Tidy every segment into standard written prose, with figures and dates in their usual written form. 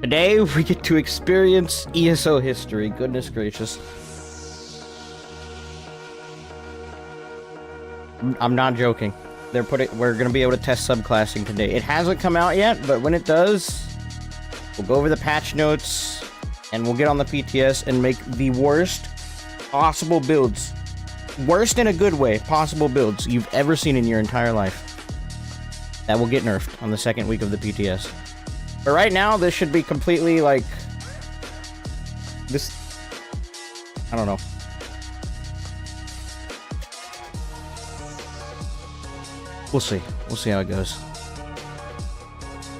Today we get to experience ESO history. Goodness gracious. I'm not joking. We're gonna be able to test subclassing today. It hasn't come out yet, but when it does, we'll go over the patch notes and we'll get on the PTS and make the worst possible builds. Worst in a good way, possible builds you've ever seen in your entire life. That will get nerfed on the second week of the PTS. But right now, this should be completely, like... This... I don't know. We'll see. We'll see how it goes.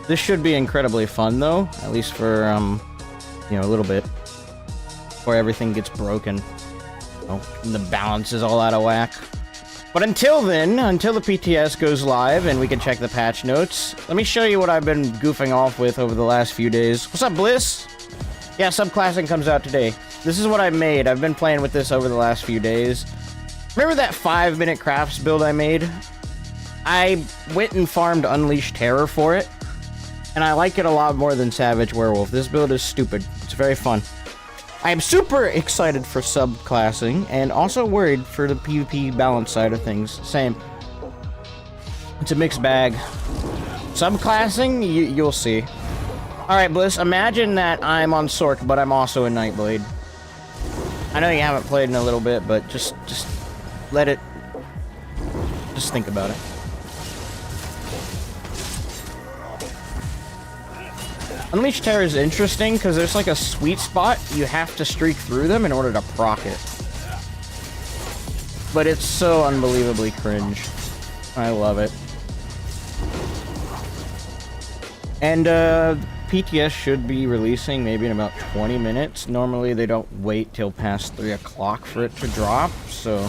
This should be incredibly fun, though. At least for, you know, a little bit. Before everything gets broken. Oh, and the balance is all out of whack. But until then, until the PTS goes live and we can check the patch notes, let me show you what I've been goofing off with over the last few days. What's up, Bliss? Yeah, Subclassing comes out today. This is what I made. I've been playing with this over the last few days. Remember that 5-minute crafts build I made? I went and farmed Unleash Terror for it, and I like it a lot more than Savage Werewolf. This build is stupid. It's very fun. I am super excited for subclassing, and also worried for the PvP balance side of things. Same. It's a mixed bag. Subclassing? You'll see. Alright, Bliss, imagine that I'm on Sorc, but I'm also in Nightblade. I know you haven't played in a little bit, but just let it... Just think about it. Unleash Terror is interesting because there's like a sweet spot you have to streak through them in order to proc it. But it's so unbelievably cringe. I love it. And PTS should be releasing maybe in about 20 minutes. Normally they don't wait till past 3 o'clock for it to drop, so...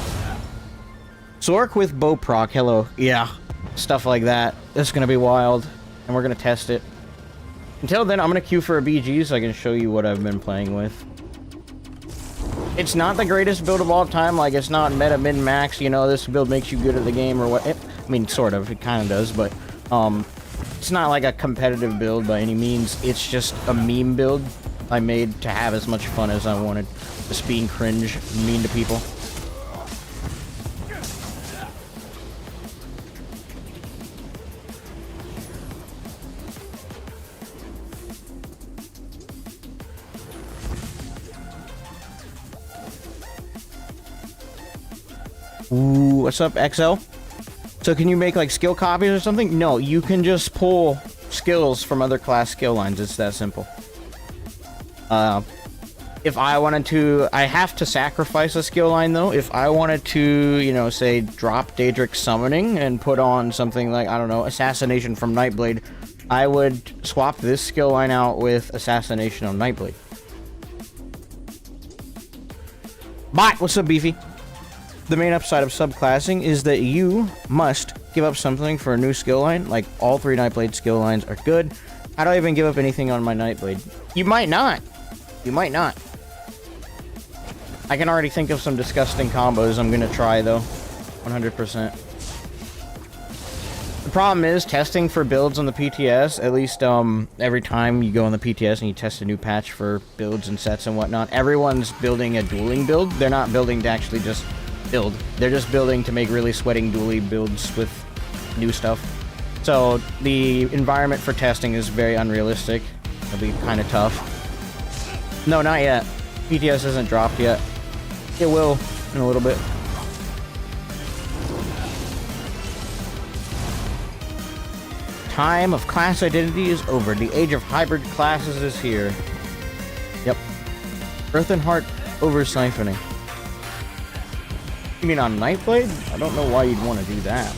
Sorc with bow proc, hello. Yeah, stuff like that. It's gonna be wild, and we're gonna test it. Until then, I'm gonna queue for a BG so I can show you what I've been playing with. It's not the greatest build of all time, like it's not meta min-max, you know, this build makes you good at the game or what. I mean, sort of, it kind of does, but it's not like a competitive build by any means. It's just a meme build I made to have as much fun as I wanted. Just being cringe, mean to people. Ooh, what's up, XL? So can you make, like, skill copies or something? No, you can just pull skills from other class skill lines. It's that simple. If I wanted to... I have to sacrifice a skill line, though. If I wanted to, you know, say, drop 𝙧𝙧𝙚 Summoning and put on something like, I don't know, Assassination from Nightblade, I would swap this skill line out with Assassination on Nightblade. Bot, what's up, Beefy? The main upside of subclassing is that you must give up something for a new skill line. Like, all 3 Nightblade skill lines are good. How do I even give up anything on my Nightblade? You might not. You might not. I can already think of some disgusting combos I'm gonna try, though. 100%. The problem is, testing for builds on the PTS, at least every time you go on the PTS and you test a new patch for builds and sets and whatnot, everyone's building a dueling build. They're not building to actually just build. They're just building to make really sweating dually builds with new stuff. So the environment for testing is very unrealistic. It'll be kind of tough. No, not yet. PTS isn't dropped yet. It will in a little bit. Time of class identity is over. The age of hybrid classes is here. Yep. Earth and Heart over siphoning. You mean on Nightblade? I don't know why you'd want to do that.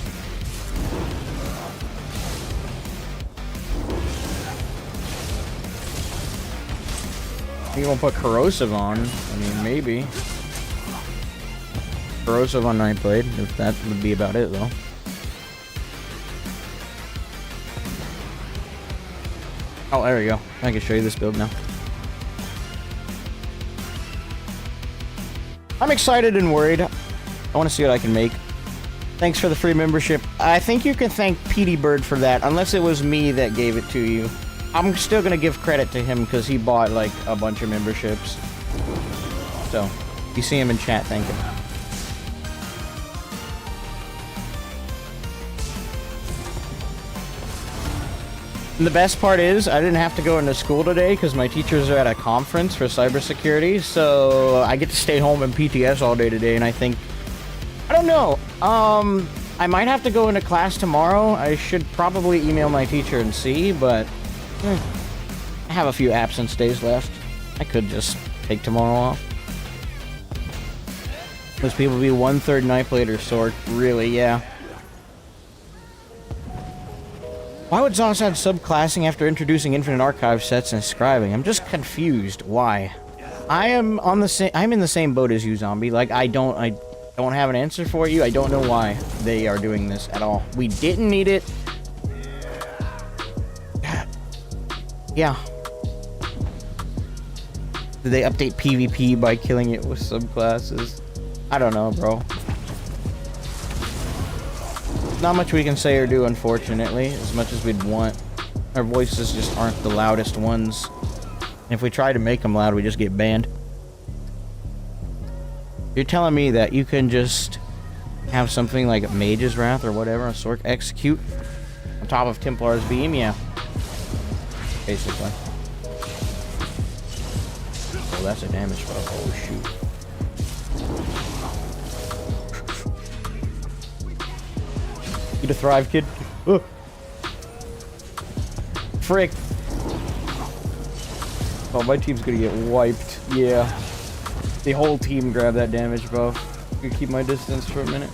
You won't put Corrosive on? I mean, maybe. Corrosive on Nightblade, if that would be about it, though. Oh, there we go. I can show you this build now. I'm excited and worried. I want to see what I can make. Thanks for the free membership. I think you can thank Petey Bird for that, unless it was me that gave it to you. I'm still gonna give credit to him because he bought like a bunch of memberships. So, you see him in chat, thank him. And the best part is, I didn't have to go into school today because my teachers are at a conference for cybersecurity, so I get to stay home and PTS all day today, and I think... I don't know, I might have to go into class tomorrow. I should probably email my teacher and see, but... I have a few absence days left. I could just take tomorrow off. Most people be 1/3 knife blade or sword. Really, yeah. Why would ZOS add subclassing after introducing infinite archive sets and scribing? I'm just confused. Why? I'm in the same boat as you, zombie. Like I don't have an answer for you. I don't know why they are doing this at all. We didn't need it. Yeah. Did they update PvP by killing it with subclasses? I don't know, bro. Not much we can say or do, unfortunately, as much as we'd want. Our voices just aren't the loudest ones. And if we try to make them loud, we just get banned. You're telling me that you can just have something like Mage's Wrath or whatever, a Sorc execute on top of Templar's Beam? Yeah. Basically. Oh, that's a damage buff. Oh, shoot. You to thrive, kid. Ugh. Frick. Oh, my team's gonna get wiped. Yeah. The whole team grabbed that damage buff. I'm gonna keep my distance for a minute.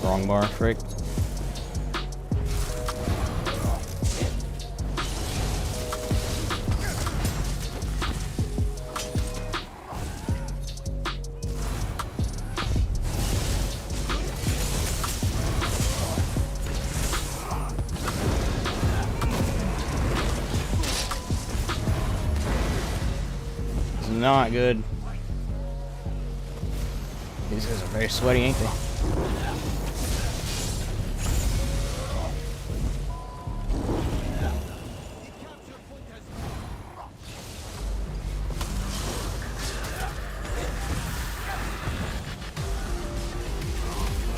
Wrong bar, frick. It's not good. These guys are very sweaty, ain't they?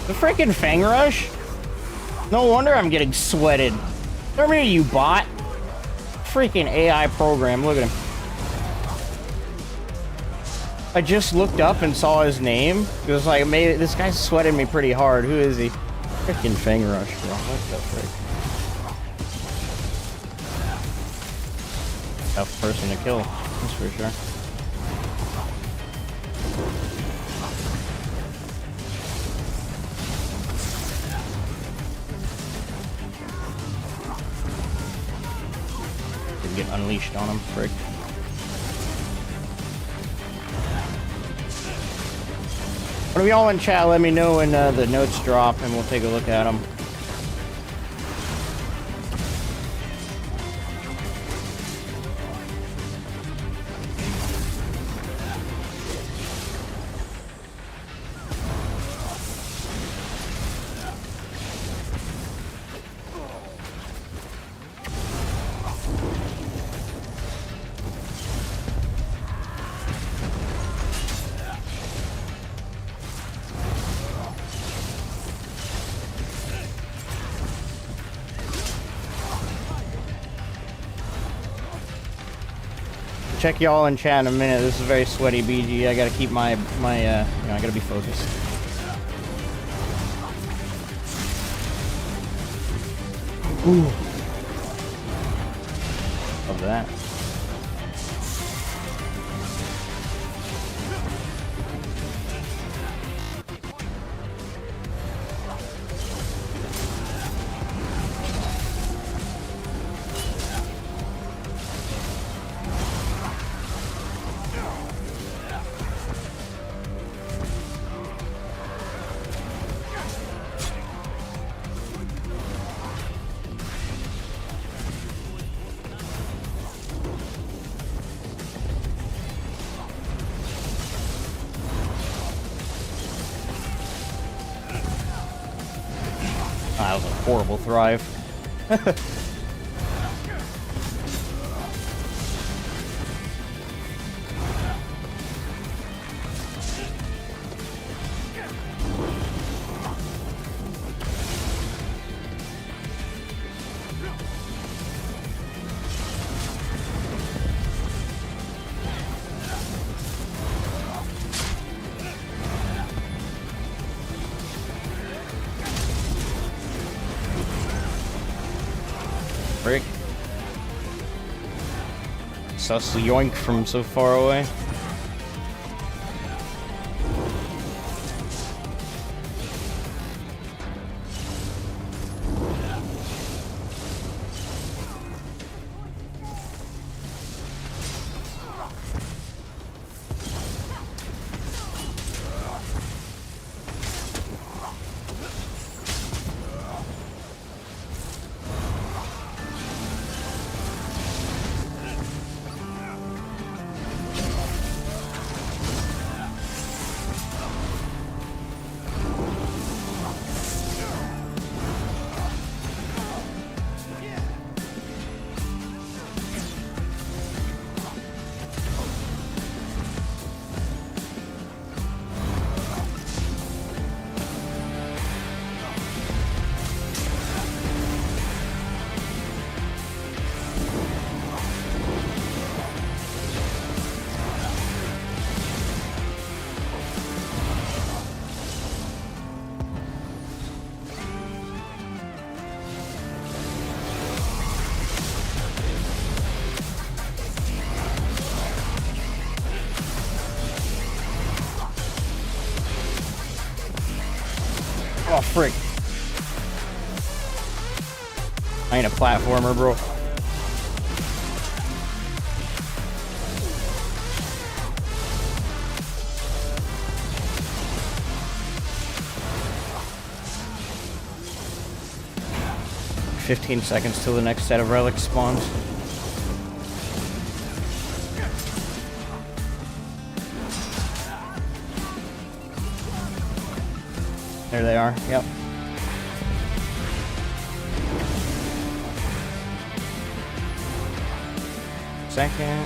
The freaking Fang Rush? No wonder I'm getting sweated. Come here, you bot. Freaking AI program, look at him. I just looked up and saw his name. It was like, maybe this guy's sweating me pretty hard. Who is he? Freaking Fang Rush, bro. What the frick? Tough person to kill, that's for sure. Get unleashed on him, frick. One of y'all in chat, let me know when the notes drop and we'll take a look at them. Check y'all in chat in a minute. This is a very sweaty BG. I gotta keep my you know, I gotta be focused. Ooh. Love that. horrible thrive. Frick. Sus yoink from so far away. Oh, frick. I ain't a platformer, bro. "15 seconds till the next set of relics spawns." There they are, yep. Second.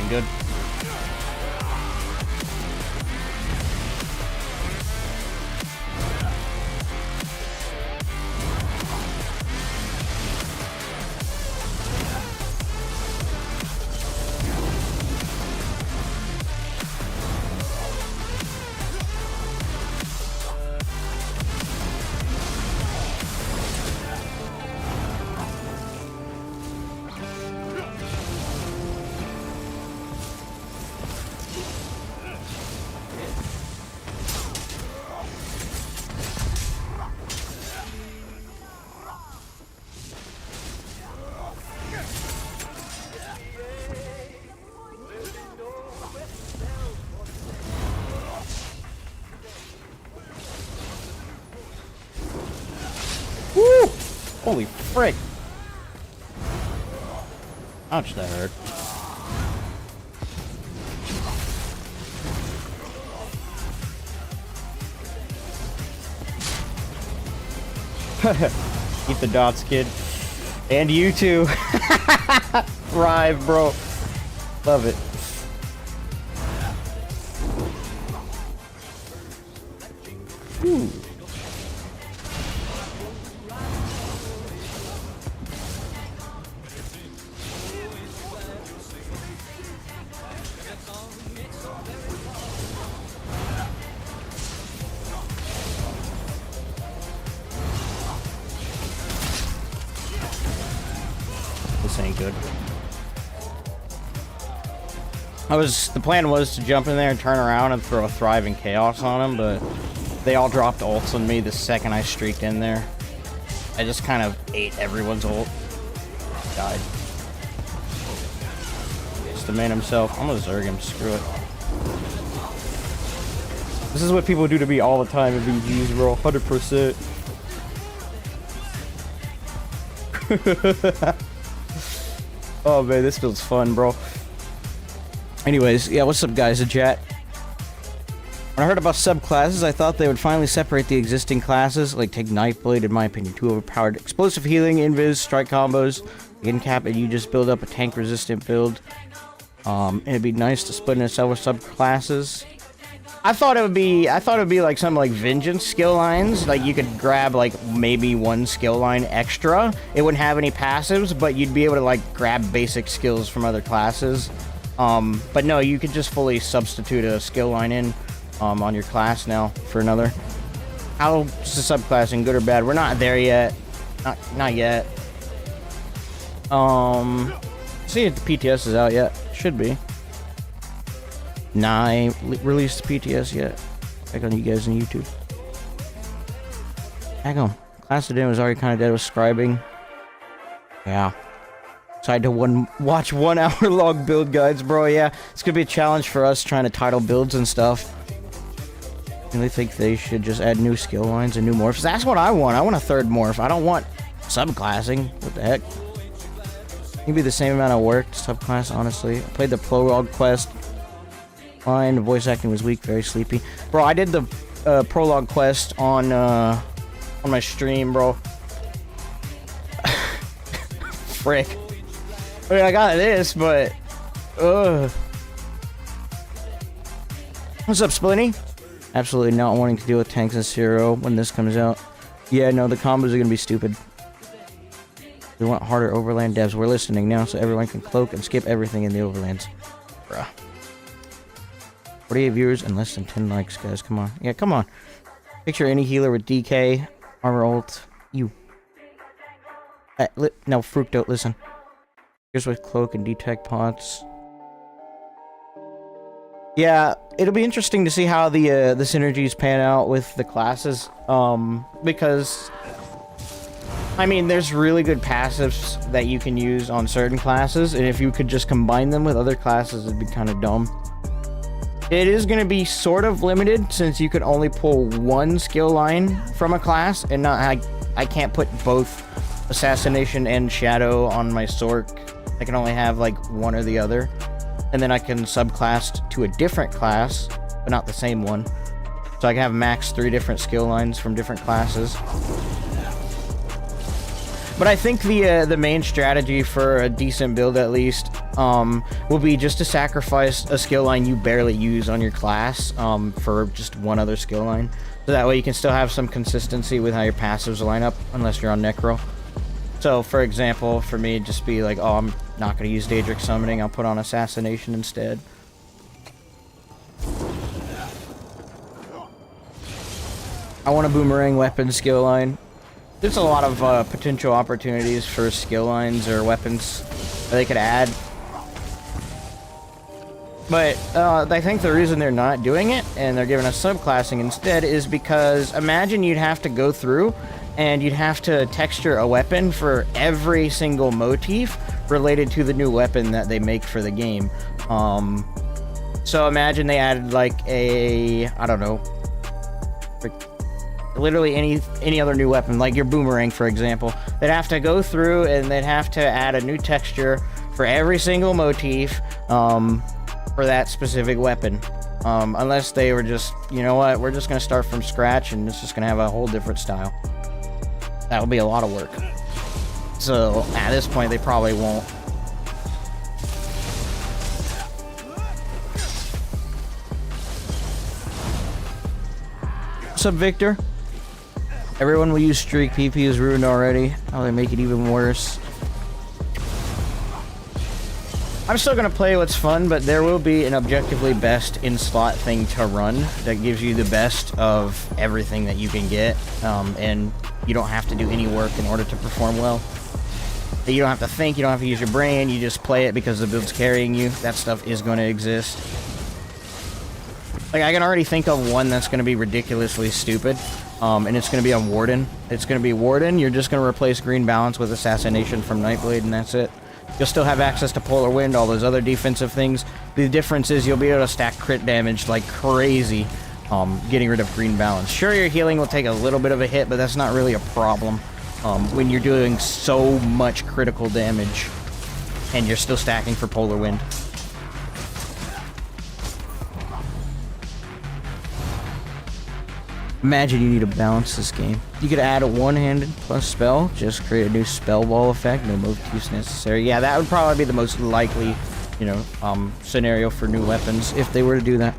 Good. Woo! Holy frick! Ouch, that hurt. Eat the dots, kid. And you too. Thrive, bro. Love it. Whew. This ain't good. The plan was to jump in there and turn around and throw a Thriving Chaos on them, but they all dropped ults on me the second I streaked in there. I just kind of ate everyone's ult. Died. It's the man himself. I'm gonna Zerg him, screw it. This is what people do to me all the time in VGs, bro, 100%. Oh man, this feels fun, bro. Anyways, yeah, what's up guys in chat? When I heard about subclasses, I thought they would finally separate the existing classes, like take Knife Blade, in my opinion, too overpowered. Explosive healing, invis, strike combos, in-cap, and you just build up a tank-resistant build. And it'd be nice to split into several subclasses. I thought it would be like something like Vengeance skill lines. Like you could grab like maybe one skill line extra. It wouldn't have any passives, but you'd be able to like grab basic skills from other classes. But no, you could just fully substitute a skill line in on your class now for another. How's the subclassing, good or bad? We're not there yet. Not yet. See if the PTS is out yet. Should be. Nah, I ain't released the PTS yet. Check on you guys on YouTube. Hang on. Class today was already kind of dead with Scribing. Yeah. Decided to watch 1 hour long build guides, bro. Yeah, it's gonna be a challenge for us trying to title builds and stuff. I really think they should just add new skill lines and new morphs. That's what I want. I want a third morph. I don't want subclassing. What the heck? Maybe the same amount of work to subclass, honestly. I played the prologue quest. Fine. The voice acting was weak, very sleepy. Bro, I did the prologue quest on my stream, bro. Frick. I mean, I got this, but... What's up, Splinty? Absolutely not wanting to deal with tanks and Zero when this comes out. Yeah, no, the combos are gonna be stupid. We want harder overland devs. We're listening now, so everyone can cloak and skip everything in the overlands. Bruh. 48 viewers and less than 10 likes, guys. Come on. Yeah, come on. Picture any healer with DK, armor ult. You. No, Fructo, listen. Here's with cloak and detect pots. Yeah, it'll be interesting to see how the synergies pan out with the classes. Because I mean, there's really good passives that you can use on certain classes, and if you could just combine them with other classes, it'd be kind of dumb. It is going to be sort of limited, since you could only pull one skill line from a class, and not I can't put both Assassination and Shadow on my Sorc. I can only have, like, one or the other. And then I can subclass to a different class, but not the same one. So I can have max 3 different skill lines from different classes. But I think the main strategy for a decent build, at least, will be just to sacrifice a skill line you barely use on your class for just one other skill line. So that way you can still have some consistency with how your passives line up, unless you're on Necro. So, for example, for me, just be like, oh, I'm not going to use Daedric Summoning, I'll put on Assassination instead. I want a Boomerang weapon skill line. There's a lot of potential opportunities for skill lines or weapons that they could add. But I think the reason they're not doing it, and they're giving us subclassing instead, is because imagine you'd have to go through and you'd have to texture a weapon for every single motif related to the new weapon that they make for the game. So imagine they added like a, I don't know, literally any other new weapon, like your Boomerang, for example. They'd have to go through and they'd have to add a new texture for every single motif for that specific weapon. Unless they were just, you know what, we're just going to start from scratch and it's just going to have a whole different style. That would be a lot of work. So, at this point, they probably won't. What's up, Victor? Everyone will use Streak. PP is ruined already. How they make it even worse. I'm still gonna play what's fun, but there will be an objectively best in-slot thing to run that gives you the best of everything that you can get, and you don't have to do any work in order to perform well. You don't have to think, you don't have to use your brain, you just play it because the build's carrying you. That stuff is going to exist. Like, I can already think of one that's going to be ridiculously stupid, and it's going to be on Warden. It's going to be Warden, you're just going to replace Green Balance with Assassination from Nightblade, and that's it. You'll still have access to Polar Wind, all those other defensive things. The difference is you'll be able to stack crit damage like crazy, getting rid of Green Balance. Sure, your healing will take a little bit of a hit, but that's not really a problem. When you're doing so much critical damage and you're still stacking for Polar Wind. Imagine you need to balance this game. You could add a one-handed plus spell, just create a new spell ball effect, no motifs necessary. Yeah, that would probably be the most likely, you know, scenario for new weapons if they were to do that.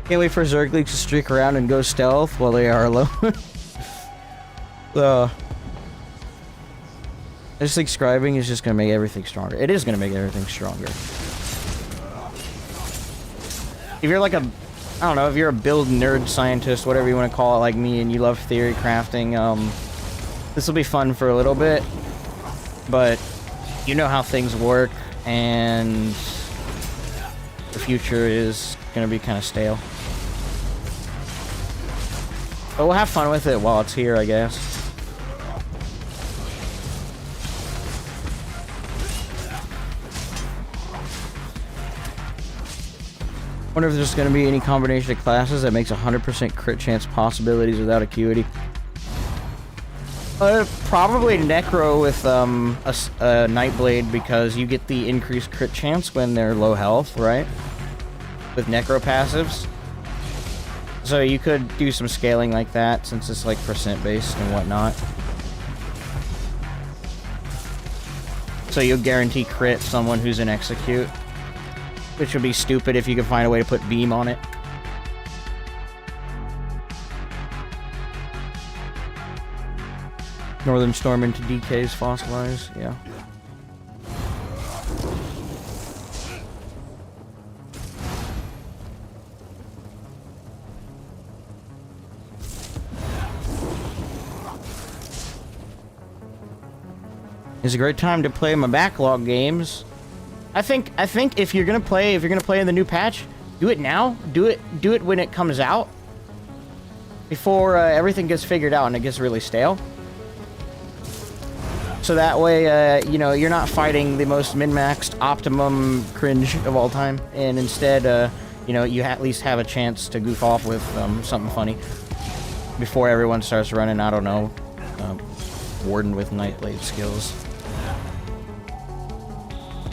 Can't wait for Zergleek to streak around and go stealth while they are alone. I just think Scribing is just going to make everything stronger. It is going to make everything stronger. If you're like a, I don't know, if you're a build nerd scientist, whatever you want to call it, like me, and you love theory crafting, this will be fun for a little bit. But you know how things work, and the future is going to be kind of stale. But we'll have fun with it while it's here, I guess. Wonder if there's going to be any combination of classes that makes 100% crit chance possibilities without acuity. Probably Necro with a Nightblade, because you get the increased crit chance when they're low health, right? With Necro passives. So you could do some scaling like that, since it's like percent based and whatnot. So you'll guarantee crit someone who's in execute. Which would be stupid if you could find a way to put beam on it. Northern Storm into DK's fossilize, yeah. It's a great time to play my backlog games. I think if you're gonna play in the new patch, do it now. Do it when it comes out. Before everything gets figured out and it gets really stale. So that way, you know, you're not fighting the most min-maxed optimum cringe of all time, and instead, you know, you at least have a chance to goof off with something funny before everyone starts running, I don't know, Warden with Nightblade skills.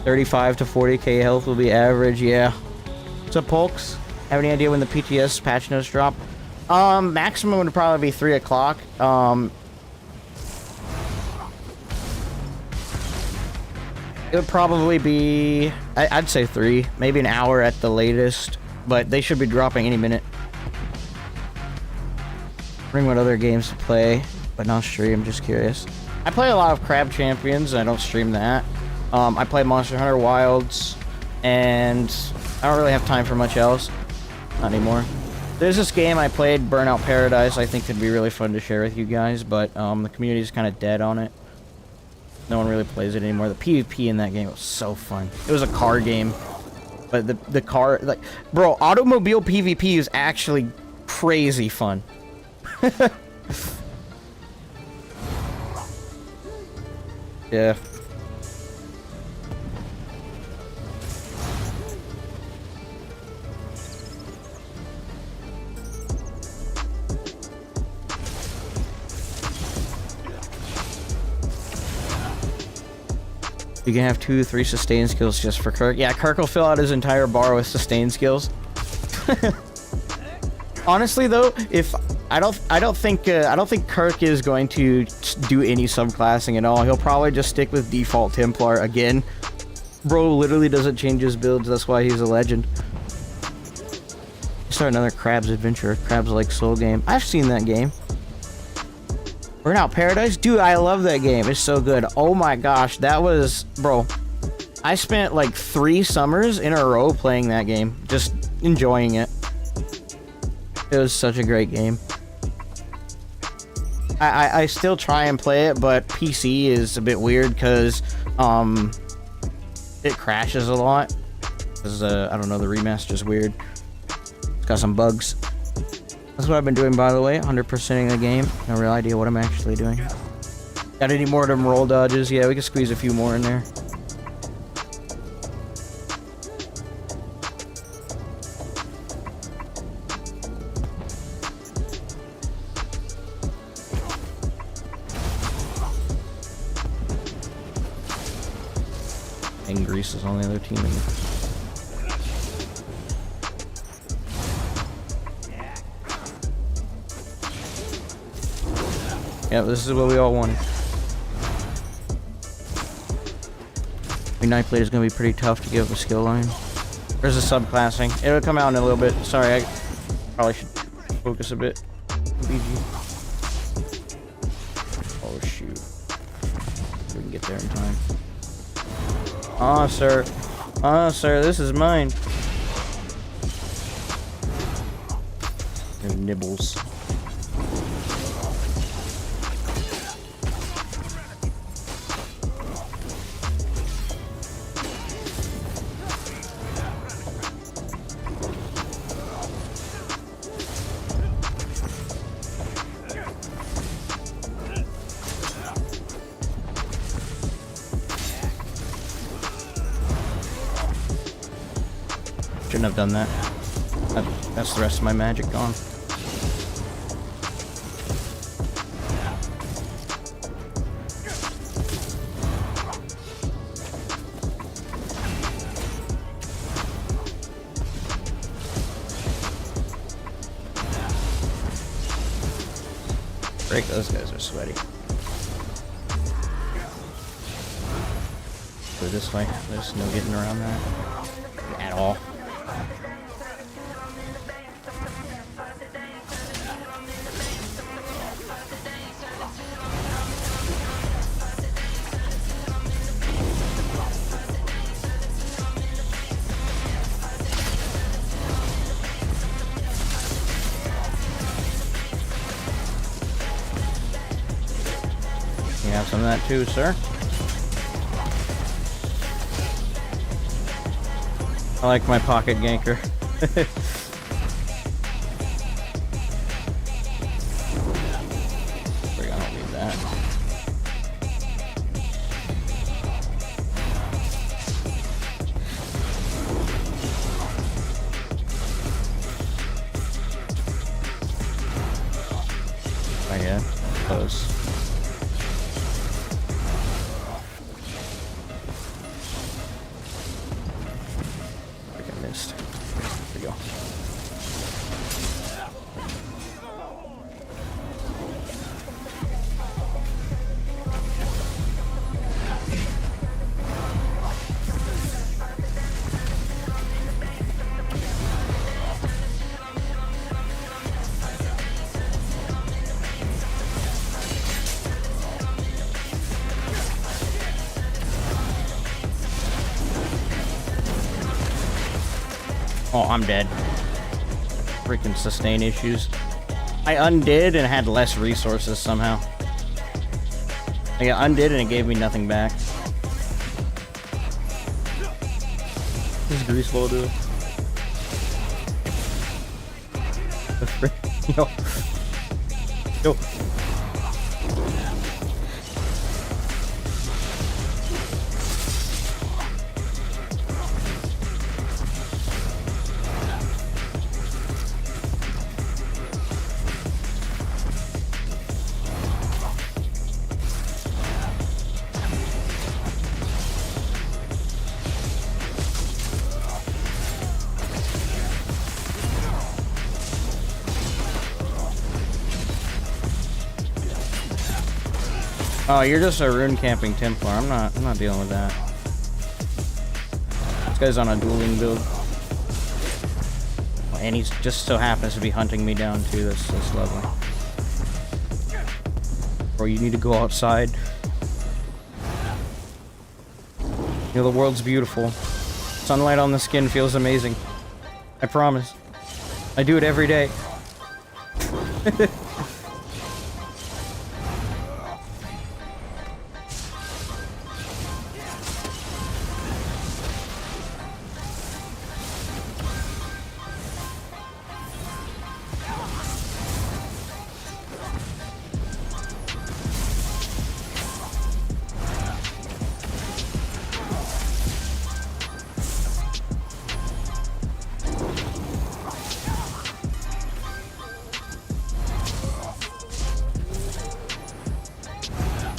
35 to 40k health will be average, yeah. What's up, Polks? Have any idea when the PTS patch notes drop? Maximum would probably be 3 o'clock. It would probably be, I'd say 3, maybe an hour at the latest, but they should be dropping any minute. Bring what other games to play, but not stream, just curious. I play a lot of Crab Champions, I don't stream that. I play Monster Hunter Wilds, and I don't really have time for much else. Not anymore. There's this game I played, Burnout Paradise, I think could be really fun to share with you guys, but the community's kind of dead on it. No one really plays it anymore. The PvP in that game was so fun. It was a car game, but the car, like, bro, automobile PvP is actually crazy fun. Yeah. You can have 2 to 3 sustain skills just for Kirk. Yeah, Kirk will fill out his entire bar with sustain skills. Honestly, though, if I don't think Kirk is going to do any subclassing at all. He'll probably just stick with default Templar again. Bro literally doesn't change his builds. That's why he's a legend. Start another Crab's Adventure. Crab's like Soul game. I've seen that game. Burnout Paradise? Dude, I love that game. It's so good. Oh my gosh, that was... Bro, I spent like 3 summers in a row playing that game. Just enjoying it. It was such a great game. I still try and play it, but PC is a bit weird because it crashes a lot. Because I don't know, the remaster's weird. It's got some bugs. That's what I've been doing, by the way. 100%ing the game. No real idea what I'm actually doing. Got any more of them roll dodges? Yeah, we can squeeze a few more in there. And Greece is on the other team. Yeah, this is what we all wanted. Night Blade is going to be pretty tough to give up a skill line. There's a subclassing. It'll come out in a little bit. Sorry, I probably should focus a bit. BG. Oh, shoot. We can get there in time. Ah, sir. Ah, sir, this is mine. And nibbles. Shouldn't have done that. That's the rest of my magic gone. Break, those guys are sweaty. Go this way. There's no getting around that at all. You have some of that too, sir. I like my pocket ganker. I don't need that. Oh yeah, close. Oh, I'm dead. Freaking sustain issues. I undid and had less resources somehow. I undid and it gave me nothing back. This grease ball do. Yo. Yo. Oh, you're just a rune camping Templar. I'm not dealing with that. This guy's on a dueling build. And he just so happens to be hunting me down too. That's lovely. Bro, you need to go outside. You know, the world's beautiful. Sunlight on the skin feels amazing. I promise. I do it every day.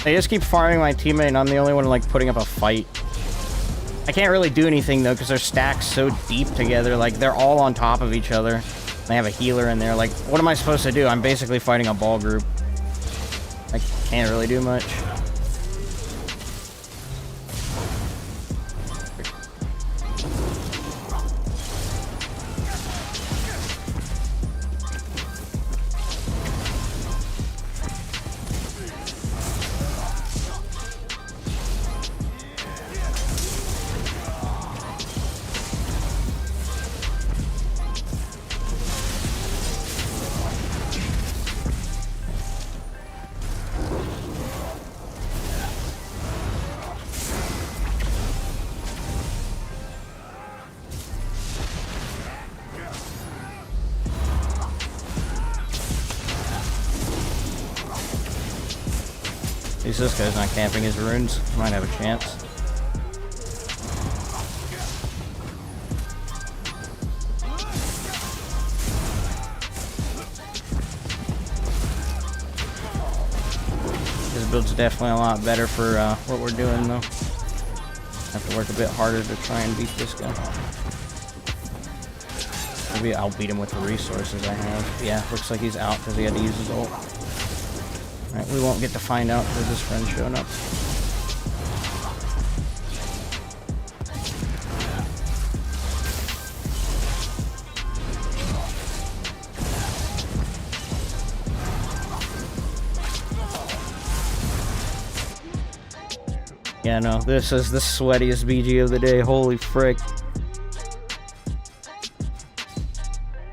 I just keep farming my teammate, and I'm the only one, like, putting up a fight. I can't really do anything, though, because they're stacked so deep together. Like, they're all on top of each other. They have a healer in there. Like, what am I supposed to do? I'm basically fighting a ball group. I can't really do much. At least this guy's not camping his runes. Might have a chance. This build's definitely a lot better for what we're doing, though. Have to work a bit harder to try and beat this guy. Maybe I'll beat him with the resources I have. Yeah, looks like he's out because he had to use his ult. Alright, we won't get to find out because his friend's showing up. Yeah, no, this is the sweatiest BG of the day. Holy frick.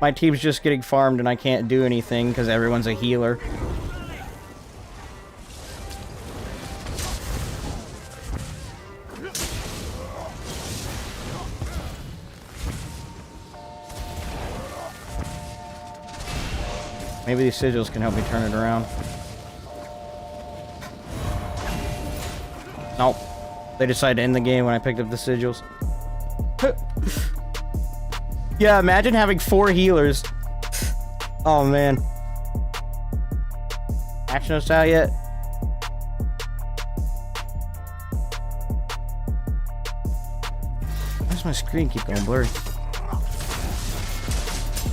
My team's just getting farmed and I can't do anything because everyone's a healer. Maybe these sigils can help me turn it around. Nope. They decided to end the game when I picked up the sigils. Yeah, imagine having 4 healers. Oh, man. Action notes out yet? Why does my screen keep going blurry?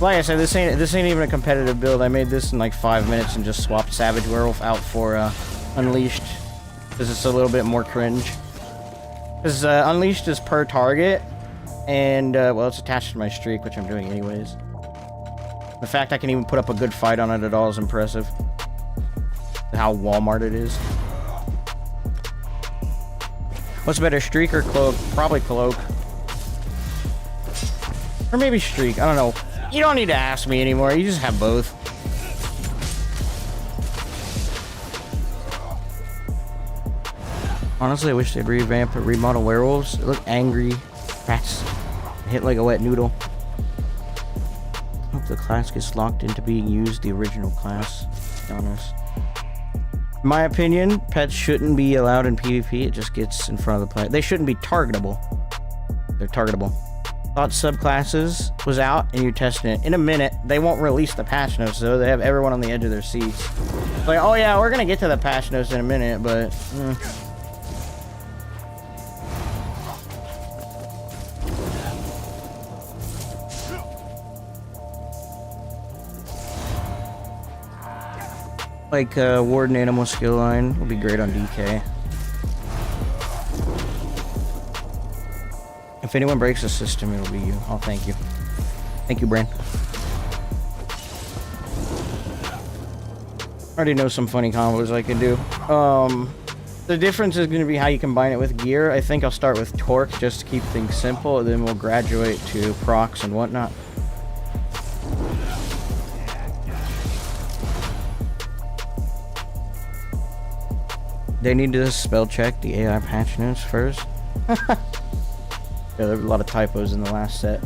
Like I said, this ain't even a competitive build. I made this in like 5 minutes and just swapped Savage Werewolf out for Unleashed. Because it's a little bit more cringe. Because Unleashed is per target. And, well, it's attached to my streak, which I'm doing anyways. The fact I can even put up a good fight on it at all is impressive. How Walmart it is. What's better, streak or cloak? Probably cloak. Or maybe streak, I don't know. You don't need to ask me anymore, you just have both. Honestly, I wish they'd revamp or remodel werewolves. They look angry. Rats hit like a wet noodle. Hope the class gets locked into being used the original class, to be honest. In my opinion, pets shouldn't be allowed in PvP. It just gets in front of the player. They shouldn't be targetable. They're targetable. Thought subclasses was out and you're testing it. In a minute, they won't release the patch notes though. They have everyone on the edge of their seats. Like, oh yeah, we're gonna get to the patch notes in a minute, but... Like, Warden Animal skill line will be great on DK. If anyone breaks the system, it'll be you. Oh, thank you. Thank you, Bran. I already know some funny combos I can do. The difference is going to be how you combine it with gear. I think I'll start with torque just to keep things simple, and then we'll graduate to procs and whatnot. They need to spell check the AI patch notes first. Yeah, there were a lot of typos in the last set.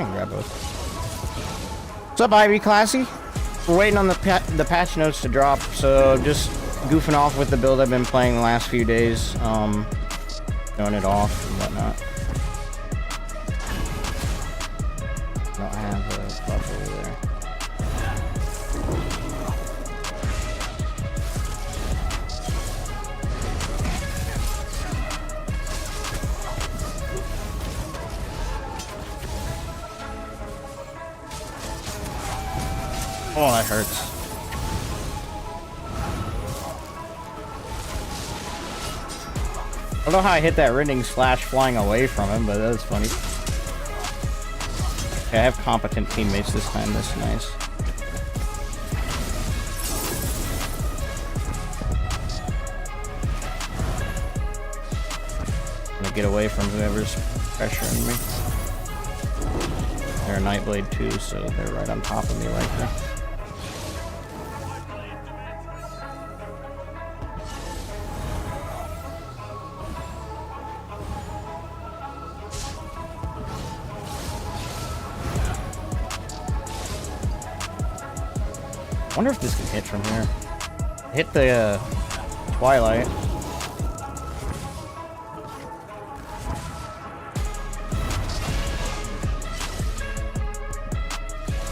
I can grab both. What's up, Ivy Classy? We're waiting on the patch notes to drop, so just goofing off with the build I've been playing the last few days. Showing it off and whatnot. I don't have a buff over there. Oh, that hurts. I don't know how I hit that rending slash flying away from him, but that was funny. Okay, I have competent teammates this time. That's nice. I'm gonna get away from whoever's pressuring me. They're a Nightblade too, so they're right on top of me like that. I wonder if this can hit from here. Hit the Twilight.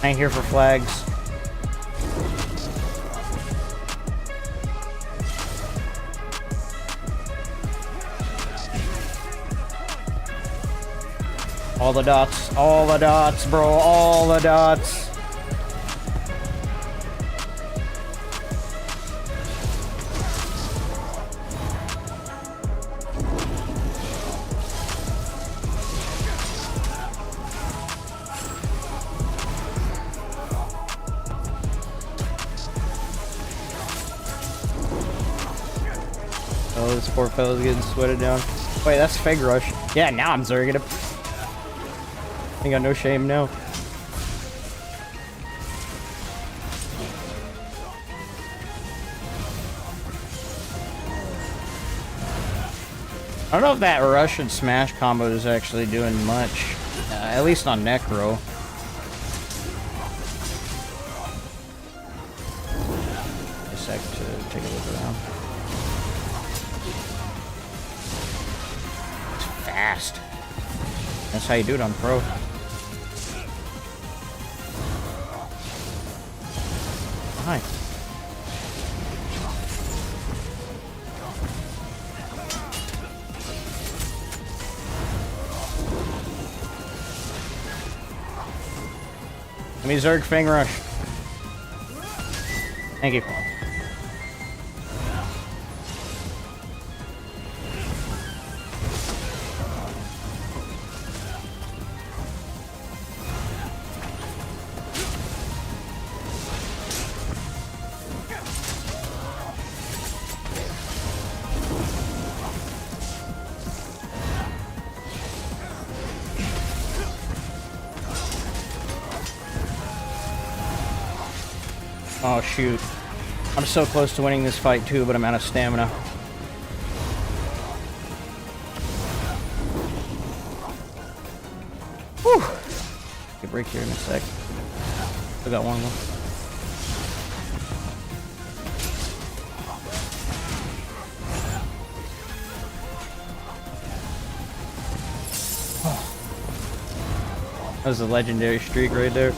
I ain't here for flags. All the dots, bro, all the dots. Oh, this poor fellow's getting sweated down. Wait, that's Fig Rush. Yeah, now I'm zerging him. Ain't got no shame now. I don't know if that rush and smash combo is actually doing much. At least on Necro. A sec to take a look around. It's fast. That's how you do it on Pro. Hi. Let me Zerg Fang Rush. Thank you. Oh shoot. I'm so close to winning this fight too, but I'm out of stamina. Whew. Take a break here in a sec. Still got one more. That was a legendary streak right there.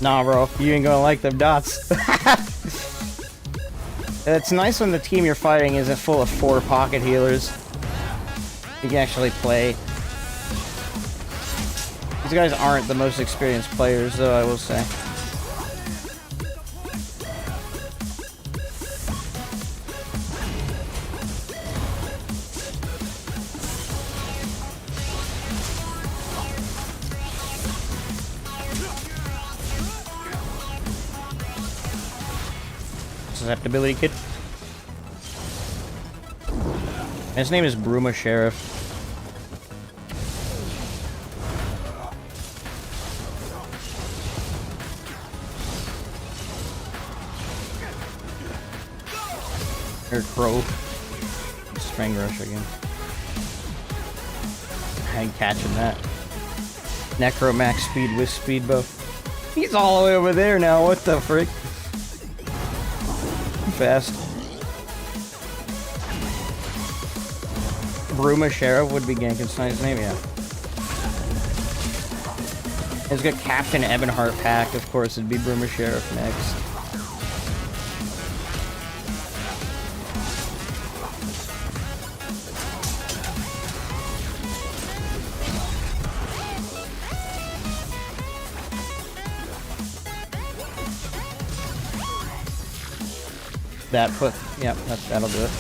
Nah, bro, you ain't gonna like them dots. It's nice when the team you're fighting isn't full of 4 pocket healers. You can actually play. These guys aren't the most experienced players, though, I will say. Susceptibility kit. His name is Bruma Sheriff. Or Crow. Fang Rush again. I ain't catching that. Necro max speed with speed buff. He's all the way over there now. What the frick? Fast. Bruma Sheriff would be Gankenstein's name, yeah. He's got Captain Ebonheart pack, of course it'd be Bruma Sheriff next. That put, yep, that'll do it.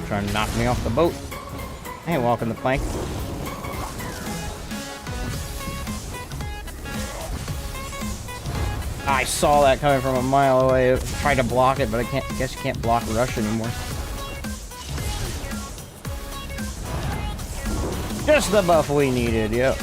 Trying to knock me off the boat. I ain't walking the plank. I saw that coming from a mile away. I tried to block it, but I guess you can't block Rush anymore. Just the buff we needed, yep.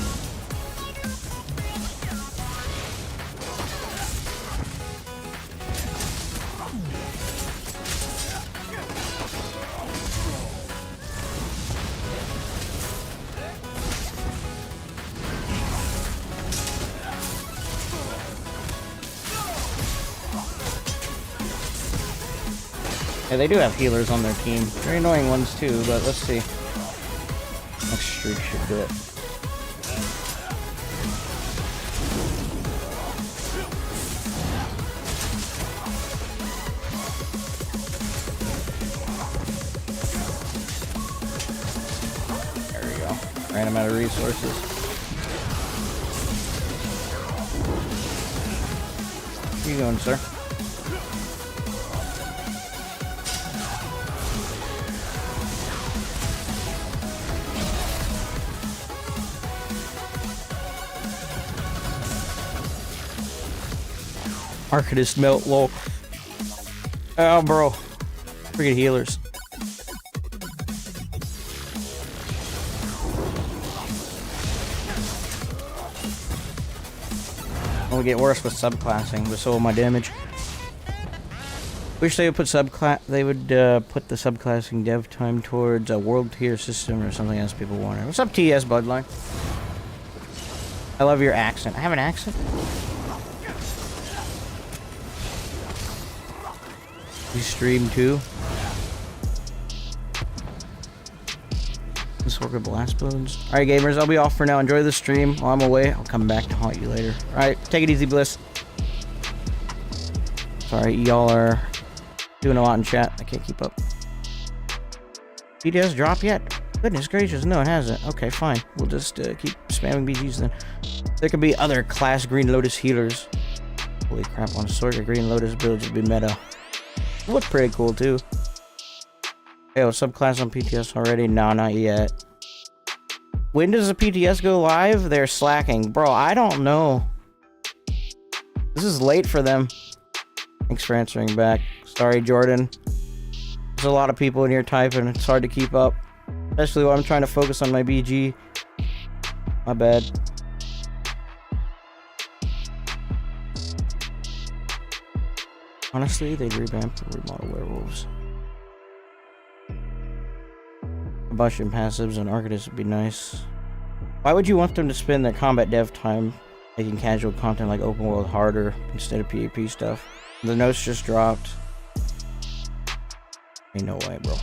Yeah, they do have healers on their team. Very annoying ones too, but let's see. Next streak should do it. There we go. Ran him out of resources. Where you going, sir? Arcanist melt, lol. Oh, bro. Freaking healers. Only get worse with subclassing, but so will my damage. Wish they would put They would put the subclassing dev time towards a world tier system or something else people wanted. What's up, TS Bloodline? I love your accent. I have an accent. You stream too. Let's work with blast bones. Alright gamers, I'll be off for now. Enjoy the stream. While I'm away, I'll come back to haunt you later. Alright, take it easy, Bliss. Sorry, y'all are doing a lot in chat. I can't keep up. BDS drop yet? Goodness gracious, no it hasn't. Okay, fine. We'll just keep spamming BGs then. There could be other class Green Lotus healers. Holy crap, on Sorg, Green Lotus builds would be meta. Look pretty cool too. Hey, subclass on PTS already? No, not yet. When does the PTS go live? They're slacking. Bro, I don't know. This is late for them. Thanks for answering back. Sorry, Jordan. There's a lot of people in here typing. It's hard to keep up. Especially when I'm trying to focus on my BG. My bad. Honestly, they'd revamp and remodel werewolves. Combustion passives and architects would be nice. Why would you want them to spend their combat dev time making casual content like open world harder instead of PvP stuff? The notes just dropped. Ain't no way, bro.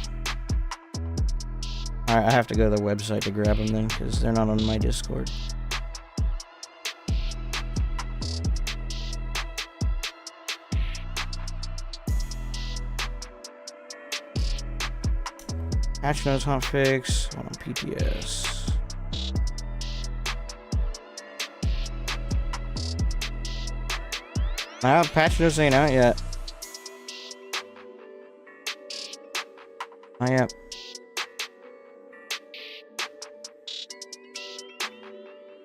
Alright, I have to go to their website to grab them then, because they're not on my Discord. Patch notes hotfix on PTS. Nah, patch notes ain't out yet. Not yet.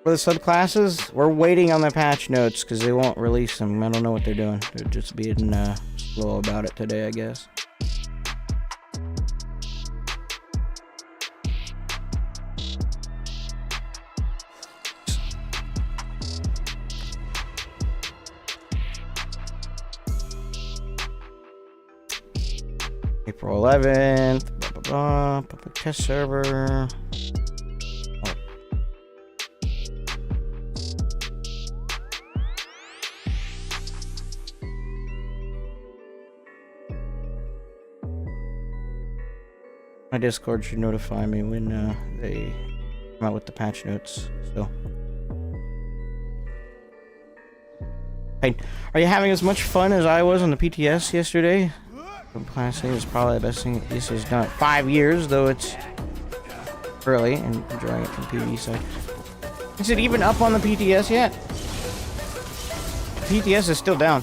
For the subclasses, we're waiting on the patch notes because they won't release them. I don't know what they're doing. They're just being slow about it today, I guess. April 11th. Blah, blah, blah. Public test server. Oh. My Discord should notify me when they come out with the patch notes. So, hey, are you having as much fun as I was on the PTS yesterday? Subclassing is probably the best thing this has done. 5 years, though it's early, and enjoying it from PvE side. Is it even up on the PTS yet? PTS is still down.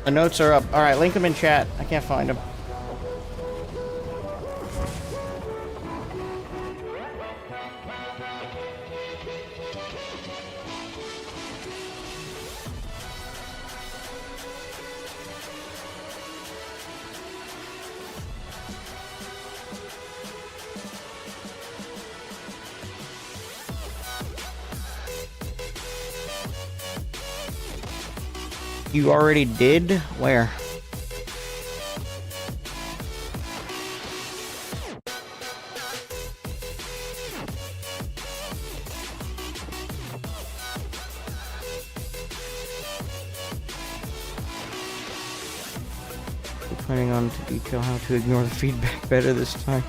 The notes are up. Alright, link them in chat. I can't find them. You already did? Where? Planning on to detail how to ignore the feedback better this time.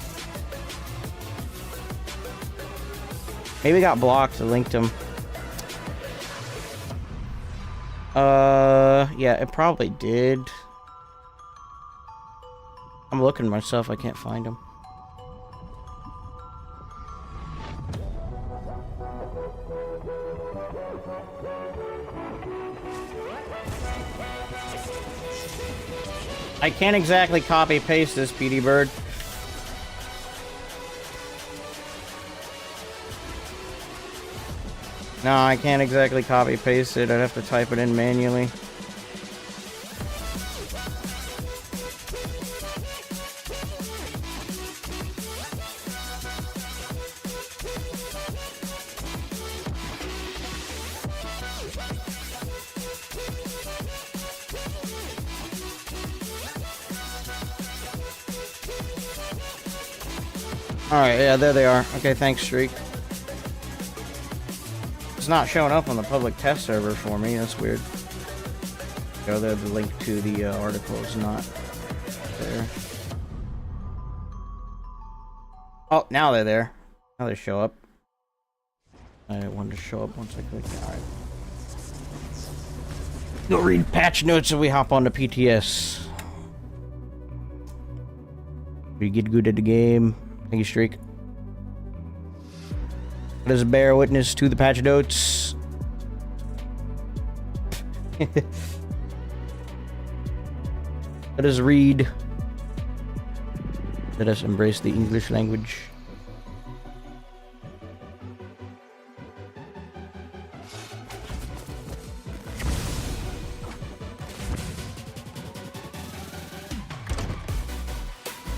Maybe got blocked. I linked him. Yeah, it probably did. I'm looking myself, I can't find him. I can't exactly copy paste this, PD Bird. No, I can't exactly copy paste it. I'd have to type it in manually. Alright, yeah, there they are. Okay, thanks, Streak. It's not showing up on the public test server for me. That's weird. Go there, the link to the article is not there. Oh, now they're there. Now they show up. I wanted to show up once I clicked. Alright. Go read patch notes and we hop on to PTS. We get good at the game. Thank you, Streak. Let us bear witness to the patch notes. Let us read. Let us embrace the English language.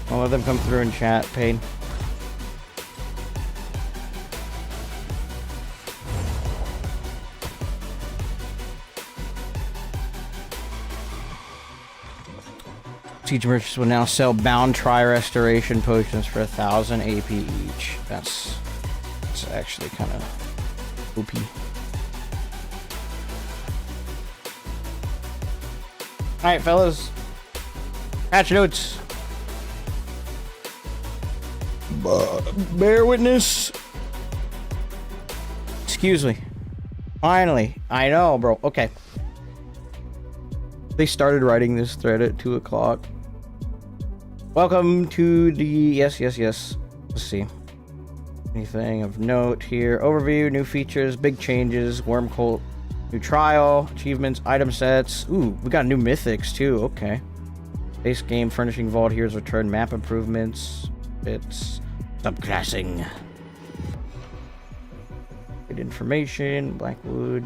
I'll let them come through in chat, Pain. Siege merchants will now sell bound tri-restoration potions for 1,000 AP each. That's actually kind of OP. Alright, fellas. Patch notes. Bear witness. Excuse me. Finally. I know, bro. Okay. They started writing this thread at 2 o'clock. Welcome to the... Yes. Let's see. Anything of note here. Overview, new features, big changes, Worm Cult, new trial, achievements, item sets. Ooh, we got new mythics too. Okay. Base game, furnishing vault, here's return, map improvements, bits, subclassing. Good information, Blackwood.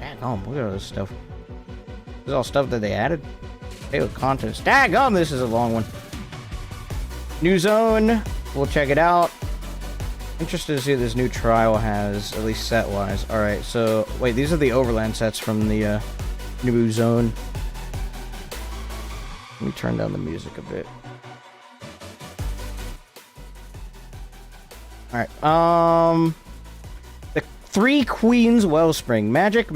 Daggum, look at all this stuff. This is all stuff that they added. Hey, contents. Daggum, this is a long one. New zone. We'll check it out. Interested to see what this new trial has, at least set-wise. Alright, so... Wait, these are the overland sets from the new zone. Let me turn down the music a bit. Alright, the Three Queens Wellspring. Magic.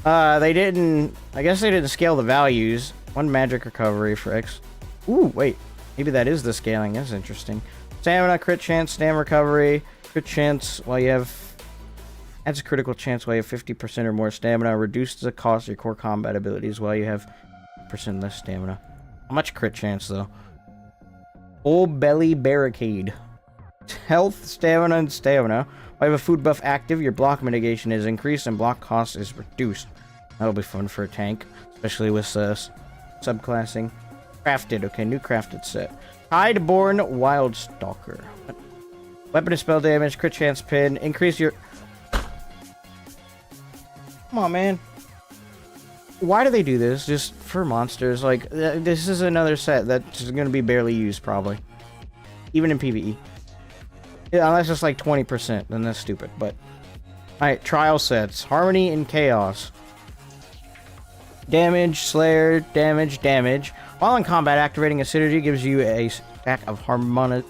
They didn't... I guess they didn't scale the values. 1 magic recovery for X. Ooh, wait. Maybe that is the scaling. That's interesting. Stamina, crit chance, stamina recovery, crit chance while you have... Adds a critical chance while you have 50% or more stamina. Reduces the cost of your core combat abilities while you have 50% less stamina. How much crit chance, though? Full belly barricade. Health, stamina, and stamina. While you have a food buff active, your block mitigation is increased and block cost is reduced. That'll be fun for a tank, especially with subclassing. Crafted. Okay, new crafted set. Highborn Wildstalker. Weapon and spell damage, crit chance pin, increase your... Come on, man. Why do they do this? Just for monsters. Like, this is another set that's going to be barely used, probably. Even in PvE. Yeah, unless it's like 20%, then that's stupid, but... Alright, trial sets. Harmony and Chaos. Damage, Slayer, damage. While in combat, activating a synergy gives you a stack of harmonized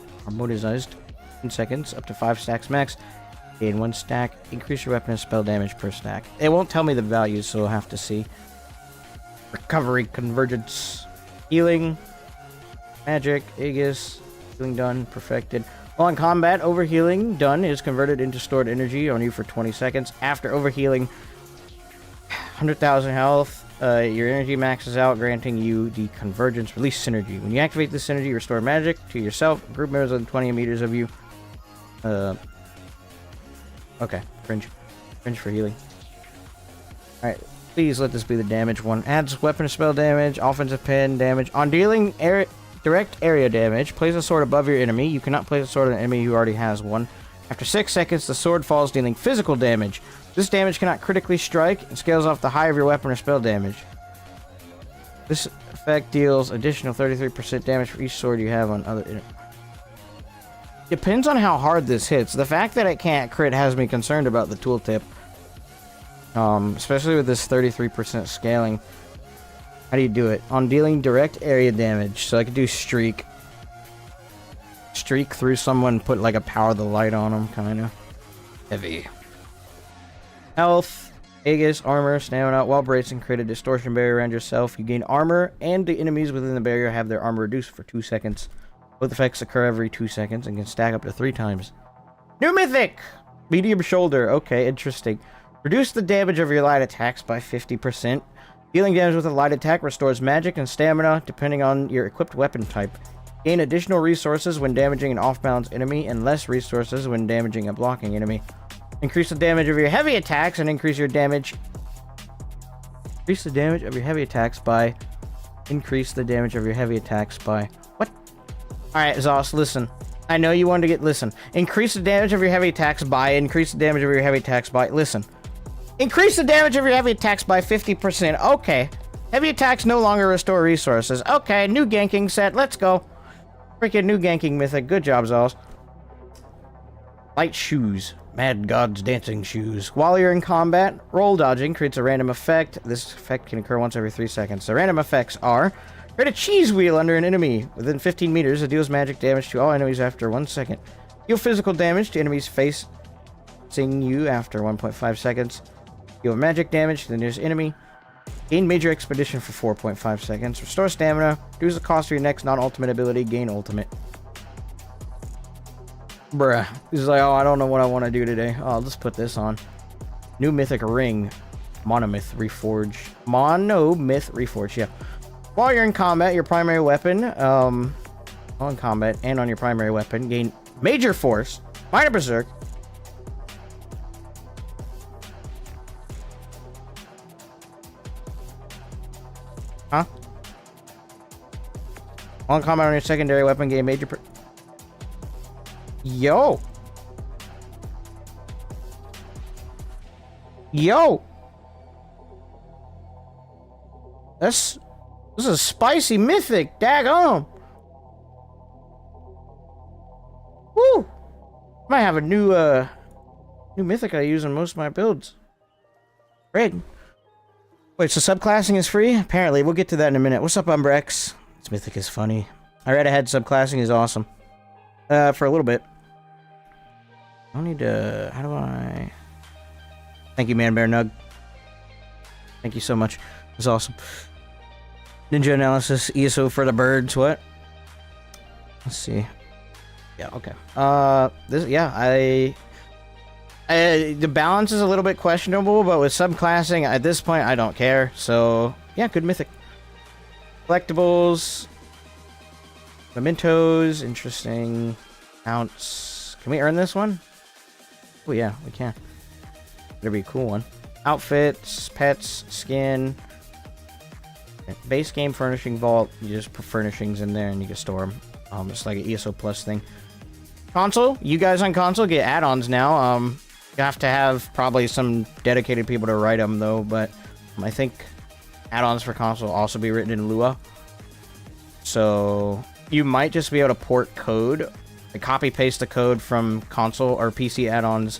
in seconds, up to 5 stacks max. Gain 1 stack. Increase your weapon and spell damage per stack. It won't tell me the values, so we'll have to see. Recovery, convergence, healing, magic, Aegis, healing done, perfected. While in combat, overhealing done is converted into stored energy on you for 20 seconds. After overhealing 100,000 health, your energy maxes out, granting you the convergence release synergy. When you activate this synergy, you restore magic to yourself, group members within 20 meters of you. Okay, Cringe for healing. Alright, please let this be the damage one. Adds weapon and spell damage, offensive pin damage. On dealing direct area damage, place a sword above your enemy. You cannot place a sword on an enemy who already has one. After 6 seconds, the sword falls, dealing physical damage. This damage cannot critically strike and scales off the high of your weapon or spell damage. This effect deals additional 33% damage for each sword you have on other... Depends on how hard this hits. The fact that it can't crit has me concerned about the tooltip. Especially with this 33% scaling. How do you do it? On dealing direct area damage. So I could do streak. Streak through someone, put like a power the light on them, kind of. Heavy. Health, Aegis, armor, stamina. While bracing, create a distortion barrier around yourself. You gain armor, and the enemies within the barrier have their armor reduced for 2 seconds. Both effects occur every 2 seconds and can stack up to 3 times. New Mythic! Medium Shoulder. Okay, interesting. Reduce the damage of your light attacks by 50%. Dealing damage with a light attack restores magic and stamina depending on your equipped weapon type. Gain additional resources when damaging an off-balance enemy and less resources when damaging a blocking enemy. Increase the damage of your heavy attacks and increase the damage of your heavy attacks by... What? Alright, Zos, listen. I know you wanted to listen. Increase the damage of your heavy attacks by... Listen. Increase the damage of your heavy attacks by 50%. Okay. Heavy attacks no longer restore resources. Okay, new ganking set. Let's go. Freaking new ganking mythic. Good job, Zos. Light shoes. Mad God's dancing shoes. While you're in combat, roll dodging creates a random effect. This effect can occur once every 3 seconds. The random effects are... Create a cheese wheel under an enemy. Within 15 meters, it deals magic damage to all enemies after 1 second. Deal physical damage to enemies facing you after 1.5 seconds. Deal magic damage to the nearest enemy. Gain major expedition for 4.5 seconds. Restore stamina. Reduce the cost of your next non-ultimate ability. Gain ultimate. Bruh. He's like, oh, I don't know what I want to do today. Oh, I'll just put this on. New mythic ring. Monomyth Reforged, yeah. While you're in combat, your primary weapon, while in combat and on your primary weapon, gain major force, minor berserk. Huh? While in combat on your secondary weapon, gain major Yo! This is a spicy mythic, daggone. Woo! might have a new mythic I use in most of my builds. Great. Wait, so subclassing is free? Apparently, we'll get to that in a minute. What's up, Umbrex? This mythic is funny. I read ahead, subclassing is awesome. For a little bit. I don't need to... How do I... Thank you, Man Bear Nug. Thank you so much. It's awesome. Ninja analysis, ESO for the birds, what? Let's see. Yeah, okay. The balance is a little bit questionable, but with subclassing, at this point, I don't care. So, yeah, good mythic. Collectibles. Mementos, interesting. Counts. Can we earn this one? Oh, yeah, we can. Better be a cool one. Outfits, pets, skin. Base game furnishing vault. You just put furnishings in there and you can store them. It's like an ESO Plus thing. Console. You guys on console get add-ons now. You have to have probably some dedicated people to write them, though. But I think add-ons for console will also be written in Lua. So you might just be able to port code. Copy-paste the code from console or PC add-ons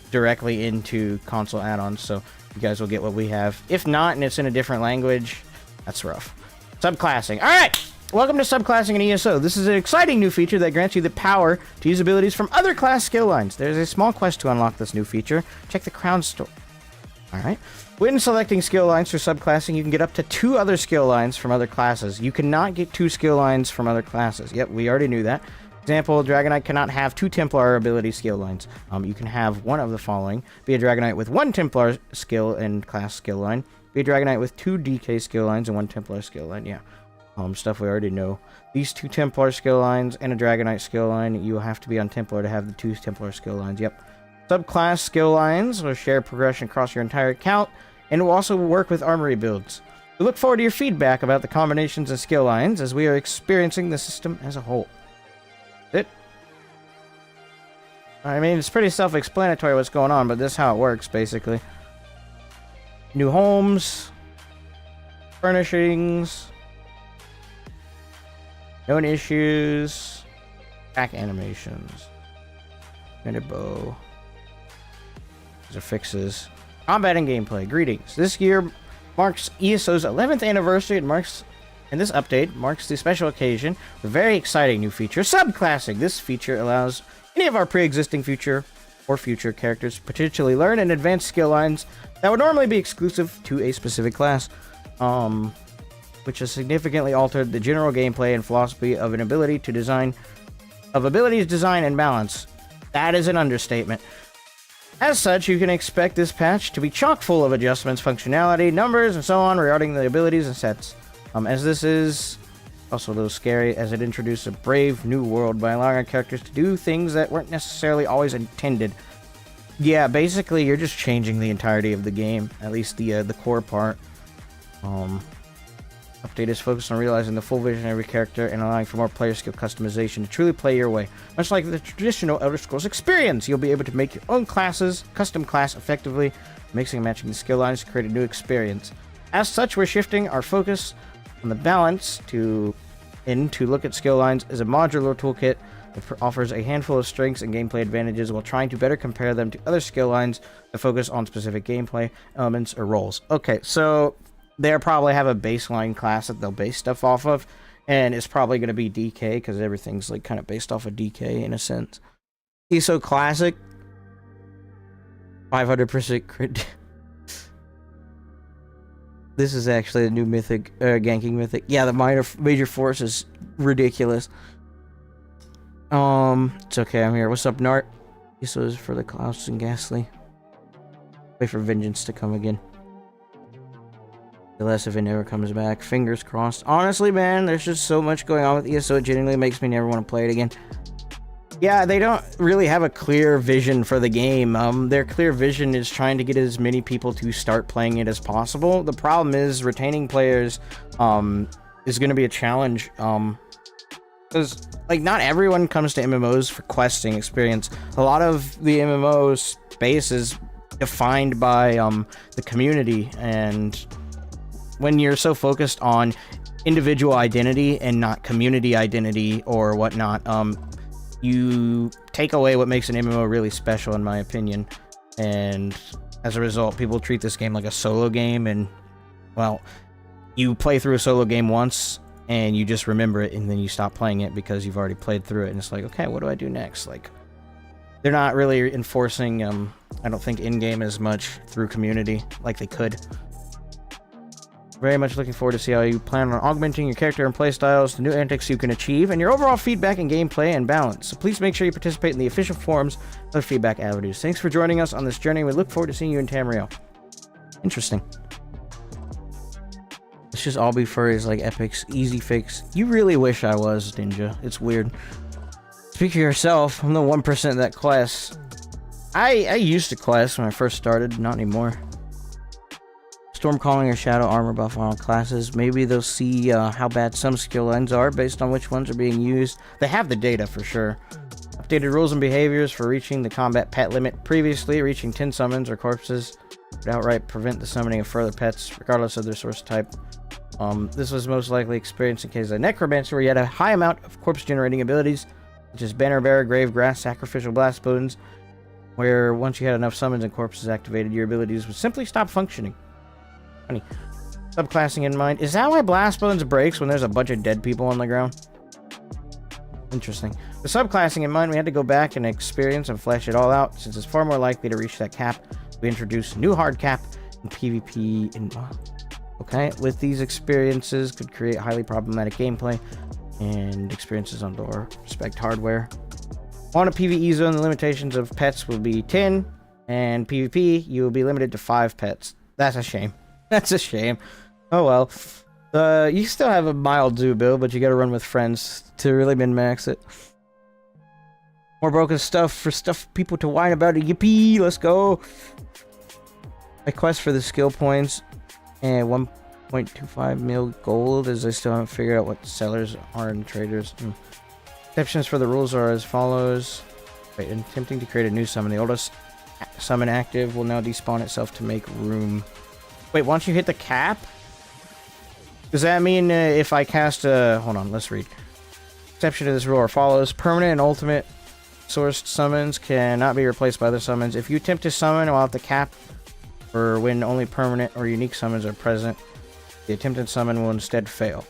directly into console add-ons, so you guys will get what we have. If not, and it's in a different language, that's rough. Subclassing. Alright! Welcome to subclassing in ESO. This is an exciting new feature that grants you the power to use abilities from other class skill lines. There's a small quest to unlock this new feature. Check the crown store. Alright. When selecting skill lines for subclassing, you can get up to 2 other skill lines from other classes. You cannot get 2 skill lines from other classes. Yep, we already knew that. Example, Dragonite cannot have 2 Templar ability skill lines. You can have one of the following. Be a Dragonite with 1 Templar skill and class skill line. Be a Dragonite with 2 DK skill lines and 1 Templar skill line. Yeah. Stuff we already know. These 2 Templar skill lines and a Dragonite skill line, you have to be on Templar to have the 2 Templar skill lines. Yep. Subclass skill lines will share progression across your entire account and will also work with armory builds. We look forward to your feedback about the combinations of skill lines as we are experiencing the system as a whole. I mean, it's pretty self-explanatory what's going on, but this is how it works, basically. New homes. Furnishings. Known issues. Back animations. Minute bow. These are fixes. Combat and gameplay. Greetings. This year marks ESO's 11th anniversary. And this update marks the special occasion. A very exciting new feature. Subclassing. This feature allows any of our pre-existing future characters potentially learn and advance skill lines that would normally be exclusive to a specific class, which has significantly altered the general gameplay and philosophy of abilities design and balance. That is an understatement. As such, you can expect this patch to be chock full of adjustments, functionality, numbers, and so on regarding the abilities and sets. As this is also a little scary, as it introduced a brave new world by allowing our characters to do things that weren't necessarily always intended. Yeah, basically, you're just changing the entirety of the game, at least the core part. Update is focused on realizing the full vision of every character and allowing for more player skill customization to truly play your way. Much like the traditional Elder Scrolls experience, you'll be able to make your own classes, custom class effectively, mixing and matching the skill lines to create a new experience. As such, we're shifting our focus on the balance to look at skill lines as a modular toolkit that offers a handful of strengths and gameplay advantages while trying to better compare them to other skill lines that focus on specific gameplay elements or roles. Okay, so they'll probably have a baseline class that they'll base stuff off of, and it's probably going to be DK because everything's like kind of based off of DK in a sense. ESO Classic, 500% crit. This is actually a new mythic, ganking mythic. Yeah, the major force is ridiculous. It's okay, I'm here. What's up, Nart? This was for the Klaus and Ghastly. Wait for vengeance to come again. Unless if it never comes back. Fingers crossed. Honestly, man, there's just so much going on with ESO. It genuinely makes me never want to play it again. Yeah, they don't really have a clear vision for the game. Their clear vision is trying to get as many people to start playing it as possible. The problem is retaining players is going to be a challenge. Because, like, not everyone comes to MMOs for questing experience. A lot of the MMO space is defined by the community, and when you're so focused on individual identity and not community identity or whatnot, you take away what makes an MMO really special, in my opinion. And as a result, people treat this game like a solo game, and, well, you play through a solo game once, and you just remember it, and then you stop playing it because you've already played through it, and it's like, okay, what do I do next? Like, they're not really enforcing, I don't think, in-game as much through community like they could. Very much looking forward to see how you plan on augmenting your character and playstyles, the new antics you can achieve, and your overall feedback in gameplay and balance. So please make sure you participate in the official forums of feedback avenues. Thanks for joining us on this journey. We look forward to seeing you in Tamriel. Interesting. Let's just all be furries like Epic's easy fix. You really wish I was, Ninja. It's weird. Speak for yourself. I'm the 1% of that class. I used to class when I first started, not anymore. Storm calling or shadow armor buff on all classes. Maybe they'll see how bad some skill lines are based on which ones are being used. They have the data for sure. Updated rules and behaviors for reaching the combat pet limit. Previously, reaching 10 summons or corpses would outright prevent the summoning of further pets, regardless of their source type. This was most likely experienced in case of Necromancer, where you had a high amount of corpse-generating abilities, such as Banner Bearer, Grave Grass, Sacrificial Blast Bones, where once you had enough summons and corpses activated, your abilities would simply stop functioning. Funny. Subclassing in mind. Is that why Blast Bones breaks when there's a bunch of dead people on the ground? Interesting. With subclassing in mind, we had to go back and experience and flesh it all out, since it's far more likely to reach that cap. We introduced a new hard cap in PvP in... Okay, with these experiences could create highly problematic gameplay and experiences on door respect hardware. On a PvE zone, the limitations of pets will be 10, and PvP, you will be limited to 5 pets. That's a shame. That's a shame. Oh well. You still have a mild zoo build, but you gotta run with friends to really min-max it. More broken stuff for people to whine about it. Yippee! Let's go! My quest for the skill points and 1.25 mil gold, as I still haven't figured out what sellers are and traders. Exceptions for the rules are as follows. Wait, in attempting to create a new summon, the oldest summon active will now despawn itself to make room. Wait, once you hit the cap? Does that mean if I cast a... Hold on, let's read. Exception to this rule are follows. Permanent and ultimate sourced summons cannot be replaced by other summons. If you attempt to summon while at the cap, or when only permanent or unique summons are present, the attempted summon will instead fail.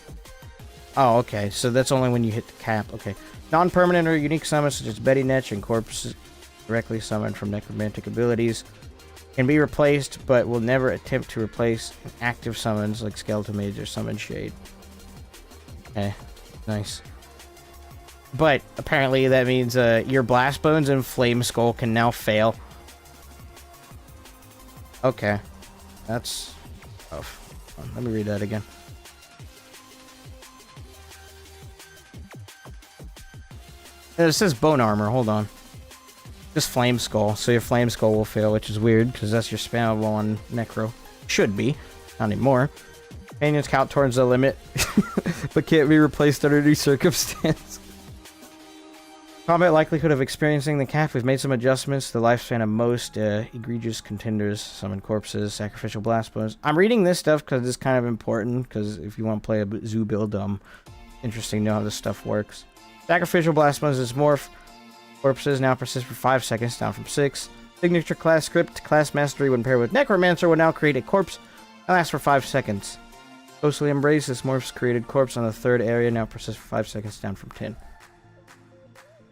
Oh, okay. So that's only when you hit the cap. Okay. Non-permanent or unique summons such as Betty Netch and corpses directly summoned from necromantic abilities can be replaced, but will never attempt to replace active summons like Skeleton Mage or Summon Shade. Okay, nice. But apparently that means your Blast Bones and Flame Skull can now fail. Okay, that's tough. Let me read that again. It says Bone Armor, hold on. Just Flame Skull, so your Flame Skull will fail, which is weird, because that's your spammable on Necro. Should be. Not anymore. Companions count towards the limit, but can't be replaced under any circumstance. Combat likelihood of experiencing the cap. We've made some adjustments to the lifespan of most egregious contenders, summon corpses, sacrificial blast bones. I'm reading this stuff because it's kind of important, because if you want to play a zoo build, interesting to know how this stuff works. Sacrificial blast bones is morph. Corpses now persist for 5 seconds, down from 6. Signature class script. Class mastery when paired with Necromancer will now create a corpse that lasts for 5 seconds. Ghostly Embrace. This morph's created corpse on the 3rd area now persists for 5 seconds, down from 10.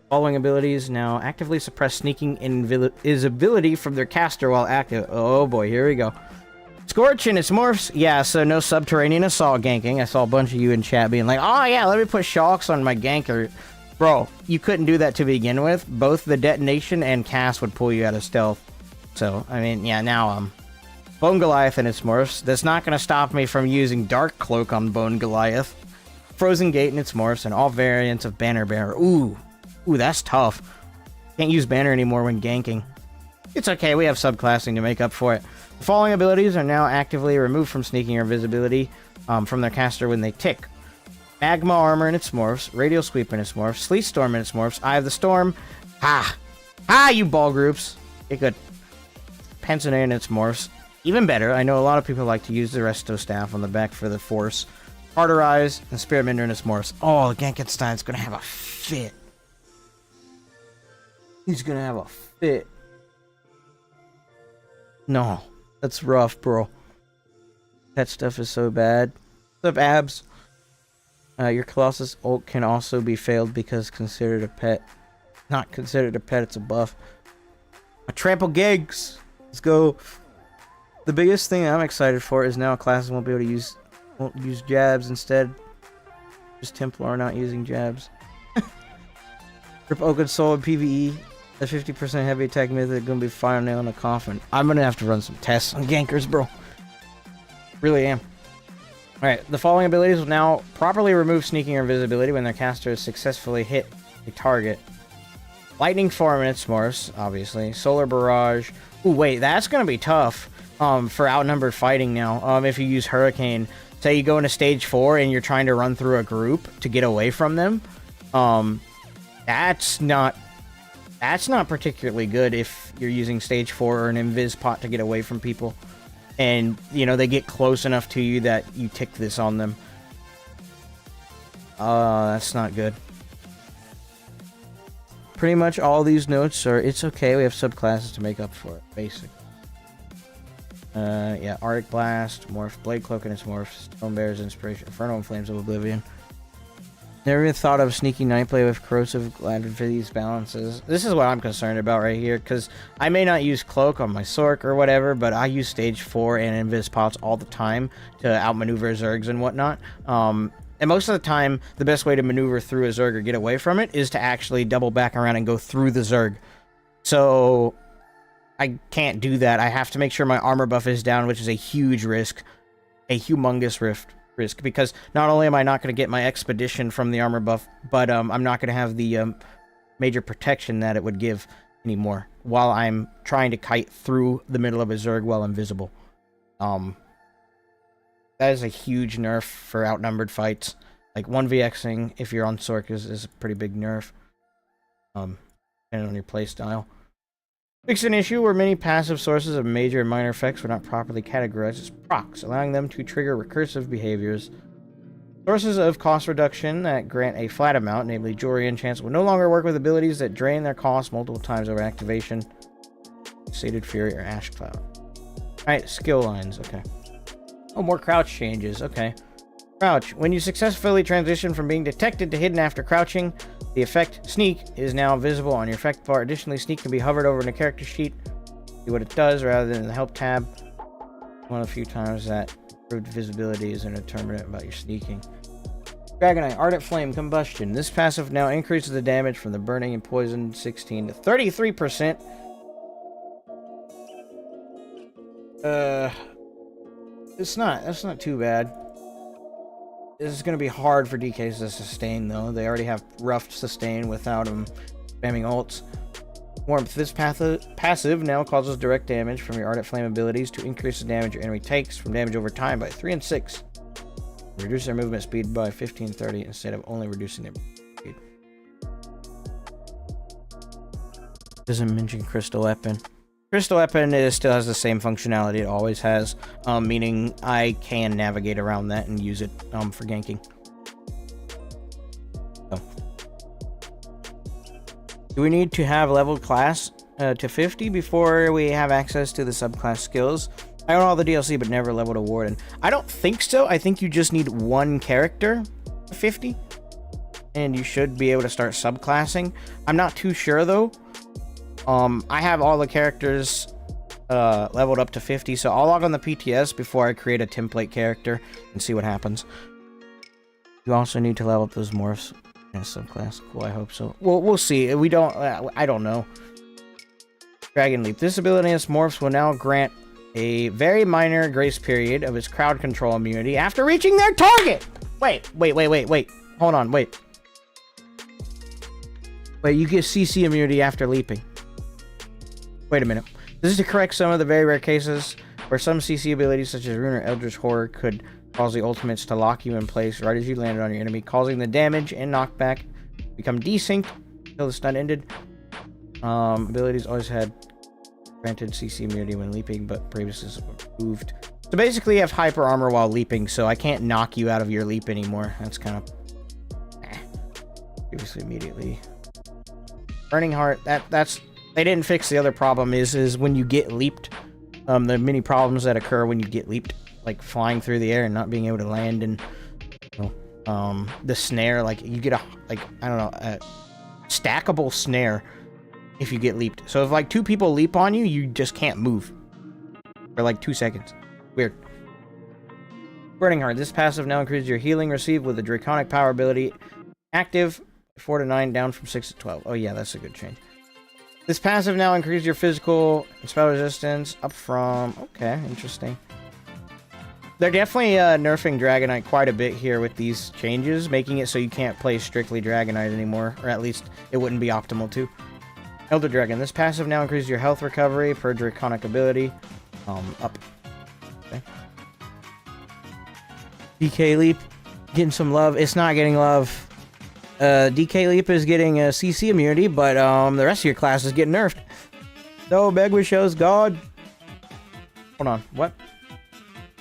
Following abilities now actively suppress sneaking invisibility from their caster while active. Oh boy, here we go. Scorch and its morphs. Yeah, so no subterranean assault ganking. I saw a bunch of you in chat being like, oh yeah, let me put shocks on my ganker. Bro, you couldn't do that to begin with. Both the detonation and cast would pull you out of stealth. So, I mean, yeah, now, Bone Goliath and its morphs. That's not going to stop me from using Dark Cloak on Bone Goliath. Frozen Gate and its morphs, and all variants of Banner Bearer. Ooh, that's tough. Can't use Banner anymore when ganking. It's okay, we have subclassing to make up for it. The following abilities are now actively removed from sneaking or visibility from their caster when they tick. Magma Armor in its morphs, Radial Sweep in its morphs, Sleet Storm in its morphs, Eye of the Storm. Ha! Ha, you ball groups! Okay, good. Pensione in its morphs. Even better, I know a lot of people like to use the Resto Staff on the back for the force. Harder Eyes and Spirit Mender in its morphs. Oh, the Gankenstein's gonna have a fit. He's gonna have a fit. No, that's rough, bro. That stuff is so bad. What's up, abs? Your Colossus ult can also be failed because considered a pet. Not considered a pet, it's a buff. A trample gigs. Let's go. The biggest thing I'm excited for is now classes won't use jabs instead. Just Templar not using jabs. Rip Oaken Soul in PvE. A 50% heavy attack method gonna be fire nail in a coffin. I'm gonna have to run some tests on gankers, bro. Really am. Alright, the following abilities will now properly remove sneaking or invisibility when their caster has successfully hit a target. Lightning Form and its morphs, obviously. Solar Barrage. Ooh, wait, that's gonna be tough for outnumbered fighting now. If you use Hurricane. Say you go into stage 4 and you're trying to run through a group to get away from them. That's not particularly good if you're using stage 4 or an invis pot to get away from people. And, you know, they get close enough to you that you tick this on them. That's not good. Pretty much all these notes are, it's okay, we have subclasses to make up for it, basic. Yeah, Arctic Blast, Morph, Blade Cloak and its morphs, Stone Bear's Inspiration, Inferno and Flames of Oblivion. Never even thought of sneaky Nightblade with Corrosive Gladden for these balances. This is what I'm concerned about right here, because I may not use Cloak on my Sorc or whatever, but I use Stage 4 and Invis Pots all the time to outmaneuver Zergs and whatnot. And most of the time, the best way to maneuver through a Zerg or get away from it is to actually double back around and go through the Zerg. So I can't do that. I have to make sure my armor buff is down, which is a huge risk. A humongous risk, because not only am I not going to get my expedition from the armor buff, but I'm not going to have the major protection that it would give anymore while I'm trying to kite through the middle of a Zerg while invisible. That is a huge nerf for outnumbered fights. Like 1vxing if you're on Sorc is a pretty big nerf. Depending on your playstyle. Fix an issue where many passive sources of major and minor effects were not properly categorized as procs, allowing them to trigger recursive behaviors. Sources of cost reduction that grant a flat amount, namely jewelry enchants, will no longer work with abilities that drain their cost multiple times over activation. Sated Fury or Ash Cloud. Alright, skill lines, okay. Oh, more crouch changes, okay. Crouch. When you successfully transition from being detected to hidden after crouching, the effect Sneak is now visible on your effect bar. Additionally, Sneak can be hovered over in a character sheet. See what it does rather than the Help tab. One of the few times that improved visibility is indeterminate about your sneaking. Dragonite, Ardent Flame, Combustion. This passive now increases the damage from the burning and poison 16 to 33%. That's not too bad. This is going to be hard for DKs to sustain, though. They already have rough sustain without them spamming ults. Warmth. This passive now causes direct damage from your Ardent Flame abilities to increase the damage your enemy takes from damage over time by 3 and 6. Reduce their movement speed by 15-30 instead of only reducing their speed. Doesn't mention Crystal Weapon. Crystal Weapon still has the same functionality it always has, meaning I can navigate around that and use it for ganking. So. Do we need to have leveled class to 50 before we have access to the subclass skills? I own all the DLC but never leveled a Warden. I don't think so. I think you just need one character to 50 and you should be able to start subclassing. I'm not too sure though. I have all the characters leveled up to 50, so I'll log on the PTS before I create a template character and see what happens. You also need to level up those morphs in subclass. Cool, I hope so. Well, we'll see. We don't. I don't know. Dragon Leap. This ability and its morphs will now grant a very minor grace period of its crowd control immunity after reaching their target. Wait. Hold on. Wait. You get CC immunity after leaping. Wait a minute. This is to correct some of the very rare cases where some CC abilities such as Rune or Eldritch Horror could cause the ultimates to lock you in place right as you landed on your enemy, causing the damage and knockback to become desynced until the stun ended. Abilities always had granted CC immunity when leaping, but previously removed. So basically you have hyper armor while leaping, so I can't knock you out of your leap anymore. That's kind of... Previously immediately... Burning Heart, that's... They didn't fix the other problem is when you get leaped. The many problems that occur when you get leaped. Like flying through the air and not being able to land, and you know, the snare, like you get a, like, I don't know, a stackable snare if you get leaped. So if like 2 people leap on you, you just can't move for like 2 seconds. Weird. Burning Heart. This passive now increases your healing received with the Draconic power ability active 4 to 9 down from 6 to 12. Oh yeah, that's a good change. This passive now increases your physical and spell resistance up from... Okay, interesting. They're definitely nerfing Dragonite quite a bit here with these changes, making it so you can't play strictly Dragonite anymore, or at least it wouldn't be optimal to. Elder Dragon. This passive now increases your health recovery per Draconic ability up. Okay. DK Leap, getting some love. It's not getting love. DK Leap is getting a CC immunity, but the rest of your class is getting nerfed. No, Magma Shell's God. Hold on, what?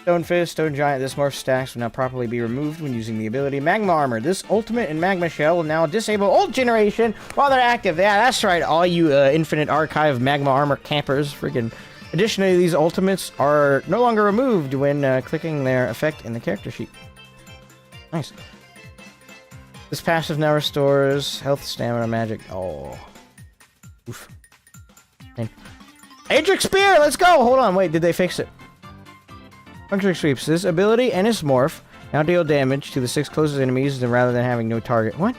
Stone Fist, Stone Giant, this morph stacks will now properly be removed when using the ability Magma Armor. This ultimate and Magma Shell will now disable ult generation while they're active. Yeah, that's right, all you Infinite Archive Magma Armor campers. Freaking. Additionally, these ultimates are no longer removed when clicking their effect in the character sheet. Nice. This passive now restores health, stamina, magic. Oh. Oof. Aedric Spear, let's go! Hold on, wait, did they fix it? Puncturing Sweeps. This ability and its morph now deal damage to the 6 closest enemies rather than having no target. What?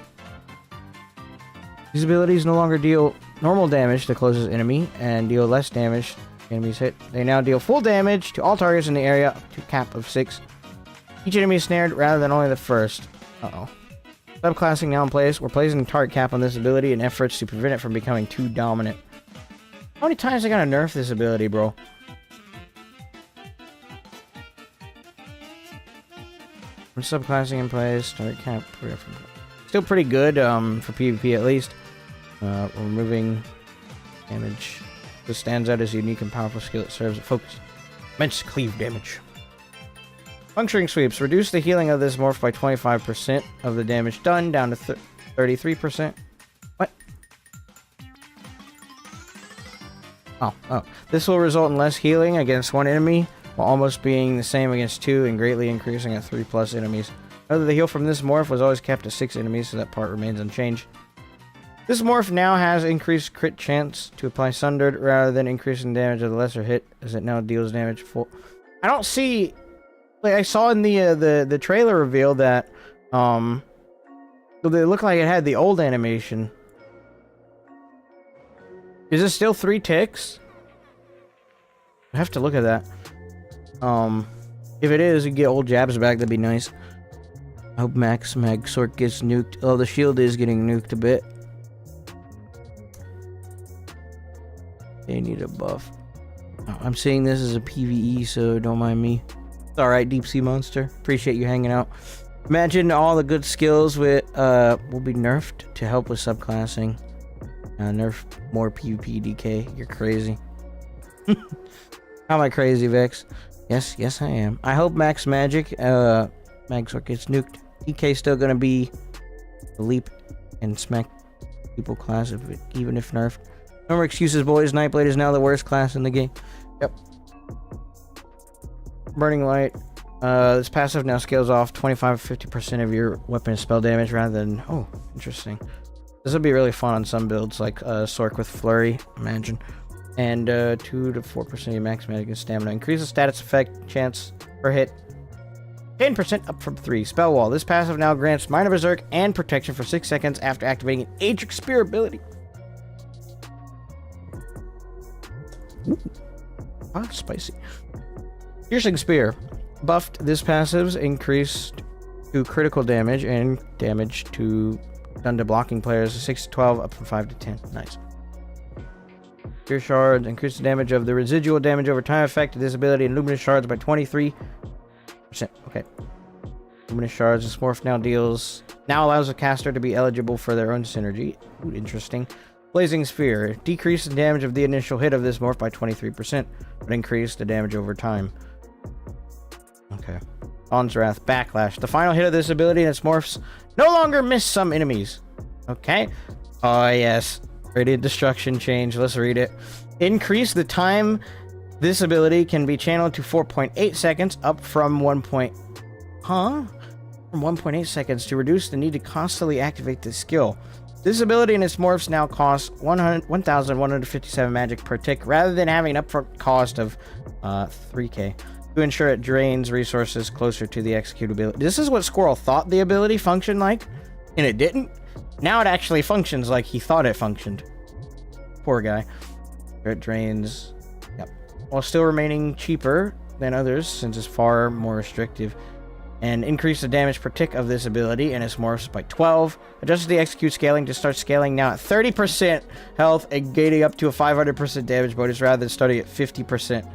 These abilities no longer deal normal damage to the closest enemy and deal less damage to enemies hit. They now deal full damage to all targets in the area up to cap of 6. Each enemy is snared rather than only the first. Uh-oh. Subclassing now in place. We're placing target cap on this ability in efforts to prevent it from becoming too dominant. How many times I gotta nerf this ability, bro? We're subclassing in place. Target cap. Still pretty good for PvP at least. We're removing damage. This stands out as a unique and powerful skill that serves at focus. Immense cleave damage. Puncturing Sweeps. Reduce the healing of this morph by 25% of the damage done down to 33%. What? Oh. This will result in less healing against 1 enemy, while almost being the same against 2 and greatly increasing at 3+ enemies. Note that the heal from this morph was always kept to 6 enemies, so that part remains unchanged. This morph now has increased crit chance to apply Sundered rather than increasing damage of the lesser hit, as it now deals damage full. I don't see... Like, I saw in the trailer reveal that, it looked like it had the old animation. Is it still 3 ticks? I have to look at that. If it is, you get old jabs back, that'd be nice. I hope MAGSORC gets nuked. Oh, the shield is getting nuked a bit. They need a buff. Oh, I'm saying this is a PvE, so don't mind me. It's alright, Deep Sea Monster. Appreciate you hanging out. Imagine all the good skills will be nerfed to help with subclassing. Nerf more PvP DK. You're crazy. How am I crazy, Vex? Yes I am. I hope Max Magic, MAGSORC gets nuked. DK still gonna be the leap and smack people class, even if nerfed. No more excuses, boys. Nightblade is now the worst class in the game. Yep. Burning Light. This passive now scales off 25-50% of your weapon spell damage rather than... Oh, interesting. This would be really fun on some builds, like Sorc with Flurry, imagine. And 2 to 4% of your max magic and stamina. Increase the status effect chance per hit 10% up from 3. Spell Wall. This passive now grants Minor Berserk and protection for 6 seconds after activating an Aedric Spear ability. Ooh. Ah, spicy. Piercing Spear. Buffed. This passive's increased to critical damage and damage to done to blocking players 6 to 12 up from 5 to 10. Nice. Spear Shards. Increase the damage of the residual damage over time effect of this ability in Luminous Shards by 23%. Okay. Luminous Shards. This morph now allows a caster to be eligible for their own synergy. Ooh, interesting. Blazing Sphere. Decrease the damage of the initial hit of this morph by 23%, but increase the damage over time. Okay. Dawn's Wrath. Backlash. The final hit of this ability and its morphs no longer miss some enemies. Okay. Oh, yes. Radiant Destruction change. Let's read it. Increase the time this ability can be channeled to 4.8 seconds, up from 1.8 seconds to reduce the need to constantly activate this skill. This ability and its morphs now cost 1,157 magic per tick, rather than having an upfront cost of 3k, to ensure it drains resources closer to the executability. This is what Squirrel thought the ability functioned like, and it didn't. Now it actually functions like he thought it functioned. Poor guy. It drains, yep, while still remaining cheaper than others, since it's far more restrictive. And increase the damage per tick of this ability and its morphs by 12. Adjust the execute scaling to start scaling now at 30% health and gaining up to a 500% damage bonus rather than starting at 50%.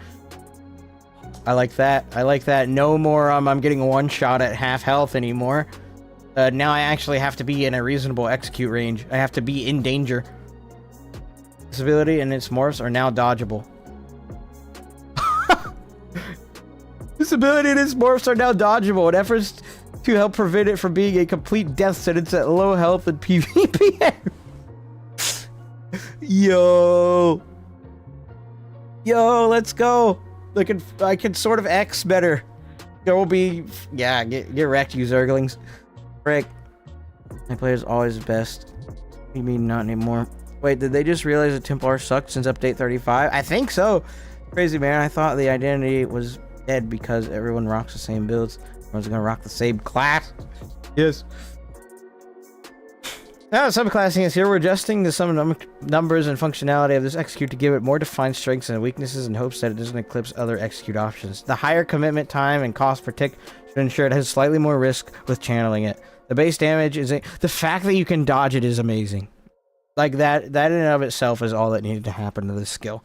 I like that. I like that. No more I'm getting one shot at half health anymore. Now I actually have to be in a reasonable execute range. I have to be in danger. This ability and its morphs are now dodgeable. This ability and its morphs are now dodgeable in efforts to help prevent it from being a complete death sentence at low health and PvP. Yo, let's go. I can sort of X better. There will be, yeah, get wrecked, you zerglings. Frick. My player's always best. What do you mean not anymore? Wait, did they just realize that Templar sucked since update 35? I think so. Crazy, man. I thought the identity was dead because everyone rocks the same builds. Everyone's gonna rock the same class. Yes. Now subclassing is here. We're adjusting the sum numbers and functionality of this execute to give it more defined strengths and weaknesses in hopes that it doesn't eclipse other execute options. The higher commitment time and cost per tick should ensure it has slightly more risk with channeling it. The base damage is the fact that you can dodge it is amazing. Like that in and of itself is all that needed to happen to this skill.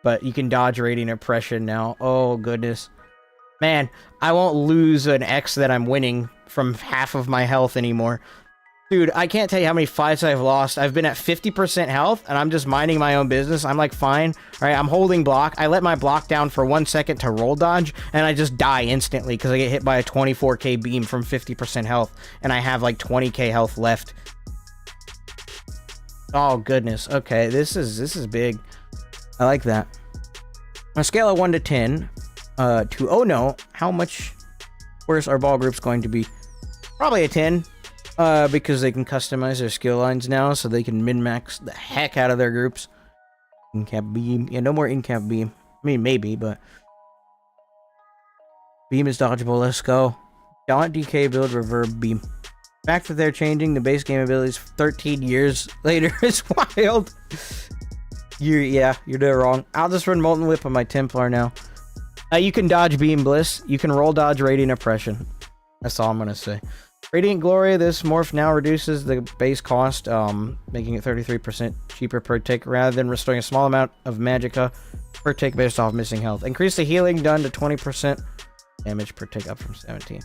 But you can dodge Radiant Oppression now. Oh goodness. Man, I won't lose an X that I'm winning from half of my health anymore. Dude, I can't tell you how many fights I've lost. I've been at 50% health, and I'm just minding my own business. I'm like, fine. All right, I'm holding block. I let my block down for 1 second to roll dodge, and I just die instantly because I get hit by a 24k beam from 50% health, and I have like 20k health left. Oh, goodness. Okay, this is big. I like that. On a scale of 1 to 10, to oh no, how much worse are ball groups going to be? Probably a 10. Because they can customize their skill lines now, so they can min-max the heck out of their groups. In-cap beam. Yeah, no more in-cap beam. I mean, maybe, but... Beam is dodgeable, let's go. Don't DK build reverb beam. The fact that they're changing the base game abilities 13 years later is wild. Yeah, you're dead wrong. I'll just run Molten Whip on my Templar now. You can dodge Beam Bliss. You can roll dodge Radiant Oppression. That's all I'm gonna say. Radiant Glory, this morph now reduces the base cost, making it 33% cheaper per tick, rather than restoring a small amount of magicka per tick based off missing health. Increase the healing done to 20%, damage per tick up from 17.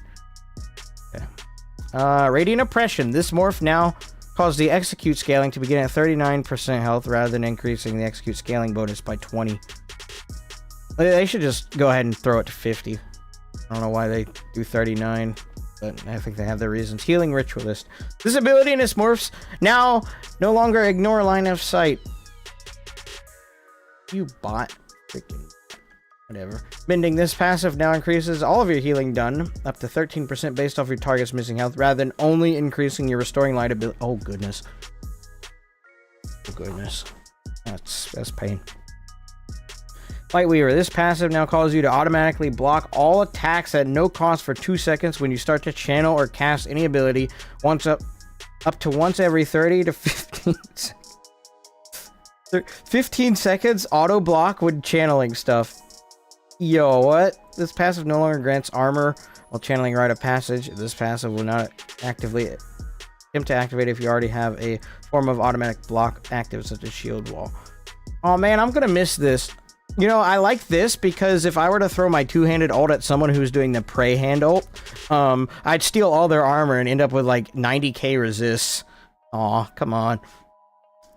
Okay. Radiant Oppression, this morph now caused the execute scaling to begin at 39% health, rather than increasing the execute scaling bonus by 20. They should just go ahead and throw it to 50. I don't know why they do 39. But I think they have their reasons. Healing Ritualist. This ability and its morphs now no longer ignore line of sight. You bot. Freaking whatever. Bending this passive now increases all of your healing done up to 13% based off your target's missing health, rather than only increasing your restoring light ability. Oh goodness. Oh goodness. That's pain. Light Weaver. This passive now calls you to automatically block all attacks at no cost for 2 seconds when you start to channel or cast any ability, up to once every 30 to 15 seconds. 15 seconds auto block when channeling stuff. Yo, what? This passive no longer grants armor while channeling Rite of Passage. This passive will not actively attempt to activate if you already have a form of automatic block active, such as Shield Wall. Oh man, I'm gonna miss this. You know, I like this because if I were to throw my two-handed ult at someone who's doing the prey hand ult, I'd steal all their armor and end up with like 90k resists. Aw, come on.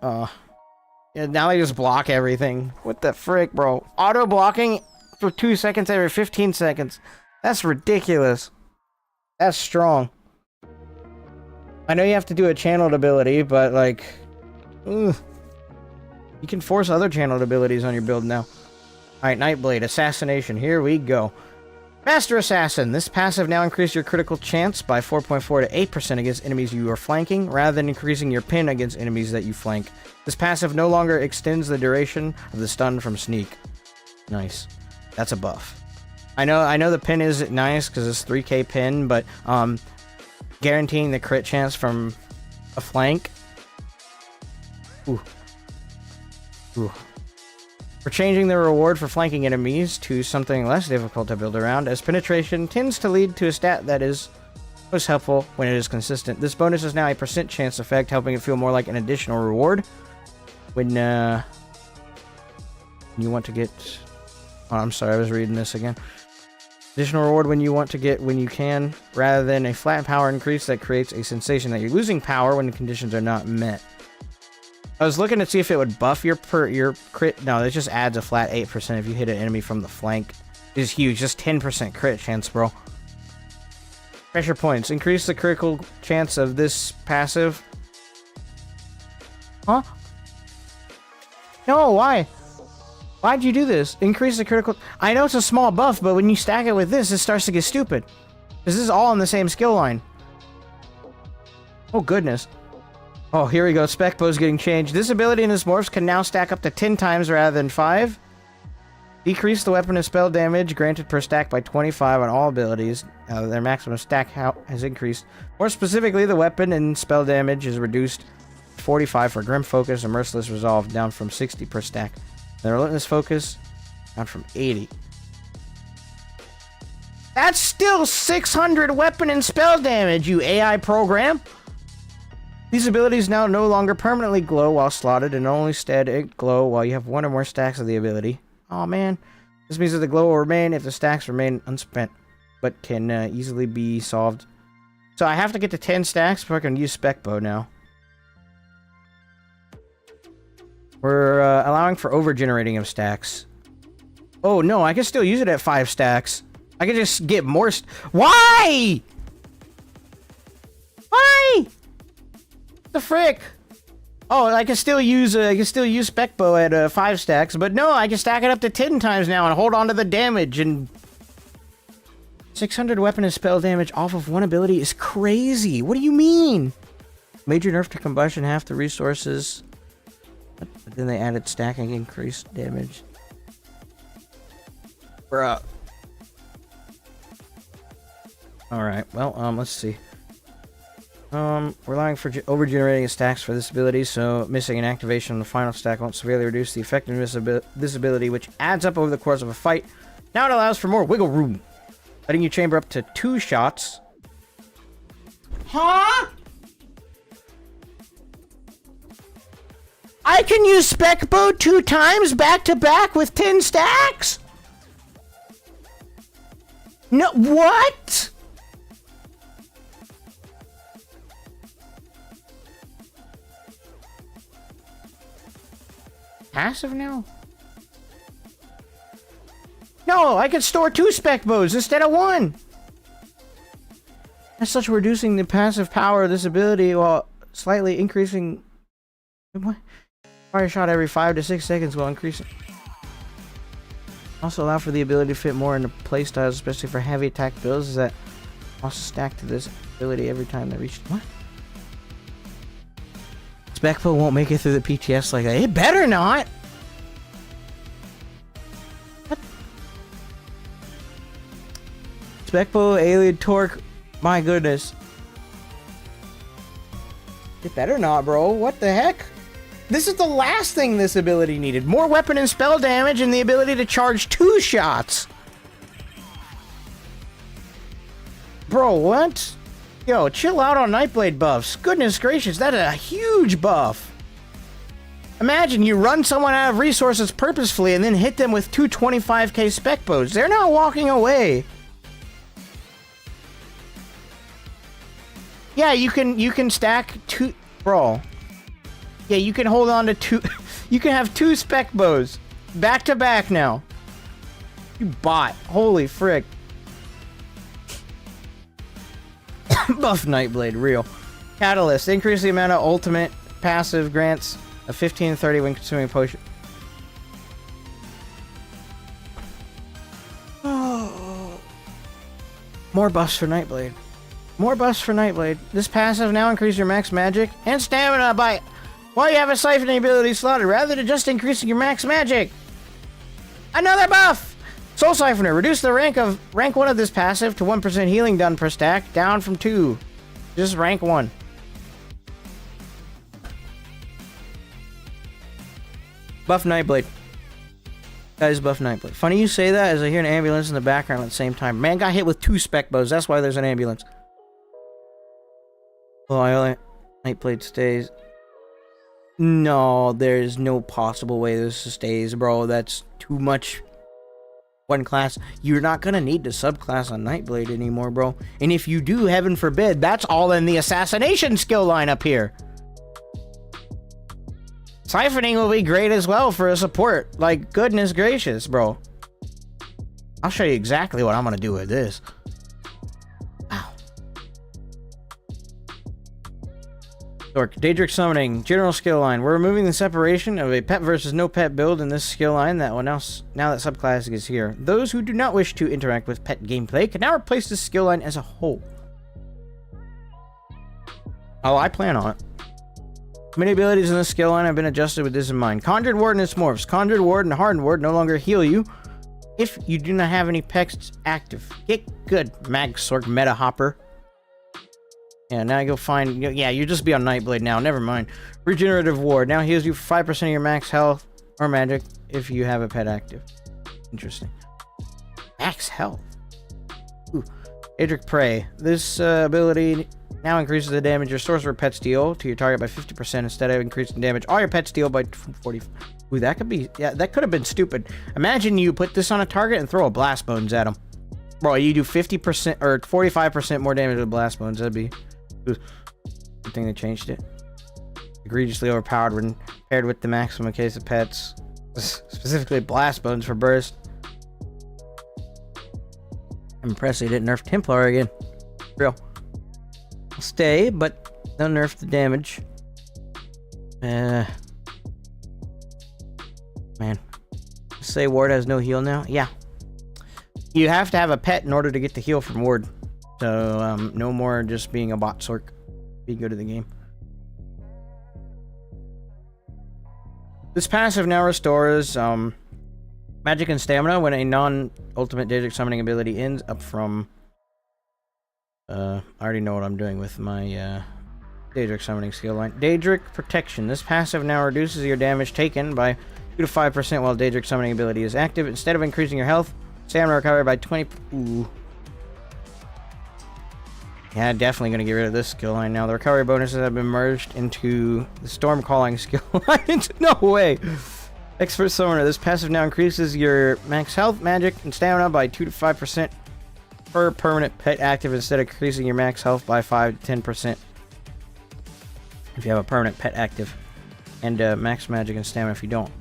Yeah, now they just block everything. What the frick, bro? Auto blocking for 2 seconds every 15 seconds. That's ridiculous. That's strong. I know you have to do a channeled ability, but like... Ugh. You can force other channeled abilities on your build now. Alright, Nightblade, Assassination, here we go. Master Assassin, this passive now increases your critical chance by 4.4 to 8% against enemies you are flanking, rather than increasing your pin against enemies that you flank. This passive no longer extends the duration of the stun from sneak. Nice. That's a buff. I know the pin is nice because it's 3k pin, but guaranteeing the crit chance from a flank. Ooh. Ooh. We're changing the reward for flanking enemies to something less difficult to build around, as penetration tends to lead to a stat that is most helpful when it is consistent. This bonus is now a % chance effect, helping it feel more like an additional reward when you want to get... Oh, I'm sorry, I was reading this again. Additional reward when you want to get when you can, rather than a flat power increase that creates a sensation that you're losing power when the conditions are not met. I was looking to see if it would buff your crit. No, it just adds a flat 8% if you hit an enemy from the flank. It is huge, just 10% crit chance, bro. Pressure points. Increase the critical chance of this passive. Huh? No, why? Why'd you do this? Increase the critical... I know it's a small buff, but when you stack it with this, it starts to get stupid. Because this is all in the same skill line. Oh, goodness. Oh, here we go. Spec Bow's getting changed. This ability in this morphs can now stack up to 10 times rather than 5. Decrease the weapon and spell damage granted per stack by 25 on all abilities. Their maximum stack has increased. More specifically, the weapon and spell damage is reduced to 45 for Grim Focus and Merciless Resolve, down from 60 per stack. The Relentless Focus, down from 80. That's still 600 weapon and spell damage, you AI program! These abilities now no longer permanently glow while slotted, and only instead glow while you have one or more stacks of the ability. Oh man. This means that the glow will remain if the stacks remain unspent, but can easily be solved. So I have to get to 10 stacks before I can use Spec Bow now. We're allowing for over-generating of stacks. Oh no, I can still use it at 5 stacks. I can just get more Why?! Why?! The frick? Oh, I can still use Spec Bow at 5 stacks, but no, I can stack it up to 10 times now and hold on to the damage. And 600 weapon and spell damage off of one ability is crazy. What do you mean? Major nerf to combustion, half the resources, but then they added stacking increased damage. Bruh. All right. Well, let's see. We're allowing for over-generating stacks for this ability, so missing an activation on the final stack won't severely reduce the effectiveness of this ability, which adds up over the course of a fight. Now it allows for more wiggle room, letting you chamber up to 2 shots. Huh? I can use Spec Bow 2 times back-to-back with 10 stacks? No, what? Passive now? No, I can store 2 Spec Bows instead of 1! As such, reducing the passive power of this ability while slightly increasing... What? Fire shot every 5 to 6 seconds while increasing... Also allow for the ability to fit more into playstyles, especially for heavy attack builds, is that also stack to this ability every time they reach... What? Spec Bow won't make it through the PTS like that. It better not! What? Spec Bow, Alien Torque, my goodness. It better not, bro. What the heck? This is the last thing this ability needed. More weapon and spell damage and the ability to charge 2 shots. Bro, what? Yo, chill out on Nightblade buffs. Goodness gracious, that's a huge buff. Imagine you run someone out of resources purposefully and then hit them with 2 25k Spec Bows. They're not walking away. Yeah, you can stack 2... Bro. Yeah, you can hold on to 2... You can have 2 Spec Bows. Back to back now. You bot. Holy frick. Buff Nightblade, real. Catalyst. Increase the amount of ultimate passive grants A 15-30 when consuming potion. More buffs for Nightblade. More buffs for Nightblade. This passive now increases your max magic and stamina by... while you have a siphoning ability slotted, rather than just increasing your max magic. Another buff! Soul Siphoner. Reduce the rank 1 of this passive to 1% healing done per stack, down from 2. Just rank 1. Buff Nightblade. Guys, buff Nightblade. Funny you say that as I hear an ambulance in the background at the same time. Man got hit with 2 spec bows. That's why there's an ambulance. Well, Nightblade stays. No, there's no possible way this stays, bro. That's too much. One class. You're not gonna need to subclass on Nightblade anymore, bro. And if you do, heaven forbid, that's all in the assassination skill line up here. Siphoning will be great as well for a support. Like, goodness gracious, bro. I'll show you exactly what I'm gonna do with this. Ow. Daedric Summoning, general skill line. We're removing the separation of a pet versus no pet build in this skill line that will now that subclassing is here. Those who do not wish to interact with pet gameplay can now replace this skill line as a whole. Oh, I plan on it. Many abilities in this skill line have been adjusted with this in mind. Conjured Ward and its morphs. Conjured Ward and Hardened Ward no longer heal you if you do not have any pecs active. Get good, MAGSORC meta hopper. Yeah, now you'll find... Yeah, you just be on Nightblade now. Never mind. Regenerative Ward. Now heals you for 5% of your max health or magic if you have a pet active. Interesting. Max health. Ooh. Daedric Prey. This ability now increases the damage your sorcerer pets deal to your target by 50% instead of increasing damage all your pets deal by 40. Ooh, that could be... Yeah, that could have been stupid. Imagine you put this on a target and throw a Blast Bones at him. Bro, you do 50% or 45% more damage with Blast Bones. That'd be... Good thing they changed it. Egregiously overpowered when paired with the maximum case of pets. Specifically Blast Bones for burst. I'm impressed they didn't nerf Templar again. Real. I'll stay, but they'll nerf the damage. Man. Say Ward has no heal now? Yeah. You have to have a pet in order to get the heal from Ward. So, no more just being a bot-sork. Be good at the game. This passive now restores magic and stamina when a non-ultimate Daedric summoning ability ends up from... I already know what I'm doing with my Daedric summoning skill line. Daedric Protection. This passive now reduces your damage taken by 2 to 5% while Daedric summoning ability is active. Instead of increasing your health, stamina recovery by 20... Ooh. Yeah, definitely going to get rid of this skill line now. The recovery bonuses have been merged into the Storm Calling skill line. No way! Expert Summoner. This passive now increases your max health, magic, and stamina by 2 to 5% per permanent pet active instead of increasing your max health by 5 to 10% if you have a permanent pet active. And max magic and stamina if you don't.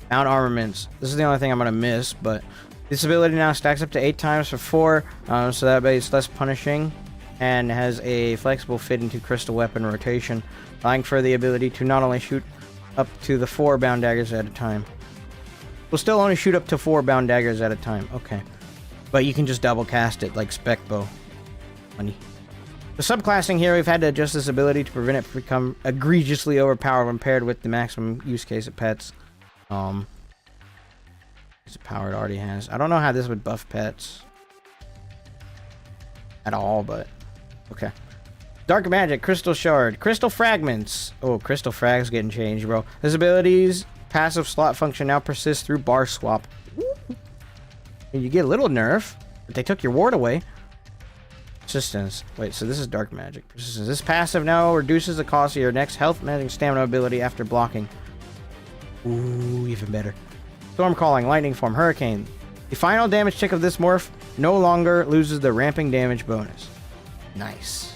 Bound Armaments. This is the only thing I'm going to miss, but... This ability now stacks up to 8 times for 4, so that way it's less punishing, and has a flexible fit into crystal weapon rotation, allowing for the ability to not only shoot up to the 4 bound daggers at a time. We'll still only shoot up to 4 bound daggers at a time, okay. But you can just double cast it like spec bow. Funny. The subclassing here, we've had to adjust this ability to prevent it from become egregiously overpowered when paired with the maximum use case of pets. It's power it already has. I don't know how this would buff pets at all, but okay. Dark Magic, Crystal Shard, Crystal Fragments. Oh, Crystal Frag's getting changed, bro. This ability's passive slot function now persists through bar swap. And you get a little nerf, but they took your ward away. Persistence. Wait, so this is Dark Magic. Persistence. This passive now reduces the cost of your next health, magic, stamina ability after blocking. Ooh, even better. Storm Calling, Lightning Form, Hurricane. The final damage tick of this morph no longer loses the ramping damage bonus. Nice.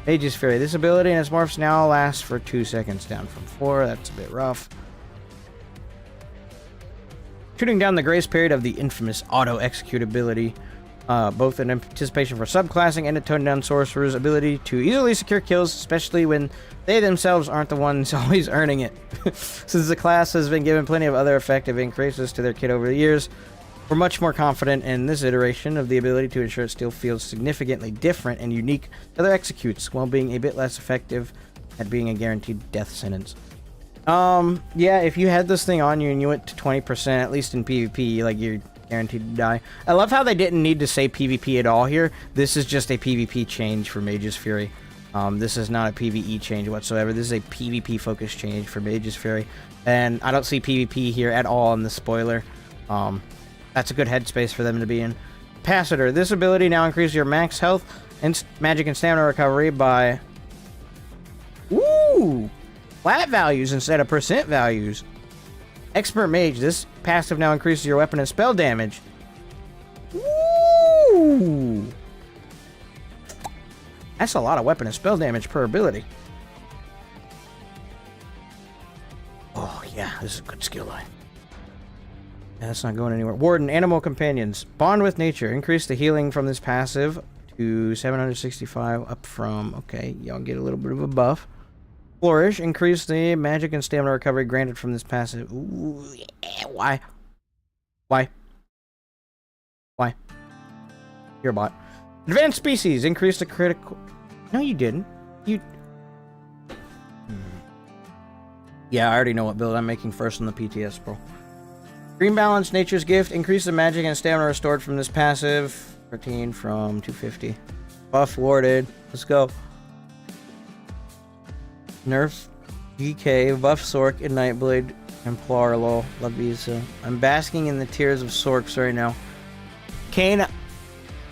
Mage's Fury. This ability and its morphs now lasts for 2 seconds, down from 4. That's a bit rough. Shooting down the grace period of the infamous auto-execute ability. both in anticipation for subclassing and to tone down sorcerers' ability to easily secure kills, especially when they themselves aren't the ones always earning it. Since the class has been given plenty of other effective increases to their kit over the years, we're much more confident in this iteration of the ability to ensure it still feels significantly different and unique to other executes, while being a bit less effective at being a guaranteed death sentence. Yeah, if you had this thing on you and you went to 20%, at least in PvP, like, you're guaranteed to die. I love how they didn't need to say PvP at all here. This is just a PvP change for Mage's Fury. This is not a PvE change whatsoever. This is a PvP focused change for Mage's Fury. And I don't see PvP here at all in the spoiler. That's a good headspace for them to be in. Capacitor. This ability now increases your max health and magic and stamina recovery by... Ooh! Flat values instead of percent values. Expert Mage. This passive now increases your weapon and spell damage. Ooh! That's a lot of weapon and spell damage per ability. Oh, yeah. This is a good skill line. Yeah, that's not going anywhere. Warden. Animal Companions. Bond with Nature. Increase the healing from this passive to 765 up from... Okay, y'all get a little bit of a buff. Flourish. Increase the magic and stamina recovery granted from this passive. Ooh, yeah. Why? Why? Why? You're a bot. Advanced Species. Increase the critical... No, you didn't. You... Yeah, I already know what build I'm making first on the PTS, bro. Green Balance. Nature's Gift. Increase the magic and stamina restored from this passive. 13 from 250. Buff warded. Let's go. Nerf GK, Buff Sorc, and Nightblade, and Plarlo. Love these. I'm basking in the tears of Sorcs right now. Kane,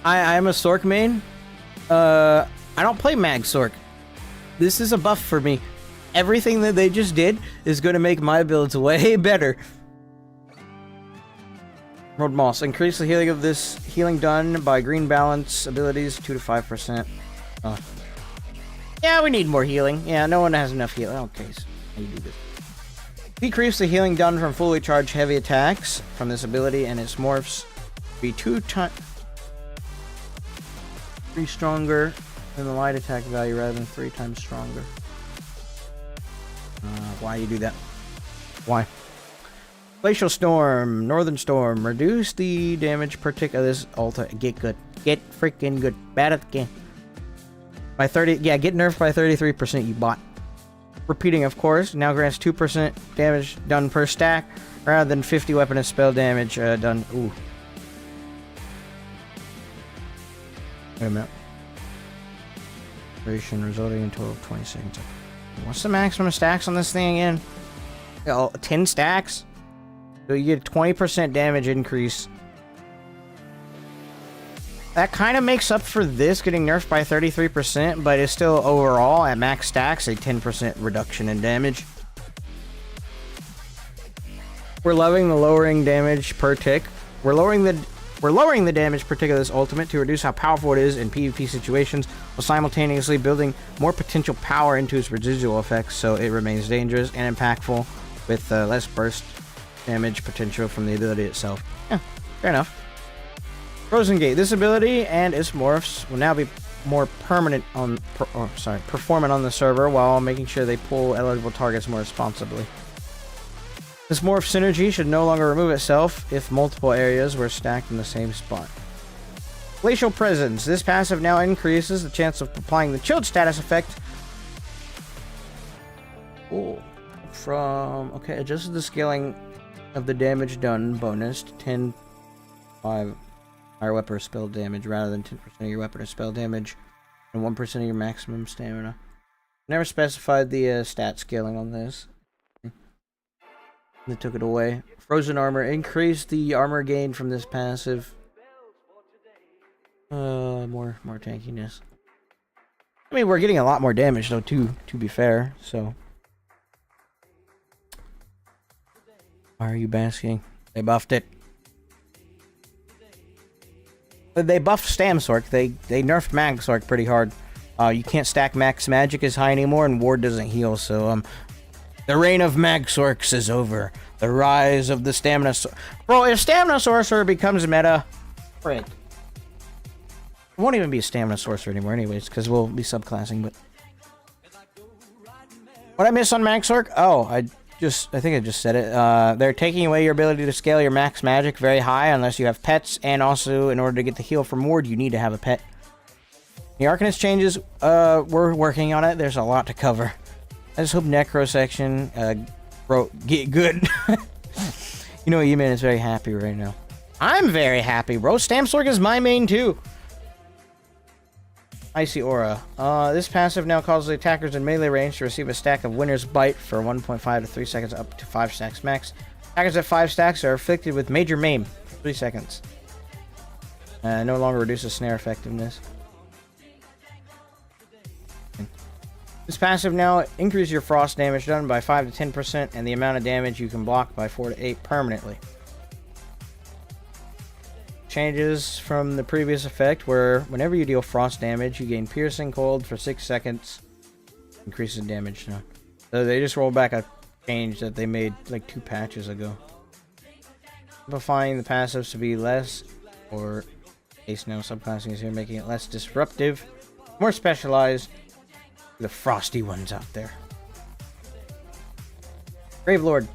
I'm a Sorc main. I don't play MAGSORC. This is a buff for me. Everything that they just did is going to make my builds way better. Road Moss. Increase the healing of this healing done by Green Balance abilities 2 to 5%. Yeah, we need more healing. Yeah, no one has enough healing. Okay, so how you do this? Decrease the healing done from fully charged heavy attacks from this ability, and its morphs be 3 stronger than the light attack value rather than 3 times stronger. Why you do that? Why? Glacial Storm, Northern Storm. Reduce the damage per tick of this altar. Get good. Get freaking good. Bad at the game. By 30, yeah, get nerfed by 33%, you bot. Repeating, of course, now grants 2% damage done per stack, rather than 50 weapon and spell damage done. Ooh. Wait a minute. Duration resulting in total of 20 seconds. What's the maximum stacks on this thing again? Oh, 10 stacks? So you get a 20% damage increase. That kind of makes up for this getting nerfed by 33%, but it's still overall at max stacks a 10% reduction in damage. We're loving the lowering damage per tick. We're lowering the damage per tick of this ultimate to reduce how powerful it is in PvP situations, while simultaneously building more potential power into its residual effects, so it remains dangerous and impactful with less burst damage potential from the ability itself. Yeah, fair enough. Frozen Gate. This ability and its morphs will now be more permanent on, performant on the server, while making sure they pull eligible targets more responsibly. This morph synergy should no longer remove itself if multiple areas were stacked in the same spot. Glacial Presence. This passive now increases the chance of applying the chilled status effect. Ooh. Okay, adjusts the scaling of the damage done bonus to 10, 5 higher weapon or spell damage rather than 10% of your weapon or spell damage and 1% of your maximum stamina. Never specified the stat scaling on this. They took it away. Frozen Armor. Increase the armor gain from this passive. More tankiness. I mean, we're getting a lot more damage though too, to be fair, so. Why are you basking? They buffed it. They buffed Stamsorc. They nerfed MAGSORC pretty hard. You can't stack max magic as high anymore, and ward doesn't heal, so the reign of MAGSORCs is over. The rise of the Stamina Bro, if Stamina Sorcerer becomes meta, frick. won't even be a stamina sorcerer anymore anyways, because we'll be subclassing, but... What I miss on MAGSORC? Oh, I think I just said it. They're taking away your ability to scale your max magic very high unless you have pets, and also, in order to get the heal from Ward, you need to have a pet. The Arcanist changes, we're working on it. There's a lot to cover. I just hope Necro section, get good. You know, E-Man is very happy right now. I'm very happy, bro. Stamsork is my main, too. Icy Aura. This passive now causes the attackers in melee range to receive a stack of Winter's Bite for 1.5 to 3 seconds up to 5 stacks max. Attackers at 5 stacks are afflicted with Major Maim for 3 seconds. No longer reduces snare effectiveness. This passive now increases your frost damage done by 5 to 10% and the amount of damage you can block by 4 to 8 permanently. Changes from the previous effect where whenever you deal frost damage, you gain piercing cold for 6 seconds. Increases damage now. So they just rolled back a change that they made like 2 patches ago. Simplifying the passives to be less, or case now subclassing is here, making it less disruptive, more specialized. The frosty ones out there. Grave Lord.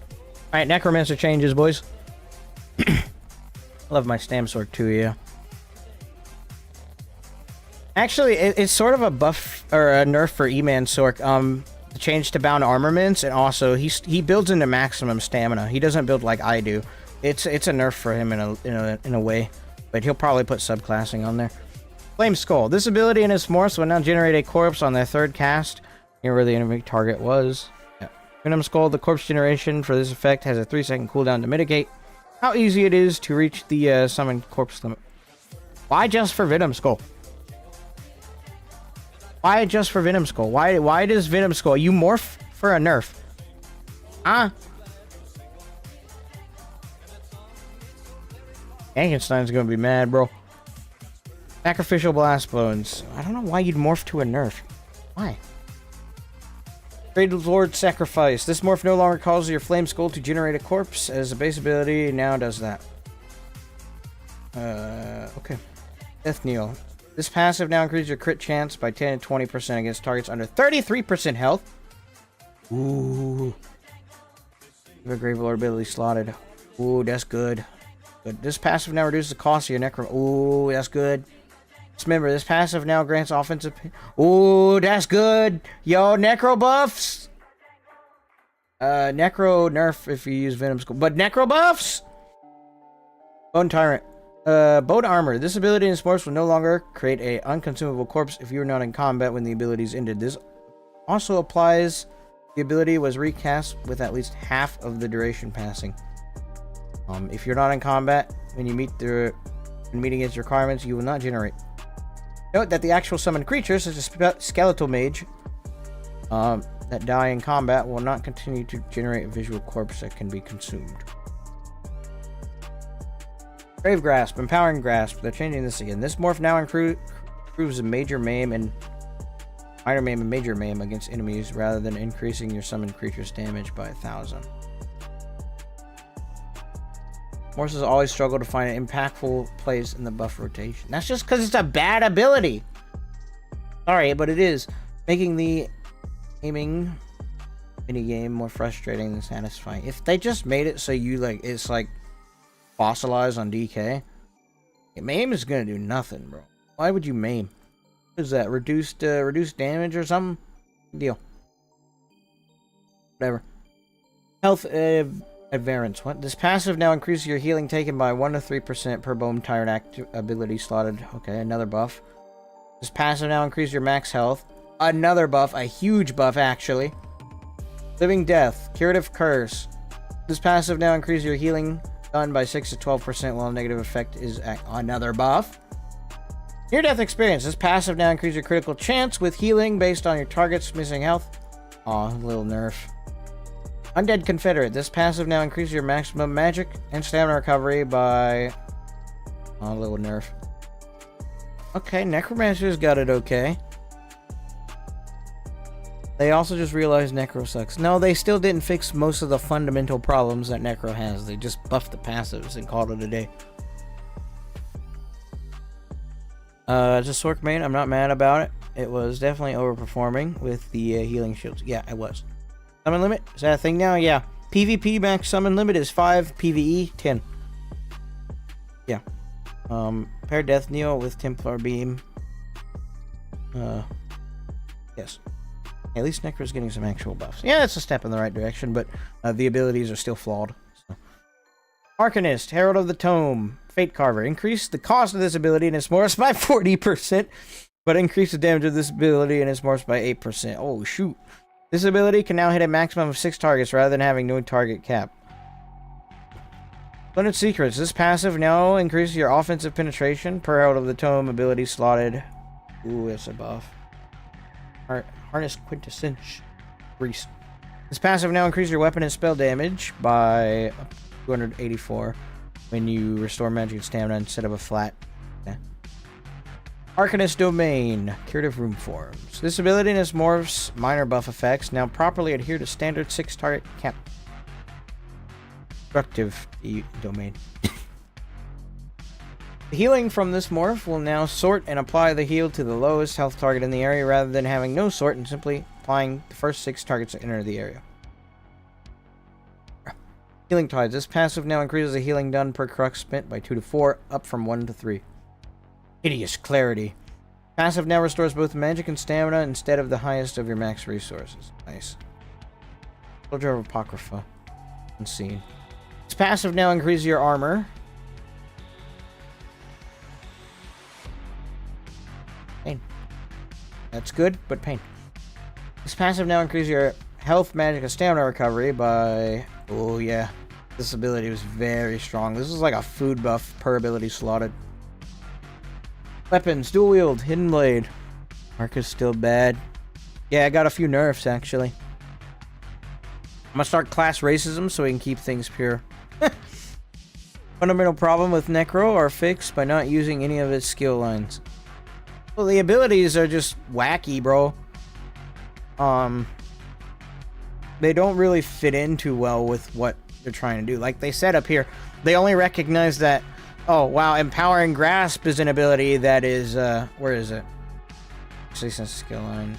Alright, Necromancer changes, boys. Love my Stamsork too, yeah. Actually, it's sort of a buff or a nerf for E-Man Sork. The change to bound armaments, and also he builds into maximum stamina. He doesn't build like I do. It's a nerf for him in a way, but he'll probably put subclassing on there. Flame Skull. This ability in his morphs will now generate a corpse on their 3rd cast. Here where the enemy target was. Yeah. Venom Skull. The corpse generation for this effect has a 3-second cooldown to mitigate how easy it is to reach the summoned corpse limit. Why just for Venom Skull? Why just for Venom Skull? Why does Venom Skull? You morph for a nerf. Huh? Frankenstein's gonna be mad, bro. Sacrificial Blast Bones. I don't know why you'd morph to a nerf. Why? Great Lord Sacrifice. This morph no longer causes your Flame Skull to generate a corpse, as a base ability now does that. Okay. Death Kneel. This passive now increases your crit chance by 10 to 20% against targets under 33% health. Ooh. Give a Grave Lord ability slotted. Ooh, that's good. Good. This passive now reduces the cost of your Necro. Ooh, that's good. Just remember, this passive now grants offensive... Ooh, that's good! Yo, Necro buffs! Necro nerf if you use Venom Skull. But Necro buffs! Bone Tyrant. Bone Armor. This ability in sports will no longer create a unconsumable corpse if you are not in combat when the ability's ended. This also applies... The ability was recast with at least half of the duration passing. If you're not in combat, when you meet against requirements, you will not generate. Note that the actual summoned creatures, such as Skeletal Mage, that die in combat will not continue to generate a visual corpse that can be consumed. Grave Grasp, Empowering Grasp. They're changing this again. This morph now improves a Major Maim and Minor Maim and Major Maim against enemies rather than increasing your summoned creature's damage by 1,000. Morphs always struggle to find an impactful place in the buff rotation. That's just because it's a bad ability. Sorry, but it is. Making the aiming minigame more frustrating than satisfying. If they just made it so you, like, it's like fossilized on DK, maim is gonna do nothing, bro. Why would you maim? What is that? Reduced damage or something? Deal. Whatever. Health Advarance. What? This passive now increases your healing taken by 1 to 3% per Bone Tyrant ability slotted. Okay, another buff. This passive now increases your max health. Another buff. A huge buff, actually. Living Death. Curative Curse. This passive now increases your healing done by 6 to 12% while negative effect is another buff. Near-Death Experience. This passive now increases your critical chance with healing based on your target's missing health. Aw, little nerf. Undead Confederate. This passive now increases your maximum magic and stamina recovery by... Oh, a little nerf. Okay, Necromancer's got it okay. They also just realized Necro sucks. No, they still didn't fix most of the fundamental problems that Necro has. They just buffed the passives and called it a day. As a Sorc main, I'm not mad about it. It was definitely overperforming with the healing shields. Yeah, it was. Summon limit? Is that a thing now? Yeah. PvP max summon limit is 5, PvE 10. Yeah. Pair Death Kneel with Templar Beam. Yes. At least Necro's getting some actual buffs. Yeah, it's a step in the right direction, but the abilities are still flawed. So. Arcanist, Herald of the Tome, Fate Carver. Increase the cost of this ability and its morphs by 40%, but increase the damage of this ability and its morphs by 8%. Oh, shoot. This ability can now hit a maximum of 6 targets rather than having no target cap. Splendid Secrets. This passive now increases your offensive penetration per Herald of the Tome ability slotted. Ooh, it's a buff. Harness Quintessence. Grease. This passive now increases your weapon and spell damage by 284 when you restore magic and stamina instead of a flat. Okay. Arcanist Domain. Curative Room Forms. This ability and its morphs minor buff effects now properly adhere to standard 6 target cap. Destructive Domain. The healing from this morph will now sort and apply the heal to the lowest health target in the area rather than having no sort and simply applying the first 6 targets that enter the area. Healing Tides. This passive now increases the healing done per crux spent by 2 to 4, up from 1 to 3. Hideous Clarity. Passive now restores both magic and stamina instead of the highest of your max resources. Nice. Soldier of Apocrypha. Unseen. This passive now increases your armor. Pain. That's good, but pain. This passive now increases your health, magic, and stamina recovery by... Oh, yeah. This ability was very strong. This is like a food buff per ability slotted. Weapons. Dual wield. Hidden blade. Arc is still bad. Yeah, I got a few nerfs, actually. I'm gonna start class racism so we can keep things pure. Fundamental problem with Necro are fixed by not using any of its skill lines. Well, the abilities are just wacky, bro. They don't really fit in too well with what they're trying to do. Like they said up here, they only recognize that, oh, wow, Empowering Grasp is an ability that is, where is it? Actually, since skill line.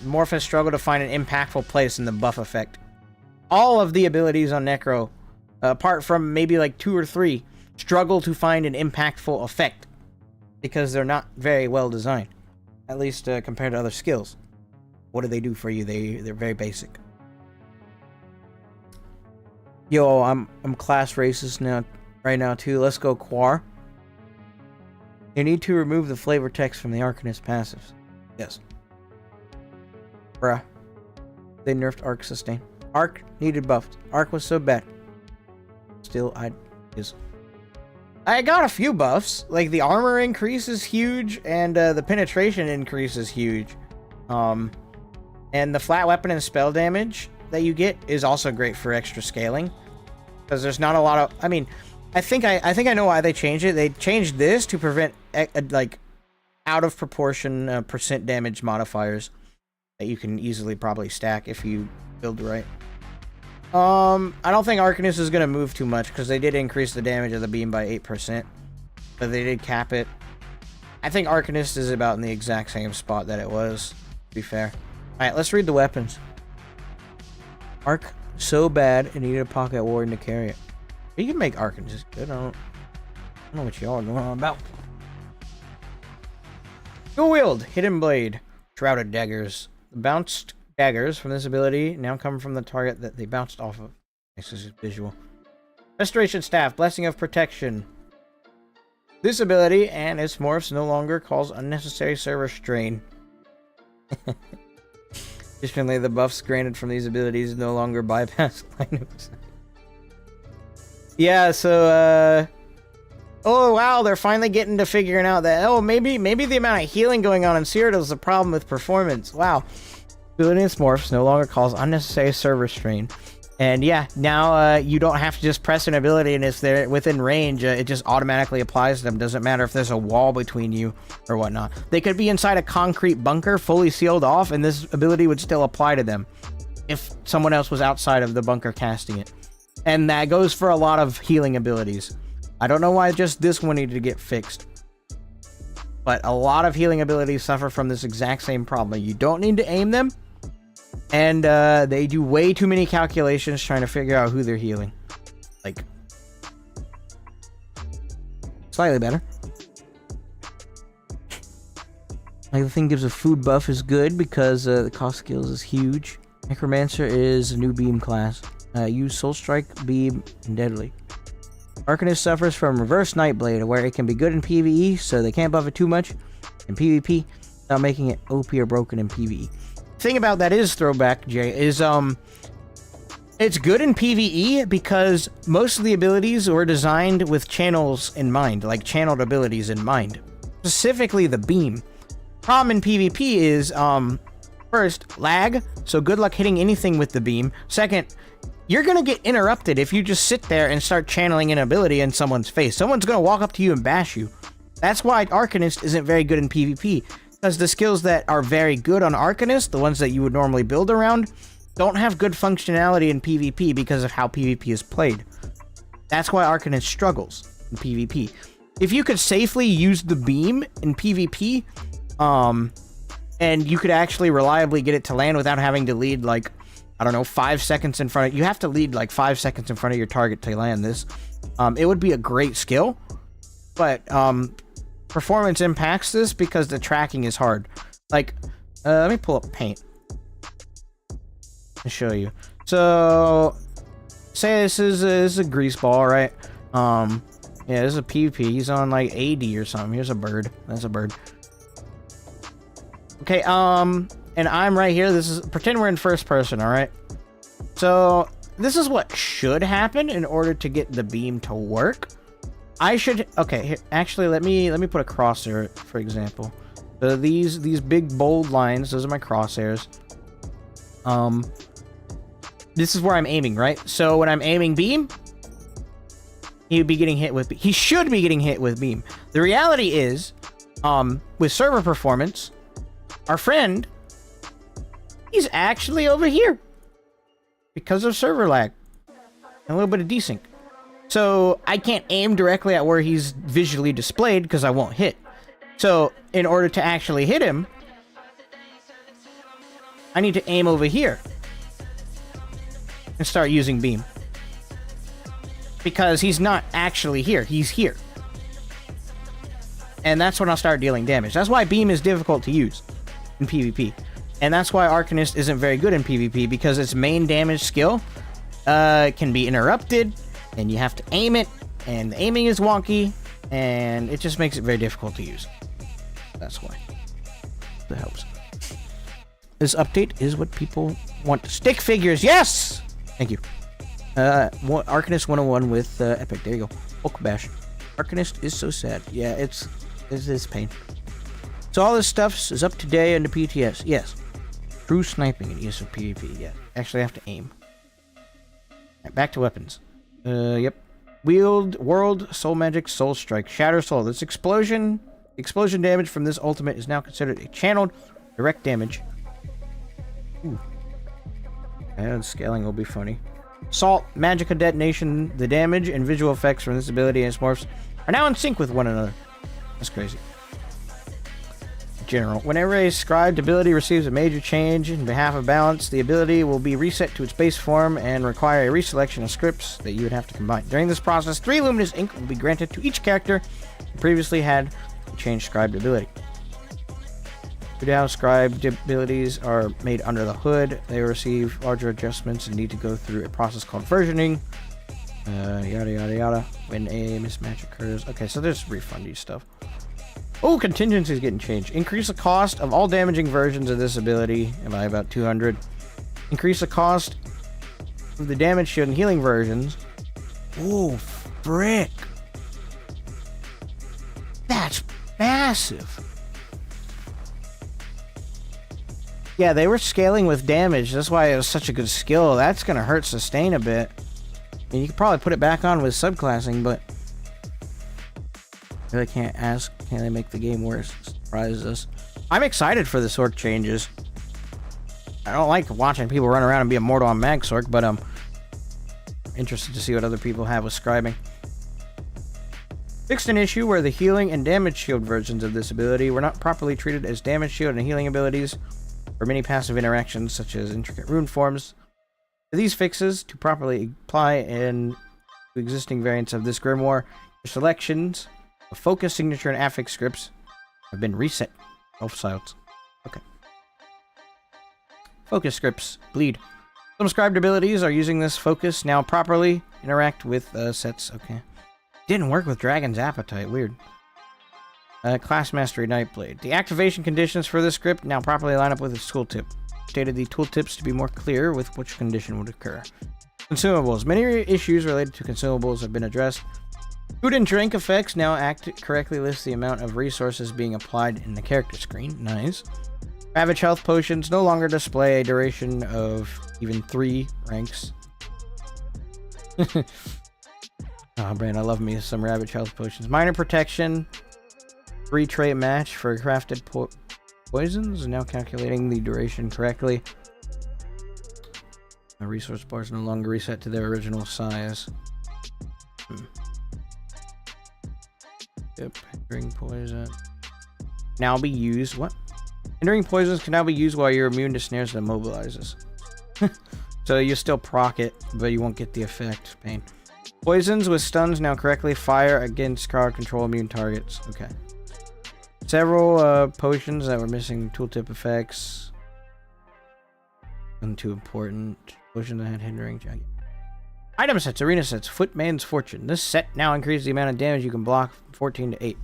Morph has struggled to find an impactful place in the buff effect. All of the abilities on Necro, apart from maybe like 2 or 3, struggle to find an impactful effect. Because they're not very well designed. At least compared to other skills. What do they do for you? They're very basic. Yo, I'm class racist now right now too. Let's go Quar. You need to remove the flavor text from the Arcanist passives. Yes. Bruh. They nerfed Arc Sustain. Arc needed buffed. Arc was so bad. Still, I got a few buffs. Like, the armor increase is huge, and the penetration increase is huge. And the flat weapon and spell damage that you get is also great for extra scaling. Because there's not a lot of... I mean, I think I know why they changed it. They changed this to prevent, like, out of proportion percent damage modifiers that you can easily probably stack if you build right. I don't think Arcanist is going to move too much because they did increase the damage of the beam by 8%. But they did cap it. I think Arcanist is about in the exact same spot that it was, to be fair. Alright, let's read the weapons. Arc, so bad, it needed a Pocket Warden to carry it. You can make Arcanist good. I don't know what y'all are going on about. Dual Wield, Hidden Blade, Shrouded Daggers. The bounced daggers from this ability now come from the target that they bounced off of. This is visual. Restoration Staff, Blessing of Protection. This ability and its morphs no longer cause unnecessary server strain. Additionally, the buffs granted from these abilities no longer bypass line of sight. Yeah, so oh wow, they're finally getting to figuring out that, oh, maybe the amount of healing going on in Cyrodiil is a problem with performance. Wow. Ability and morphs no longer cause unnecessary server strain. And yeah, now you don't have to just press an ability, and if they're within range, it just automatically applies to them. Doesn't matter if there's a wall between you or whatnot. They could be inside a concrete bunker, fully sealed off, and this ability would still apply to them if someone else was outside of the bunker casting it. And that goes for a lot of healing abilities. I don't know why just this one needed to get fixed. But a lot of healing abilities suffer from this exact same problem. You don't need to aim them, and they do way too many calculations trying to figure out who they're healing. Like, slightly better. Like, the thing gives a food buff is good because the cost skills is huge. Necromancer is a new beam class. Use Soul Strike, Beam, and Deadly. Arcanist suffers from Reverse Nightblade, where it can be good in PvE, so they can't buff it too much in PvP, without making it OP or broken in PvE. Thing about that is, Throwback Jay, is it's good in PvE because most of the abilities were designed with channels in mind, like channeled abilities in mind. Specifically the beam. Problem in PvP is, first, lag, so good luck hitting anything with the beam. Second, you're gonna get interrupted if you just sit there and start channeling an ability in someone's face. Someone's gonna walk up to you and bash you. That's why Arcanist isn't very good in PvP, because the skills that are very good on Arcanist, the ones that you would normally build around, don't have good functionality in PvP because of how PvP is played. That's why Arcanist struggles in PvP. If you could safely use the beam in PvP, and you could actually reliably get it to land without having to lead, like, I don't know, 5 seconds in front of... You have to lead, like, 5 seconds in front of your target to land this. It would be a great skill, but, performance impacts this because the tracking is hard. Like, let me pull up Paint and show you. So, say this is a grease ball, right? Yeah, this is a PvP. He's on, like, AD or something. Here's a bird. That's a bird. Okay, and I'm right here. This is... Pretend we're in first person, alright? So, this is what should happen in order to get the beam to work. I should... Okay, here, actually, let me put a crosshair, for example. So these big, bold lines, those are my crosshairs. This is where I'm aiming, right? So, when I'm aiming beam, he would be getting hit with... He should be getting hit with beam. The reality is, with server performance... Our friend, he's actually over here because of server lag and a little bit of desync. So I can't aim directly at where he's visually displayed because I won't hit. So in order to actually hit him, I need to aim over here and start using beam because he's not actually here. He's here. And that's when I'll start dealing damage. That's why beam is difficult to use in PvP. And that's why Arcanist isn't very good in PvP, because its main damage skill can be interrupted, and you have to aim it, and the aiming is wonky, and it just makes it very difficult to use. That's why. That helps. This update is what people want. Stick figures, yes! Thank you. Arcanist 101 with Epic. There you go. Hulk bash. Arcanist is so sad. Yeah, it is pain. So all this stuff is up to date in the PTS. Yes. True sniping in use of PvP. Yeah. Actually, I have to aim. Right, back to weapons. Yep. Wield, World, Soul Magic, Soul Strike, Shatter Soul. This explosion damage from this ultimate is now considered a channeled direct damage. Ooh. And scaling will be funny. Salt, Magicka Detonation. The damage and visual effects from this ability and its morphs are now in sync with one another. That's crazy. General. Whenever a scribed ability receives a major change in behalf of balance, the ability will be reset to its base form and require a reselection of scripts that you would have to combine. During this process, 3 luminous ink will be granted to each character who previously had a changed scribed ability. Now, scribed abilities are made under the hood. They receive larger adjustments and need to go through a process called versioning. Yada yada yada. When a mismatch occurs. Okay, so there's refundy stuff. Oh, contingency is getting changed. Increase the cost of all damaging versions of this ability by about 200. Increase the cost of the damage shield and healing versions. Oh, frick. That's massive. Yeah, they were scaling with damage. That's why it was such a good skill. That's going to hurt sustain a bit. I mean, you could probably put it back on with subclassing, but... I really can't ask, can they make the game worse? Surprises us. I'm excited for the sword changes. I don't like watching people run around and be immortal on MAGSORC, but I'm interested to see what other people have with scribing. Fixed an issue where the healing and damage shield versions of this ability were not properly treated as damage shield and healing abilities for many passive interactions such as intricate rune forms. For these fixes to properly apply in existing variants of this grimoire, your selections of focus, signature, and affix scripts have been reset. Both sides. Okay. Focus scripts. Bleed. Some scribed abilities are using this focus now properly. Interact with sets. Okay. Didn't work with Dragon's Appetite. Weird. Class Mastery Nightblade. The activation conditions for this script now properly line up with its tooltip. Stated the tooltips to be more clear with which condition would occur. Consumables. Many issues related to consumables have been addressed. Food and drink effects now correctly list the amount of resources being applied in the character screen. Nice. Ravage health potions no longer display a duration of even 3 ranks. Oh man, I love me some Ravage health potions. Minor protection. 3 trait match for crafted poisons. Now calculating the duration correctly. The resource bars no longer reset to their original size. Yep, hindering poison. Now be used. What? Hindering poisons can now be used while you're immune to snares that immobilizes. So you still proc it, but you won't get the effect. Pain. Poisons with stuns now correctly fire against crowd control immune targets. Okay. Several potions that were missing tooltip effects. Nothing too important. Potion that had hindering. Item sets, arena sets, Footman's Fortune. This set now increases the amount of damage you can block from 14 to 8.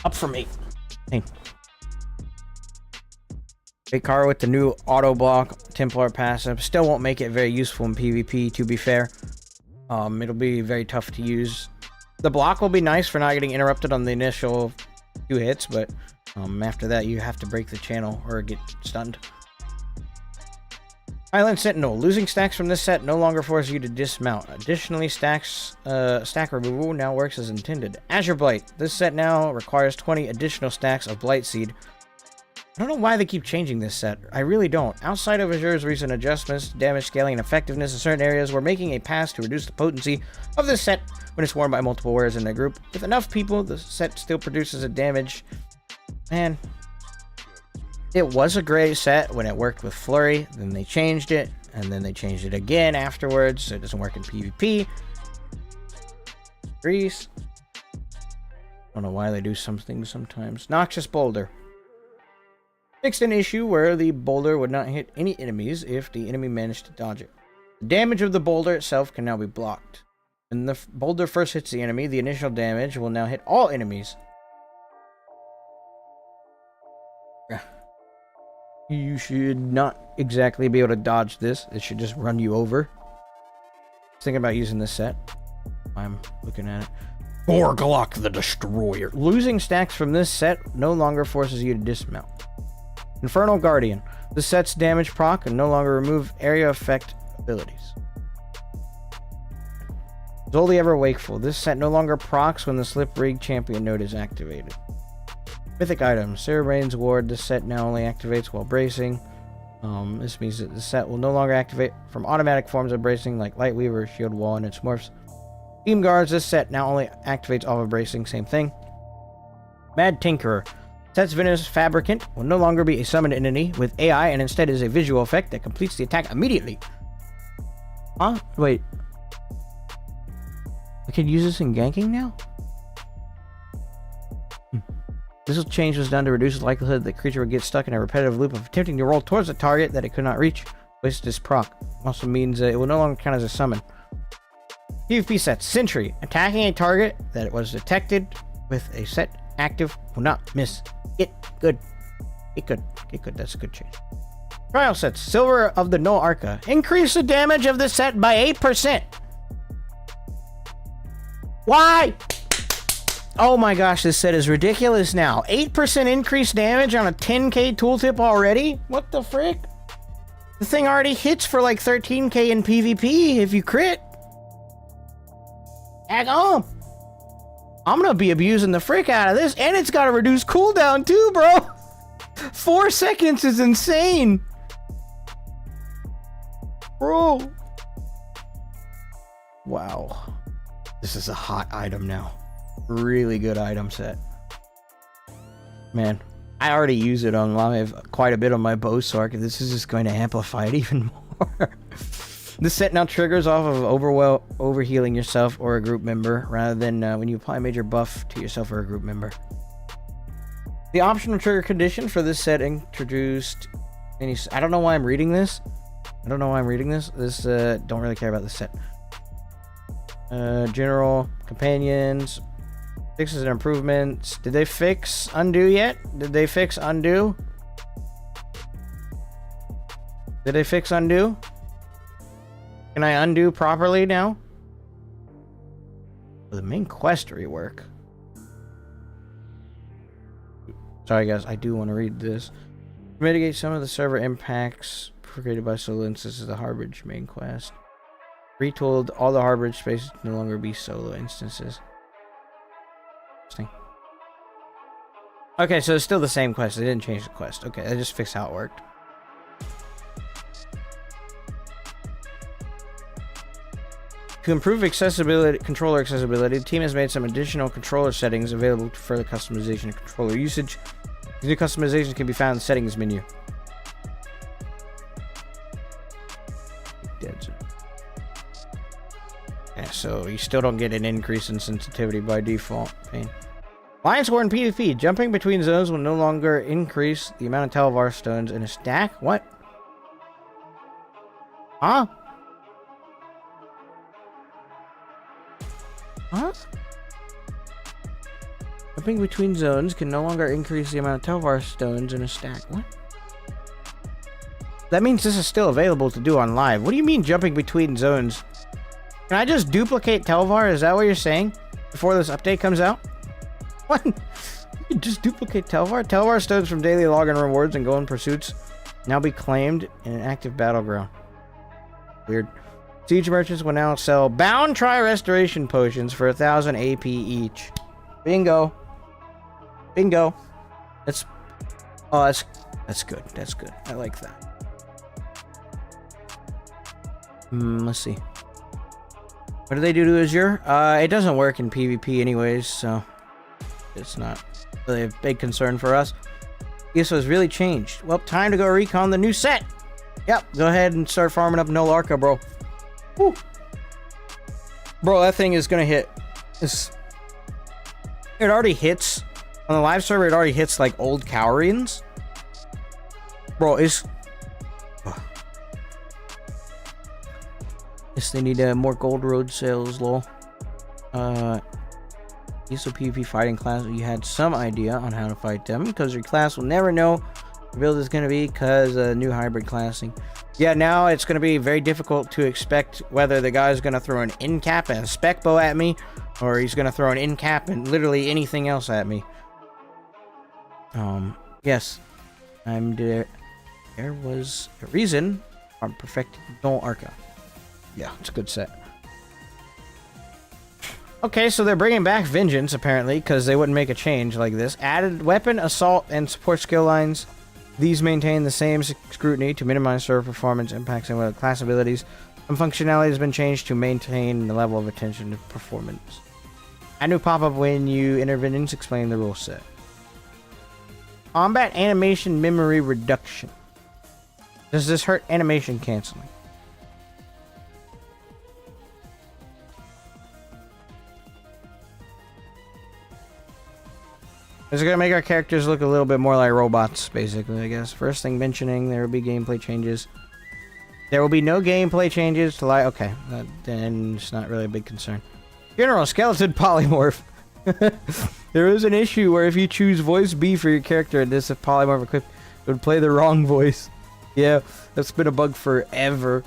Up from 8. Hey. Karl with the new auto block Templar passive. Still won't make it very useful in PvP, to be fair. It'll be very tough to use. The block will be nice for not getting interrupted on the initial 2 hits, but after that you have to break the channel or get stunned. Island Sentinel. Losing stacks from this set no longer forces you to dismount. Additionally, stack removal now works as intended. Azure Blight. This set now requires 20 additional stacks of Blight Seed. I don't know why they keep changing this set. I really don't. Outside of Azure's recent adjustments, damage scaling, and effectiveness in certain areas, we're making a pass to reduce the potency of this set when it's worn by multiple wearers in the group. With enough people, the set still produces a damage. Man. It was a great set when it worked with Flurry, then they changed it, and then they changed it again afterwards, so it doesn't work in PvP. Grease. Don't know why they do some things sometimes. Noxious Boulder. Fixed an issue where the boulder would not hit any enemies if the enemy managed to dodge it. The damage of the boulder itself can now be blocked. When the boulder first hits the enemy, the initial damage will now hit all enemies. You should not exactly be able to dodge this. It should just run you over. I was thinking about using this set. I'm looking at it. Borglok the Destroyer. Losing stacks from this set no longer forces you to dismount. Infernal Guardian. This set's damage proc and no longer remove area effect abilities. Zoldy Ever Wakeful. This set no longer procs when the Slip Rig Champion node is activated. Mythic items. Cerebrain's Ward. This set now only activates while bracing. This means that the set will no longer activate from automatic forms of bracing like Lightweaver, Shield Wall, and its morphs. Beam Guards. This set now only activates off of bracing. Same thing. Mad Tinkerer. Set's Venus Fabricant will no longer be a summoned entity with AI and instead is a visual effect that completes the attack immediately. Huh? Wait. I can use this in ganking now? This change was done to reduce the likelihood that the creature would get stuck in a repetitive loop of attempting to roll towards a target that it could not reach. Wasted its proc. Also means it will no longer count as a summon. PvP sets. Sentry. Attacking a target that was detected with a set active will not miss. Get good. Get good. Get good. That's a good change. Trial sets. Silver of the Null Arca. Increase the damage of this set by 8%. Why? Oh my gosh, this set is ridiculous now. 8% increased damage on a 10k tooltip already? What the frick? The thing already hits for like 13k in PvP if you crit. Heck on. I'm gonna be abusing the frick out of this, and it's got a reduced cooldown too, bro. 4 seconds is insane. Bro. Wow. This is a hot item now. really good item set. Man, I already use it on live quite a bit on my MAGSORC. This is just going to amplify it even more. This set now triggers off of overhealing yourself or a group member, rather than when you apply a major buff to yourself or a group member. The optional trigger condition for this set introduced any... I don't know why I'm reading this. This, don't really care about this set. General, companions, fixes and improvements. Did they fix undo yet? Did they fix undo? Did they fix undo? Can I undo properly now? The main quest rework. Sorry guys, I do want to read this. Mitigate some of the server impacts created by solo instances of the 𝙗𝙧𝙚𝙚 main quest. Retooled all the 𝙗𝙧𝙚 spaces to no longer be solo instances. Interesting. Okay, so it's still the same quest. They didn't change the quest. Okay, they just fixed how it worked. To improve accessibility, controller accessibility, the team has made some additional controller settings available to further customization and controller usage. These new customizations can be found in the settings menu. Dead zone. Yeah, so you still don't get an increase in sensitivity by default. Pain. Lion Sword in PvP. Jumping between zones will no longer increase the amount of 𝙁𝙗𝙗 stones in a stack. What? Huh? Huh? Jumping between zones can no longer increase the amount of 𝙁𝙗𝙗 stones in a stack. What? That means this is still available to do on live. What do you mean jumping between zones? Can I just duplicate 𝙁𝙗𝙗? Is that what you're saying? Before this update comes out? What? You just duplicate 𝙁𝙗𝙗? 𝙁𝙗𝙗 stones from daily login rewards and golden pursuits now be claimed in an active battleground. Weird. Siege merchants will now sell bound tri-restoration potions for 1,000 AP each. Bingo. Bingo. That's... Oh, that's good. That's good. I like that. Let's see. What do they do to Azure? It doesn't work in PvP anyways, so... It's not really a big concern for us. ESO has really changed. Well, time to go recon the new set! Yep, go ahead and start farming up Nolarca, bro. Woo. Bro, that thing is gonna hit. It already hits on the live server. It already hits like old Cowrians. Bro, it's. Yes, they need more gold road sales, lol. ESO PvP fighting class. You had some idea on how to fight them because your class will never know what build is gonna be because new hybrid classing. Yeah, now it's going to be very difficult to expect whether the guy's going to throw an in-cap and a spec bow at me, or he's going to throw an in-cap and literally anything else at me. Yes. I'm there. There was a reason I'm perfected Nolarca. Yeah, it's a good set. Okay, so they're bringing back Vengeance, apparently, because they wouldn't make a change like this. Added weapon, assault, and support skill lines. These maintain the same scrutiny to minimize server performance impacts and class abilities. Some functionality has been changed to maintain the level of attention to performance. A new pop-up when you enter Vengeance, explain the rule set. Combat animation memory reduction. Does this hurt animation canceling? It's going to make our characters look a little bit more like robots, basically, I guess. First thing mentioning, there will be gameplay changes. There will be no gameplay changes to lie. Okay, then it's not really a big concern. General skeleton polymorph. There is an issue where if you choose voice B for your character and this polymorph equipped, it would play the wrong voice. Yeah, that's been a bug forever.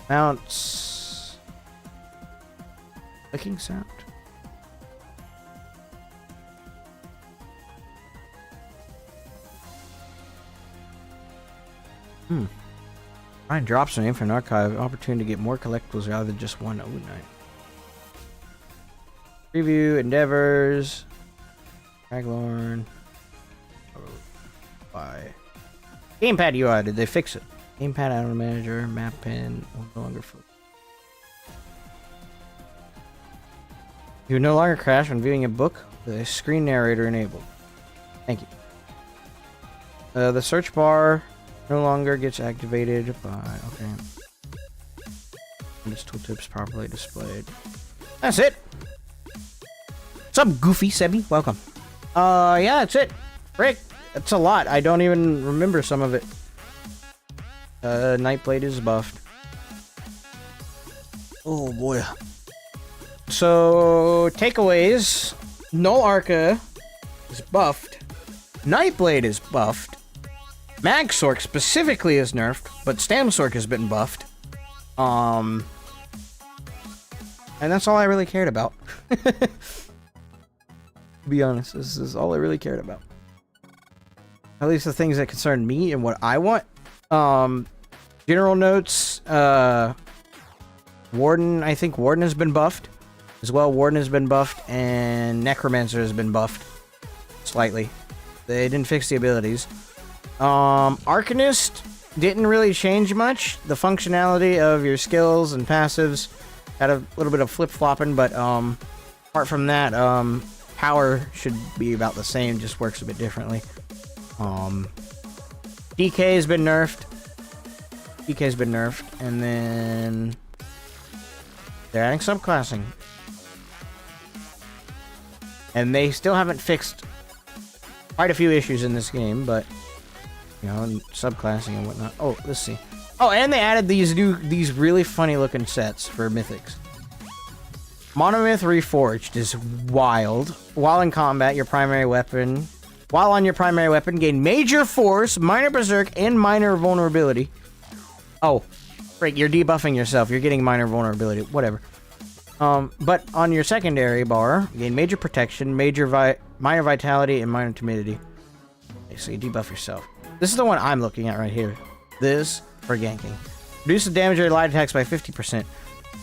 Mounts. Clicking sound. Find drops an infinite archive. Opportunity to get more collectibles rather than just one overnight. Preview endeavors. Draglorn. Bye. Gamepad UI. Did they fix it? Gamepad item manager. Map pen. No longer full. You no longer crash when viewing a book with a screen narrator enabled. Thank you. The search bar no longer gets activated by... Okay. This tooltip's properly displayed. That's it. What's up, Goofy Sebby? Welcome. Yeah, that's it. Frick, that's a lot. I don't even remember some of it. Nightblade is buffed. Oh boy. So, takeaways. 𝙗𝙧𝙚𝙚 is buffed. Nightblade is buffed. MAGSORC specifically is nerfed, but 𝙗𝙬𝙗 has been buffed. And that's all I really cared about. To be honest, this is all I really cared about. At least the things that concern me and what I want. General notes, Warden, I think Warden has been buffed. As well, Warden has been buffed, and Necromancer has been buffed. Slightly. They didn't fix the abilities. Arcanist didn't really change much. The functionality of your skills and passives had a little bit of flip-flopping, but apart from that, power should be about the same, just works a bit differently. DK has been nerfed. DK's been nerfed, and then they're adding subclassing. And they still haven't fixed quite a few issues in this game, but you know, subclassing and whatnot. Oh, let's see. Oh, and they added these really funny looking sets for mythics. Monomyth Reforged is wild. While in combat, your primary weapon. While on your primary weapon, gain major force, minor berserk, and minor vulnerability. Oh, right, you're debuffing yourself. You're getting minor vulnerability. Whatever. But on your secondary bar, gain major protection, minor vitality, and minor timidity. Okay, so you debuff yourself. This is the one I'm looking at right here. This for ganking. Reduce the damage of your light attacks by 50%.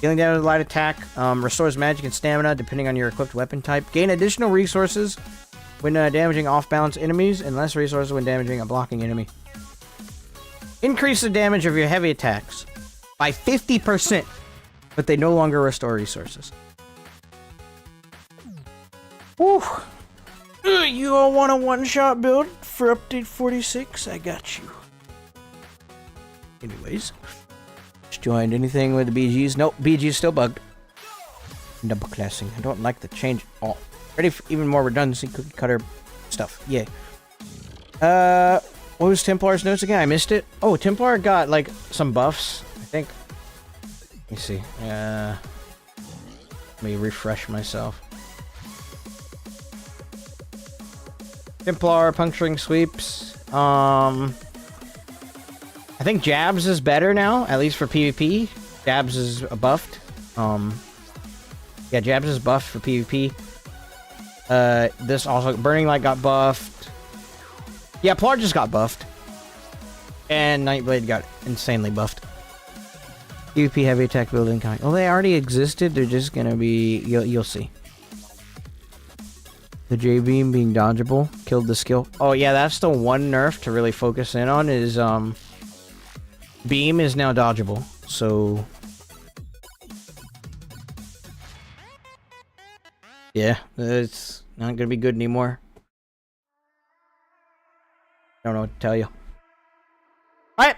Dealing damage with light attack restores magic and stamina depending on your equipped weapon type. Gain additional resources when damaging off-balance enemies, and less resources when damaging a blocking enemy. Increase the damage of your heavy attacks by 50%, but they no longer restore resources. Whew. You all want a one-shot build for update 46? I got you. Anyways, just joined anything with the BGs? Nope, BG's still bugged. Double classing. I don't like the change at all. Ready for even more redundancy cookie cutter stuff. Yeah. What was Templar's notes again? I missed it. Oh, Templar got like some buffs, I think. Let me see. Let me refresh myself. Templar puncturing sweeps. I think Jabs is better now, at least for PvP. Jabs is buffed. Yeah, Jabs is buffed for PvP. This also, Burning Light got buffed. Yeah, Plar just got buffed. And Nightblade got insanely buffed. PvP heavy attack building kind. Oh, they already existed. They're just gonna be. You'll see. The J-beam being dodgeable killed the skill. Oh yeah, that's the one nerf to really focus in on. Is beam is now dodgeable. So yeah, it's not gonna be good anymore. Don't know what to tell you. All right.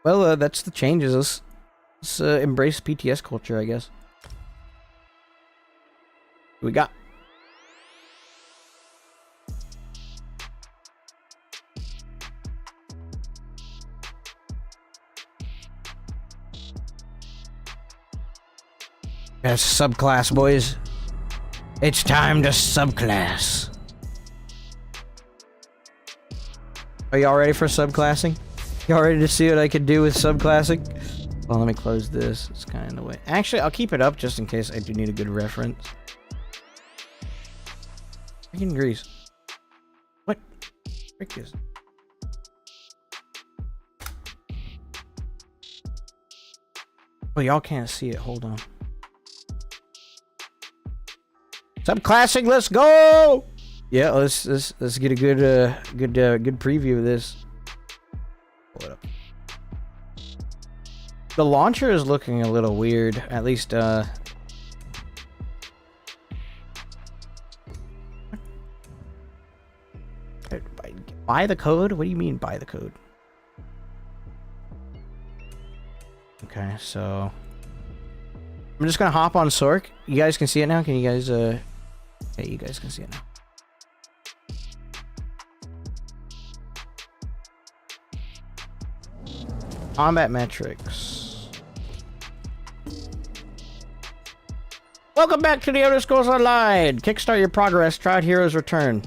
Well, that's the changes. Let's embrace PTS culture, I guess. What we got? That's subclass, boys. It's time to subclass. Are y'all ready for subclassing? Y'all ready to see what I could do with subclassing? Well, let me close this. It's kind of in the way. Actually, I'll keep it up just in case I do need a good reference. Freaking grease. What? Frick is? Oh, y'all can't see it. Hold on. Subclassing, let's go! Yeah, let's get a good good preview of this. Pull it up. The launcher is looking a little weird. At least Buy the code? What do you mean buy the code? Okay, so I'm just gonna hop on Sorc. You guys can see it now. Can you guys? Okay, you guys can see it now. Combat metrics. Welcome back to the 𝙗𝙧𝙚𝙚. Kickstart your progress. Try out Heroes Return.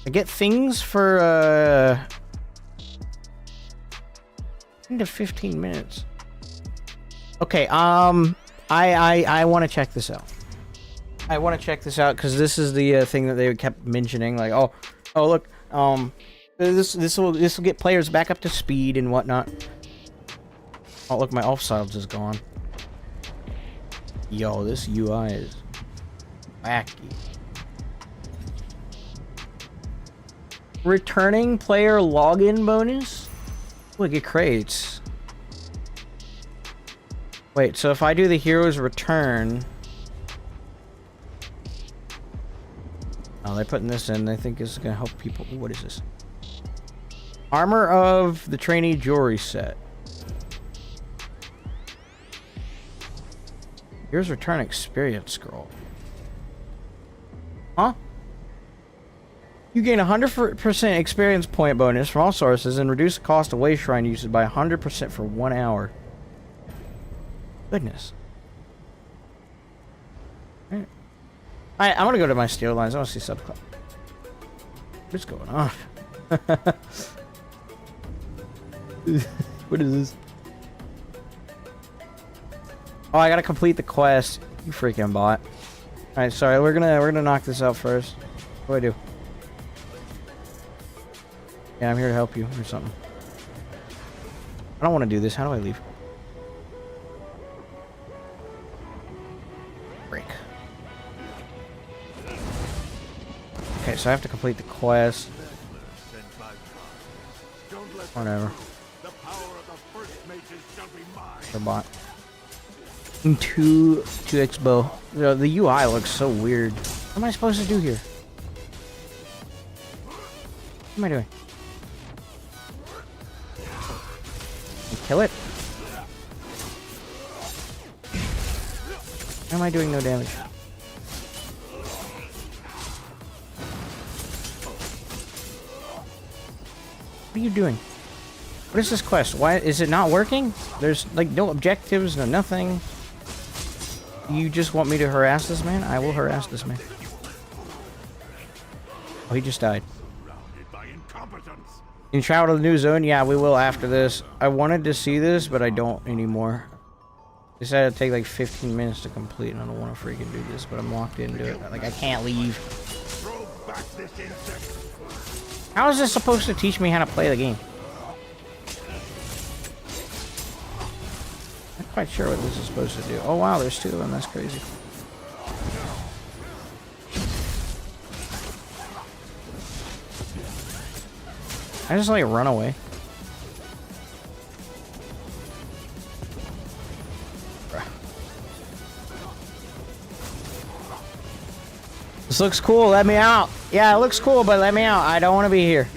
I get things for 10 to 15 minutes. Okay, I want to check this out. I want to check this out because this is the thing that they kept mentioning. Like, oh, look, this will get players back up to speed and whatnot. Oh, look, my offsides is gone. Yo, this UI is wacky. Returning player login bonus? Look, it crates. Wait, so if I do the hero's return... Oh, they're putting this in. They think this is going to help people. What is this? Armor of the trainee jewelry set. Here's return experience scroll. Huh? You gain 100% experience point bonus from all sources and reduce the cost of Way Shrine usage by 100% for 1 hour. Goodness. Alright. I'm gonna go to my steel lines. I want to see Subclassing. What's going on? What is this? Oh, I gotta complete the quest. You freaking bot. Alright, sorry, we're gonna knock this out first. What do I do? Yeah, I'm here to help you or something. I don't want to do this. How do I leave? Break. Okay, so I have to complete the quest. Whatever. The bot. 2x bow. The UI looks so weird. What am I supposed to do here? What am I doing? Kill it. Why am I doing no damage? What are you doing? What is this quest? Why is it not working? There's like no objectives, no nothing. You just want me to harass this man? I will harass this man. Oh, he just died. Can you travel to the new zone? Yeah, we will after this. I wanted to see this, but I don't anymore. They said it'd take like 15 minutes to complete, and I don't want to freaking do this, but I'm locked into it. Like, I can't leave. How is this supposed to teach me how to play the game? I'm not quite sure what this is supposed to do. Oh wow, there's 2 of them. That's crazy. I just like run away. This looks cool. Let me out. Yeah, it looks cool, but let me out. I don't want to be here.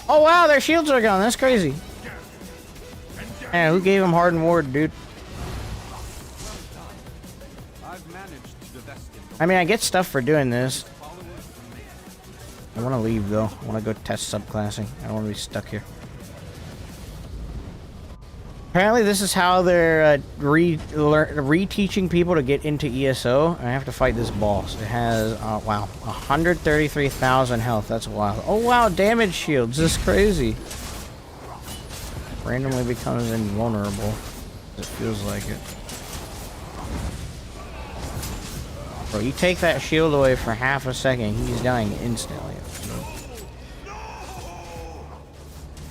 Oh wow, their shields are gone. That's crazy. Man, who gave him Hardened Ward, dude? I mean, I get stuff for doing this. I want to leave, though. I want to go test subclassing. I don't want to be stuck here. Apparently, this is how they're reteaching people to get into ESO. I have to fight this boss. It has, wow, 133,000 health. That's wild. Oh, wow, damage shields. This is crazy. Randomly becomes invulnerable. It feels like it. Bro, you take that shield away for half a second, he's dying instantly.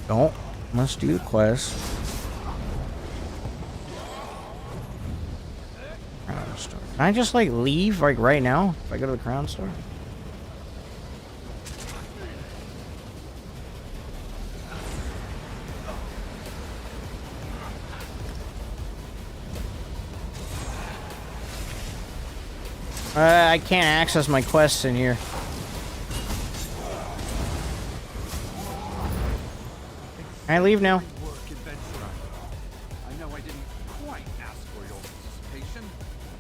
Don't. Let's do the quest. Crown store. Can I just like leave like right now if I go to the crown store? I can't access my quests in here. Can I leave now? I know I didn't quite ask for your participation,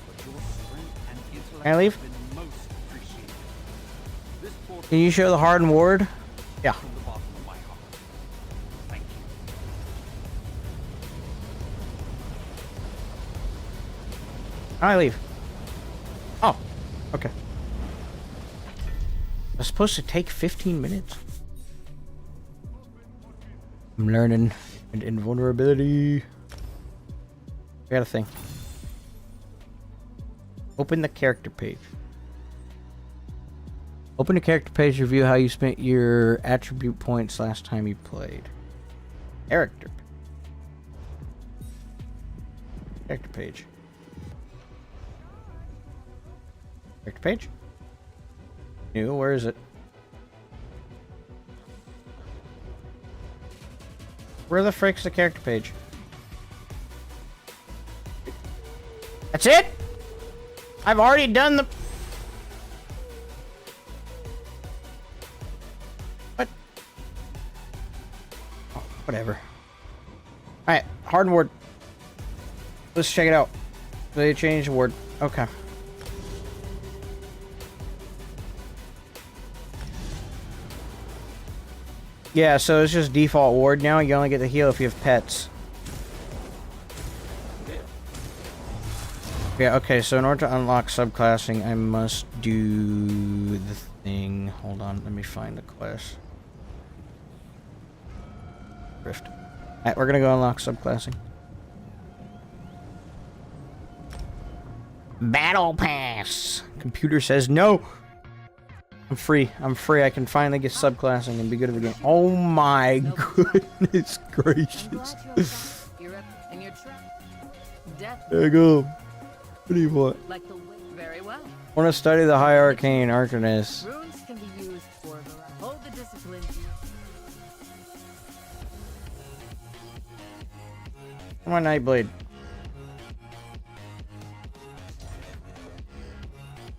but your strength and intellect Can I leave? have been most appreciated. This poor Can you show the hardened ward? Yeah. from the bottom of my heart. Thank you. Can I leave? Oh, okay. It's supposed to take 15 minutes. I'm learning invulnerability. I got a thing. Open the character page. Open the character page to review how you spent your attribute points last time you played. Character. Character page. Character page? New, where is it? Where the frick's the character page? That's it? I've already done the... What? Oh, whatever. Alright, hardened ward. Let's check it out. They changed the word. Okay. Yeah, so it's just default ward now. You only get to heal if you have pets. Yeah, okay, so in order to unlock subclassing, I must do the thing. Hold on, let me find the quest. Rift. Alright, we're gonna go unlock subclassing. Battle Pass! Computer says no! I'm free. I'm free. I can finally get subclassing and be good at the game. Oh my goodness gracious. There you go. What do you want? Very well. I want to study the high arcane arcanist. Runes can be used for hold the discipline. Come on, Nightblade.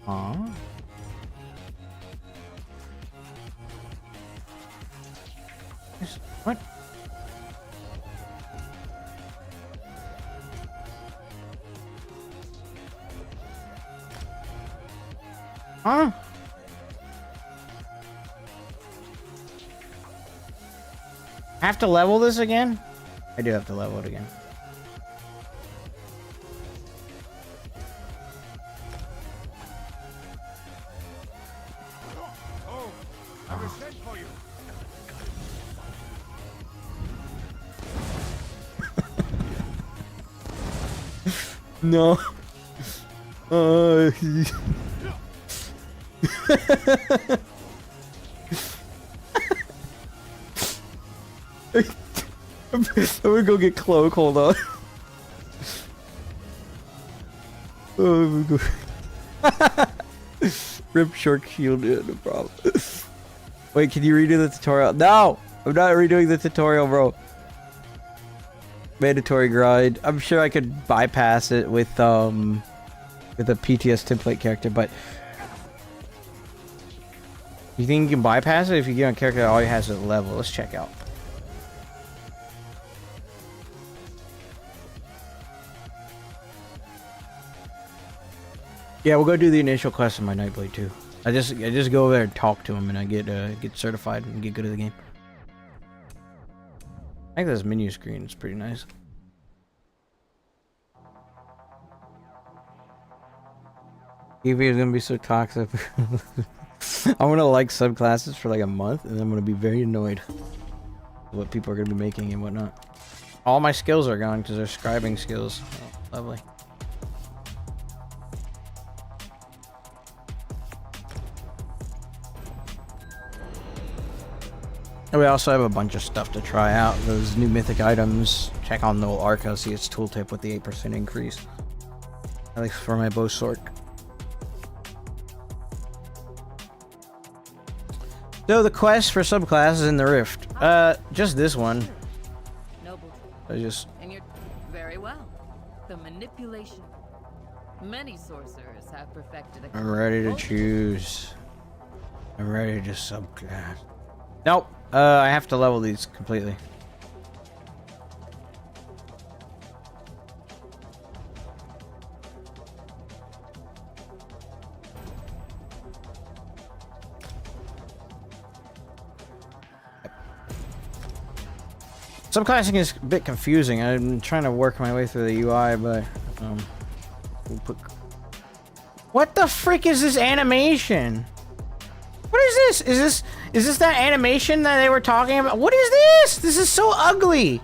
Aww. What? Huh? Have to level this again? I do have to level it again. Oh, I was sent for you. No. I'm gonna go get Cloak, hold on. Oh, I'm gonna go. Rip short shield, yeah, no problem. Wait, can you redo the tutorial? No! I'm not redoing the tutorial, bro. Mandatory grind. I'm sure I could bypass it with a PTS template character, but you think you can bypass it if you get on a character that already has a level? Let's check out. Yeah, we'll go do the initial quest in my Nightblade too. I just go over there and talk to him, and I get certified and get good at the game. I think this menu screen is pretty nice. EV is gonna be so toxic. I'm gonna like subclasses for like a month, and then I'm gonna be very annoyed with what people are gonna be making and whatnot. All my skills are gone because they're scribing skills. Oh, lovely. And we also have a bunch of stuff to try out. Those new mythic items. Check on the old Arco, see its tooltip with the 8% increase. At least for my MAGSORC. So the quest for subclasses in the Rift. Just this one. Noble. I just... And you're very well. The manipulation. Many sorcerers have perfected a I'm ready to choose. I'm ready to subclass. Nope. I have to level these completely. Subclassing is a bit confusing. I'm trying to work my way through the UI, but we'll put... What the frick is this animation? What is this? Is this that animation that they were talking about? What is this? This is so ugly.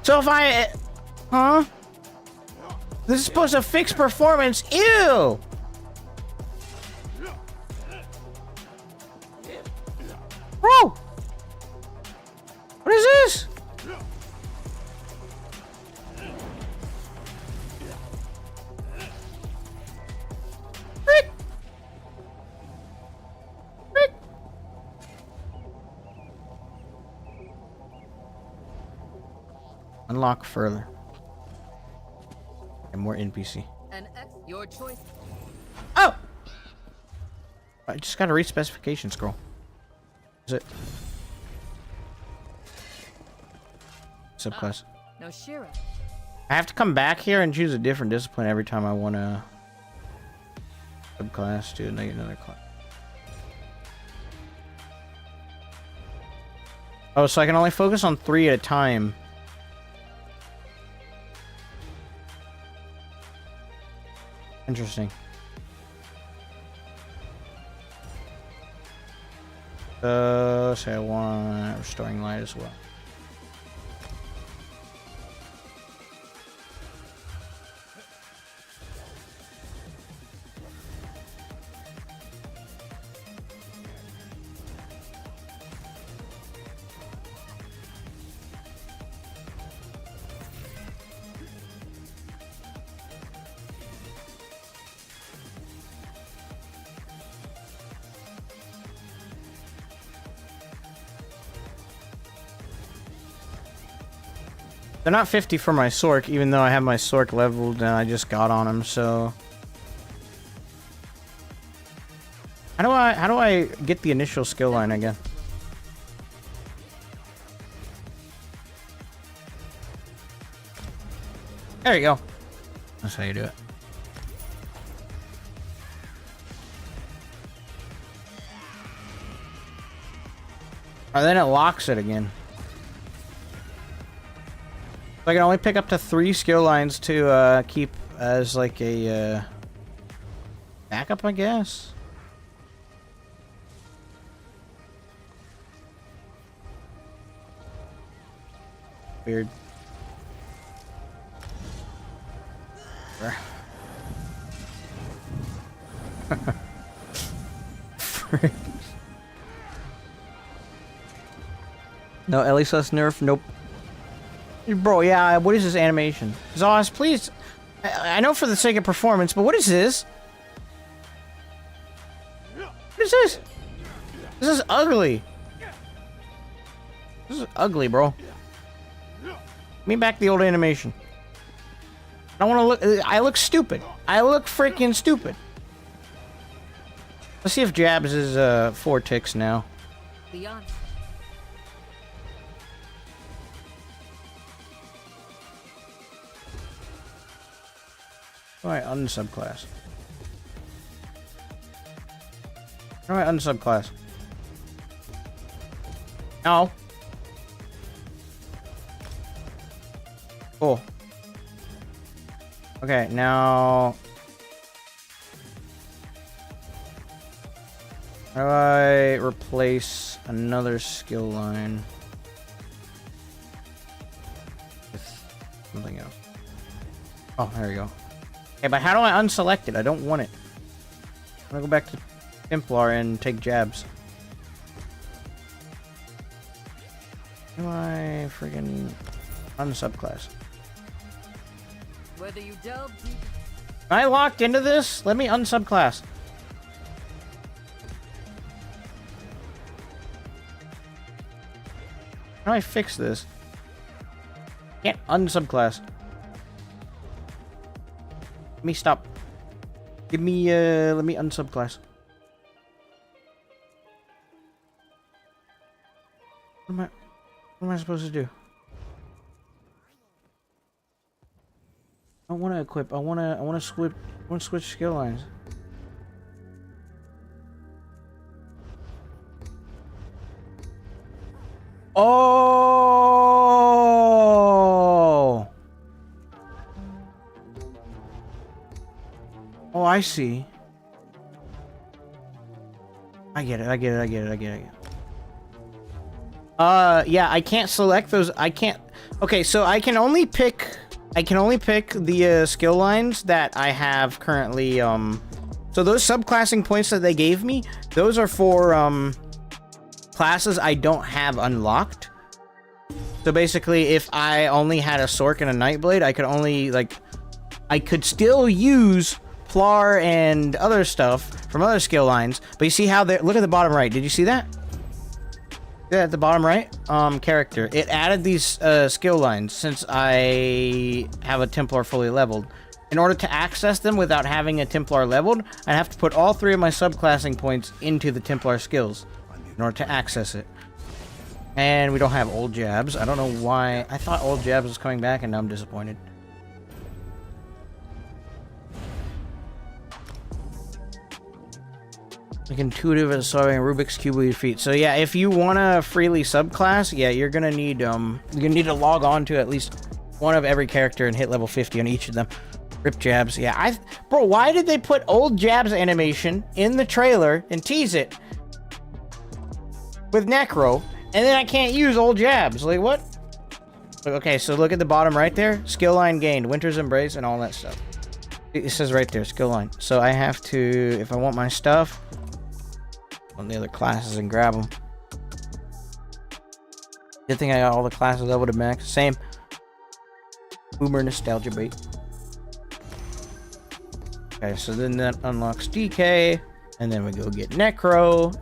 So if I... Huh? This is supposed to fix performance. Ew! Bro! What is this? Frick! Frick! Unlock further. And more NPC. your choice. Oh! I just got a read specification scroll. Is it? Subclass. No Shira. I have to come back here and choose a different discipline every time I want to subclass to another class. Oh, so I can only focus on 3 at a time. Interesting. So I want restoring light as well. They're not 50 for my Sorc, even though I have my Sorc leveled and I just got on him, so... How do I get the initial skill line again? There you go. That's how you do it. Oh, then it locks it again. So I can only pick up to 3 skill lines to keep as like a backup, I guess. Weird. Frick. No, at least that's nerf. Nope. Bro, yeah, what is this animation? Zoss, please. I know for the sake of performance, but what is this? What is this? This is ugly. This is ugly, bro. Give me back the old animation. I don't want to look. I look stupid. I look freaking stupid. Let's see if Jabs is 4 ticks now. Beyond. Alright, unsubclass. Alright, unsubclass. No. Cool. Okay, now... How do I replace another skill line with something else? Oh, there you go. Okay, but how do I unselect it? I don't want it. I'm gonna go back to Templar and take Jabs. How do I friggin' unsubclass? Whether you delve deep. Am I locked into this? Let me unsubclass. How do I fix this? Can't unsubclass. Let me stop. Give me, let me unsubclass. What am I supposed to do? I don't want to equip. I want to switch skill lines. Oh! Oh, I see. I get it. Yeah, I can't select those. I can't. Okay, so I can only pick the skill lines that I have currently. So those subclassing points that they gave me, those are for classes I don't have unlocked. So basically, if I only had a Sorc and a Nightblade, I could only I could still use Plar and other stuff from other skill lines. But you see how they look at the bottom right? Did you see that? Yeah, at the bottom right, character. It added these skill lines since I have a Templar fully leveled. In order to access them without having a Templar leveled, I have to put all 3 of my subclassing points into the Templar skills in order to access it. And we don't have old jabs. I don't know why. I thought old jabs was coming back, and now I'm disappointed. Like intuitive as solving Rubik's Cube with your feet. So yeah, if you want to freely subclass, yeah, you're gonna need to log on to at least one of every character and hit level 50 on each of them. Rip jabs. Yeah, bro, why did they put old jabs animation in the trailer and tease it with Necro, and then I can't use old jabs? Like, what? Okay, so look at the bottom right there. Skill line gained, Winter's Embrace, and all that stuff. It says right there, skill line. So I have to, if I want my stuff, on the other classes and grab them. Good thing I got all the classes leveled to max. Same. Boomer nostalgia bait. Okay, so then that unlocks DK, and then we go get Necro.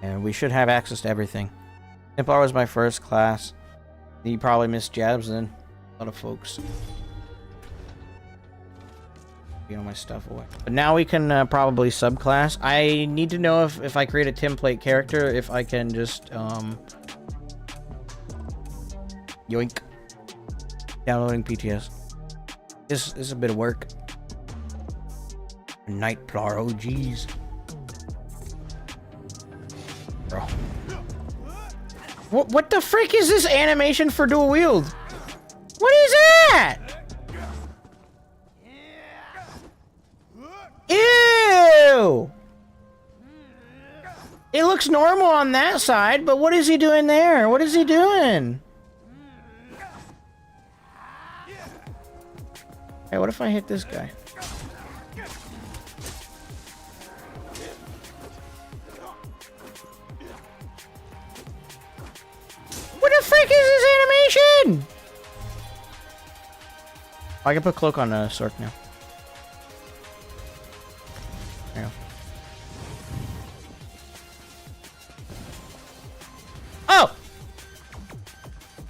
And we should have access to everything. Templar was my first class. You probably missed jabs then. A lot of folks. Get all my stuff away. But now we can probably subclass. I need to know if I create a template character, if I can just yoink. Downloading PTS. This is a bit of work. Nightplar, oh geez. Bro. What the frick is this animation for dual wield? What is that? Ew! It looks normal on that side, but what is he doing there? What is he doing? Hey, what if I hit this guy? What the frick is this animation? I can put cloak on Sorc now. There you go. Oh!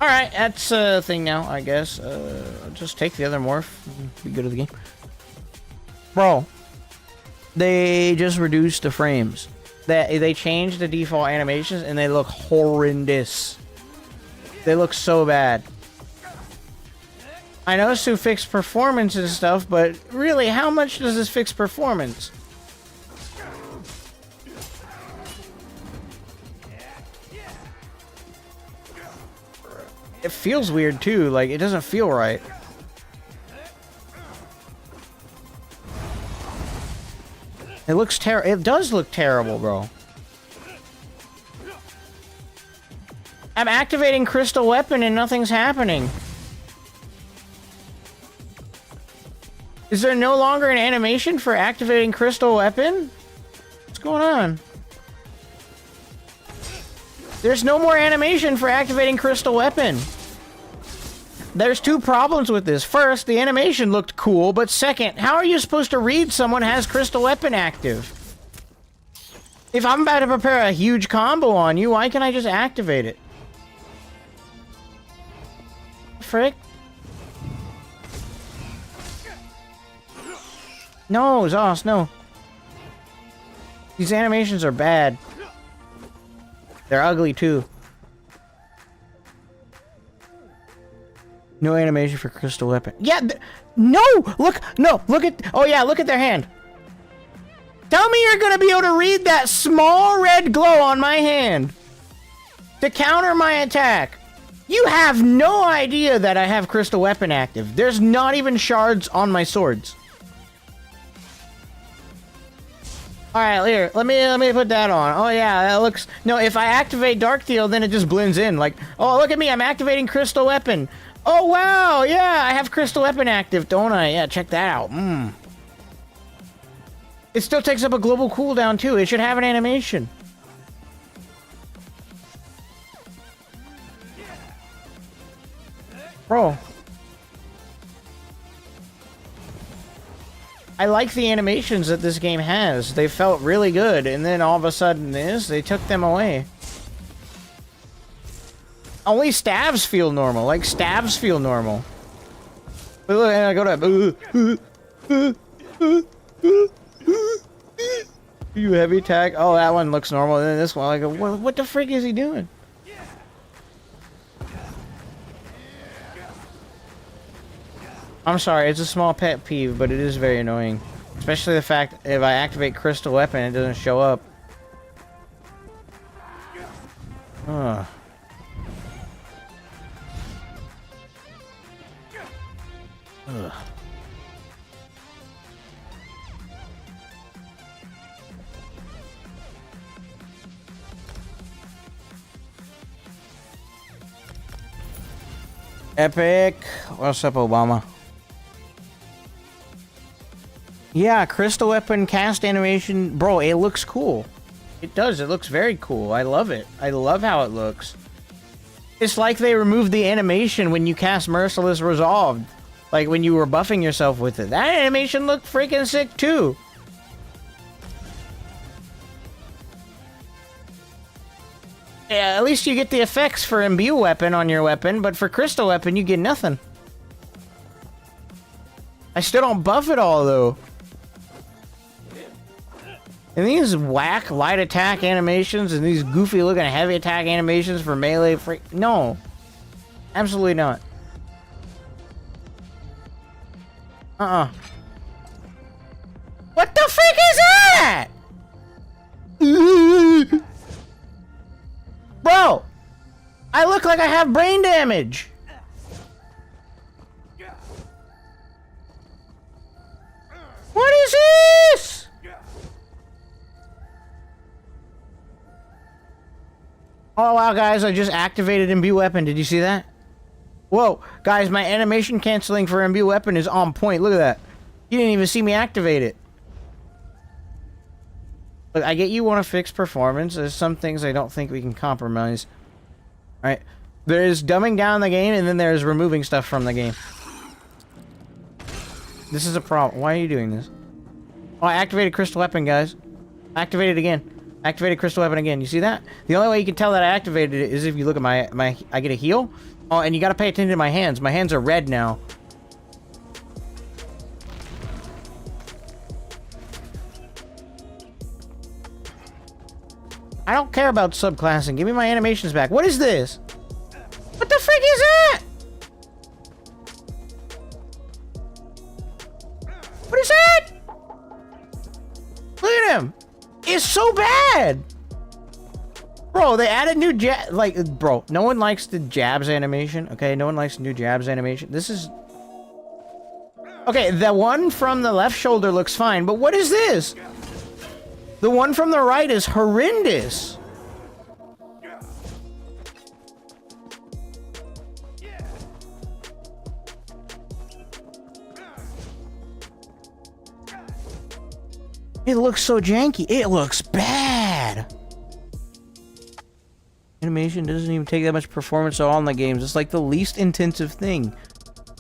Alright, that's a thing now, I guess. I'll just take the other morph and be good at the game. Bro, they just reduced the frames. They changed the default animations and they look horrendous. They look so bad. I know it's to fix performance and stuff, but really, how much does this fix performance? It feels weird too, like it doesn't feel right. It looks it does look terrible, bro. I'm activating Crystal Weapon and nothing's happening. Is there no longer an animation for activating Crystal Weapon? What's going on? There's no more animation for activating Crystal Weapon. There's two problems with this. First, the animation looked cool, but second, how are you supposed to read someone has Crystal Weapon active? If I'm about to prepare a huge combo on you, why can't I just activate it? Frick? No, Zoss, no. These animations are bad. They're ugly, too. No animation for crystal weapon. Yeah, no! Look, no, look at... Oh, yeah, look at their hand. Tell me you're gonna be able to read that small red glow on my hand to counter my attack. You have no idea that I have crystal weapon active. There's not even shards on my swords. Alright, here, let me put that on. Oh yeah, that looks... No, if I activate Dark Theo, then it just blends in. Like, oh, look at me, I'm activating crystal weapon. Oh wow, yeah, I have crystal weapon active, don't I? Yeah, check that out. It still takes up a global cooldown too. It should have an animation. Bro. I like the animations that this game has. They felt really good, and then all of a sudden they took them away. Only stabs feel normal. Like, stabs feel normal. But look, and I go to... You heavy attack? Oh, that one looks normal. And then this one, like, what the frick is he doing? I'm sorry, it's a small pet peeve, but it is very annoying. Especially the fact if I activate crystal weapon, it doesn't show up. Ugh. Ugh. Epic. What's up, Obama? Yeah, crystal weapon cast animation. Bro, it looks cool. It does. It looks very cool. I love it. I love how it looks. It's like they removed the animation when you cast Merciless Resolved. Like when you were buffing yourself with it. That animation looked freaking sick too. Yeah, at least you get the effects for Imbue Weapon on your weapon, but for Crystal Weapon you get nothing. I still don't buff it all though. And these whack light attack animations and these goofy looking heavy attack animations for melee no. Absolutely not. What the frick is that? Bro! I look like I have brain damage! What is this? Oh wow, guys, I just activated Imbue Weapon. Did you see that? Whoa, guys, my animation canceling for Imbue Weapon is on point. Look at that. You didn't even see me activate it. Look, I get you want to fix performance. There's some things I don't think we can compromise. Alright. There's dumbing down the game, and then there's removing stuff from the game. This is a problem. Why are you doing this? Oh, I activated Crystal Weapon, guys. Activate it again. Activated Crystal Weapon again. You see that? The only way you can tell that I activated it is if you look at my I get a heal. Oh, and you gotta pay attention to my hands. My hands are red now. I don't care about subclassing. Give me my animations back. What is this? What the frick is that? What is that? Look at him. It's so bad. Bro, they added new bro, no one likes the jabs animation, okay? No one likes the new jabs animation. This is... Okay, the one from the left shoulder looks fine, but what is this? The one from the right is horrendous. It looks so janky. It looks bad. Animation doesn't even take that much performance at all in the games. It's like the least intensive thing.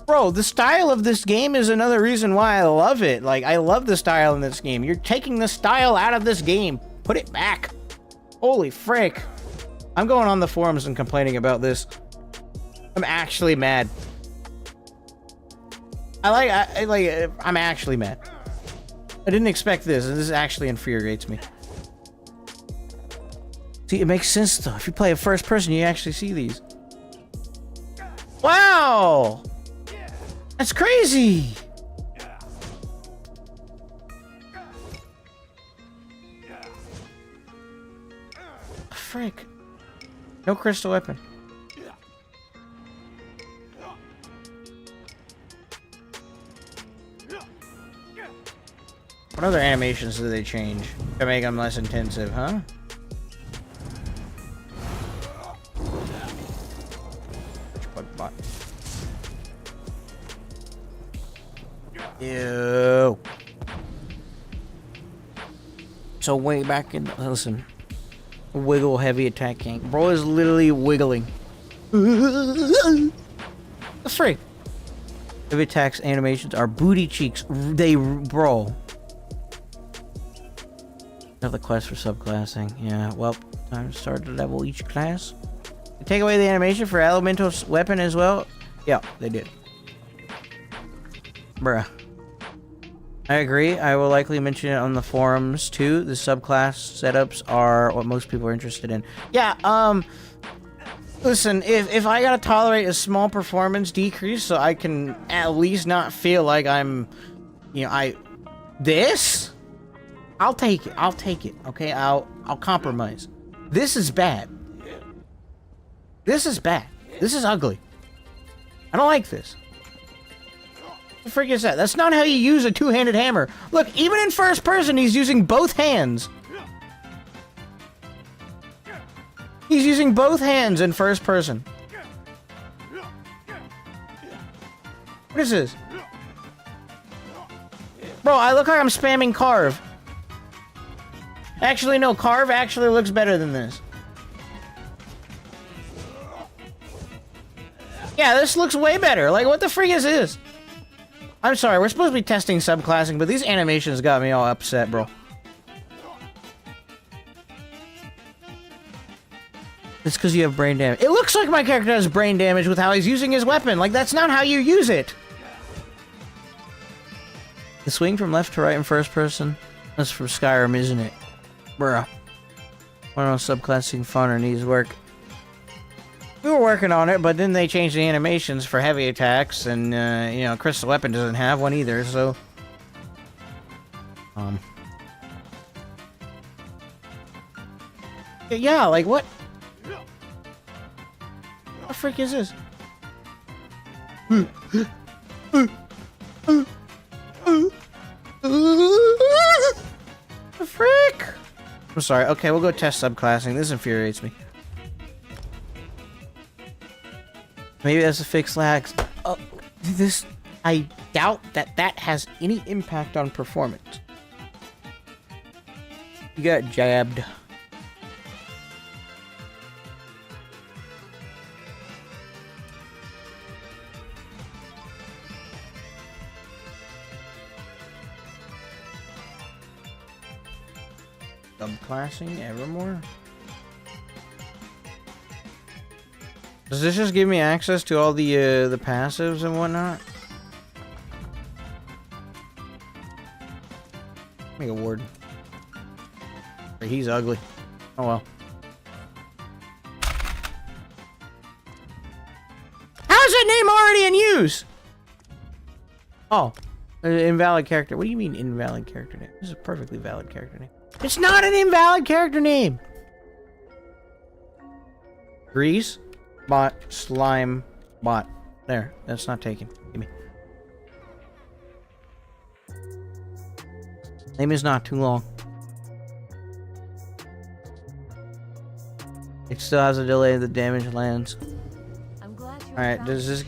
Bro, the style of this game is another reason why I love it. Like, I love the style in this game. You're taking the style out of this game. Put it back. Holy frick. I'm going on the forums and complaining about this. I'm actually mad. I'm actually mad. I didn't expect this, and this actually infuriates me. See, it makes sense though. If you play a first person, you actually see these. Wow! That's crazy! Frick. No crystal weapon. What other animations do they change to make them less intensive, huh? Ew. So way back in, listen, wiggle heavy attack gank. Bro is literally wiggling. The freak. Heavy attacks animations are booty cheeks. They bro. Have the quest for subclassing. Yeah, well, time to start to level each class. They take away the animation for elemental weapon as well. Yeah, they did. Bruh. I agree. I will likely mention it on the forums too. The subclass setups are what most people are interested in. Yeah, listen, if I gotta tolerate a small performance decrease so I can at least not feel like I'm, you know, this? I'll take it. I'll take it. Okay, I'll compromise. This is bad. This is bad. This is ugly. I don't like this. What the frick is that? That's not how you use a two-handed hammer. Look, even in first person, he's using both hands. He's using both hands in first person. What is this? Bro, I look like I'm spamming carve. Actually, no, carve actually looks better than this. Yeah, this looks way better. Like, what the freak is this? I'm sorry, we're supposed to be testing subclassing, but these animations got me all upset, bro. It's because you have brain damage. It looks like my character has brain damage with how he's using his weapon. Like, that's not how you use it. The swing from left to right in first person. That's from Skyrim, isn't it? Bruh. I don't know, subclassing fun or needs work. We were working on it, but then they changed the animations for heavy attacks, and, you know, Crystal Weapon doesn't have one either, so... Yeah, like, what? What the frick is this? The frick? I'm sorry. Okay, we'll go test subclassing. This infuriates me. Maybe that's a fixed lags. Oh, this... I doubt that that has any impact on performance. You got jabbed. Subclassing evermore? Does this just give me access to all the passives and whatnot? Make a ward. He's ugly. Oh well. How's that name already in use? Oh, invalid character. What do you mean invalid character name? This is a perfectly valid character name. It's not an invalid character name. Grease, bot, slime, bot. There, that's not taken. Give me. Name is not too long. It still has a delay. The damage lands. I'm glad you. All right. Does this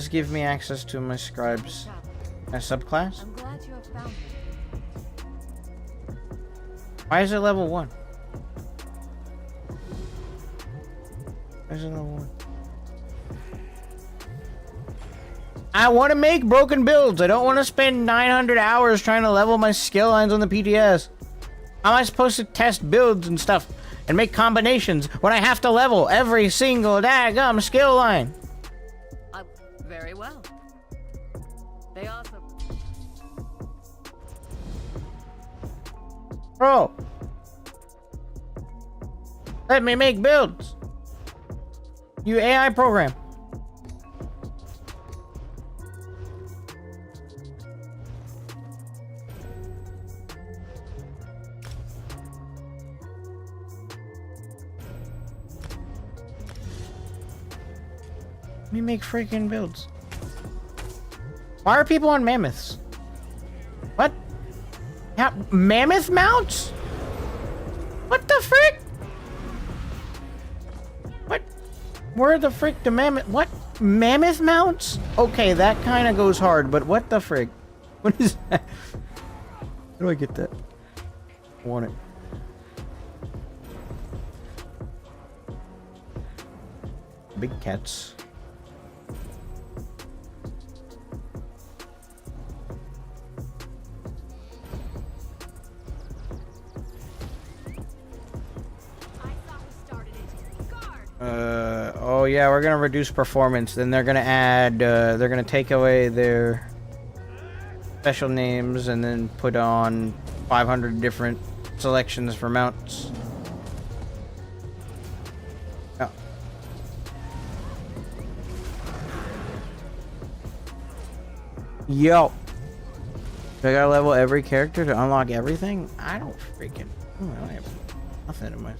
give me access to my scribes, my subclass? I'm glad you have found it. Why is it level 1? Why is it level 1? I want to make broken builds. I don't want to spend 900 hours trying to level my skill lines on the PTS. How am I supposed to test builds and stuff and make combinations when I have to level every single daggum skill line? Very well. They also. Bro! Let me make builds! You AI program. Let me make freaking builds. Why are people on mammoths? What? Yeah, mammoth mounts? What the frick? What? Where the frick the mammoth? What? Mammoth mounts? Okay, that kind of goes hard, but what the frick? What is that? How do I get that? I want it. Big cats. Oh yeah, we're gonna reduce performance. Then they're gonna add, they're gonna take away their special names and then put on 500 different selections for mounts. Oh. Yo. Do I gotta level every character to unlock everything? I don't freaking... I don't have nothing in my...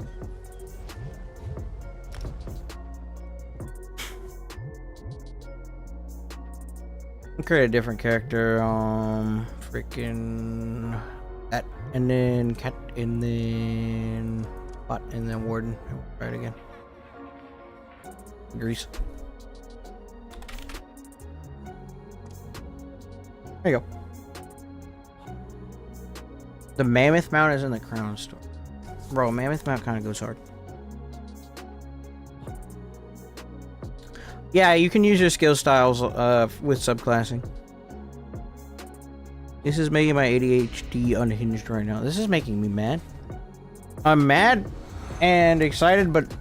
Create a different character, freaking cat, and then cat, and then bot, and then warden. Try it again. Grease. There you go. The mammoth mount is in the crown store. Bro, mammoth mount kind of goes hard. Yeah, you can use your skill styles with subclassing. This is making my ADHD unhinged right now. This is making me mad. I'm mad and excited, but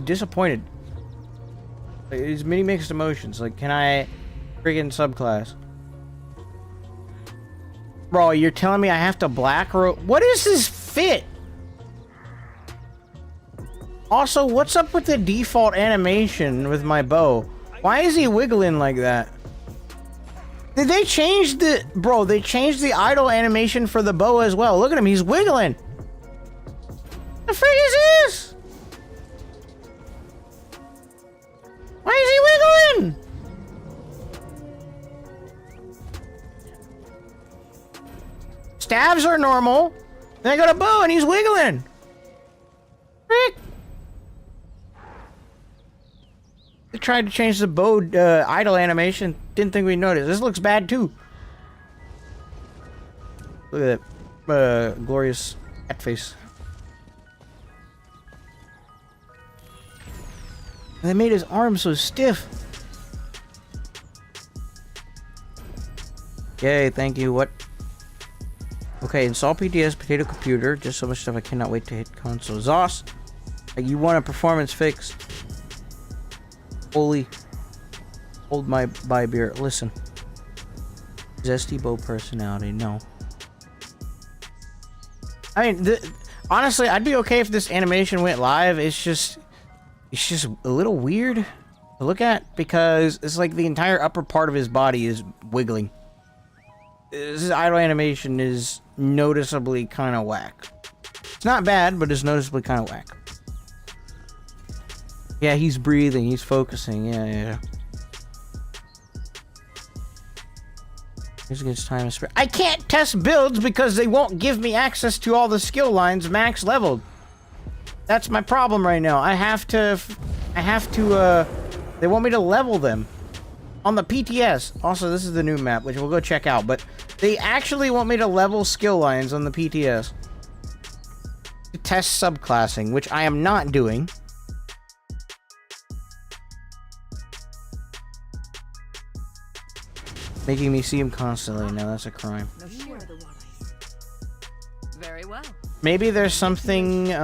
disappointed. It's many mixed emotions. Like, can I friggin' subclass? Bro, you're telling me I have to black rope? What is this fit? Also, what's up with the default animation with my bow? Why is he wiggling like that? Did they change the... Bro, they changed the idle animation for the bow as well. Look at him, he's wiggling. The frick is this? Why is he wiggling? Stabs are normal. Then I got a bow and he's wiggling. Frick. They tried to change the bow idle animation. Didn't think we'd notice. This looks bad too. Look at that glorious cat face. And they made his arm so stiff. Yay, thank you. What? Okay, install PTS Potato Computer. Just so much stuff I cannot wait to hit console. Zos! Like, you want a performance fix. Holy. Hold my beer. Listen. Zesty bow personality. No. I mean, honestly, I'd be okay if this animation went live. It's just a little weird to look at because it's like the entire upper part of his body is wiggling. This idle animation is noticeably kind of whack. It's not bad, but it's noticeably kind of whack. Yeah, he's breathing, he's focusing, yeah. Here's a good time to spare. I can't test builds because they won't give me access to all the skill lines max leveled. That's my problem right now. I have to, they want me to level them. On the PTS. Also, this is the new map, which we'll go check out, but they actually want me to level skill lines on the PTS. To test subclassing, which I am not doing. Making me see him constantly. Now that's a crime. Very well. Maybe there's something,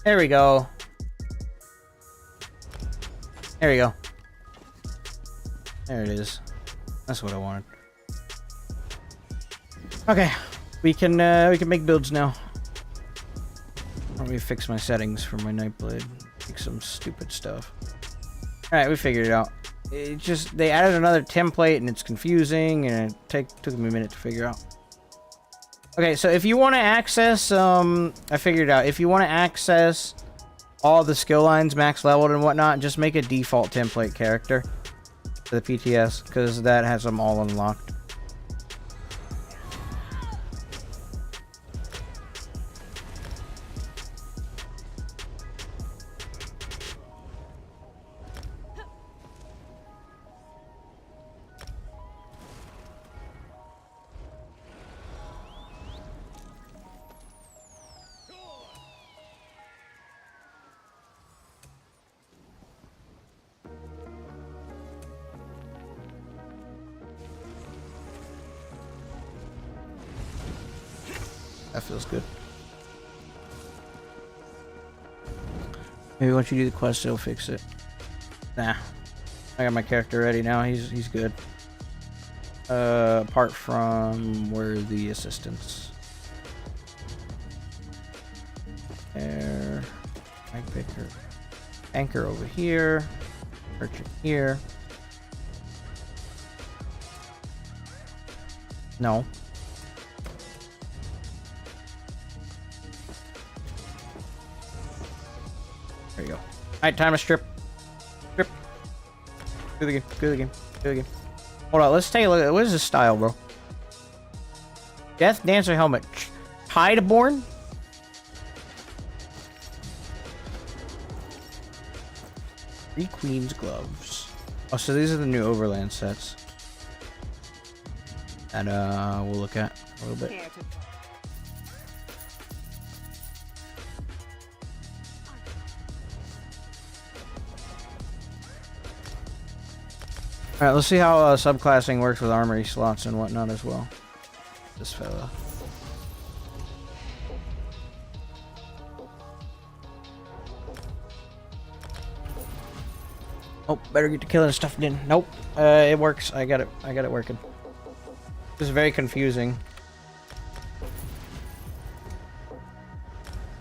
There we go. There you go. There it is. That's what I wanted. Okay, we can make builds now. Let me fix my settings for my Nightblade. Make some stupid stuff. All right, we figured it out. It just they added another template and it's confusing and it took me a minute to figure out. Okay, so if you want to access, I figured it out. If you want to access all the skill lines max leveled and whatnot, just make a default template character for the PTS because that has them all unlocked. That feels good. Maybe once you do the quest, it'll fix it. Nah. I got my character ready now. He's good. Apart from where the assistants. There. I pick her. Anchor over here. Merchant here. No. There you go. Alright, time to strip. Strip. Do the game. Do the game. Do the game. Hold on, let's take a look at what is this style, bro? Death Dancer helmet. Tideborn? Three Queen's gloves. Oh, so these are the new Overland sets. And we'll look at a little bit. Alright, let's see how subclassing works with armory slots and whatnot as well. This fella. Oh, better get to killing stuff in. Nope. It works. I got it working. This is very confusing.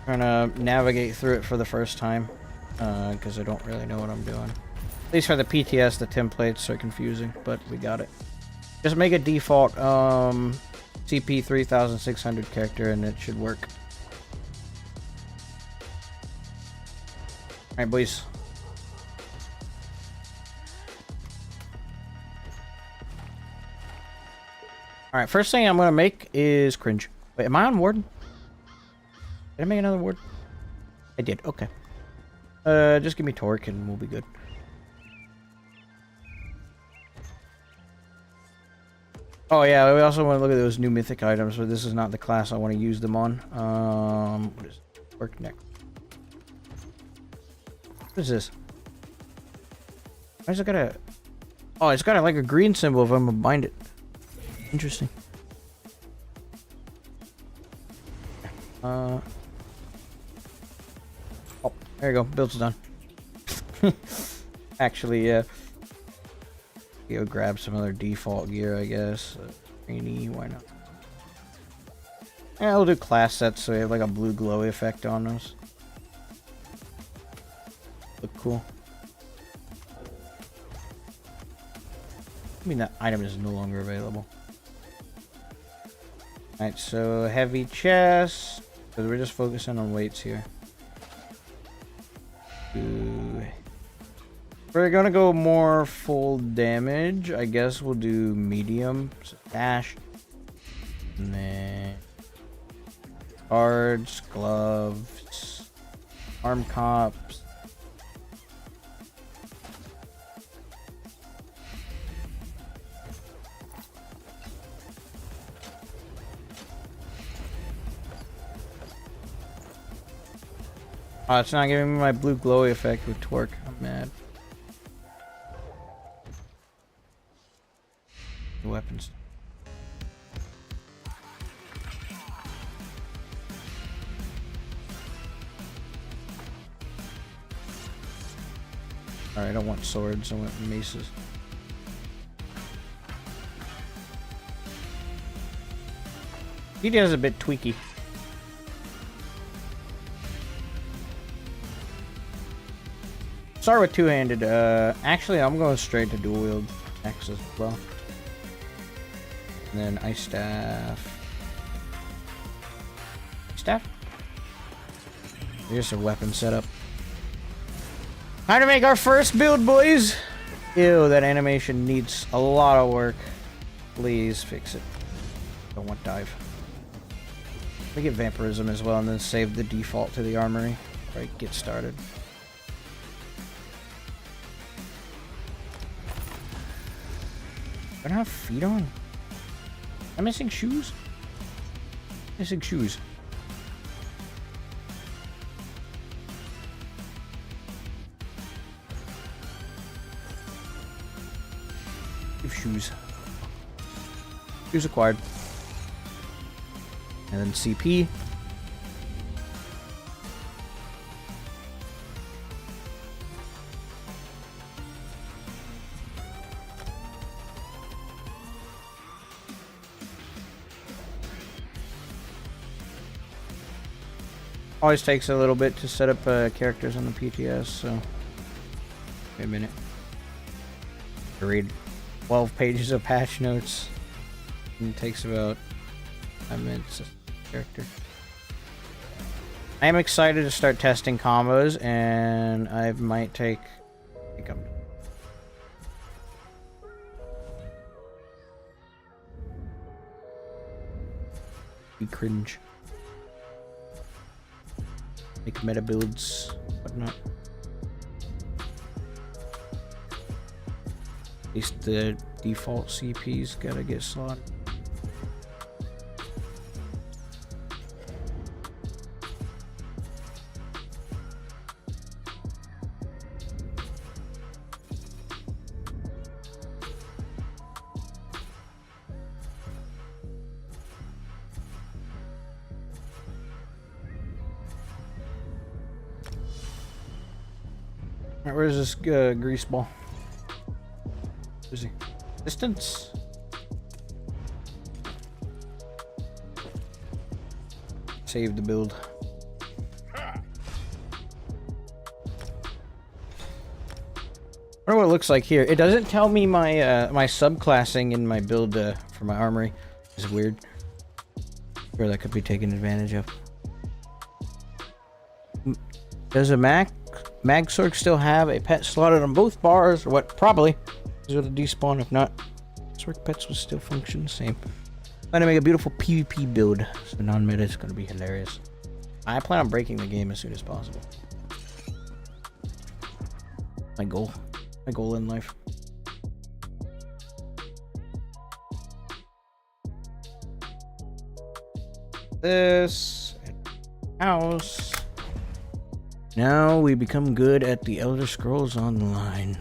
Trying to navigate through it for the first time. Because I don't really know what I'm doing. At least for the PTS, the templates are confusing, but we got it. Just make a default CP 3600 character and it should work. Alright, boys. Alright, first thing I'm gonna make is Cringe. Wait, am I on Warden? Did I make another Warden? I did, okay. Just give me Torque and we'll be good. Oh yeah, we also want to look at those new mythic items, but this is not the class I want to use them on. What is it? Work next. What is this? Why is it got a... Oh, it's got like a green symbol if I'm gonna bind it. Interesting. Oh, there you go. Build's done. Actually, yeah. Go grab some other default gear, I guess. Greeny, why not? Yeah, we'll do class sets so we have like a blue glowy effect on those. Look cool. I mean, that item is no longer available. Alright, so heavy chest. Because we're just focusing on weights here. We're gonna go more full damage. I guess we'll do medium. So dash. And then cards, gloves, arm cops. Oh, it's not giving me my blue glowy effect with Torque. I'm mad. Weapons. Alright, I don't want swords, I want maces. He does a bit tweaky. Start with two-handed. Actually, I'm going straight to dual wield attacks as well. And then ice staff. Staff? Here's a weapon setup. Time to make our first build, boys! Ew, that animation needs a lot of work. Please fix it. Don't want dive. We get vampirism as well and then save the default to the armory. Right, get started. I don't have feet on. I'm missing shoes? Missing shoes. Give shoes. Shoes acquired. And then CP. Always takes a little bit to set up characters on the PTS, so wait a minute. I read 12 pages of patch notes. And it takes about 5 minutes. Character. I am excited to start testing combos, and I might take. I think be cringe. Make meta builds, whatnot. At least the default CP's gotta get slotted. Alright, where's this grease ball? Where's he? Distance? Save the build. I wonder what it looks like here. It doesn't tell me my my subclassing in my build for my armory. It's weird. Sure, that could be taken advantage of. Does a MAGSORC still have a pet slotted on both bars, or what? Probably. Is it a despawn? If not, MAGSORC pets will still function the same. I'm gonna make a beautiful PvP build, so non-meta is gonna be hilarious. I plan on breaking the game as soon as possible. My goal in life. This house. Now we become good at the Elder Scrolls Online.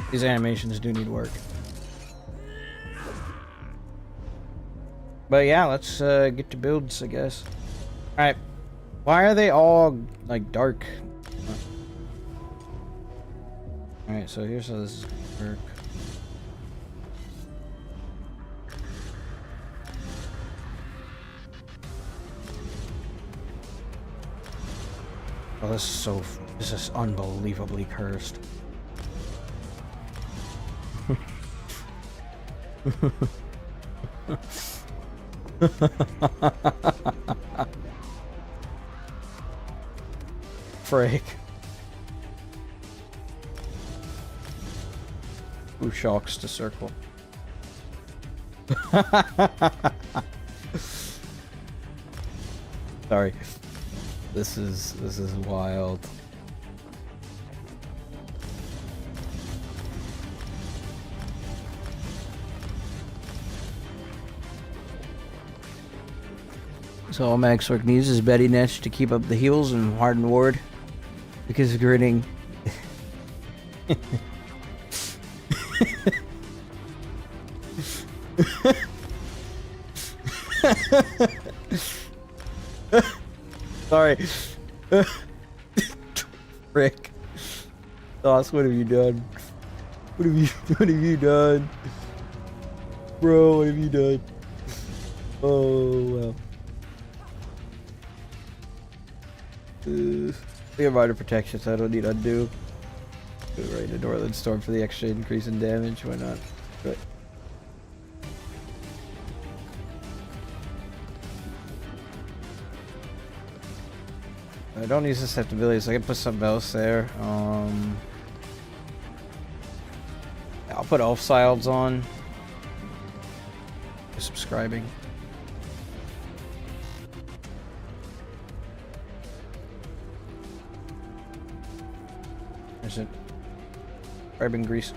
These animations do need work. But yeah, let's get to builds, I guess. Alright. Why are they all, like, dark? Alright, so here's how this is gonna work. Oh, this is unbelievably cursed. Frick. Who shocks to circle? Sorry. This is wild. So all MAGSORC needs is Betty Netch to keep up the heals and harden ward. Because grinning. Sorry. Frick. Doss, what have you done? What have you done? Bro, what have you done? Oh, well. We have minor protection, so I don't need undo. Go right into Northern Storm for the extra increase in damage. Why not? But I don't use susceptibility, so I can put something else there. I'll put 𝙁𝙧𝙚𝙚 on. Subscribing. There's it. Carbon grease.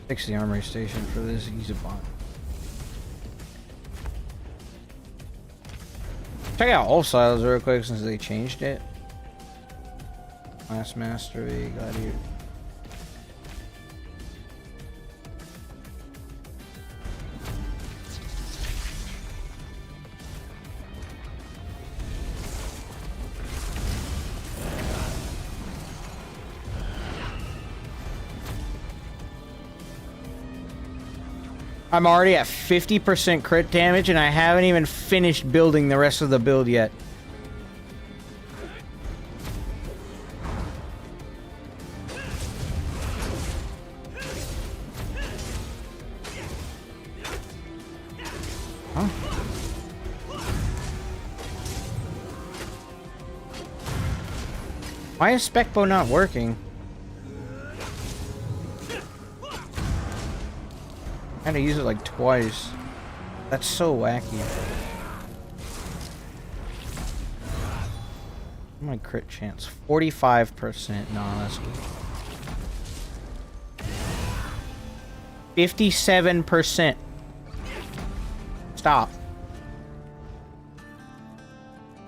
Fix the armory station for this. Use a bomb. Check out 𝙁𝙧𝙚𝙚 real quick since they changed it. Last mastery, gladiator. I'm already at 50% crit damage and I haven't even finished building the rest of the build yet. Huh? Why is spec bow not working? I had to use it like twice. That's so wacky. My crit chance 45%. No, that's good. 57%. Stop.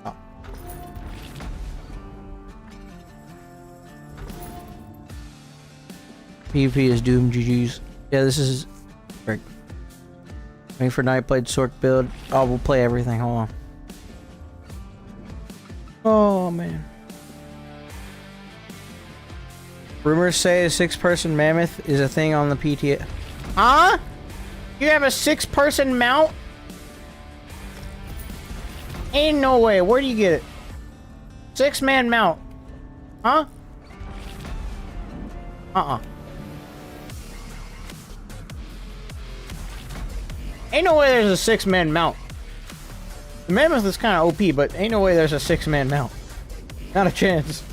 Stop. PvP is doomed. GG's. Yeah, this is. Waiting for night played Sorc build. Oh, we'll play everything. Hold on. Oh man. Rumors say a 6-person mammoth is a thing on the PTA. Huh? You have a 6-person mount? Ain't no way. Where do you get it? 6-man mount. Huh? Ain't no way there's a 6-man mount. The mammoth is kind of OP, but ain't no way there's a 6-man mount. Not a chance.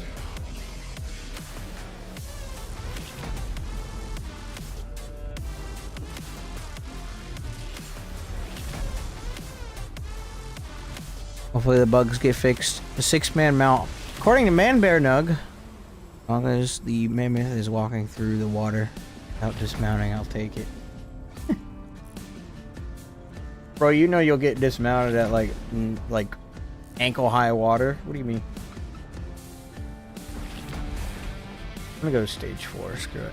Hopefully the bugs get fixed. The 6-man mount. According to ManBearNug, as long as the mammoth is walking through the water without dismounting, I'll take it. Bro, you know you'll get dismounted at like ankle high water. What do you mean? I'm gonna go to stage 4. Screw it.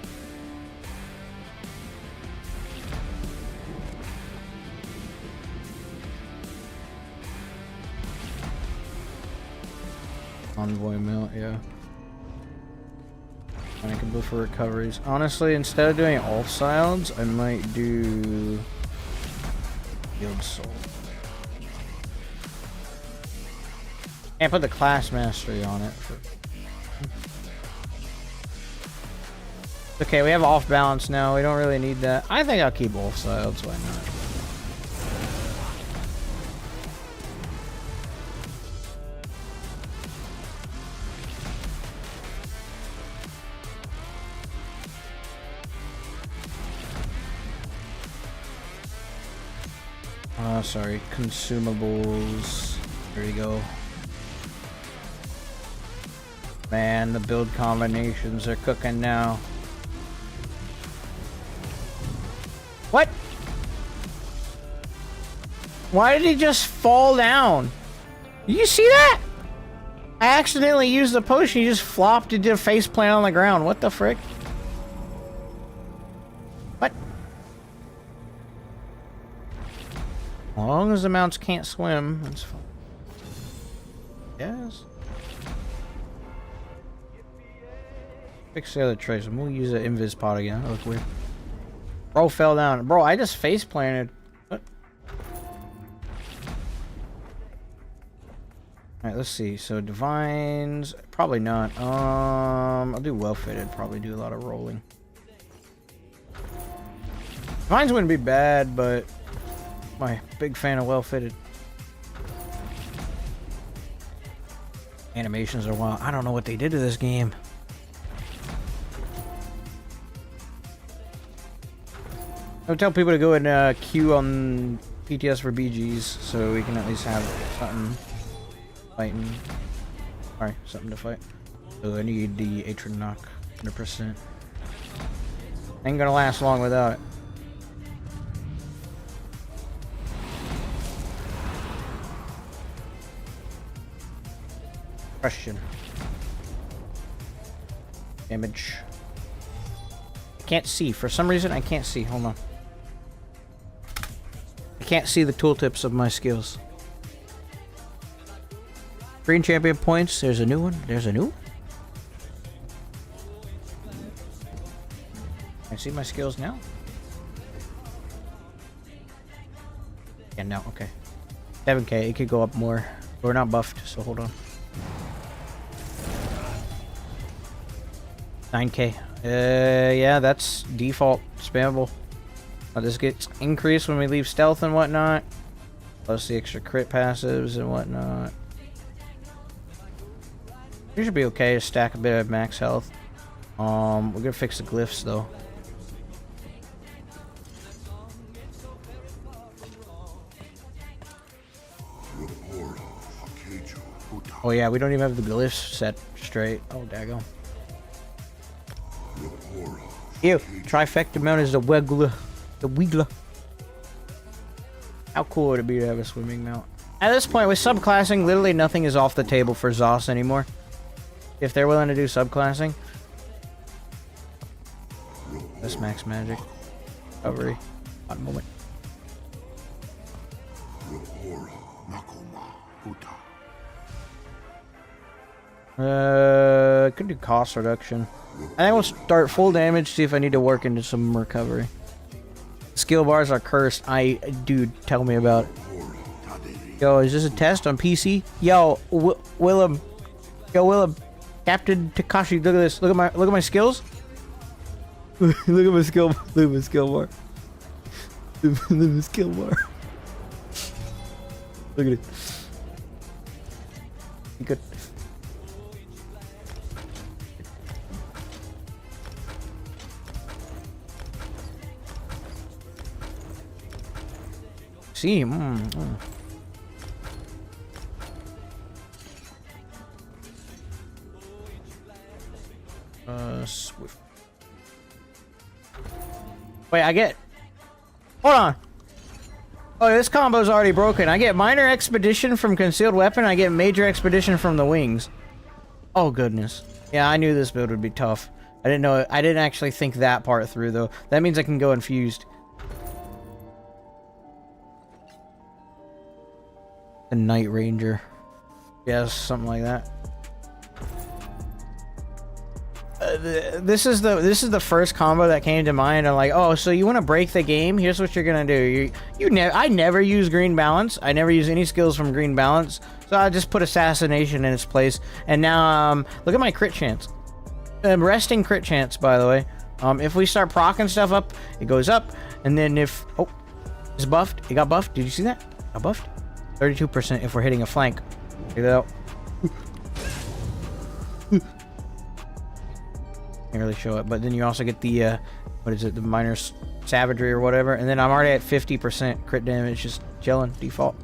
Envoy mount, yeah. And I can move for recoveries. Honestly, instead of doing 𝙁𝙧𝙚𝙚𝙚, I might do Soul. Can't put the class mastery on it. Okay, we have off balance now. We don't really need that. I think I'll keep 𝙁𝙧𝙚𝙚𝙚. Why not? Sorry, consumables. There you go. Man, the build combinations are cooking now. What? Why did he just fall down? Did you see that? I accidentally used the potion. He just flopped and did a face plant on the ground. What the frick? What? As long as the mounts can't swim, that's fine. Yes. Fix the other trace and we'll use the invis pod again. That looks weird. Bro fell down. Bro, I just face planted. What? Alright, let's see. So divines, probably not. I'll do well fitted, probably do a lot of rolling. Divines wouldn't be bad, but my big fan of well fitted. Animations are wild. I don't know what they did to this game. I'll tell people to go and queue on PTS for BGs so we can at least have something fighting. Alright, something to fight. So I need the Atron knock 100%. Ain't gonna last long without it. Question. Damage. I can't see. For some reason, I can't see. Hold on. I can't see the tooltips of my skills. Green champion points. There's a new one. There's a new one. Can I see my skills now? Yeah, no. Okay. 7K. It could go up more. We're not buffed, so hold on. 9K. Yeah, that's default spammable. This gets increased when we leave stealth and whatnot. Plus the extra crit passives and whatnot. We should be okay to stack a bit of max health. We're gonna fix the glyphs though. Oh yeah, we don't even have the glyphs set straight. Oh, daggone. Ew, trifecta mount is the Wiggler. The Wiggler. How cool would it be to have a swimming mount? At this point, with subclassing, literally nothing is off the table for ZOS anymore. If they're willing to do subclassing. This max magic. Recovery. One moment. Could do cost reduction. I think we'll start full damage, see if I need to work into some recovery. Skill bars are cursed. Dude, tell me about it. Yo, is this a test on PC? Yo, Willem. Yo, Willem. Captain Takashi, look at this. Look at my skills. Look at my skill. Look at my skill bar. Look at my skill bar. Look at it. Good. See, Swift. Wait, I get. Hold on. Oh, this combo's already broken. I get minor expedition from concealed weapon. I get major expedition from the wings. Oh goodness. Yeah, I knew this build would be tough. I didn't know. I didn't actually think that part through though. That means I can go infused. The Night Ranger. Yes, something like that. This is the first combo that came to mind. I'm like, oh, so you want to break the game? Here's what you're gonna do. I never use green balance. I never use any skills from green balance. So I just put assassination in its place. And now, look at my crit chance. Resting crit chance, by the way. If we start proccing stuff up, it goes up. And then if it's buffed, it got buffed. Did you see that? Got buffed. 32% if we're hitting a flank. Check that out. Can't really show it, but then you also get the what is it, the minor savagery or whatever, and then I'm already at 50% crit damage, just chilling, default.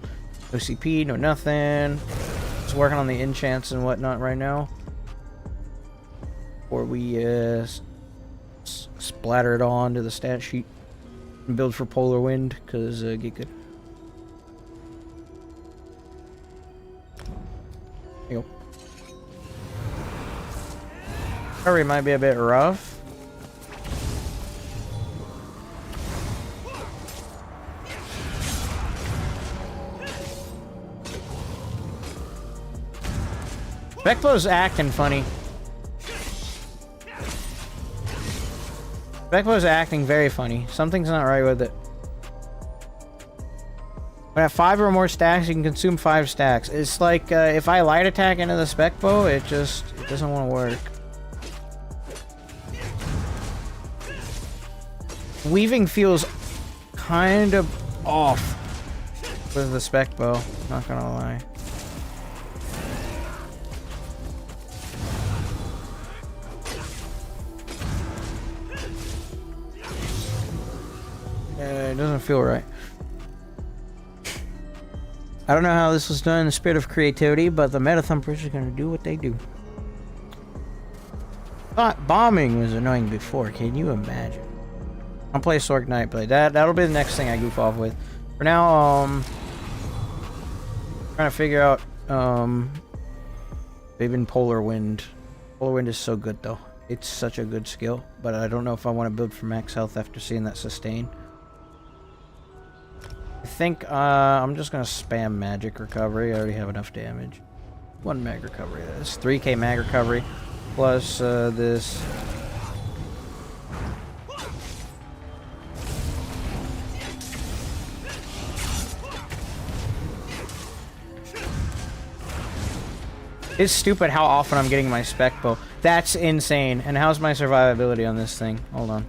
No CP, no nothing. Just working on the enchants and whatnot right now. Before we splatter it on to the stat sheet and build for polar wind, because get good. Recovery might be a bit rough. 𝙭𝙀's acting funny. 𝙭𝙀's acting very funny. Something's not right with it. When at 5 or more stacks, you can consume 5 stacks. It's like if I light attack into the 𝙭𝙀, it doesn't want to work. Weaving feels kind of off with the 𝙭𝙀, not gonna lie. It doesn't feel right. I don't know how this was done in the spirit of creativity, but the meta thumpers are gonna do what they do. Thought bombing was annoying before, can you imagine? I'll play Sorc Nightblade. That'll be the next thing I goof off with. For now, trying to figure out even Polar Wind. Polar Wind is so good though. It's such a good skill, but I don't know if I want to build for max health after seeing that sustain. I think I'm just gonna spam magic recovery. I already have enough damage. 1 mag recovery. That's 3k mag recovery plus this. It's stupid how often I'm getting my 𝙭𝙀. That's insane. And how's my survivability on this thing? Hold on.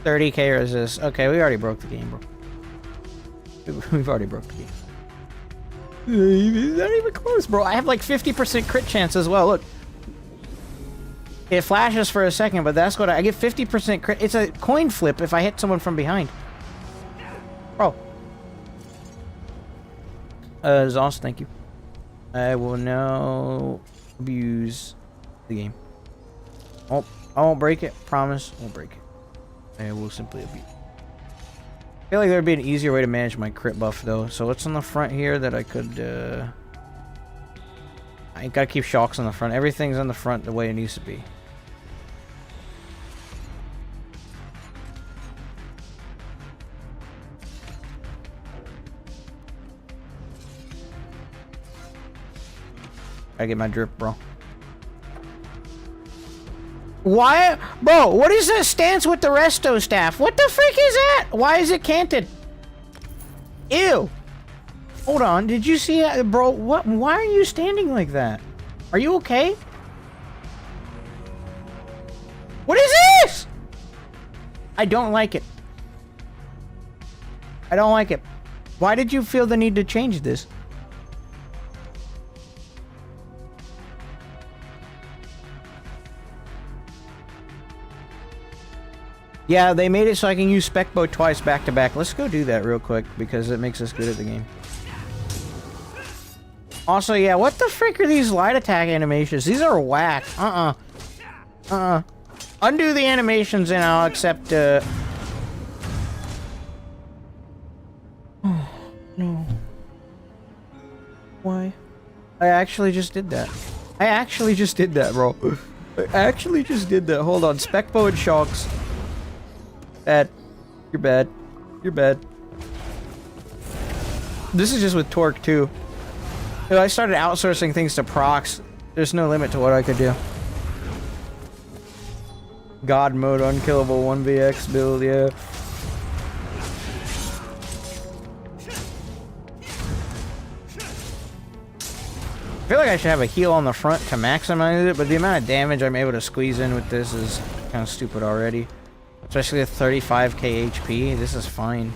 30k resist. Okay, we already broke the game, bro. We've already broke the game. Not even close, bro. I have like 50% crit chance as well. Look. It flashes for a second, but that's what I get 50% crit. It's a coin flip if I hit someone from behind. Bro. 𝙗, thank you. I will now abuse the game. Oh, I won't break it. Promise, I won't break it. I will simply abuse. I feel like there'd be an easier way to manage my crit buff though. So what's on the front here that I could I gotta keep shocks on the front. Everything's on the front the way it needs to be. Gotta get my drip, bro. Why? Bro, what is that stance with the resto staff? What the freak is that? Why is it canted? Ew. Hold on. Did you see that, bro? What? Why are you standing like that? Are you okay? What is this? I don't like it. I don't like it. Why did you feel the need to change this? Yeah, they made it so I can use 𝙭𝙀 twice back to back. Let's go do that real quick because it makes us good at the game. Also, yeah, what the frick are these light attack animations? These are whack. Undo the animations and I'll accept, Oh, no. Why? I actually just did that. I actually just did that, bro. I actually just did that. Hold on. 𝙭𝙀 and shocks. Bad. You're bad. You're bad. This is just with Torque, too. I started outsourcing things to procs. There's no limit to what I could do. God mode, unkillable 1vx build, yeah. I feel like I should have a heal on the front to maximize it, but the amount of damage I'm able to squeeze in with this is kind of stupid already. Especially with 35k HP, this is fine.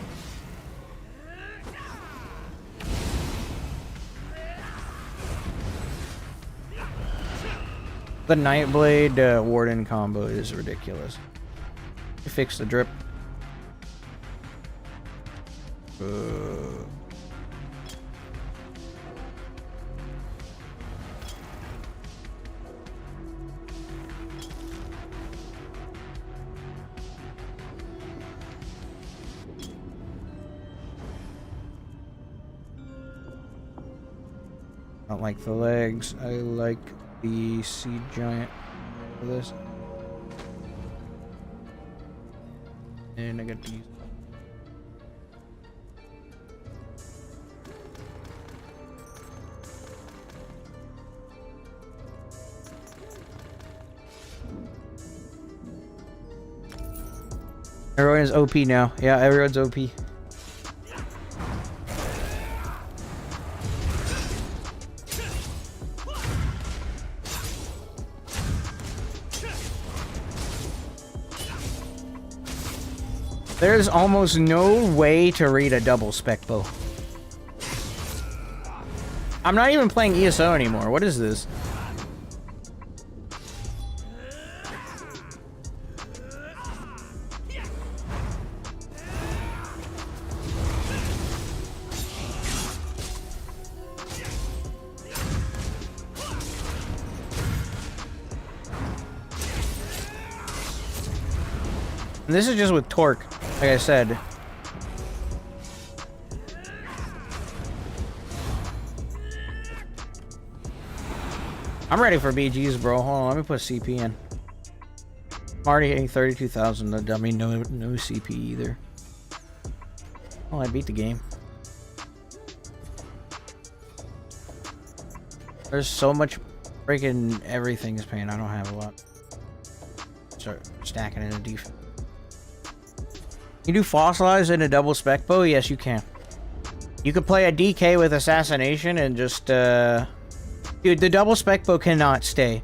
The Nightblade Warden combo is ridiculous. Fix the drip. I don't like the legs. I like the seed giant for this. And I got to use. Everyone is OP now. Yeah, everyone's OP. There's almost no way to read a double spec bow. I'm not even playing ESO anymore. What is this? And this is just with torque, like I said. I'm ready for BGs, bro. Hold on, let me put CP in. I'm already hitting 32,000, the dummy, no CP either. Oh, I beat the game. There's so much freaking everything's pain. I don't have a lot. Start stacking in a defense. You do fossilize in a double spec bow? Yes, you can. You could play a DK with assassination and just, dude, the double spec bow cannot stay.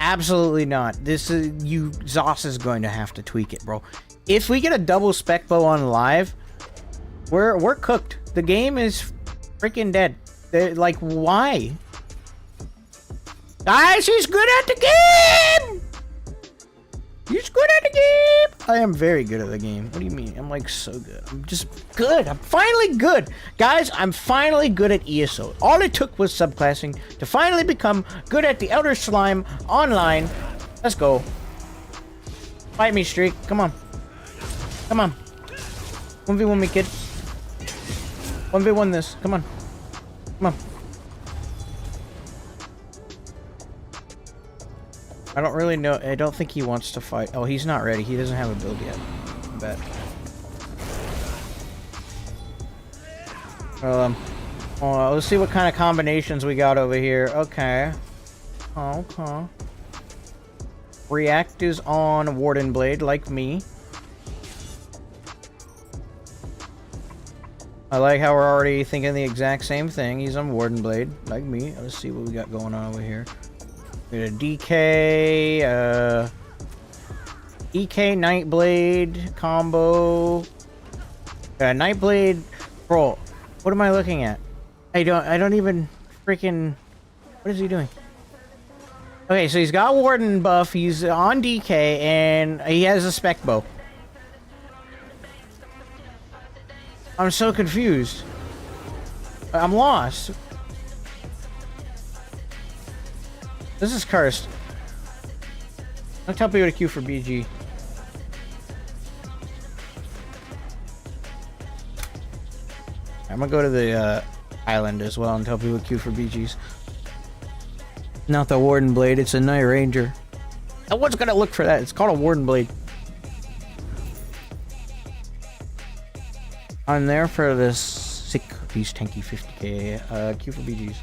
Absolutely not. This is, ZOS is going to have to tweak it, bro. If we get a double spec bow on live, we're cooked. The game is freaking dead. Like, why? Guys, he's good at the game! He's good at the game! I am very good at the game. What do you mean? I'm like so good. I'm just good. I'm finally good. Guys, I'm finally good at ESO. All it took was subclassing to finally become good at the Elder Slime online. Let's go. Fight me, Streak. Come on. Come on. 1v1 me, kid. 1v1 this. Come on. Come on. I don't really know. I don't think he wants to fight. Oh, he's not ready. He doesn't have a build yet. I bet. Well, let's see what kind of combinations we got over here. Okay. Okay. React is on Warden Blade, like me. I like how we're already thinking the exact same thing. He's on Warden Blade, like me. Let's see what we got going on over here. We got a DK, EK Nightblade combo. Nightblade, bro. What am I looking at? I don't even freaking. What is he doing? Okay, so he's got Warden buff. He's on DK, and he has a spec bow. I'm so confused. I'm lost. This is cursed. Don't tell people to queue for BG. I'm gonna go to the island as well and tell people to queue for BGs. Not the Warden Blade, it's a Night Ranger. No one's gonna look for that. It's called a Warden Blade. I'm there for this sick piece tanky 50k. Queue for BGs.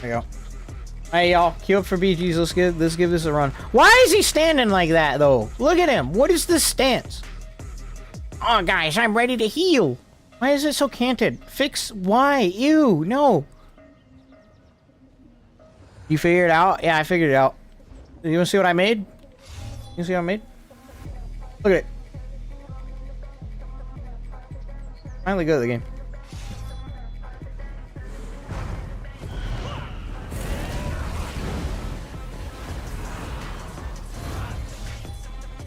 There you go. Hey y'all, queue up for BGs. Let's give this a run. Why is he standing like that though? Look at him. What is this stance? Oh guys, I'm ready to heal. Why is it so canted? Fix why? Ew, no. You figured it out? Yeah, I figured it out. You wanna see what I made? You see what I made? Look at it. Finally good at the game.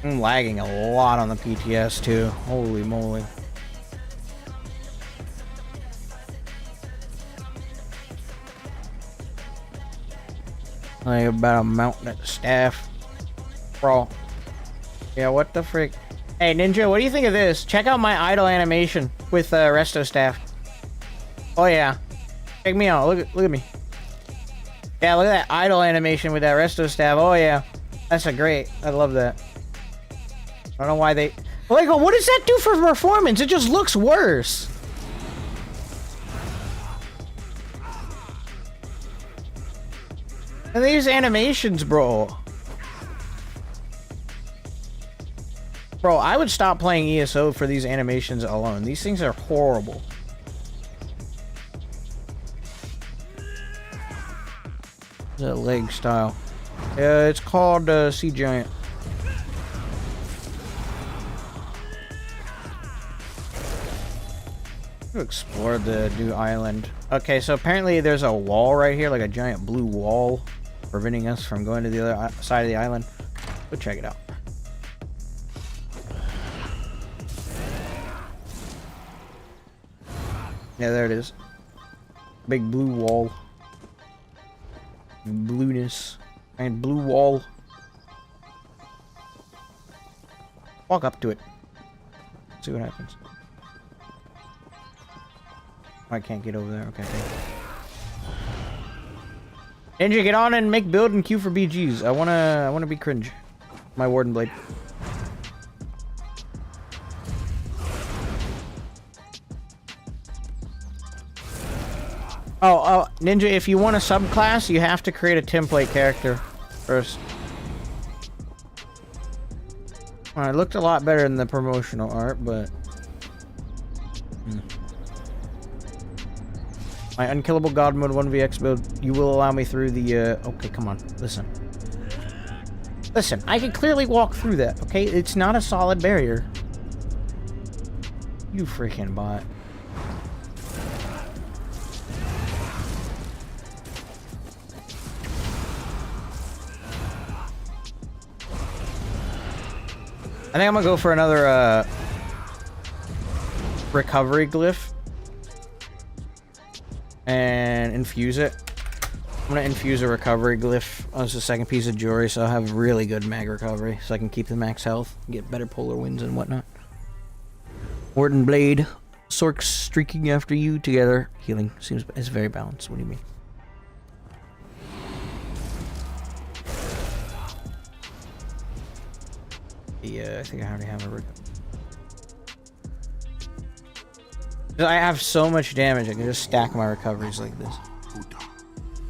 I'm lagging a lot on the PTS too. Holy moly. I'm about to mount that staff. Bro. Yeah, what the frick? Hey, Ninja, what do you think of this? Check out my idle animation with Resto staff. Oh yeah. Check me out. Look at me. Yeah, look at that idle animation with that resto stab. Oh yeah, that's a great. I love that. I don't know why they. Like, what does that do for performance? It just looks worse. And these animations, bro. Bro, I would stop playing ESO for these animations alone. These things are horrible. The leg style. It's called Sea Giant. Explore the new island. Okay, so apparently there's a wall right here, like a giant blue wall, preventing us from going to the other side of the island. Go check it out. Yeah, there it is. Big blue wall. Blueness. And blue wall. Walk up to it. See what happens. I can't get over there. Okay. Ninja, get on and make build and queue for BGs. I wanna be Cringe. My Warden Blade. Oh, Ninja, if you want a subclass, you have to create a template character first. Well, it looked a lot better than the promotional art, but... My unkillable god mode 1vx build, you will allow me through the, okay, come on, listen. Listen, I can clearly walk through that, okay? It's not a solid barrier. You freaking bot. I think I'm gonna go for another, recovery glyph. And infuse it. I'm gonna infuse a recovery glyph as the second piece of jewelry, so I'll have really good mag recovery, so I can keep the max health, get better polar winds and whatnot. Warden Blade, Sorks streaking after you together. Healing seems is very balanced. What do you mean? Yeah, I think I already have a recovery. I have so much damage, I can just stack my recoveries like this.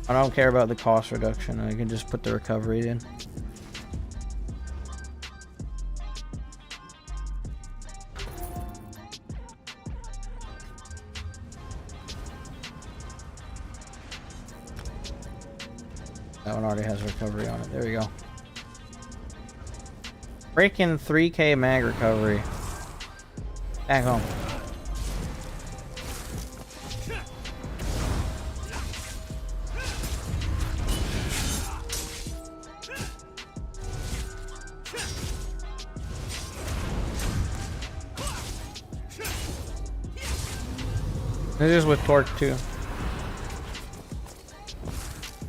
I don't care about the cost reduction, I can just put the recovery in. That one already has recovery on it, there we go. Breaking 3k mag recovery. Back home. This is with torque too.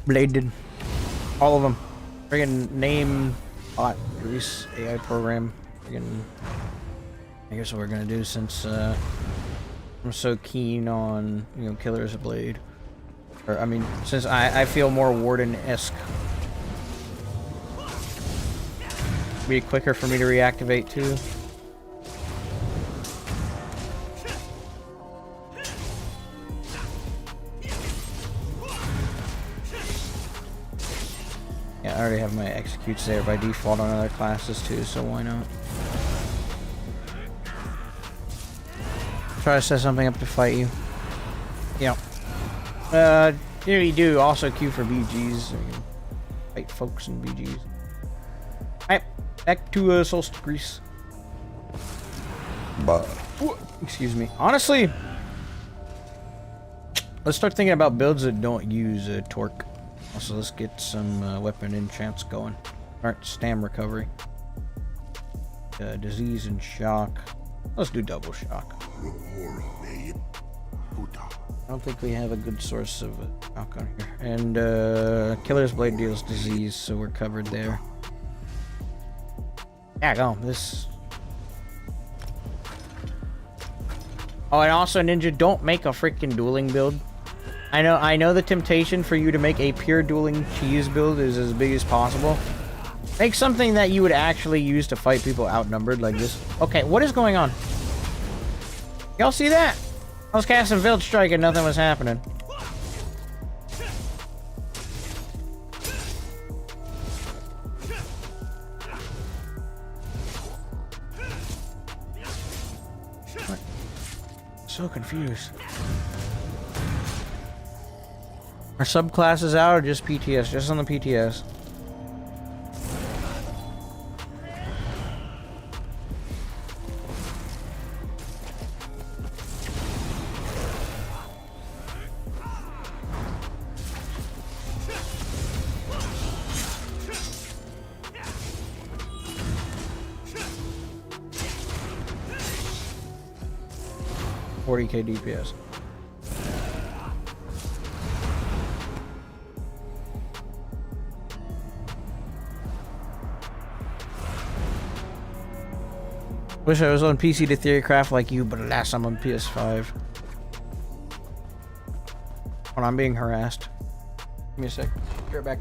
Bladed. All of them. Friggin' name bot grease AI program. Friggin' I guess what we're gonna do since I'm so keen on, you know, Killer's Blade. Or I mean, since I feel more Warden-esque. Be quicker for me to reactivate too. I already have my executes there by default on other classes too, so why not? Try to set something up to fight you. Yeah. Here you do also queue for BGs. Fight folks in BGs. Alright, back to Solstice Grease. Excuse me. Honestly, let's start thinking about builds that don't use torque. Also, let's get some weapon enchants going. Alright, stam recovery. Disease and shock. Let's do double shock. I don't think we have a good source of shock on here. And Killer's Blade deals disease, so we're covered there. Yeah, go. This. Oh, and also, Ninja, don't make a freaking dueling build. I know the temptation for you to make a pure dueling cheese build is as big as possible. Make something that you would actually use to fight people outnumbered like this. Okay, what is going on? Y'all see that? I was casting 𝙁𝙧𝙚𝙚 and nothing was happening. What? So confused. Are subclasses out or just PTS? Just on the PTS. $40k DPS. Wish I was on PC to theorycraft like you, but alas, I'm on PS5. When I'm being harassed. Give me a sec. Be right back.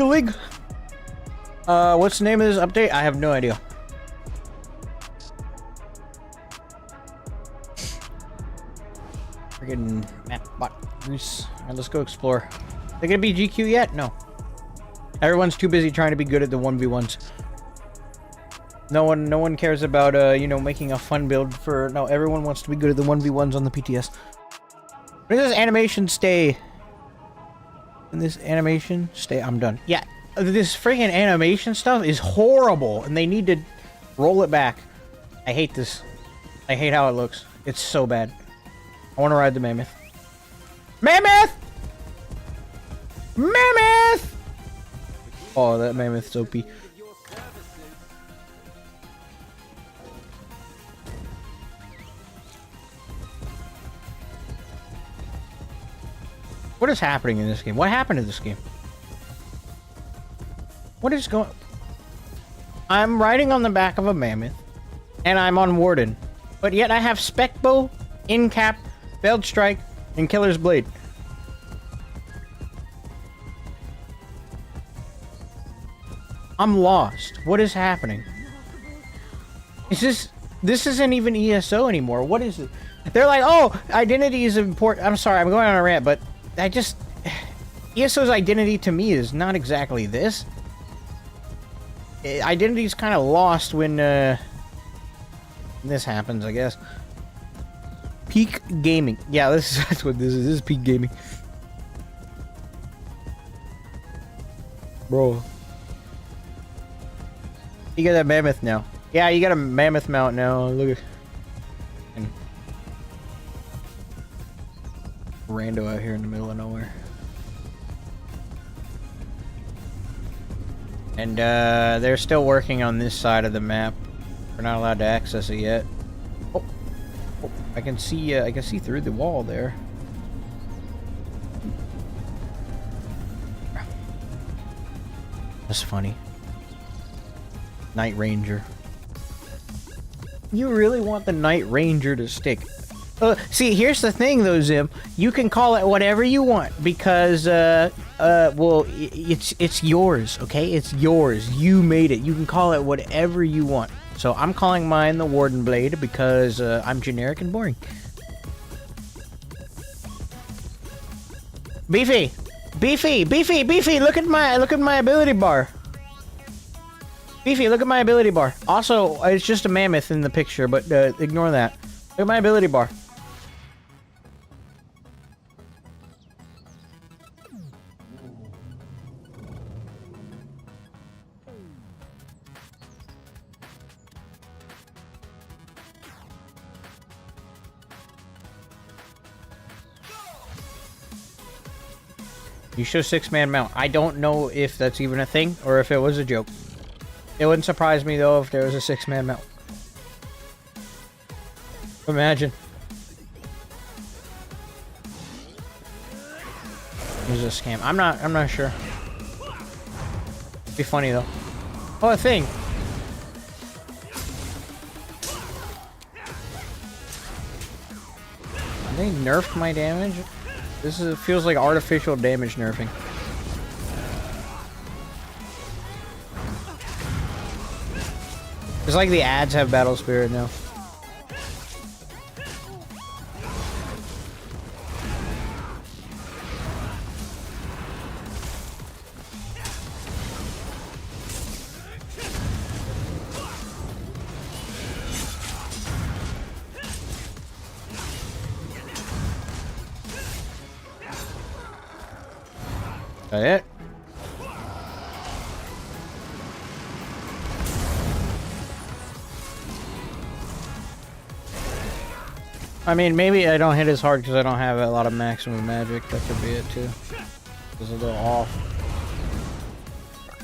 Lig. What's the name of this update? I have no idea. Friggin' map bot goose. Alright, let's go explore. They gonna be GQ yet? No. Everyone's too busy trying to be good at the 1v1s. No one cares about you know, making a fun build for. No, everyone wants to be good at the 1v1s on the PTS. When does this animation stay? And this animation stay. I'm done. Yeah, this freaking animation stuff is horrible, and they need to roll it back. I hate this. I hate how it looks. It's so bad. I want to ride the mammoth. Mammoth! Mammoth! Oh, that mammoth's OP. What is happening in this game? What happened to this game? What is going... I'm riding on the back of a mammoth, and I'm on Warden. But yet I have Spec Bow, Incap, 𝙁𝙧𝙚𝙚, and Killer's Blade. I'm lost. What is happening? Is this... This isn't even ESO anymore. What is it? They're like, oh, identity is important. I'm sorry, I'm going on a rant, but I just... ESO's identity to me is not exactly this. Identity's kind of lost when this happens, I guess. Peak gaming. Yeah, that's what this is. This is peak gaming. Bro. You got that mammoth now. Yeah, you got a mammoth mount now. Look at... Rando out here in the middle of nowhere. And they're still working on this side of the map. We're not allowed to access it yet. Oh, I can see through the wall there. That's funny. Night Ranger. You really want the Night Ranger to stick? See, here's the thing, though, Zim. You can call it whatever you want because, well, it's yours, okay? It's yours. You made it. You can call it whatever you want. So I'm calling mine the Warden Blade because I'm generic and boring. Beefy, Beefy, Beefy, Beefy! Look at my ability bar. Beefy, look at my ability bar. Also, it's just a mammoth in the picture, but ignore that. Look at my ability bar. You show 6-man mount. I don't know if that's even a thing or if it was a joke. It wouldn't surprise me though if there was a 6-man mount. Imagine. There's a scam. I'm not sure. It'd be funny though. Oh, a thing. They nerfed my damage? Feels like artificial damage nerfing. It's like the ads have battle spirit now. It. I mean, maybe I don't hit as hard because I don't have a lot of maximum magic. That could be it too. It's a little off.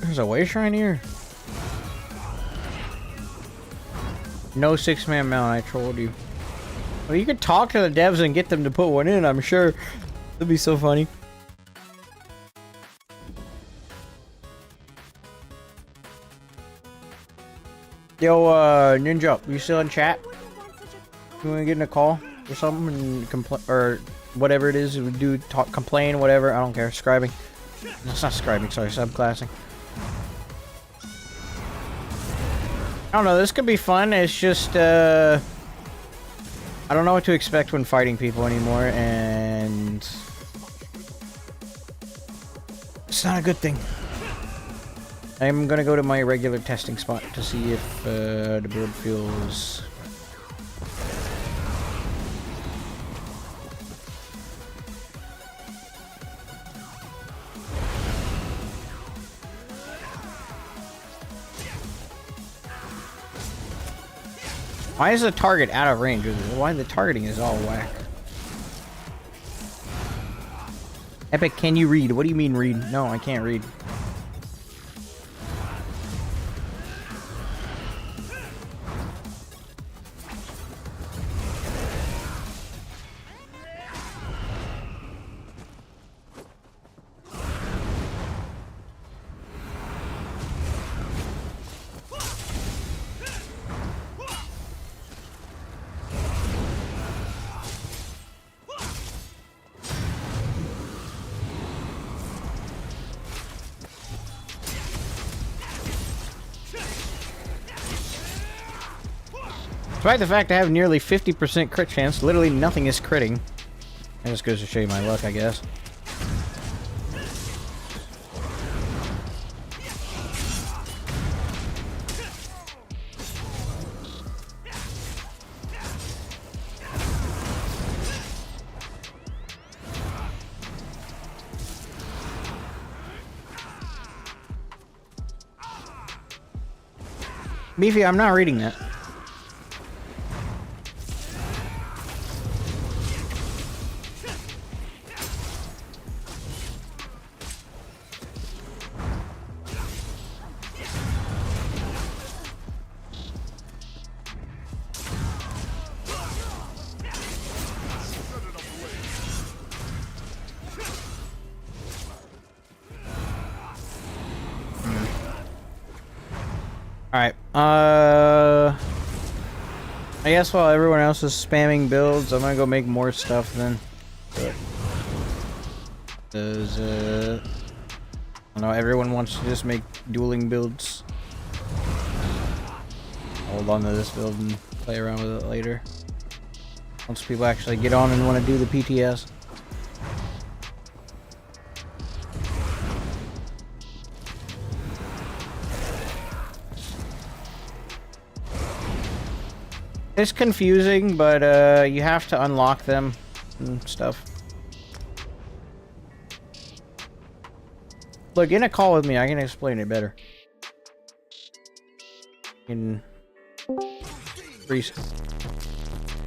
There's a way shrine here. No 6-man mount. I trolled you. Well, you could talk to the devs and get them to put one in. I'm sure that'd be so funny. Yo, Ninja, you still in chat? You wanna get in a call or something and complain or whatever it is we do? Talk, complain, whatever. I don't care. Scribing. No, it's not scribing. Sorry, subclassing. I don't know. This could be fun. It's just I don't know what to expect when fighting people anymore, and it's not a good thing. I'm gonna go to my regular testing spot to see if the build feels... Why is the target out of range? Why the targeting is all whack? Epic, can you read? What do you mean read? No, I can't read. Despite the fact I have nearly 50% crit chance, literally nothing is critting. That just goes to show you my luck, I guess. Beefy, I'm not reading that. Alright, I guess while everyone else is spamming builds, I'm gonna go make more stuff then. Because, I don't know, everyone wants to just make dueling builds. Hold on to this build and play around with it later. Once people actually get on and want to do the PTS. It's confusing, but you have to unlock them and stuff. Look, in a call with me, I can explain it better. In Greece.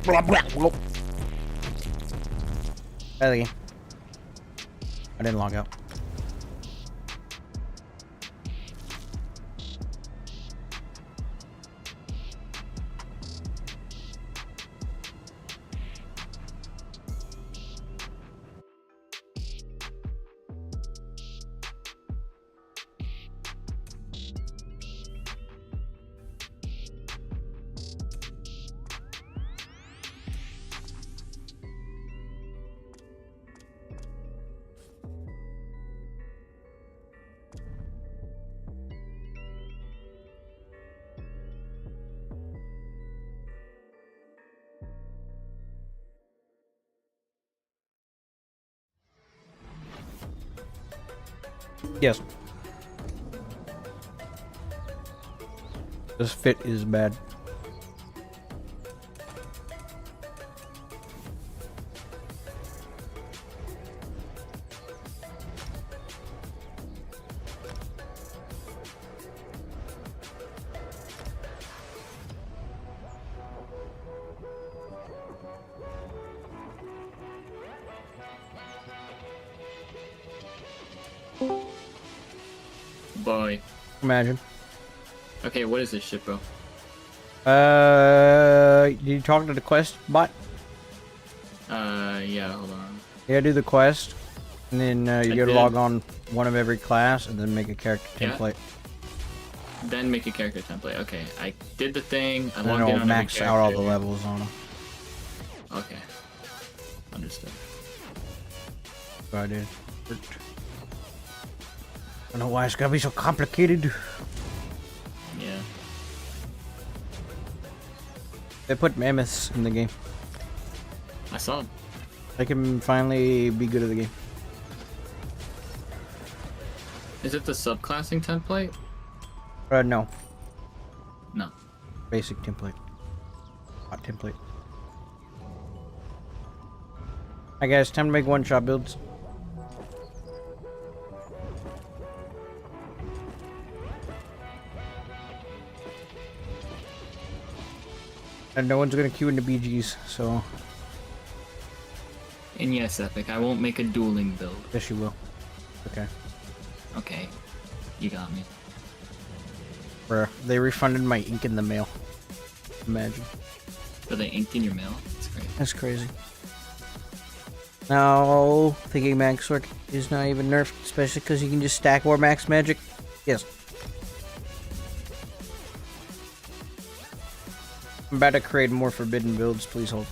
Blah, blah, blah. I didn't log out. Yes. This fit is bad. Boy. Imagine. Okay, what is this shit, bro? Did you talk to the quest bot? Yeah, hold on. Yeah, do the quest, and then you I go to did. log on one of every class, and then make a character Yeah. template. Then make a character template. Okay, I did the thing. I And then logged in it'll on max every out all the character. levels on them. Okay. Understood. So I did. I don't know why it's gotta be so complicated. Yeah. They put mammoths in the game. I saw it. They can finally be good at the game. Is it the subclassing template? No. No. Basic template. Hot template. Alright guys, time to make one-shot builds. And no one's gonna queue into BGs, so And yes, Epic, I won't make a dueling build. yes you will. Okay. Okay. You got me. Bruh, they refunded my ink in the mail. Imagine. So they inked in your mail? That's great. That's crazy. Now, thinking MAGSORC is not even nerfed, especially because you can just stack more max magic. Yes. I'm about to create more forbidden builds, please hold.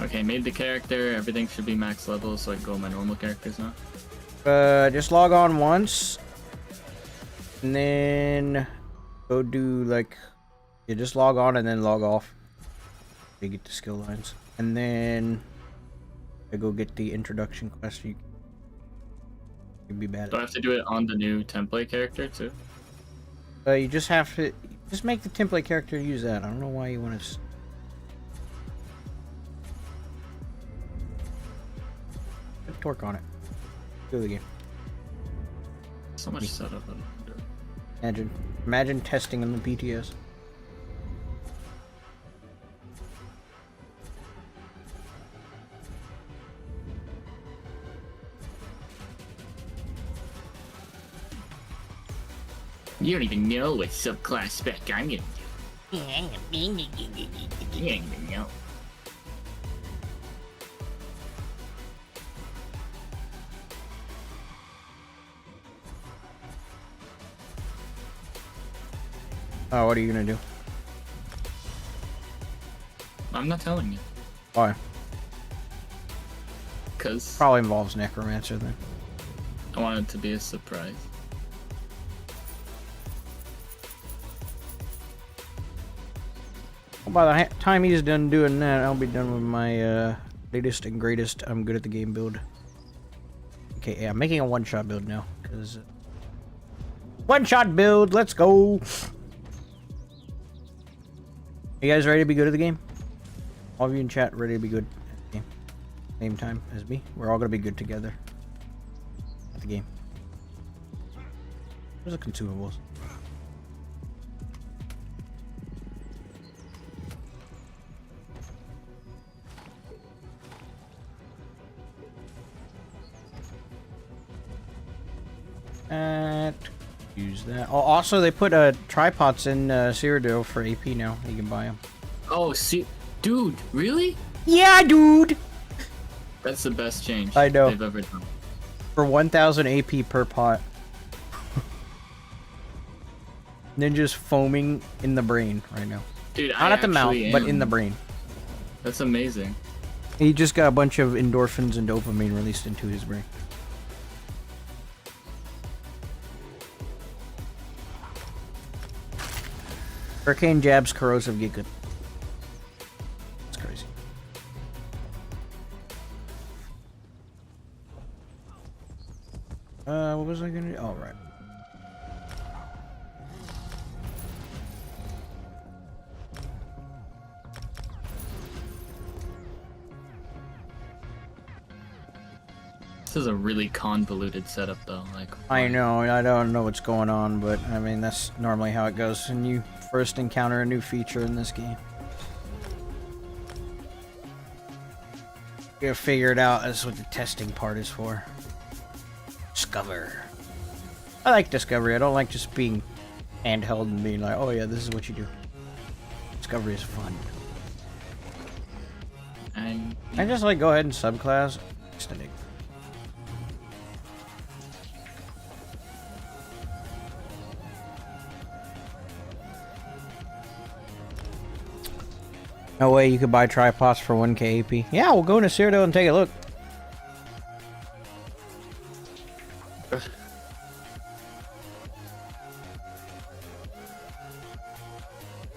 Okay, made the character. Everything should be max level, so I can go with my normal characters now. Just log on once. And then go do like, you just log on and then log off. You get the skill lines. And then I go get the introduction quest. You'd be bad Do I at have to do it on the new template character too? it. You just have to, just make the template character use that. I don't know why you want to. Put torque on it. Do it again. So much setup. Imagine testing in the PTS. You don't even know what subclass spec I'm gonna do. You don't even know. Oh, what are you gonna do? I'm not telling you. Why? Because Probably involves necromancer then. I want it to be a surprise. Well, by the time he's done doing that, I'll be done with my latest and greatest I'm good at the game build. Okay, yeah, I'm making a one-shot build now, because... one-shot build, let's go! You guys ready to be good at the game? All of you in chat ready to be good at the game? Same time as me? We're all gonna be good together at the game. Where's the consumables? Use that. Oh, also they put tripods in Cyrodiil for AP now. You can buy them. Oh, see, dude, really? Yeah, dude. That's the best change I know. they've ever done. For 1,000 AP per pot. Ninja's foaming in the brain right now. Dude, Not at the mouth, actually but am. in the brain. That's amazing. He just got a bunch of endorphins and dopamine released into his brain. Hurricane jabs corrosive giga. It's crazy. What was I gonna do? Oh, right. This is a really convoluted setup, though. Like, I know, I don't know what's going on, but I mean, that's normally how it goes when you first encounter a new feature in this game. You gotta figure it out. That's what the testing part is for. Discover. I like discovery. I don't like just being handheld and being like, oh yeah, this is what you do. Discovery is fun. and I just like go ahead and subclass. Extending. No way you could buy tripods for 1k AP. Yeah, we'll go into Cyrodiil and take a look.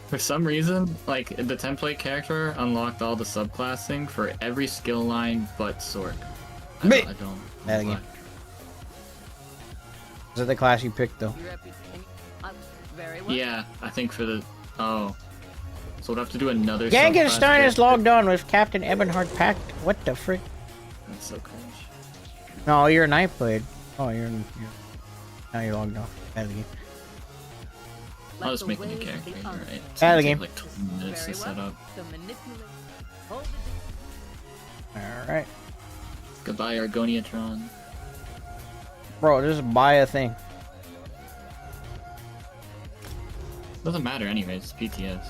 For some reason, like, the template character unlocked all the subclassing for every skill line but Sorc. I don't know That again. why. Is that the class you picked though? Your reputation. Very well. Yeah, I think for the... Oh. So we'll have to do another 𝙁𝙧𝙚𝙚 is subclass logged on with Captain Ebenhard Pact. What the frick? That's so cringe. No, you're a knife blade. Oh, now you're logged off. Out of the game. I'll just make a new character, you're right. It's Out gonna of the take game. like 20 minutes to set up. So manipulate. Hold it. Alright. Goodbye, 𝙁𝙧𝙚𝙚. Bro, just buy a thing. Doesn't matter anyway, it's PTS.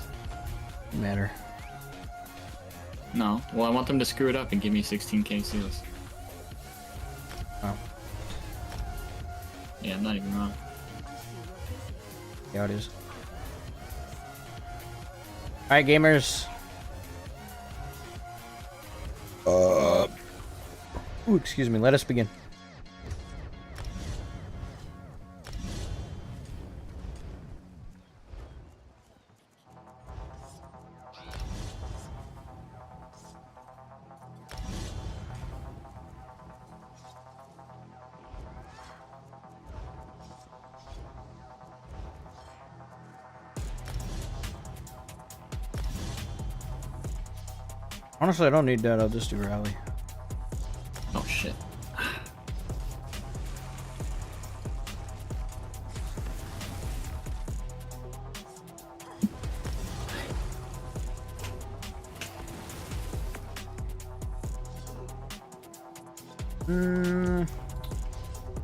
Matter. No, well I want them to screw it up and give me 16k seals. Oh. Yeah, I'm not even wrong. Yeah, it is. Alright, gamers. Ooh, excuse me. Let us begin. Honestly, I don't need that. I'll just do rally. Oh shit.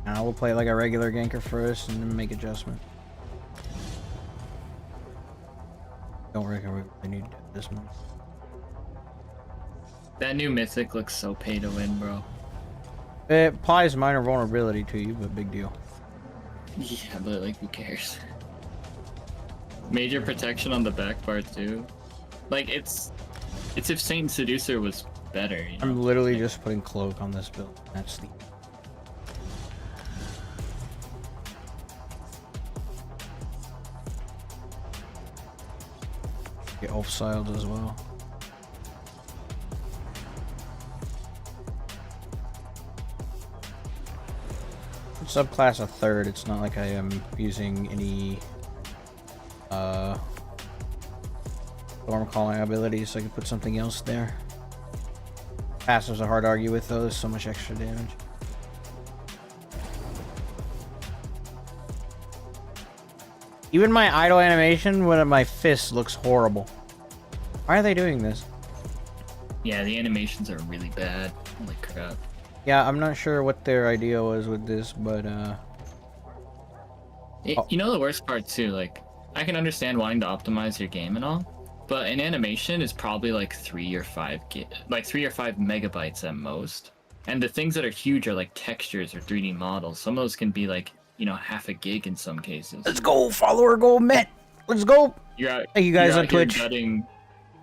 Nah, we'll play like a regular ganker first and then make adjustment. Don't reckon we really need this one. That new mythic looks so pay to win, bro. It applies minor vulnerability to you, but big deal. Yeah, but like, who cares? Major protection on the back part too. Like, it's if Saint Seducer was better. You know? I'm literally just putting cloak on this build. That's the. Get off-siled as well. Subclass a third. It's not like I am using any storm calling abilities, so I can put something else there. Passives are hard to argue with though. There's so much extra damage. Even my idle animation with my fist looks horrible. Why are they doing this? Yeah, the animations are really bad. Holy crap. Yeah, I'm not sure what their idea was with this, but You know the worst part too, like, I can understand wanting to optimize your game and all, but an animation is probably like 3 or 5 megabytes at most. And the things that are huge are like textures or 3D models. Some of those can be like, you know, half a gig in some cases. let's go, follower gold met. Let's go. You're out, Hey, you guys you're on out here Twitch. gutting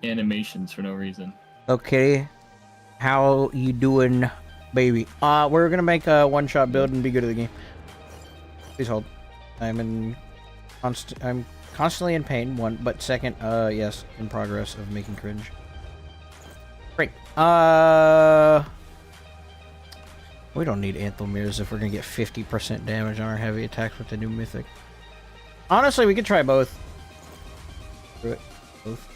animations for no reason. Okay, how you doing, baby? We're gonna make a one-shot build and be good at the game. Please hold. I'm constantly in pain. One, but second, yes, in progress of making cringe. Great. We don't need Anthem Mirrors if we're gonna get 50% damage on our heavy attacks with the new mythic. Honestly, we could try both. Do it. Both.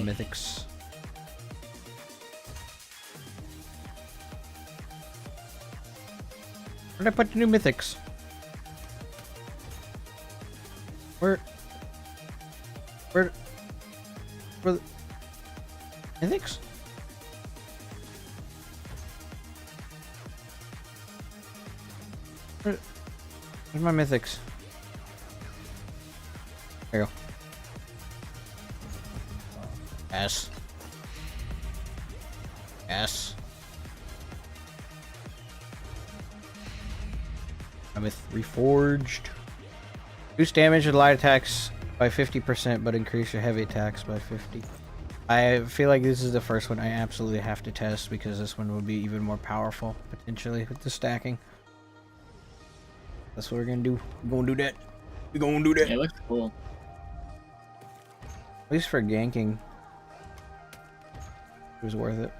Mythics. Where did I put the new mythics? Where the mythics? Where's my mythics? There you go. Yes. Yes. I'm with reforged. Reduce damage with light attacks by 50%, but increase your heavy attacks by 50. I feel like this is the first one I absolutely have to test because this one will be even more powerful potentially with the stacking. That's what we're gonna do. We're gonna do that. We're gonna do that. Yeah, it looks cool. At least for ganking. It was worth it.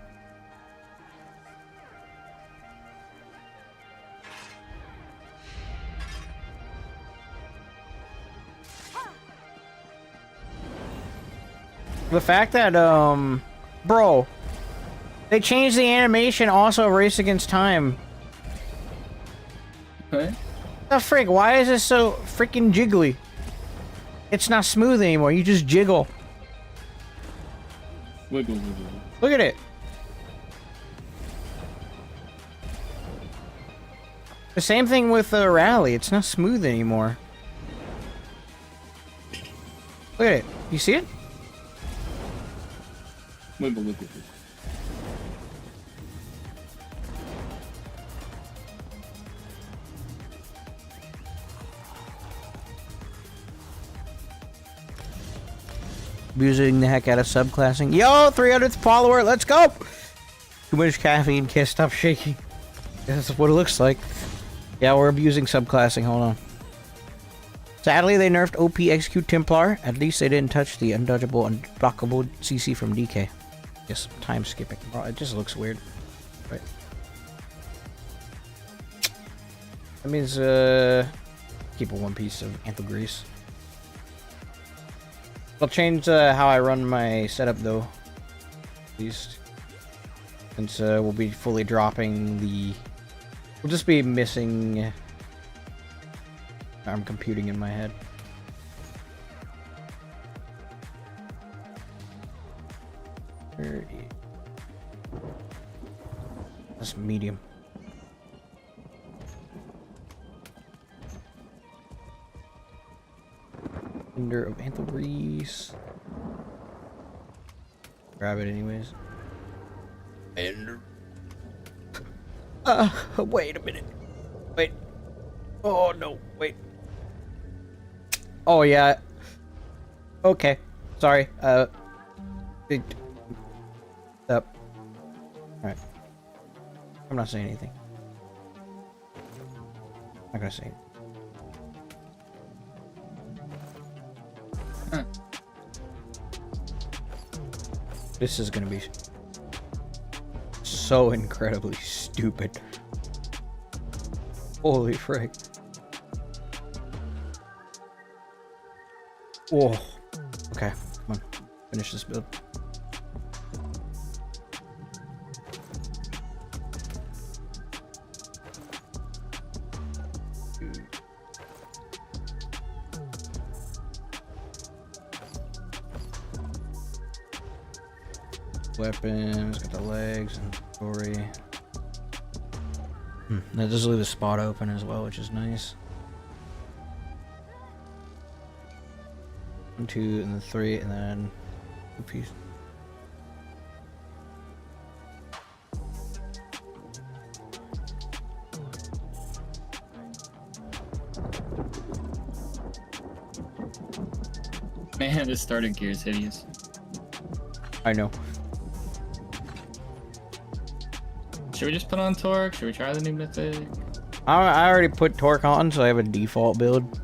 The fact that, bro, they changed the animation also of Race Against Time. What? The frick? Why is this so freaking jiggly? It's not smooth anymore. You just jiggle. Wiggle, wiggle. Look at it. The same thing with the rally. It's not smooth anymore. Look at it. You see it? Wiggle, wiggle, wiggle. Abusing the heck out of subclassing. Yo, 300th follower. Let's go. Too much caffeine. Can't stop shaking. That's what it looks like. Yeah, we're abusing subclassing. Hold on. Sadly, they nerfed OP Execute Templar. At least they didn't touch the undodgeable, unblockable CC from DK. Yes, time skipping. Bro, it just looks weird. Right. That means, keep a one piece of anthem grease. I'll change how I run my setup though. At least. Since we'll be fully dropping the... We'll just be missing... I'm computing in my head. That's medium. Under of anthem grease. Grab it anyways. And wait a minute. Wait. Oh no, wait. Oh yeah. Okay. Sorry. Up. Alright. I'm not saying anything. I'm not gonna say anything. Huh. This is gonna be so incredibly stupid. Holy frick. Whoa. Okay, come on. Finish this build. Weapons, got the legs and story. That does leave the spot open as well, which is nice. 1, 2, and then 3, and then 2 piece. Man, this starter gear is hideous. I know. Should we just put on Torque? Should we try the new mythic? I already put Torque on, so I have a default build.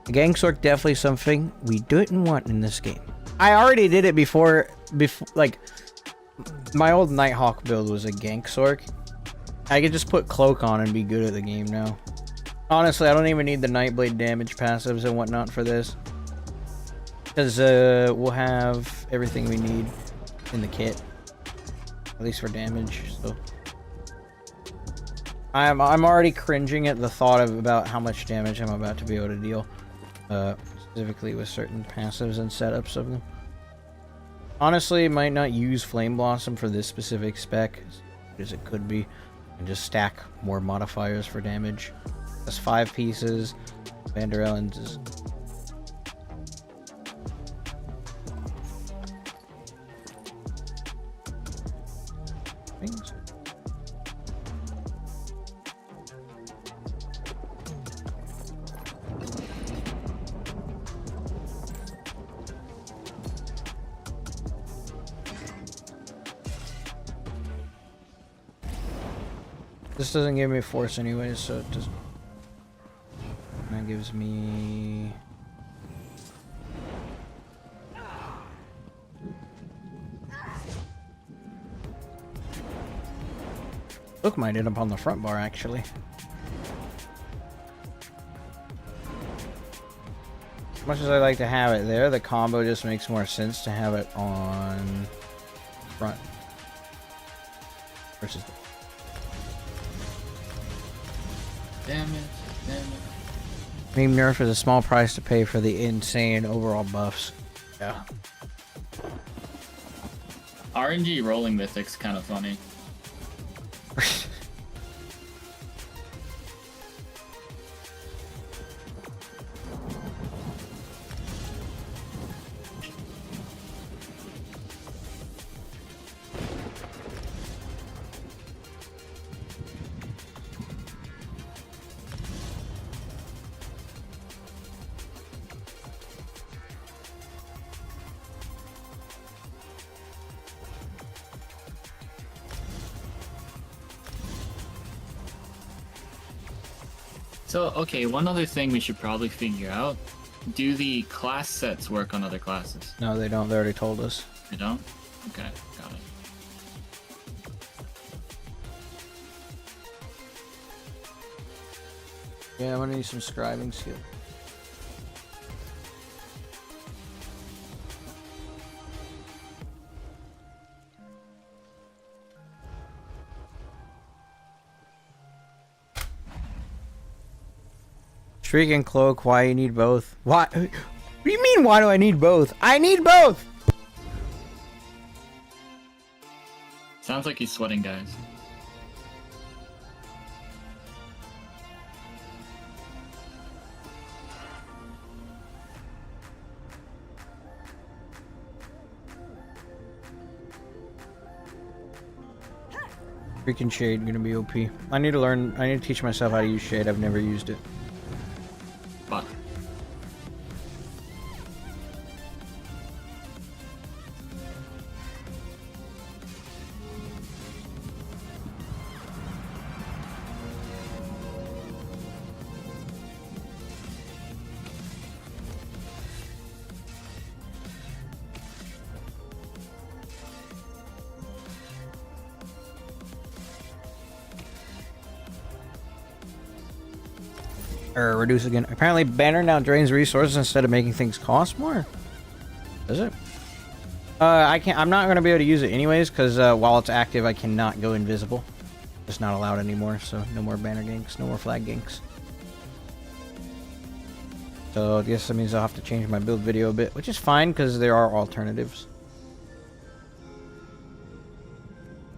GangSorc definitely something we didn't want in this game. I already did it before like my old Nighthawk build was a GangSorc. I could just put Cloak on and be good at the game now. Honestly, I don't even need the Nightblade damage passives and whatnot for this. Because we'll have everything we need in the kit. At least for damage, so. I'm already cringing at the thought of about how much damage I'm about to be able to deal. Specifically with certain passives and setups of them. Honestly, might not use Flame Blossom for this specific spec, as it could be, and just stack more modifiers for damage. That's 5 pieces. Vanderellen's is... things. This doesn't give me force anyways, so it doesn't. That gives me... Look, might end up on the front bar actually. As much as I like to have it there, the combo just makes more sense to have it on front versus the... Damn it, damn it. Meme nerf is a small price to pay for the insane overall buffs. Yeah. RNG rolling mythic's kind of funny. So, okay, one other thing we should probably figure out. Do the class sets work on other classes? No, they don't. They already told us. They don't? Okay, got it. Yeah, I'm gonna need some scribing skill. Shriek and cloak, why you need both? Why? What do you mean, why do I need both? I need both! Sounds like he's sweating, guys. Freaking shade gonna be OP. I need to teach myself how to use shade. I've never used it. Fuck. Reduce again. Apparently, banner now drains resources instead of making things cost more. Does it? I can't. I'm not gonna be able to use it anyways because while it's active, I cannot go invisible. It's not allowed anymore. So no more banner ganks, no more flag ganks. So I guess that means I'll have to change my build video a bit, which is fine because there are alternatives.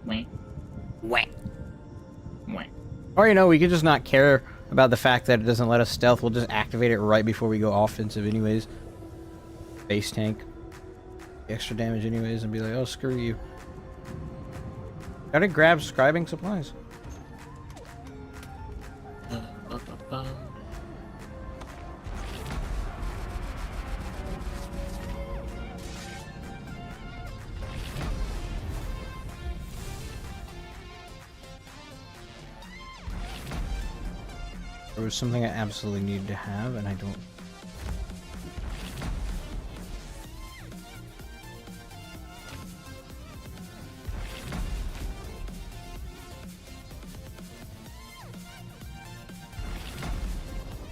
Wait. Wait. Wait. Or, you know, we could just not care about the fact that it doesn't let us stealth. We'll just activate it right before we go offensive anyways. Base tank. Extra damage anyways and be like, oh, screw you. Gotta grab scribing supplies. There was something I absolutely needed to have, and I don't.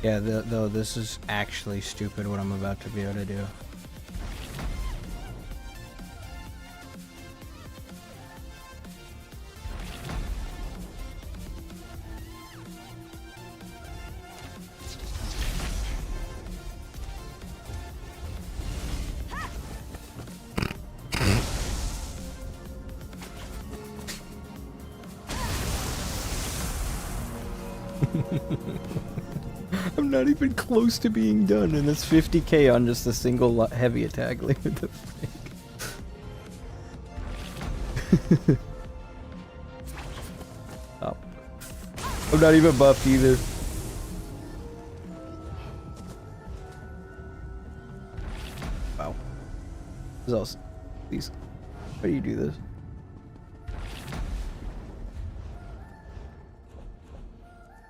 Yeah, though this is actually stupid what I'm about to be able to do. I'm not even close to being done, and it's 50k on just a single heavy attack. Look at the freak. Oh. I'm not even buffed either. Wow. This is also, please. How do you do this?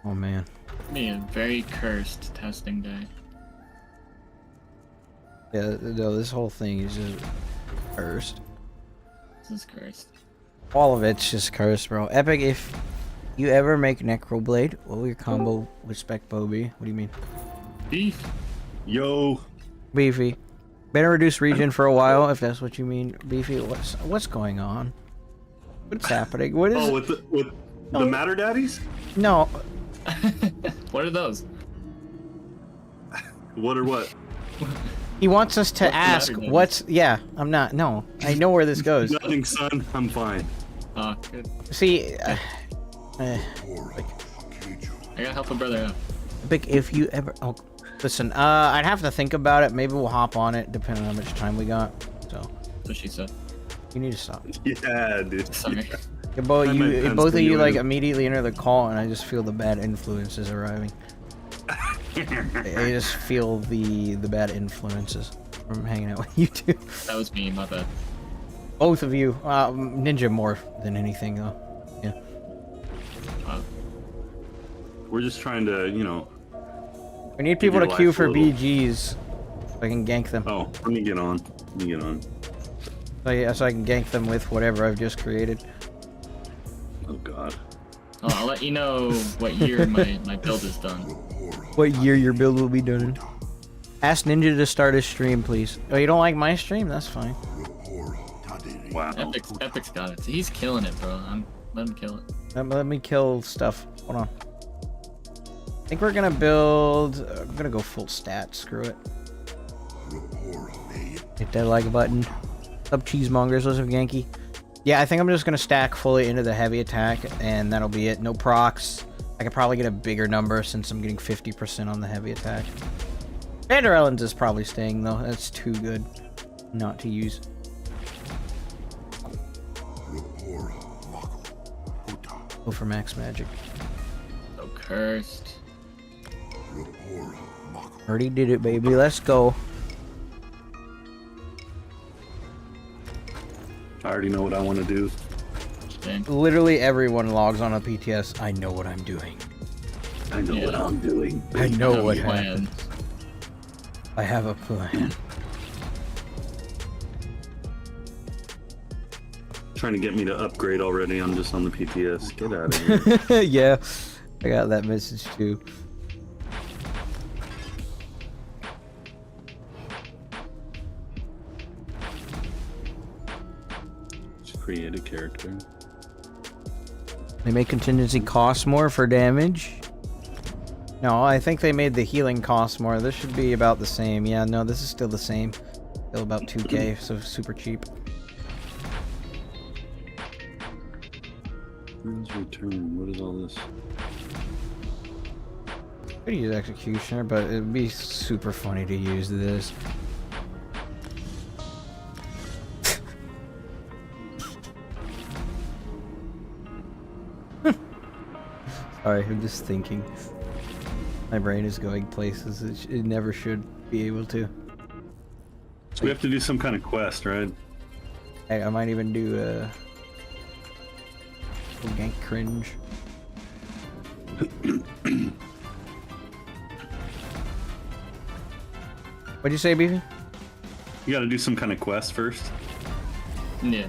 Oh man. Be a very cursed testing day. Yeah, no, this whole thing is just cursed. This is cursed. All of it's just cursed, bro. Epic, if you ever make Necroblade, what will your combo with Spec Bow be? What do you mean? Beef. Yo. Beefy. Better reduce regen for a while, if that's what you mean. Beefy, what's going on? What's happening? What is? Oh, with the Matter Daddies? No. What are those? What or what? He wants us to ask matter, what's. Yeah, I'm not. No, I know where this goes. Nothing, son. I'm fine. Good. See, I gotta help a brother out. Epic, if you ever. Oh, listen. I'd have to think about it. Maybe we'll hop on it, depending on how much time we got. So. That's what she said. You need to stop. Yeah, dude. Sorry. Both I meant of you like continuing. immediately enter the call, and I just feel the bad influences arriving. I just feel the bad influences from hanging out with you two. That was me, my bad. Both of you, Ninja more than anything though. Yeah. We're just trying to, you know. We need people your to queue life for a little. BGs, so I can gank them. Oh, let me get on. So I can gank them with whatever I've just created. Oh God. I'll let you know what year my build is done. What year your build will be done? Ask Ninja to start his stream, please. Oh, you don't like my stream? That's fine. Wow. Epic's got it. He's killing it, bro. Let him kill it. Let me kill stuff. Hold on. I think we're gonna build. I'm gonna go full stat. Screw it. Hit that like button. Up cheesemongers, what's up, Yankee? Yeah, I think I'm just gonna stack fully into the heavy attack, and that'll be it. No procs. I could probably get a bigger number since I'm getting 50% on the heavy attack. Vanderellen's is probably staying though. That's too good not to use. Go for max magic. So cursed. Already did it, baby. Let's go. I already know what I want to do. Dang. Literally everyone logs on a PTS. I know what I'm doing. I know what I'm doing. I know what Plan. happened. I have a plan. Trying to get me to upgrade already. I'm just on the PTS. Get out of here. Yeah, I got that message too. Just create a character. They make contingency cost more for damage. No, I think they made the healing cost more. This should be about the same. Yeah, no, this is still the same. Still about 2k, so super cheap. Where's return? What is all this? Could use Executioner, but it'd be super funny to use this. Sorry, I'm just thinking. My brain is going places it never should be able to. So we have to do some kind of quest, right? Hey, I might even do a gank cringe. What'd you say, Beefy? You got to do some kind of quest first. Yeah.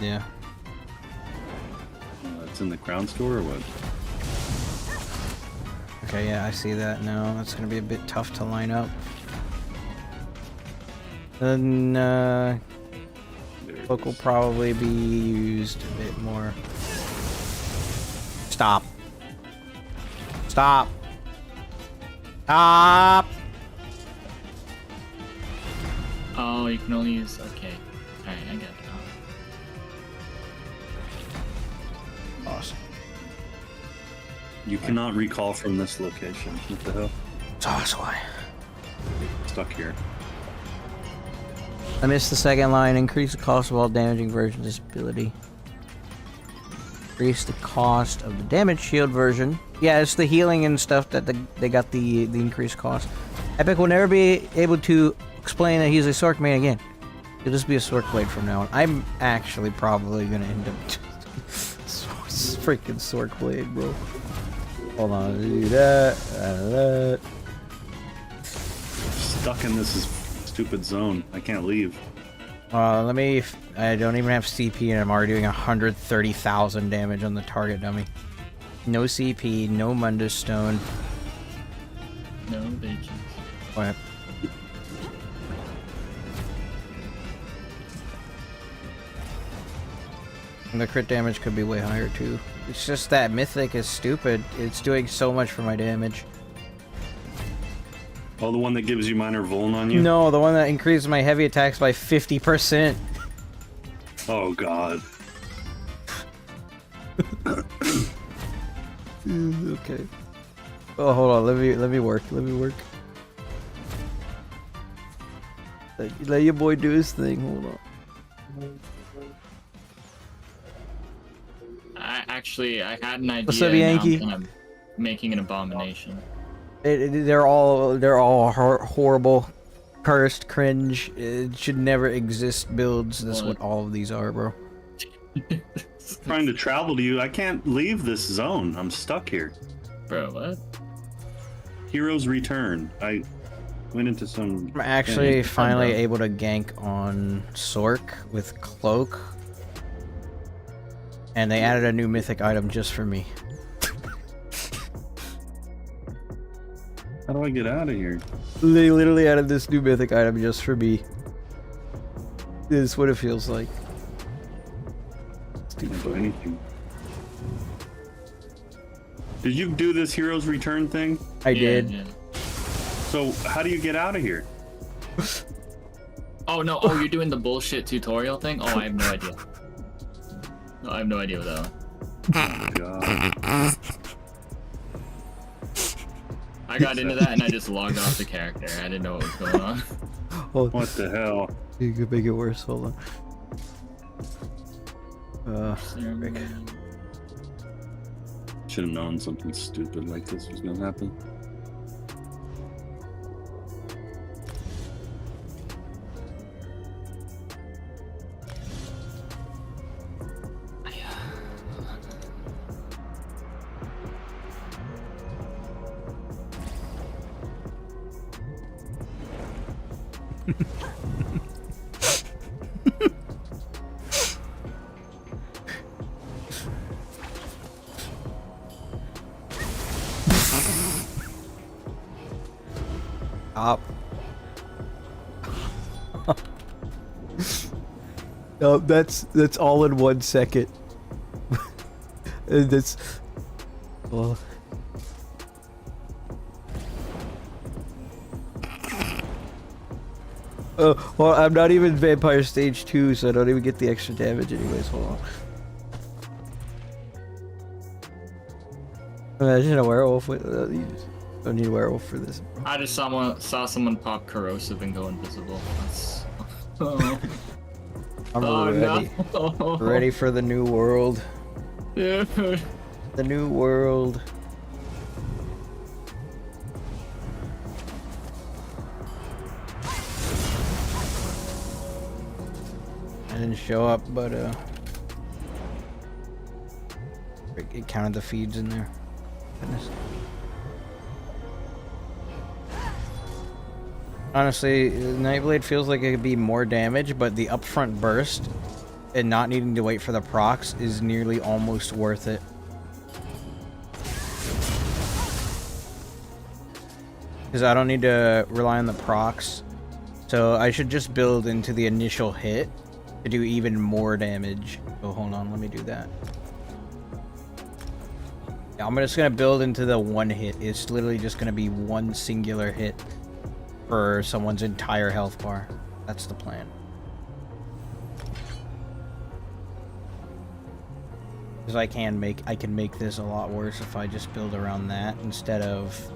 Yeah. It's in the crown store or what? Okay, yeah, I see that now. That's gonna be a bit tough to line up. Then, book will probably be used a bit more. Stop. Stop. Stop. Oh, you can only use. Okay. Alright, I get it. Awesome. You cannot recall from this location. What the hell? That's why. Stuck here. I missed the second line. Increase the cost of all damaging versions of this ability. Increase the cost of the damage shield version. Yeah, it's the healing and stuff that they got the increased cost. Epic will never be able to explain that he's a Sorc main again. He'll just be a Sorc blade from now on. I'm actually probably gonna end up freaking Sorc blade, bro. Hold on, do that, that. Stuck in this stupid zone. I can't leave. Let me. I don't even have CP, and I'm already doing 130,000 damage on the target dummy. No CP, no Mundus Stone. No bitches. What? And the crit damage could be way higher too. It's just that Mythic is stupid. It's doing so much for my damage. Oh, the one that gives you minor vuln on you? No, the one that increases my heavy attacks by 50%. Oh god. Okay. Oh, hold on. Let me work. Let me work. Let your boy do his thing. Hold on. I had an idea. What's up, and now Yankee? I'm kind of making an abomination. They're all horrible, cursed, cringe. It should never exist builds. That's what all of these are, bro. Trying to travel to you. I can't leave this zone. I'm stuck here. Bro, what? Heroes return. I went into some... I'm actually finally able to gank on Sorc with Cloak. And they added a new mythic item just for me. How do I get out of here? They literally added this new mythic item just for me. This is what it feels like. Can't do anything. Did you do this hero's return thing? I did. Yeah. So how do you get out of here? Oh no! Oh, you're doing the bullshit tutorial thing? Oh, I have no idea. No, I have no idea what that was. Oh, God. I got into that and I just logged off the character. I didn't know what was going on. Oh, What the hell? you could make it worse. Hold on. Frick. Should have known something stupid like this was gonna happen. Stop. No, that's all in 1 second. That's well. Oh, well, I'm not even Vampire Stage 2, so I don't even get the extra damage anyways. Hold on. Imagine a werewolf with... you don't need a werewolf for this. I just saw someone pop corrosive and go invisible. That's... Oh. I'm ready. No. Ready for the new world. Dude. The new world. I didn't show up, but it counted the feeds in there. Goodness. Honestly, Nightblade feels like it could be more damage, but the upfront burst and not needing to wait for the procs is nearly almost worth it. Because I don't need to rely on the procs, so I should just build into the initial hit to do even more damage. Oh, hold on, let me do that. Yeah, I'm just gonna build into the one hit. It's literally just gonna be one singular hit for someone's entire health bar. That's the plan. Because I can make this a lot worse if I just build around that instead of...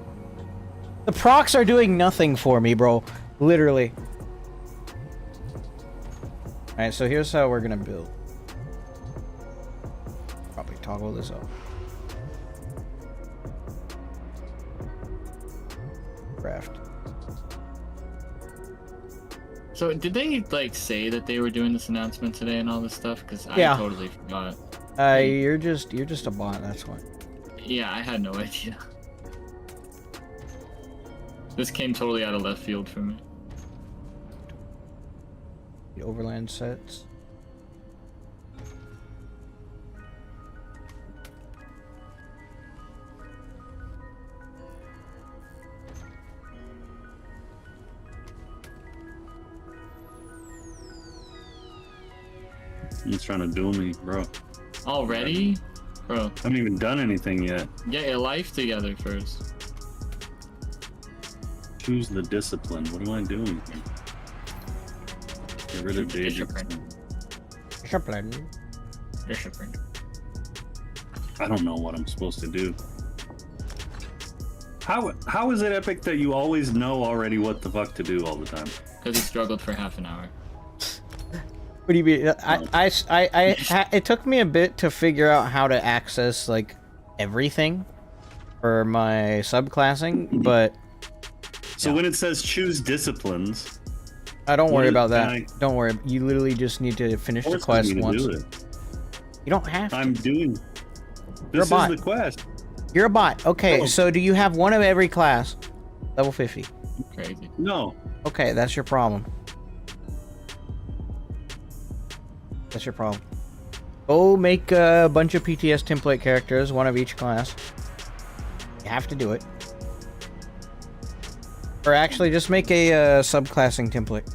The procs are doing nothing for me, bro. Literally. Alright, so here's how we're gonna build. Probably toggle this up. Craft. So did they like say that they were doing this announcement today and all this stuff? Because I Yeah. totally forgot. You're just a bot, that's why. Yeah, I had no idea. This came totally out of left field for me. The overland sets. He's trying to duel me, bro. Already? Bro, I haven't even done anything yet. get your life together first. Choose the discipline. What am I doing here? Get rid of Discipline. Discipline. Discipline. I don't know what I'm supposed to do. How is it epic that you always know already what the fuck to do all the time? Because he struggled for half an hour. What do you mean? It took me a bit to figure out how to access like everything for my subclassing, but So when it says choose disciplines, don't worry What about that. can Don't worry. You literally just need to finish the forces quest me to once. do it. You don't have to. I'm doing. You're a This bot. is the quest. You're a bot. Okay, Oh. so do you have one of every class? Level 50. Crazy. No. Okay, that's your problem. That's your problem. Go make a bunch of PTS template characters, one of each class. You have to do it. Or actually, just make a subclassing template.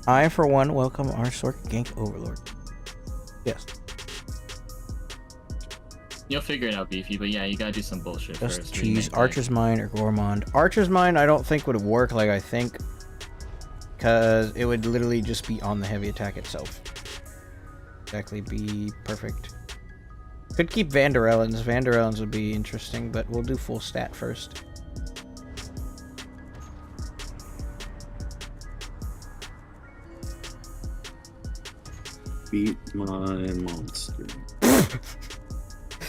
I, for one, welcome 𝙁𝙧𝙚𝙚 gank overlord. Yes. You'll figure it out, Beefy, but yeah, you gotta do some bullshit Just first. cheese. remake it. Archer's Mine or Gourmand. Archer's Mine I don't think would work like I think. Because it would literally just be on the heavy attack itself. Exactly, be perfect. Could keep Vanderellens. Vanderellens would be interesting, but we'll do full stat first. Beat my monster.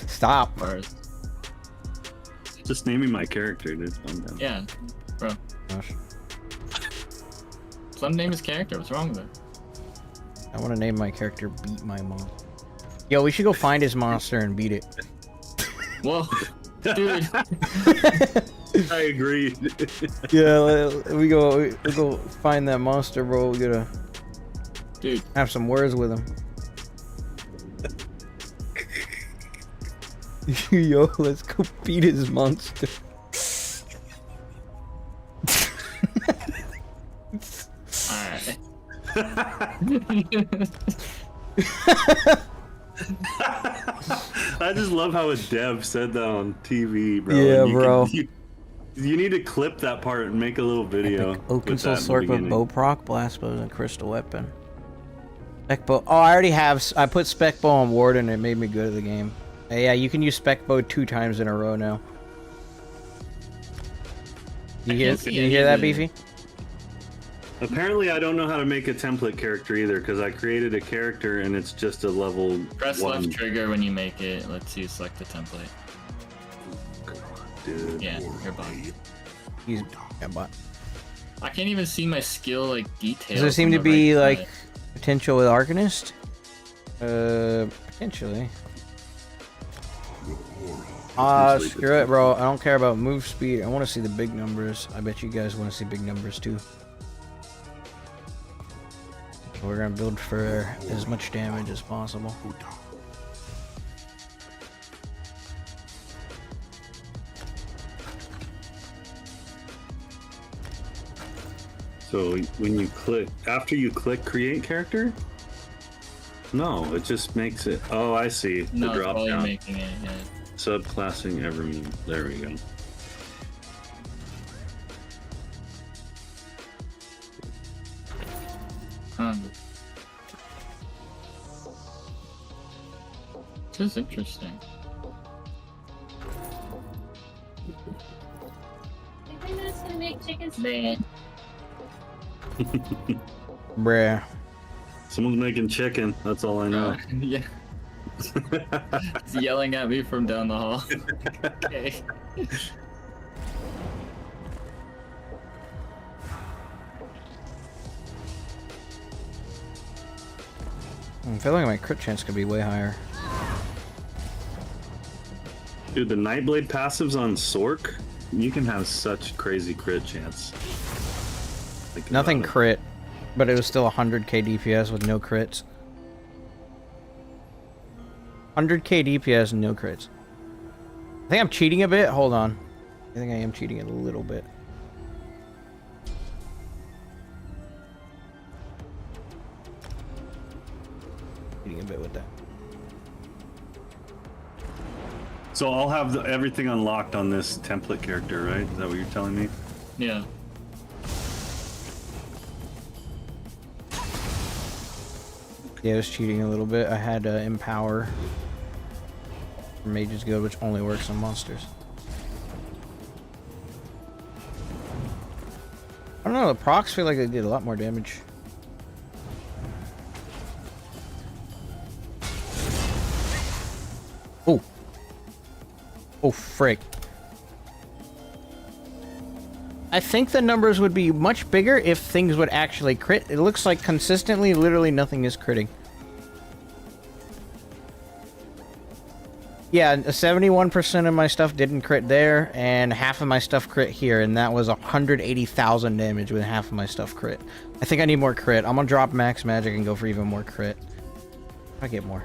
Stop. First. Just naming my character, dude. Calm down. Yeah, bro. Gosh. Let him name his character. What's wrong with it? I want to name my character Beat My Mom. Yo, we should go find his monster and beat it. Whoa, dude. I agree. Yeah, we go find that monster, bro. We gotta Dude, have some words with him. Yo, let's go beat his monster. alright. I just love how a dev said that on TV, bro. Yeah, And bro. You need to clip that part and make a little video. Oaken with Soul that in the Sword with beginning. bow proc, blast bows, and crystal weapon. Spec bow. Oh, I already have. I put spec bow on Warden and it made me good at the game. Yeah, you can use spec bow 2 times in a row now. You hear that, Beefy? Apparently, I don't know how to make a template character either because I created a character and it's just a level Press 1. left trigger when you make it. Lets you select the template. Dude. Yeah, your bot. He's yeah, bot. I can't even see my skill like details. Does there seem on to the be right like side. potential with Arcanist? Potentially. Screw it, bro. I don't care about move speed. I want to see the big numbers. I bet you guys want to see big numbers too. We're gonna build for as much damage as possible. So when you click, after you click create character? No, it just makes it. Oh, I see. The No, it's drop while you're down. making it. Yeah. Subclassing every. There we go. This is interesting. I think that's gonna make chickens bad. Bruh. Someone's making chicken. That's all I know. Yeah. It's yelling at me from down the hall. Okay. I feel like my crit chance could be way higher. Dude, the Nightblade passives on Sork, you can have such crazy crit chance. Think Nothing about it. crit, but it was still 100k DPS with no crits. 100k DPS and no crits. I think I'm cheating a bit. Hold on. I think I am cheating a little bit. Cheating a bit with that. So I'll have everything unlocked on this template character, right? Is that what you're telling me? Yeah. Yeah, I was cheating a little bit. I had Empower for Mage's Guild, which only works on monsters. I don't know, the procs feel like they did a lot more damage. Oh. Oh, frick. I think the numbers would be much bigger if things would actually crit. It looks like consistently, literally nothing is critting. Yeah, 71% of my stuff didn't crit there, and half of my stuff crit here, and that was 180,000 damage with half of my stuff crit. I think I need more crit. I'm gonna drop max magic and go for even more crit. I get more.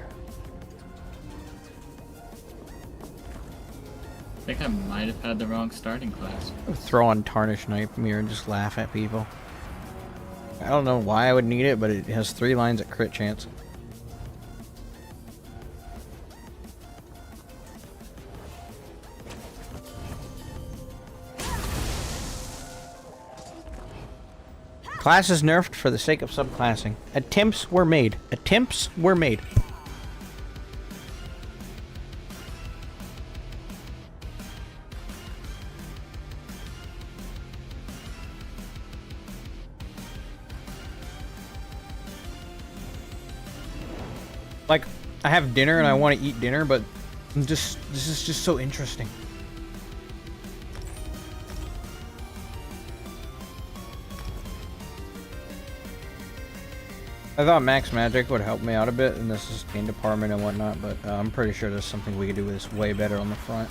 think I might have had the wrong starting class. Throw on Tarnished Nightmare and just laugh at people. I don't know why I would need it, but it has 3 lines at crit chance. Class is nerfed for the sake of subclassing. Attempts were made. Attempts were made. Like, I have dinner and I want to eat dinner, but this is just so interesting. I thought Max Magic would help me out a bit in the sustain department and whatnot, but I'm pretty sure there's something we could do with this way better on the front.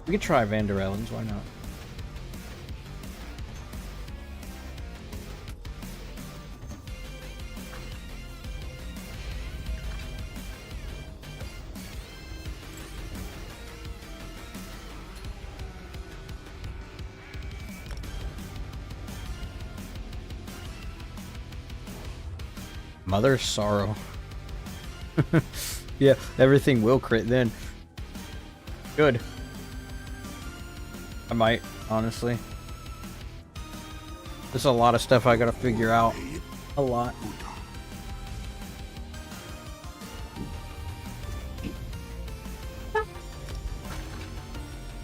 We could try Vanderellen's, why not? Mother's Sorrow. Yeah, everything will crit then. Good. I might, honestly. There's a lot of stuff I gotta figure out. A lot. What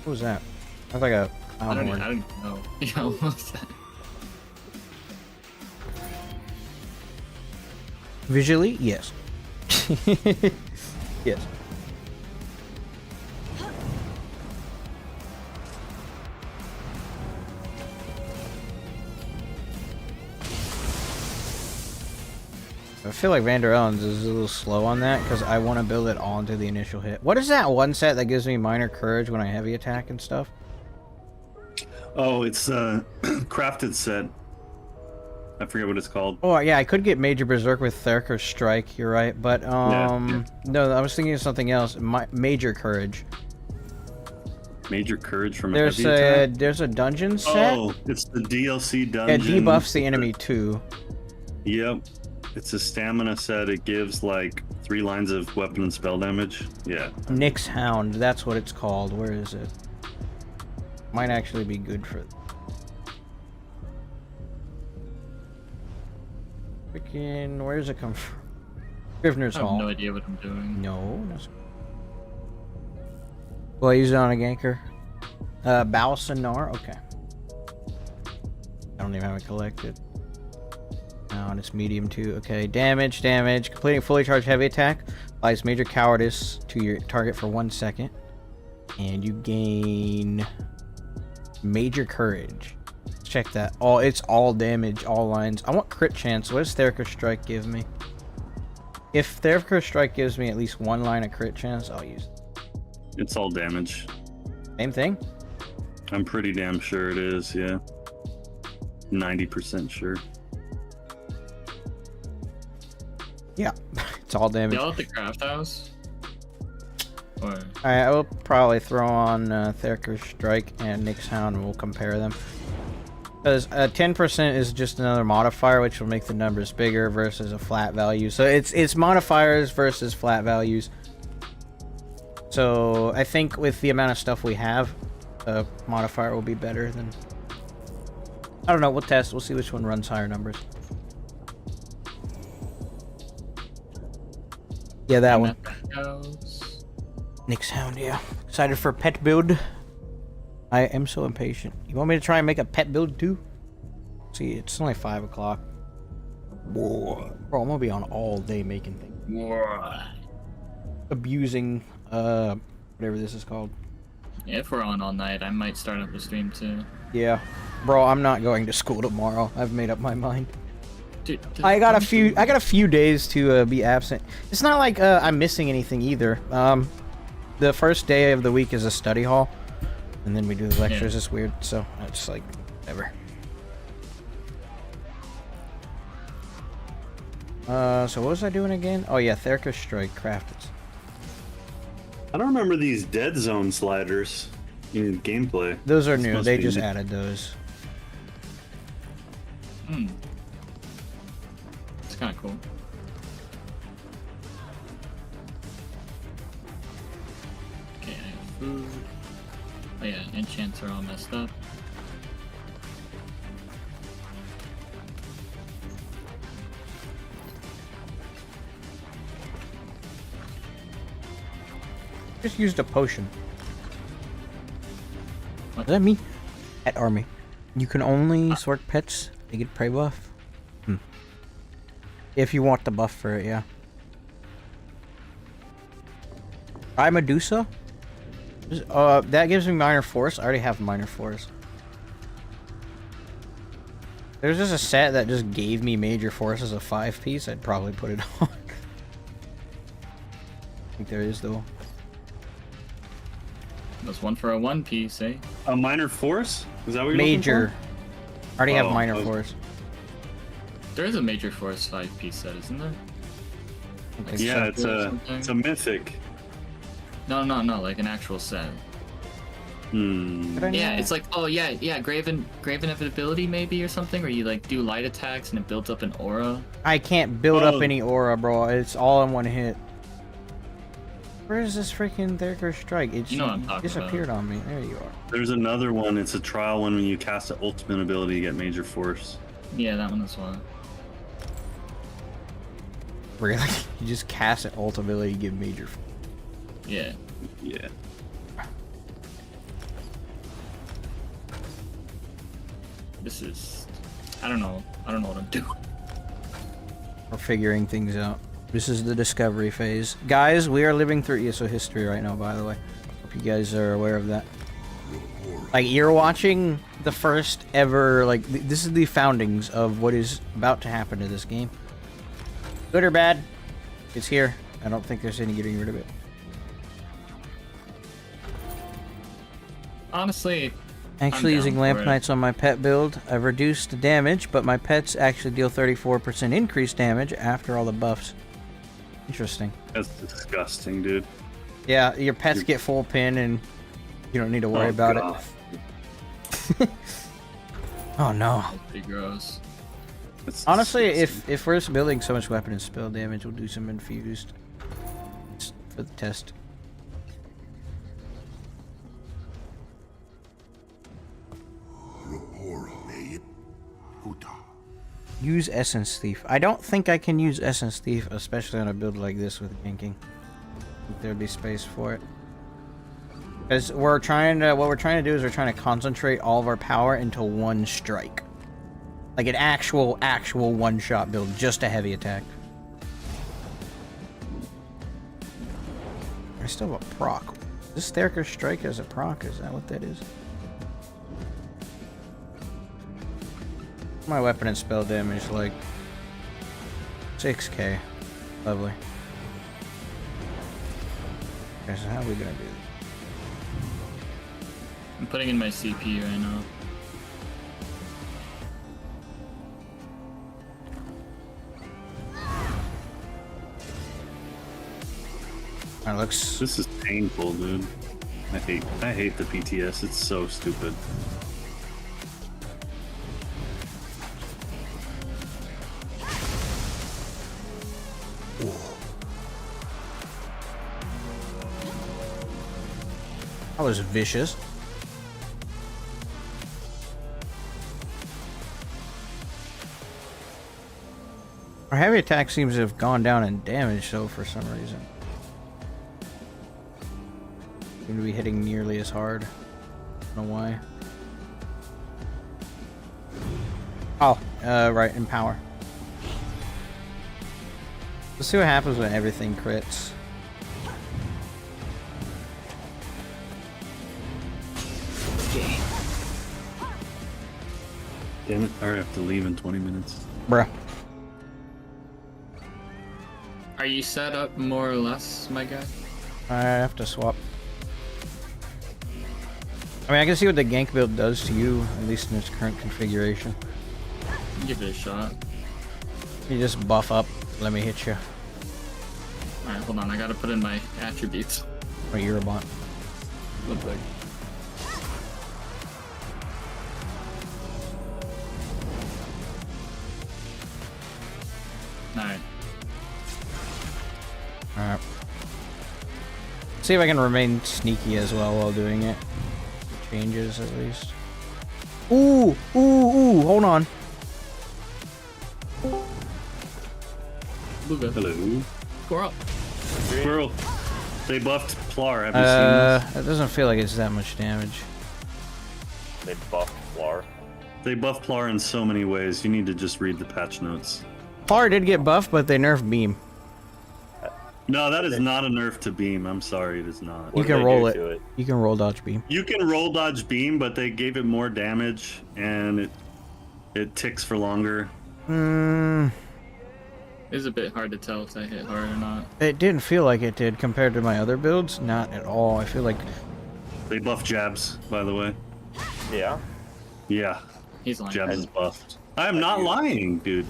was that? That's like a clown horn. I don't know. Yeah, what was that? Visually, yes. Yes. I feel like Vanderellen's is a little slow on that because I want to build it onto the initial hit. What is that one set that gives me minor courage when I heavy attack and stuff? Oh, it's a crafted set. I forget what it's called. Oh yeah, I could get Major Berserk with Theorycrafting Strike. You're right, but Yeah. no, I was thinking of something else. Major Courage. Major Courage from There's a heavy attack? there's a dungeon set. Oh, it's the DLC Yeah, dungeon. debuffs the enemy too. Yep. It's a stamina set. It gives like 3 lines of weapon and spell damage. Yeah. Nyx Hound, that's what it's called. Where is it? Might actually be good for. Freaking, where does it come from? Scrivener's I have Hall. no idea what I'm doing. No, that's. Well, I use it on a ganker. Balsanar, okay. I don't even have it collected. Oh, and it's medium too. Okay, damage. Completing fully charged heavy attack applies major cowardice to your target for 1 second. And you gain major courage. Let's check that. Oh, it's all damage, all lines. I want crit chance. What does Theorycrafting Strike give me? If Theorycrafting Strike gives me at least 1 line of crit chance, I'll use it. It's all damage. Same thing? I'm pretty damn sure it is, yeah. 90% sure. Yeah, it's all damage. Y'all at the craft house? Or Alright, I will probably throw on Theorycrafting Strike and Nyx Hound and we'll compare them. Because 10% is just another modifier which will make the numbers bigger versus a flat value. So it's modifiers versus flat values. So I think with the amount of stuff we have, the modifier will be better than... I don't know, we'll test. We'll see which one runs higher numbers. Yeah, that one. house. Nyx Hound, yeah. Excited for pet build. I am so impatient. You want me to try and make a pet build too? See, it's only 5 o'clock. Bro, I'm gonna be on all day making things. Abusing, whatever this is called. Yeah, if we're on all night, I might start up a stream too. Yeah. Bro, I'm not going to school tomorrow. I've made up my mind. Dude, I got a few days to be absent. It's not like I'm missing anything either. The first day of the week is a study hall, and then we do the lectures. Yeah. It's weird, so it's like whatever. So what was I doing again? Oh yeah, Theorycrafting Strike crafted. I don't remember these dead zone sliders in gameplay. Those are This new. must They be just new. added those. Hmm. It's kind of cool. Okay, I have food. Oh yeah, enchants are all messed up. Just used a potion. What? Does that mean? Pet army. You can only sort pets. They get prey buff. If you want the buff for it, yeah. 𝙗𝙧𝙚𝙚? That gives me minor force. I already have minor force. There's just a set that just gave me major force as a 5-piece. I'd probably put it on. I think there is though. That's one for a 1-piece, eh? A minor force? Is that what you're Major. looking I already have Oh, minor okay. force. There is a major force 5-piece set, isn't there? for? Yeah, it's something? a mythic. No, like an actual set. Hmm. Yeah, it's like, oh yeah, Graven inevitability maybe or something, where you like do light attacks and it builds up an aura. I can't build up Oh. any aura, bro. It's all in one hit. Where is this freaking 𝙧𝙧𝙚 strike? It You know what I'm talking disappeared on me. There you are. There's another one. It's a trial one when you cast an ultimate ability, you get major force. Yeah, that one as well. Really? You just cast an ult ability, you give major. Yeah. Yeah. This is, I don't know what I'm doing. We're figuring things out. This is the discovery phase. Guys, we are living through ESO history right now, by the way. Hope you guys are aware of that. Like, you're watching the first ever, like, this is the foundings of what is about to happen to this game. Good or bad, it's here. I don't think there's any getting rid of it. Honestly, Actually, I'm using down Lamp for it. Knights on my pet build, I've reduced the damage, but my pets actually deal 34% increased damage after all the buffs. Interesting. That's disgusting, dude. Yeah, your pets get full pin and you don't need to worry about God. it. Oh no. that's pretty gross. That's Honestly, disgusting. if we're building so much weapon and spell damage, we'll do some infused. Just for the test. Use Essence Thief. I don't think I can use Essence Thief, especially on a build like this with ganking. I think there'd be space for it. Because what we're trying to do is we're trying to concentrate all of our power into one strike. Like an actual one-shot build, just a heavy attack. I still have a proc. This 𝙧𝙧𝙚 strike as a proc, is that what that is? My weapon and spell damage, like 6k. Lovely. Okay, so how are we gonna do this? I'm putting in my CP right now. That looks. This is painful, dude. I hate the PTS. It's so stupid. That was vicious. Our heavy attack seems to have gone down in damage, though, for some reason. Seem to be hitting nearly as hard. Don't know why. Oh, right, in power. Let's see what happens when everything crits. Okay. Damn it! I already have to leave in 20 minutes. Bruh. Are you set up more or less, my guy? I have to swap. I mean, I can see what the gank build does to you, at least in its current configuration. Give it a shot. You just buff up, let me hit you. Alright, hold on, I gotta put in my attributes. Or you're a bot. Looks like. Alright. Alright. See if I can remain sneaky as well while doing it. Changes at least. Ooh! Ooh! Ooh! Hold on. Luga. Hello. Squirrel. Squirrel. They buffed Plar. Have you seen this? It doesn't feel like it's that much damage. They buffed Plar. They buff Plar in so many ways. You need to just read the patch notes. Plar did get buffed, but they nerfed beam. No, that is not a nerf to beam. I'm sorry, it is not. You can roll it. You can roll dodge beam. You can roll dodge beam, but they gave it more damage, and it ticks for longer. It's a bit hard to tell if I hit hard or not. It didn't feel like it did compared to my other builds. Not at all. I feel like They buff jabs, by the way. Yeah. Yeah, He's lying. jabs is buffed. I am not lying, dude.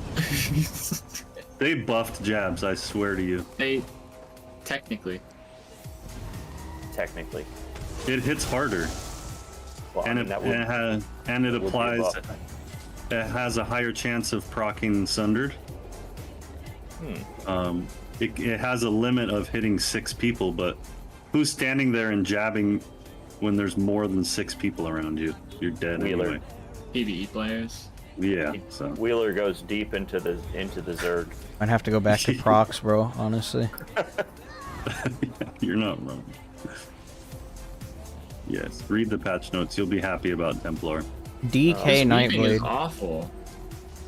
They buffed jabs, I swear to you. They technically. Technically. It hits harder, Well, I and mean, that would, it would be applies. buffed. It has a higher chance of proccing Sundered. It has a limit of hitting 6 people, but who's standing there and jabbing when there's more than 6 people around you? You're dead Wheeler. anyway. PvE players. Yeah, so Wheeler goes deep into the Zerg. I'd have to go back to procs, bro. Honestly. you're not wrong. Yes, read the patch notes. You'll be happy about Templar. DK This weaving is Nightblade. awful.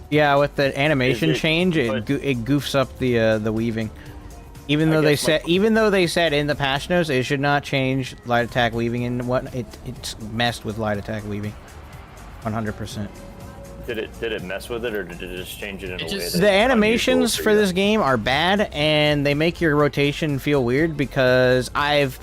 Yeah, with the animation Is it- change, it but- it goofs up the weaving. Even though they said in the patch notes it should not change light attack weaving and what it's messed with light attack weaving, 100%. Did it mess with it, or did it just change it in a way? That's The animations unusual for you? this game are bad, and they make your rotation feel weird because I've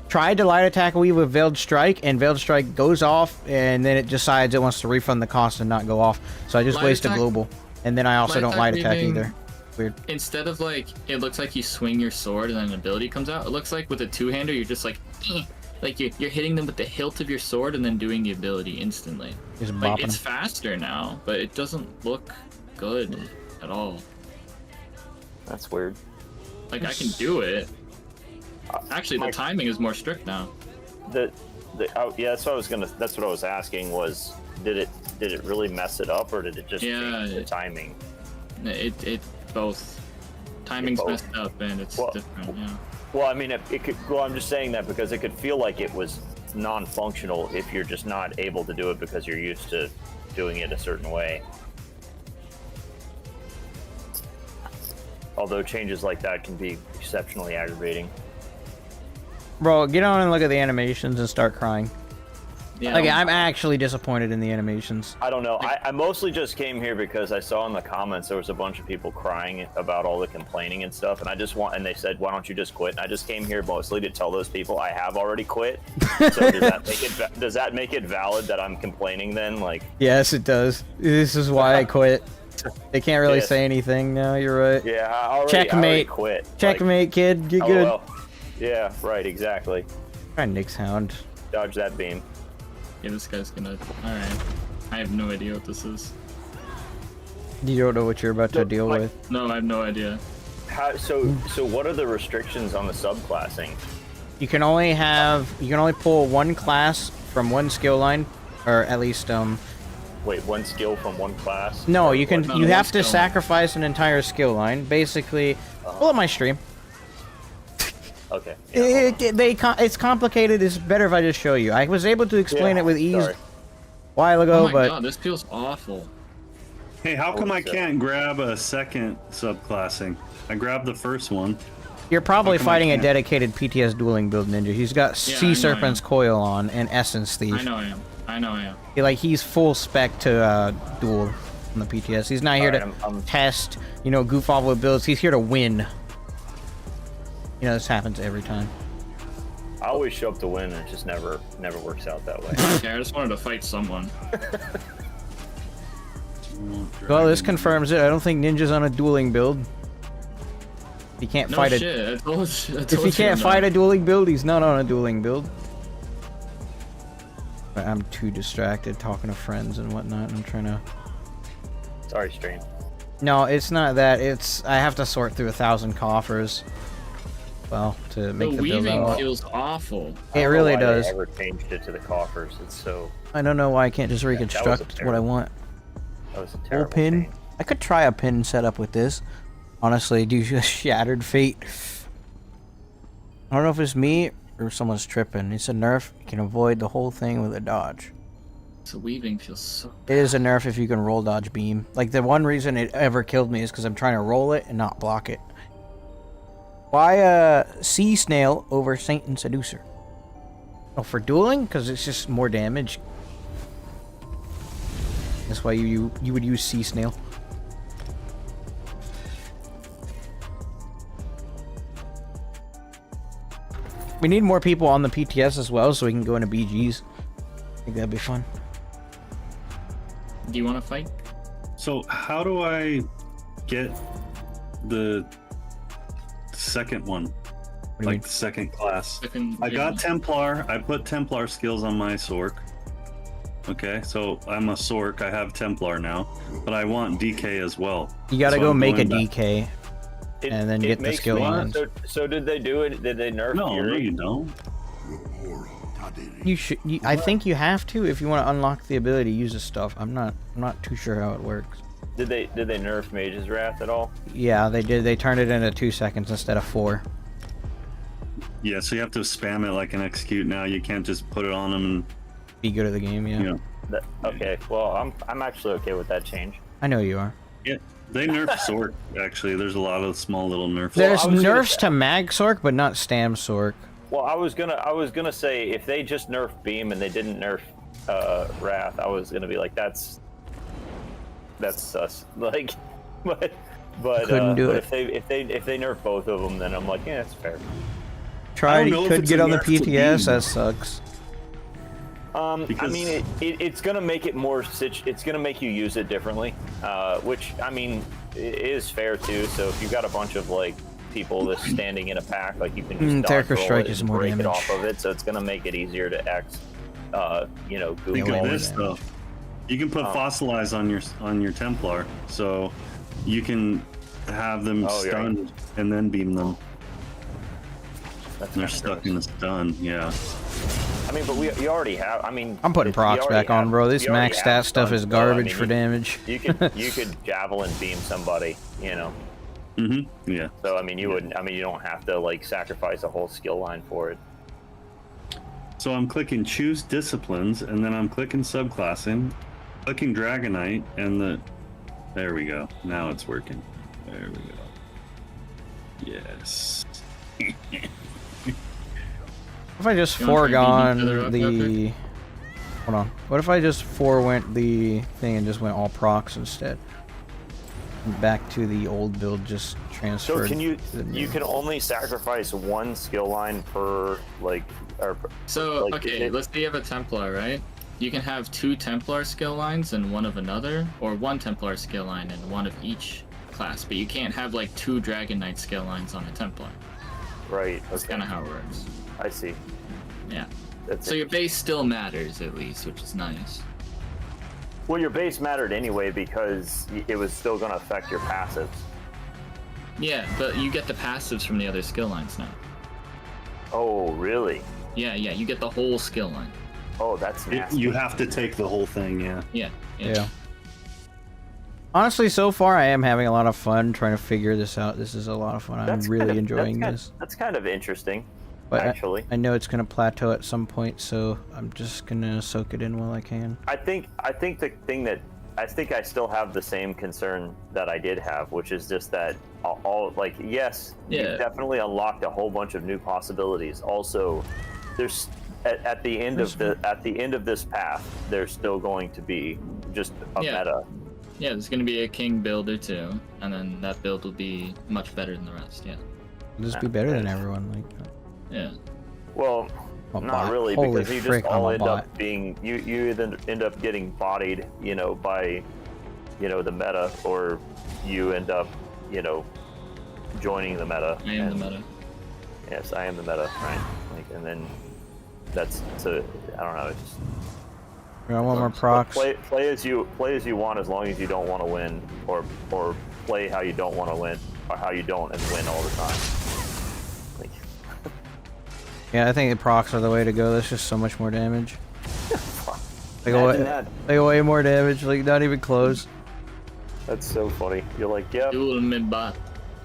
tried to light attack weave with Veiled Strike, and Veiled Strike goes off, and then it decides it wants to refund the cost and not go off. So I just Light waste a attack- global, and then I also light don't attack light attack weaving- either. Weird. Instead of like, it looks like you swing your sword and then an ability comes out. It looks like with a two-hander, you're just like, eh. Like you're hitting them with the hilt of your sword and then doing the ability instantly. Just Like bopping it's them. faster now, but it doesn't look good at all. That's weird. Like I can do it. Actually, the Mike- timing is more strict now. Yeah, that's what I was gonna. That's what I was asking. Was did it really mess it up, or did it just change the timing? It both. Timing's both. messed up and it's Well, different. Yeah. Well, I mean, it could. Well, I'm just saying that because it could feel like it was non-functional if you're just not able to do it because you're used to doing it a certain way. Although changes like that can be exceptionally aggravating. Bro, get on and look at the animations and start crying. Yeah. Like, I'm actually disappointed in the animations. I don't know. I mostly just came here because I saw in the comments there was a bunch of people crying about all the complaining and stuff, and and they said, "Why don't you just quit?" And I just came here mostly to tell those people I have already quit. So does that make it valid that I'm complaining then? Like, Yes, it does. This is why I quit. They can't really Yes. say anything now, you're right. yeah, I already Checkmate. quit. Checkmate, kid. Get Like, good. LOL. Yeah, right, exactly. Try Nick's Hound. Dodge that beam. Yeah, this guy's gonna. Alright. I have no idea what this is. You don't know what you're about to deal like- with. No, I have no idea. So what are the restrictions on the subclassing? You can only pull one class from one skill line, or at least Wait, one skill from one class? no, Or you can what? you one have to skill line. sacrifice an entire skill line. Basically, pull up my stream. Okay. Yeah, hold on. It's complicated. It's better if I just show you. I was able to explain Yeah, it with ease sorry. a while ago, Oh my but god, this feels awful. Hey, how come I What's that? can't grab a second subclassing? I grabbed the first one. you're probably how come I fighting a can't? dedicated PTS dueling build ninja. He's got I Sea know, Serpent's Coil on and Essence Thief. I know I am. I know I am. He's full spec to duel on the PTS. He's not here Alright, to I'm- test, goof off with builds. He's here to win. This happens every time. I always show up to win, and it just never works out that way. Okay, I just wanted to fight someone. Well, this confirms it. I don't think Ninja's on a dueling build. If you can't No fight shit. I told you. if you can't fight a dueling build, he's not on a dueling build. But I'm too distracted talking to friends and whatnot. I'm trying to. Sorry, stream. No, it's not that. It's I have to sort through 1,000 coffers. Well, to make the build. weaving feels awful. It really I don't know why does. They ever changed it to the coffers. It's so. I don't know why I can't just that was a reconstruct what I want. That was a Full terrible pin. change. I could try a pin setup with this. Honestly, do a shattered fate. I don't know if it's me or someone's tripping. It's a nerf. You can avoid the whole thing with a dodge. So weaving feels so. It is a nerf if you can roll dodge beam. Like the one reason it ever killed me is because I'm trying to roll it and not block it. Why sea snail over Saint and Seducer? Oh, for dueling? Because it's just more damage. That's why you would use sea snail. We need more people on the PTS as well so we can go into BGs. I think that'd be fun. Do you want to fight? So how do I get the second one? What do you Like mean? the second class. I Yeah. got Templar. I put Templar skills on my Sorc. Okay, so I'm a Sorc. I have Templar now, but I want DK as well. You gotta So go I'm make a going back- DK. And then get the makes skill me- lines. So did they do it? Did they nerf No, no, Fury? you don't. You should. I think you have to if you want to unlock the ability to use this stuff. I'm not too sure how it works. Did they nerf Mage's Wrath at all? Yeah, they did. They turned it into 2 seconds instead of 4. Yeah, so you have to spam it like an execute now. You can't just put it on them and, Be good at the game. Yeah. you know. Okay, well I'm actually okay with that change. I know you are. Yeah, they nerf Sorc, actually. There's a lot of small little nerfs. There's I was gonna nerfs say- to Magsorc, but not Stamsorc. Well, I was gonna say if they just nerf Beam and they didn't nerf Wrath, I was gonna be like that's sus. Like, but Couldn't do but it. if they nerf both of them, then I'm like, yeah, it's fair. Tried. don't know You if could it's get a on the nerf to PTS. beam. That sucks. I Because- mean, it's gonna make it more. It's gonna make you use it differently, which I mean is fair too. So if you've got a bunch of like people that's standing in a pack, like you can just dodge Theorycrafting roll strike it is and more break damage. it off of it. So it's gonna make it easier to X, Think Google Yeah, of way this more though. You can put fossilize on your Templar, so you can have them Oh, you're right. stunned and then beam them. That's They're kinda stuck gross. in a stun. Yeah. I mean, but you already have. I mean, I'm putting you procs already back on, have- bro. This you already max have stat stuff stuns, is so, I garbage mean, for damage. You could javelin beam somebody, you know. Yeah. So I mean, you wouldn't. I mean, you don't have to like sacrifice a whole skill line for it. So I'm clicking choose disciplines, and then I'm clicking subclassing, clicking Dragonite, and there we go. Now it's working. There we go. Yes. What if I just You want to try foregone beating each other up the... Hold on. What if I just forewent the thing and just went all procs instead? And back to the old build, just So transferred. can you? to the new. You can only sacrifice one skill line per like. Or, So like, okay, let's say you have a Templar, right? You can have 2 Templar skill lines and one of another, or 1 Templar skill line and one of each class. But you can't have like 2 Dragon Knight skill lines on a Templar. Right. That's Okay. kind of how it works. I see. Yeah. That's So it. your base still matters at least, which is nice. Well, your base mattered anyway because it was still going to affect your passives. Yeah, but you get the passives from the other skill lines now. Oh, really? Yeah, you get the whole skill line. Oh, that's nasty. You have to take the whole thing. Yeah. Yeah. Honestly, so far I am having a lot of fun trying to figure this out. This is a lot of fun. I'm That's really kind of- enjoying that's this. That's kind of interesting, But actually. I know it's gonna plateau at some point, so I'm just gonna soak it in while I can. I think the thing that I think I still have the same concern that I did have, which is just that all like yes, Yeah. you've definitely unlocked a whole bunch of new possibilities. Also, there's at the end of this path, there's still going to be just a Yeah. meta. Yeah, there's gonna be a king build or two, and then that build will be much better than the rest. Yeah. It'll just be better than everyone. Like, Yeah. Well, A not bot. really, Holy because you frick, just I'm all a end bot. up being you either end up getting bodied, by, the meta, or you end up, joining the meta. I am the meta. Yes, I am the meta, right? Like, and then that's to I don't know. It's just I want more procs. play as you want, as long as you don't want to win, or play how you don't want to win, or how you don't and win all the time. Like, Yeah, I think the procs are the way to go. That's just so much more damage. They imagine that. go way more damage, like not even close. That's so funny. You're like, yep. Dual mid-bot.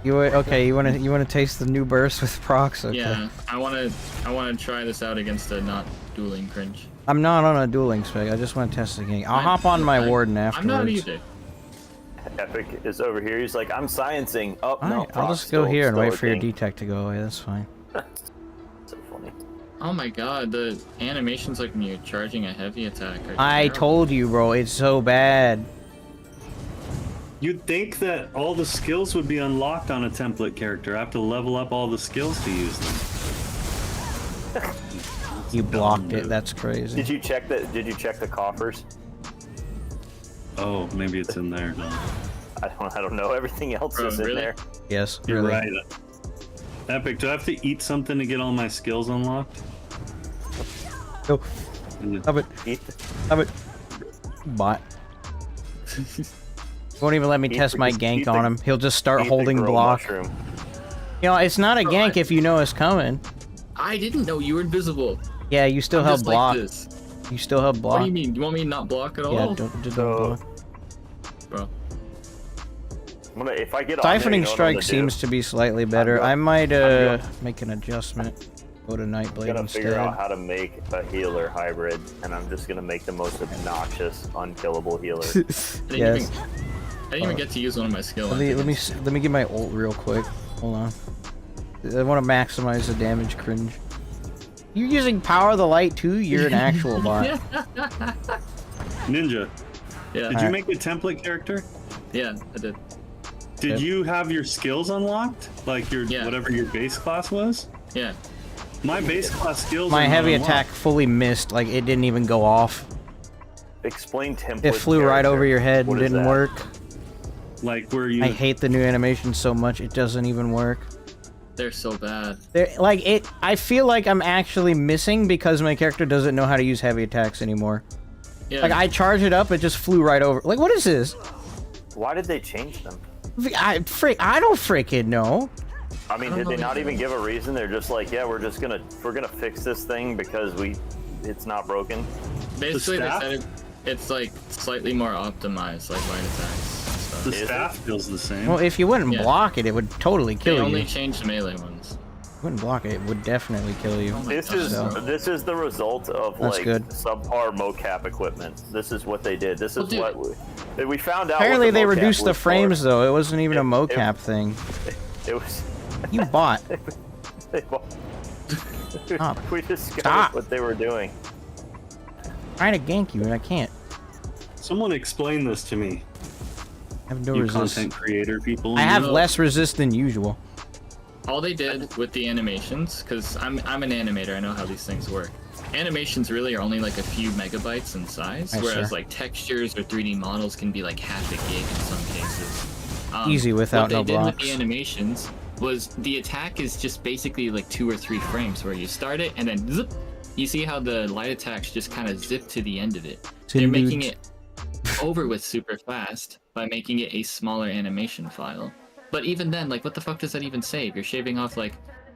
Okay, you wanna taste the new burst with procs? Okay. Yeah, I wanna try this out against a not dueling cringe. I'm not on a dueling spec. I just want to test the game. I'll hop on my warden afterwards. I'm not either. Epic is over here. He's like, I'm sciencing. Oh no, Alright, I'll just go here and wait for your detect to go away. That's fine. So funny. Oh my god, the animations like when you're charging a heavy attack are I terrible. told you, bro. It's so bad. You'd think that all the skills would be unlocked on a template character. I have to level up all the skills to use them. You blocked it. That's crazy. Did you check the coffers? Oh, maybe it's in there. No. I don't know. Everything else Bro, is in really? there. Yes, You're really. right. Epic, do I have to eat something to get all my skills unlocked? Go. Stop it. Eat, Stop it. Bot. Won't even let me test my gank on him. He'll just start eat the holding grow block. mushroom. You know, it's not a gank if you know it's coming. I didn't know you were invisible. Yeah, you still I'm held just block. like this. You still held block. What do you mean? You want me to not block at all? Yeah, don't block. Bro. If I get on there, you Siphoning know what I'm strike gonna seems to be slightly better. gonna- I might I'm make an adjustment. Go to do? Nightblade I'm gonna instead. figure out how to make a healer hybrid, and I'm just gonna make the most obnoxious, unkillable healer. Yes. I didn't even get to use one of my skills. Let me get my ult real quick. Hold on. I want to maximize the damage, Cringe. You're using Power of the Light too? You're an actual bot. Ninja, Yeah. did you make a template character? Yeah, I did. Did Yep. you have your skills unlocked? Like your Yeah. whatever your base class was? Yeah. My base class skills My are not heavy unlocked. attack fully missed. Like, it didn't even go off. Explain template. It flew right over your head and What is didn't that? work. Like where you I hate the new animation so much, it doesn't even work. They're so bad. I feel like I'm actually missing because my character doesn't know how to use heavy attacks anymore. Yeah. Like, I charged it up, it just flew right over. Like, what is this? Why did they change them? I don't freaking know. I mean, I did don't they know not either. even give a reason? They're just like, yeah, we're gonna fix this thing because it's not broken. Basically, they staff? said it's like slightly more optimized, like light attacks. the and stuff. staff feels the same. Well, if you wouldn't Yeah. block it, it would totally They kill you. only changed melee ones. Wouldn't block it, it would definitely kill you. Oh my This God. is So- this is the result of That's like good. subpar mocap equipment. This is what they did. This Well, is dude. what we found out. Apparently what the they mocap reduced the was for. frames though, it wasn't even a It- mocap thing. It was. You bought. Stop. We discovered Stop. what they were doing. Trying to gank you and I can't. Someone explain this to me. I have no You resist. content creator people. I have No. less resist than usual. All they did with the animations, because I'm an animator, I know how these things work. Animations really are only like a few megabytes in size, Yes, whereas sir. like textures or 3D models can be like half a gig in some cases. Easy without no What they did with blocks. the animations was the attack is just basically like 2 or 3 frames where you start it and then zip. You see how the light attacks just kind of zip to the end of it. They're making it over with super fast by making it a smaller animation file. But even then, like, what the fuck does that even save? You're shaving off like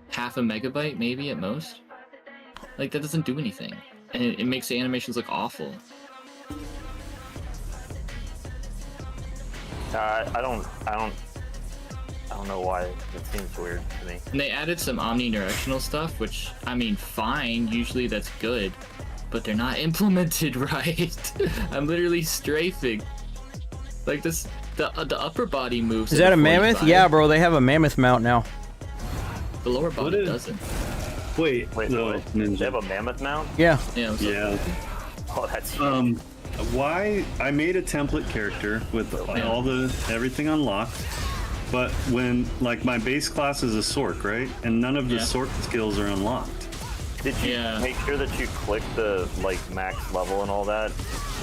half a megabyte, maybe at most. Like, that doesn't do anything, and it makes the animations look awful. I don't know why it seems weird to me. And they added some omnidirectional stuff, which, I mean, fine. Usually that's good, but they're not implemented right. I'm literally strafing. Like this, the upper body moves. Is at that a mammoth? 45. Yeah, bro, they have a mammoth mount now. The lower body is- doesn't. Wait, Wait, no, wait. They have Ninja. a mammoth mount? Yeah. Yeah. So Yeah. Oh, that's Why I made a template character with all the everything unlocked, but when like my base class is a Sorc, right? And none of the Yeah. Sorc skills are unlocked. Did you Yeah. make sure that you click the like max level and all that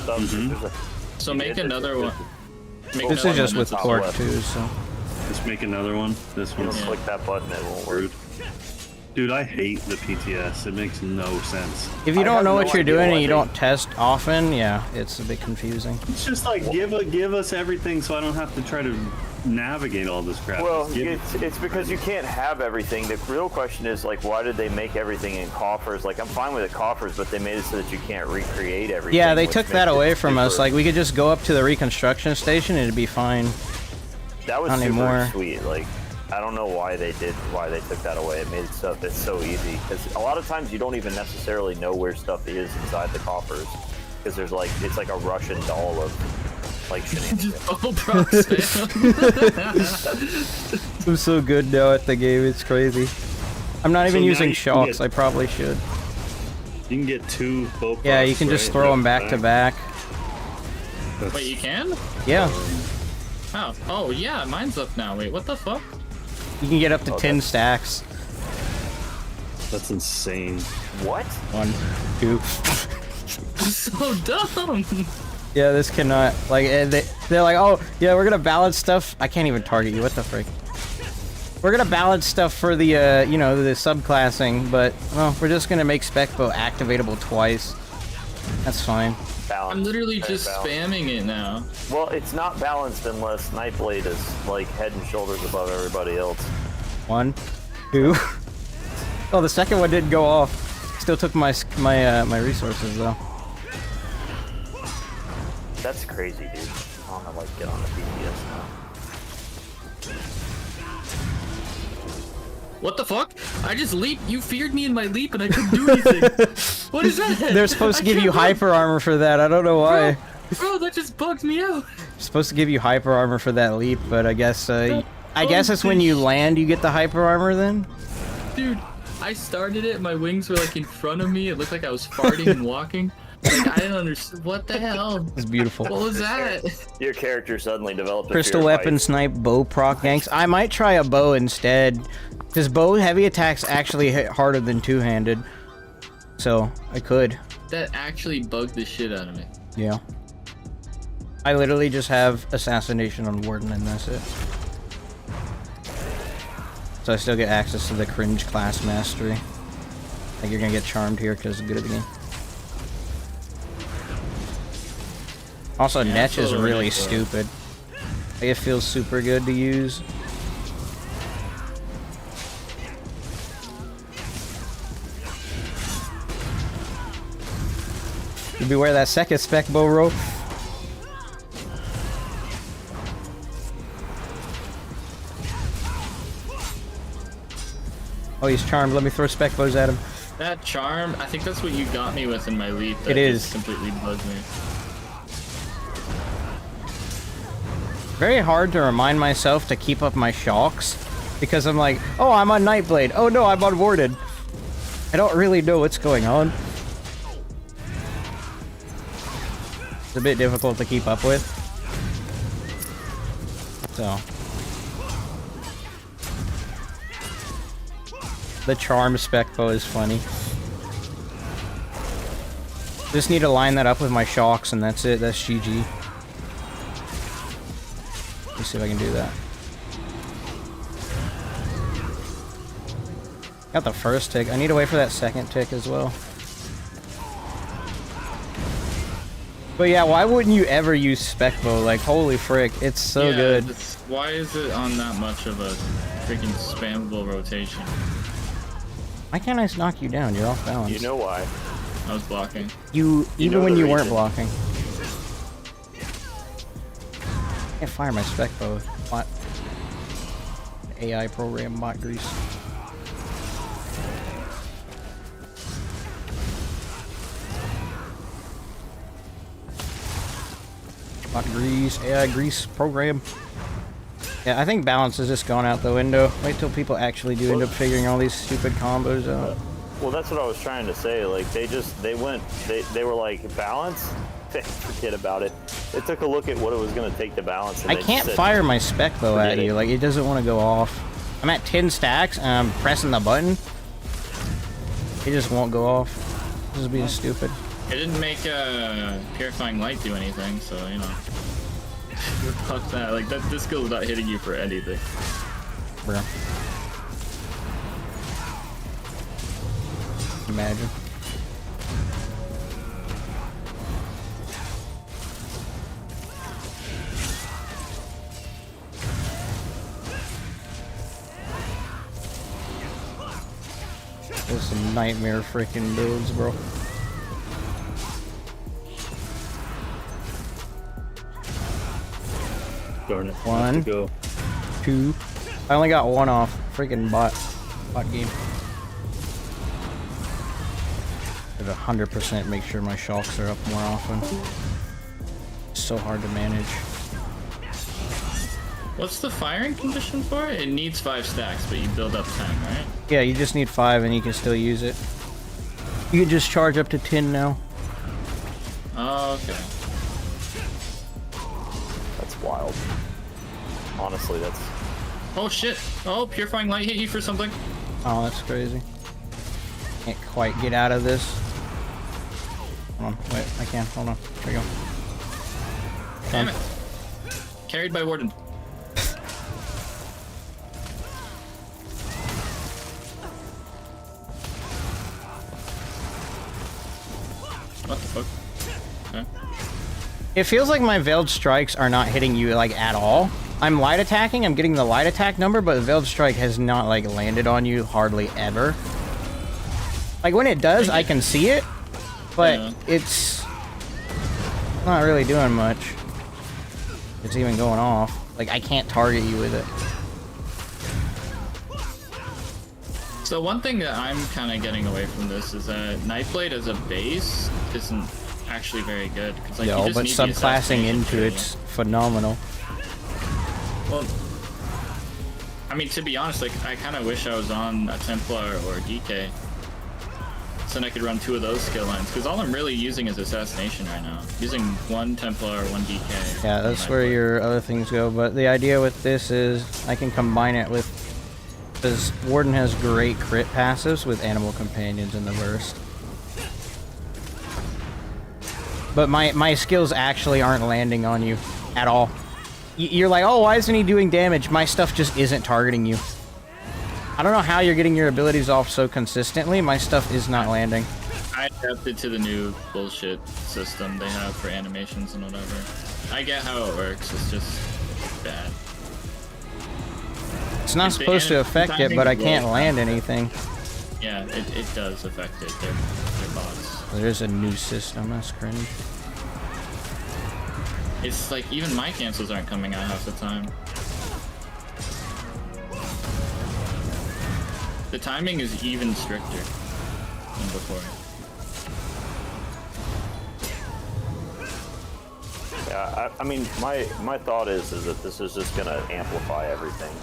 stuff? Mhm. There's a- So you make did? another one. Make This another is just one with that's top Torque left. too, so. Just make another one. This You don't one's click that button, it won't work. rude. Dude, I hate the PTS. It makes no sense. If you I don't have know no what you're idea doing why and you they- don't test often, yeah, it's a bit confusing. It's just like give us everything so I don't have to try to navigate all this crap. Well, Just give it's because you can't have everything. The real question is, like, why did they make everything in coffers? Like, I'm fine with the coffers, but they made it so that you can't recreate everything. Yeah, they which took makes that it away from us. super- Like, we could just go up to the reconstruction station and it'd be fine. that was not super anymore. sweet. Like, I don't know why they took that away. It made stuff it's so easy because a lot of times you don't even necessarily know where stuff is inside the coffers because there's like it's like a Russian doll of like shenanigans. Just bubble prop spam. I'm so good now at the game, it's crazy. I'm not even now using you can shocks, get- I probably should. You can get 2 bow Yeah, you procs, can just right? throw them back to back. That's- Wait, you can? Yeah, How? Oh, yeah, mine's up now. Wait, what the fuck? you can get up to Oh, 10 that's- stacks. That's insane. What? 1, 2. So dumb. Yeah, this cannot, like, they're like, oh, yeah, we're gonna balance stuff. I can't even target you, what the frick. We're gonna balance stuff for the, you know, the subclassing, but, well, we're just gonna make Specbo activatable twice. That's fine. Balance. I'm literally just Balance. spamming it now. Well, it's not balanced unless Nightblade is like head and shoulders above everybody else. 1, 2. Oh, the second one didn't go off. Still took my resources though. That's crazy, dude. I want to like get on the BTS now. What the fuck? I just leaped. You feared me in my leap and I couldn't do anything. What is that? They're supposed to I give you can't run. hyper armor for that. I don't know why. Bro, that just bugged me out. Supposed to give you hyper armor for that leap, but I guess it's when you land you get the hyper armor then. Dude, I started it. My wings were like in front of me. It looked like I was farting and walking. Like, I didn't understand. What the hell? It's beautiful. What was that? Your character suddenly developed a Crystal fear of weapon, heights. snipe, bow proc ganks. I might try a bow instead, because bow heavy attacks actually hit harder than two-handed. So I could. That actually bugged the shit out of me. Yeah. I literally just have assassination on Warden and that's it. So I still get access to the Cringe class mastery. I think you're gonna get charmed here because it's good at the game. Also, Yeah, Netch is totally really nice, stupid. Like, it feels super good to use. You beware that second spec bow roll. Oh, he's charmed. Let me throw spec bows at him. That charm, I think that's what you got me with in my leap. That It is. just completely bugged me. Very hard to remind myself to keep up my shocks because I'm like, oh, I'm on Nightblade. Oh no, I'm on Warded. I don't really know what's going on. It's a bit difficult to keep up with. So. The charm spec bow is funny. Just need to line that up with my shocks and that's it. That's GG. Let's see if I can do that. Got the first tick. I need to wait for that second tick as well. But yeah, why wouldn't you ever use spec bow? Like, holy frick, it's so Yeah, good. Why is it on that much of a freaking spammable rotation? Why can't I knock you down? You're off balance. You know why? I was blocking. You even know when the you weren't reason. blocking. I can't fire my spec bow. Bot. AI program bot grease. Bot grease, AI grease program. Yeah, I think balance has just gone out the window. Wait till people actually do end up figuring all these stupid combos out. Well, that's what I was trying to say. Like, they were like, balance? Forget about it. They took a look at what it was going to take to balance. And I they just can't said, fire my spec bow at forget you. it. Like, it doesn't want to go off. I'm at 10 stacks and I'm pressing the button. It just won't go off. This is being stupid. It didn't make Purifying Light do anything, so, you know. Fuck that. Like that. This skill is not hitting you for anything. Bro. Imagine. There's some nightmare freaking builds, bro. Darn it. One. Have to go. 2. I only got 1 off. Freaking bot game. I'd 100% make sure my shulks are up more often. It's so hard to manage. What's the firing condition for it? It needs 5 stacks, but you build up 10, right? Yeah, you just need 5 and you can still use it. You can just charge up to 10 now. Oh, okay. That's wild. Honestly, that's... Oh shit! Oh, purifying light hit you for something. Oh, that's crazy. Can't quite get out of this. Hold on, wait, I can. Hold on. There we go. Damn it! Carried by Warden. What the fuck? Okay. It feels like my veiled strikes are not hitting you like at all. I'm light attacking, I'm getting the light attack number, but the veiled strike has not like landed on you hardly ever. Like when it does, I can see it, but Yeah. it's not really doing much. It's even going off. Like I can't target you with it. So one thing that I'm kind of getting away from this is that Nightblade as a base isn't actually very good. Cause, like, you No, just but need the subclassing assassination into tree. it's phenomenal. Well, I mean, to be honest, like I kind of wish I was on a Templar or a DK, so then I could run 2 of those skill lines. Because all I'm really using is assassination right now. Using 1 Templar or 1 DK. Yeah, that's where your other things go. But the idea with this is I can combine it with, because Warden has great crit passives with Animal Companions in the burst. But my skills actually aren't landing on you at all. You're like, oh, why isn't he doing damage? My stuff just isn't targeting you. I don't know how you're getting your abilities off so consistently. My stuff is not landing. I adapted to the new bullshit system they have for animations and whatever. I get how it works, it's just bad. It's not If the supposed to affect it, but I can't land anything. Yeah, it does affect it. They're bots. There's a new system, that's cringe. It's like even my cancels aren't coming out half the time. The timing is even stricter than before. Yeah, I mean, my thought is that this is just gonna amplify everything.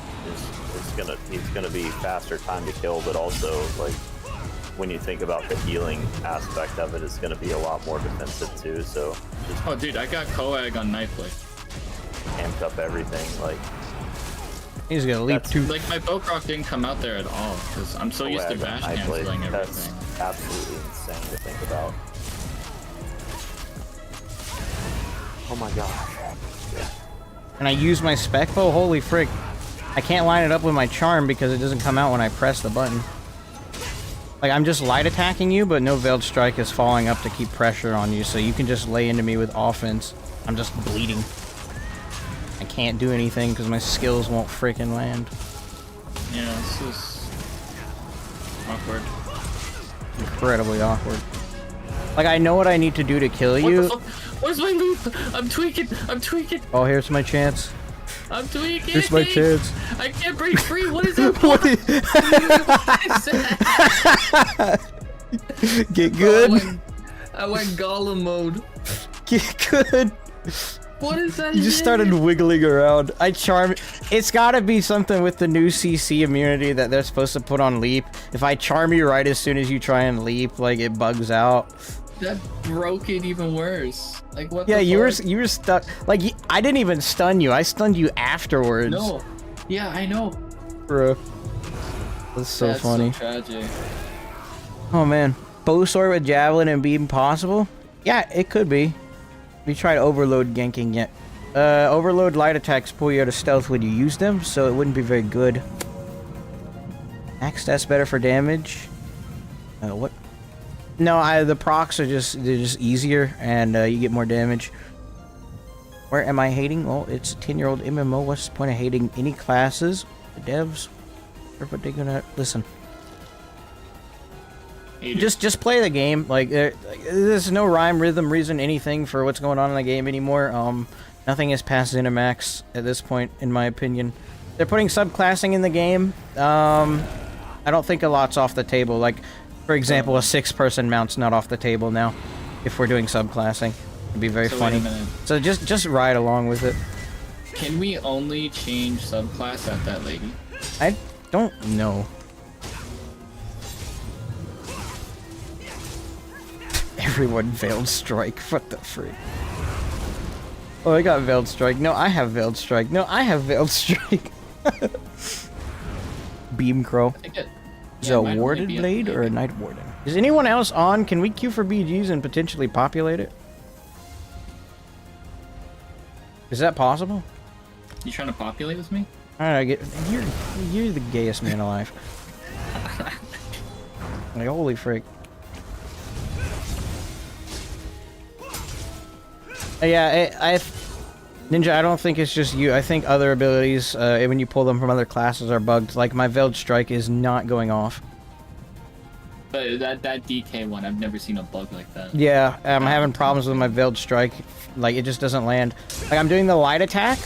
It's gonna be faster time to kill, but also like when you think about the healing aspect of it, it's gonna be a lot more defensive too. So just Oh, dude, I got Coag on Nightblade. amped up everything. Like He's gonna leap That's- too. Like my Bowcroc didn't come out there at all because I'm so used to Coag on bash Nightblade, canceling that's everything. absolutely insane to think about. Oh my gosh. Yeah. And I use my spec bow, holy frick. I can't line it up with my charm because it doesn't come out when I press the button. Like, I'm just light attacking you, but no veiled strike is falling up to keep pressure on you, so you can just lay into me with offense. I'm just bleeding. I can't do anything because my skills won't freaking land. Yeah, this is awkward. Incredibly awkward. Like, I know what I need to do to kill you. What the fuck? Where's my loop? I'm tweaking. I'm tweaking. Oh, here's my chance. I'm tweaking. Here's my chance. I can't break free. What is that? What is- Get good. I went Gollum mode. Get good. What is that? You just started wiggling around. I charm. It's gotta be something with the new CC immunity that they're supposed to put on leap. If I charm you right as soon as you try and leap, like it bugs out. That broke it even worse. Like what? Yeah, the you fuck? were stuck. Like I didn't even stun you. I stunned you afterwards. No. Yeah, I know. Bro. That's so That's funny. so tragic. Oh man, bow sword with javelin and beam possible? Yeah, it could be. We tried overload ganking yet. Overload light attacks pull you out of stealth when you use them, so it wouldn't be very good. Max stats better for damage. What? No, the procs are they're just easier, and you get more damage. Where am I hating? Well, it's a 10-year-old MMO. What's the point of hating any classes? The devs, but they're gonna listen. Just play the game. Like there's no rhyme, rhythm, reason, anything for what's going on in the game anymore. Nothing is past Zenimax at this point, in my opinion. They're putting subclassing in the game. I don't think a lot's off the table. Like, for example, a 6-person mount's not off the table now. If we're doing subclassing, it'd be very funny. So just ride along with it. Can we only change subclass at that lady? I don't know. Everyone Veiled Strike. What the freak? Oh, I got Veiled Strike. No, I have Veiled Strike. No, I have Veiled Strike. Beam Crow. Is it a Warded Blade or a Night Warden? Is anyone else on? Can we queue for BGs and potentially populate it? Is that possible? You trying to populate with me? Alright, you're the gayest man alive. Like, holy frick. Yeah, Ninja, I don't think it's just you. I think other abilities, when you pull them from other classes, are bugged. Like, my Veiled Strike is not going off. But that DK one, I've never seen a bug like that. Yeah, I'm having problems with my Veiled Strike. Like, it just doesn't land. Like, I'm doing the light attack,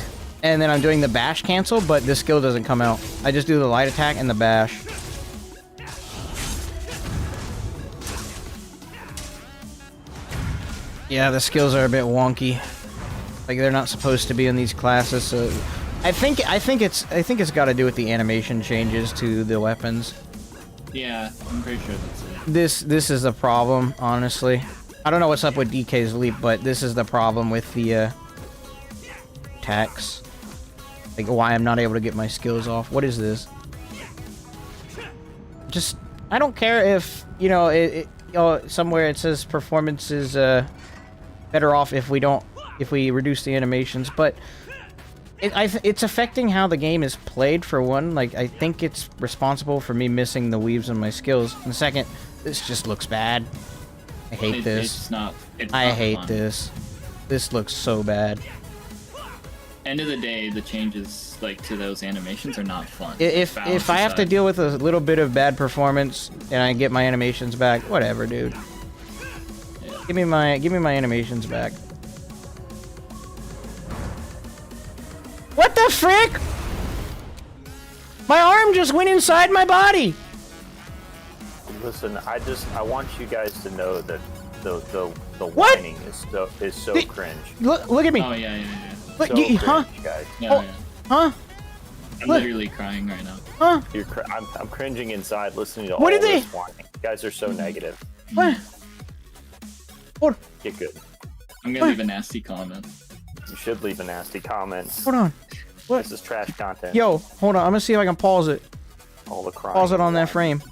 and then I'm doing the bash cancel, but the skill doesn't come out. I just do the light attack and the bash. Yeah, the skills are a bit wonky. Like, they're not supposed to be in these classes, so I think it's got to do with the animation changes to the weapons. Yeah, I'm pretty sure that's it. This is the problem, honestly. I don't know what's up with DK's Leap, but this is the problem with the attacks. Like, why I'm not able to get my skills off. What is this? Just, I don't care if, you know, somewhere it says performance is better off if we reduce the animations, but it's affecting how the game is played, for one. Like, I think it's responsible for me missing the weaves in my skills. And second, this just looks bad. I hate this. I hate this. This looks so bad. End of the day, the changes to those animations are not fun. If I have to deal with a little bit of bad performance and I get my animations back, whatever, dude. Yeah. Give me my animations back. What the frick? My arm just went inside my body. Listen, I want you guys to know that the whining is so cringe. Look at me. Oh yeah. Look, So cringe, huh? guys. Yeah. Huh? I'm literally crying right now. Huh? I'm cringing inside listening to What all did they- this whining. You guys are so negative. What? Hold, Get good. I'm gonna leave a nasty comment. You should leave a nasty comment. hold on. What? This is trash content. Yo, hold on. I'm gonna see if I can pause it. All the crying. Pause it on that and frame.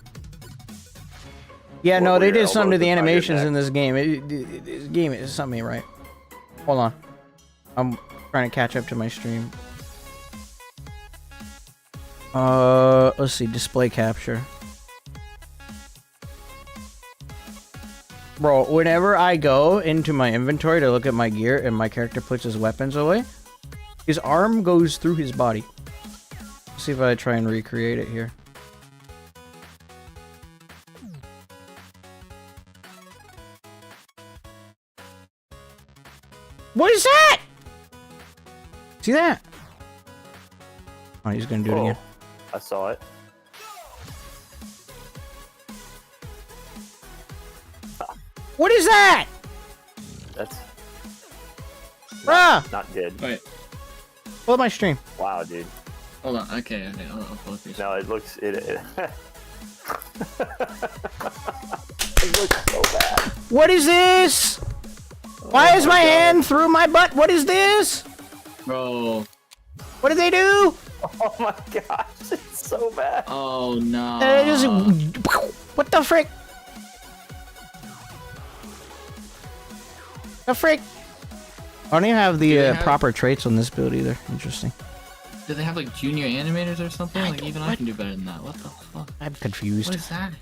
Yeah, no, What they were your did something to elbows the inside your animations neck? in this game. This game is something ain't right. Hold on. I'm trying to catch up to my stream. Let's see. Display capture. Bro, whenever I go into my inventory to look at my gear and my character puts his weapons away, his arm goes through his body. Let's see if I try and recreate it here. What is that? See that? Oh, he's gonna do it again. I saw it. What is that? That's Bruh! not good. Wait, Pull up my stream. Wow, dude. hold on. Okay. I'll pull up your No, it looks it looks so bad. What is this? Why is my hand through my butt? What is this? Bro. What did they do? Oh my gosh, it's so bad. Oh no. What the frick? The frick? I don't even have Do the they have- proper traits on this build either. Interesting. Do they have like junior animators or something? Like even I can do better than that. What the fuck? I'm confused. What is that?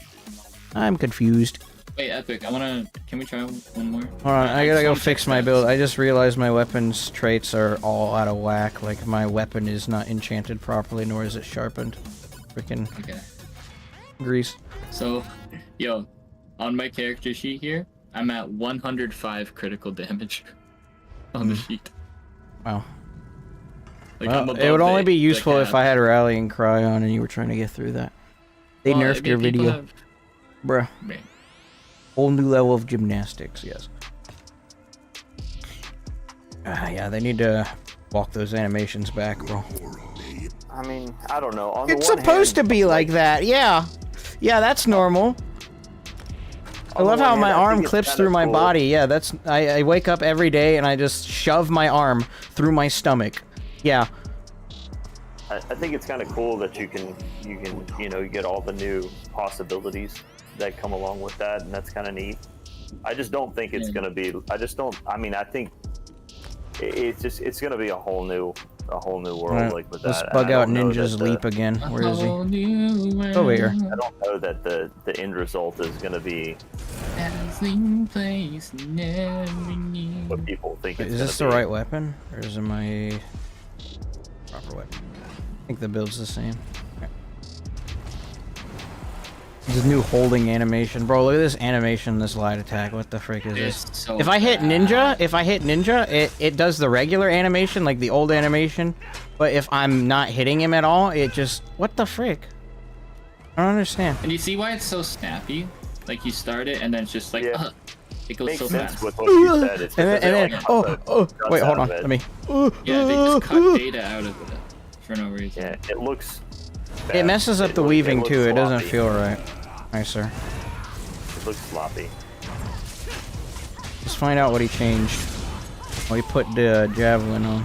I'm confused. Wait, Epic. Can we try one more? Hold on, I gotta just go wanna fix check my stats. build. I just realized my weapon's traits are all out of whack. Like, my weapon is not enchanted properly, nor is it sharpened. Freaking Okay. grease. So, yo, on my character sheet here, I'm at 105 critical damage on the sheet. Wow. Like, Well, I'm above it would only the- be the useful if cap. I had Rallying Cry on and you were trying to get through that. They Well, I nerfed mean, your people video. have- Bruh. Man. Whole new level of gymnastics, yes. Yeah, they need to walk those animations back, bro. I mean, I don't know. On It's the one supposed hand, to be like that, yeah. Yeah, that's normal. I on the love one how hand, my I arm think it's clips kinda through my cool. body. Yeah, that's I wake up every day and I just shove my arm through my stomach. Yeah. I think it's kind of cool that you can you get all the new possibilities that come along with that, and that's kind of neat. I just don't think it's gonna be. I mean, I think it's gonna be a whole new world Alright, like with let's that. bug I out don't know Ninja's that Leap again. Where is he? he? Over here. I don't know that the end result is gonna be what people think it's Is this the gonna be. right weapon? Or is it my proper weapon? I think the build's the same. Okay. This new holding animation. Bro, look at this animation, this light attack. What the frick is this? It's so If I hit bad. Ninja, it does the regular animation, like the old animation. But if I'm not hitting him at all, it just... What the frick? I don't understand. And you see why it's so snappy? Like you start it and then it's just like, Yeah. it goes Makes so sense fast. with what you said. It's And because then, they, and then like, cut the guts wait, hold out on. of it. Let me... Yeah, they just cut data out of it for no reason. Yeah, it looks. It bad. messes up the looks- weaving looks too. It doesn't sloppy. feel right. Nice, sir. It looks sloppy. Let's find out what he changed. Oh, he put the javelin on.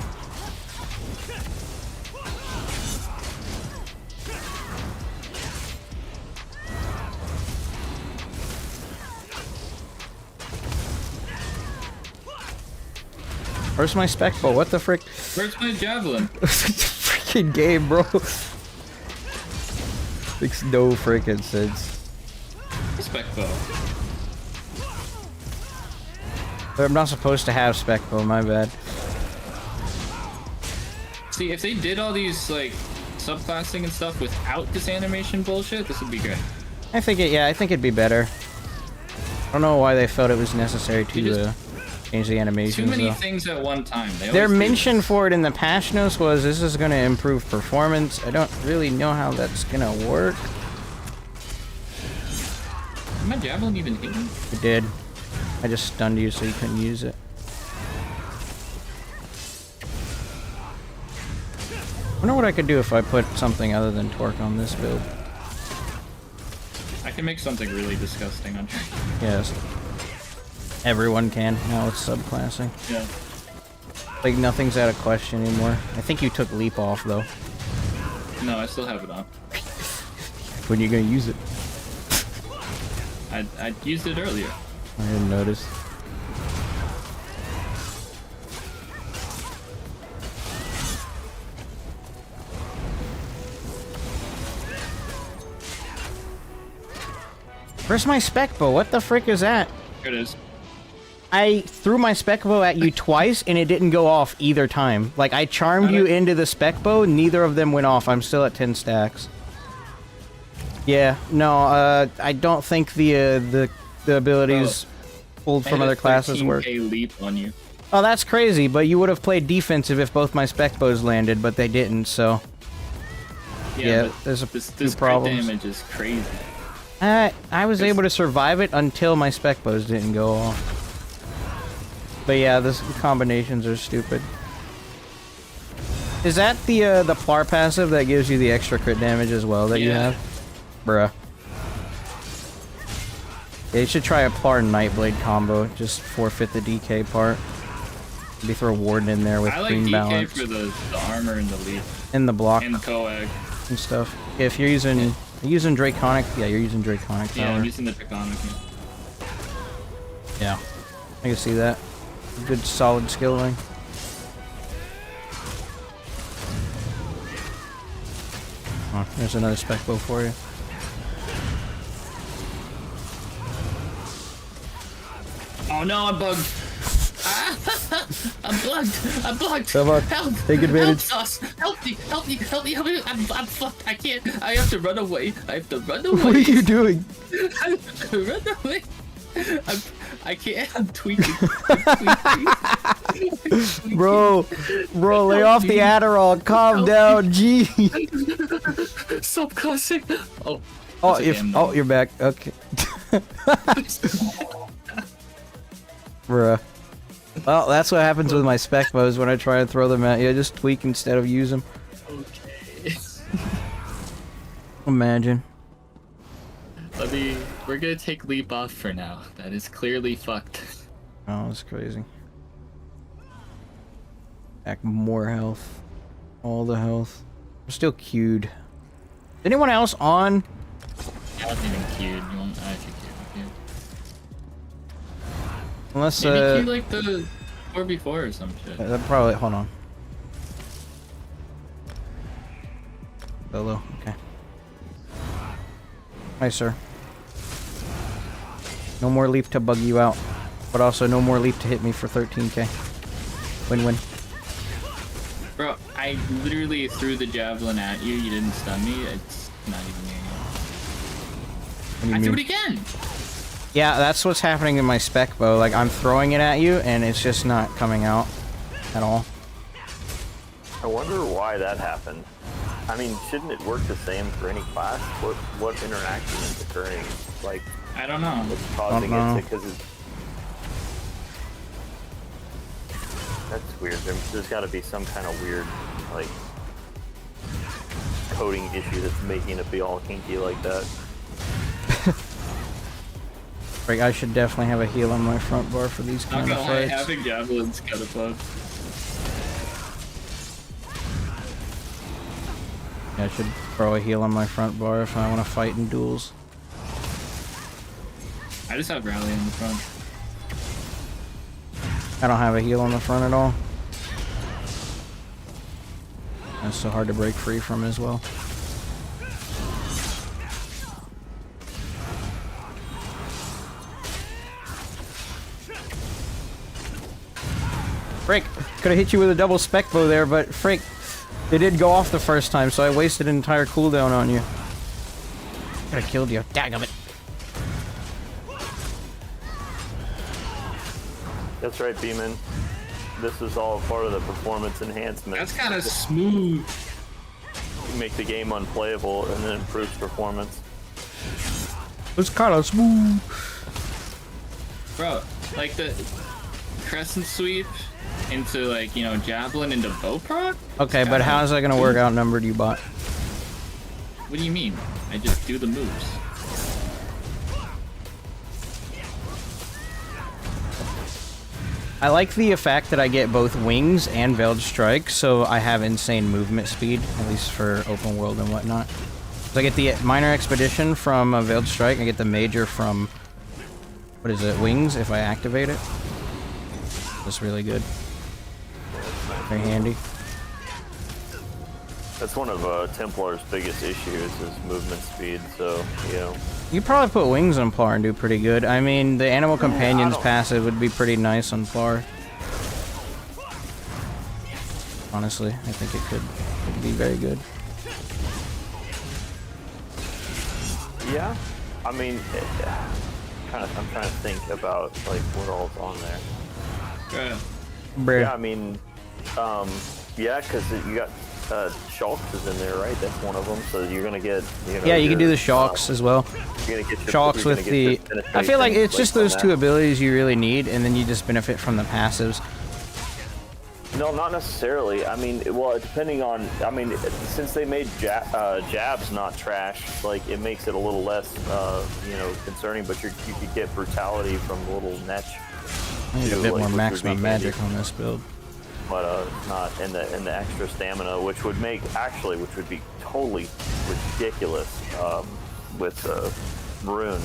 Where's my spec bow? What the frick? Where's my javelin? Freaking game, bro. Makes no freaking sense. Spec bow. I'm not supposed to have spec bow, my bad. See, if they did all these like subclassing and stuff without this animation bullshit, this would be great. I think it'd be better. I don't know why they felt it was necessary You to just- change the animations. Too many though. things at one time. Their always do mention this. for it in the patch notes was this is going to improve performance. I don't really know how that's going to work. Did my javelin even hit me? It did. I just stunned you so you couldn't use it. I wonder what I could do if I put something other than torque on this build. I can make something really disgusting on Yes. Everyone can. Now it's subclassing. Yeah. Like nothing's out of question anymore. I think you took leap off though. No, I still have it on. When are you gonna use it? I used it earlier. I didn't notice. Where's my spec bow? What the frick is that? Here it is. I threw my spec bow at you twice and it didn't go off either time. Like I charmed you into the spec bow, neither of them went off. I'm still at 10 stacks. Yeah, no, I don't think the abilities pulled I from had a other classes work. 13K leap on you. Oh, that's crazy, but you would have played defensive if both my spec bows landed, but they didn't, so... Yeah, but there's a this few crit problems. damage is crazy. I was able to survive it until my spec bows didn't go off. But yeah, the combinations are stupid. Is that the Plar passive that gives you the extra crit damage as well that you Yeah. have? Bruh. Yeah, you should try a Plar Nightblade combo. Just forfeit the DK part. Maybe throw Warden in there with I like Green DK Balance. for the armor and the leap And the block and ccOag. and stuff. If you're using Draconic, yeah, you're using Draconic Yeah, power. I'm using the Draconic. Yeah, I can see that. Good solid skill line. Oh, there's another spec bow for you. Oh no, I'm bugged. I'm bugged. I'm bugged. Come on, Help! take advantage. Help us! Help me! Help me! Help me! Help me! I'm fucked. I can't. I have to run away. I have to run away. What are you doing? I have to run away. I can't. I'm tweaking. I'm tweaking. Bro, lay off the Adderall. Calm down, G. Subclassing. Oh. Oh, that's a game, you're back. Okay. Bruh. Well, that's what happens with my spec bows when I try and throw them at you. I just tweak instead of use them. Okay. Imagine. We're gonna take leap off for now. That is clearly fucked. Oh, that's crazy. Back more health. All the health. I'm still queued. Anyone else on? I wasn't even queued. You won't actually queue. Unless, Maybe queue like the 4v4 or some shit. that probably, hold on. Solo, okay. Hi, sir. No more leap to bug you out, but also no more leap to hit me for 13k. Win-win. Bro, I literally threw the javelin at you. You didn't stun me. It's not even me. What do you I threw mean? it again. Yeah, that's what's happening in my spec bow. Like, I'm throwing it at you, and it's just not coming out at all. I wonder why that happened. I mean, shouldn't it work the same for any class? What interaction is occurring? Like, I don't know. what's causing it to, because it's... That's weird. There's got to be some kind of weird, like, coding issue that's making it be all kinky like that. Like, I should definitely have a heal on my front bar for these Not kind of gonna lie, fights. having javelins kind of fun. Yeah, I should throw a heal on my front bar if I want to fight in duels. I just have rally in the front. I don't have a heal on the front at all. That's so hard to break free from as well. Frick! Could have hit you with a double spec bow there, but frick, it did go off the first time, so I wasted an entire cooldown on you. Could have killed you. Daggum it. That's right, Beeman. This is all part of the performance enhancement. That's kind of smooth. You make the game unplayable and then improves performance. It's kind of smooth. Bro, like the crescent sweep into, like, you know, javelin into bow proc? Okay, but how is that gonna work outnumbered you bot? What do you mean? I just do the moves. I like the fact that I get both wings and veiled strike, so I have insane movement speed, at least for open world and whatnot. So I get the minor expedition from veiled strike, I get the major from, what is it, wings if I activate it. That's really good. Very handy. That's one of Templar's biggest issues is movement speed, so, you know. You probably put wings on Plar and do pretty good. I mean, the Animal Companions passive would be pretty nice on Plar. Honestly, I think it could be very good. Yeah, I mean, I'm trying to think about, like, what all's on there. Bruh. Yeah, I mean, yeah, because you got Shulks is in there, right? That's one of them. So you're gonna get, you know, Yeah, you can do the Shulks as well. You're gonna get your, Shulks with the... I feel like it's just those two two. abilities you really need, and then you just benefit from the passives. No, not necessarily. I mean, well, depending on. I mean, since they made jabs not trash, like it makes it a little less, you know, concerning. But you could get brutality from a little netch. I need a too, bit like, more which would maximum be magic handy. on this build. But not in the extra stamina, which would make which would be totally ridiculous with Maroon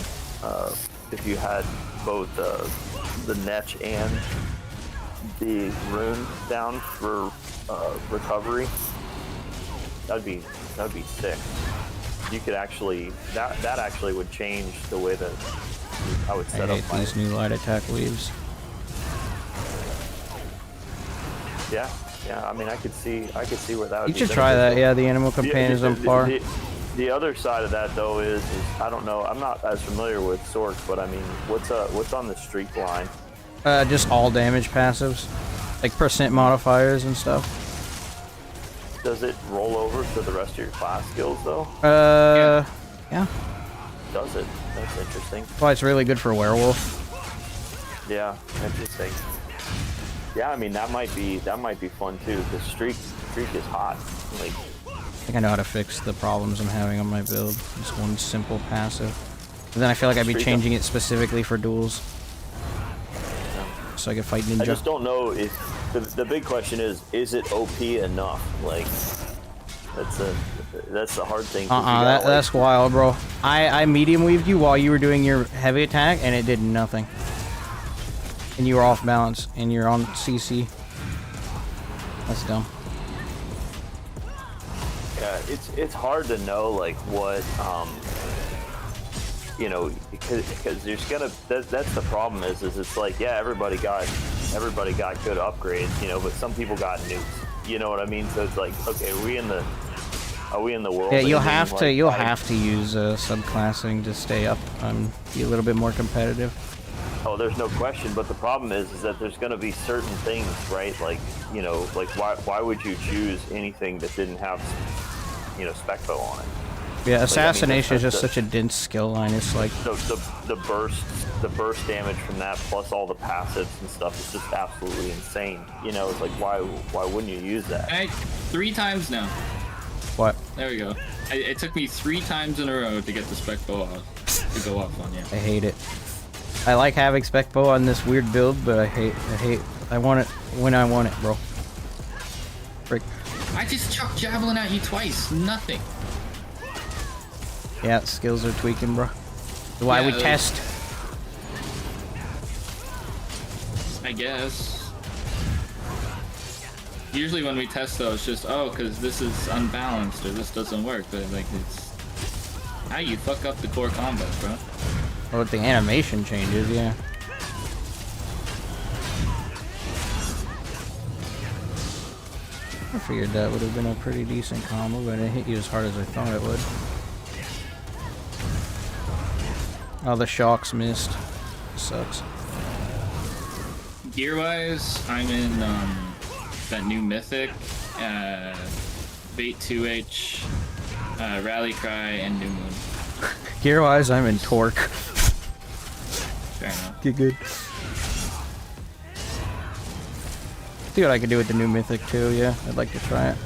if you had both the Netch and the Rune down for recovery. that'd be sick. You could actually that actually would change the way that I would set I up hate my these new light attack weaves. yeah. I mean, I could see where that would You be should try that. beneficial. Yeah, the animal companion is on par. The other side of that though is I don't know. I'm not as familiar with Sorc, but I mean, what's on the streak line? Just all damage passives, like percent modifiers and stuff. Does it roll over to the rest of your class skills though? Yeah. Does it? That's interesting. That's why it's really good for Werewolf. Yeah, interesting. Yeah, I mean that might be fun too. Because streak is hot. Like, I think I know how to fix the problems I'm having on my build. Just one simple passive. And then I feel like I'd be changing it specifically for duels. So I can fight ninja. I just don't know if the big question is it OP enough? Like, that's the hard thing. That's wild, bro. I medium weaved you while you were doing your heavy attack, and it did nothing. And you were off balance, and you're on CC. That's dumb. Yeah, it's hard to know like what you know, because there's that's the problem is it's like, yeah, everybody got good upgrades, you know, but some people got nukes, you know what I mean? So it's like, okay, are we in the world? Yeah, you'll have to use subclassing to stay up and be a little bit more competitive. Oh, there's no question, but the problem is that there's going to be certain things, right? Like, you know, like why would you choose anything that didn't have, you know, spec bow on it? Yeah, assassination is just such a dense skill line. It's like the burst damage from that plus all the passives and stuff is just absolutely insane. You know, it's like why wouldn't you use that? 3 times now. What? There we go. It took me 3 times in a row to get the spec bow off, to go off on you. I hate it. I like having spec bow on this weird build, but I want it when I want it, bro. Frick. I just chucked javelin at you twice. Nothing. Yeah, skills are tweaking, bro. Why we test? I guess. Usually when we test though, it's just, oh, because this is unbalanced or this doesn't work. But like, it's how you fuck up the core combo, bro. Or with the animation changes, yeah. I figured that would have been a pretty decent combo, but it hit you as hard as I thought it would. Oh, the shocks missed. Sucks. Gear-wise, I'm in that new mythic, 𝙁𝙧𝙚𝙚 Rally Cry, and New Moon. Gear-wise, I'm in Torque. Fair enough. Get good. See what I can do with the new mythic too. Yeah, I'd like to try it.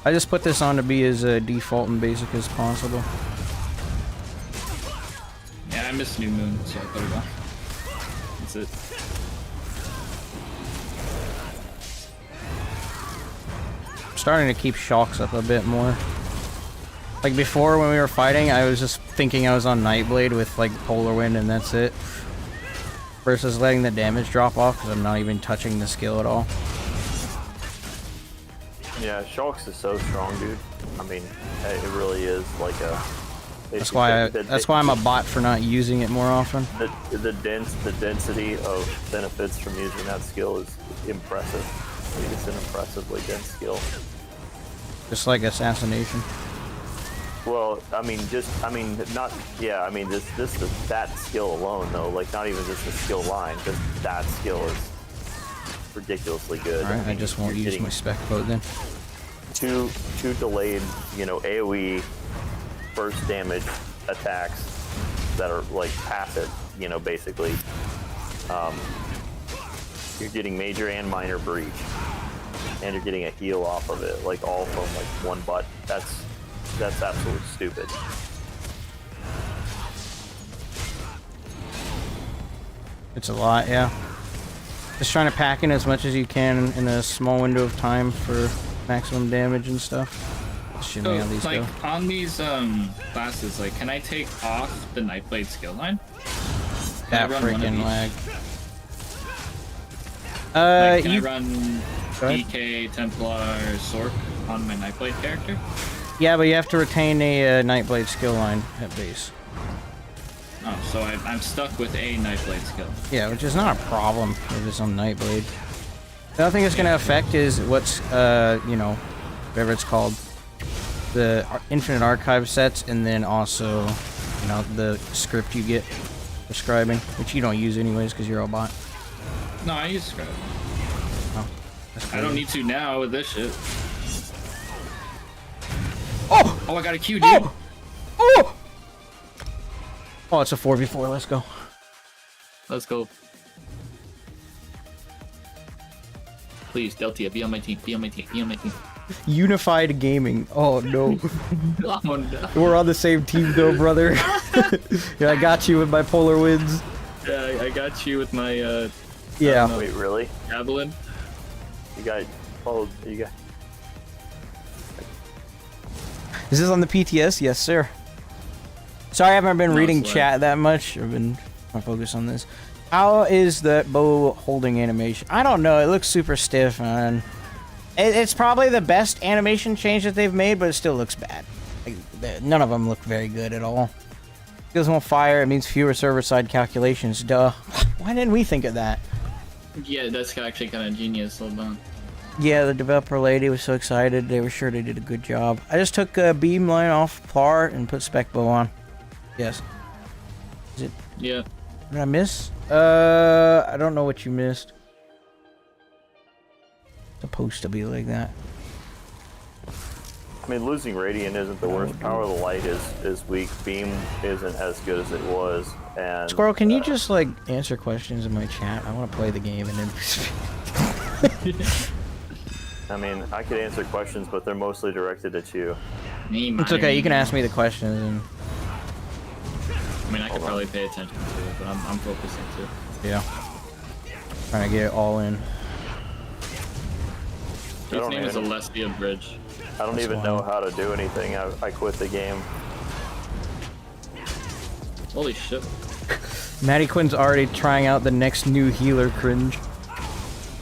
I just put this on to be as default and basic as possible. Yeah, I missed New Moon, so I put it on. That's it. I'm starting to keep shocks up a bit more. Like before when we were fighting, I was just thinking I was on Nightblade with like Polar Wind and that's it. Versus letting the damage drop off because I'm not even touching the skill at all. Yeah, Shulks is so strong, dude. I mean, it really is like a... That's why I'm a bot for not using it more often. The density of benefits from using that skill is impressive. I mean, it's an impressively dense skill. Just like assassination. Well, I mean, not, yeah, I mean, that skill alone, though, like, not even just the skill line, just that skill is ridiculously good. Alright, I just won't use my spec boat then. Two delayed, you know, AoE burst damage attacks that are, like, passive, you know, basically. You're getting major and minor breach, and you're getting a heal off of it, like, all from, like, one butt. That's absolutely stupid. It's a lot, yeah. Just trying to pack in as much as you can in a small window of time for maximum damage and stuff. So, like, on these classes, like, can I take off the Nightblade skill line? That freaking lag. Like, can I run ahead. DK, Templar, Sorc on my Nightblade character. Yeah, but you have to retain a Nightblade skill line at base. Oh, so I'm stuck with a Nightblade skill. Yeah, which is not a problem if it's on Nightblade. The other thing it's going to affect is what's, you know, whatever it's called, the infinite archive sets, and then also, you know, the script you get for scribing, which you don't use anyways because you're a bot. No, I use Scribe. Oh, that's I don't crazy. need to now with this shit. Oh! Oh, I got a Q, dude. Oh! Oh, it's a 4v4. Let's go. Let's go. Please, Deltia, be on my team. Be on my team. Be on my team. Unified gaming. Oh no. Oh, no. We're on the same team though, brother. Yeah, I got you with my polar winds. Yeah, I got you with my, Yeah. Wait, really? Javelin. You got... Oh, you got... Is this on the PTS? Yes, sir. Sorry, I haven't been No, reading it's chat that much. I've been trying to focus on this. How is that bow holding animation? I don't know. It looks super stiff, man. It's probably the best animation change that they've made, but it still looks bad. Like, none of them look very good at all. Skills won't fire. It means fewer server-side calculations. Duh. Why didn't we think of that? Yeah, that's actually kind of genius. Hold on. Yeah, the developer lady was so excited. They were sure they did a good job. I just took a beam line off par and put spec bow on. Yes. Is it? Yeah. What did I miss? I don't know what you missed. Supposed to be like that. I mean, losing Radiant isn't the worst. Power of the Light is weak. Beam isn't as good as it was. And Squirrel, can you just like answer questions in my chat? I want to play the game and then. I mean, I could answer questions, but they're mostly directed at you. It's okay. You can ask me the questions and. I mean, I could probably pay attention to it, but I'm focusing too. Yeah. Trying to get it all in. His name is even- Alessia Bridge. I don't even know how to do anything. I quit the game. Holy shit. Maddie Quinn's already trying out the next new healer cringe.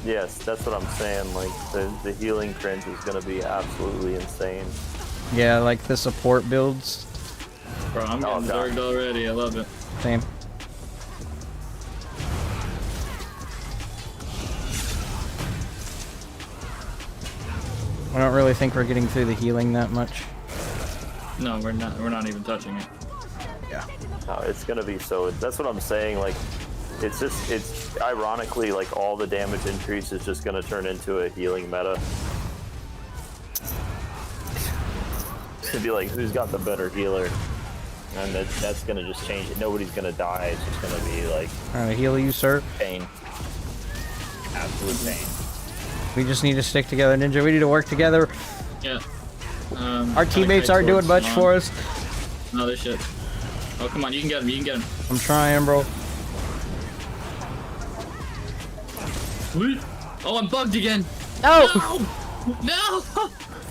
Yes, that's what I'm saying. Like, the healing cringe is going to be absolutely insane. Yeah, like the support builds. Bro, I'm Oh, getting God. zerged already. I love it. Same. I don't really think we're getting through the healing that much. No, we're not. We're not even touching it. Yeah. No, it's going to be so... That's what I'm saying. Like, it's just... It's ironically, like, all the damage increase is just going to turn into a healing meta. It's going to be like, who's got the better healer? And that's going to just change it. Nobody's going to die. It's just going to be, like, Trying to heal you, sir. pain. Absolute pain. We just need to stick together, Ninja. We need to work together. Yeah. Our teammates aren't doing much for us. No, this shit. Oh, come on. You can get him. You can get him. I'm trying, bro. Oh, I'm bugged again. No! No!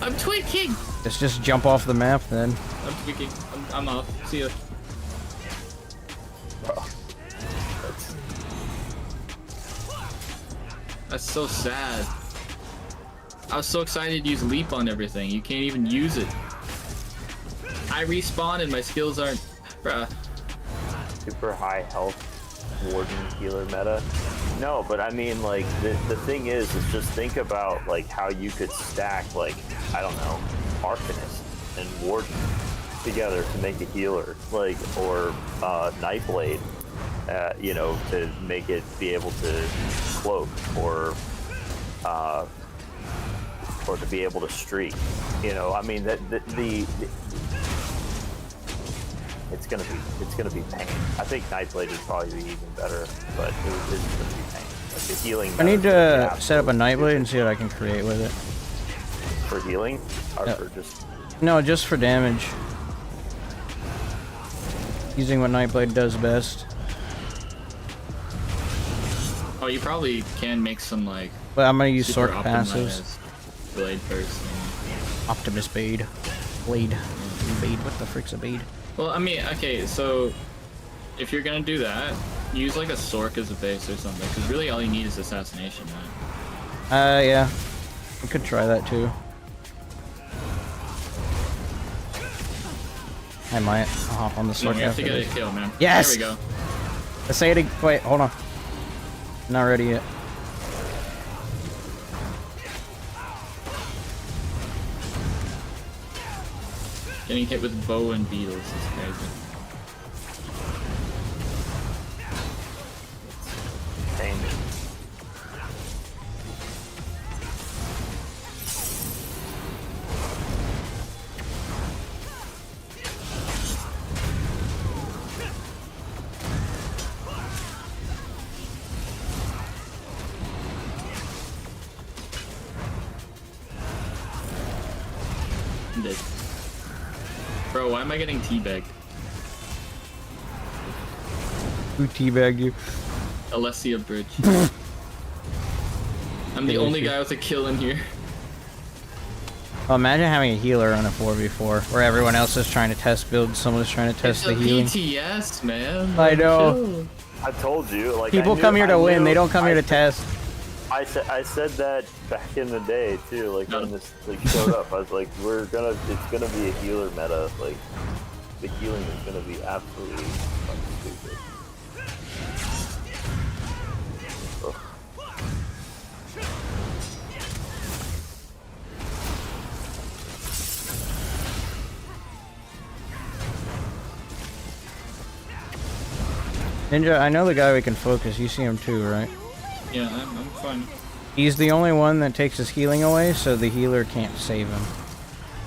I'm tweaking. Let's just jump off the map then. I'm tweaking. I'm off. See ya. That's so sad. I was so excited to use leap on everything. You can't even use it. I respawn and my skills aren't... Bruh. Super high health warden healer meta. No, but I mean, like, the thing is just think about, like, how you could stack, like, I don't know, Arcanist and Warden together to make a healer, like, or Nightblade, you know, to make it be able to cloak, or to be able to streak. You know, I mean, it's gonna be pain. I think Nightblade would probably be even better, but it's gonna be pain. Like the healing. I need meta to is set up a absolutely Nightblade and see what I can create with it. for healing, or Yeah. for just. No, just for damage. Using what Nightblade does best. Oh, you probably can make some, like... But I'm gonna use super Sorc passives. optimized Blade first. Optimus Blade. Blade. What the frick's a Blade? Well, I mean, okay, so... If you're gonna do that, use, like, a Sorc as a base or something. Because really all you need is Assassination, right? Yeah. I could try that too. I might. I'll hop on the No, sword. we have to after get a this. kill, man. Yes! There we go. Let's say it. Wait, hold on. Not ready yet. Getting hit with bow and beetles is crazy. Pain. I'm dead. Bro, why am I getting teabagged? Who teabagged you? 𝙁𝙧𝙚𝙚 I'm the only guy with a kill in here. Well, imagine having a healer on a 4v4 where everyone else is trying to test builds, someone's trying to test the healing. PTS, man. I know. Chill. I told you, like People come here to win, they don't come here to test. I said that back in the day too, like when this like showed up. I was like, it's gonna be a healer meta. Like the healing is gonna be absolutely fucking stupid. Ugh. Ninja, I know the guy we can focus. You see him too, right? Yeah, I'm fine. He's the only one that takes his healing away, so the healer can't save him.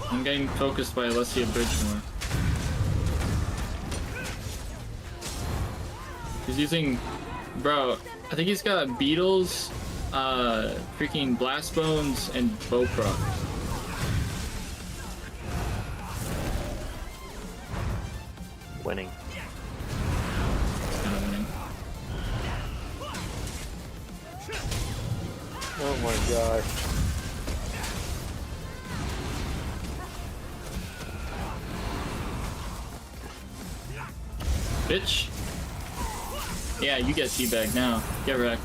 I'm getting focused by 𝙁𝙧𝙚𝙚. He's using, bro, I think he's got beetles, freaking blast bones, and bow proc. Winning. Kind of winning. Oh my gosh. Bitch. Yeah, you get teabagged now. Get wrecked.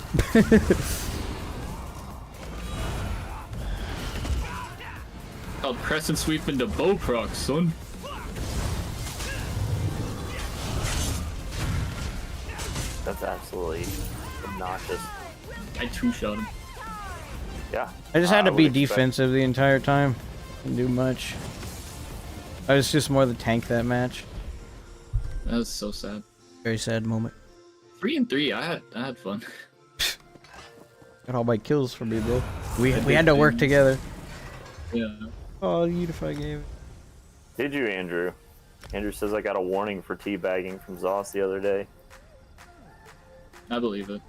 Called crescent sweep into bow proc, son. That's absolutely obnoxious. I two-shot him. Yeah. I just had to would be expect- defensive the entire time. Didn't do much. I was just more the tank that match. That was so sad. Very sad moment. 3 and 3, I had fun. Got all my kills from me, bro. We I had did to work things. together. Yeah. Oh, Unify game. Did you, Andrew? Andrew says I got a warning for teabagging from Zoss the other day. I believe it.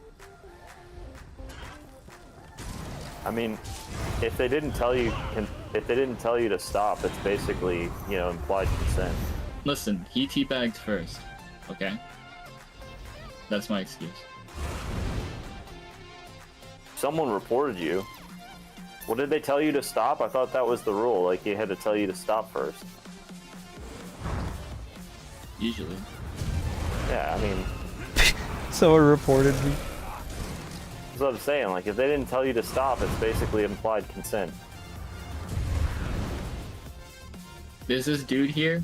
I mean, if they didn't tell you to stop, it's basically, you know, implied consent. Listen, he teabagged first. Okay? That's my excuse. Someone reported you. Well, did they tell you to stop? I thought that was the rule. Like, he had to tell you to stop first. Usually. Yeah, I mean, Someone reported me. that's what I'm saying. Like, if they didn't tell you to stop, it's basically implied consent. There's this dude here.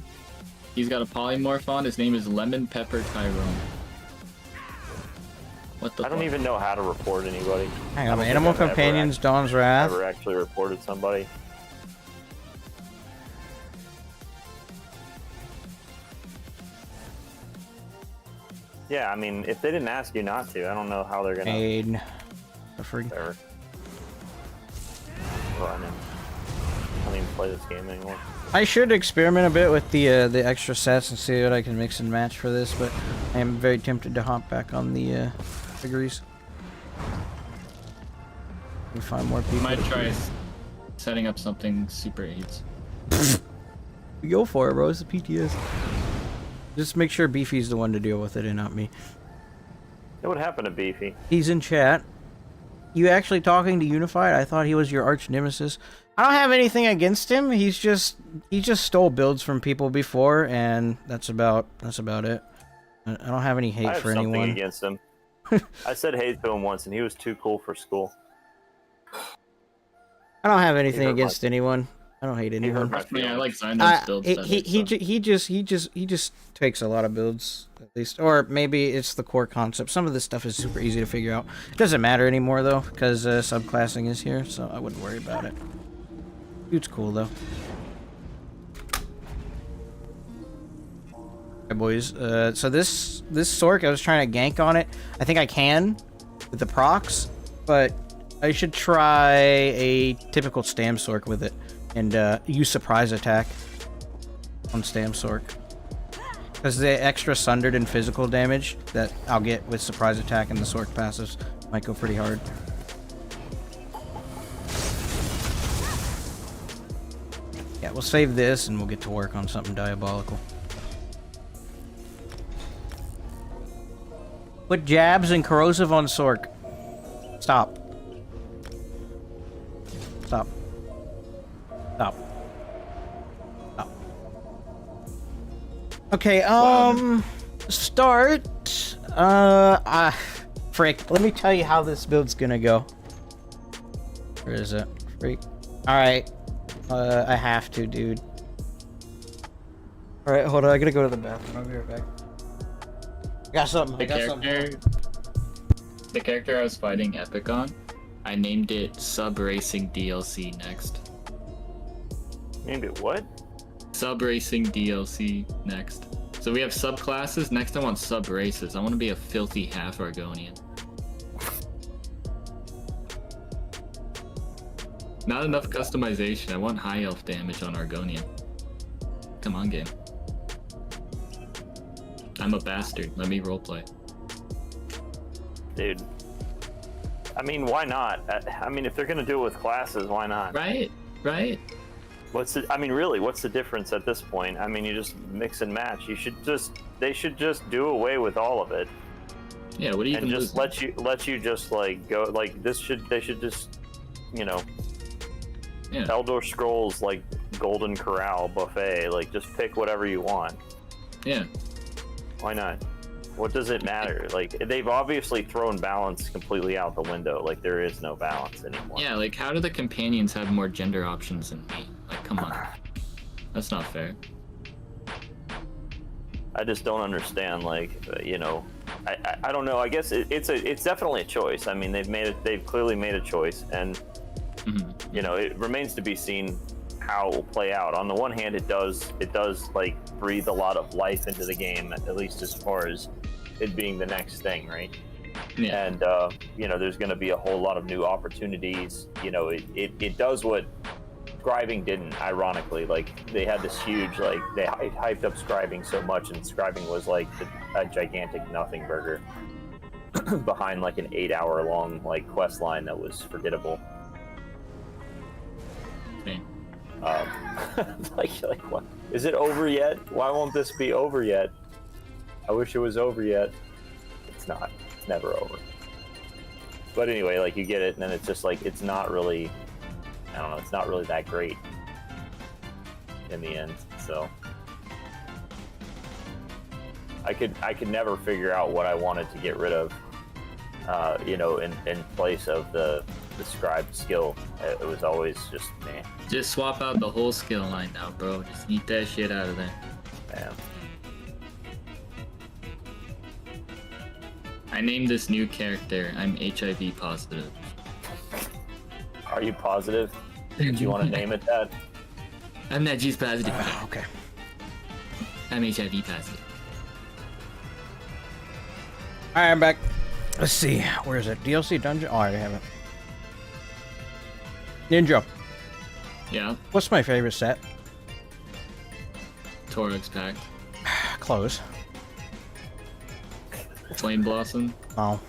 He's got a polymorph on. His name is Lemon Pepper Tyrone. What the I don't fuck? even know how to report anybody. Hang I on, don't think Animal I've ever Companions, Dawn's Wrath. Ever actually reported somebody. Yeah, I mean, if they didn't ask you not to, I don't know how they're gonna. Aid. Suffering. Whatever. Well, I don't even play this game anymore. I should experiment a bit with the extra sets and see what I can mix and match for this, but I am very tempted to hop back on the figures. And find more people. Might to try play. setting up something super AIDS. Go for it, bro. It's the PTS. Just make sure Beefy's the one to deal with it and not me. It would happen to Beefy. He's in chat. You actually talking to Unified? I thought he was your arch nemesis. I don't have anything against him. He just stole builds from people before, and that's about it. I don't have any hate I have for something anyone. against him. I said hate to him once, and he was too cool for school. I don't have anything hurt against anyone. I don't hate anyone. my Yeah, I like Zyno's build better, He just takes a lot of builds, at least, or maybe it's the core concept. Some of this stuff is super easy to figure out. It doesn't matter anymore though, because subclassing is here, so I wouldn't worry about it. Dude's cool though. Okay, boys. So this Sork, I was trying to gank on it. I think I can with the procs, but I should try a typical Stam Sork with it. And use surprise attack on Stam Sork. Because the extra sundered and physical damage that I'll get with surprise attack and the Sork passives might go pretty hard. Yeah, we'll save this and we'll get to work on something diabolical. Put jabs and corrosive on Sork. Stop. Stop. Stop. Stop. Okay, start. Frick. Let me tell you how this build's gonna go. Where is it? Freak. Alright. I have to, dude. Alright, hold on. I gotta go to the bathroom. I'll be right back. I got something. The character I was fighting Epic on, I named it Sub Racing DLC next. Named it what? Sub Racing DLC next. So we have subclasses. Next I want sub races. I want to be a filthy half Argonian. Not enough customization. I want high elf damage on Argonian. Come on, game. I'm a bastard. Let me roleplay. Dude. I mean, why not? I mean, if they're gonna do it with classes, why not? Right? Right? I mean, really, what's the difference at this point? I mean, you just mix and match. They should just do away with all of it. Yeah, what do you and just let you just like go like they should just, you know, yeah. Elder Scrolls like Golden Corral buffet, like just pick whatever you want. Yeah. Why not? What does it matter? Like, they've obviously thrown balance completely out the window. Like, there is no balance anymore. Yeah, like, how do the companions have more gender options than me? Like, come on. That's not fair. I just don't understand, like, you know, I don't know. I guess it's definitely a choice. I mean, they've clearly made a choice, and you know, it remains to be seen how it will play out. On the one hand, it does like breathe a lot of life into the game, at least as far as it being the next thing, right? Yeah. And you know, there's going to be a whole lot of new opportunities. You know, it does what Scribing didn't, ironically. Like, they had this huge, like, they hyped up Scribing so much, and Scribing was like a gigantic nothing burger behind like an 8-hour long like quest line that was forgettable. Like what? Is it over yet? Why won't this be over yet? I wish it was over yet. It's not. It's never over. But anyway, like, you get it, and then it's just like, it's not really, I don't know, it's not really that great in the end. So I could never figure out what I wanted to get rid of, you know, in place of the scribe skill. It was always just meh. Just swap out the whole skill line now, bro. Just eat that shit out of there. Damn. I named this new character. I'm HIV positive. Are you positive? Do you want to name it that? I'm not just positive. Okay. I'm HIV positive. Alright, I'm back. Let's see. Where is it? DLC dungeon? Oh, I already have it. Ninja. Yeah. What's my favorite set? Torx Pact. Close. Flame Blossom. Oh.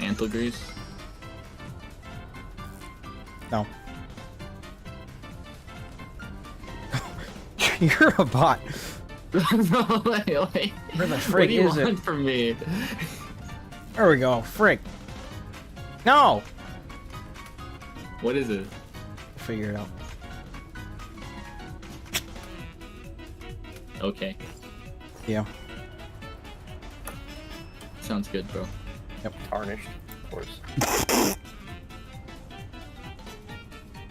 Antler Grease. No. You're a bot. No, wait. Where the What frick do you is want it? from me? There we go. Frick. No! What is it? Figure it out. Okay. Yeah. Sounds good, bro. Tarnished, of course.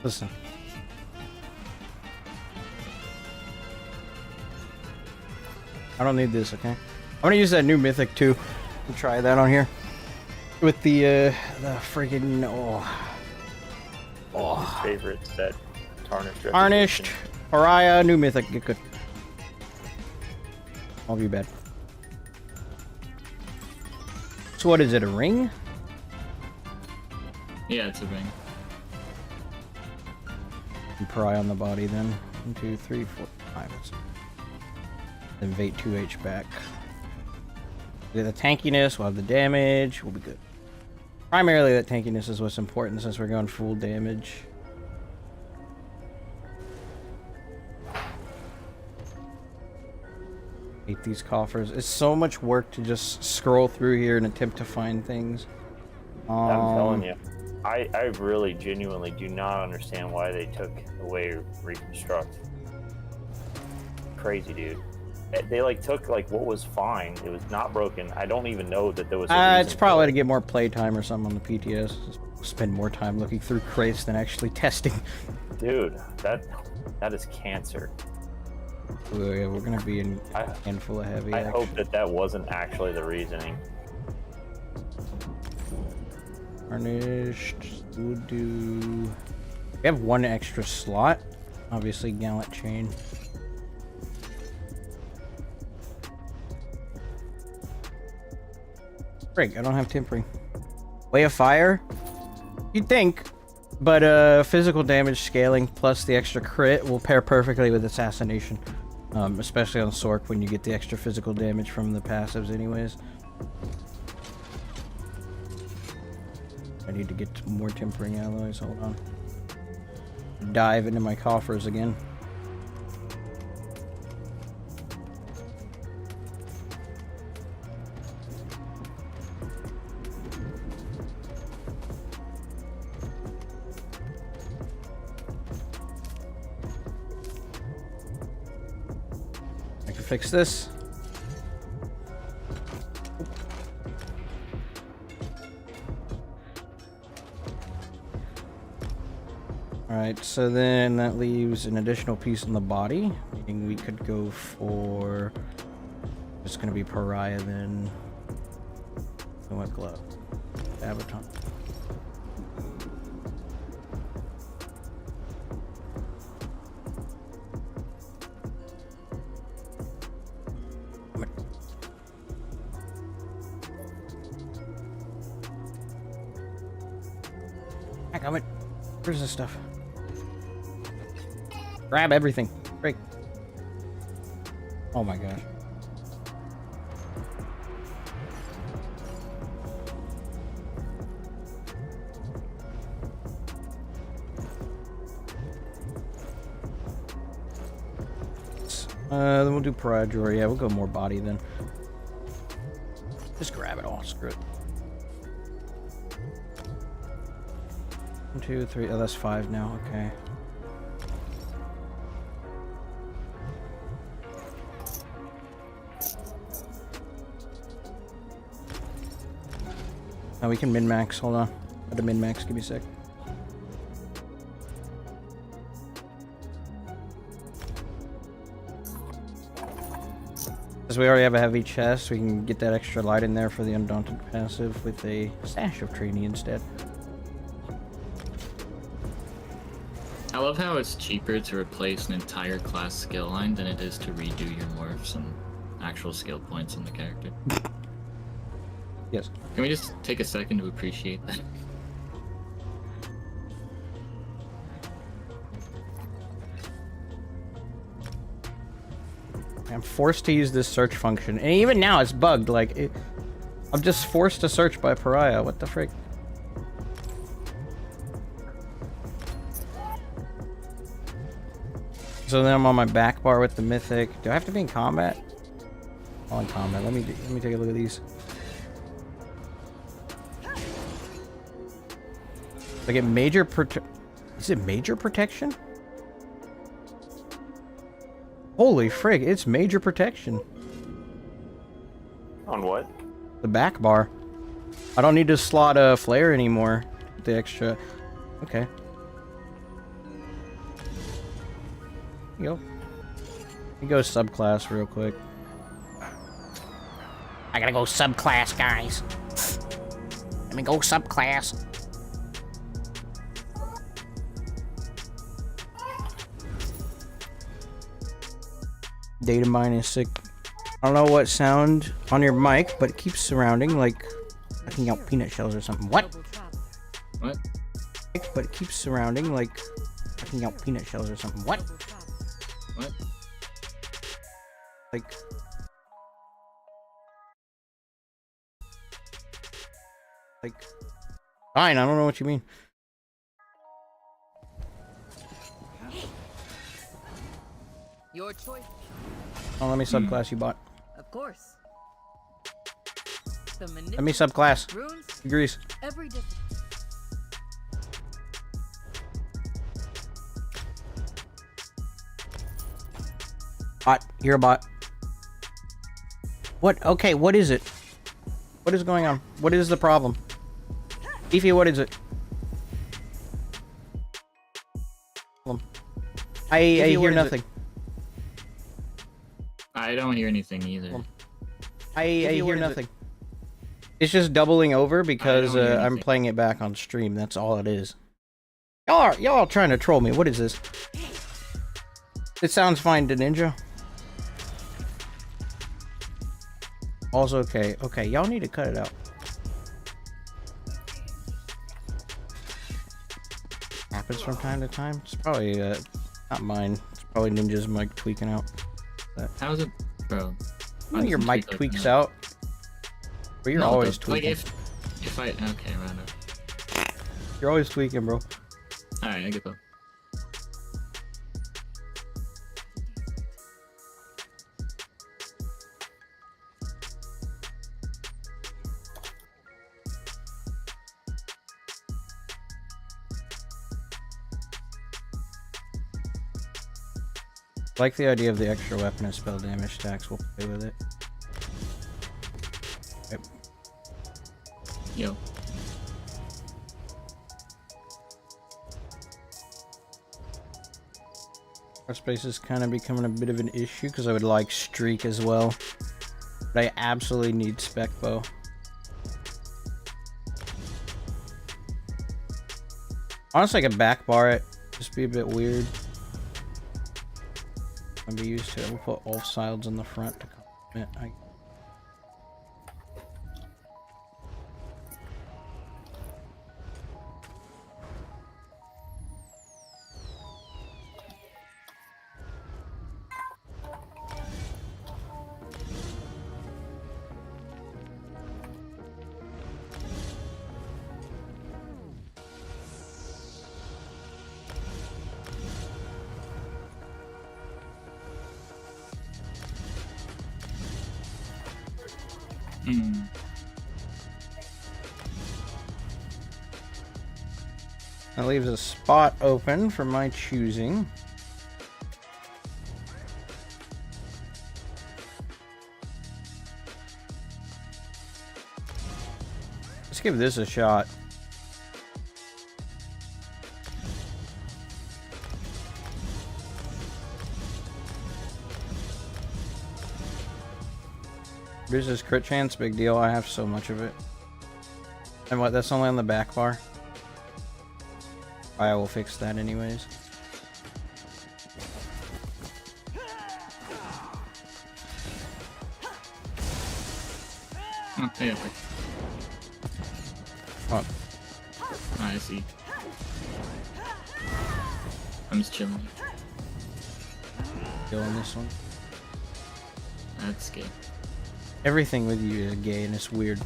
Listen. I don't need this, okay? I'm gonna use that new mythic too. And try that on here. With the freaking Favorite set. Tarnished. Tarnished. Reputation. Pariah, new mythic, get good. All of you bad. So what is it, a ring? Yeah, it's a ring. And Pariah on the body then. 1, 2, 3, 4, 5. Then Vate 2H back. We get the tankiness, we'll have the damage, we'll be good. Primarily that tankiness is what's important since we're going full damage. Hate these coffers. It's so much work to just scroll through here and attempt to find things. I'm telling you. I really genuinely do not understand why they took away reconstruct. Crazy, dude. They like took like what was fine. It was not broken. I don't even know that there was. It's probably to get more playtime or something on the PTS. Just spend more time looking through crates than actually testing. Dude, that is cancer. Ooh, yeah, we're gonna be in a handful of heavy. I hope that wasn't actually the reasoning. Tarnished. We'll do. We have one extra slot. Obviously, Gallant Chain. Frig, I don't have Tempering. Way of Fire? You'd think, but physical damage scaling plus the extra crit will pair perfectly with Assassination. Especially on Sorc when you get the extra physical damage from the passives anyways. I need to get more Tempering alloys, hold on. Dive into my coffers again. Fix this. Alright, so then that leaves an additional piece in the body. Meaning we could go for... It's gonna be Pariah then. And what glove? Avatar. Where's this stuff? Grab everything. Break. Oh my gosh. Then we'll do Pariah Drawer. Yeah, we'll go more body then. Just grab it all. Screw it. 1, 2, 3. Oh, that's 5 now. Okay. Now we can min-max. Hold on. How to min-max? Give me a sec. As we already have a heavy chest, we can get that extra light in there for the Undaunted passive with a stash of trainee instead. I love how it's cheaper to replace an entire class skill line than it is to redo your morphs and actual skill points on the character. Yes. Can we just take a second to appreciate that? I'm forced to use this search function, and even now it's bugged. Like, I'm just forced to search by Pariah. What the frick? So then I'm on my back bar with the mythic. Do I have to be in combat? Oh, in combat. Let me take a look at these. I get major Is it major protection? Holy frig, it's major protection. On what? The back bar. I don't need to slot a flare anymore. The extra. Okay. you go. Let me go subclass real quick. I gotta go subclass, guys. Let me go subclass. Data mine is sick. I don't know what sound on your mic, but it keeps surrounding like sucking out peanut shells or something. What? What? But it keeps surrounding like sucking out peanut shells or something. What? What? Like. Fine, I don't know what you mean. Your choice. Oh, let me subclass you, bot. Of course. The Let me subclass. runes Degrees. every discipline. Bot. You're a bot. What? Okay, what is it? What is going on? What is the problem? Beefy, what is it? I hear nothing. I don't hear anything either. I hear nothing. It's just doubling over because hear I'm anything. playing it back on stream. That's all it is. Y'all are trying to troll me. What is this? It sounds fine to Ninja. All's okay. Okay, y'all need to cut it out. Happens from time to time. It's probably not mine. It's probably Ninja's mic tweaking out. How's it, bro? You know your mic tweaks out. But you're always like tweaking. if I okay, right now. You're always tweaking, bro. All right, I get that. I like the idea of the extra weapon and spell damage stacks. We'll play with it. Yep. Yo. Our space is kind of becoming a bit of an issue because I would like streak as well. But I absolutely need spec bow. Honestly, I could back bar it. Just be a bit weird. I'll be used to it. We'll put all sides on the front to complement. That leaves a spot open for my choosing. Let's give this a shot. This is crit chance, big deal. I have so much of it. And what, that's only on the back bar? I will fix that anyways. Oh, yeah, wait. What? I see. I'm just chilling. Killing this one. That's gay. Everything with you is gay and it's weird.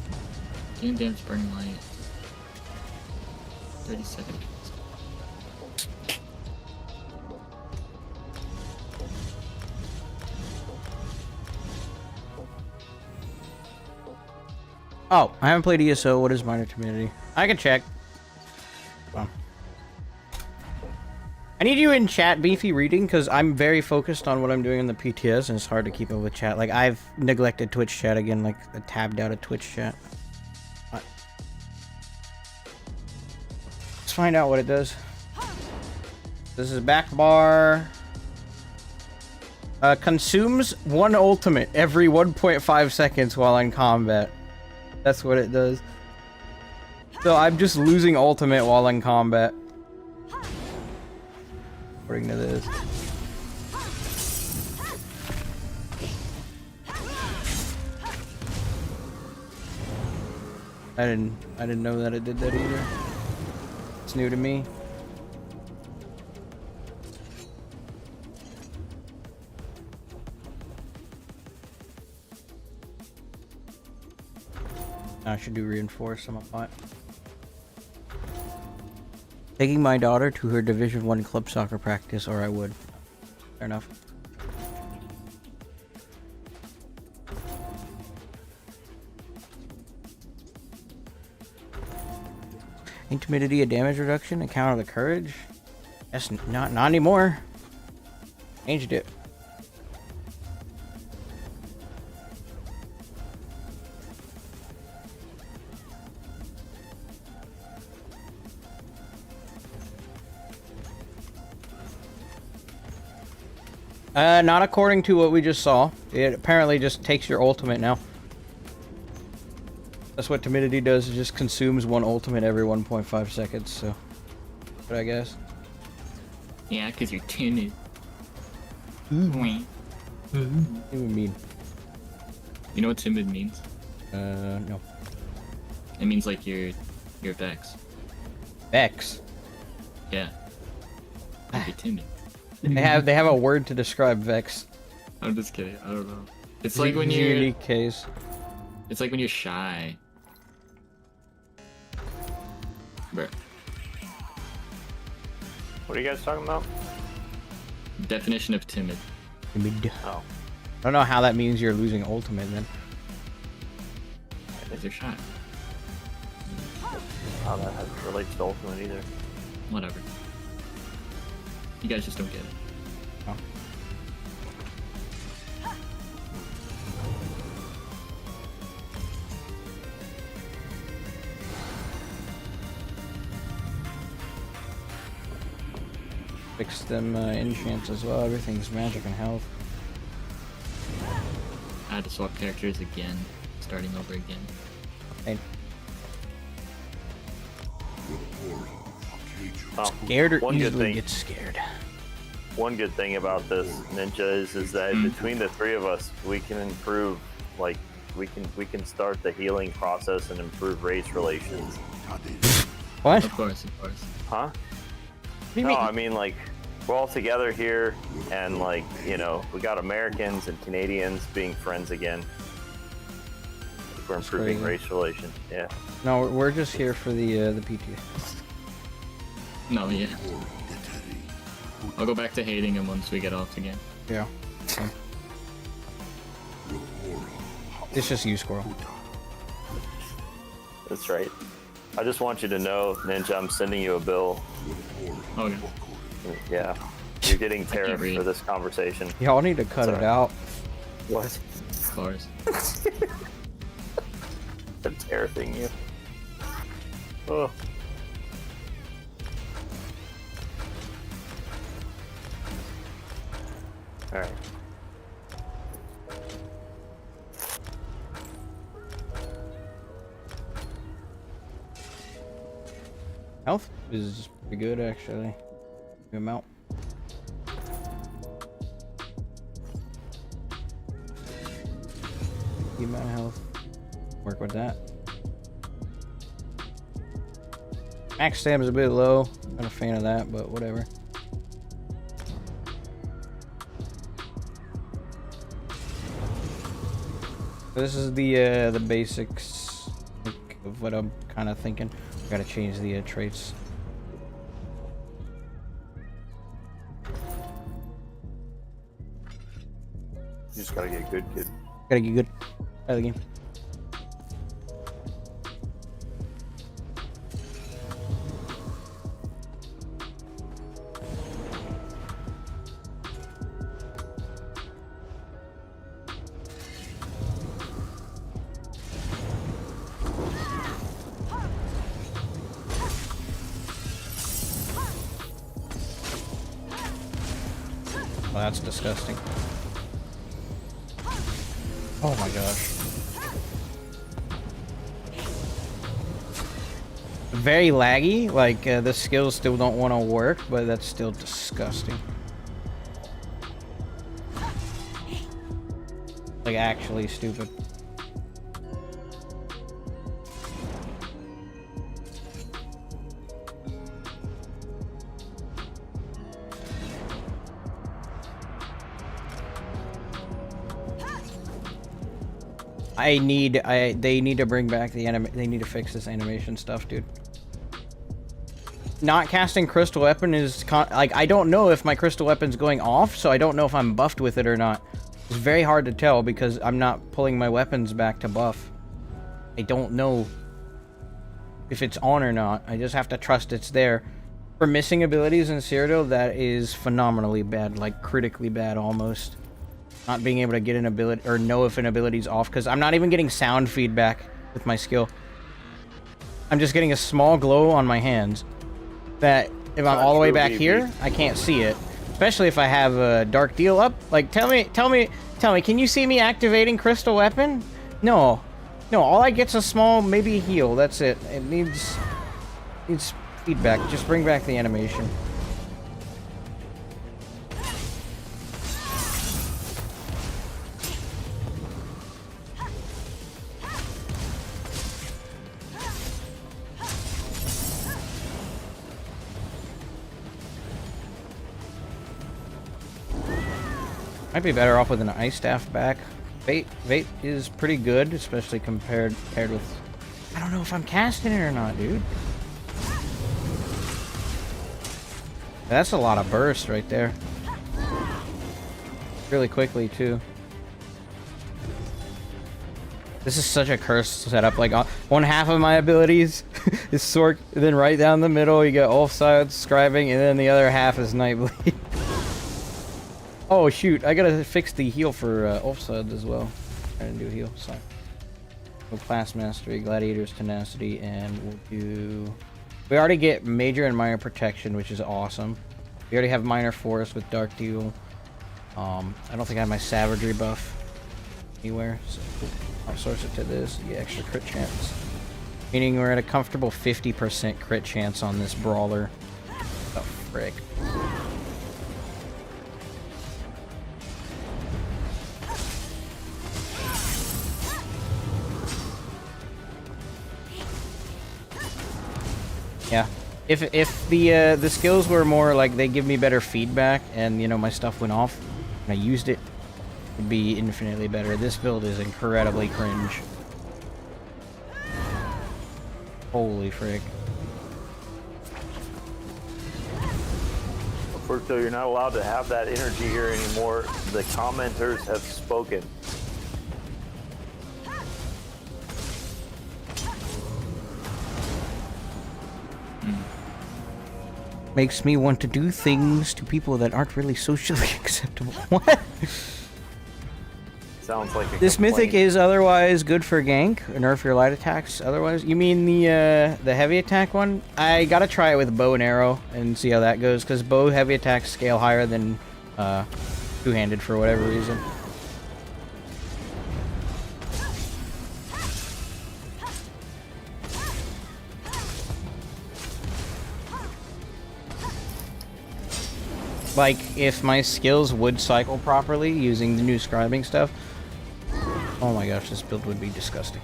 Game damage burning light. 30 seconds. Oh, I haven't played ESO. What is minor timidity? I can check. Well, I need you in chat, Beefy, reading, because I'm very focused on what I'm doing in the PTS, and it's hard to keep up with chat. Like, I've neglected Twitch chat again, like, I tabbed out of Twitch chat. Let's find out what it does. This is back bar. Consumes one ultimate every 1.5 seconds while in combat. That's what it does. So I'm just losing ultimate while in combat. According to this. I didn't know that it did that either. It's new to me. I should do reinforce on my pot. Taking my daughter to her Division 1 club soccer practice, or I would. Fair enough. Ain't timidity a damage reduction? Account of the courage? That's not anymore. Changed it. Not according to what we just saw. It apparently just takes your ultimate now. That's what timidity does, it just consumes one ultimate every 1.5 seconds, so... But I guess. Yeah, because you're timid. What do you mean? You know what timid means? No. It means like you're Vex. Vex? Yeah. Like you're timid. They have a word to describe Vex. I'm just kidding, I don't know. It's like when you're... unique case. It's like when you're shy. Bruh. What are you guys talking about? Definition of timid. Timid. Oh. I don't know how that means you're losing ultimate then. Because you're shy. How that relates to ultimate either. Whatever. You guys just don't get it. Oh. Fix them enchants as well. Everything's magic and health. I had to swap characters again. Starting over again. Hey. Oh, Scared or one good easily thing. get scared. One good thing about this ninja is that between the three of us, we can improve. Like we can start the healing process and improve race relations. What? Of course, of course. Huh? What do you No, mean? I mean like we're all together here, and like you know we got Americans and Canadians being friends again. We're improving crazy. race relations. Yeah. No, we're just here for the PT. No, yeah. I'll go back to hating him once we get off again. Yeah. Same. It's just you, Squirrel. That's right. I just want you to know, Ninja, I'm sending you a bill. Okay. Yeah. You're getting tariffed read. for this conversation. Y'all need to cut it out. What? Of course. I'm tariffing you. Oh. Alright. Health is pretty good, actually. Good amount. The amount of health. Work with that. Max stam is a bit low. Not a fan of that, but whatever. This is the basics of what I'm kind of thinking. Gotta change the traits. You just gotta get good, kid. Gotta get good out of the game. Well, that's disgusting. Oh my gosh. Very laggy, like the skills still don't want to work, but that's still disgusting. Like actually stupid. They need to bring back the they need to fix this animation stuff, dude. Not casting crystal weapon is like, I don't know if my crystal weapon's going off, so I don't know if I'm buffed with it or not. It's very hard to tell because I'm not pulling my weapons back to buff. I don't know if it's on or not. I just have to trust it's there. For missing abilities in Cyrodiil, that is phenomenally bad, like critically bad almost. Not being able to get an ability or know if an ability's off, because I'm not even getting sound feedback with my skill. I'm just getting a small glow on my hands that if I'm all the way back here, I can't see it. Especially if I have a dark deal up. Like, tell me, can you see me activating crystal weapon? No, all I get's a small, maybe heal. That's it. It needs feedback. Just bring back the animation. Might be better off with an ice staff back. Vate is pretty good, especially compared with. I don't know if I'm casting it or not, dude. That's a lot of burst right there. Really quickly too. This is such a cursed setup. Like one half of my abilities is Sork, then right down the middle you get 𝙁𝙧𝙚𝙚, Scribing, and then the other half is Nightbleed. Oh shoot, I gotta fix the heal for 𝙁𝙧𝙚 as well. I didn't do heal, sorry. We'll class mastery, gladiator's tenacity, and we'll do. We already get major and minor protection, which is awesome. We already have minor force with dark deal. I don't think I have my savagery buff anywhere, so I'll source it to this. You get extra crit chance, meaning we're at a comfortable 50% crit chance on this brawler. Oh frick. Yeah, if the skills were more like they give me better feedback and you know my stuff went off and I used it, it'd be infinitely better. This build is incredibly cringe. Holy frick. First, you're not allowed to have that energy here anymore. The commenters have spoken. Makes me want to do things to people that aren't really socially acceptable. What? Sounds like a this complaint. mythic is otherwise good for gank, nerf your light attacks. Otherwise, you mean the heavy attack one? I gotta try it with bow and arrow and see how that goes, because bow heavy attacks scale higher than two-handed for whatever reason. Like, if my skills would cycle properly using the new scribing stuff, oh my gosh, this build would be disgusting.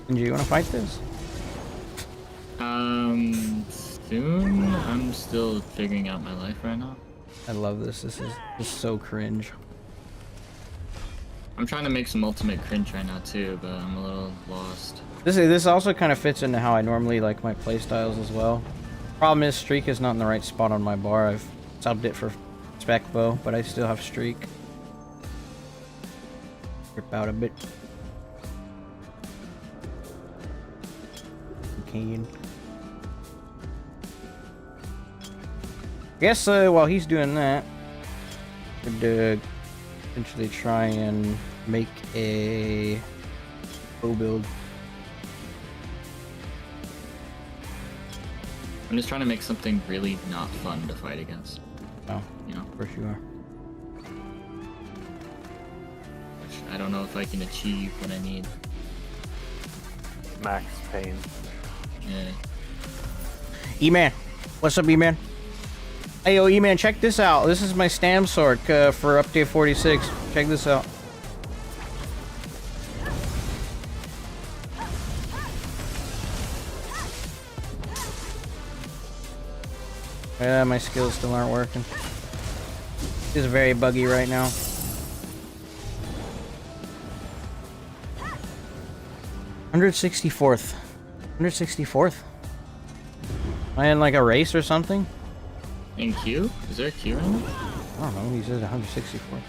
Do you want to fight this? Soon. I'm still figuring out my life right now. I love this. This is so cringe. I'm trying to make some ultimate cringe right now too, but I'm a little lost. This also kind of fits into how I normally like my playstyles as well. Problem is, streak is not in the right spot on my bar. I've subbed it for spec bow, but I still have streak. Rip out a bit. Okay. I guess while he's doing that, could potentially try and make a bow build. I'm just trying to make something really not fun to fight against. Oh, You know, of course you are. which I don't know if I can achieve what I need. Max pain. Yeah. E-Man. What's up, E-Man? Hey, yo, E-Man, check this out. This is my MAGSORC for update 46. Check this out. Yeah, my skills still aren't working. It's very buggy right now. $164th. 164th? Am I in like a race or something? In queue? Is there a queue right now? I don't know. He says 164th.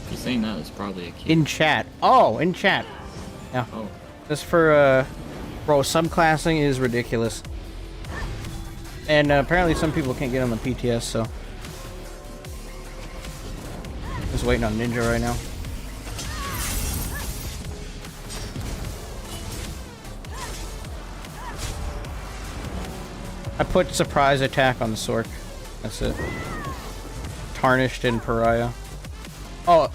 If you're saying that, it's probably a queue. In chat. Oh, in chat. Yeah. Oh. Just for, bro, subclassing is ridiculous. And apparently some people can't get on the PTS, so. Just waiting on Ninja right now. I put surprise attack on the Sorc. That's it. Tarnished and Pariah. Oh,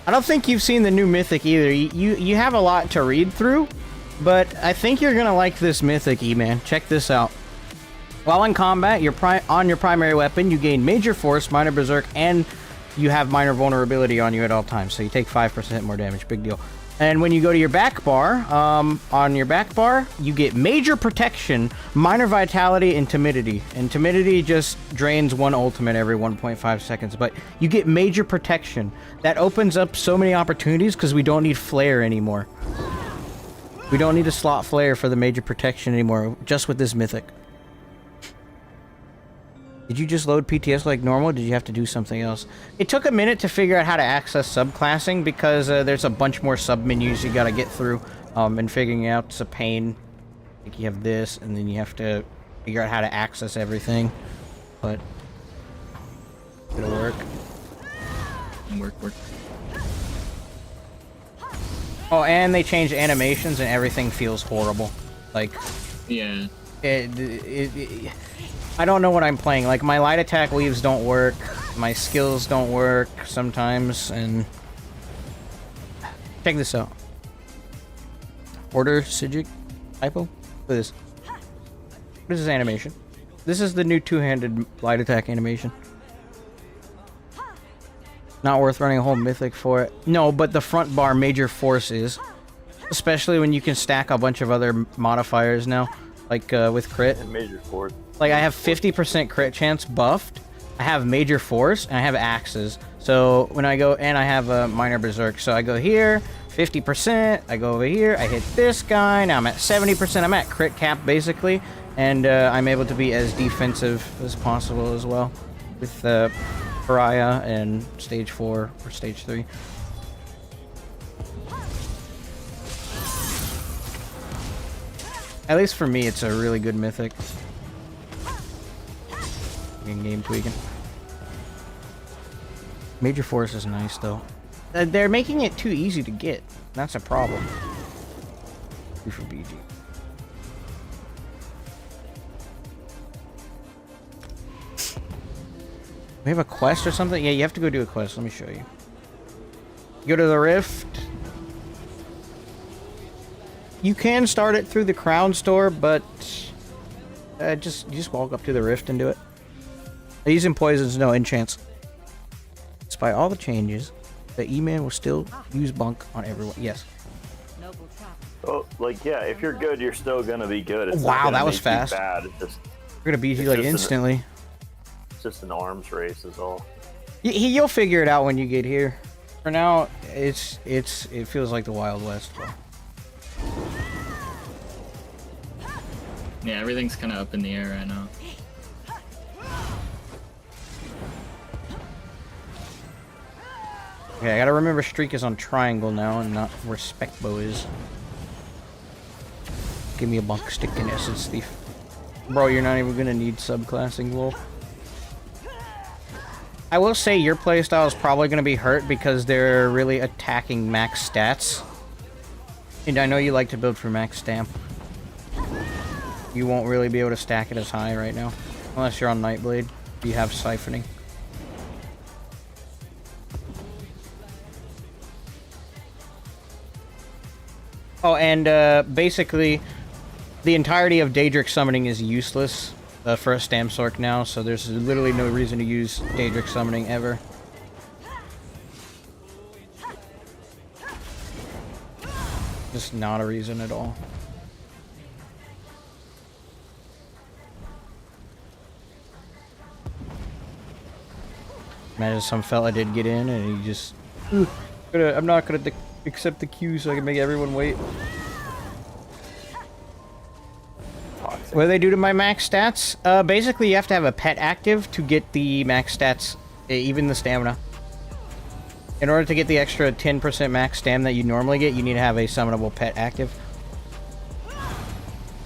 I don't think you've seen the new mythic either. You have a lot to read through, but I think you're gonna like this mythic, E-Man. Check this out. While in combat, on your primary weapon, you gain major force, minor berserk, and you have minor vulnerability on you at all times. So you take 5% more damage. Big deal. And when you go to your back bar, on your back bar, you get major protection, minor vitality, and timidity. And timidity just drains one ultimate every 1.5 seconds. But you get major protection. That opens up so many opportunities because we don't need flare anymore. We don't need to slot flare for the major protection anymore, just with this mythic. Did you just load PTS like normal? Did you have to do something else? It took a minute to figure out how to access subclassing because there's a bunch more sub-menus you gotta get through. And figuring out it's a pain. Like you have this, and then you have to figure out how to access everything. But it'll work. Work. Oh, and they changed animations and everything feels horrible. Like, Yeah. I don't know what I'm playing. Like, my light attack leaves don't work. My skills don't work sometimes, and... Check this out. Order Sijic typo? Look at this. What is this animation? This is the new two-handed light attack animation. Not worth running a whole mythic for it. No, but the front bar major force is. Especially when you can stack a bunch of other modifiers now. Like, with crit. And major force. Like, I have 50% crit chance buffed, I have major force, and I have axes. So, when I go, and I have a minor berserk. So, I go here, 50%, I go over here, I hit this guy, now I'm at 70%, I'm at crit cap, basically. And, I'm able to be as defensive as possible as well. With, Pariah and stage 4, or stage 3. At least for me, it's a really good mythic. Game tweaking. Major force is nice though. They're making it too easy to get. That's a problem. Two for BG. We have a quest or something? Yeah, you have to go do a quest. Let me show you. Go to the Rift. You can start it through the Crown Store, but just walk up to the Rift and do it. Using poisons, no enchants. Despite all the changes, the E-Man will still use bunk on everyone. Yes. Noble travel. Oh, like, yeah, if you're good, you're still gonna be good. It's Wow, not gonna that was make you fast. Bad. It's just, We're gonna beat you It's like just instantly. it's just an arms race is all. You'll figure it out when you get here. For now, it feels like the Wild West. Though. Yeah, everything's kind of up in the air right now. Okay, I gotta remember Streak is on triangle now and not where Specbo is. Give me a bunk stick and essence thief. Bro, you're not even gonna need subclassing, lol. I will say your playstyle is probably going to be hurt because they're really attacking max stats. And I know you like to build for max stamp. You won't really be able to stack it as high right now. Unless you're on Nightblade. You have siphoning. Oh, and basically, the entirety of Daedric summoning is useless for a MAGSORC now, so there's literally no reason to use Daedric summoning ever. Just not a reason at all. Imagine some fella did get in and he just... I'm not gonna accept the queue so I can make everyone wait. Toxic. What do they do to my max stats? Basically you have to have a pet active to get the max stats, even the stamina. In order to get the extra 10% max stam that you normally get, you need to have a summonable pet active.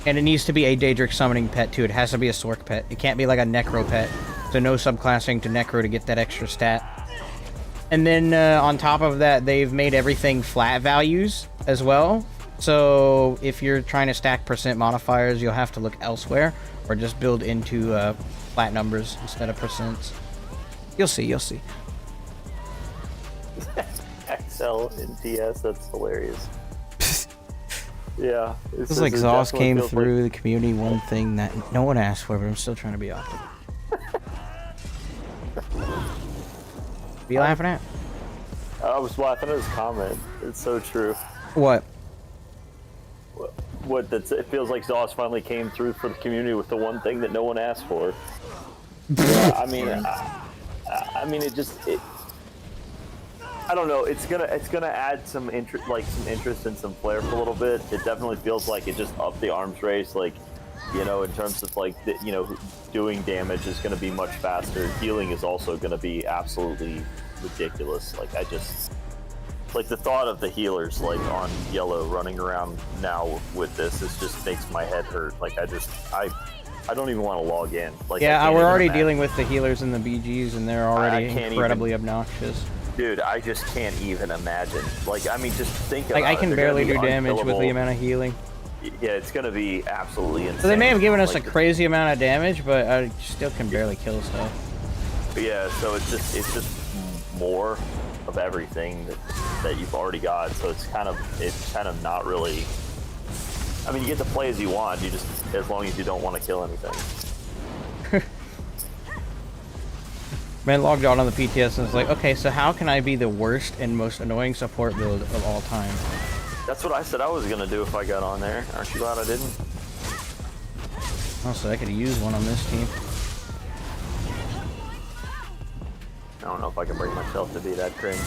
And it needs to be a Daedric summoning pet too. It has to be a Sorc pet. It can't be like a Necro pet. So no subclassing to Necro to get that extra stat. And then on top of that, they've made everything flat values as well. So if you're trying to stack percent modifiers, you'll have to look elsewhere or just build into flat numbers instead of percents. You'll see, you'll see. XL in TS, that's hilarious. Yeah. This is like Zoss came through the community, one thing that no one asked for, but I'm still trying to be optimal. Be laughing at? I was laughing at his comment. It's so true. What? What? That's. It feels like Zoss finally came through for the community with the one thing that no one asked for. Yeah, I mean, it just. I don't know. It's gonna add some interest, some interest and some flair for a little bit. It definitely feels like it just upped the arms race, like, you know, in terms of like, doing damage is gonna be much faster. Healing is also gonna be absolutely ridiculous. Like, I just like the thought of the healers like on yellow running around now with this. It just makes my head hurt. Like, I don't even want to log in. Like, yeah, we're already dealing with the healers and the BGs, and they're already incredibly obnoxious. Dude, I just can't even imagine. Like, I mean, just think about it. Like, I can barely do damage with the amount of healing. Yeah, it's gonna be absolutely insane. So they may have given us a crazy amount of damage, but I still can barely kill stuff. Yeah, so it's just more of everything that you've already got. So it's kind of not really. I mean, you get to play as you want. You just, as long as you don't want to kill anything. Man logged on the PTS and was like, okay, so how can I be the worst and most annoying support build of all time? That's what I said I was gonna do if I got on there. Aren't you glad I didn't? Also, I could use one on this team. I don't know if I can bring myself to be that cringe.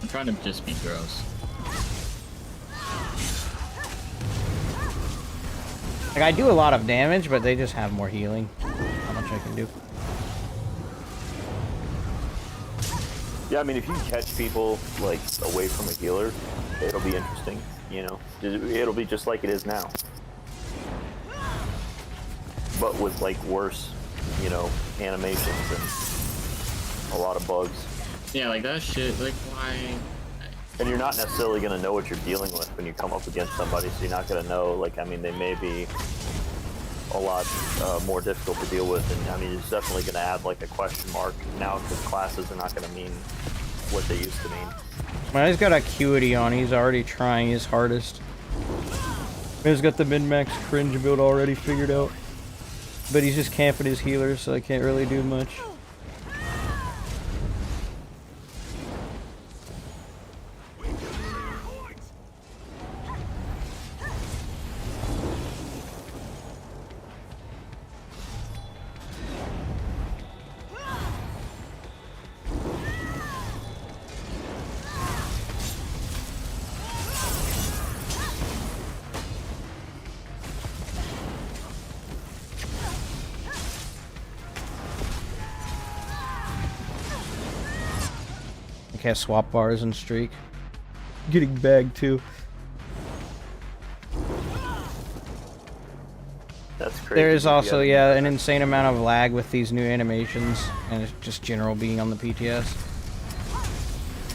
I'm trying to just be gross. Like, I do a lot of damage, but they just have more healing. How much I can do. Yeah, I mean, if you catch people, like, away from a healer, it'll be interesting, you know? It'll be just like it is now. But with, like, worse, you know, animations and a lot of bugs. Yeah, like that shit, like, why? And you're not necessarily going to know what you're dealing with when you come up against somebody, so you're not going to know, like, I mean, they may be a lot more difficult to deal with, and I mean, it's definitely going to add, like, a question mark now, because classes are not going to mean what they used to mean. When he's got Acuity on, he's already trying his hardest. He's got the min-max cringe build already figured out. But he's just camping his healers, so I can't really do much. Okay, swap bars and streak. Getting bagged too. That's crazy. There is if you also, haven't yeah, done an that. insane amount of lag with these new animations, and it's just general being on the PTS.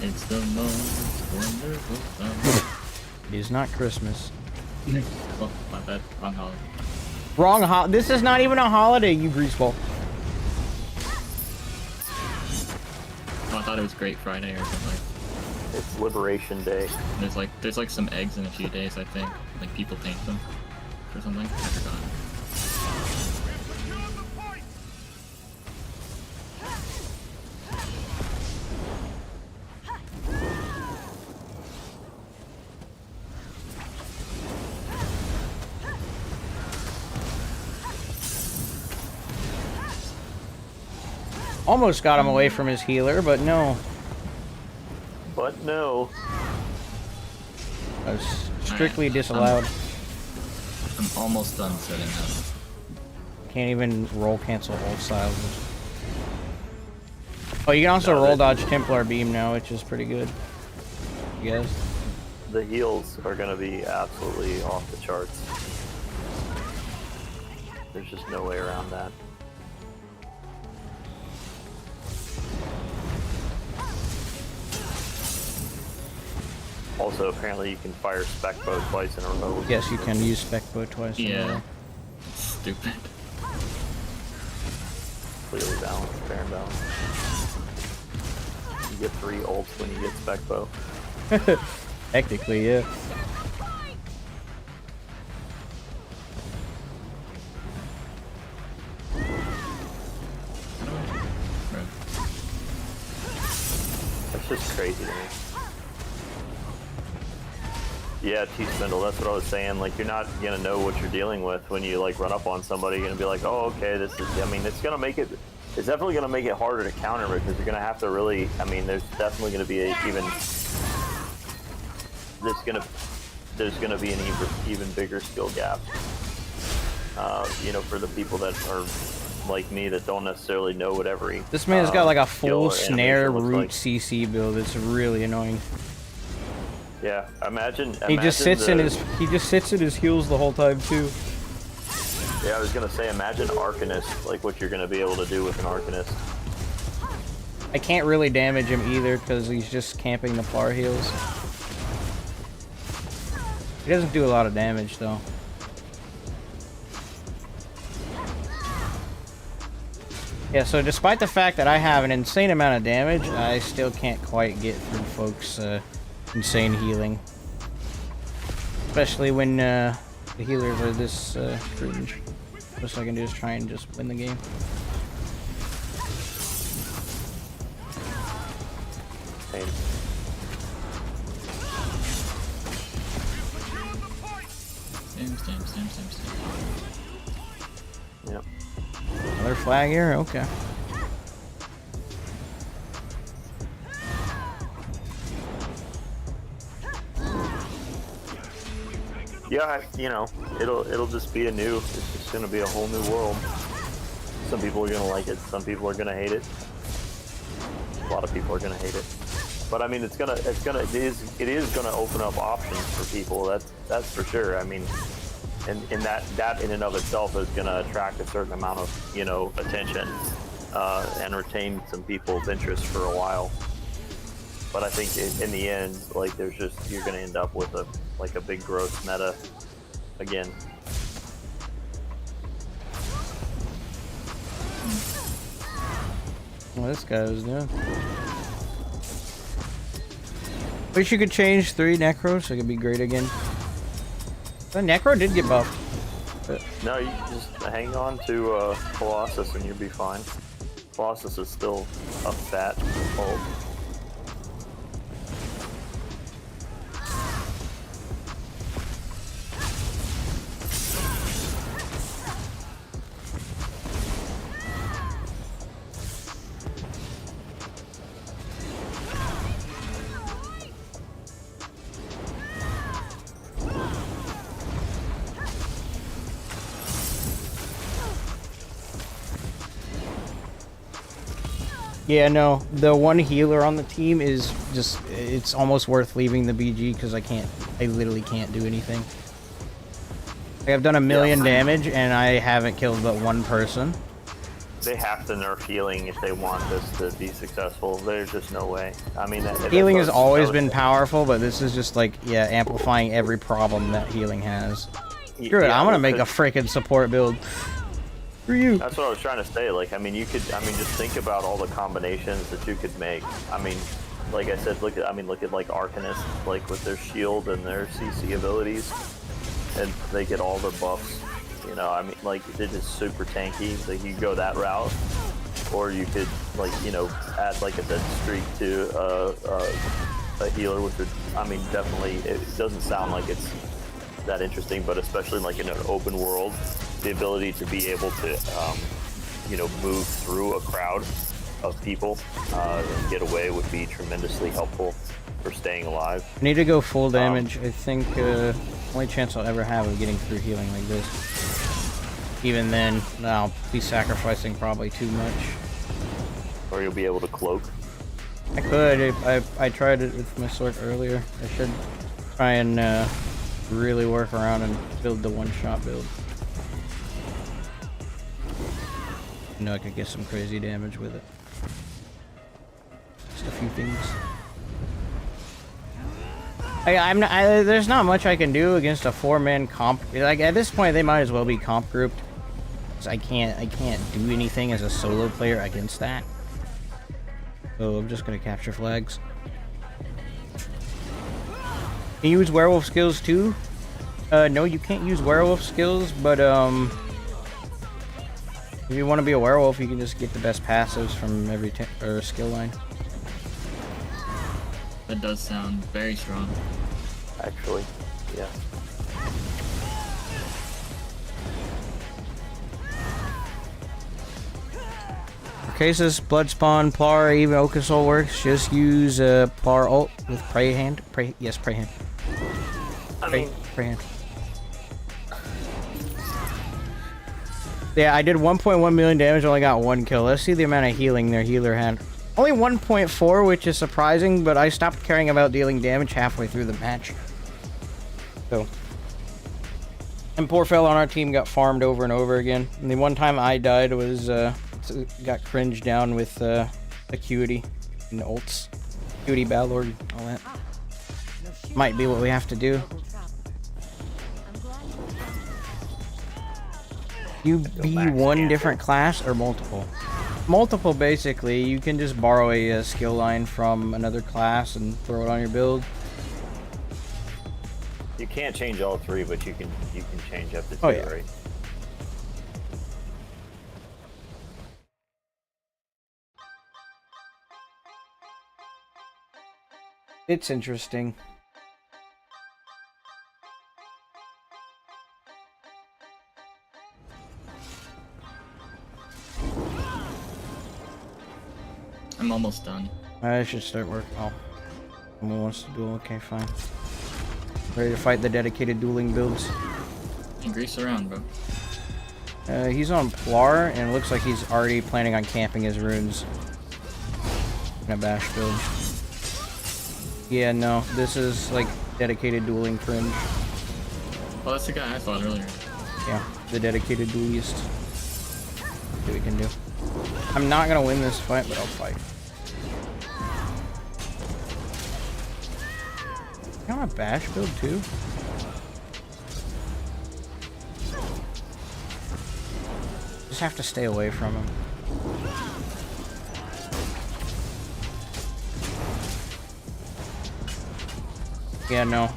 It's the most wonderful time. It is not Christmas. Oh, my bad. Wrong holiday. Wrong this is not even a holiday, you greaseball. Oh, I thought it was Great Friday or something. It's Liberation Day. There's like some eggs in a few days, I think. Like people paint them or something. I forgot. Almost got him away from his healer, but no. But no. That was strictly Alright, disallowed. I'm almost done setting up. Can't even roll cancel hold styles. Oh, you can also No, roll that- dodge Templar beam now, which is pretty good. You guys? The heals are gonna be absolutely off the charts. There's just no way around that. Also, apparently you can fire spec bow twice in a row. which Yes, is you can use spec bow twice in a Yeah. row. Stupid. Clearly balanced, fair and balanced. You get 3 ults when you get spec bow. Technically, yeah. That's just crazy to me. Yeah, T-Spindle, that's what I was saying. Like, you're not gonna know what you're dealing with when you, like, run up on somebody. You're gonna be like, oh, okay, this is, I mean, it's gonna make it, it's definitely gonna make it harder to counter because you're gonna have to really, I mean, there's definitely gonna be a there's gonna be an even bigger skill gap. You know, for the people that are like me that don't necessarily know what every This man's got like a skill full or snare animation looks root like. CC build. It's really annoying. Yeah, imagine He just sits in his heels the whole time too. Yeah, I was gonna say, imagine Arcanist, like what you're gonna be able to do with an Arcanist. I can't really damage him either because he's just camping the par heals. He doesn't do a lot of damage though. Yeah, so despite the fact that I have an insane amount of damage, I still can't quite get through folks' insane healing. Especially when the healers are this cringe. Most I can do is try and just win the game. Same. Same. Yep. Another flag here? Okay. Yeah, you know, it'll just be it's just gonna be a whole new world. Some people are gonna like it, some people are gonna hate it. A lot of people are gonna hate it. But I mean, it is gonna open up options for people. That's for sure. I mean, and that in and of itself is gonna attract a certain amount of, you know, attention and retain some people's interest for a while. But I think in the end, like, you're gonna end up with a big gross meta again. What this guy was doing. Wish you could change 3 Necro so it could be great again. The Necro did get buffed. No, you just hang on to Colossus and you'll be fine. Colossus is still a fat ult. Yeah, no, the one healer on the team is just, it's almost worth leaving the BG because I literally can't do anything. Like, I've done 1,000,000 damage, and I haven't killed but one person. They have to nerf healing if they want this to be successful. There's just no way. I mean, Healing has always been powerful, but this is just like, yeah, amplifying every problem that healing has. Screw it, I'm gonna make a freaking support build. For you. That's what I was trying to say. Like, I mean, you could, I mean, just think about all the combinations that you could make. I mean, like I said, look at like Arcanist, like with their shield and their CC abilities, and they get all the buffs. You know, I mean, like, they're just super tanky. So you could go that route, or you could, like, you know, add, like I said, streak to a healer, which would, I mean, definitely, it doesn't sound like it's that interesting, but especially like in an open world, the ability to be able to, you know, move through a crowd of people and get away would be tremendously helpful for staying alive. I need to go full damage. I think only chance I'll ever have of getting through healing like this. Even then, I'll be sacrificing probably too much. Or you'll be able to cloak. I could. I tried it with my sword earlier. I should try and really work around and build the one-shot build. I know I could get some crazy damage with it. Just a few things. There's not much I can do against a 4-man comp. Like, at this point, they might as well be comp grouped. 'Cause I can't do anything as a solo player against that. So I'm just gonna capture flags. Can you use werewolf skills too? No, you can't use werewolf skills, but if you want to be a werewolf, you can just get the best passives from every skill line. That does sound very strong. Actually, yeah. Cases, Bloodspawn, Plar, even Okasol works. Just use Plar ult with Prey Hand. Yes, Prey Hand. Prey Hand. Yeah, I did 1.1 million damage, only got 1 kill. Let's see the amount of healing their healer had. Only 1.4, which is surprising, but I stopped caring about dealing damage halfway through the match. So. And poor fella on our team got farmed over and over again. And the one time I died was, got Cringe down with Acuity and ults. Acuity, Battlelord, all that. Might be what we have to do. You be one different class or multiple? Multiple, basically. You can just borrow a skill line from another class and throw it on your build. You can't change all 3, but you can change up to 2, oh, yeah. Right? It's interesting. I'm almost done. I should start work. Oh, someone wants to duel. Okay, fine. Ready to fight the dedicated dueling builds. And grease around, bro. He's on Plar, and it looks like he's already planning on camping his runes in a bash build. Yeah, no, this is like dedicated dueling Cringe. Oh, that's the guy I fought earlier. Yeah, the dedicated duelist. See what we can do. I'm not gonna win this fight, but I'll fight. You want a bash build too? Just have to stay away from him. Yeah, no.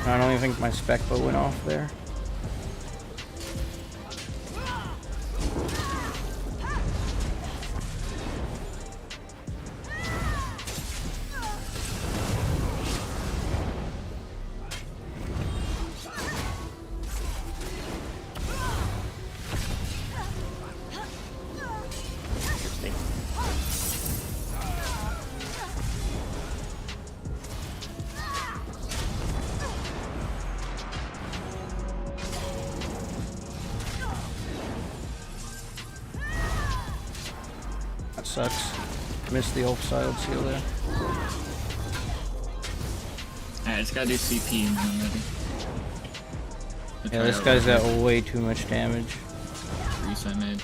I don't even think my spec bow went off there. Sucks. Missed the off-side seal there. Alright, just gotta do CP and I'm ready. Yeah, this guy's got way too much damage. Reset made.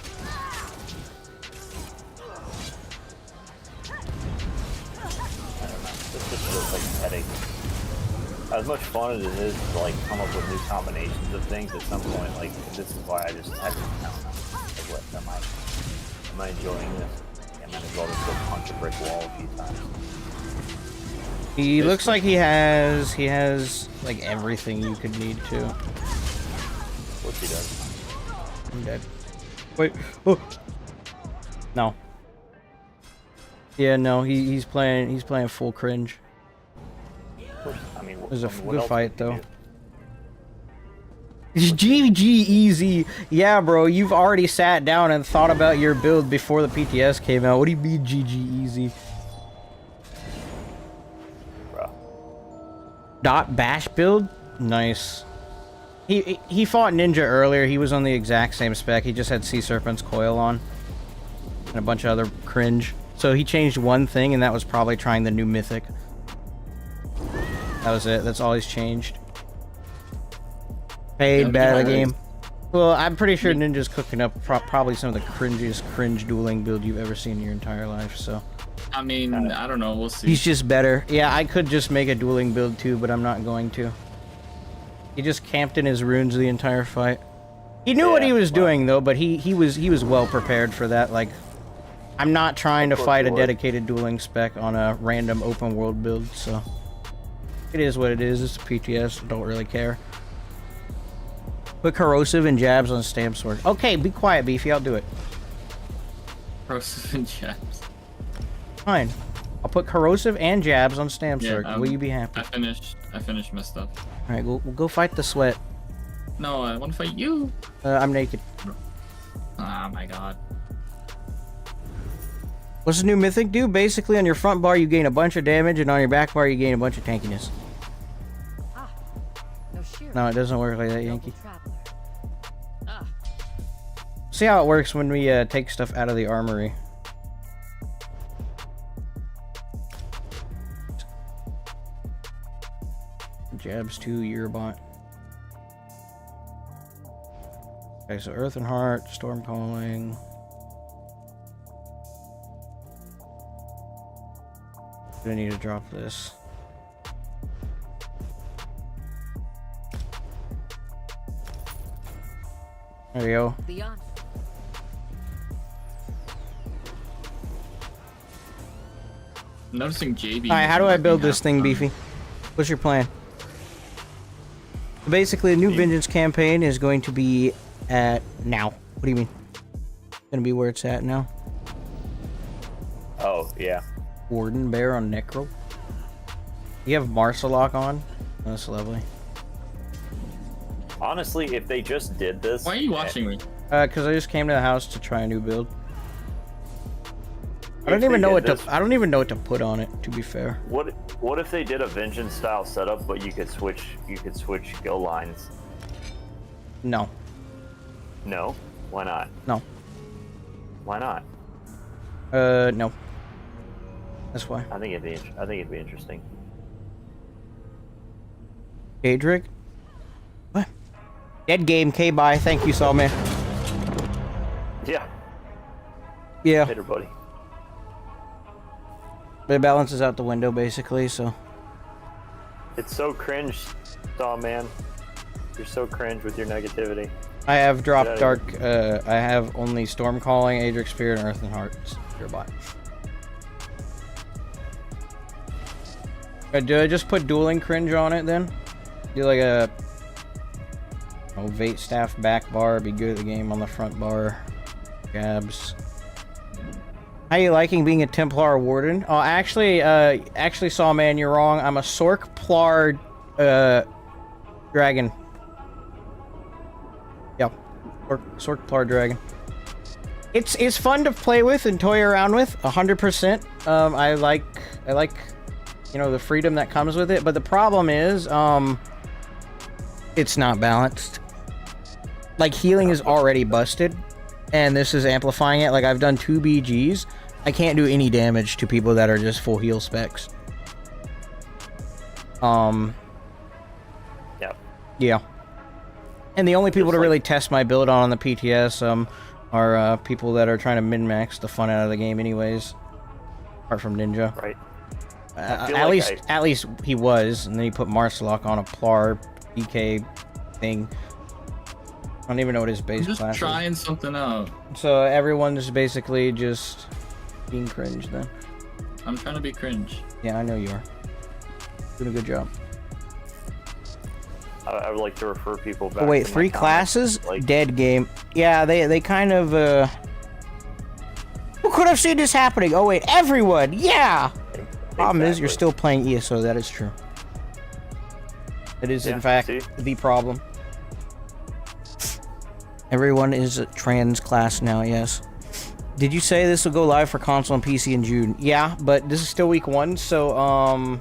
This just feels like a headache. As much fun as it is to like come up with new combinations of things, at some point, like this is why I just had to count. Like, what am I enjoying this? I might as well just go punch a brick wall a few times. He looks like he has like everything you could need to. What's he does? I'm dead. Wait. Oh. No. Yeah, no. He's playing full cringe. I mean, It was a what good else fight would though. you GG easy. Yeah, bro. You've already sat down and thought about your build before the PTS came out. What do you mean GG easy? do, bro? Dot bash build? Nice. He fought Ninja earlier. He was on the exact same spec. He just had Sea Serpent's coil on. And a bunch of other cringe. So he changed one thing, and that was probably trying the new mythic. That was it. That's all he's changed. Paid bad at the game. Well, I'm pretty sure Ninja's cooking up probably some of the cringiest cringe dueling build you've ever seen in your entire life, so... I mean, I don't know, we'll see. He's just better. Yeah, I could just make a dueling build too, but I'm not going to. He just camped in his runes the entire fight. He knew what he was doing though, but he was well prepared for that. Like, I'm not trying to fight a dedicated dueling spec on a random open world build, so it is what it is. It's a PTS. Don't really care. Put corrosive and jabs on stamp sword. Okay, be quiet, Beefy. I'll do it. Corrosive and jabs. Fine. I'll put corrosive and jabs on stamp Yeah, sword. Will you be happy? I finished my stuff. All right, we'll go fight the sweat. No, I want to fight you. I'm naked. Oh my god. What's the new mythic do? Basically, on your front bar, you gain a bunch of damage, and on your back bar, you gain a bunch of tankiness. Ah, no sheer. No, it doesn't work like that, Yankee. Traveler. Ah, See how it works when we take stuff out of the armory. Jabs to Eurobot. Okay, so Earth and Heart, Storm Calling. I need to drop this. There we go. beyond. I'm noticing JB. Alright, how do I build this thing, Beefy? What's your plan? Basically, the new Vengeance campaign is going to be at now. What do you mean? Gonna be where it's at now? Oh yeah. Warden Bear on Necro. You have Marsalok on? That's lovely. Honestly, if they just did this, Why are you watching me? Because I just came to the house to try a new build. I don't If even they know did what to. this- I don't even know what to put on it. To be fair. What if they did a vengeance style setup, but you could switch skill lines? No. No, why not? No. Why not? No. That's why. I think it'd be interesting. Adric? What? Dead game, K-bye. Thank you, Sawman. Yeah, Yeah. later, buddy. But it balances out the window, basically, so. It's so cringe, Saw man. You're so cringe with your negativity. I have dropped Get Dark, I have only Storm Calling, Adric Spear, and Earth and Hearts. Your bot. Do I just put Dueling Cringe on it then? Do like a Vate Staff back bar, be good at the game on the front bar. Gabs. How you liking being a Templar Warden? Oh, actually, Sawman, you're wrong. I'm a Sorkplar, Dragon. Yeah, Sorkplar Dragon. It's fun to play with and toy around with, 100%. I like, you know, the freedom that comes with it. But the problem is, it's not balanced. Like, healing is already busted, and this is amplifying it. Like, I've done 2 BGs. I can't do any damage to people that are just full heal specs. Yep. Yeah. And the only people Just to like- really test my build on the PTS are people that are trying to min-max the fun out of the game anyways. Apart from Ninja. Right. At least he was, and then he put Marcelok on a Plar DK thing. I don't even know what his base I'm just class trying something out. is. So everyone's basically just being cringe then. I'm trying to be cringe. Yeah, I know you are. Doing a good job. I would like to refer people back. Oh wait, to my 3 comments, classes? like- Dead game. Yeah, they kind of, Who could have seen this happening? Oh wait, everyone! Yeah! Problem is, you're Exactly. still playing ESO, that is true. It is, Yeah, in fact, see? the problem. Everyone is a trans class now, yes. Did you say this will go live for console and PC in June? Yeah, but this is still week 1, so,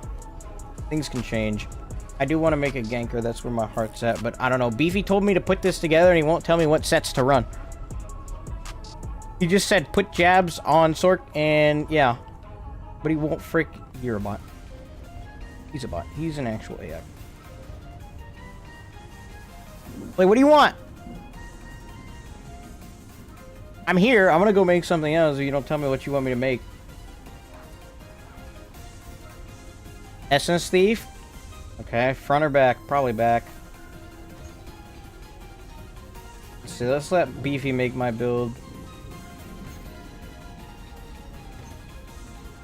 things can change. I do want to make a ganker, that's where my heart's at, but I don't know. Beefy told me to put this together, and he won't tell me what sets to run. He just said, put jabs on Sork, and yeah. But he won't frick... You're a bot. He's a bot. He's an actual AI. Like, what do you want? I'm here. I'm gonna go make something else if you don't tell me what you want me to make. Essence Thief? Okay, front or back? Probably back. So let's let Beefy make my build.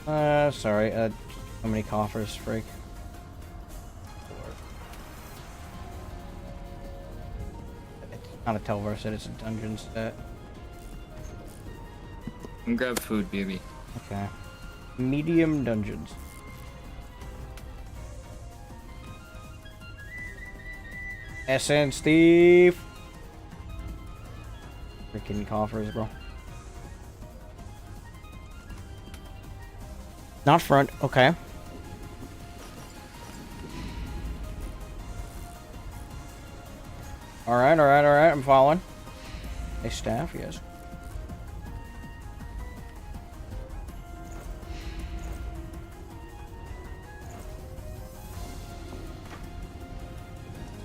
Sorry, so many coffers, freak. It's not a Telvar set, it's a dungeon set. And grab food, baby. Okay. Medium dungeons. Essence Thief! Freaking coffers, bro. Not front, okay. Alright, I'm following. A staff, yes.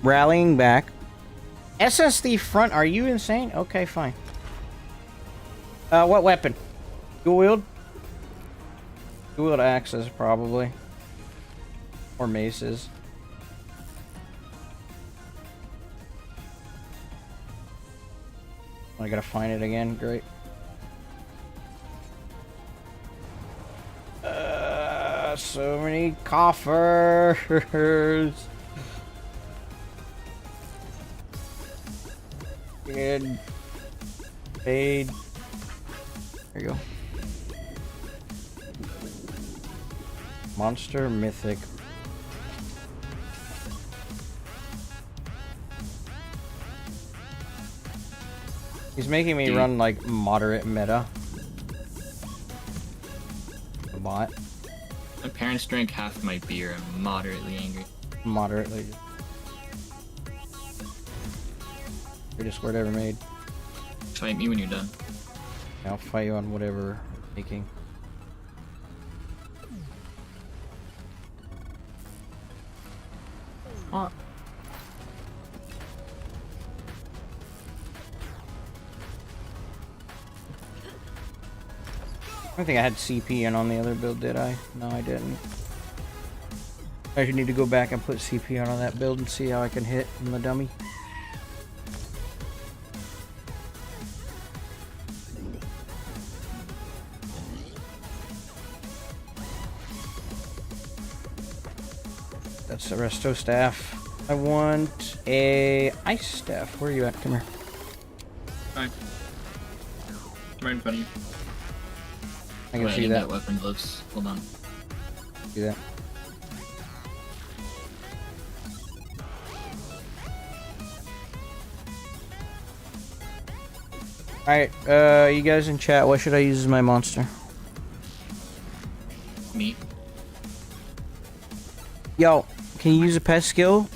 Rallying back. SSD front, are you insane? Okay, fine. What weapon? Dual wield? Dual wield axes, probably. Or maces. I gotta find it again, great. So many coffers. Good. Paid. There you go. Monster Mythic. He's making me run like moderate meta. A bot. My parents drank half my beer. I'm moderately angry. Moderately. Greatest word ever made. Fight me when you're done. I'll fight you on whatever you're making. I don't think I had CP in on the other build, did I? No, I didn't. I should need to go back and put CP on that build and see how I can hit on the dummy. That's the resto staff. I want a ice staff. Where are you at? Come here. Alright. Right in front of you. I can Wait, see need that. weapon gloves. Hold on. See that. Alright, you guys in chat, what should I use as my monster? Me. Yo, can you use a pet skill?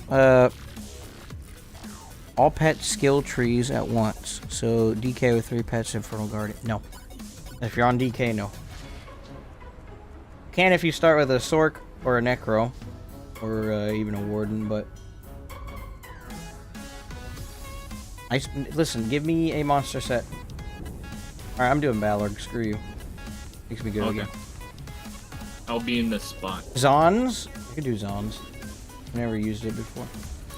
All pet skill trees at once. So DK with 3 pets, Infernal Guardian. No. If you're on DK, no. Can if you start with a Sork or a Necro. or even a warden, but listen. Give me a monster set. All right, I'm doing Ballard. Screw you. Makes me good Okay. again. I'll be in this spot. Zons. I could do Zons. I never used it before.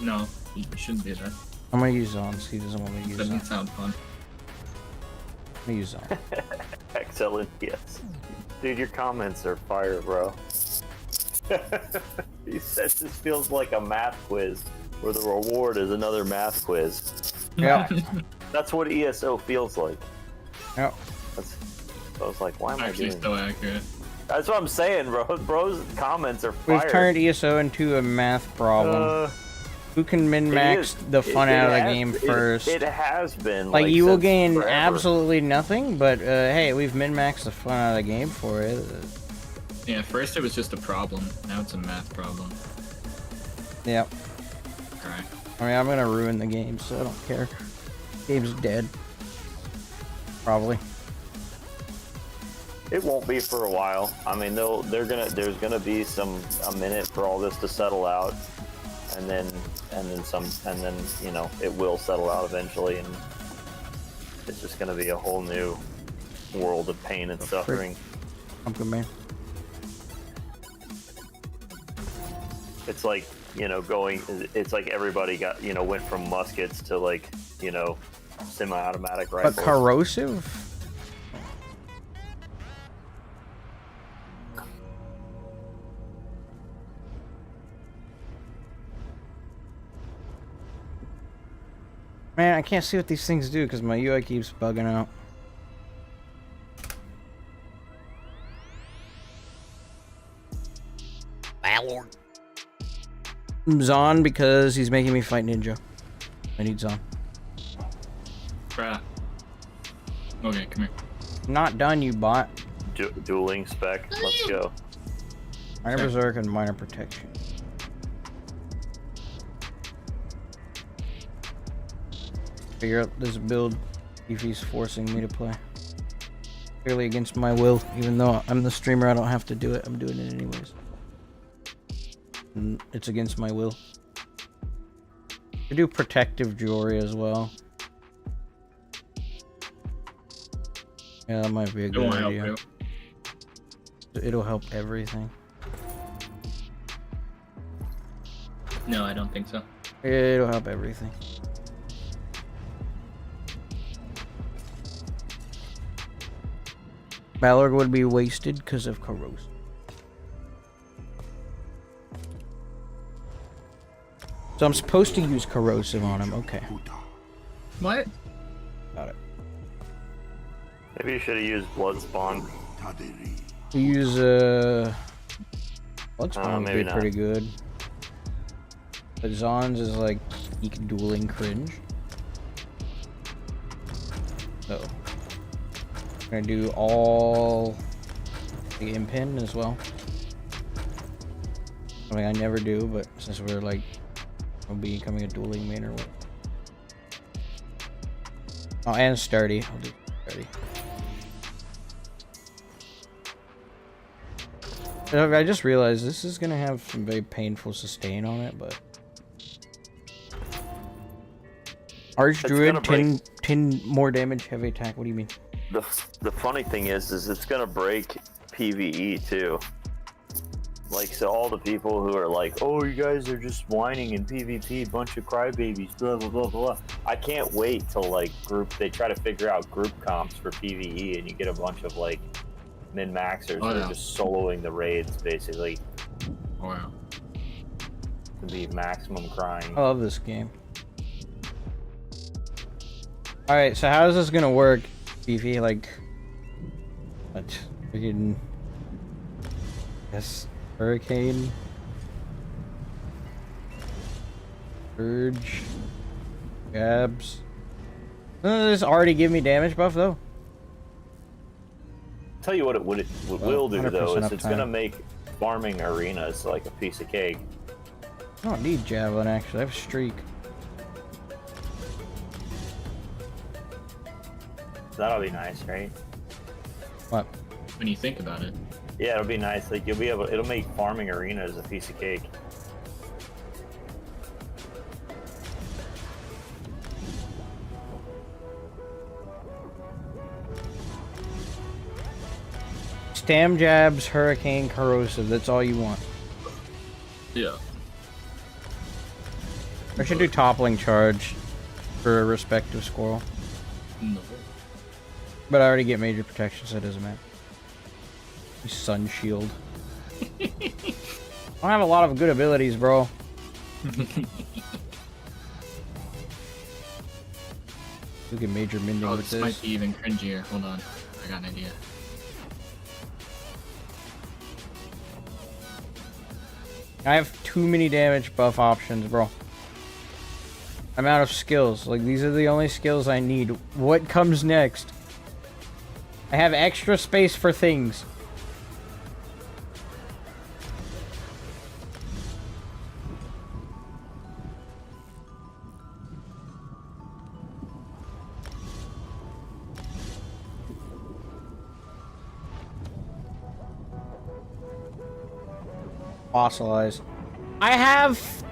No, you shouldn't do that. I'm gonna use Zons. He doesn't want me to use Doesn't Zons. sound fun. I'm gonna use Zons. Excellent, yes. Dude, your comments are fire, bro. He says this feels like a math quiz, where the reward is another math quiz. Yeah. That's what ESO feels like. Yep. I was like, why am I Actually, doing so accurate. That's what I'm saying, bro. Bro's comments are fire. We've turned ESO into a math problem. Who can min-max the fun out of the game first? It has been. Like, you will since gain forever. absolutely nothing, but hey, we've min-maxed the fun out of the game for it. Yeah, first it was just a problem. Now it's a math problem. Yep. Alright. I mean, I'm gonna ruin the game, so I don't care. Game's dead. Probably. It won't be for a while. I mean, there's gonna be a minute for all this to settle out, and then you know it will settle out eventually, and it's just gonna be a whole new world of pain and suffering. Pumpkin Man. It's like, you know, it's like everybody got, you know, went from muskets to, like, you know, semi-automatic rifles. But corrosive? Man, I can't see what these things do because my UI keeps bugging out. Ballard. Zon because he's making me fight Ninja. I need Zon. Bruh. Okay, come here. Not done, you bot. Dueling spec. Let's go. Minor Berserk and Minor Protection. Figure out this build if he's forcing me to play. Clearly against my will, even though I'm the streamer, I don't have to do it. I'm doing it anyways. And it's against my will. I do protective jewelry as well. Yeah, that might be a good idea. It'll help everything. No, I don't think so. It'll help everything. Ballard would be wasted because of corrosive. So I'm supposed to use corrosive on him. Okay. What? Got it. Maybe you should have used blood spawn. Use Bloodspawn would maybe be not. pretty good. But Zon's is like peak dueling cringe. So I'm gonna do all the impin as well. I mean, I never do, but since we're like I'll be becoming a dueling main or what. Oh, and sturdy. I'll do sturdy. I just realized this is gonna have some very painful sustain on it, but Archdruid 10 more damage, heavy attack. What do you mean? The funny thing is it's gonna break PvE too. Like, so all the people who are like, oh, you guys are just whining in PvP, bunch of crybabies, blah blah blah blah. I can't wait till like they try to figure out group comps for PvE, and you get a bunch of like min-maxers who are just soloing the raids basically. Oh, wow. To be maximum crying. I love this game. Alright, so how is this gonna work, Beefy? Like, what? Freaking. Yes, Hurricane. Urge. Gabs. Doesn't this already give me damage buff though? Tell you what it will do though 100% is it's uptime. gonna make farming arenas like a piece of cake. I don't need Javelin actually, I have Streak. That'll be nice, right? What? When you think about it. Yeah, it'll be nice. Like it'll make farming arenas a piece of cake. Stam jabs, hurricane, corrosive. That's all you want. Yeah. I should do toppling charge for a respective squirrel. No. But I already get major protection, so it doesn't matter. Sun shield. I don't have a lot of good abilities, bro. Look at major mending Oh, with this might be even cringier. Hold on. I got an idea. I have too many damage buff options, bro. I'm out of skills. Like, these are the only skills I need. What comes next? I have extra space for things. Fossilize. I have...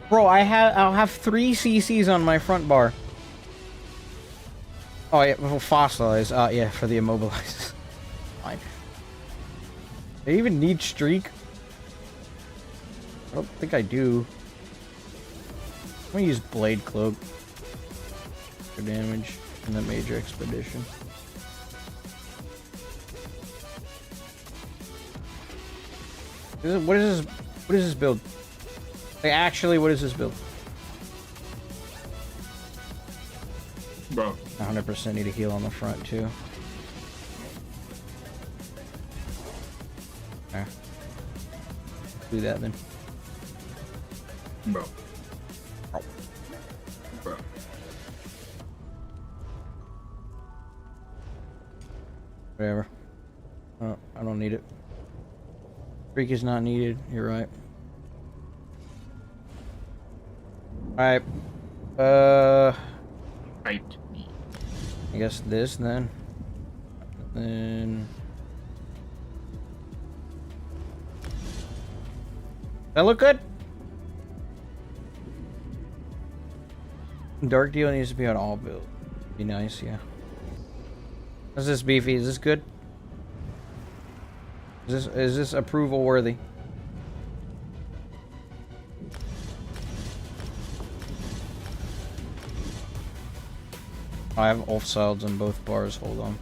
Bro, I'll have 3 CCs on my front bar. Oh yeah, well, fossilize. Yeah, for the immobilize. Fine. I even need streak. I don't think I do. I'm gonna use blade cloak for damage in the major expedition. What is this build? Like, actually, what is this build? Bro. 100% need a heal on the front, too. Okay. Do that, then. Bro. Bro. Whatever. Oh, I don't need it. Freak is not needed. You're right. Alright. Right. I guess this then. Then. That look good? Dark deal needs to be on all build. Be nice, yeah. Is this beefy? Is this good? Is this approval worthy? I have offsides on both bars, hold on.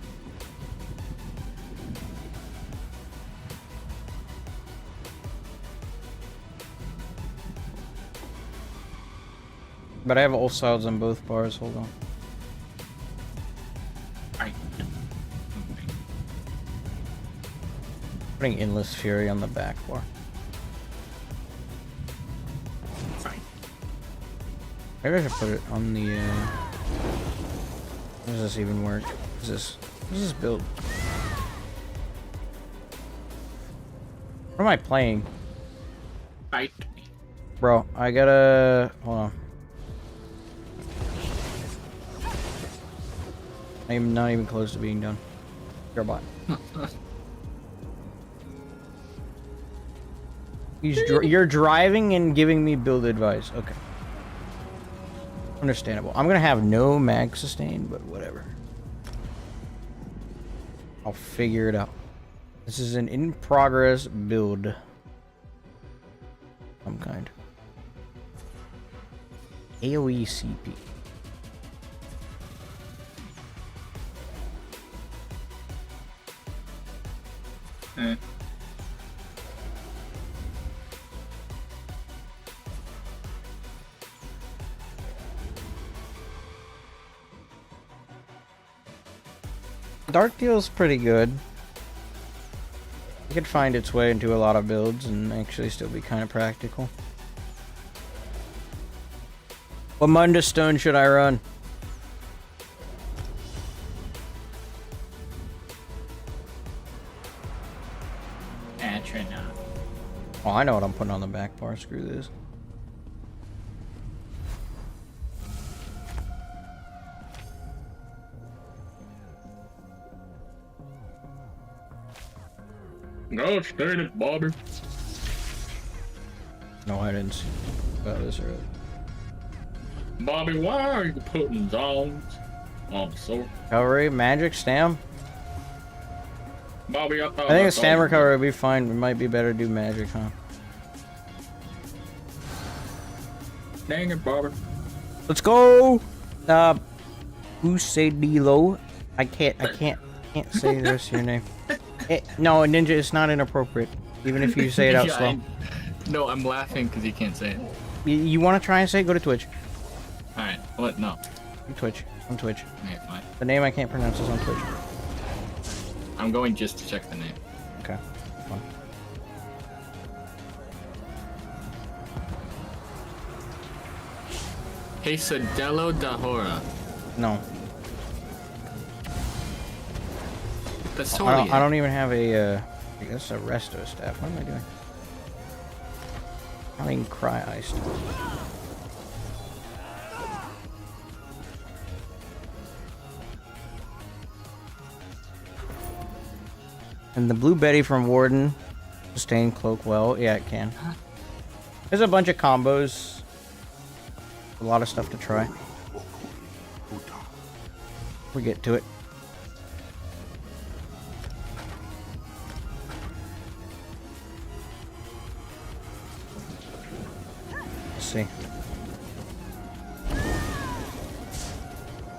But I have offsides on both bars, hold on. Right. Putting Endless Fury on the back bar. Fine. Maybe I should put it on the, How does this even work? What is this build? What am I playing? Fight. Bro, I gotta... Hold on. I'm not even close to being done. You're a bot. You're driving and giving me build advice. Okay. Understandable. I'm gonna have no mag sustain, but whatever. I'll figure it out. This is an in-progress build. Some kind. AoE CP. Dark Deal's pretty good. It could find its way into a lot of builds and actually still be kind of practical. What Mundus Stone should I run? Atrina. Oh, I know what I'm putting on the back bar. Screw this. No, stay it, Bobby. No, I didn't see about this earlier. Bobby, why are you putting zones on the sword? Cavalry, magic, stam. Bobby, I think a stamina recovery would be fine. It might be better to do magic, huh? Dang it, Bobby. Let's go! 𝙗𝙧𝙚𝙚. I can't say the rest of your name. No, Ninja, it's not inappropriate. Even if you say it out slow. No, I'm laughing because you can't say it. You want to try and say it? Go to Twitch. Alright, what? No. Twitch. On Twitch. Okay, fine. The name I can't pronounce is on Twitch. I'm going just to check the name. Okay. Fine. 𝙗𝙧𝙚𝙚. No. That's totally I don't even have a, I guess a resto staff. What am I doing? I mean, cry iced. And the Blue Betty from Warden, sustain cloak well. Yeah, it can. There's a bunch of combos. A lot of stuff to try. We get to it. Let's see.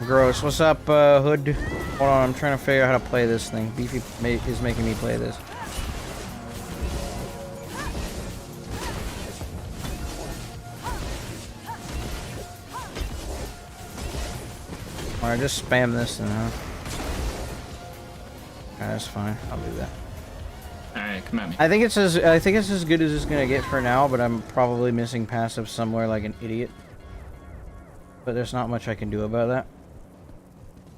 Gross. What's up, Hood? Hold on, I'm trying to figure out how to play this thing. Beefy is making me play this. Alright, just spam this and huh? Okay, that's fine. I'll do that. Alright, come at me. I think it's as good as it's gonna get for now, but I'm probably missing passive somewhere like an idiot. But there's not much I can do about that.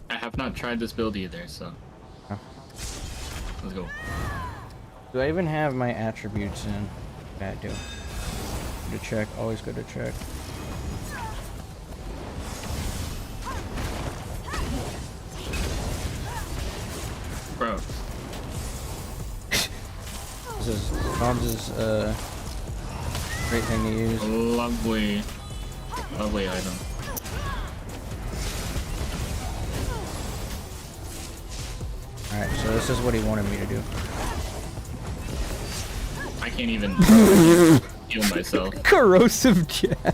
I have not tried this build either, so. Huh. Let's go. Do I even have my attributes in? Yeah, I do. Good to check. Always good to check. Bro. This is Tom's great thing to use. Lovely item. Alright, so this is what he wanted me to do. I can't even heal myself. Corrosive jabs.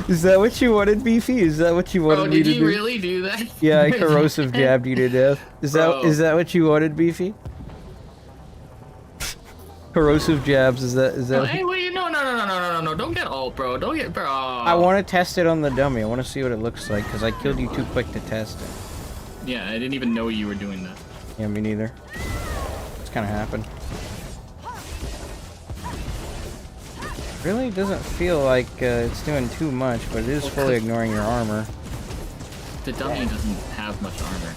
Is that what you wanted, Beefy? Is that what you wanted me to do? Did you really do that? Yeah, I corrosive jabbed you to death. Is that what you wanted, Beefy? Corrosive jabs, is that No, hey, wait, no, don't get ult, bro. Don't get, bro. I want to test it on the dummy. I want to see what it looks like, because I killed you too quick to test it. Yeah, I didn't even know you were doing that. Yeah, me neither. It's kind of happened. Really doesn't feel like it's doing too much, but it is fully ignoring your armor. The dummy doesn't have much armor.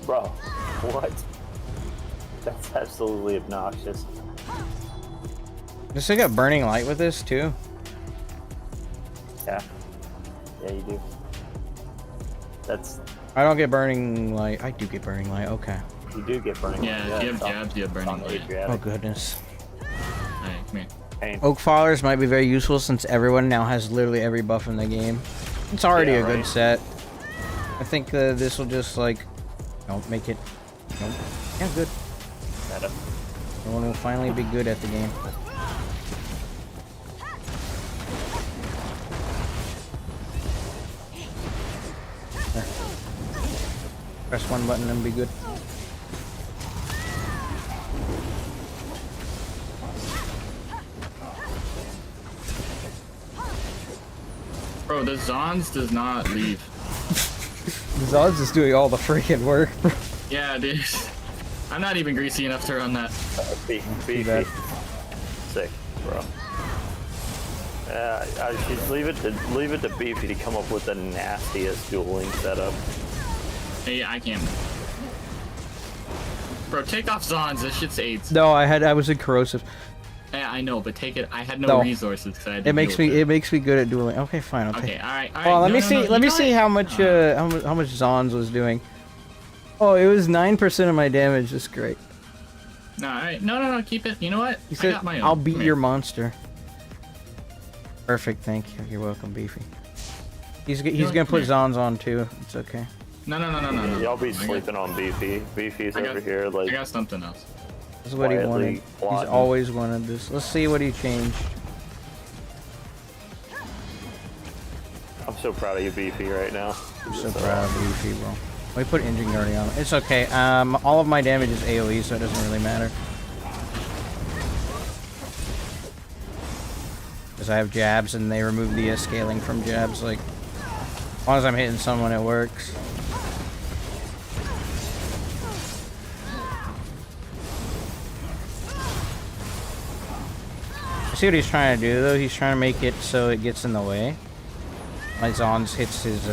Bro, what? That's absolutely obnoxious. You still got burning light with this too? Yeah. Yeah, you do. That's... I don't get burning light. I do get burning light. Okay. You do get burning. Yeah, if you have jabs, you have burning light. Oh goodness. Alright, come here. Oak Fallers might be very useful since everyone now has literally every buff in the game. It's already a good set. I think this will just like, make it. Yeah, good. Everyone will finally be good at the game. There. Press one button and be good. Bro, the Zons does not leave. Zod's is doing all the freaking work. Yeah, dude. I'm not even greasy enough to run that. Beefy. Sick, bro. I should leave it to Beefy to come up with the nastiest dueling setup. Hey, I can't. Bro, take off Zons. This shit's AIDS. No, I was in corrosive. Yeah, I know, but take it. I had no resources because I had to It makes me good at dueling. Okay, fine. Okay, all right. Well, let me see how much Zons was doing. Oh, it was 9% of my damage. That's great. No, all right. No, keep it. You know what? He said, I got my own. I'll beat your monster. Perfect, thank you. You're welcome, Beefy. He's gonna put Zons on too. It's okay. No. Y'all be I got- sleeping on Beefy. Beefy's I got- over here, I like, got something else. This is what he quietly wanted. He's plotting. always wanted this. Let's see what he changed. I'm so proud of you, Beefy, right now. I'm so proud of Beefy, bro. We put engine guarding on. It's okay. All of my damage is AoE, so it doesn't really matter. Because I have jabs, and they remove the scaling from jabs. Like, as long as I'm hitting someone, it works. See what he's trying to do, though? He's trying to make it so it gets in the way. My Zons hits his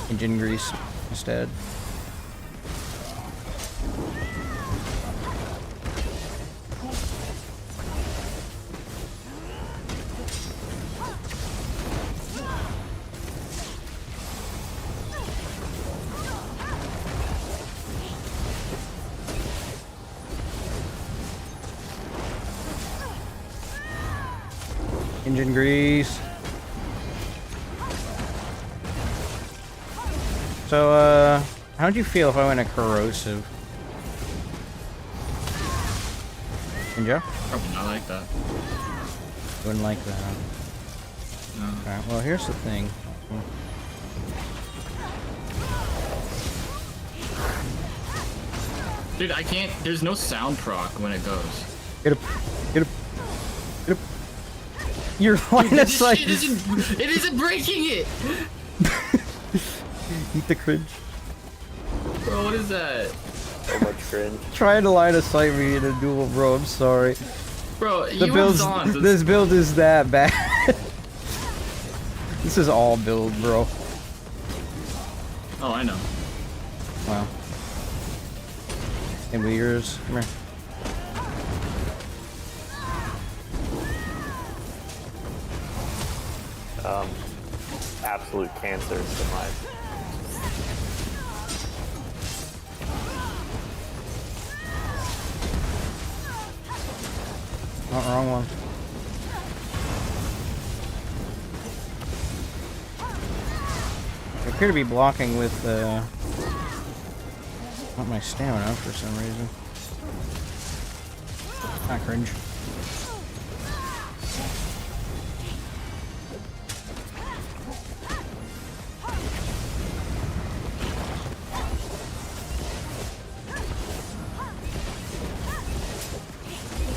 engine grease instead. Engine grease. So, how'd you feel if I went a corrosive? Ninja? Probably not like that. Wouldn't like that. No. Alright, well, here's the thing. Dude, I can't. There's no sound proc when it goes. Get up. Get up. Get up. Your line of sight. It isn't breaking it! Eat the cringe. Bro, what is that? So much cringe. Trying to line of sight me in a duel, bro. I'm sorry. Bro, The you have build's, Zons. this build is that bad. This is all build, bro. Oh, I know. Wow. And yours. Come here. Absolute cancer to my. Not wrong one. I appear to be blocking with not my stamina for some reason. Not cringe.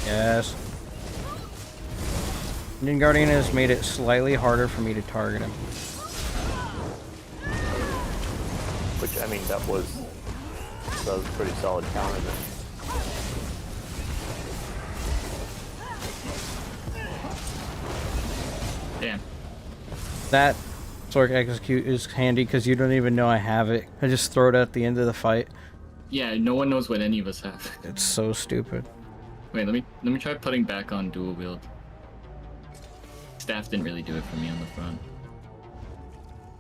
Yes. Indian Guardian has made it slightly harder for me to target him. Which, I mean, that was a pretty solid counter then. Damn. That Sork execute is handy because you don't even know I have it. I just throw it at the end of the fight. Yeah, no one knows what any of us have. It's so stupid. Wait, let me try putting back on dual wield. Staff didn't really do it for me on the front.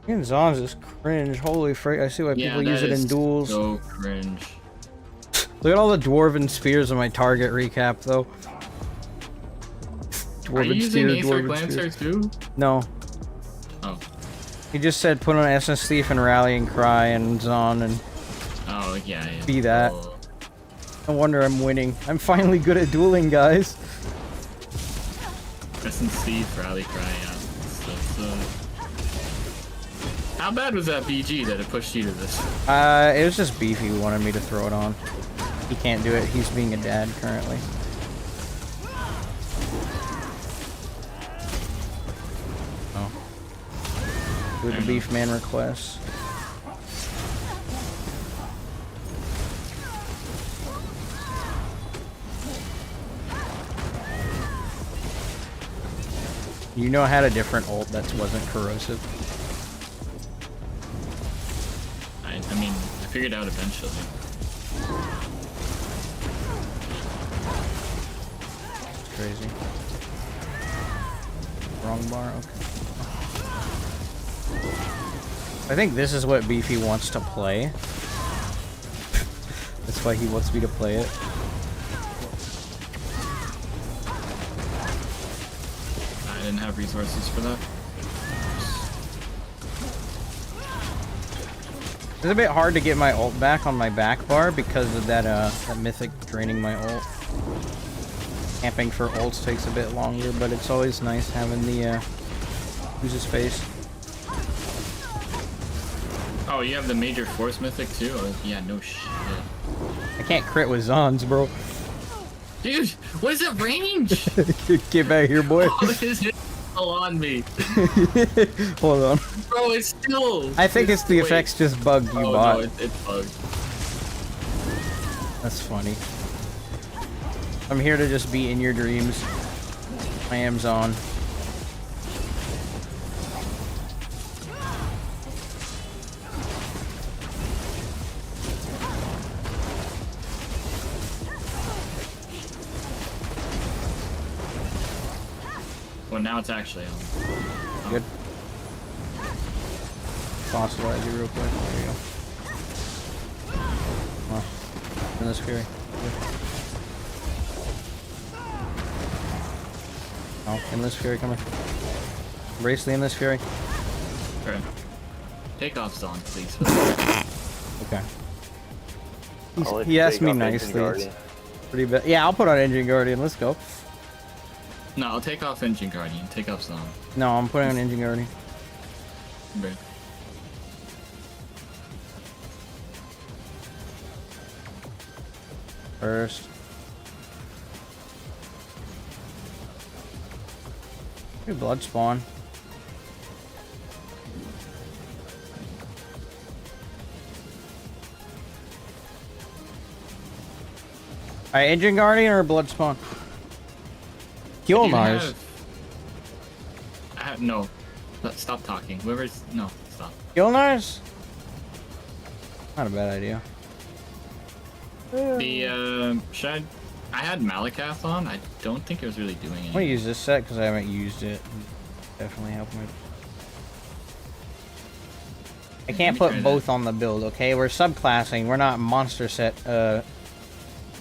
Fucking Zons is cringe. Holy frick. I see why people use it in duels. So cringe. Look at all the dwarven spears on my target recap, though. Are you Dwarven using spear, Acer dwarven Lancer spear. too? No. Oh. He just said put on Essence Thief and Rallying Cry and Zon and Oh, yeah. be that. Oh. no wonder I'm winning. I'm finally good at dueling, guys. Crescent Steve, Rally Cry, yeah. So. How bad was that BG that it pushed you to this? It was just Beefy who wanted me to throw it on. He can't do it. He's being a dad currently. Oh. Do the Beef Man requests. You know I had a different ult that wasn't corrosive. I mean, I figured out eventually. Crazy. Wrong bar, okay. I think this is what Beefy wants to play. That's why he wants me to play it. I didn't have resources for that. It's a bit hard to get my ult back on my back bar because of that that mythic draining my ult. Camping for ults takes a bit longer, but it's always nice having the use of space. Oh, you have the major force mythic too? Oh, yeah, no shit. I can't crit with Zons, bro. Dude, what is that range? Get back here, boy. Oh, this is still on me. Hold on. Bro, it's still... I think it's the wait. effects just bugged you, Oh, bot. no, it's bugged. That's funny. I'm here to just be in your dreams. I am Zon. Well, now it's actually on. Good. Fossilize you real quick. There you go. Oh, in this fury. Oh, Endless Fury coming. Embrace the Endless Fury. Okay. Take off Zon, please. Okay. I'll let He you asked take me off Engine nicely. It's Guardian. pretty bad. Yeah, I'll put on Engine Guardian. Let's go. No, I'll take off Engine Guardian. Take off Zon. No, I'm putting on Engine Guardian. Okay. First. Good blood spawn. Alright, Engine Guardian or blood spawn? Kill Mars. No. Stop talking. Whoever's... No, stop. Gilnars? Not a bad idea. The, should I had Malakath on. I don't think it was really doing I'm anything. gonna use this set because I haven't used it. Definitely help me. I can't put both on the build, okay? We're subclassing. We're not monster set,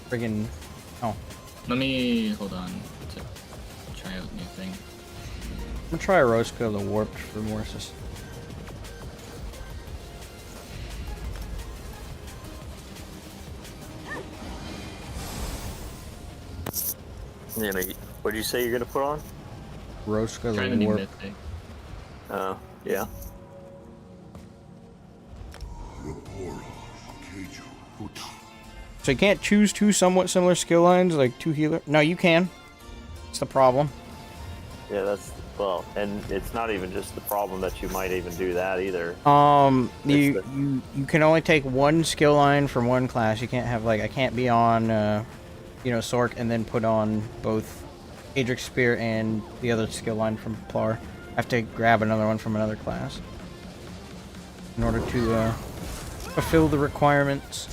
friggin... Oh. Let me... Hold on. To try out a new thing. I'm gonna try a Roscoe the Warped for more assist. You know, what did you say you're gonna put on? Roscoe Try the the new Warped. mythic. Oh, yeah. So you can't choose two somewhat similar skill lines, like two healer? No, you can. It's the problem. Yeah, that's, well, and it's not even just the problem that you might even do that either. You can only take one skill line from one class. You can't have, like, I can't be on, you know, Sork and then put on both Adric Spear and the other skill line from Plar. I have to grab another one from another class in order to fulfill the requirements.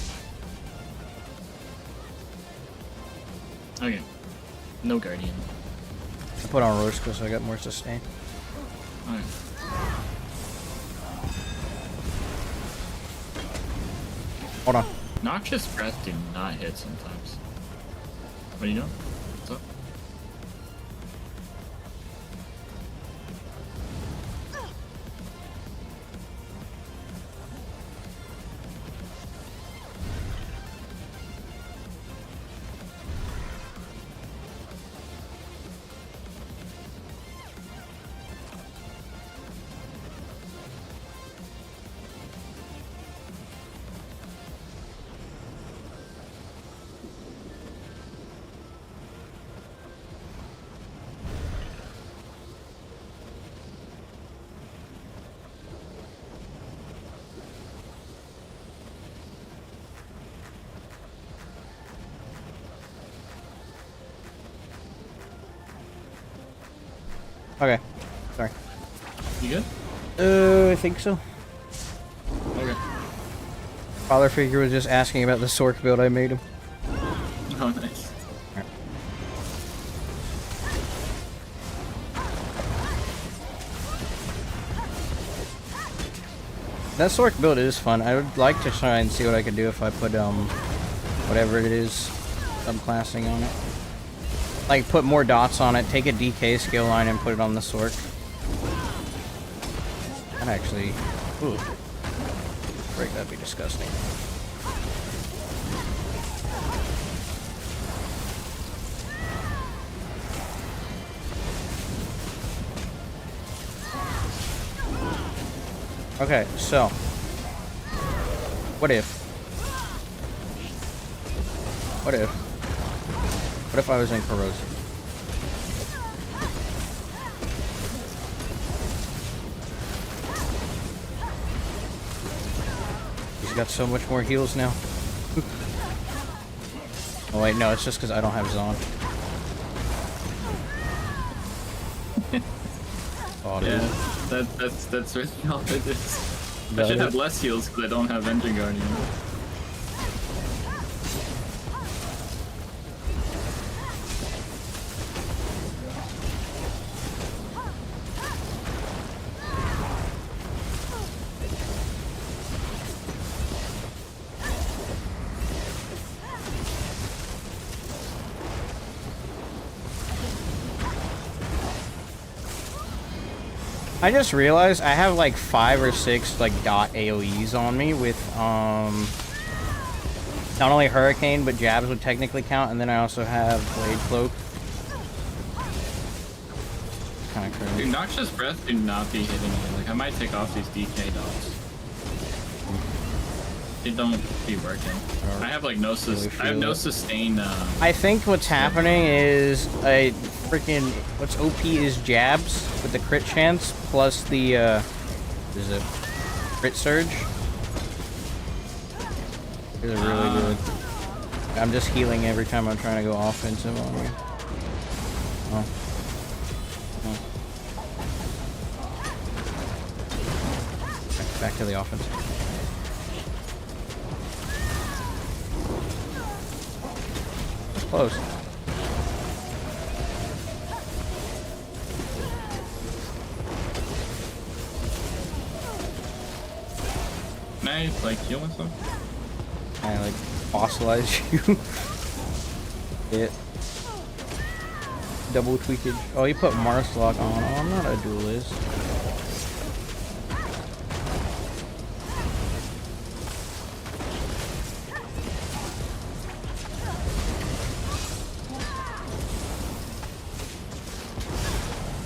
Okay. No Guardian. I put on Roscoe so I got more sustain. Alright. Hold on. Noxious Breath do not hit sometimes. What do you know? What's up? Okay. Sorry. You good? I think so. Okay. Father figure was just asking about the Sork build I made him. Oh, nice. That Sork build is fun. I would like to try and see what I could do if I put whatever it is, subclassing on it. Like put more dots on it, take a DK skill line and put it on the Sork. That actually, ooh, frick, that'd be disgusting. Okay, so what if I was in corrosive? He's got so much more heals now. Oh wait, no, it's just because I don't have Zon. Oh, dude. Yeah, that's really all it is. I should have less heals because I don't have Engine Guardian. I just realized I have like 5 or 6 like dot AoEs on me with not only Hurricane but jabs would technically count, and then I also have Blade Cloak. Kind of crazy. Dude, Noxious Breath do not be hitting me. Like I might take off these DK dots. They don't be working. I have like no I have no sustain. I think what's happening is a freaking what's OP is jabs with the crit chance plus the is it crit surge. These are really good. I'm just healing every time I'm trying to go offensive on you. Oh. Oh. Back to the offense. Close. Nice, like heal myself. I like fossilize you. Hit. Double tweakage. Oh, you put Marshlock on. Oh, I'm not a duelist.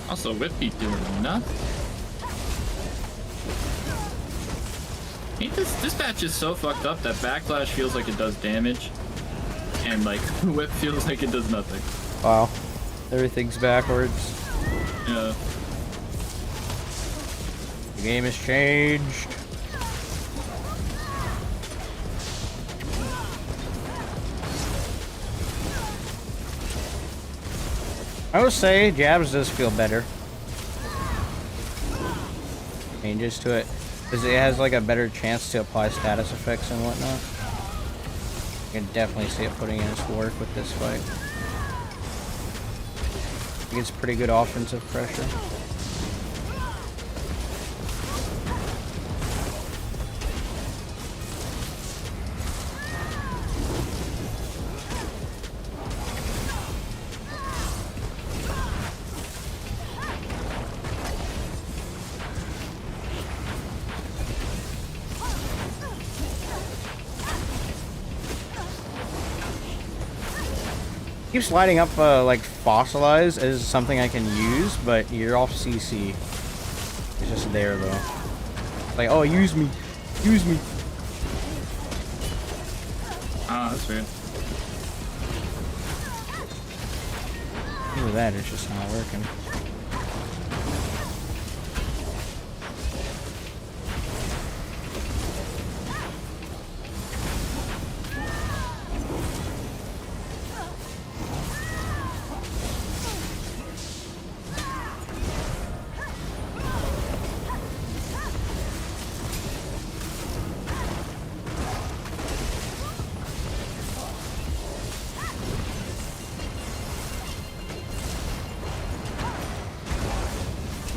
Also, Whippy doing nothing. This match is so fucked up that Backlash feels like it does damage, and like Whip feels like it does nothing. Wow, everything's backwards. Yeah. The game has changed. I would say jabs does feel better. Changes to it. Because it has like a better chance to apply status effects and whatnot. You can definitely see it putting in its work with this fight. It gets pretty good offensive pressure. Keeps lighting up like fossilize as something I can use, but you're off CC. It's just there though. Like, oh, use me, use me. Ah, that's weird. Look at that, it's just not working.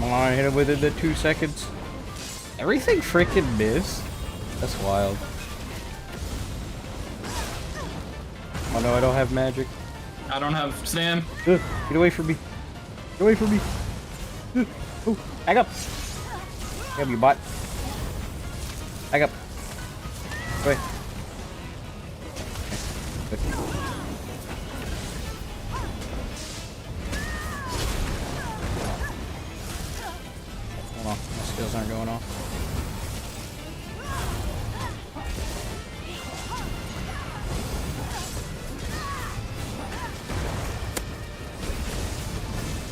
I hit him within the 2 seconds. Everything freaking missed. That's wild. Oh no, I don't have magic. I don't have Stam. Get away from me. Get away from me. Oh, back up. Back up, you bot. Back up. Wait. Hold on, my skills aren't going off.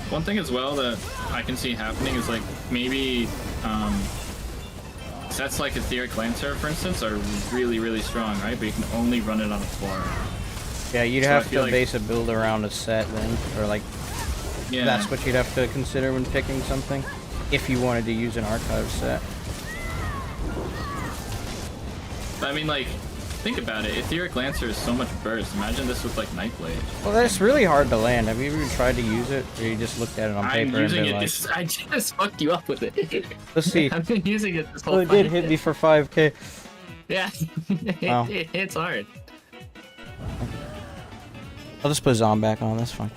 One thing as well that I can see happening is like maybe sets like Etheric Lancer, for instance, are really strong, right? But you can only run it on a floor. Yeah, you'd So I have feel to like- base a build around a set then, or like Yeah. that's what you'd have to consider when picking something, if you wanted to use an archive set. I mean, like, think about it. Etheric Lancer is so much burst. Imagine this with like Nightblade. Well, that's really hard to land. Have you ever tried to use it, or you just looked at it on I'm paper and using been it. like, I just fucked you up with it. let's see. I've been using it this whole Oh, it did fight. hit me for 5k. Yeah, Wow. it hits hard. I'll just put Zom back on, that's fine.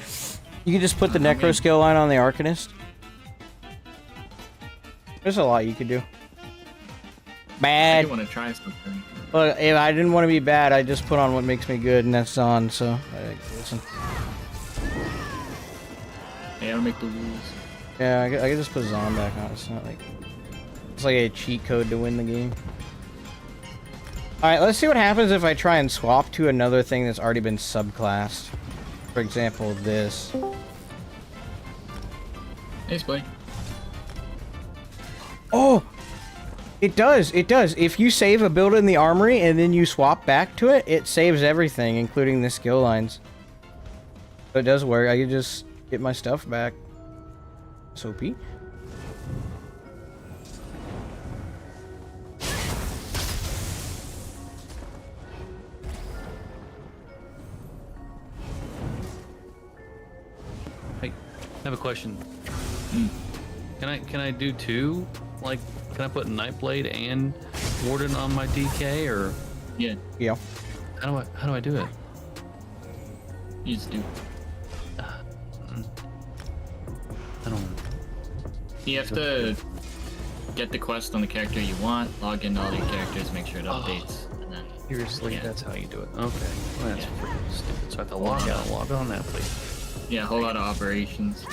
You can just put the Necro skill line on the Arcanist. There's a lot you could do. I Bad. do want to try something. Well, if I didn't want to be bad, I just put on what makes me good, and that's on, so... listen. Yeah, I'll make the rules. Yeah, I could just put Zom back on. It's not like... It's like a cheat code to win the game. Alright, let's see what happens if I try and swap to another thing that's already been subclassed. For example, this. Hey, Splay. Oh! It does, it does. If you save a build in the armory and then you swap back to it, it saves everything, including the skill lines. So it does work. I can just get my stuff back. SOP. Hey, I have a question. Can I do two? Like, can I put Nightblade and Warden on my DK, or Yeah, Yeah. how do I do it? you just do. I don't. You have to get the quest on the character you want, log into all your characters, make sure it updates, and then Seriously, Yeah. that's how you do it. Okay, well, that's Yeah. freaking stupid. So I have to log out, log on that, please. yeah, a whole lot of operations.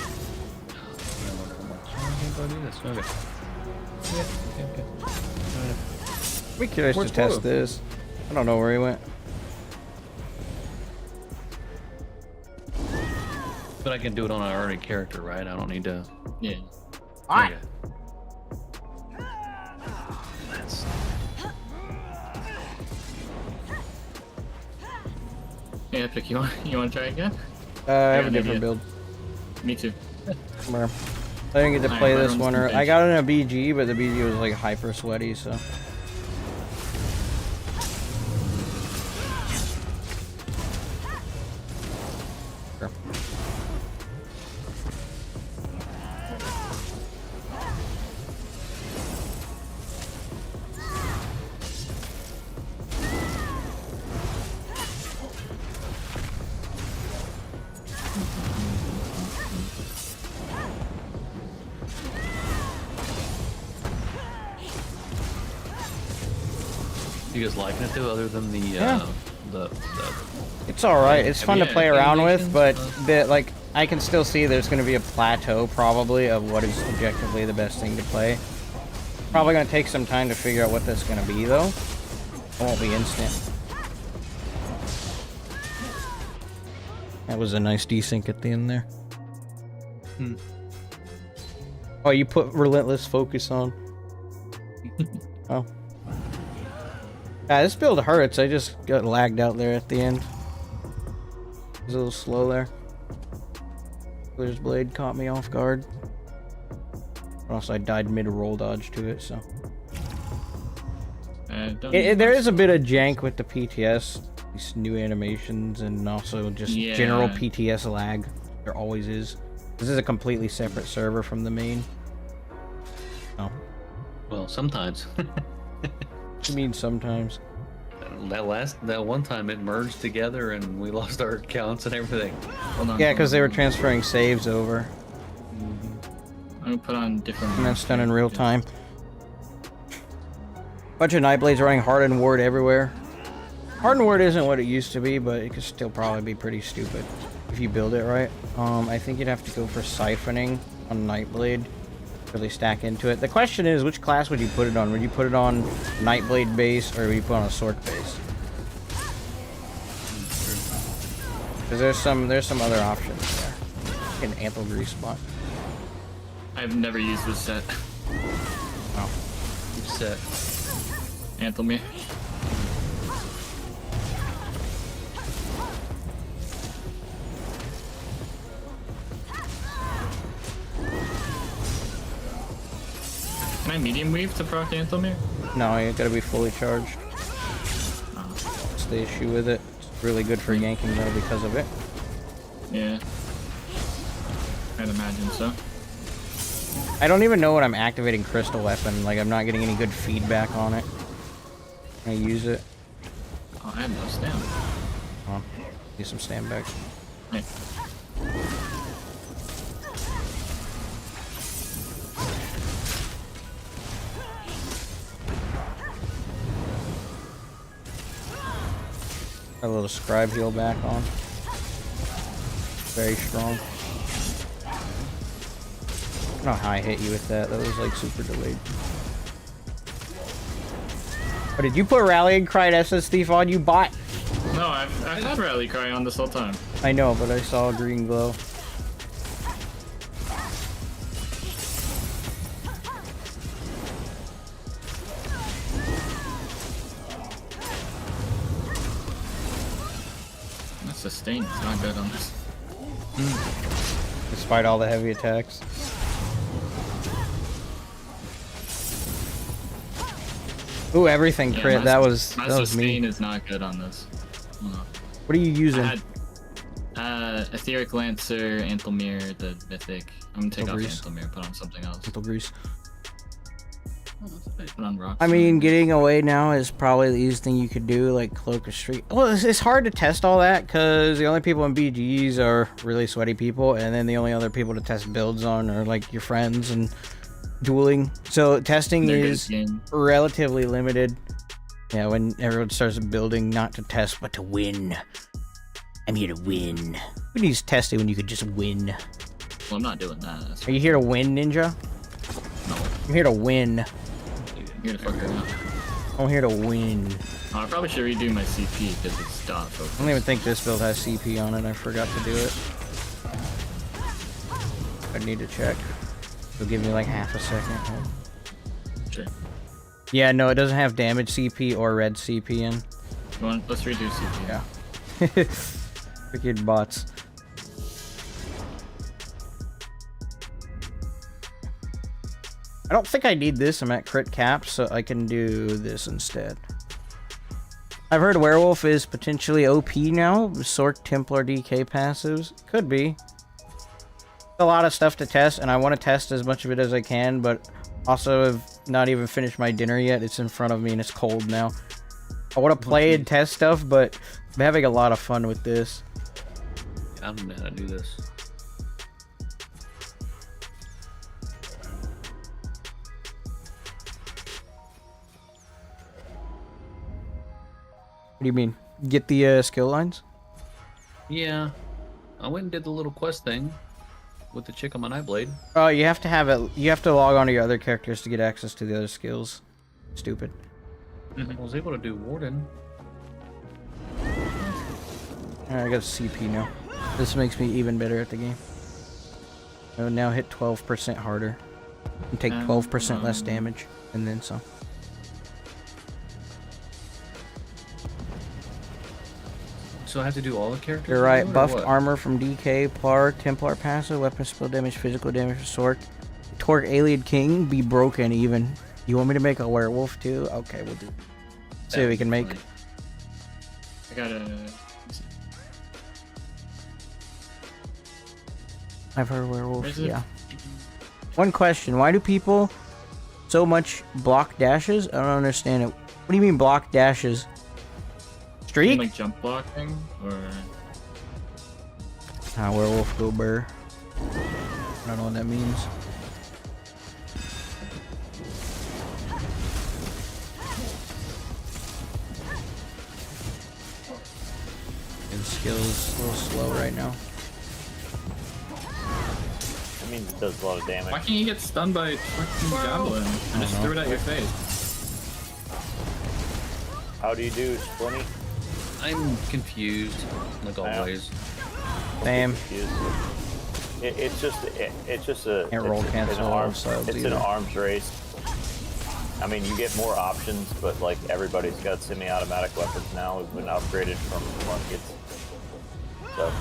Go do this. Okay. Okay. Be curious Where's to test Blue? this. I don't know where he went. But I can do it on an already character, right? I don't need to. Yeah. Okay. That's Hey, Epic, you want to try again? I have a an different idea. build. Me too. Somewhere. I didn't get to Alright, play my this run's one. finished. I got it in a BG, but the BG was like hyper sweaty, so. Sure. you guys liking it though, other than the Yeah. the It's alright. It's fun to Yeah, play around with, but animations, like I can still see there's going to be a plateau probably of what is objectively the best thing to play. Probably going to take some time to figure out what that's going to be though. It won't be instant. That was a nice desync at the end there. Oh, you put relentless focus on. Oh. Yeah, this build hurts. I just got lagged out there at the end. It was a little slow there. Clear's blade caught me off guard. But also, I died mid-roll dodge to it, so. There is a bit of jank with the PTS, these new animations, and also just Yeah. general PTS lag. There always is. This is a completely separate server from the main. Oh. well, sometimes. I mean, sometimes. that one time it merged together and we lost our accounts and everything. Hold on. Yeah, because they were transferring saves over, I'm gonna put on different. and that's done in real time. Bunch of Nightblades running Hardened Ward everywhere. Hardened Ward isn't what it used to be, but it could still probably be pretty stupid if you build it right. I think you'd have to go for Siphoning on Nightblade. Really stack into it. The question is, which class would you put it on? Would you put it on Nightblade base, or would you put it on a Sorc base? Because there's some other options there. An Ample Grease spot. I've never used this set. Oh. Which set? Anthelmere. Can I medium weave to proc Anthelmere? No, you gotta be fully charged. Oh. That's the issue with it. It's really good for yanking though because of it. Yeah. I'd imagine so. I don't even know when I'm activating Crystal Weapon. Like, I'm not getting any good feedback on it. Can I use it? Oh, I have no stamina. Oh, need some stand back. Yeah. A little Scribe heal back on. Very strong. I don't know how I hit you with that. That was like super delayed. But did you put Rallying Cry SS Thief on, you bot? No, I've had Rally Cry on this whole time. I know, but I saw a green glow. That sustain is not good on this. Despite all the heavy attacks. Ooh, everything Yeah, crit. my That was sustain me. is not good on this. What are you using? I had Etheric Lancer, Anthelmere, the Mythic. I'm gonna take off Grease. Anthelmere, put on something else. Little grease. Put on Rock. I mean, getting away now is probably the easiest thing you could do, like Cloak of Street. Well, it's hard to test all that because the only people in BGs are really sweaty people, and then the only other people to test builds on are like your friends and dueling. So testing They're good is game. relatively limited. Yeah, when everyone starts building, not to test, but to win. I'm here to win. Who needs testing when you could just win? Well, I'm not doing that. That's Are you here to win, Ninja? no. I'm here to win. I'm here to fuck her up. I'm here to win. Oh, I probably should redo my CP because it's dot focus. I don't even think this build has CP on it. I forgot to do it. I need to check. It'll give me like half a second. Sure. Yeah, no, it doesn't have damage CP or red CP in. Let's redo CP. Yeah. Freaking bots. I don't think I need this. I'm at crit cap, so I can do this instead. I've heard Werewolf is potentially OP now. Sorc, Templar, DK passives. Could be. A lot of stuff to test, and I want to test as much of it as I can, but also have not even finished my dinner yet. It's in front of me and it's cold now. I want to play and test stuff, but I'm having a lot of fun with this. I don't know how to do this. What do you mean? Get the skill lines? Yeah. I went and did the little quest thing with the chick on my Nightblade. Oh, you have to have it. You have to log on to your other characters to get access to the other skills. Stupid. I was able to do Warden. Alright, I got a CP now. This makes me even better at the game. I will now hit 12% harder. And take 12% less damage. And then some. So I have to do all the characters? You're right. or Buffed what? armor from DK, Plar, Templar passive, weapon spell damage, physical damage, Sorc. Torque Alien King be broken even. You want me to make a werewolf too? Okay, we'll do. See what we can make. I gotta. I've heard werewolf. Where's it? Yeah. One question: why do people so much block dashes? I don't understand it. What do you mean block dashes? Streak? Like jump blocking or. Werewolf go burr. I don't know what that means. skill's a little slow right now. That means it does a lot of damage. Why can't you get stunned by fucking goblin? I just threw it at your face. How do you do, Splinty? I'm confused, like always. Same. It's just a Can't roll cancel ourselves it's either. an arms race. I mean, you get more options, but like everybody's got semi-automatic weapons now. We've been upgraded from muskets, so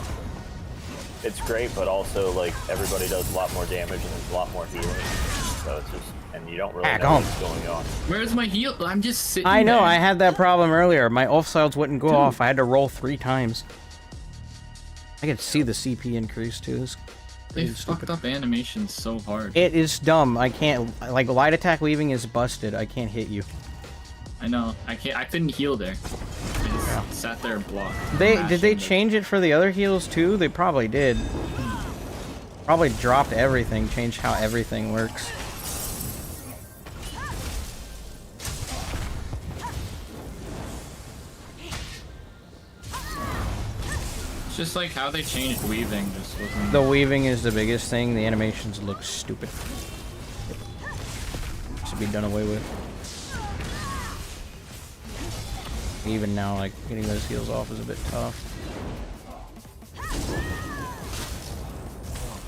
it's great. But also, like everybody does a lot more damage and there's a lot more healing. So it's just, and you don't really know what's going on. Where's my heal? I'm just sitting I know, there. I had that problem earlier. My off-sides wouldn't go off. I had to roll 3 times. I could see the CP increase too. They fucked up animations so hard. It is dumb. I can't, like, light attack weaving is busted. I can't hit you. I know. I couldn't heal there. I just sat there and blocked. Did they change it for the other heals too? They probably did. Probably dropped everything, changed how everything works. It's just like how they changed weaving. Just wasn't. The weaving is the biggest thing. The animations look stupid. Should be done away with. Even now, like, getting those heals off is a bit tough.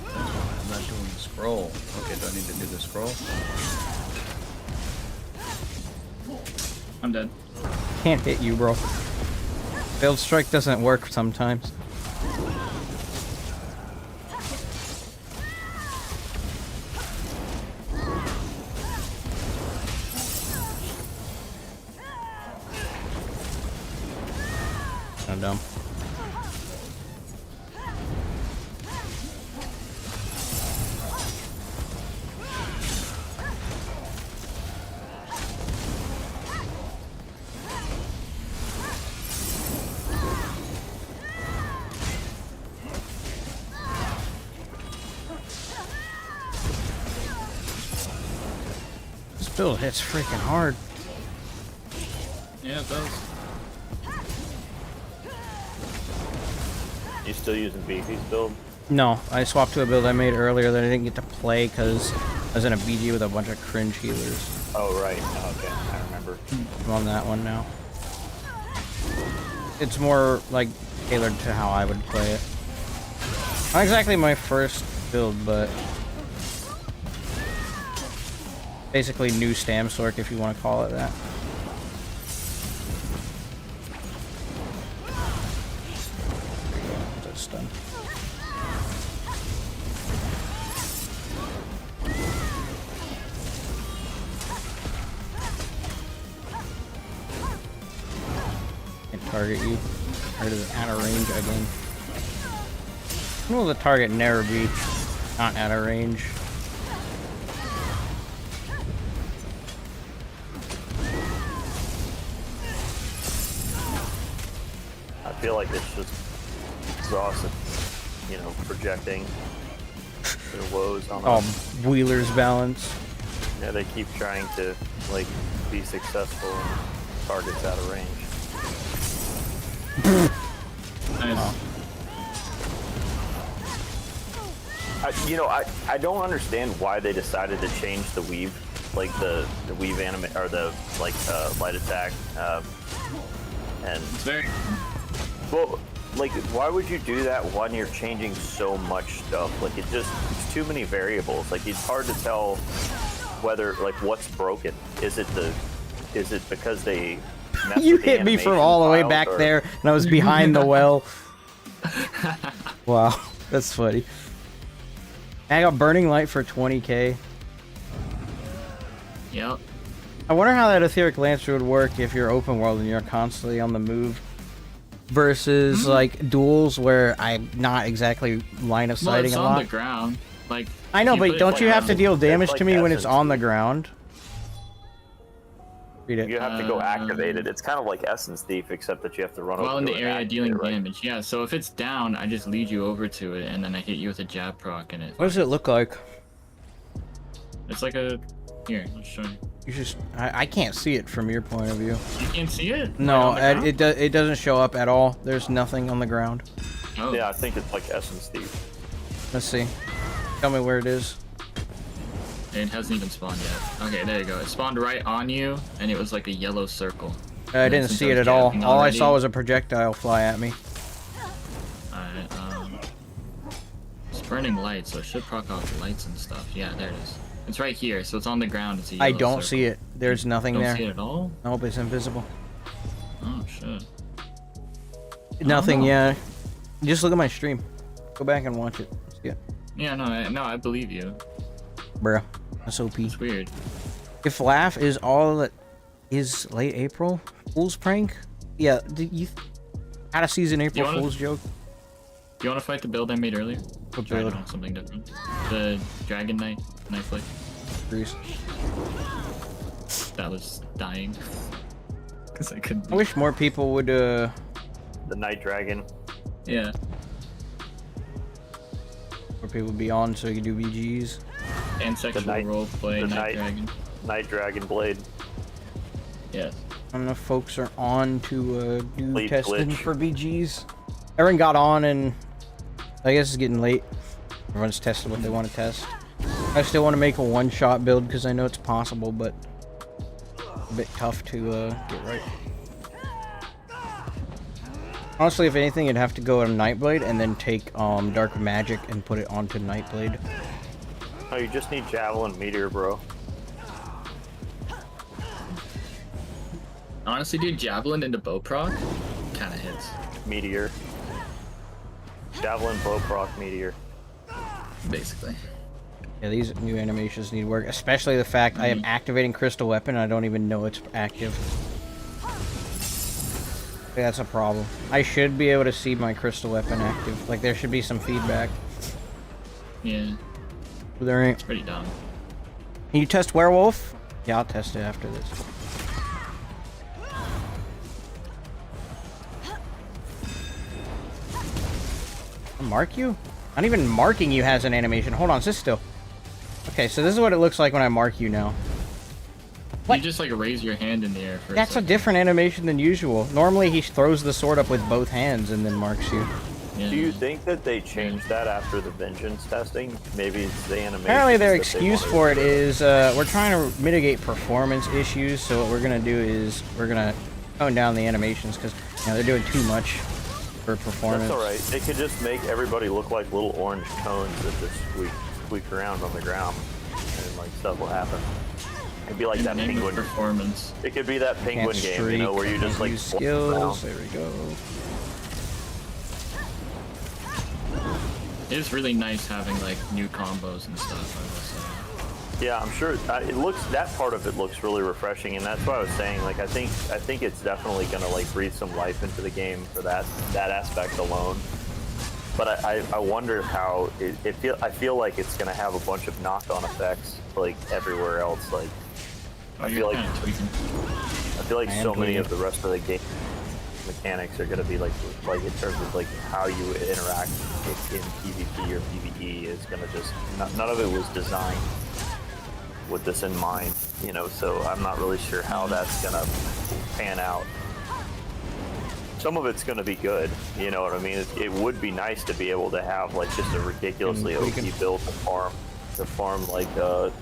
I'm not doing the scroll. Okay, do I need to do the scroll? I'm dead. Can't hit you, bro. Failed strike doesn't work sometimes. I'm dumb. This build hits freaking hard. Yeah, it does. You still using Beefy's build? No, I swapped to a build I made earlier that I didn't get to play because I was in a BG with a bunch of cringe healers. Oh right. Okay, I remember. I'm on that one now. It's more like tailored to how I would play it. Not exactly my first build, but basically new MAGSORC if you want to call it that. That's done. Can target you. Or does it out of range again? When will the target never be not out of range? I feel like it's just exhausted, you know, projecting their woes on us. Wheeler's balance. Yeah, they keep trying to, like, be successful and targets out of range. Nice. I don't understand why they decided to change the weave, like the weave anime or the light attack, and It's very. well, like why would you do that when you're changing so much stuff? Like it's too many variables. Like it's hard to tell whether like what's broken. Is it because they messed You with the hit me from animation all the way files, back or- there, and I was behind the well. Wow, that's funny. I got Burning Light for 20k. Yep. I wonder how that Etheric Lancer would work if you're open world and you're constantly on the move. Versus, like, duels where I'm not exactly line of Well, sighting it's a on lot. the ground. Like. I know, you put but it, don't like, you have to on- deal damage like to me when it's essence. on the ground? Read it. You have to go activate it. It's kind of like Essence Thief, except that you have to run While over in to the it area and dealing activate it, right? damage. Yeah, so if it's down, I just lead you over to it, and then I hit you with a jab proc, and it. What does it look like? It's like a. Here, I'll show you. You just I can't see it from your point of view. You can't see it? No, Right on the ground? it doesn't show up at all. There's nothing on the ground. Oh. Yeah, I think it's like S and Steve. Let's see. Tell me where it is. It hasn't even spawned yet. Okay, there you go. It spawned right on you, and it was like a yellow circle. I And then didn't since see it was at all. jabbing All I already- saw was a projectile fly at me. Alright, it's burning light, so it should proc off lights and stuff. Yeah, there it is. It's right here, so it's on the ground. It's a I yellow don't circle. see it. There's nothing Don't there. see it at all? Nope, it's invisible. Oh, shit. Nothing, know. yeah. Just look at my stream. Go back and watch it. See it. Yeah, no, I believe you. Bruh. That's OP. It's weird. If Laugh is all that is late April Fool's prank? Yeah, did you had a season April wanna- Fool's joke? Do you want to fight the build I made earlier? What Try build? on something different. The Dragon Knight knife blade. Grease. That was dying. Because I couldn't. I wish more people would The Night Dragon. Yeah. more people would be on so you could do BGs. And sexual night- role play the Night night- Dragon. Night Dragon Blade. Yes. I don't know if folks are on to do Blade testing glitch. for BGs. Everyone got on and I guess it's getting late. Everyone's testing what they want to test. I still want to make a one-shot build because I know it's possible, but a bit tough to get right. Honestly, if anything, it'd have to go on Nightblade and then take Dark Magic and put it onto Nightblade. Oh, you just need Javelin Meteor, bro. Honestly, dude, Javelin into bow proc kind of hits. Meteor. Javelin Bow Proc Meteor. Basically. Yeah, these new animations need work, especially the fact I am activating Crystal Weapon and I don't even know it's active. That's a problem. I should be able to see my Crystal Weapon active. Like, there should be some feedback. Yeah. But there ain't. It's pretty dumb. Can you test Werewolf? Yeah, I'll test it after this. Mark you? Not even marking you has an animation. Hold on, sit still. Okay, so this is what it looks like when I mark you now. What? You just like raise your hand in the air for That's a second. different animation than usual. Normally he throws the sword up with both hands and then marks you. Yeah. Do you think that they changed that after the Vengeance testing? Maybe it's the animation. Apparently their excuse for it is we're trying to mitigate performance issues, so what we're gonna do is we're gonna tone down the animations because they're doing too much for performance. That's alright. They could just make everybody look like little orange cones that just squeak around on the ground, and like stuff will happen. It'd be like that Name of penguin. performance. It could be that penguin Can't game, you know, where you streak, just can't like use flip around. skills. There we go. It is really nice having like new combos and stuff. I will say. Yeah, I'm sure it looks. That part of it looks really refreshing, and that's why I was saying. Like, I think it's definitely gonna like breathe some life into the game for that aspect alone. But I wonder how I feel like it's gonna have a bunch of knock-on effects like everywhere else. Like, Oh, I you're feel like kinda tweaking. so many of the rest of the game mechanics are gonna be like in terms of like how you interact in PvP or PvE is gonna just none of it was designed with this in mind, you know. So I'm not really sure how that's gonna pan out. Some of it's gonna be good, you know what I mean? It would be nice to be able to have like just a ridiculously OP build to farm like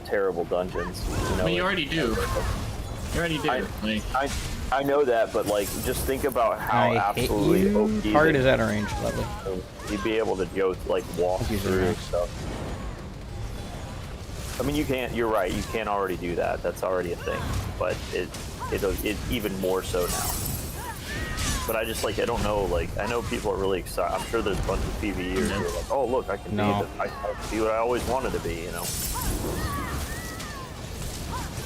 terrible dungeons. You know, I mean, you already do. You already do. I know that, but like just think about how I hit absolutely you. OP Target is out of range. Lovely. you'd be able to go like walk Thank you, through Zach. stuff. I mean, you can't. You're right. You can't already do that. That's already a thing. But it's even more so now. But I just like I don't know. Like I know people are really excited. I'm sure there's a bunch of PvEers who are like, oh look, I can I can be what I always wanted to be. You know.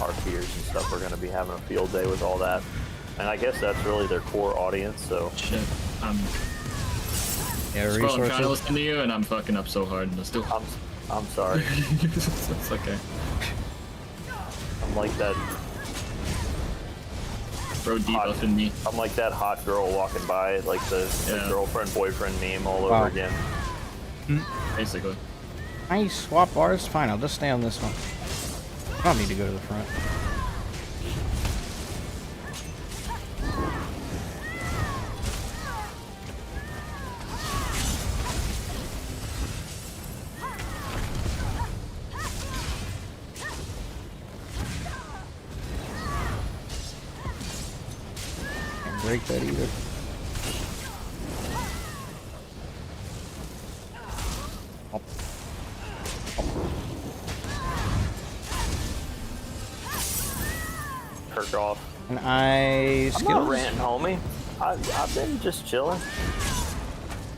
Our peers and stuff are going to be having a field day with all that, and I guess that's really their core audience. So Shit. Yeah, Scroll, I'm trying to resources. listen to you, and I'm fucking up so hard, and it's still. I'm sorry. It's okay. I'm like that. Bro debuffing me. I'm like that hot girl walking by, like the girlfriend boyfriend meme all over again. Basically. Can I swap bars? Fine, I'll just stay on this one. I don't need to go to the front. break that either. Kirk off. And I'm not ranting, homie. I've been just chilling.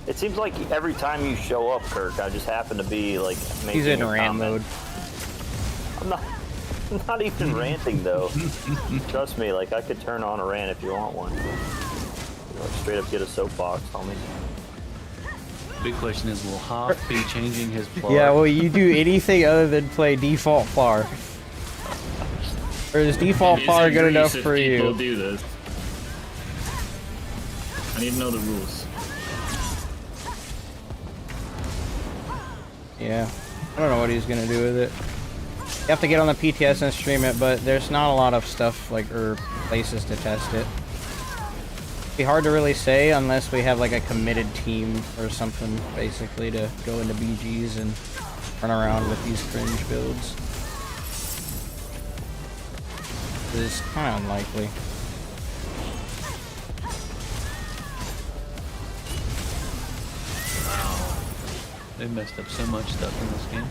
It seems like every time you show up, Kirk, I just happen to be like making He's in a rant comment. mode. I'm not even ranting though. Trust me, like I could turn on a rant if you want one. Like, straight up get a soapbox, homie. Big question is, will Hop be changing his plot? Yeah, will you do anything other than play default FAR? Or is default FAR good enough for People you? do this. I need to know the rules. Yeah. I don't know what he's gonna do with it. You have to get on the PTS and stream it, but there's not a lot of stuff, like, or places to test it. It'd be hard to really say unless we have, like, a committed team or something, basically, to go into BGs and run around with these cringe builds. It's kind of unlikely. They messed up so much stuff in this game.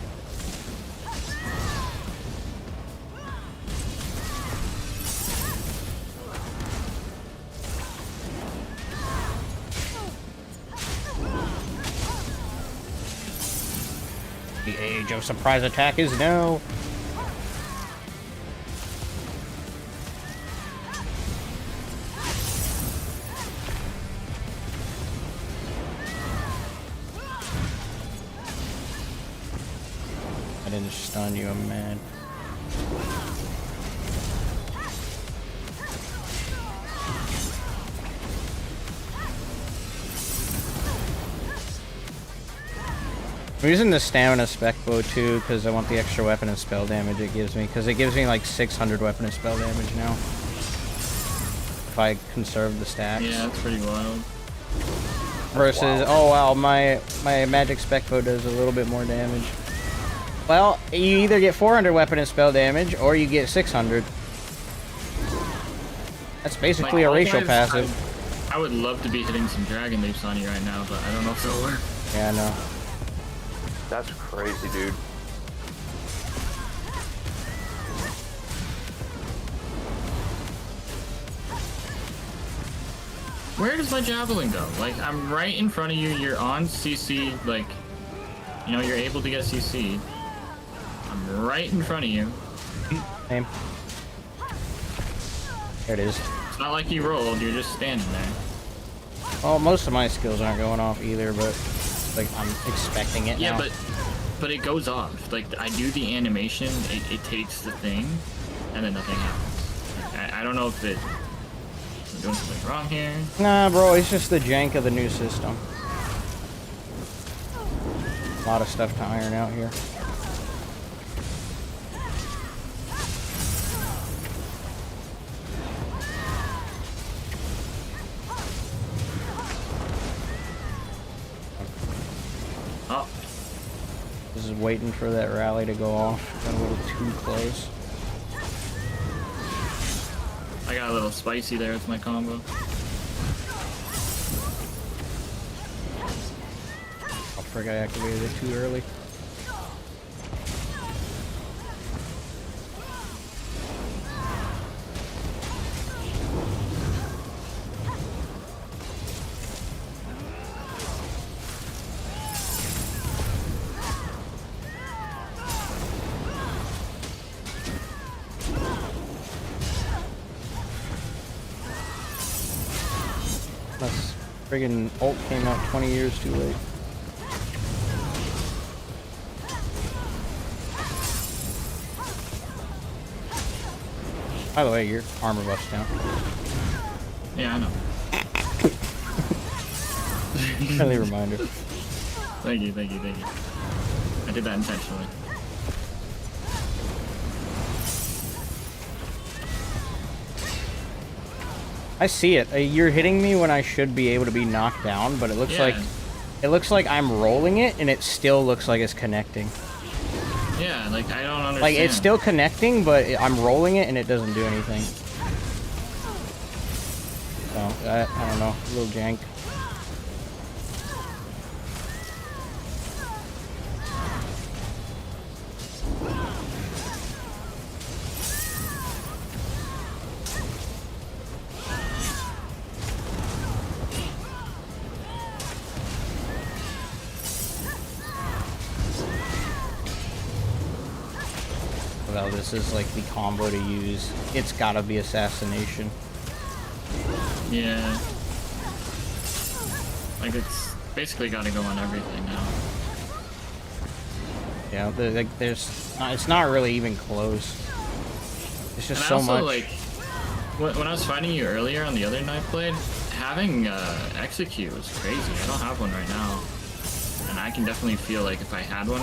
The age of surprise attack is now. I didn't stun you, I'm mad. I'm using the stamina spec bow too because I want the extra weapon and spell damage it gives me, because it gives me like 600 weapon and spell damage now if I conserve the stacks. Yeah, that's pretty wild. Versus, oh wow, my magic spec bow does a little bit more damage. Well, you either get 400 weapon and spell damage or you get 600. That's basically Like, a racial otherwise, passive. I would love to be hitting some dragon leaps on you right now, but I don't know if it'll work. Yeah, I know. That's crazy, dude. Where does my javelin go? Like, I'm right in front of you, you're on CC, like, you know, you're able to get CC. I'm right in front of you. Same. There it is. It's not like you rolled, you're just standing there. Well, most of my skills aren't going off either, but like I'm expecting it Yeah, now. but it goes off. Like, I do the animation, it takes the thing, and then nothing happens. I don't know if I'm doing something wrong here. Nah, bro, it's just the jank of the new system. A lot of stuff to iron out here. Oh, This is waiting for that rally to go off. Got a little too close. I got a little spicy there with my combo. I frig I activated it too early. This friggin' ult came out 20 years too late. By the way, your armor buff's down. Yeah, I know. Friendly reminder. Thank you, thank you, thank you. I did that intentionally. I see it. You're hitting me when I should be able to be knocked down, but it looks like I'm rolling it, and it still looks like it's connecting. Yeah, like, I don't understand. Like, it's still connecting, but I'm rolling it, and it doesn't do anything. So, I don't know, a little jank. Well, this is like the combo to use. It's gotta be assassination. Yeah. Like it's basically got to go on everything now. Yeah, like there's, it's not really even close. It's just And so I also, much. like, when I was fighting you earlier on the other knife blade, having execute was crazy. I don't have one right now, and I can definitely feel like if I had one,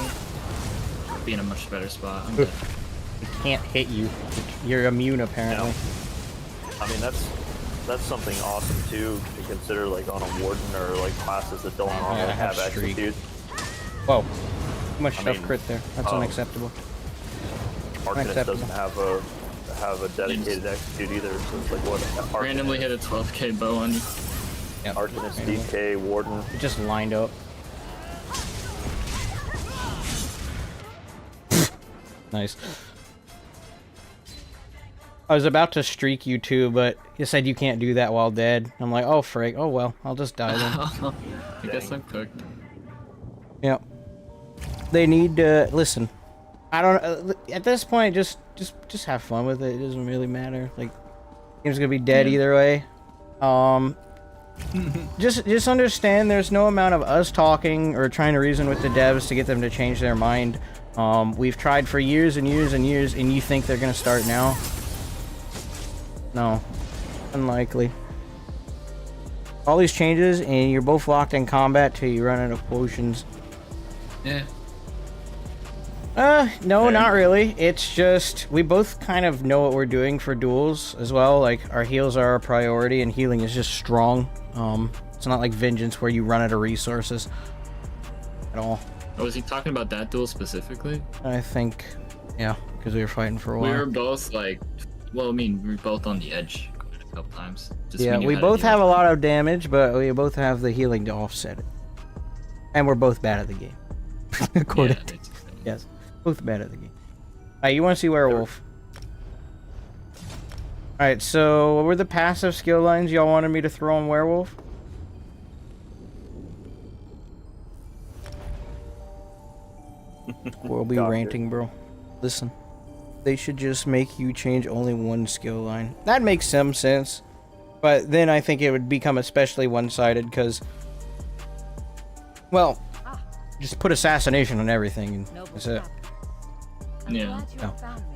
I'd be in a much better spot. I'm dead. It can't hit you. You're immune apparently. I mean, that's something awesome too to consider, like on a warden or like classes that don't normally have streak. execute. Whoa. Too much I stuff mean, crit there. That's unacceptable. Arcanist Unacceptable. doesn't have a dedicated execute either, so it's like what Arcanist, Randomly hit a 12k bow on you. Yep. Arcanist, Randomly. DK, warden. It just lined up. Nice. I was about to streak you too, but you said you can't do that while dead. I'm like, oh frick. Oh well, I'll just die then. I guess I'm cooked. Yep. They need to listen. I don't. At this point, just have fun with it. It doesn't really matter. Like, game's gonna be dead either way. Just understand. There's no amount of us talking or trying to reason with the devs to get them to change their mind. We've tried for years and years and years, and you think they're gonna start now? No, unlikely. All these changes, and you're both locked in combat till you run out of potions. Yeah. No, not really. It's just, we both kind of know what we're doing for duels as well. Like, our heals are our priority, and healing is just strong. It's not like Vengeance where you run out of resources at all. Oh, was he talking about that duel specifically? I think, yeah, because we were fighting for a while. We were both like, well, I mean, we were both on the edge quite a couple times. Just Yeah, when you we had to both deal have a with lot of damage, but we both have the healing to offset it. And we're both bad at the game. According to... Yes, both bad at the game. Alright, you want to see Werewolf? Alright, so what were the passive skill lines y'all wanted me to throw on Werewolf? We'll be ranting, bro. Listen. They should just make you change only one skill line. That makes some sense. But then I think it would become especially one-sided because... Well, just put assassination on everything and that's it. I'm Yeah. glad you No. found me.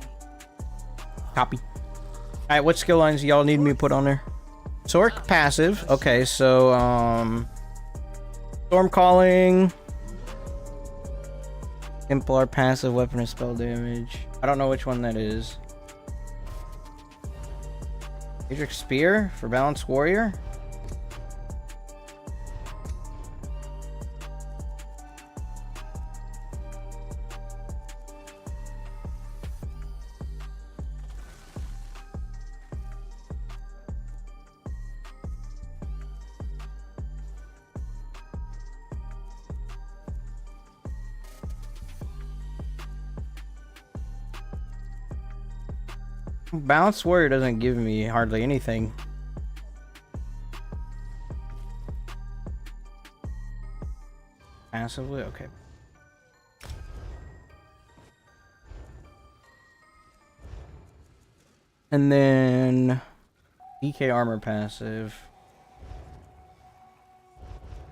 Copy. Alright, what skill lines do y'all need me to put on there? Sork, passive. Okay, so, Storm Calling... Templar, passive, weapon and spell damage. I don't know which one that is. Hendrick Spear for Balanced Warrior? Balanced Warrior doesn't give me hardly anything. Passively? Okay. And then DK armor passive.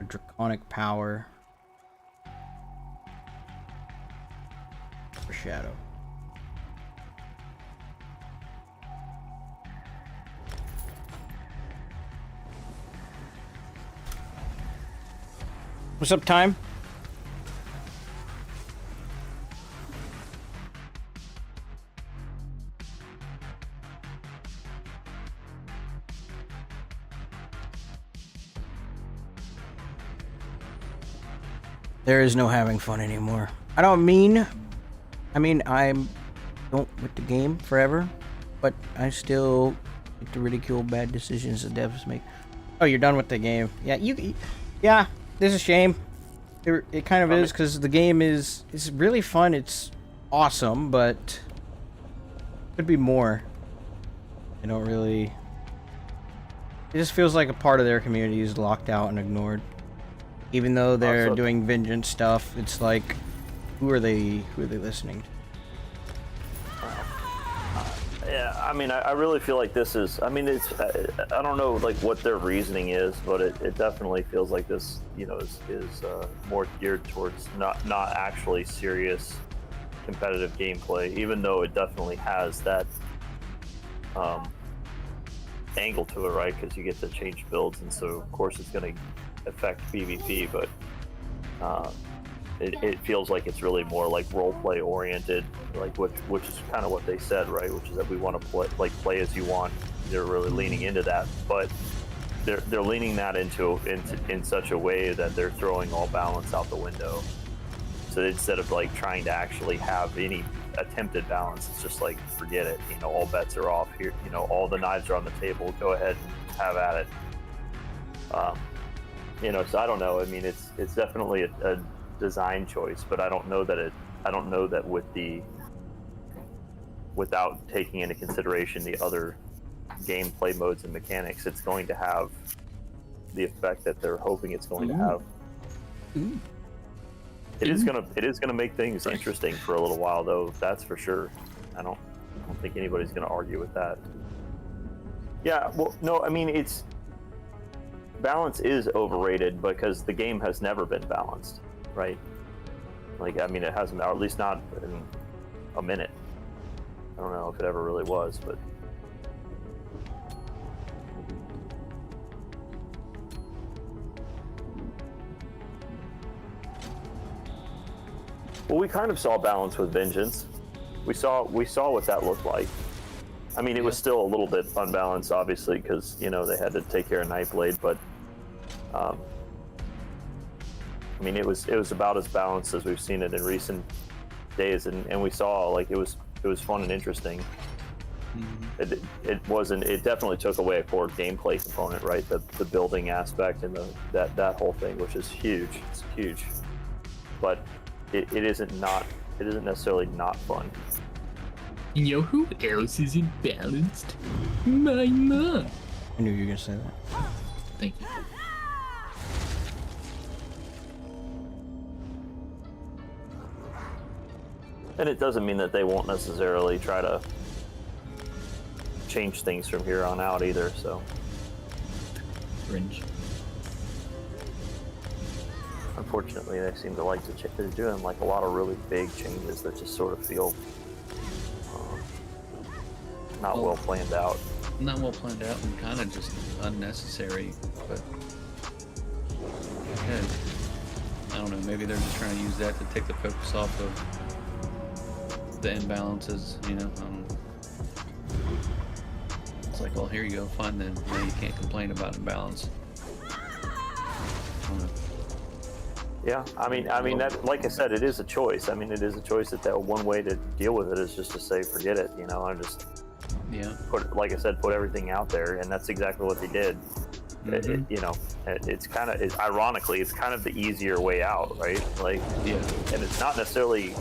Draconic power. For shadow. What's up, time? There is no having fun anymore. I mean I'm don't with the game forever, but I still to ridicule bad decisions the devs make. Oh, you're done with the game. Yeah, yeah, this is a shame. It kind of is, because the game is really fun. It's awesome, but could be more. I don't really... It just feels like a part of their community is locked out and ignored. Even though they're doing vengeance stuff, it's like, who are they listening to? Yeah, I mean, I really feel like this is, I mean, it's, I don't know, like, what their reasoning is, but it definitely feels like this, you know, is more geared towards not actually serious competitive gameplay, even though it definitely has that angle to it, right? Because you get to change builds, and so, of course, it's going to affect PvP, but it feels like it's really more like roleplay oriented, like which is kind of what they said, right? Which is that we want to play as you want. They're really leaning into that, but they're leaning that in such a way that they're throwing all balance out the window. So instead of like trying to actually have any attempted balance, it's just like, forget it. You know, all bets are off here. You know, all the knives are on the table. Go ahead and have at it. You know, so I don't know. I mean, it's definitely a design choice, but I don't know that without taking into consideration the other gameplay modes and mechanics, it's going to have the effect that they're hoping it's going to have. It is gonna make things interesting for a little while, though. That's for sure. I don't think anybody's gonna argue with that. Yeah, well, no, I mean, balance is overrated because the game has never been balanced, right? Like, I mean, it hasn't, or at least not in a minute. I don't know if it ever really was, but well, we kind of saw balance with Vengeance. We saw what that looked like. I mean, it was still a little bit unbalanced, obviously, because, you know, they had to take care of Nightblade, but I mean, it was about as balanced as we've seen it in recent days, and we saw, like, it was fun and interesting. It definitely took away a core gameplay component, right? The building aspect and that whole thing, which is huge. It's huge, but it isn't necessarily not fun. You know who else isn't balanced? My mom. I knew you were gonna say that. Thank you. And it doesn't mean that they won't necessarily try to change things from here on out either, so. Cringe. Unfortunately, they seem to like to they're doing like a lot of really big changes that just sort of feel not well planned out. Not well planned out and kind of just unnecessary, but again, I don't know, maybe they're just trying to use that to take the focus off of the imbalances, you know. It's like, well, here you go, fine then. Now you can't complain about imbalance. I don't know. Yeah, I mean that, like I said, it is a choice. I mean, it is a choice that one way to deal with it is just to say, forget it, you know, and just like I said, put everything out there, and that's exactly what they did. You know, it's kind of, ironically, it's kind of the easier way out, right? Like, and it's not necessarily,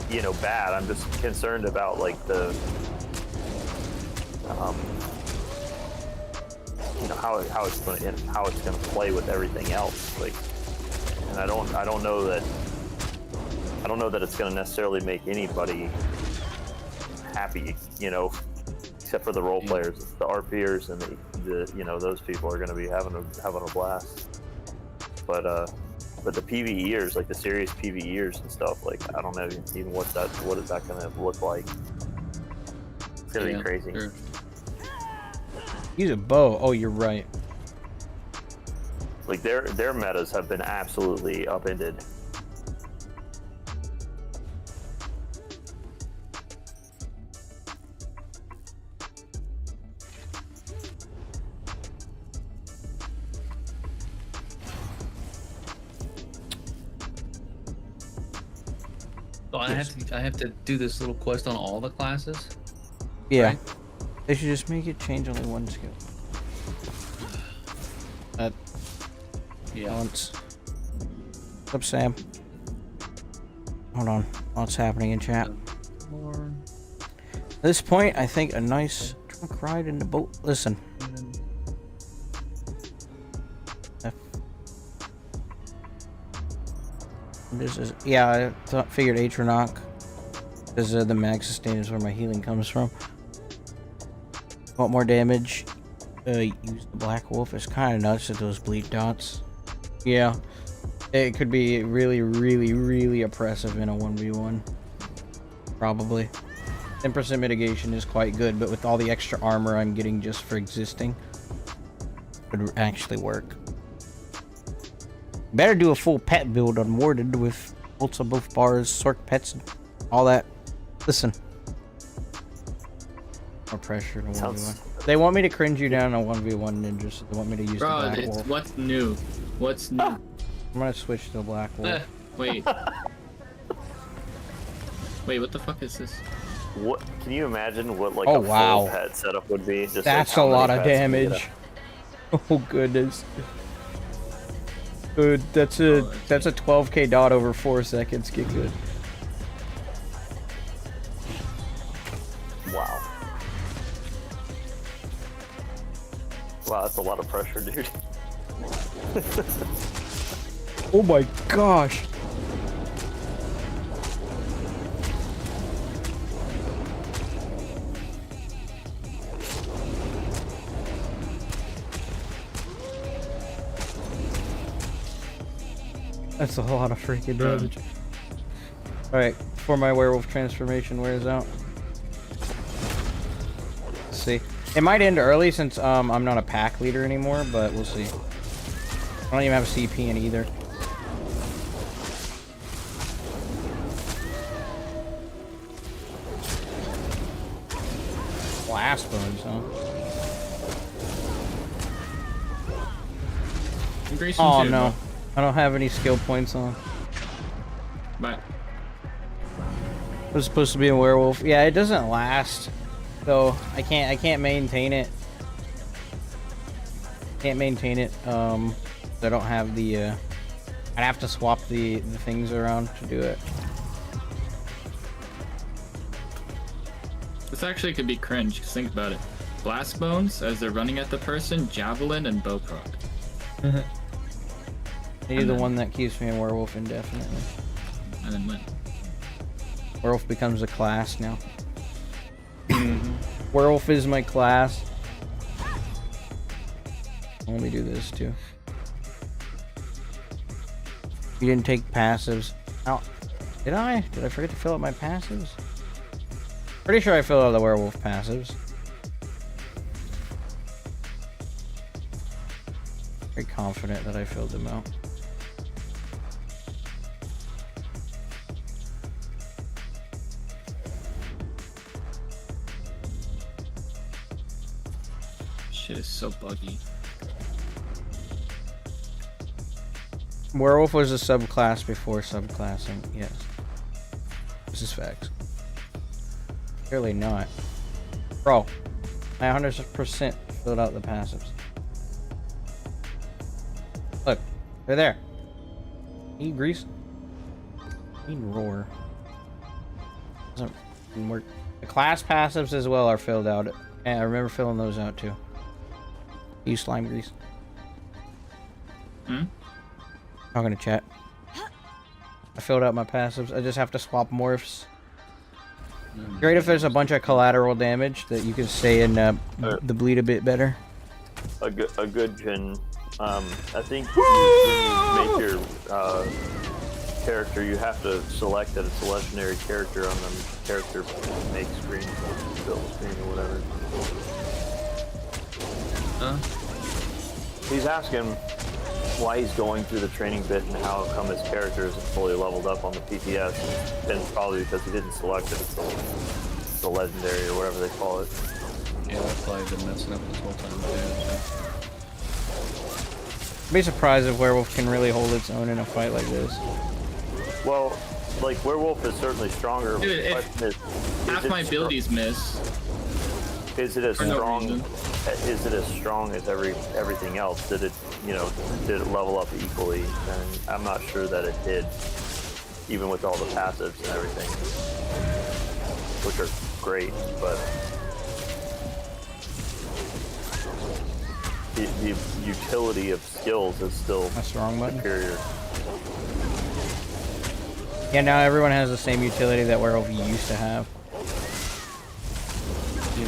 you know, bad. I'm just concerned about like the, you know, how it's going to play with everything else, like. And I don't know that it's going to necessarily make anybody happy, you know, except for the role players, the RPers, and the you know, those people are going to be having a blast. But the PvEers, like the serious PvEers and stuff, like, I don't know even what is that going to look like. It's going to be crazy. Sure. Use a bow. Oh, you're right. Like, their metas have been absolutely upended. So I have to do this little quest on all the classes? Yeah. Right? They should just make it change only one skill. That balance. What's up, Sam? Hold on. What's happening in chat? At this point, I think a nice drunk ride in the boat. Listen. This is, yeah, I figured 𝙁𝙧𝙚𝙚 because the mag sustain is where my healing comes from. Want more damage? Use the Black Wolf. It's kind of nuts at those bleed dots. Yeah, it could be really, really, really oppressive in a 1v1. Probably. 10% mitigation is quite good, but with all the extra armor I'm getting just for existing, it would actually work. Better do a full pet build on Warded with ults on both bars, Sorc pets, and all that. Listen. More pressure in a 1v1. They want me to cringe you down on 1v1 ninja, so they want me to use the Black Wolf. What's new? What's new? I'm gonna switch to the Black Wolf. Wait. Wait, what the fuck is this? What can you imagine what like Oh, a wow. full pet setup would be? Just That's like a lot of pets you can get damage. Oh goodness. Dude, that's a 12k dot over 4 seconds. Get good. Wow. Wow, that's a lot of pressure, dude. Oh my gosh. That's a lot of freaking damage. Alright, before my werewolf transformation wears out. Let's see. It might end early since I'm not a pack leader anymore, but we'll see. I don't even have a CP in either. Blast bugs, huh? Oh no. I don't have any skill points on. Bye. It was supposed to be a werewolf. Yeah, it doesn't last. So I can't maintain it. Can't maintain it. I don't have the I'd have to swap the things around to do it. This actually could be cringe, 'cause think about it. Blast bones, as they're running at the person, javelin, and bow proc. Maybe the one that keeps me a werewolf indefinitely. And then win. Werewolf becomes a class now. Werewolf is my class. Let me do this too. You didn't take passives. Oh, did I? Did I forget to fill out my passives? Pretty sure I filled out the werewolf passives. Very confident that I filled them out. Shit is so buggy. Werewolf was a subclass before subclassing, yes. This is facts. Clearly not. Bro, I 100% filled out the passives. Look, they're there. Need grease. Need roar. Doesn't work. The class passives as well are filled out. And I remember filling those out too. Use slime grease. Talking to chat. I filled out my passives. I just have to swap morphs. Great if there's a bunch of collateral damage that you can stay in the bleed a bit better. A good gen. I think when you make your character, you have to select that it's a legendary character on the character make screen, fill screen or whatever. He's asking why he's going through the training bit and how come his character isn't fully leveled up on the PTS. And it's probably because he didn't select it. It's the legendary or whatever they call it. Yeah, that's probably been messing up this whole time too. I'd be surprised if Werewolf can really hold its own in a fight like this. Well, like Werewolf is certainly stronger. Dude, if half my abilities miss. Is it as For no strong? reason. Is it as strong as everything else? Did it, did it level up equally? And I'm not sure that it did, even with all the passives and everything, which are great. But the utility of skills is still That's the wrong button. superior. Yeah, now everyone has the same utility that Werewolf used to have. Yeah.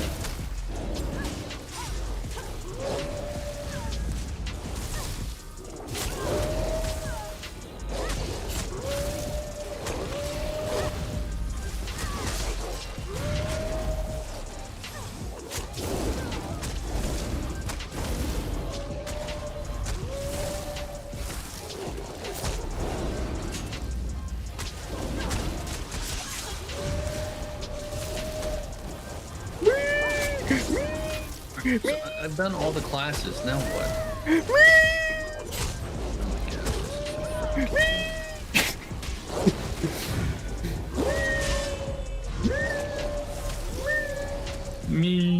So I've done all the classes. Now what? Oh my gosh. Me.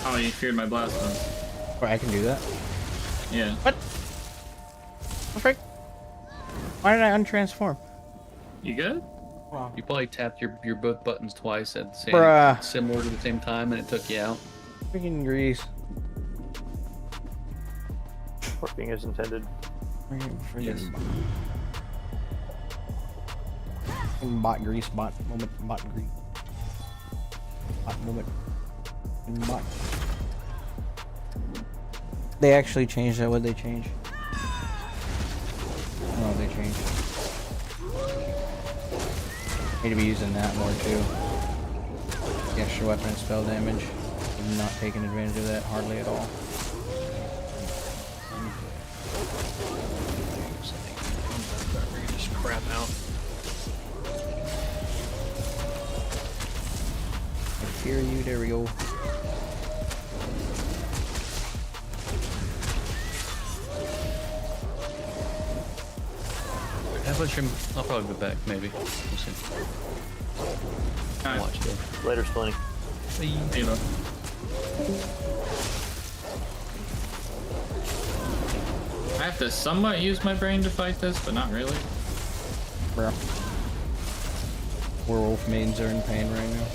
Oh, you feared my blast one. Or I can do that. Yeah. What? The frick? Why did I untransform? You good? You probably tapped your both buttons twice at the same, Bruh. similar to the same time, and it took you out. Freaking grease. Working as intended. Freaking Yes. bot grease, bot moment, bot grease. Bot moment. Bot. They actually changed that. What'd they change? Oh, they changed. Need to be using that more too. The extra weapon and spell damage. I'm not taking advantage of that hardly at all. Just crap out. I fear you. There we go. How about your? I'll probably be back. Maybe. We'll see. Alright. Watch it. Later, Splinty. Hey, look. I have to somewhat use my brain to fight this, but not really. Bro. Werewolf mains are in pain right now.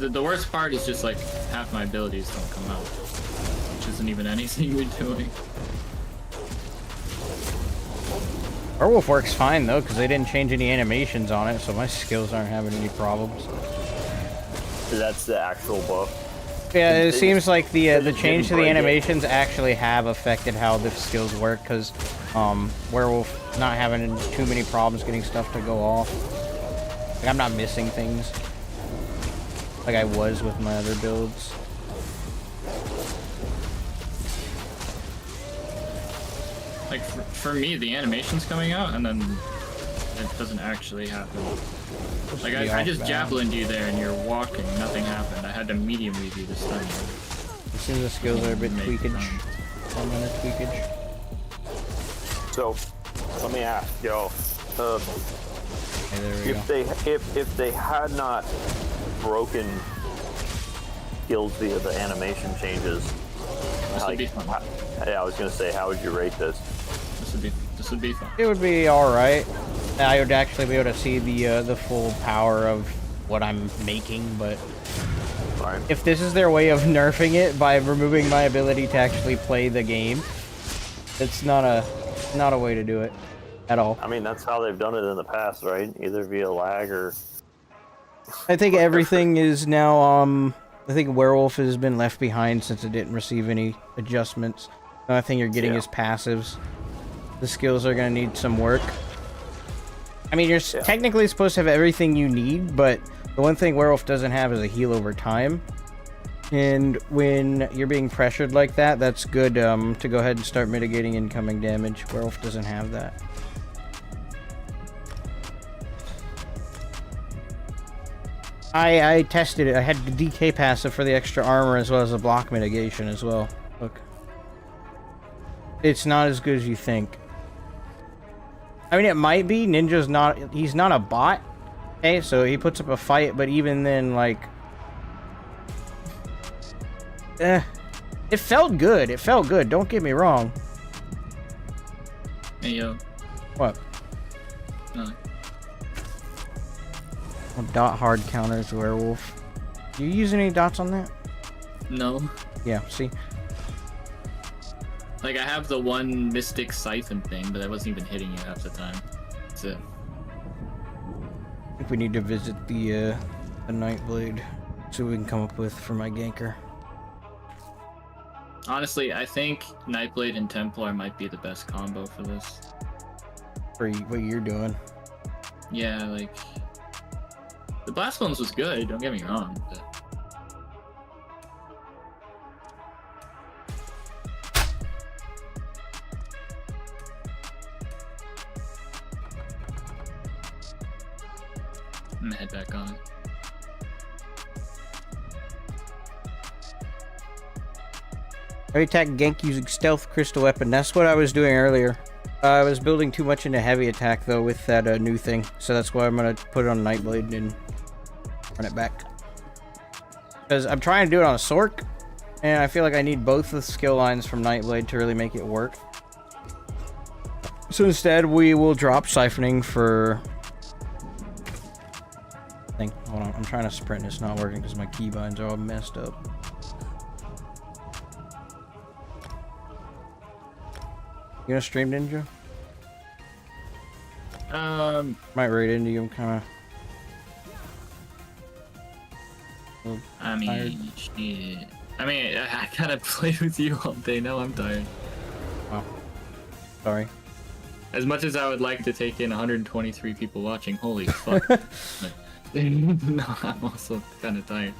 The worst part is just like half my abilities don't come out, which isn't even anything we're doing. Werewolf works fine though, because they didn't change any animations on it, so my skills aren't having any problems. So that's the actual buff. Yeah, They it just- seems like the they just change to didn't the break it. animations actually have affected how the skills work, because Werewolf not having too many problems getting stuff to go off. Like I'm not missing things like I was with my other builds. Like for me, the animation's coming out, and then it doesn't actually happen. Like I just javelined you there, and you're walking, nothing happened. I had to medium weave you this time. As soon as the skills are a bit Make tweakage. them. 1 minute tweakage. So, let me ask, yo. Okay, there we go. If they had not broken skills via the animation changes, This would be fun. yeah, I was gonna say, how would you rate this? This would be fun. It would be alright. I would actually be able to see the full power of what I'm making, but Right. if this is their way of nerfing it by removing my ability to actually play the game, it's not a way to do it at all. I mean, that's how they've done it in the past, right? Either via lag or I think everything is now, I think Werewolf has been left behind since it didn't receive any adjustments. The only thing you're getting Yeah. is passives. The skills are going to need some work. I mean, you're technically supposed to have everything you need, but the one thing Werewolf doesn't have is a heal over time. And when you're being pressured like that, that's good to go ahead and start mitigating incoming damage. Werewolf doesn't have that. I tested it. I had the DK passive for the extra armor as well as the block mitigation as well. Look. It's not as good as you think. I mean, it might be. Ninja's not... He's not a bot. Okay, so he puts up a fight, but even then, like... it felt good. It felt good. Don't get me wrong. Hey, yo. What? No. Well, dot hard counters werewolf. You use any dots on that? No. Yeah, see? Like, I have the one Mystic Siphon thing, but I wasn't even hitting you half the time. That's it. I think we need to visit the Nightblade. See what we can come up with for my ganker. Honestly, I think Nightblade and Templar might be the best combo for this. For what you're doing. Yeah, like... The Blast Bones was good, don't get me wrong, but... I'm gonna head back on. I attack gank using stealth crystal weapon. That's what I was doing earlier. I was building too much into heavy attack though with that new thing, so that's why I'm gonna put it on Nightblade and run it back. Because I'm trying to do it on a Sorc, and I feel like I need both the skill lines from Nightblade to really make it work. So instead, we will drop siphoning for... Hold on, I'm trying to sprint and it's not working because my keybinds are all messed up. You gonna stream Ninja? Might raid into you, I'm kinda... I mean, shit. I mean, I kinda played with you all day, now I'm tired. Wow. Sorry. As much as I would like to take in 123 people watching, holy fuck. No, I'm also kinda tired.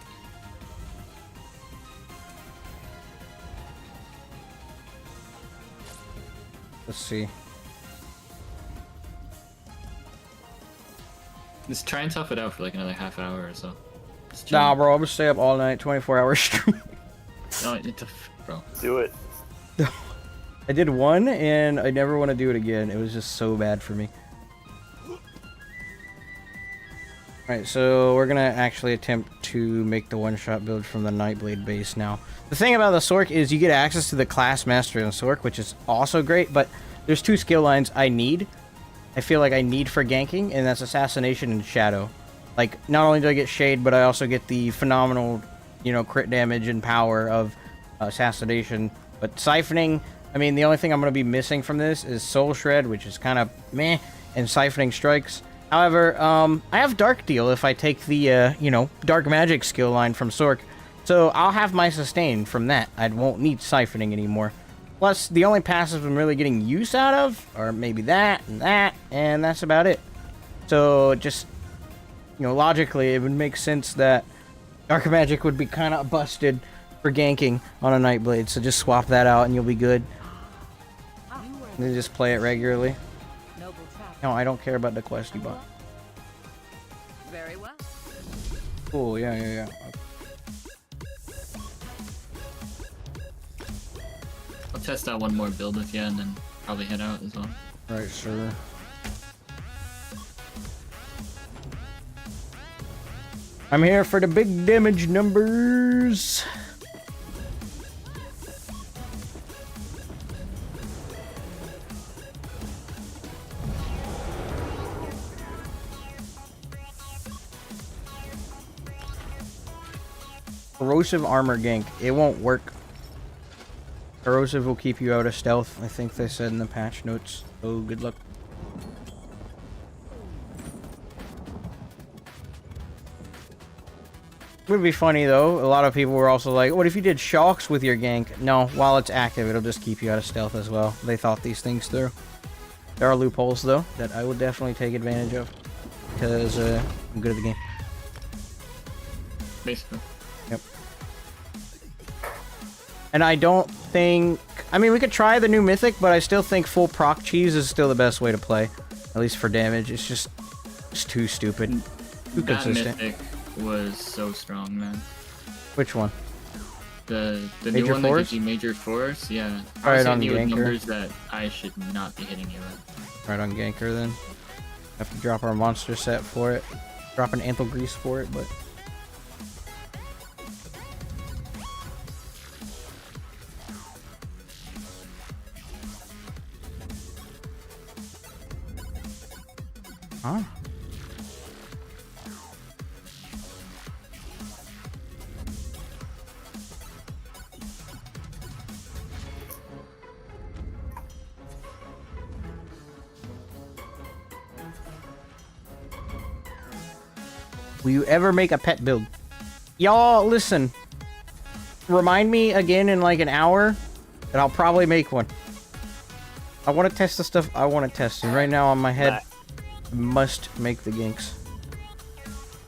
Let's see. Just try and tough it out for like another half hour or so. Nah, bro, I'm gonna stay up all night, 24-hour stream. No, bro. Do it. I did one, and I never want to do it again. It was just so bad for me. Alright, so we're gonna actually attempt to make the one-shot build from the Nightblade base now. The thing about the Sorc is you get access to the class master in the Sorc, which is also great, but there's two skill lines I need. I feel like I need for ganking, and that's Assassination and Shadow. Like, not only do I get Shade, but I also get the phenomenal, you know, crit damage and power of Assassination. But Siphoning, I mean, the only thing I'm going to be missing from this is Soul Shred, which is kind of meh, and Siphoning Strikes. However, I have Dark Deal if I take the, you know, Dark Magic skill line from Sorc. So I'll have my Sustain from that. I won't need Siphoning anymore. Plus, the only passives I'm really getting use out of are maybe that, and that's about it. So, just, you know, logically, it would make sense that Dark Magic would be kind of busted for ganking on a Nightblade. So just swap that out and you'll be good. And then just play it regularly. No, I don't care about the questy bot. Very well. Cool, yeah. I'll test out one more build with you and then probably head out as well. Right, sure. I'm here for the big damage numbers. Corrosive armor gank. It won't work. Corrosive will keep you out of stealth, I think they said in the patch notes. Oh, good luck. Would be funny though. A lot of people were also like, what if you did shocks with your gank? No, while it's active, it'll just keep you out of stealth as well. They thought these things through. There are loopholes though that I would definitely take advantage of because I'm good at the game. Basically. Yep. And I don't think... I mean, we could try the new Mythic, but I still think full proc cheese is still the best way to play. At least for damage. It's just too stupid. Too That consistent. Mythic was so strong, man. Which one? The Major new one force? that gives you major force, yeah. I Right was on hitting you with ganker. numbers that I should not be hitting you with. Right on ganker then. Have to drop our monster set for it. Drop an anthil grease for it, but... Huh? Will you ever make a pet build? Y'all, listen. Remind me again in like an hour, and I'll probably make one. I want to test the stuff I want to test, and right now on my head, I must make the ginks.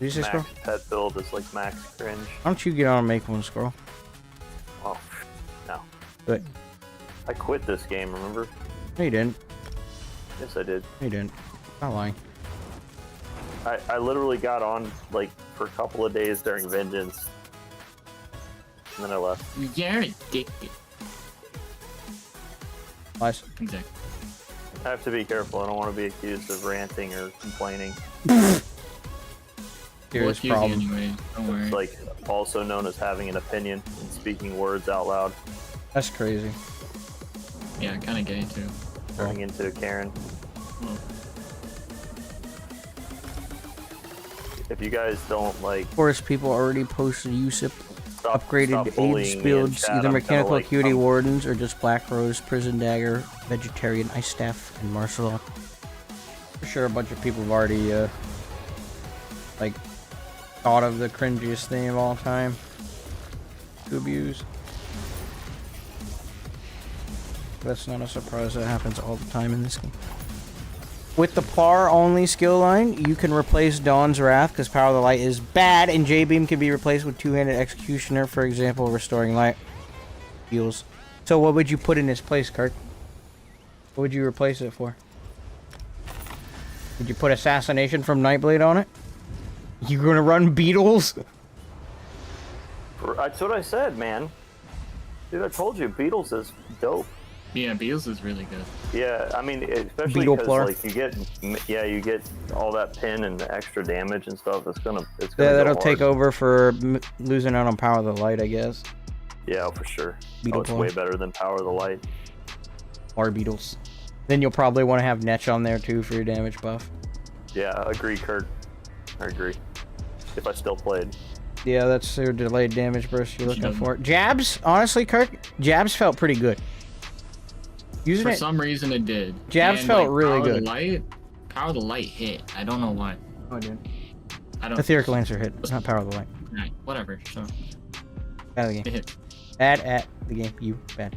Did you say, Squirrel? Max pet build is like max cringe. Why don't you get on and make one, Squirrel? Oh, no. But I quit this game, remember? no, you didn't. Yes, I did. No, you didn't. Not lying. I literally got on, like, for a couple of days during Vengeance. And then I left. You're addicted. Lies. Exactly. I have to be careful. I don't want to be accused of ranting or complaining. We'll Serious accuse you problem. anyway. Don't worry. It's like also known as having an opinion and speaking words out loud, That's crazy. Yeah, kind of gay too. turning into a Karen. Well, If you guys don't like Of course, people already posted USIP upgraded stop bullying AIDS me in builds, chat, either I'm gonna, mechanical like, acuity wardens or just Black Rose, Prison Dagger, Vegetarian Ice Staff, and Martial. For sure, a bunch of people have already like thought of the cringiest thing of all time to abuse. That's not a surprise. That happens all the time in this game. With the PAR only skill line, you can replace Dawn's Wrath because Power of the Light is bad, and J-Beam can be replaced with Two-Handed Executioner, for example, restoring light heals. So what would you put in its place, Kirk? What would you replace it for? Would you put Assassination from Nightblade on it? You gonna run Beetles? That's what I said, man. Dude, I told you, Beatles is dope. yeah, Beals is really good. Yeah, I mean, especially Beetle because plur. like you get all that pin and the extra damage and stuff. It's gonna Yeah, go that'll hard. take over for losing out on Power of the Light, I guess. Yeah, for sure. Beetle Oh, it's plur. way better than Power of the Light. Or Beetles. Then you'll probably want to have Netch on there too for your damage buff. Yeah, agree, Kurt. I agree. If I still played. Yeah, that's your delayed damage burst you're looking doesn't. for. Jabs, honestly, Kirk, Jabs felt pretty good. Using For it, some reason it did. Jabs And, felt like, really Power of the good. Power of the Light hit. I don't know why. Oh, dude. I don't. Etheric Lancer hit. It's not Power of the Light. Right, whatever. So Out of the it game. hit. Bad at the game. You bad.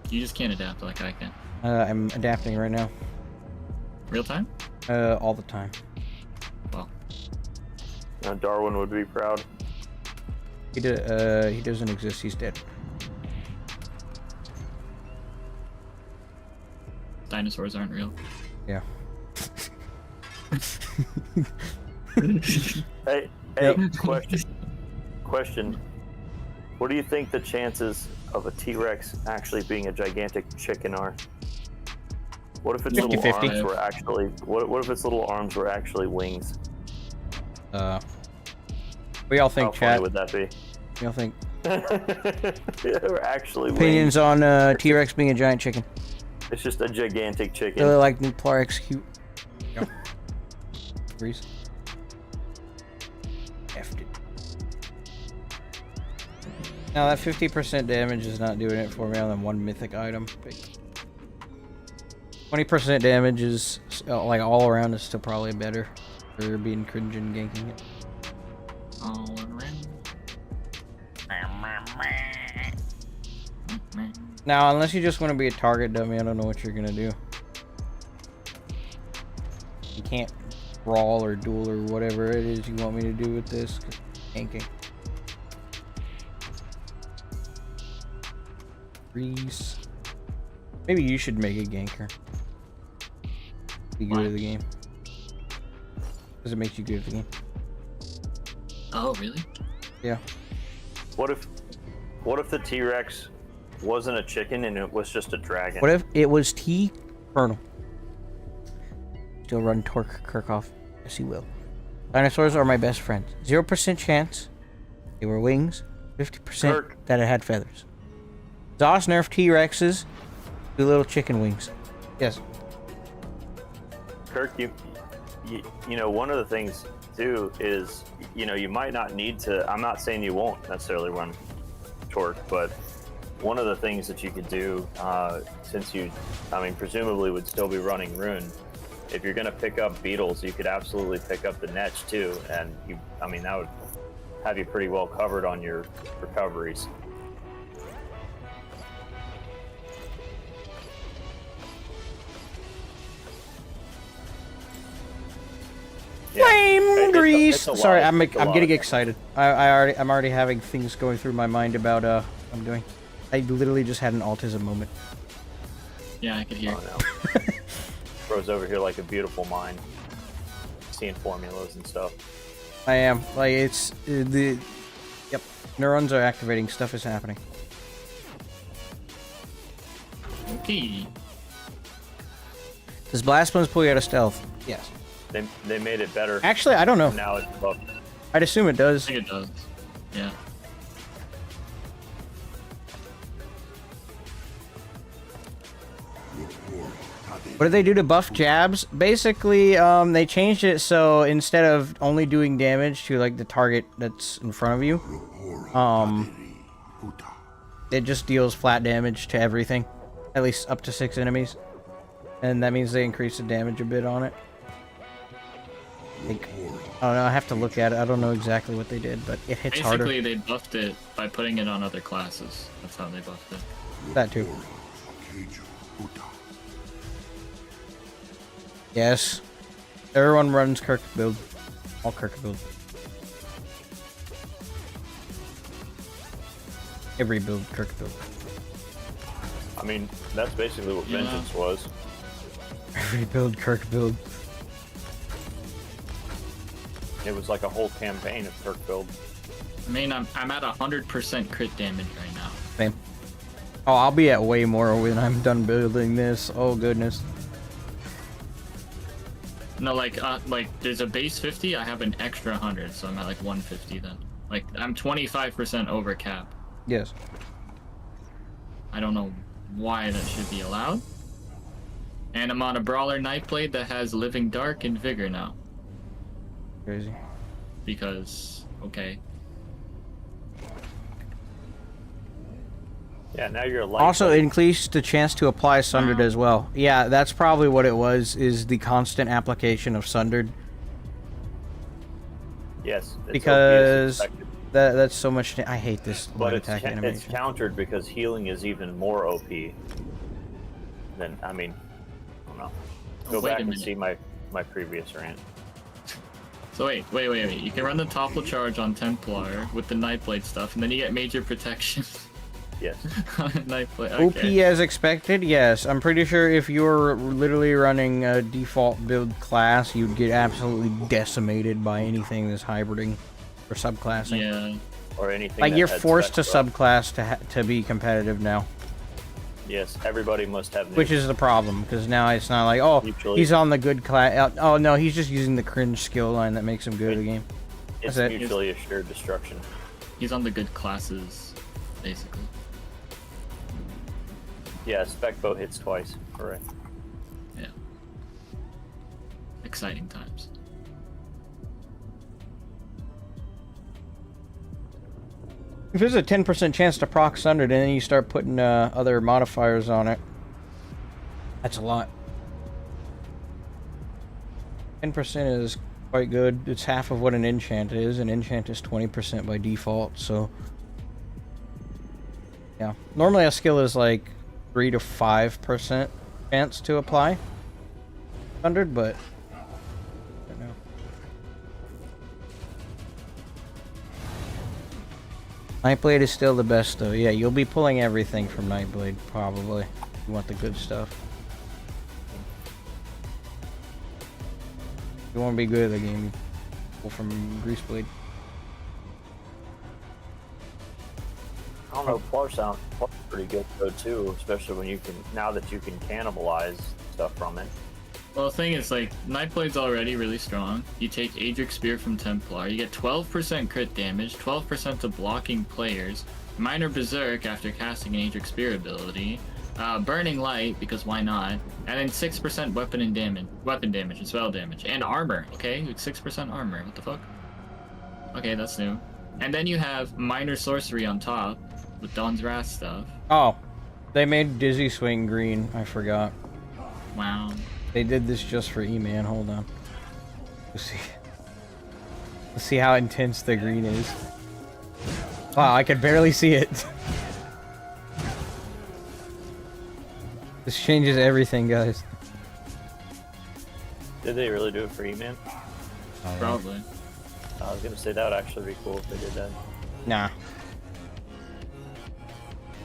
You just can't adapt like I can. I'm adapting right now. Real time? All the time. Well, Darwin would be proud. He doesn't exist. He's dead. dinosaurs aren't real. Yeah. Hey, Yep. question. What do you think the chances of a T-Rex actually being a gigantic chicken are? What if its little 50-50. arms were actually what if its little arms were actually wings? What y'all think, How funny chat? would that be? What y'all think? They were actually Opinions wings. on T-Rex being a giant chicken. It's just a gigantic chicken. Really like Nuclear Execute. Yep. Agrees. Effed it. Now that 50% damage is not doing it for me on the one mythic item. 20% damage is like all around is still probably better for being cringe and ganking it. All around. Now, unless you just want to be a target dummy, I don't know what you're gonna do. You can't brawl or duel or whatever it is you want me to do with this. 'Cause ganking. Grease. Maybe you should make a ganker. Be good at the game. Because it makes you good at the game. Oh, really? Yeah. What if the T-Rex wasn't a chicken and it was just a dragon? What if it was T Colonel? Still run Torque Kirchhoff. Yes, he will. Dinosaurs are my best friends. 0% chance they were wings. 50% that it had feathers. DOS nerf T-Rexes. Do little chicken wings. Yes. Kirk, you know, one of the things too is, you know, you might not need to. I'm not saying you won't necessarily run Torque, but one of the things that you could do, since you, I mean, presumably would still be running Rune, if you're gonna pick up beetles, you could absolutely pick up the Netch too, and you, I mean, that would have you pretty well covered on your recoveries. Flame grease. it's a Sorry, lot. I'm It's a lot. getting excited. I'm already having things going through my mind about what I'm doing. I literally just had an autism moment. Yeah, I could hear. Oh no. Bro's over here like a beautiful mind, seeing formulas and stuff. I am like it's the yep. Neurons are activating. Stuff is happening. Okay. Does Blast Bones pull you out of stealth? Yes. They made it better. Actually, I don't know. Now it's buffed. I'd assume it I does. think it does. Yeah. What did they do to buff jabs? Basically, they changed it so instead of only doing damage to like the target that's in front of you, it just deals flat damage to everything, at least up to 6 enemies, and that means they increase the damage a bit on it. Like, I don't know. I have to look at it. I don't know exactly what they did, but it hits harder. Basically, they buffed it by putting it on other classes. That's how they buffed it. That too. Yes. Everyone runs Kirk build. All Kirk build. Every build, Kirk build. I mean, that's basically what Yeah. Vengeance was. Every build, Kirk build. It was like a whole campaign of Kirk build. I mean, I'm at 100% crit damage right now. Same. Oh, I'll be at way more when I'm done building this. Oh goodness. No, like there's a base 50. I have an extra 100, so I'm at like 150 then. Like I'm 25% over cap. Yes. I don't know why that should be allowed. And I'm on a Brawler Nightblade that has Living Dark and Vigor now. Crazy. Because, okay. Yeah, now you're a light. Also, blade. it increased the chance to apply Sundered as well. Yeah, that's probably what it was, is the constant application of Sundered. Yes. It's Because OP as expected. that's so much... I hate this But light it's, attack it's animation. countered because healing is even more OP than, I mean, I don't know. Go wait back a and minute. see my previous rant. So wait. You can run the Topple Charge on Templar with the Nightblade stuff, and then you get major protection Yes. on Nightblade. OP Okay. as expected, yes. I'm pretty sure if you were literally running a default build class, you'd get absolutely decimated by anything that's hybriding or subclassing. Yeah. Or anything. Like, that you're had forced to spec buff. subclass to be competitive now. Yes, everybody must have. Which is the problem, because now it's not like, oh, Mutually. he's on the good class. Oh, no, he's just using the cringe skill line that makes him good at the game. It's That's it. mutually assured destruction. He's on the good classes, basically. Yeah, spec bow hits twice. Correct. Yeah. Exciting times. If there's a 10% chance to proc Sundered, and then you start putting other modifiers on it, that's a lot. 10% is quite good. It's half of what an enchant is. An enchant is 20% by default, so... Yeah. Normally a skill is like 3 to 5% chance to apply Sundered, but... I don't know. Nightblade is still the best though. Yeah, you'll be pulling everything from Nightblade probably. You want the good stuff. If you want to be good at the game, pull from Greaseblade. I don't know, Plar sounds pretty good though too, especially when you can, now that you can cannibalize stuff from it. Well, the thing is, like, Nightblade's already really strong. You take 𝙁𝙧𝙚𝙚 Spear from Templar, you get 12% crit damage, 12% to blocking players, Minor Berserk after casting an 𝙁𝙧𝙚𝙚 Spear ability, Burning Light, because why not, and then 6% weapon damage and spell damage, and armor, okay? 6% armor, what the fuck? Okay, that's new. And then you have Minor Sorcery on top, with Dawn's Wrath stuff. Oh, they made Dizzy Swing green. I forgot. Wow. They did this just for E-Man. Hold on. Let's see how intense the green is. Wow, I could barely see it. This changes everything, guys. Did they really do it for E-Man? Probably. I was gonna say that would actually be cool if they did that. Nah.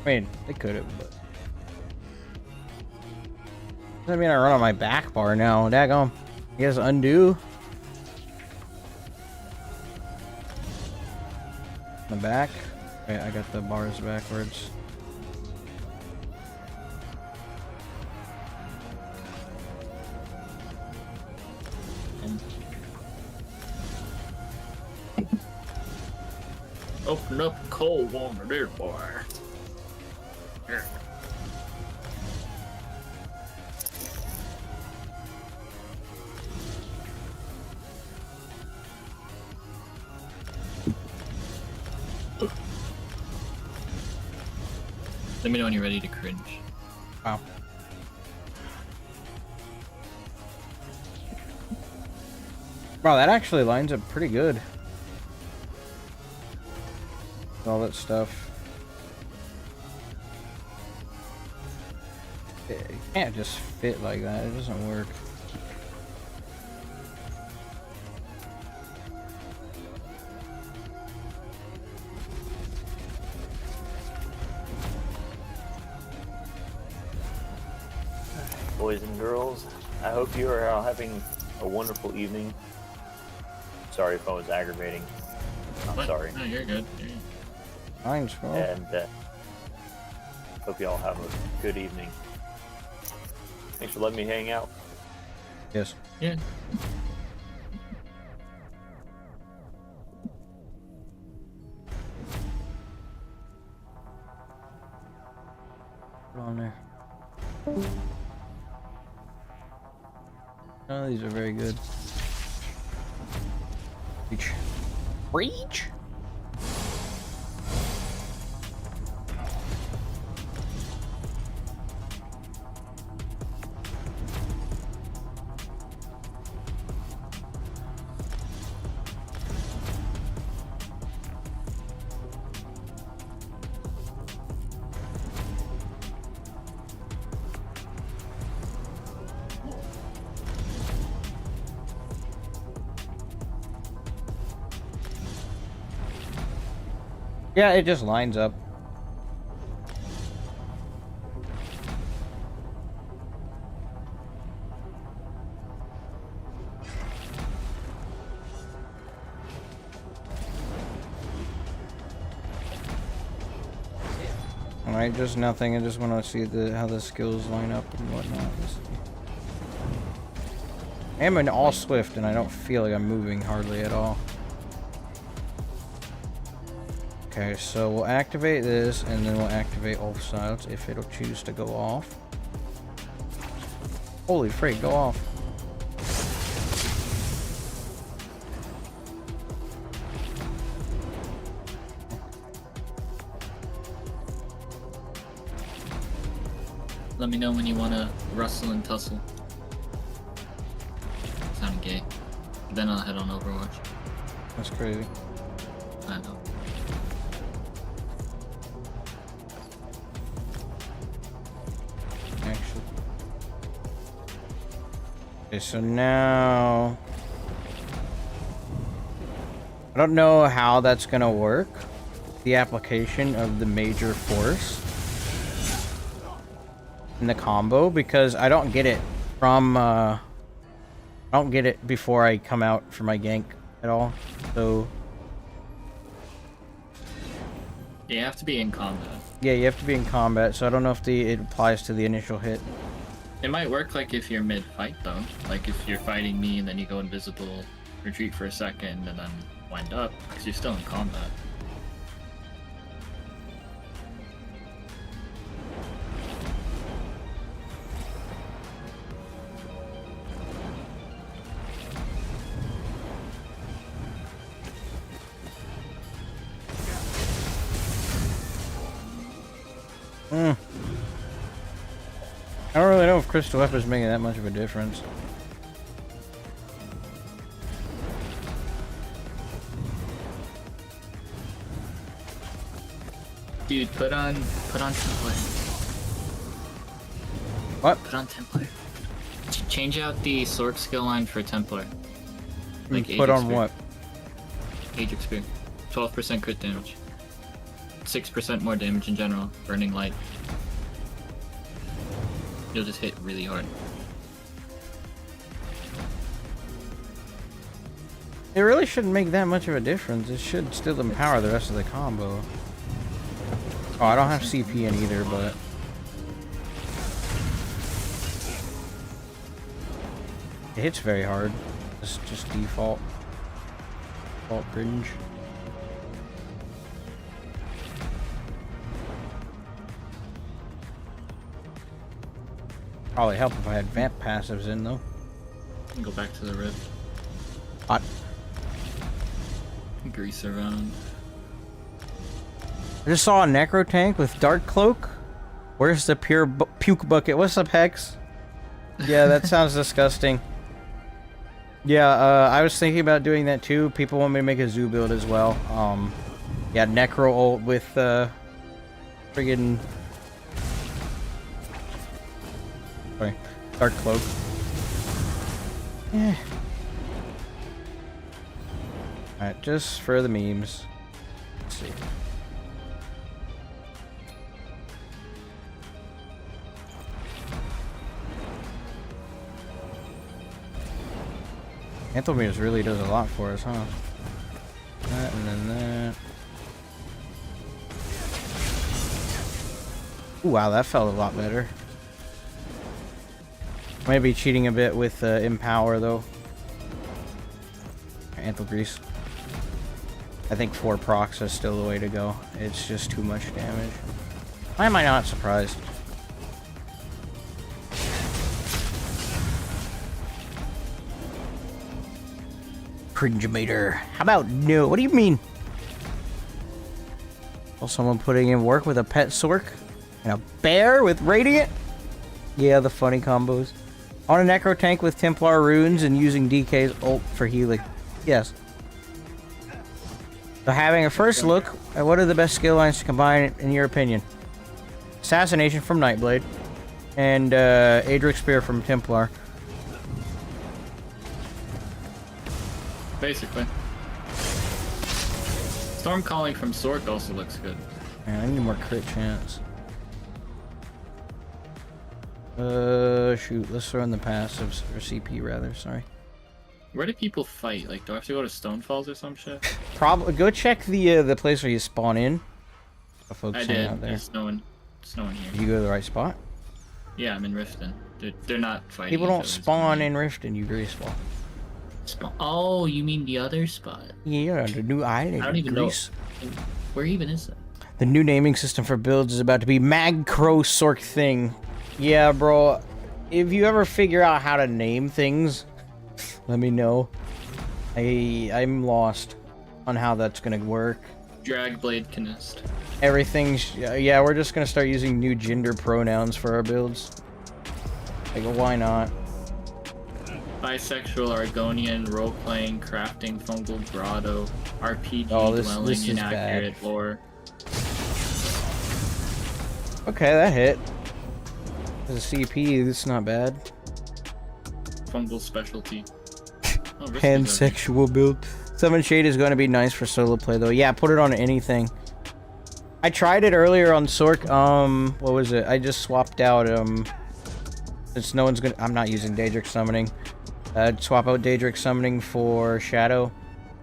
I mean, they could have, but... Doesn't mean I run on my back bar now. Daggone. You guys undo. The back. Wait, I got the bars backwards. Open up a cold water there, boy. Here. Let me know when you're ready to cringe. Wow. Wow, that actually lines up pretty good. All that stuff. You can't just fit like that. It doesn't work. Boys and girls, I hope you are having a wonderful evening. Sorry if I was aggravating. I'm What? sorry. No, you're good. You're good. Mine's full. And hope you all have a good evening. Thanks for letting me hang out. Yes. Yeah. Put on there. None of these are very good. Reach. Reach? Yeah, it just lines up. Alright, just nothing. I just want to see how the skills line up and whatnot. I'm an all swift and I don't feel like I'm moving hardly at all. Okay, so we'll activate this, and then we'll activate all sides if it'll choose to go off. Holy freak, go off. Let me know when you want to rustle and tussle. Sounding gay. Then I'll head on Overwatch. That's crazy. I know. Actually. Okay, so now... I don't know how that's gonna work. the application of the major force in the combo, because I don't get it from I don't get it before I come out for my gank at all. So You have to be in combat. yeah, you have to be in combat, so I don't know if it applies to the initial hit. It might work like if you're mid-fight though. Like if you're fighting me and then you go invisible, retreat for a second, and then wind up, because you're still in combat. I don't really know if crystal weapons making that much of a difference. Dude, put on Templar. What? Put on Templar. Change out the Sork skill line for Templar. Like Put on what? 𝙁𝙧𝙚𝙚. 12% crit damage. 6% more damage in general. Burning light. You'll just hit really hard. It really shouldn't make that much of a difference. It should still empower the rest of the combo. Oh, I don't have CP in either, but it hits very hard. It's just default cringe. Probably help if I had vamp passives in though. Go back to the rift. Hot. Grease around. I just saw a necro tank with dark cloak. Where's the pure puke bucket? What's up, Hex? Yeah, that sounds disgusting. Yeah, I was thinking about doing that too. People want me to make a zoo build as well. Yeah, necro ult with friggin' sorry, dark cloak. Yeah. Alright, just for the memes. Let's see. Anthrometers really does a lot for us, huh? That and then that. Ooh, wow, that felt a lot better. Maybe cheating a bit with Empower, though. Anthel Grease. I think 4 procs is still the way to go. It's just too much damage. Why am I not surprised? Cringe-mater. How about no? What do you mean? Well, someone putting in work with a pet Sork and a bear with Radiant? Yeah, the funny combos. On a Necro tank with Templar runes and using DK's ult for healing. Yes. So having a first look at what are the best skill lines to combine in your opinion. Assassination from Nightblade and Adric Spear from Templar. Basically. Storm Calling from Sork also looks good. Man, I need more crit chance. Shoot, let's throw in the passives, or CP rather, sorry. Where do people fight? Like, do I have to go to Stonefalls or some shit? Probably go check the place where you spawn in. Folks I hang did. out there. There's no one here. Did you go to the right spot? Yeah, I'm in Riften. They're not fighting. People each don't other, spawn so- in Riften, you respawn. Oh, you mean the other spot? Yeah, the new island. I don't even Greece. know. Where even is it? The new naming system for builds is about to be MAGSORC thing. Yeah, bro. If you ever figure out how to name things, let me know. I'm lost on how that's gonna work. Dragblade Canist. Everything's yeah. We're just gonna start using new gender pronouns for our builds. Like, why not? Bisexual, Argonian, role-playing, crafting, fungal, grotto, RPG, Oh, this dwelling, is inaccurate, bad. lore. Okay, that hit. As a CP, this is not bad. Fungal specialty. Oh, Pansexual build. Summon Shade is going to be nice for solo play, though. Yeah, put it on anything. I tried it earlier on Sorc. What was it? I just swapped out, since no one's gonna... I'm not using Daedric Summoning. I'd swap out Daedric Summoning for Shadow.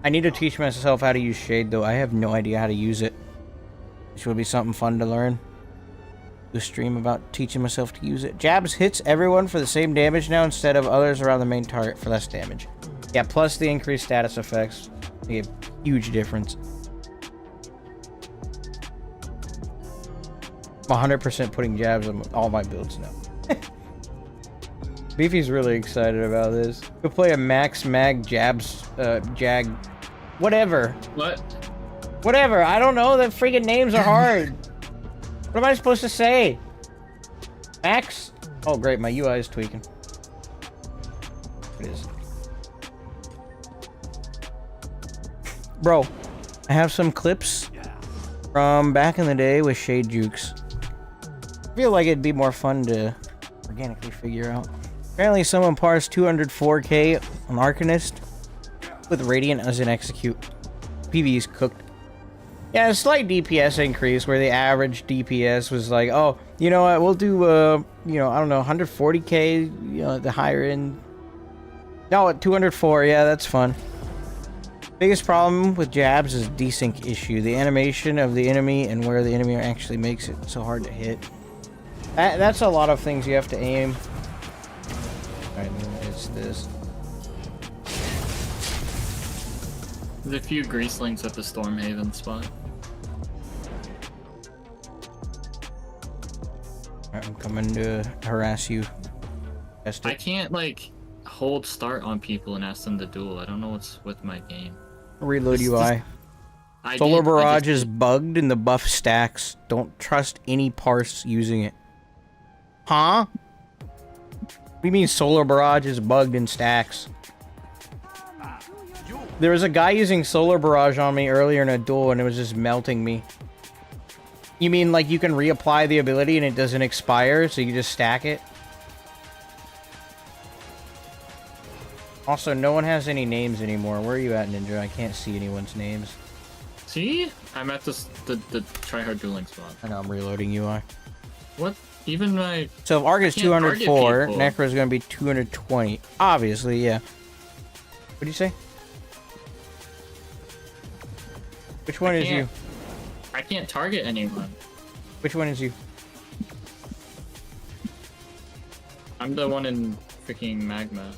I need to teach myself how to use Shade, though. I have no idea how to use it. Which will be something fun to learn. Do a stream about teaching myself to use it. Jabs hits everyone for the same damage now instead of others around the main target for less damage. Yeah, plus the increased status effects. Make a huge difference. 100% putting jabs on all my builds now. Beefy's really excited about this. We'll play a max mag jabs, jag... Whatever. What? Whatever, I don't know, the freaking names are hard. What am I supposed to say? Max? Oh great, my UI is tweaking. It is. Bro, I have some clips from back in the day with Shade Jukes. I feel like it'd be more fun to organically figure out. Apparently someone parsed 204k on Arcanist with Radiant as an execute. PvE's cooked. Yeah, a slight DPS increase where the average DPS was like, oh, you know what, we'll do, you know, I don't know, 140k, you know, the higher end. No, at 204, yeah, that's fun. Biggest problem with jabs is desync issue. The animation of the enemy and where the enemy actually makes it so hard to hit. That's a lot of things you have to aim. Alright, it's this. There's a few Greaselings at the Stormhaven spot. Alright, I'm coming to harass you. Test it. I can't, like, hold start on people and ask them to duel. I don't know what's with my game. Reload UI. Solar Barrage is bugged and the buff stacks. Don't trust any parse using it. Huh? What do you mean Solar Barrage is bugged in stacks? There was a guy using Solar Barrage on me earlier in a duel and it was just melting me. You mean like you can reapply the ability and it doesn't expire, so you just stack it? Also, no one has any names anymore. Where are you at, Ninja? I can't see anyone's names. See? I'm at the tryhard dueling spot. I know, I'm reloading UI. What? Even my... So if Arc is I can't 204, target people. Necro is going to be 220. Obviously, yeah. What'd you say? Which one is you? I can't target anyone. Which one is you? I'm the one in freaking magma.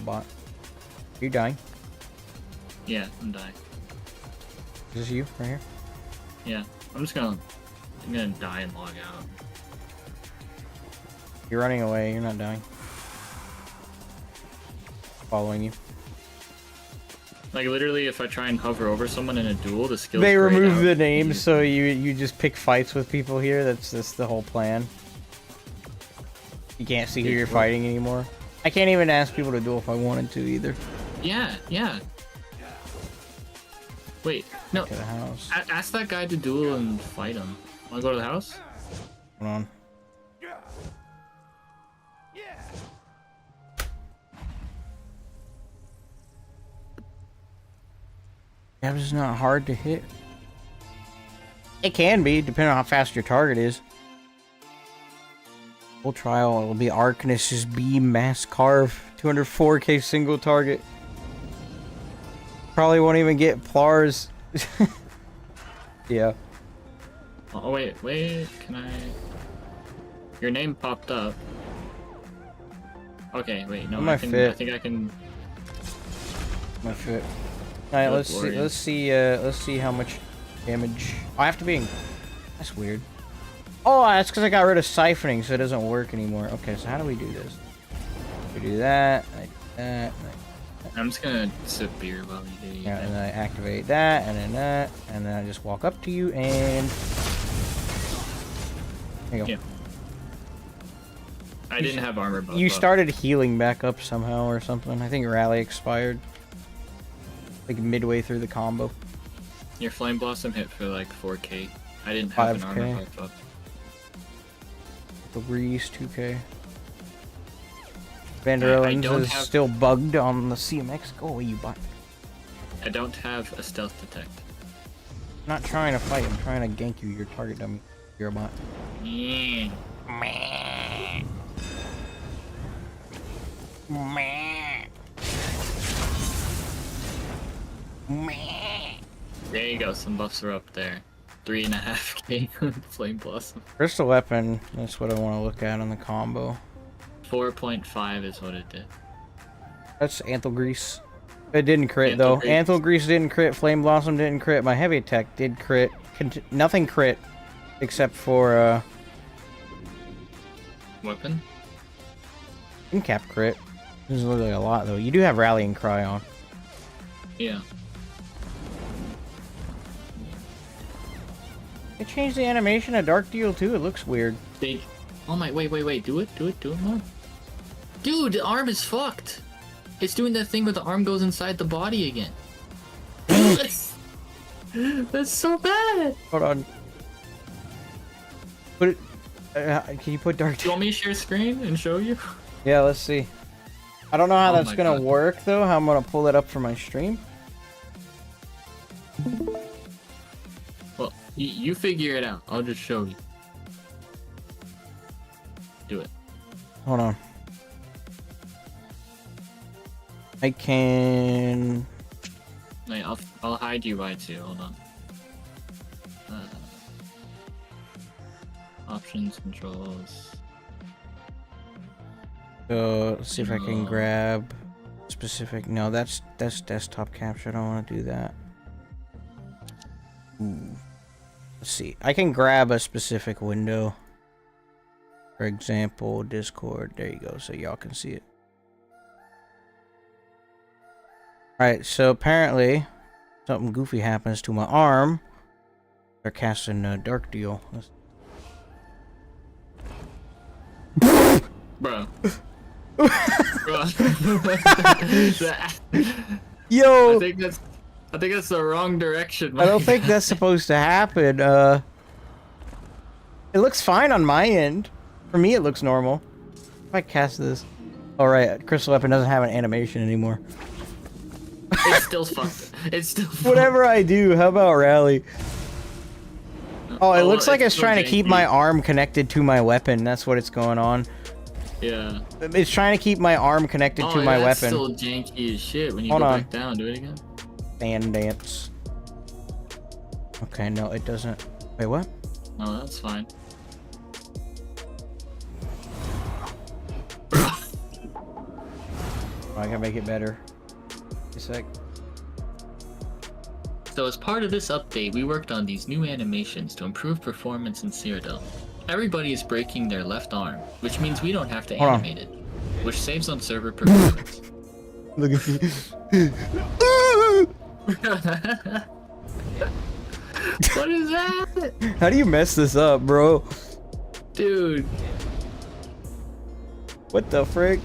Bot. Are you dying? Yeah, I'm dying. Is this you right here? Yeah, I'm gonna die and log out. You're running away. You're not dying. Following you. Like literally, if I try and hover over someone in a duel, the skills. They grayed remove out. the names, so you just pick fights with people here. That's the whole plan. You can't see who you're fighting anymore. I can't even ask people to duel if I wanted to either. Yeah, yeah. Wait, no. To the house. Ask that guy to duel and fight him. Wanna go to the house? Hold on. That was not hard to hit. It can be, depending on how fast your target is. Full trial, it'll be Arcanist's Beam Mass Carve, 204k single target. Probably won't even get Plars. Yeah. Oh wait, can I... Your name popped up. Okay, wait, no, I think I can... My foot. Alright, let's see how much damage. Oh, I have to be in... That's weird. Oh, that's because I got rid of siphoning, so it doesn't work anymore. Okay, so how do we do this? We do that, like that, like... I'm just gonna sip beer while you do Yeah, and then I activate that, and then that, and then I just walk up to you, and... There you go. Yeah. I didn't have armor buff. You started healing back up somehow or something. I think Rally expired. Like midway through the combo. Your Flame Blossom hit for like 4k. I didn't have an 5K. armor buff up. The Reese 2k. Vanderlins is still bugged on the CMX. Go away, you bot. I don't have a stealth detect. I'm not trying to fight, I'm trying to gank you, your target dummy. You're a bot. Yeah. Meh. Meh. Meh. There you go, some buffs are up there. 3.5k Flame Blossom. Crystal weapon, that's what I want to look at on the combo. 4.5 is what it did. That's Anthel Grease. It didn't crit though. Grease. Anthel Grease didn't crit, Flame Blossom didn't crit, my heavy attack did crit. Nothing crit except for Weapon? Incap crit. Doesn't look like a lot though. You do have Rallying Cry on. Yeah. They changed the animation of Dark Deal too, it looks weird. Big. Oh my, wait, do it more. Dude, the arm is fucked. It's doing that thing where the arm goes inside the body again. That's so bad. Hold on. Put it. Can you put Dark Do you Deal? want me to share screen and show you? Yeah, let's see. I don't know how Oh that's my gonna God. work though, how I'm gonna pull it up for my stream. Well, you figure it out. I'll just show you. Do it. Hold on. I can. Wait, I'll hide you by too. Hold on. Options, controls. So let's see if I can grab specific. No, that's desktop capture. I don't want to do that. Ooh. Let's see. I can grab a specific window. For example, Discord. There you go, so y'all can see it. Alright, so apparently something goofy happens to my arm. They're casting a Dark Deal. Bro. Yo! I think that's the wrong direction. I don't think that's supposed to happen. It looks fine on my end. For me, it looks normal. If I cast this. Alright, Crystal Weapon doesn't have an animation anymore. It's still fucked. It's still fucked. Whatever I do, how about Rally? Oh, it looks like it's so trying to keep janky. my arm connected to my weapon. That's what it's going on. Yeah. It's trying to keep my arm connected to my that's weapon. still janky as shit. When you Hold go on. back down, do it again. Fan dance. Okay, no, it doesn't. Wait, what? Oh, that's fine. Oh, I can make it better. A sec. So as part of this update, we worked on these new animations to improve performance in Cyrodiil. Everybody is breaking their left arm, which means we don't have to Hold on. animate it, which saves on server performance. Look at me. What is that? How do you mess this up, bro? Dude. What the frick?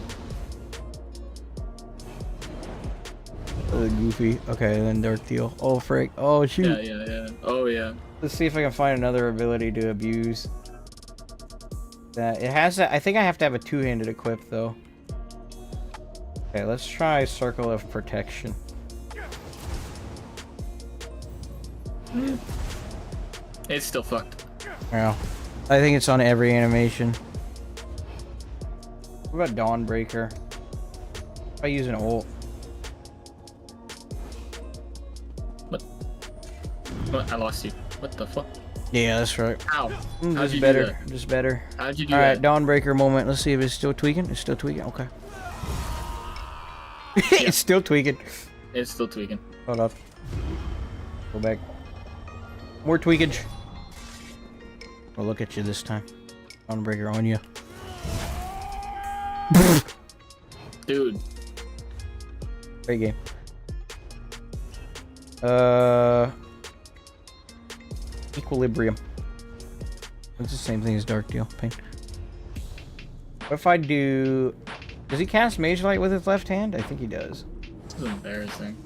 Goofy. Okay, then Dark Deal. Oh, frick. Oh, shoot. Yeah. Oh, yeah. Let's see if I can find another ability to abuse. That it has to, I think I have to have a two-handed equip though. Okay, let's try Circle of Protection. It's still fucked. Yeah. I think it's on every animation. What about Dawnbreaker? If I use an ult. What? I lost you. What the fuck? Yeah, that's right. Ow. How'd Just you do better. that? Just better. How'd you do Alright, that? Dawnbreaker moment. Let's see if it's still tweaking. It's still tweaking. Okay. It's still tweaking. It's still tweaking. Hold up. Go back. More tweakage. I'll look at you this time. Dawnbreaker on you. Dude. Great game. Equilibrium. It's the same thing as Dark Deal. Pain. What if I do... Does he cast Mage Light with his left hand? I think he does. This is embarrassing.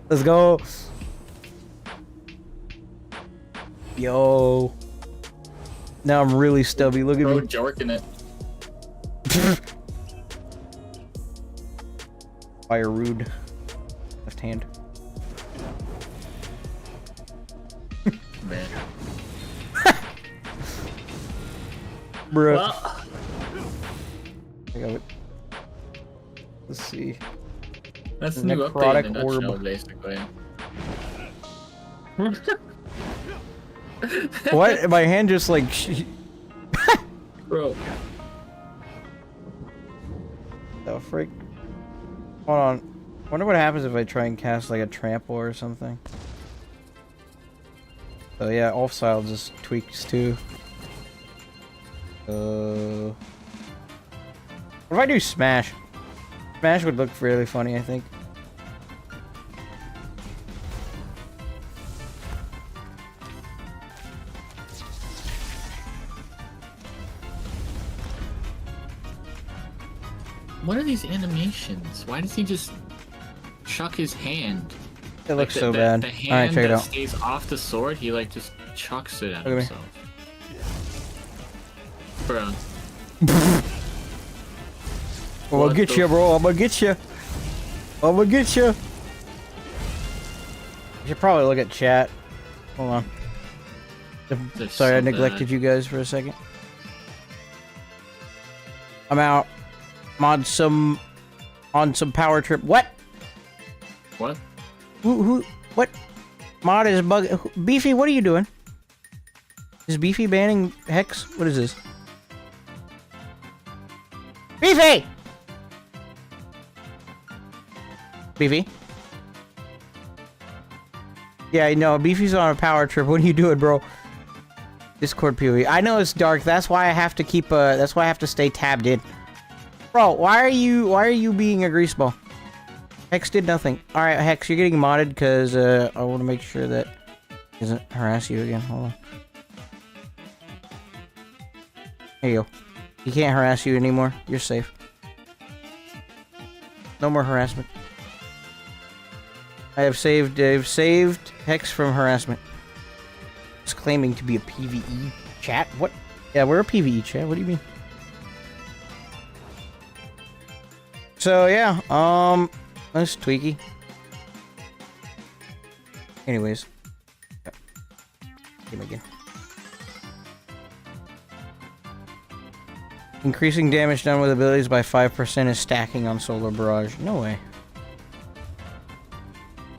Let's go. Yo. Now I'm really stubby. Look at Bro, me. jorking it. Fire rude. Left hand. Man. Bruh. Well, I got it. Let's see. that's the new update in a Necrotic nutshell, orb. basically. What? My hand just like. Bro. The frick? Hold on. Wonder what happens if I try and cast like a trample or something. So yeah, off style just tweaks too. What if I do smash? Smash would look really funny, I think. What are these animations? Why does he just chuck his hand? It looks Like, so bad. The Alright, hand check it that out. stays off the sword, he like just chucks it at Look at me. himself. Bro. I'm gonna What get the you, bro. I'm gonna get you. I'm gonna get you. You should probably look at chat. Hold on. They're Sorry, I so neglected bad. you guys for a second. I'm out. I'm on some power trip. What? What? Who? What? Mod is bug. Beefy, what are you doing? Is Beefy banning Hex? What is this? Beefy! Beefy? Yeah, I know. Beefy's on a power trip. What are you doing, bro? Discord PoE. I know it's dark. That's why I have to keep. That's why I have to stay tabbed in. Bro, why are you being a greaseball? Hex did nothing. All right, Hex, you're getting modded because I want to make sure that he doesn't harass you again. Hold on. There you go. He can't harass you anymore. You're safe. No more harassment. I've saved Hex from harassment. He's claiming to be a PvE chat. What? Yeah, we're a PvE chat. What do you mean? So yeah, that's tweaky. Anyways. Game again. Increasing damage done with abilities by 5% is stacking on Solar Barrage. No way.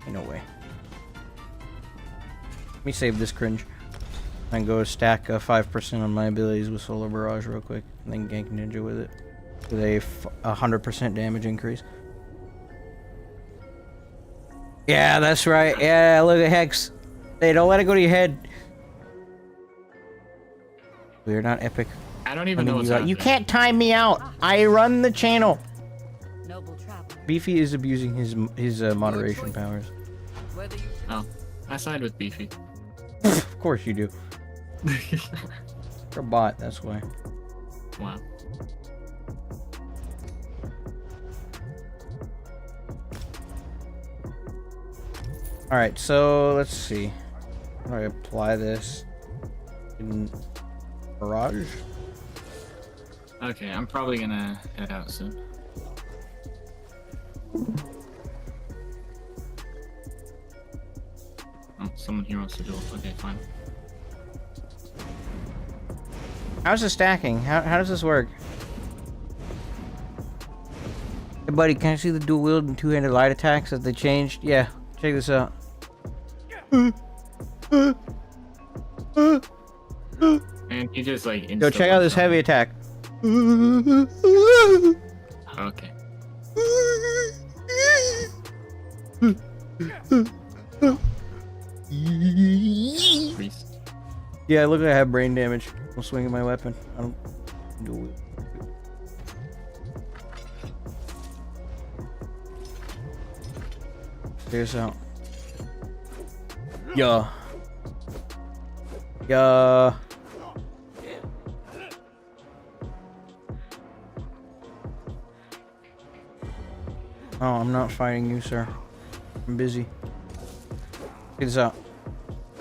No way. Let me save this cringe. And go stack 5% on my abilities with Solar Barrage real quick. And then gank Ninja with it. With a 100% damage increase. Yeah, that's right. Yeah, look at Hex. Hey, don't let it go to your head. We are not epic. I don't even know what's you happening. can't time me out. I run the channel. Noble traveler. Beefy is abusing his moderation powers. Whether you Oh, I side with Beefy. Of course you do. You're a bot, that's why. Wow. Alright, so let's see. How do I apply this in Barrage? Okay, I'm probably gonna head out soon. Oh, someone here wants to duel. Okay, fine. How's the stacking? How does this work? Hey buddy, can I see the dual wield and two-handed light attacks that they changed? Yeah, check this out. And you just like. Yo, check out this heavy attack. Okay. Priest. Yeah, look, I have brain damage. I'm swinging my weapon. I don't do it. Check this out. Yeah. Yeah. Oh, I'm not fighting you, sir. I'm busy. Check this out.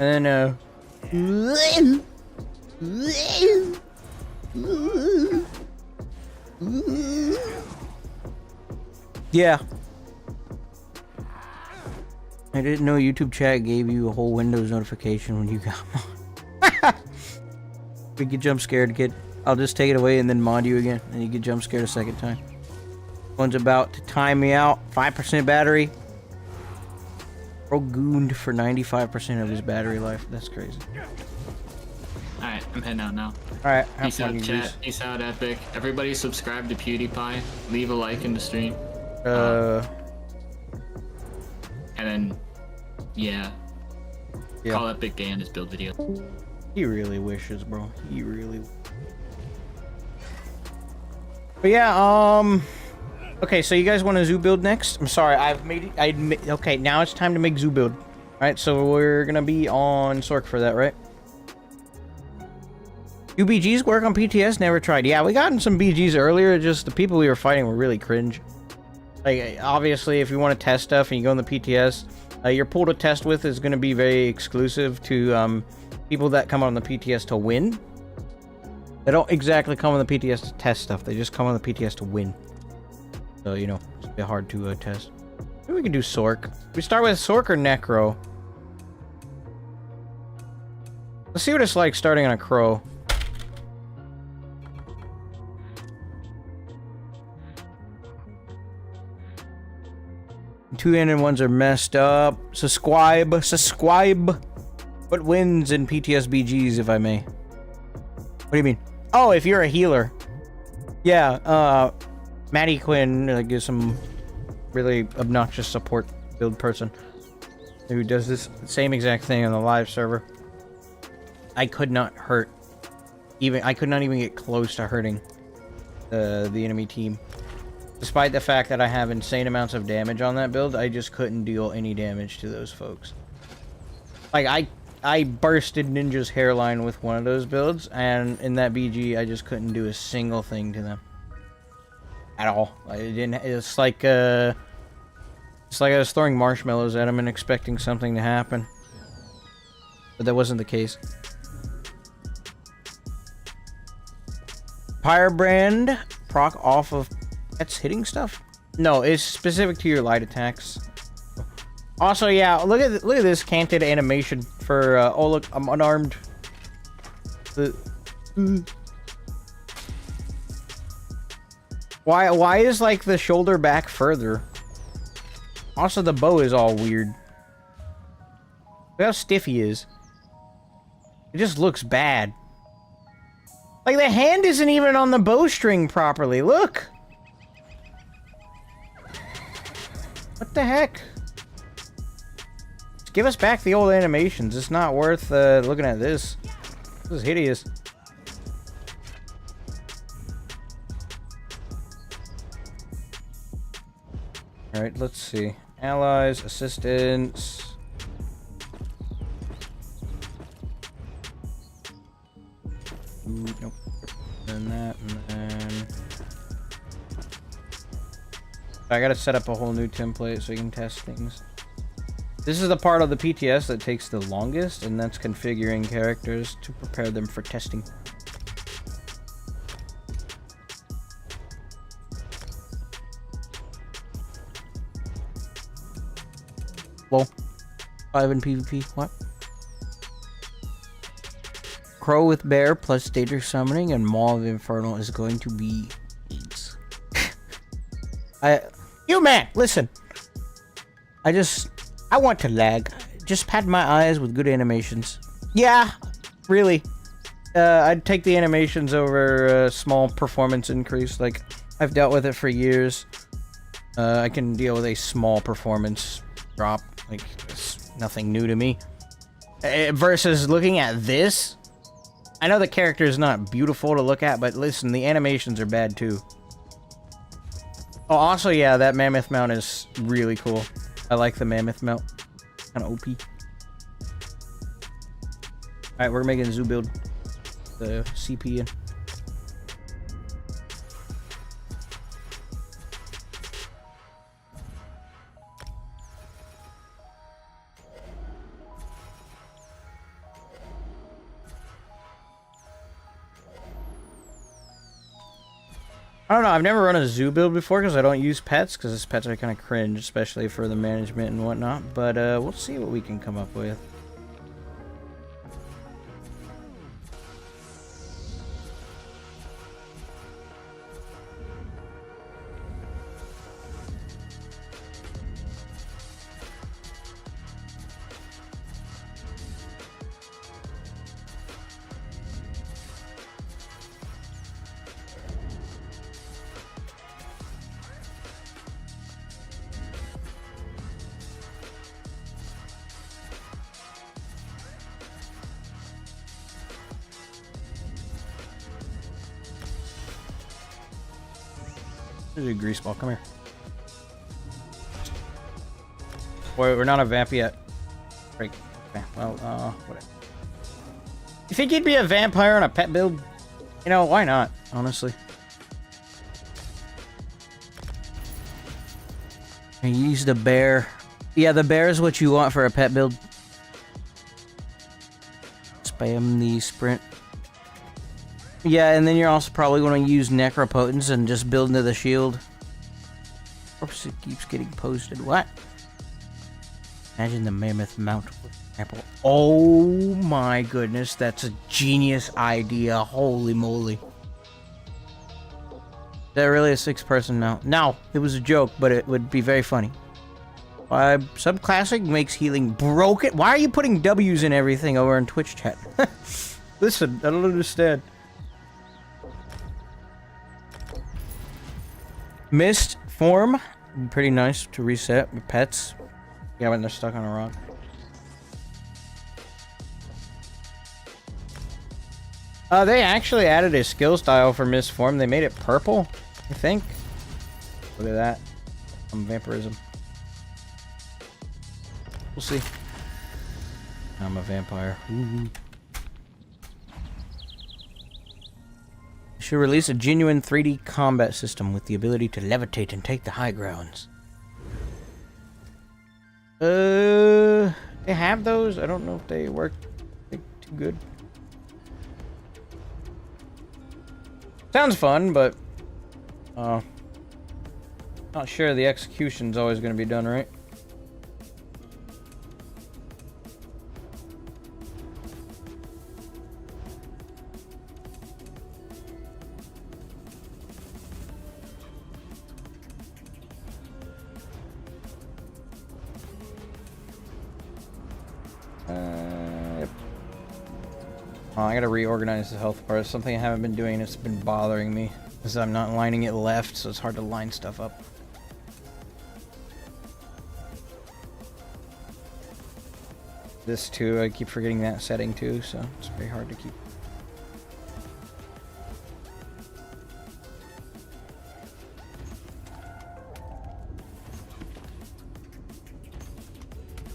And then, yeah. I didn't know YouTube chat gave you a whole Windows notification when you got mod. We get jump scared, kid. I'll just take it away and then mod you again, and you get jump scared a second time. One's about to time me out. 5% battery. Bro gooned for 95% of his battery life. That's crazy. Alright, I'm heading out now. Alright, Peace out, chat. Peace out, Epic. Everybody subscribe to PewDiePie. Leave a like in the stream. And then, yeah. Call Epic Day on his build video. He really wishes, bro. He really. But yeah, okay, so you guys want a zoo build next? I'm sorry, I've made it. Okay, now it's time to make zoo build. Alright, so we're gonna be on Sorc for that, right? Do BGs work on PTS? Never tried. Yeah, we gotten some BGs earlier, just the people we were fighting were really cringe. Like, obviously, if you want to test stuff and you go in the PTS, your pool to test with is going to be very exclusive to people that come on the PTS to win. They don't exactly come on the PTS to test stuff, they just come on the PTS to win. So, you know, it's a bit hard to test. Maybe we can do Sorc. We start with Sorc or Necro? Let's see what it's like starting on a Crow. Two-handed ones are messed up. Subscribe. What wins in PTS BGs, if I may? What do you mean? Oh, if you're a healer. Yeah, Maddie Quinn, like, is some really obnoxious support build person who does this same exact thing on the live server. I could not hurt. I could not even get close to hurting the enemy team. Despite the fact that I have insane amounts of damage on that build, I just couldn't deal any damage to those folks. Like, I bursted Ninja's hairline with one of those builds, and in that BG, I just couldn't do a single thing to them. At all. It's like I was throwing marshmallows at him and expecting something to happen. But that wasn't the case. Firebrand proc off of pets hitting stuff? No, it's specific to your light attacks. Also, yeah, look at this canted animation for oh look, I'm unarmed. Why is like the shoulder back further? Also, the bow is all weird. Look how stiff he is. It just looks bad. Like, the hand isn't even on the bowstring properly. Look! What the heck? Just give us back the old animations. It's not worth looking at this. This is hideous. Alright, let's see. Allies, assistants. Ooh, nope. And that, and then... I gotta set up a whole new template so you can test things. This is the part of the PTS that takes the longest, and that's configuring characters to prepare them for testing. Whoa. 5 in PvP, what? Crow with Bear plus Danger Summoning and Maw of Infernal is going to be AIDS. You man, listen. I want to lag. Just pat my eyes with good animations. Yeah, really. I'd take the animations over a small performance increase. Like, I've dealt with it for years. I can deal with a small performance drop. Like, it's nothing new to me. Versus looking at this. I know the character is not beautiful to look at, but listen, the animations are bad too. Oh, also, yeah, that mammoth mount is really cool. I like the mammoth mount. Kind of OP. Alright, we're making a zoo build. The CP in. I don't know, I've never run a zoo build before because I don't use pets, because his pets are kind of cringe, especially for the management and whatnot, but we'll see what we can come up with. There's a grease ball. Come here. Boy, we're not a vamp yet. Break. Okay, well, whatever. You think you'd be a vampire on a pet build? You know, why not? Honestly. I use the bear. Yeah, the bear is what you want for a pet build. Spam the sprint. Yeah, and then you're also probably going to use necropotence and just build into the shield. Oops, it keeps getting posted. What? Imagine the mammoth mount with apple. Oh my goodness, that's a genius idea. Holy moly. Is that really a 6-person mount? No, it was a joke, but it would be very funny. Subclassing makes healing broken. Why are you putting W's in everything over in Twitch chat? Listen, I don't understand. Mist form, pretty nice to reset with pets. Yeah, when they're stuck on a rock. They actually added a skill style for mist form. They made it purple, I think. Look at that. Vampirism. We'll see. I'm a vampire. Ooh. Should release a genuine 3D combat system with the ability to levitate and take the high grounds. They have those. I don't know if they work too good. Sounds fun, but not sure the execution's always going to be done right. Yep. Oh, I gotta reorganize the health bar. It's something I haven't been doing. It's been bothering me because I'm not lining it left, so it's hard to line stuff up. This too, I keep forgetting that setting too, so it's very hard to keep.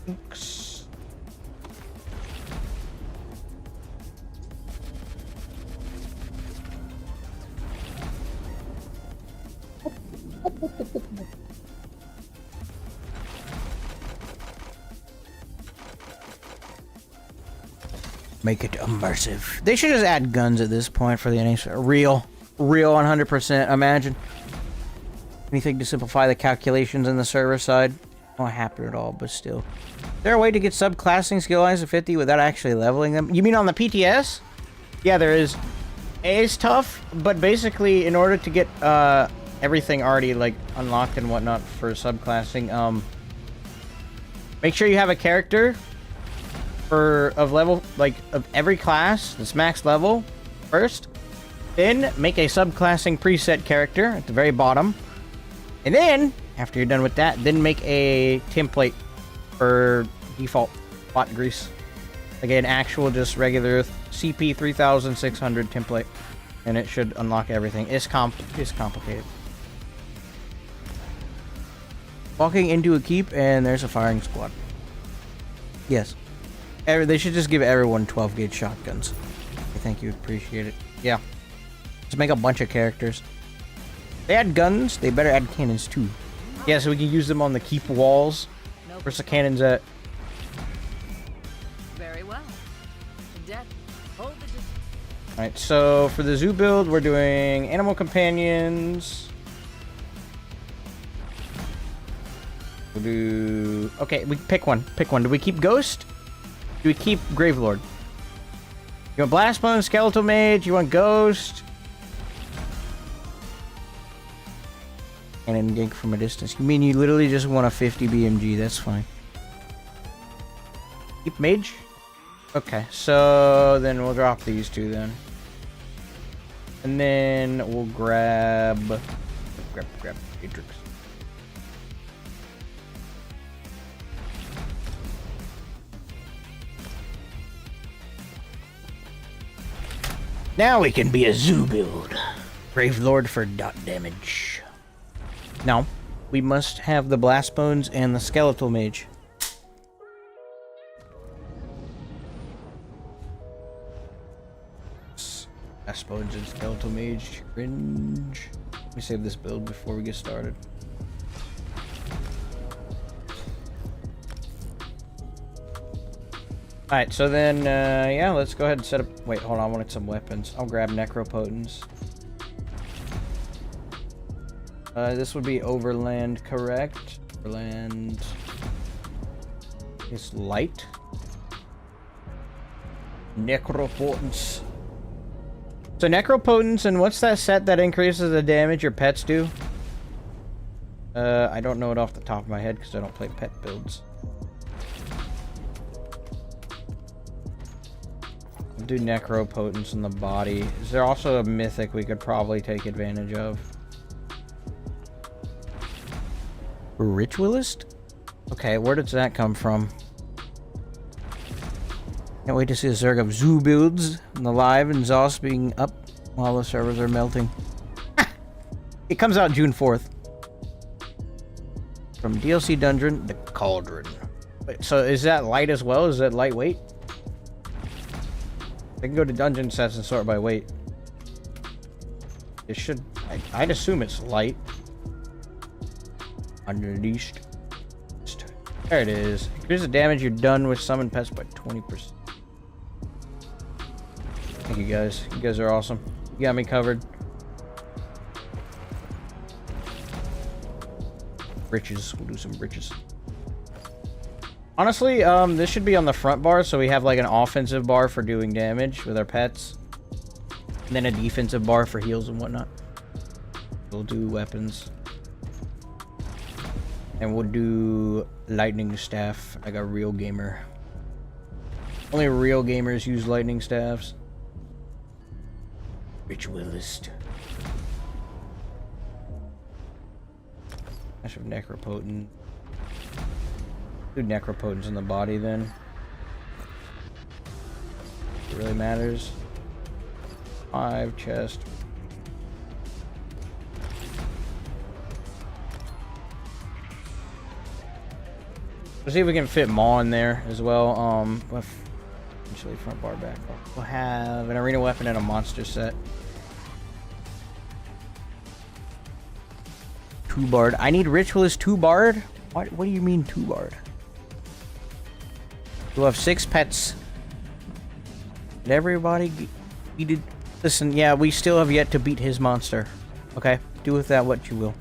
Oops. Make it immersive. They should just add guns at this point for the NH. Real 100%. Imagine anything to simplify the calculations in the server side. Won't happen at all, but still. Is there a way to get subclassing skill lines to 50 without actually leveling them? You mean on the PTS? Yeah, there is. It's tough, but basically, in order to get everything already like unlocked and whatnot for subclassing, make sure you have a character of level, like, of every class that's max level first. Then make a subclassing preset character at the very bottom. And then, after you're done with that, then make a template for default bot grease. Like an actual, just regular CP 3600 template. And it should unlock everything. It's complicated. Walking into a keep, and there's a firing squad. Yes. They should just give everyone 12-gauge shotguns. I think you'd appreciate it. Yeah. Just make a bunch of characters. They add guns, they better add cannons too. Yeah, so we can use them on the keep walls. Where's the cannons at? Very well. Cadet, hold the distance. Alright, so for the zoo build, we're doing animal companions. We'll do... Okay, we pick one. Pick one. Do we keep Ghost? Do we keep Gravelord? You want Blastbone, Skeletal Mage? You want Ghost? And then gank from a distance. You mean you literally just want a 50 BMG? That's fine. Keep Mage? Okay, so then we'll drop these two then. And then we'll grab Matrix. Now we can be a zoo build. Gravelord for dot damage. Now, we must have the Blast Bones and the Skeletal Mage. Blast Bones and Skeletal Mage. Cringe. Let me save this build before we get started. Alright, so then, yeah, let's go ahead and set up... Wait, hold on, I wanted some weapons. I'll grab Necropotence. This would be Overland, correct? Overland... is light. Necropotence. So Necropotence, and what's that set that increases the damage your pets do? I don't know it off the top of my head because I don't play pet builds. I'll do Necropotence in the body. Is there also a mythic we could probably take advantage of? Ritualist? Okay, where does that come from? Can't wait to see the Zerg of zoo builds and the live and ZOS being up while the servers are melting. It comes out June 4th. From DLC Dungeon, the Cauldron. Wait, so is that light as well? Is that lightweight? I can go to dungeon sets and sort by weight. It should... I'd assume it's light. Unleashed. There it is. Increase the damage you're done with summon pets by 20%. Thank you guys. You guys are awesome. You got me covered. Britches. We'll do some britches. Honestly, this should be on the front bar, so we have like an offensive bar for doing damage with our pets. And then a defensive bar for heals and whatnot. We'll do weapons. And we'll do lightning staff like a real gamer. Only real gamers use lightning staffs. Ritualist. I should have Necropotent. Do Necropotence in the body then. It really matters. 5 chest. Let's see if we can fit Maw in there as well. Eventually front bar back. We'll have an arena weapon and a monster set. 2 bard. I need Ritualist 2 bard? What do you mean 2 bard? We'll have 6 pets. Did everybody beat? Listen, yeah, we still have yet to beat his monster. Okay? Do with that what you will.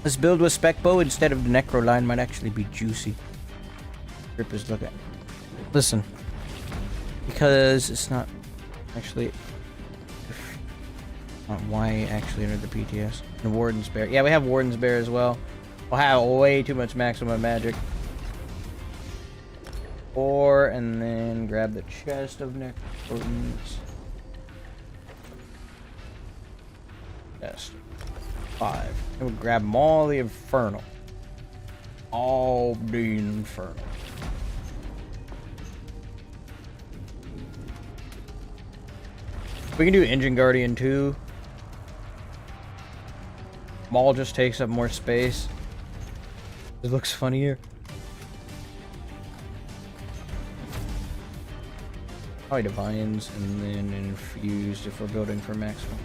This build with Spec Bow instead of the Necro line might actually be juicy. Rippers look at. Listen. Because it's not actually... why actually entered the PTS. And Warden's Bear. Yeah, we have Warden's Bear as well. We'll have way too much maximum magic. 4, and then grab the chest of Necropotence. Chest. 5. And we'll grab them all the Infernal. All the Infernal. We can do Engine Guardian too. Maul just takes up more space. It looks funnier. Probably Divines and then Infused if we're building for maximum.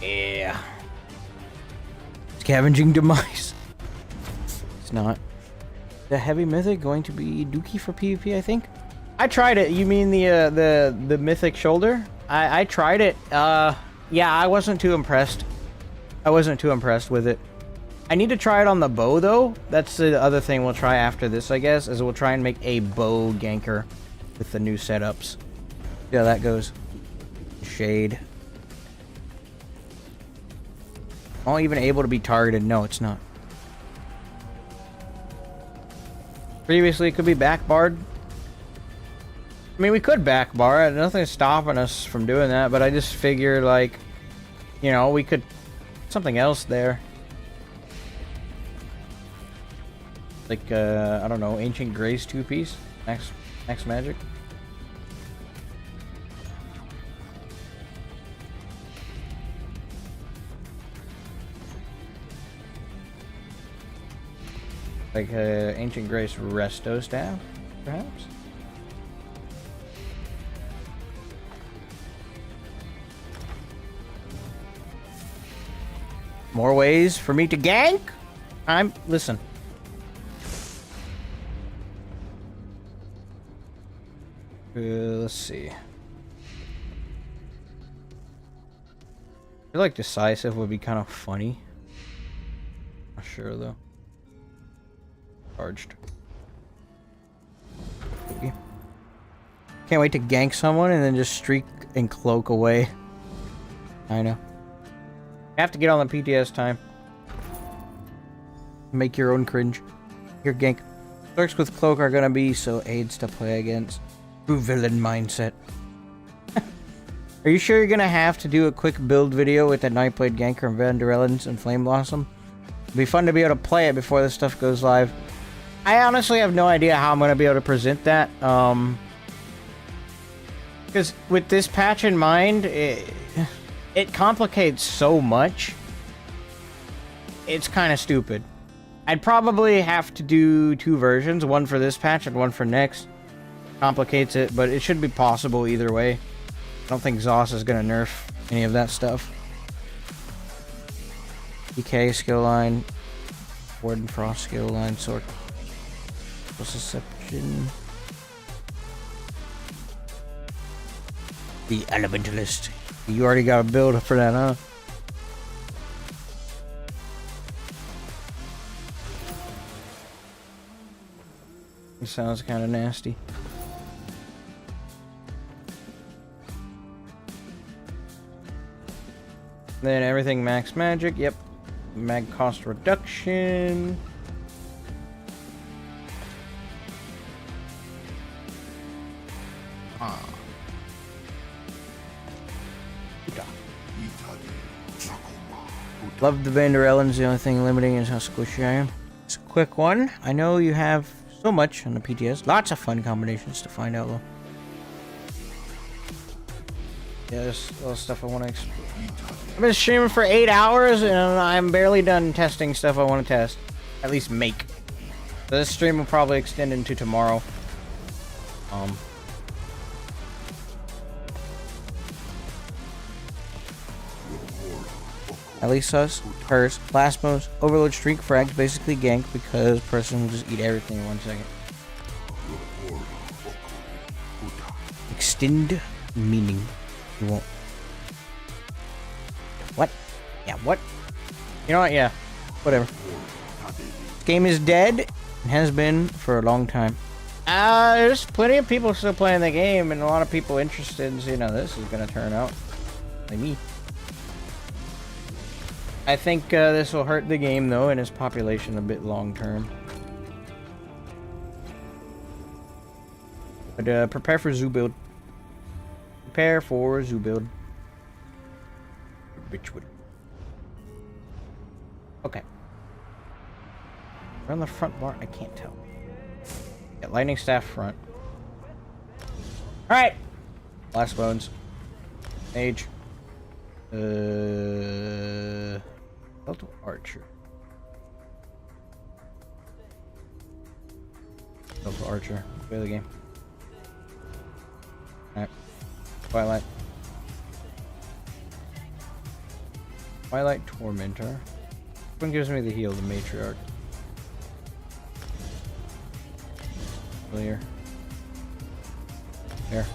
Yeah. Scavenging Demise. It's not. the heavy mythic going to be Dookie for PvP, I think. I tried it. You mean the mythic shoulder? I tried it. Yeah, I wasn't too impressed. I wasn't too impressed with it. I need to try it on the bow, though. That's the other thing we'll try after this, I guess, is we'll try and make a bow ganker with the new setups. See how that goes. Shade. Am I even able to be targeted? No, it's not. Previously, it could be backbarred. I mean, we could backbar it. Nothing's stopping us from doing that, but I just figured, like, you know, we could... something else there. Like, I don't know, Ancient Grace 2-piece? Max Magic? Like, Ancient Grace Resto Staff, perhaps? More ways for me to gank? Listen. Let's see. I feel like Decisive would be kind of funny. Not sure though. Charged. Okay. Can't wait to gank someone and then just streak and cloak away. I know. Have to get on the PTS time. Make your own cringe. Your gank. Clerks with cloak are gonna be so aids to play against. True villain mindset. Are you sure you're gonna have to do a quick build video with that Nightblade ganker and Vanderellens and Flame Blossom? It'd be fun to be able to play it before this stuff goes live. I honestly have no idea how I'm gonna be able to present that. Because with this patch in mind, it complicates so much. It's kind of stupid. I'd probably have to do 2 versions, one for this patch and one for next. Complicates it, but it should be possible either way. I don't think ZOS is gonna nerf any of that stuff. DK skill line, Warden Frost skill line, Sword Deception. The Elementalist. You already got a build for that, huh? It sounds kind of nasty. Then everything max magic, yep. Mag cost reduction. Love the Vanderellens, the only thing limiting is how squishy I am. It's a quick one. I know you have so much on the PTS. Lots of fun combinations to find out though. Yeah, there's a little stuff I want to explore. I've been streaming for 8 hours and I'm barely done testing stuff I want to test. At least make. So this stream will probably extend into tomorrow. At least us, hers, Plasmos, Overload Streak Frags basically gank because person will just eat everything in 1 second. Extend meaning. You won't. What? Yeah, what? You know what? Yeah. Whatever. This game is dead and has been for a long time. There's plenty of people still playing the game and a lot of people interested in seeing how this is going to turn out. Like me. I think this will hurt the game though and its population a bit long term. But prepare for zoo build. Prepare for zoo build. Richwood. Okay. We're on the front bar. I can't tell. Yeah, lightning staff front. All right. Last bones. Mage. Belt of Archer. Belt of Archer. Play the game. Alright. Twilight. Twilight Tormentor. This one gives me the heal, the Matriarch. Clear. There.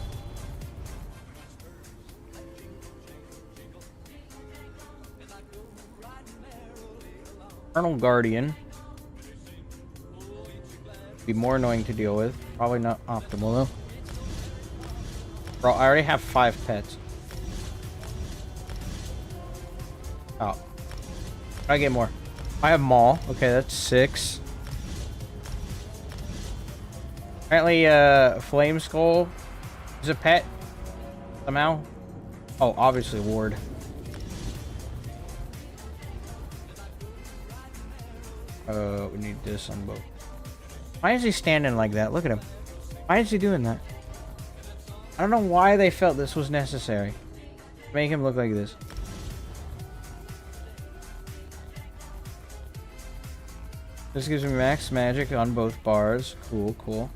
Eternal Guardian. Be more annoying to deal with. Probably not optimal though. Bro, I already have 5 pets. Oh. I get more. I have Maul. Okay, that's 6. Apparently, Flame Skull is a pet. Somehow. Oh, obviously Ward. We need this on both. Why is he standing like that? Look at him. Why is he doing that? I don't know why they felt this was necessary. Make him look like this. This gives me max magic on both bars. Cool, cool.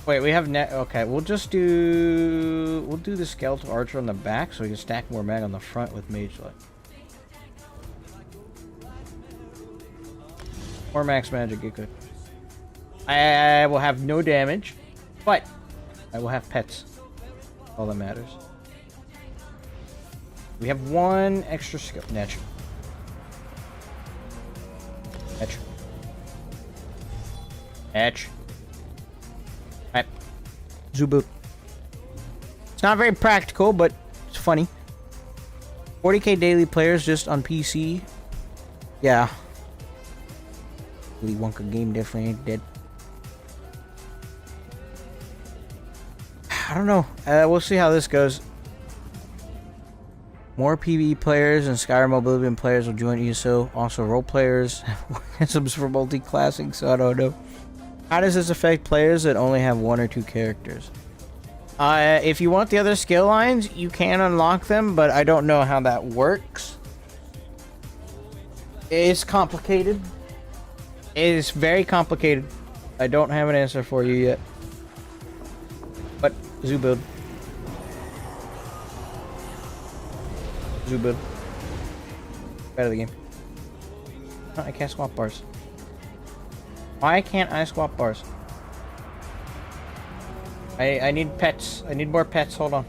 Wait, we have net. Okay, we'll just do. We'll do the skeletal archer on the back so we can stack more mag on the front with mage light. More max magic, get good. I will have no damage, but I will have pets. All that matters. We have 1 extra skill. Natural. Etch. Etch. Alright. Zuboot. It's not very practical, but it's funny. 40k daily players just on PC. Yeah. Willy Wonka game definitely ain't dead. I don't know. We'll see how this goes. More PvE players and Skyrim Oblivion players will join ESO. Also, role players mechanisms for multi-classing, so I don't know. How does this affect players that only have 1 or 2 characters? If you want the other skill lines, you can unlock them, but I don't know how that works. It's complicated. It is very complicated. I don't have an answer for you yet. But, zoo build. Zoo build. Better the game. No, I can't swap bars. Why can't I swap bars? I need pets. I need more pets. Hold on.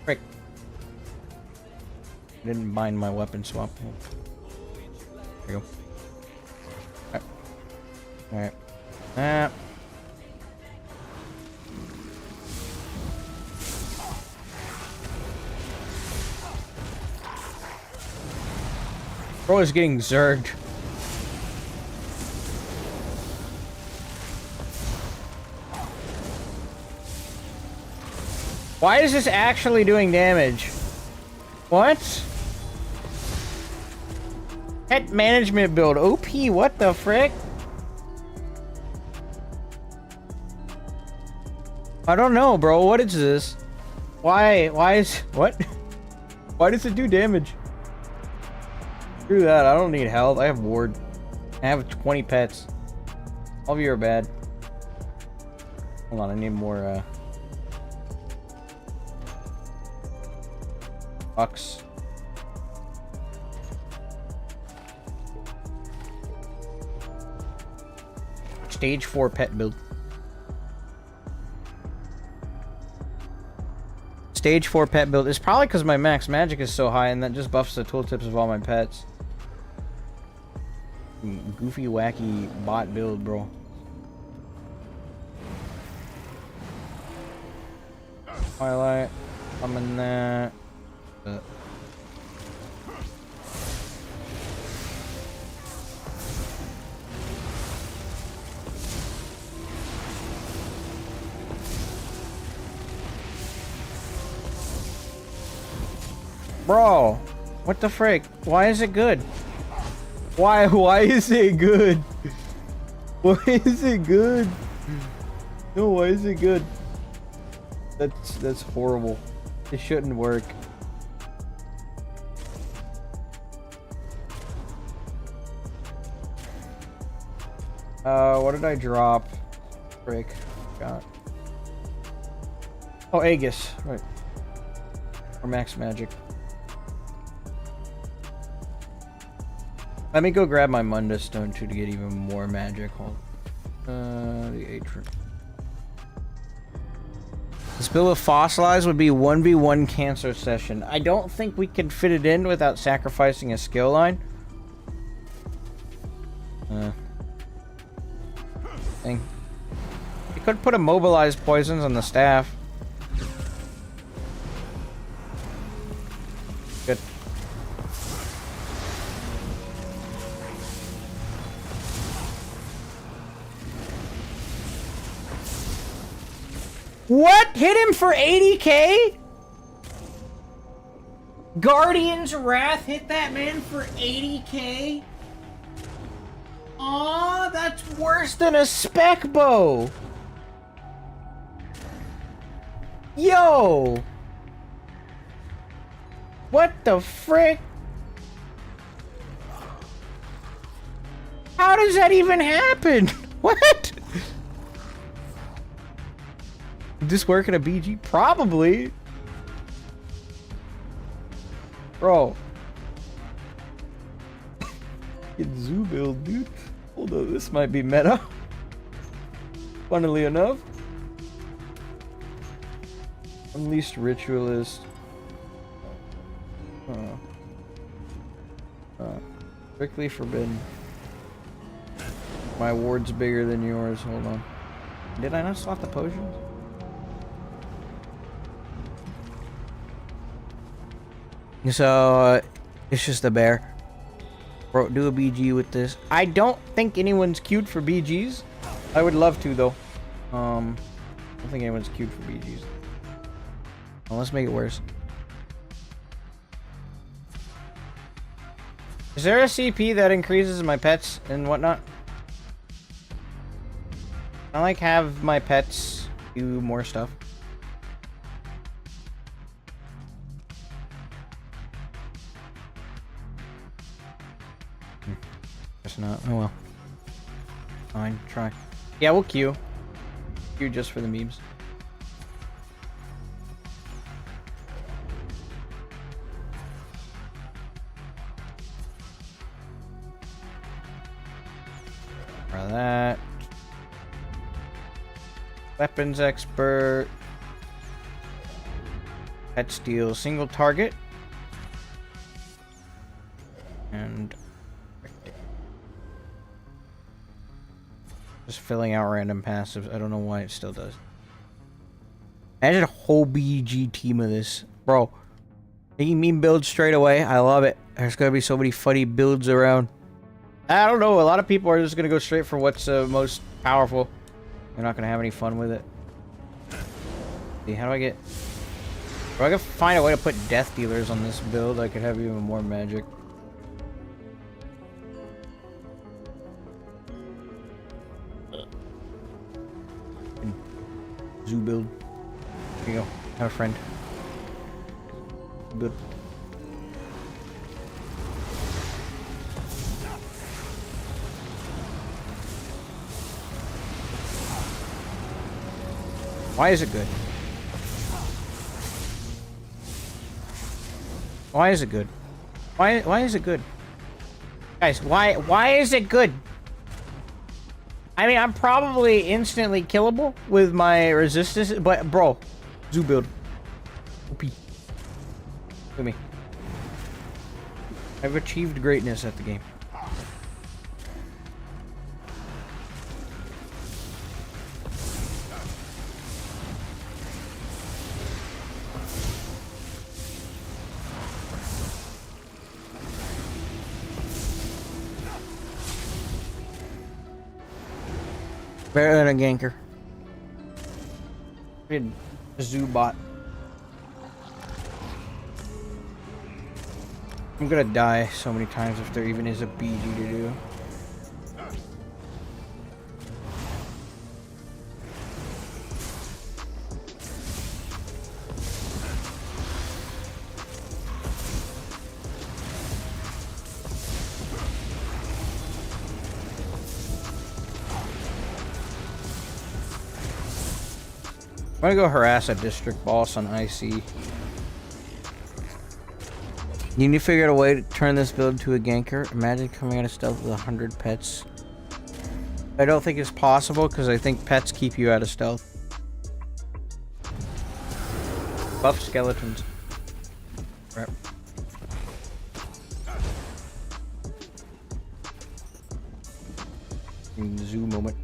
Frick. I didn't bind my weapon swap. There you go. Alright. Alright. Bro is getting zerged. Why is this actually doing damage? What? Pet management build. OP, what the frick? I don't know, bro. What is this? Why is... What? Why does it do damage? Screw that. I don't need health. I have ward. I have 20 pets. All of you are bad. Hold on. I need more, bucks. Stage 4 pet build. Stage 4 pet build. It's probably because my max magic is so high and that just buffs the tooltips of all my pets. Goofy, wacky bot build, bro. Twilight. I'm in that. Bro, what the frick? Why is it good? Why is it good? Why is it good? No, why is it good? That's horrible. It shouldn't work. What did I drop? Frick. Got. Oh, Aegis. Right. Or max magic. Let me go grab my Munda Stone too to get even more magic. Hold. The Atrium. This build with Fossilize would be 1v1 Cancer Session. I don't think we can fit it in without sacrificing a skill line. Thing. You could put immobilized poisons on the staff. Good. What? Hit him for 80k? Guardian's Wrath hit that man for 80k? Aw, that's worse than a spec bow. Yo! What the frick? How does that even happen? What? Would this work in a BG? Probably. Bro. Get zoo build, dude. Hold on, this might be meta. Funnily enough. Unleashed Ritualist. Strictly forbidden. My ward's bigger than yours. Hold on. Did I not slot the potions? So, it's just a bear. Bro, do a BG with this. I don't think anyone's queued for BGs. I would love to, though. I don't think anyone's queued for BGs. Well, let's make it worse. Is there a CP that increases my pets and whatnot? I like have my pets do more stuff. Guess not. Oh well. Fine, try. Yeah, we'll queue. Queue just for the memes. For that. Weapons expert. Pet steal single target. And just filling out random passives. I don't know why it still does. Imagine a whole BG team of this. Bro, making meme builds straight away. I love it. There's gonna be so many funny builds around. I don't know. A lot of people are just gonna go straight for what's most powerful. They're not gonna have any fun with it. See, how do I get... If I could find a way to put death dealers on this build, I could have even more magic. Zoo build. Here you go. Have a friend. Good. Why is it good? Why is it good? Why is it good? Guys, why is it good? I mean, I'm probably instantly killable with my resistance, but bro, zoo build. OP. Look at me. I've achieved greatness at the game. Better than a ganker. A zoo bot. I'm gonna die so many times if there even is a BG to do. I'm gonna go harass a district boss on IC. You need to figure out a way to turn this build to a ganker. Imagine coming out of stealth with 100 pets. I don't think it's possible because I think pets keep you out of stealth. Buff skeletons. Right. Zoo moment.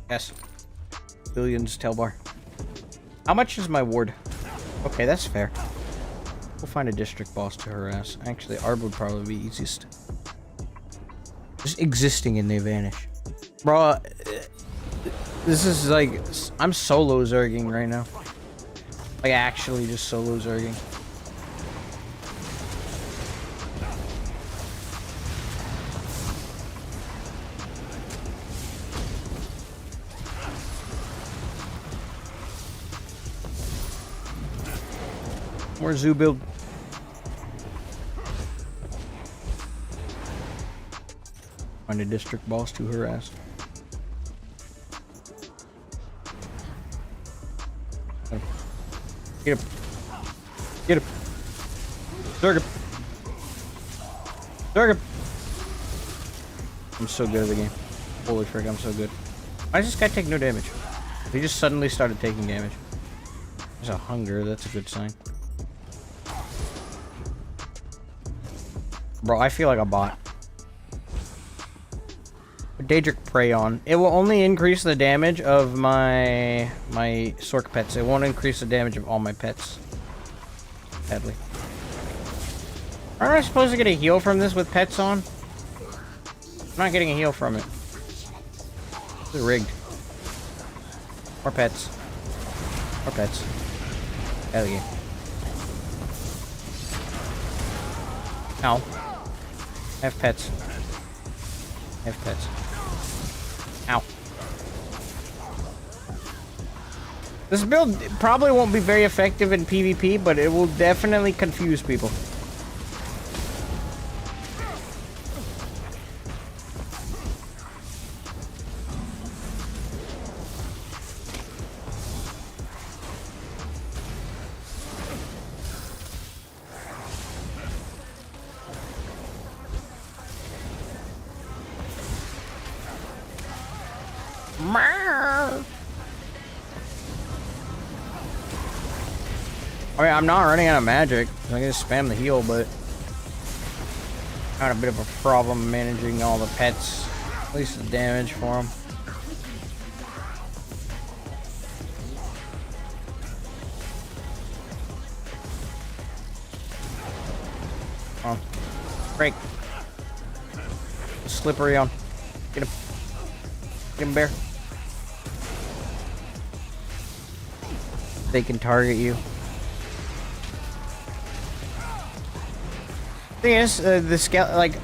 Yes. Billions tail bar. How much is my ward? Okay, that's fair. We'll find a district boss to harass. Actually, Arb would probably be easiest. Just existing and they vanish. Bro, this is like... I'm solo zerging right now. Like, actually just solo zerging. More zoo build. Find a district boss to harass. Get him. Get him. Zerg him. Zerg him. I'm so good at the game. Holy frick, I'm so good. Why does this guy take no damage? He just suddenly started taking damage. There's a hunger, that's a good sign. Bro, I feel like a bot. Daedric Prey on. It will only increase the damage of my Sorc pets. It won't increase the damage of all my pets. Sadly. Aren't I supposed to get a heal from this with pets on? I'm not getting a heal from it. This is rigged. More pets. More pets. Hell yeah. Ow. I have pets. I have pets. Ow. This build probably won't be very effective in PvP, but it will definitely confuse people. Alright, I'm not running out of magic. I can just spam the heal, but I had a bit of a problem managing all the pets. At least the damage for them. Come on. Break. Slippery on. Get him. Get him, bear. They can target you. Thing is,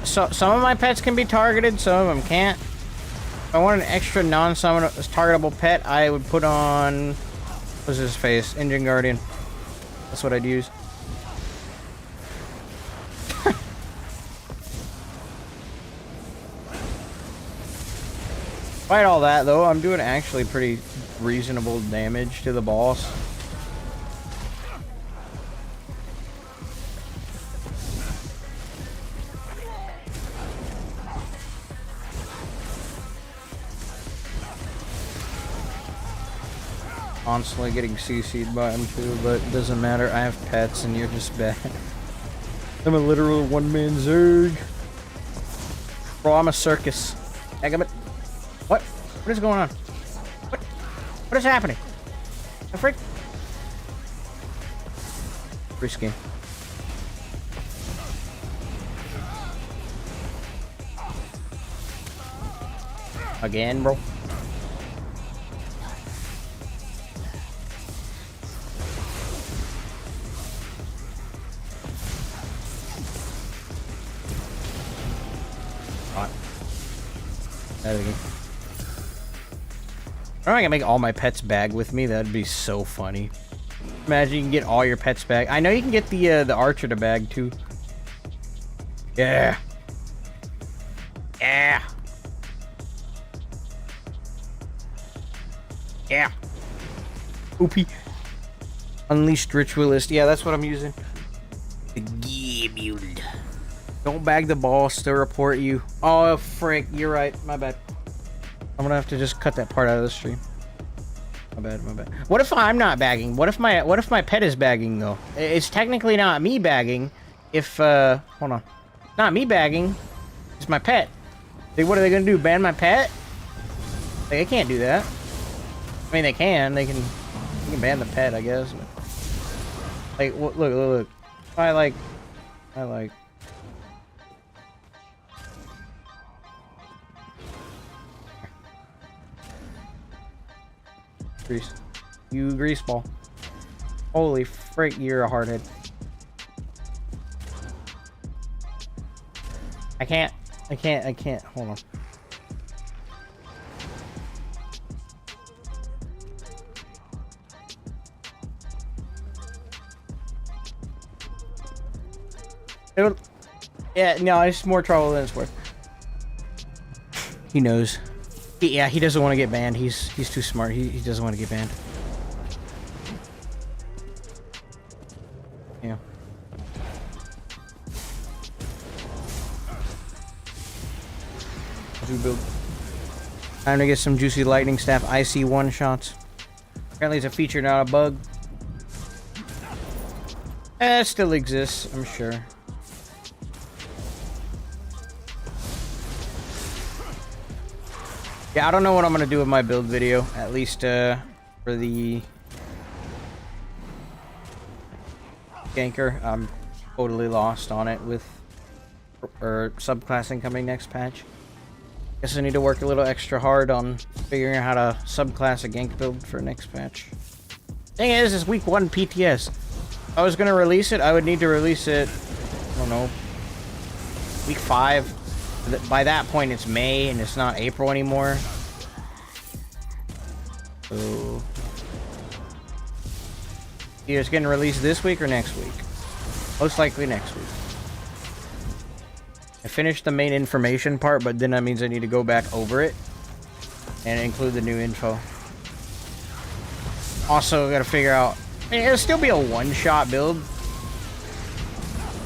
some of my pets can be targeted, some of them can't. If I want an extra non-targetable pet, I would put on... what's his face? Engine Guardian. That's what I'd use. Despite all that, though, I'm doing actually pretty reasonable damage to the boss. Constantly getting CC'd by him too, but it doesn't matter. I have pets and you're just bad. I'm a literal one-man Zerg. Bro, I'm a circus. Daggum it. What? What is going on? What is happening? The frick? Free skin. Again, bro. There we go. I can make all my pets bag with me. That'd be so funny. Imagine you can get all your pets bag. I know you can get the archer to bag too. Yeah. Yeah. Yeah. Oopie. Unleashed Ritualist. Yeah, that's what I'm using. The G build. Don't bag the ball, still report you. Oh, frick, you're right. My bad. I'm gonna have to just cut that part out of the stream. My bad, my bad. What if I'm not bagging? What if my pet is bagging though? It's technically not me bagging. If hold on, not me bagging. It's my pet. What are they gonna do? Ban my pet? Like, they can't do that. I mean, they can. They can ban the pet, I guess. But, like, look. I like. Grease. You grease ball. Holy frick, you're a hardhead. I can't. Hold on. Yeah, no, it's more trouble than it's worth. He knows. Yeah, he doesn't want to get banned. He's too smart. He doesn't want to get banned. Yeah. Build. Time to get some juicy lightning staff IC one shots. Apparently it's a feature, not a bug. It still exists, I'm sure. Yeah, I don't know what I'm gonna do with my build video, at least for the ganker. I'm totally lost on it with subclassing coming next patch. Guess I need to work a little extra hard on figuring out how to subclass a gank build for next patch. Thing is, it's week 1 PTS. If I was gonna release it, I would need to release it, I don't know, week 5. By that point, it's May, and it's not April anymore. So... either it's getting released this week or next week. Most likely next week. I finished the main information part, but then that means I need to go back over it and include the new info. Also, I gotta figure out... I mean, it'll still be a one-shot build.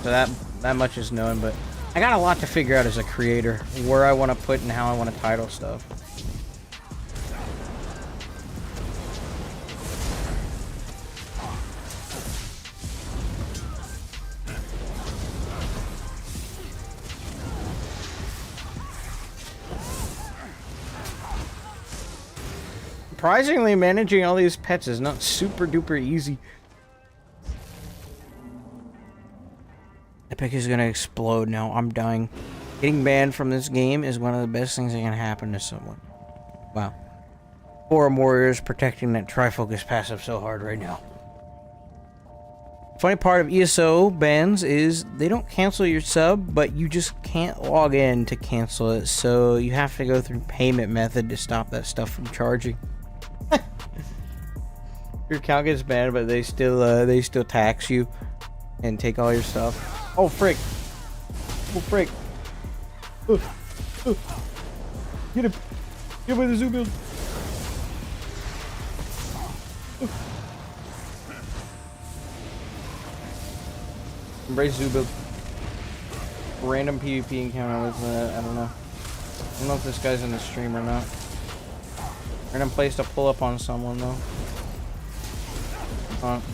So that much is known, but... I got a lot to figure out as a creator, where I want to put and how I want to title stuff. Surprisingly, managing all these pets is not super duper easy. Epic is gonna explode now. I'm dying. Getting banned from this game is one of the best things that can happen to someone. Wow. Forum Warriors protecting that trifocus passive so hard right now. Funny part of ESO bans is they don't cancel your sub, but you just can't log in to cancel it, so you have to go through payment method to stop that stuff from charging. Your account gets banned, but they still tax you and take all your stuff. Oh frick! Oh frick! Get him! Get him with the zoo build! Embrace zoo build. Random PvP encounter with I don't know. I don't know if this guy's in the stream or not. Random place to pull up on someone though.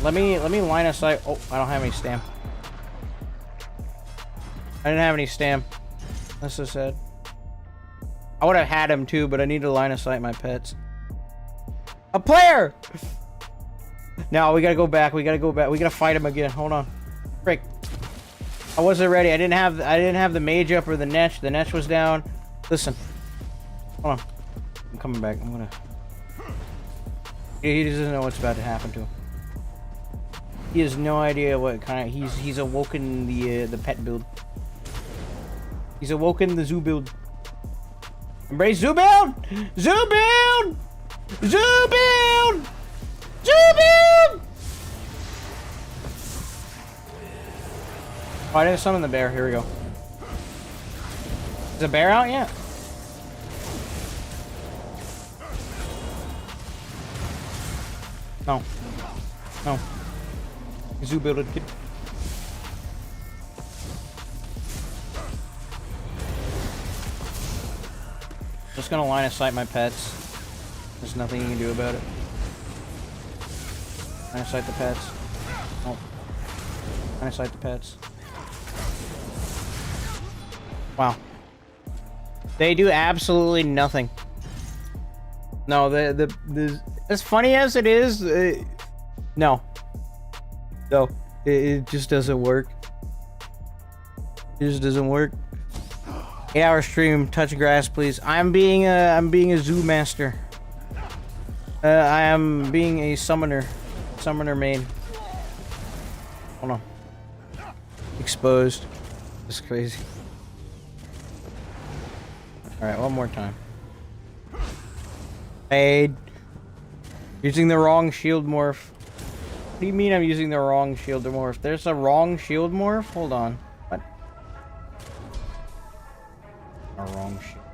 Let me line of sight. Oh, I don't have any stam. I didn't have any stam. That's so sad. I would have had him too, but I need to line of sight my pets. A player! No, we gotta go back. We gotta fight him again. Hold on. Frick. I wasn't ready. I didn't have the mage up or the netch. The netch was down. Listen. Hold on. I'm coming back. I'm gonna... He doesn't know what's about to happen to him. He has no idea what kind of... He's awoken the pet build. He's awoken the zoo build. Embrace zoo build! Zoo build! Zoo build! Zoo build! Oh, I didn't summon the bear. Here we go. Is the bear out yet? No. No. Zoo builded kid. Just gonna line of sight my pets. There's nothing you can do about it. Line of sight the pets. Oh. Line of sight the pets. Wow. They do absolutely nothing. No, the as funny as it is, no. No, it just doesn't work. It just doesn't work. 8-hour stream, touch grass, please. I'm being a zoo master. I am being a summoner main. Hold on. Exposed. That's crazy. All right, one more time. Fade. Using the wrong shield morph. What do you mean I'm using the wrong shield morph? There's a wrong shield morph? Hold on. What? A wrong shield.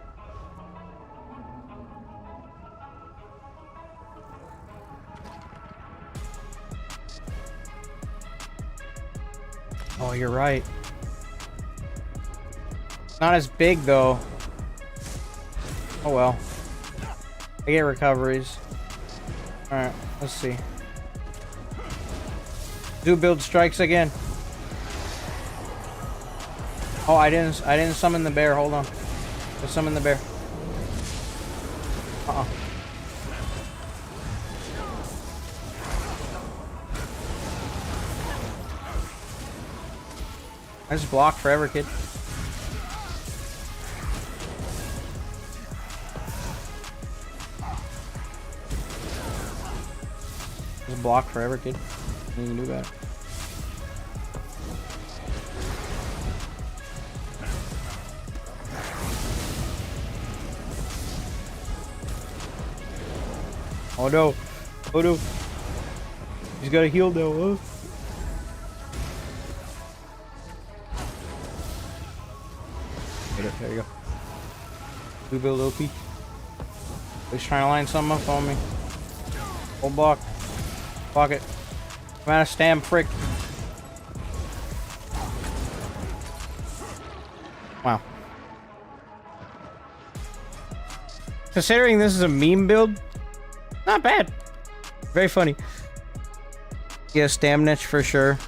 Oh, you're right. It's not as big though. Oh well. I get recoveries. Alright, let's see. Zoo build strikes again. Oh, I didn't summon the bear. Hold on. Let's summon the bear. I just block forever, kid. Just block forever, kid. Nothing you can do about it. Oh no! Oh no! He's got a heal though. Huh? There you go. We build OP. He's trying to line something up on me. Hold block. Block it. I'm out of stam, frick. Wow. Considering this is a meme build, not bad. Very funny. Yeah, stam niche for sure.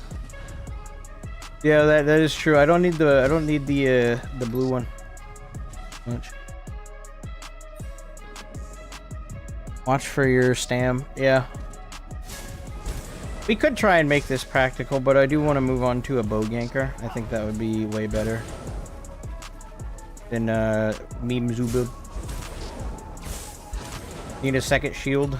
Yeah, that is true. I don't need the blue one. Much. Watch for your stam. Yeah. We could try and make this practical, but I do want to move on to a 𝙁𝙬𝙢𝙢. I think that would be way better than meme zoo build. Need a second shield.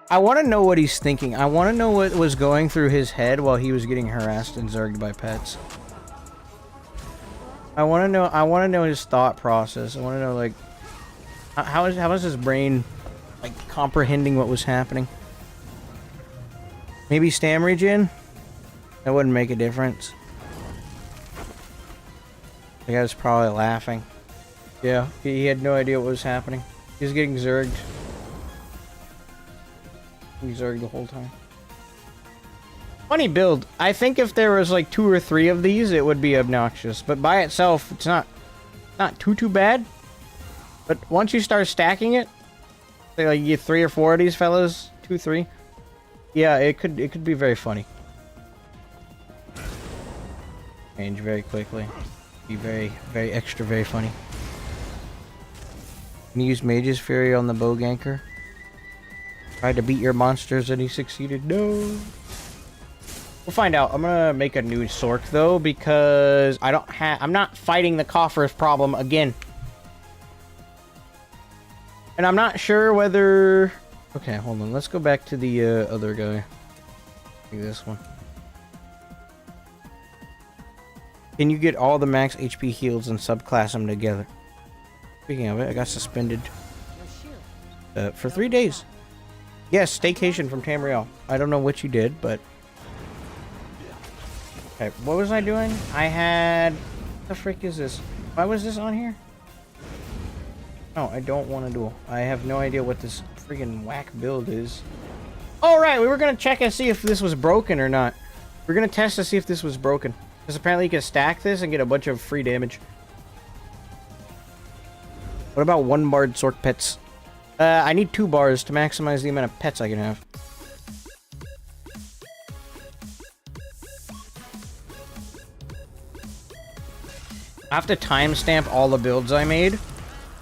I want to know what he's thinking. I want to know what was going through his head while he was getting harassed and zerged by pets. I want to know his thought process. I want to know, like, how is his brain, like, comprehending what was happening? Maybe stam regen? That wouldn't make a difference. The guy was probably laughing. Yeah, he had no idea what was happening. He was getting zerged. He zerged the whole time. Funny build. I think if there was like 2 or 3 of these, it would be obnoxious. But by itself, it's not too bad. But once you start stacking it, say like you get 3 or 4 of these fellas, 2, 3. Yeah, it could be very funny. Change very quickly. Be very extra, very funny. Can you use Mage's Fury on the 𝙁𝙬𝙢𝙢? Tried to beat your monsters and he succeeded. No. We'll find out. I'm gonna make a new Sorc though because I'm not fighting the coffers problem again. And I'm not sure whether. Okay, hold on. Let's go back to the other guy. Like this one. Can you get all the max HP heals and subclass them together? Speaking of it, I got suspended for 3 days. Yes, staycation from Tamriel. I don't know what you did, but... Okay, what was I doing? I had... What the frick is this? Why was this on here? No, I don't want to duel. I have no idea what this friggin' whack build is. Oh, right, we were gonna check and see if this was broken or not. We're gonna test to see if this was broken. Because apparently you can stack this and get a bunch of free damage. What about 1 barred sork pets? I need 2 bars to maximize the amount of pets I can have. I have to timestamp all the builds I made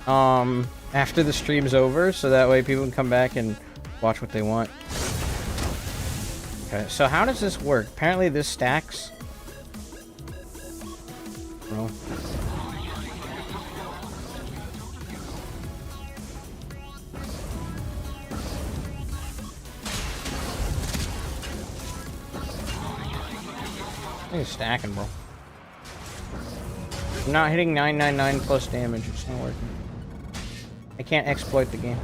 after the stream's over, so that way people can come back and watch what they want. Okay, so how does this work? Apparently this stacks. Well. I think it's stacking, bro. I'm not hitting 999 plus damage. It's not working. I can't exploit the game.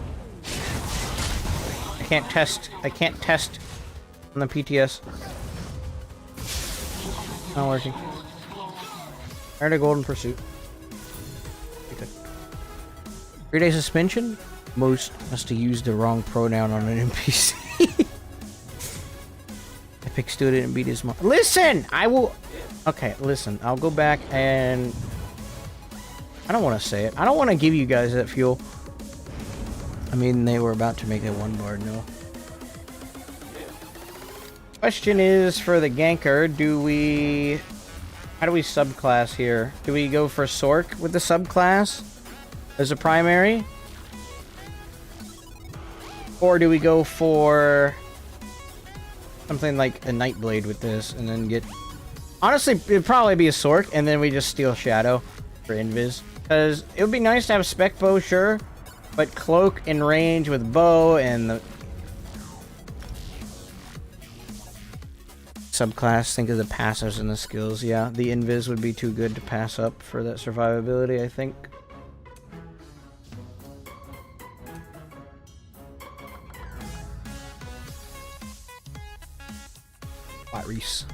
I can't test on the PTS. Not working. I heard a golden pursuit. Okay. 3-day suspension? Most must have used the wrong pronoun on an NPC. Epic still didn't beat his mom. Listen! I will... Okay, listen. I'll go back and... I don't want to say it. I don't want to give you guys that fuel. I mean, they were about to make that 1 bar, no. Question is, for the ganker, do we... How do we subclass here? Do we go for Sork with the subclass as a primary? Or do we go for something like a Nightblade with this and then get... Honestly, it'd probably be a Sork and then we just steal Shadow for Invis. Because it would be nice to have spec bow, sure, but cloak in range with bow and the subclass, think of the passives and the skills. Yeah, the invis would be too good to pass up for that survivability, I think. Reese.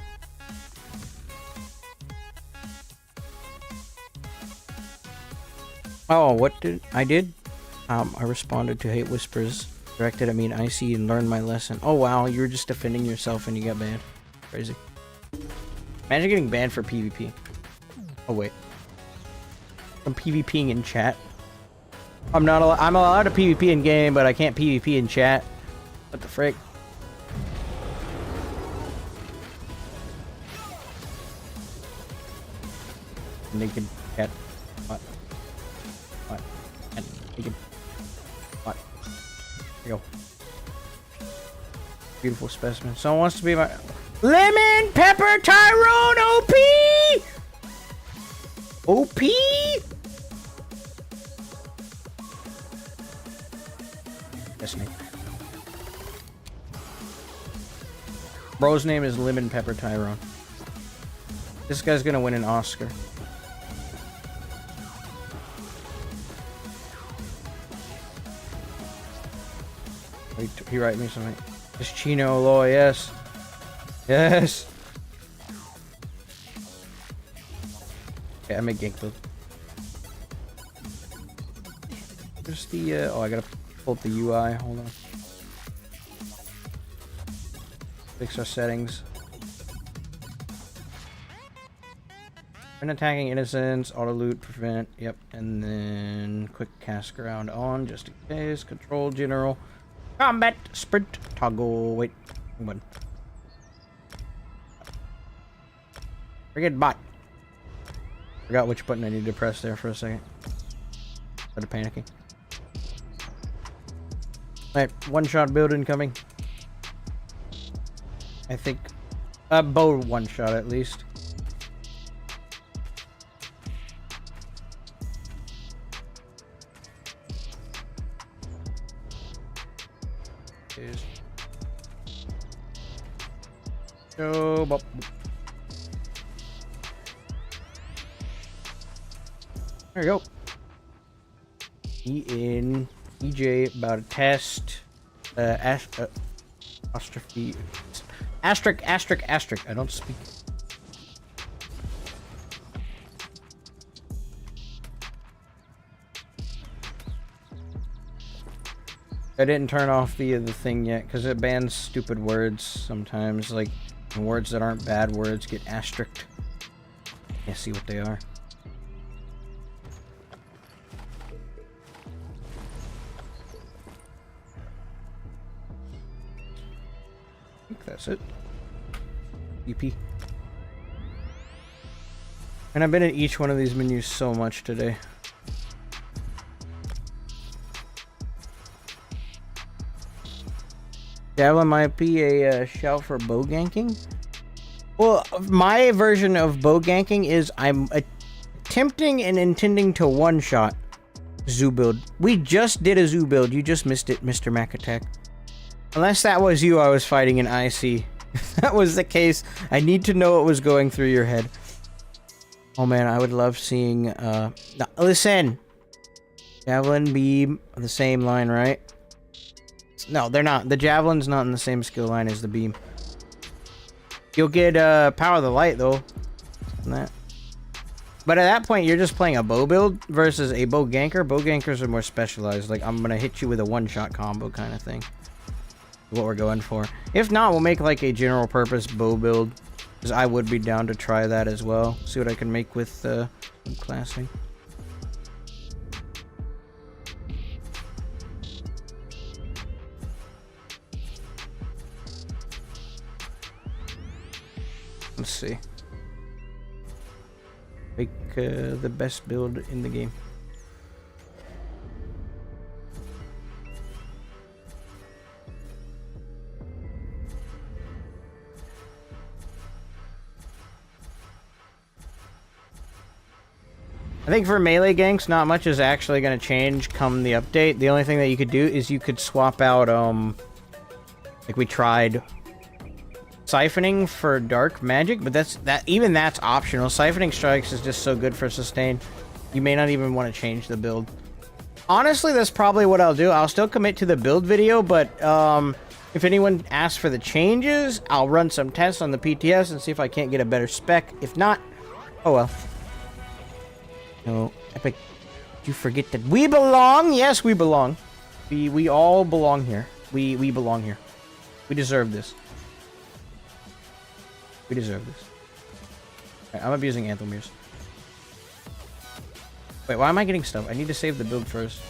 Oh, what did I did? I responded to hate whispers directed at me in IC and learned my lesson. Oh wow, you were just defending yourself and you got banned. Crazy. Imagine getting banned for PvP. Oh wait, I'm PvPing in chat. I'm allowed to PvP in game, but I can't PvP in chat. What the frick? Naked cat. What? What? Cat. Naked. What? Here you go. Beautiful specimen. Someone wants to be my lemon pepper Tyrone OP. OP. Yes, name. Bro's name is Lemon Pepper Tyrone. This guy's gonna win an Oscar. He write me something. It's Chino Loy, yes. Yes. Okay, I make gank build. There's the oh, I gotta pull up the UI, hold on. Fix our settings. When attacking innocents, auto loot, prevent, yep, and then quick cast ground on just in case. Control general. Combat sprint toggle. Wait, one. Forget bot. Forgot which button I needed to press there for a second. Started panicking. Alright, one-shot build incoming. I think bow one-shot at least. Oh, bop. There you go. E in EJ about a test. Apostrophe. Asterisk. I don't speak. I didn't turn off the thing yet because it bans stupid words sometimes, like words that aren't bad words get asterisked. Can't see what they are. I think that's it. EP. And I've been in each one of these menus so much today. Javelin might be a shout for bow ganking. Well, my version of bow ganking is I'm attempting and intending to one-shot zoo build. We just did a zoo build. You just missed it, Mr. Macattack. Unless that was you I was fighting in IC. If that was the case, I need to know what was going through your head. Oh man, I would love seeing, no, listen! Javelin, beam, the same line, right? No, they're not. The Javelin's not in the same skill line as the beam. You'll get, Power of the Light, though. That. But at that point, you're just playing a bow build versus a bow ganker. Bow gankers are more specialized. Like, I'm gonna hit you with a one-shot combo kind of thing. What we're going for. If not, we'll make, like, a general purpose bow build. Because I would be down to try that as well. See what I can make with, Subclassing. Let's see. Make the best build in the game. I think for melee ganks, not much is actually going to change come the update. The only thing that you could do is you could swap out, like we tried siphoning for dark magic, but even that's optional. Siphoning strikes is just so good for sustain. You may not even want to change the build. Honestly, that's probably what I'll do. I'll still commit to the build video, but if anyone asks for the changes, I'll run some tests on the PTS and see if I can't get a better spec. If not, oh well. No, Epic, you forget that we belong? Yes, we belong. We all belong here. We belong here. We deserve this. We deserve this. Right, I'm abusing Anthemirs. Wait, why am I getting stuff? I need to save the build first.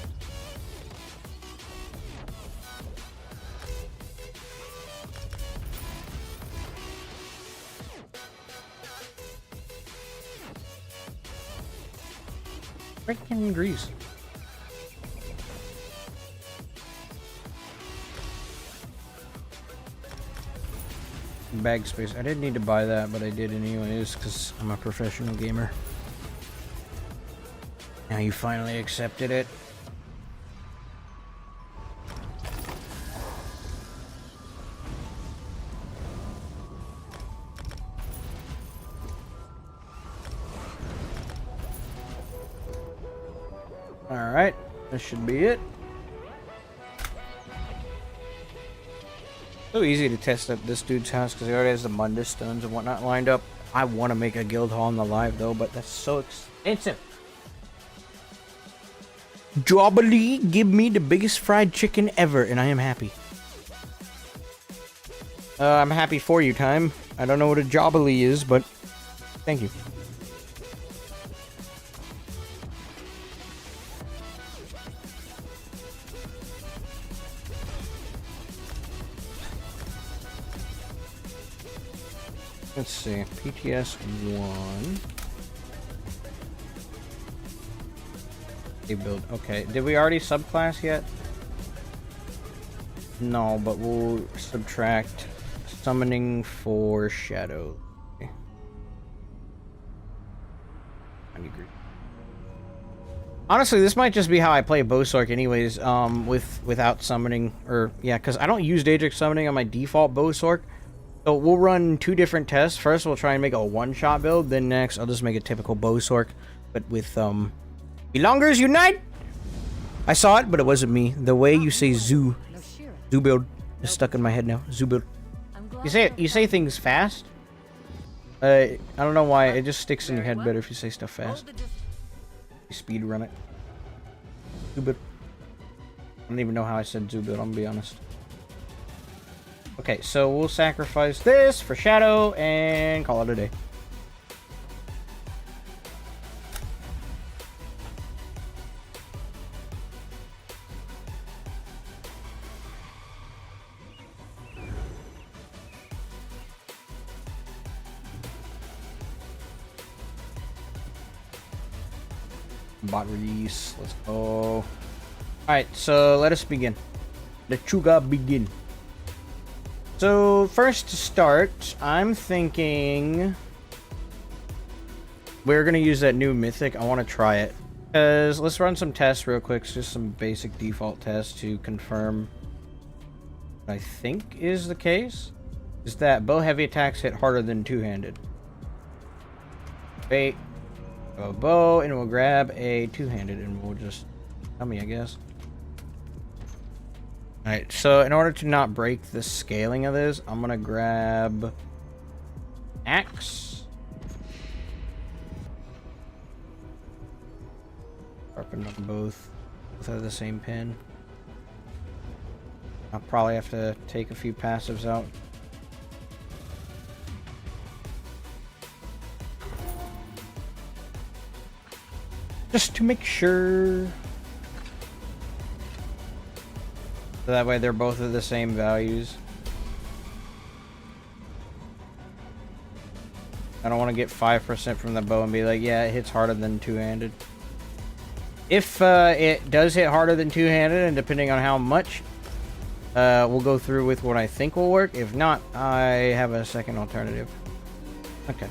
Freaking grease. Bag space. I didn't need to buy that, but I did anyways, because I'm a professional gamer. Now you finally accepted it. Alright, that should be it. So easy to test up this dude's house because he already has the Mundus stones and whatnot lined up. I want to make a guild hall in the live though, but that's so expensive. Jobbly, give me the biggest fried chicken ever, and I am happy. I'm happy for you, Time. I don't know what a jobbly is, but thank you. Let's see, PTS 1. A build. Okay, did we already subclass yet? No, but we'll subtract summoning for shadow. Okay. I agree. Honestly, this might just be how I play BowSorc anyways, without summoning, or yeah, because I don't use Daedric summoning on my default BowSorc. So we'll run 2 different tests. First, we'll try and make a one-shot build. Then next, I'll just make a typical BowSorc, but with Belongers unite! I saw it, but it wasn't me. The way you say zoo build is stuck in my head now. Zoo build. You say things fast. I don't know why. It just sticks in your head better if you say stuff fast. You speed run it. Zoo build. I don't even know how I said zoo build, I'm gonna be honest. Okay, so we'll sacrifice this for Shadow and call it a day. Bot release. Let's go. Alright, so let us begin. The Chuga begin. So, first to start, I'm thinking we're going to use that new mythic. I want to try it. Because let's run some tests real quick. Just some basic default tests to confirm what I think is the case. Is that bow heavy attacks hit harder than two-handed. Wait. A bow, and we'll grab a two-handed, and we'll just tell me, I guess. Alright, so in order to not break the scaling of this, I'm gonna grab axe. Sharpen them both. Both have the same pin. I'll probably have to take a few passives out. Just to make sure. So that way they're both of the same values. I don't want to get 5% from the bow and be like, yeah, it hits harder than two-handed. If it does hit harder than two-handed, and depending on how much, we'll go through with what I think will work. If not, I have a second alternative. Okay.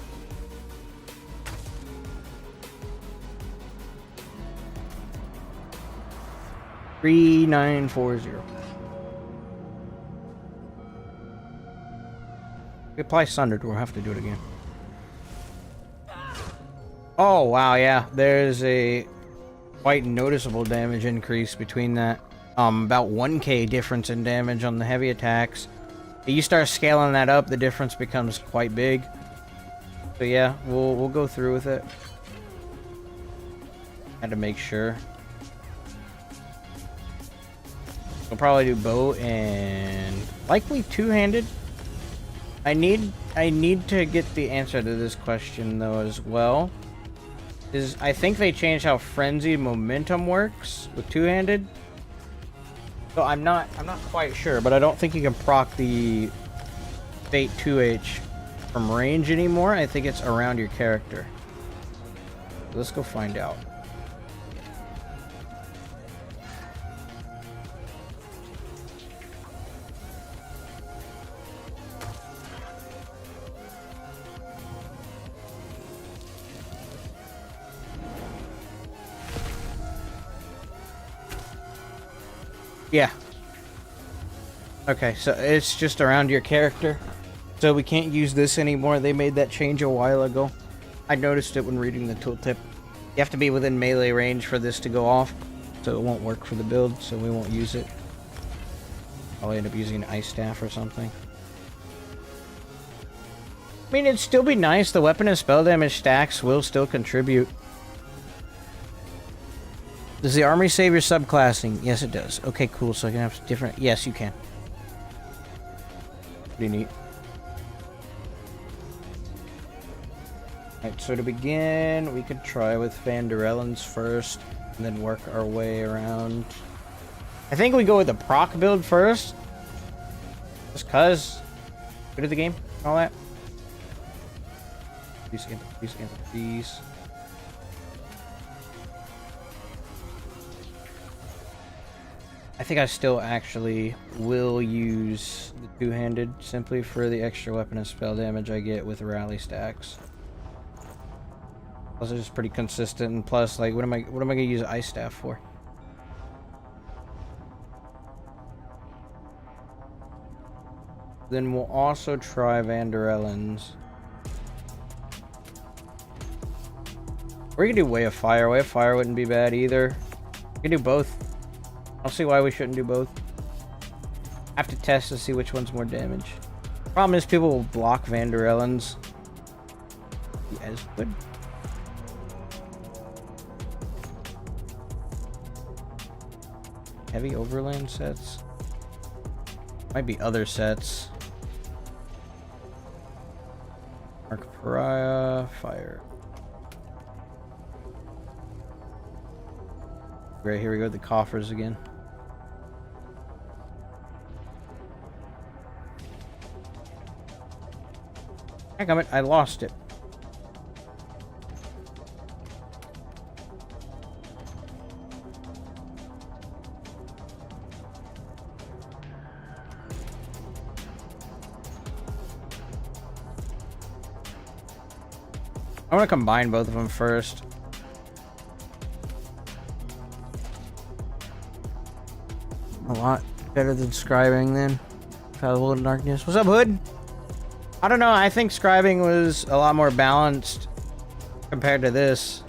$3940. We apply Sundered, we'll have to do it again. Oh, wow, yeah. There's a quite noticeable damage increase between that. About 1k difference in damage on the heavy attacks. You start scaling that up, the difference becomes quite big. So yeah, we'll go through with it. Had to make sure. We'll probably do bow and likely two-handed. I need to get the answer to this question though as well. I think they changed how frenzied momentum works with two-handed. So I'm not quite sure, but I don't think you can proc the Fate 2H from range anymore. I think it's around your character. So let's go find out. Yeah. Okay, so it's just around your character. So we can't use this anymore. They made that change a while ago. I noticed it when reading the tooltip. You have to be within melee range for this to go off. So it won't work for the build, so we won't use it. I'll end up using an ice staff or something. I mean, it'd still be nice. The weapon and spell damage stacks will still contribute. Does the army save your subclassing? Yes, it does. Okay, cool. So I can have different... Yes, you can. Pretty neat. Alright, so to begin, we could try with Vanderellen's first, and then work our way around. I think we go with the proc build first. Just cause. Good at the game and all that. These. I think I still actually will use the two-handed simply for the extra weapon and spell damage I get with rally stacks. Plus, it's just pretty consistent, and plus, like, what am I gonna use ice staff for? Then we'll also try Vanderellen's. Or you can do Way of Fire. Way of Fire wouldn't be bad either. You can do both. I'll see why we shouldn't do both. I have to test to see which one's more damage. Problem is people will block Vanderellen's. As good. heavy overland sets. Might be other sets. Mark Pariah, fire. Right, here we go, the coffers again. Heck, I lost it. I want to combine both of them first. A lot better than scribing then. Travel in darkness. What's up, Hood? I don't know. I think scribing was a lot more balanced compared to this.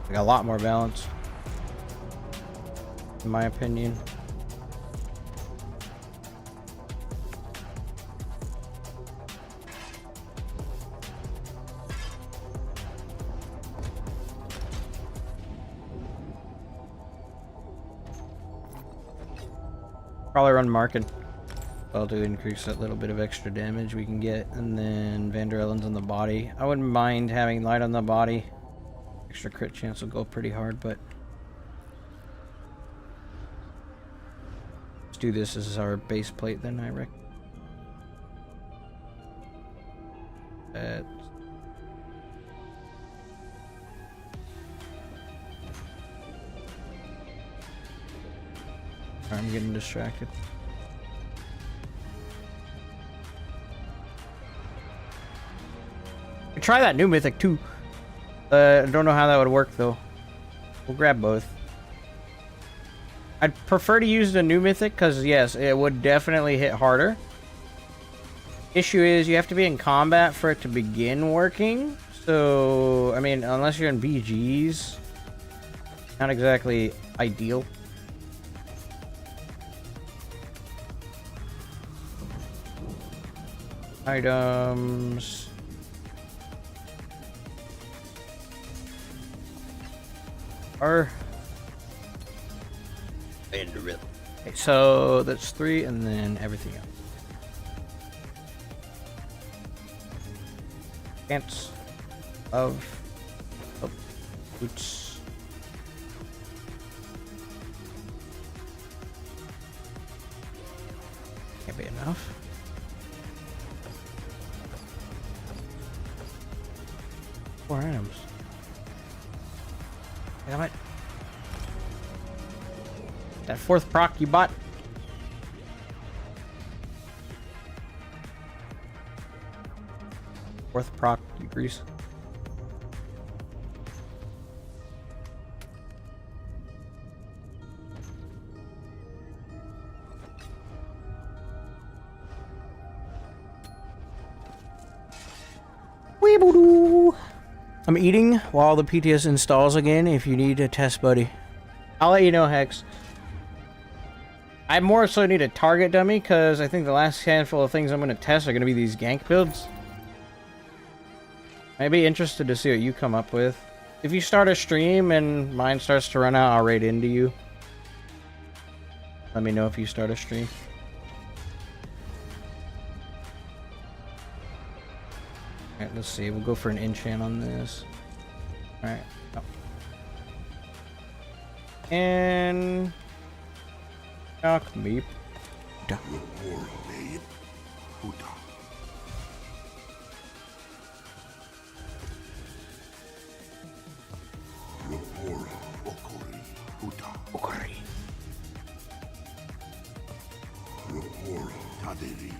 Like a lot more balanced, in my opinion. Probably run market. I'll do increase that little bit of extra damage we can get, and then Vanderellen's on the body. I wouldn't mind having light on the body. Extra crit chance will go pretty hard, but let's do this as our base plate then, I reckon. I'm getting distracted. Try that new mythic too. I don't know how that would work though. We'll grab both. I'd prefer to use the new mythic because yes, it would definitely hit harder. Issue is you have to be in combat for it to begin working. So, I mean, unless you're in BGs, not exactly ideal. Items. Are. Okay, so that's 3 and then everything else. Cants of boots. Can't be enough. Four items. Damn it. That fourth proc you bought. Fourth proc, you grease. Weeboo-doo. I'm eating while the PTS installs again if you need a test buddy. I'll let you know, Hex. I more so need a target dummy because I think the last handful of things I'm going to test are going to be these gank builds. I'd be interested to see what you come up with. If you start a stream and mine starts to run out, I'll raid into you. Let me know if you start a stream. Alright, let's see. We'll go for an enchant on this. Alright. Oh. And... Knock me.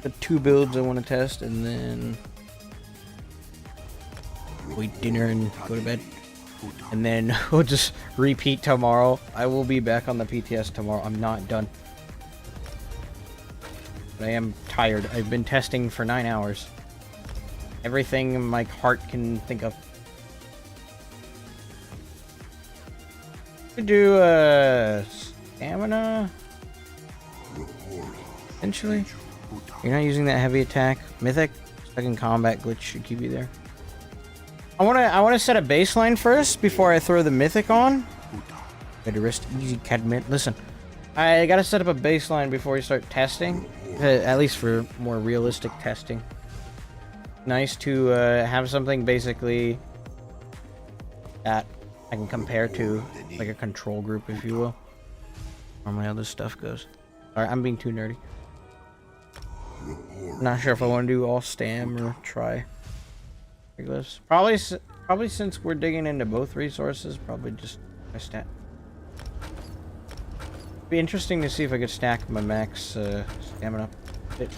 The 2 builds I want to test, and then we eat dinner and go to bed, and then we'll just repeat tomorrow. I will be back on the PTS tomorrow. I'm not done. But I am tired. I've been testing for 9 hours. Everything my heart can think of. Could do stamina. Essentially. You're not using that heavy attack. Mythic, second combat glitch should keep you there. I wanna set a baseline first before I throw the mythic on. 𝙁𝙧𝙚𝙚. Listen, I gotta set up a baseline before we start testing, at least for more realistic testing. Nice to have something basically that I can compare to, like a control group, if you will. Normally how this stuff goes. Alright, I'm being too nerdy. Not sure if I want to do all stam or try glyphs. Probably since we're digging into both resources, probably just my stat. Be interesting to see if I could stack my max stamina up a bit.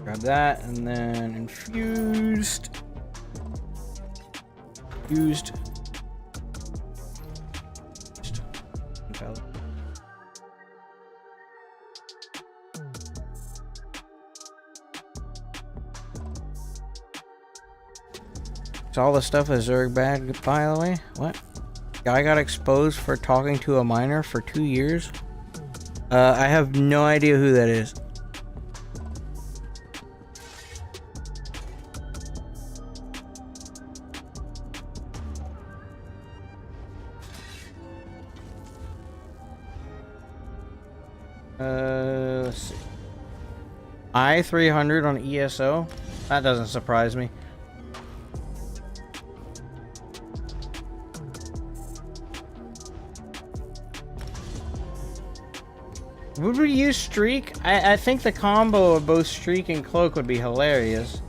Grab that and then infused. So all the stuff is bad, by the way. What? Guy got exposed for talking to a minor for 2 years. I have no idea who that is. Let's see. I-300 on ESO? That doesn't surprise me. Would we use Streak? I think the combo of both Streak and Cloak would be hilarious.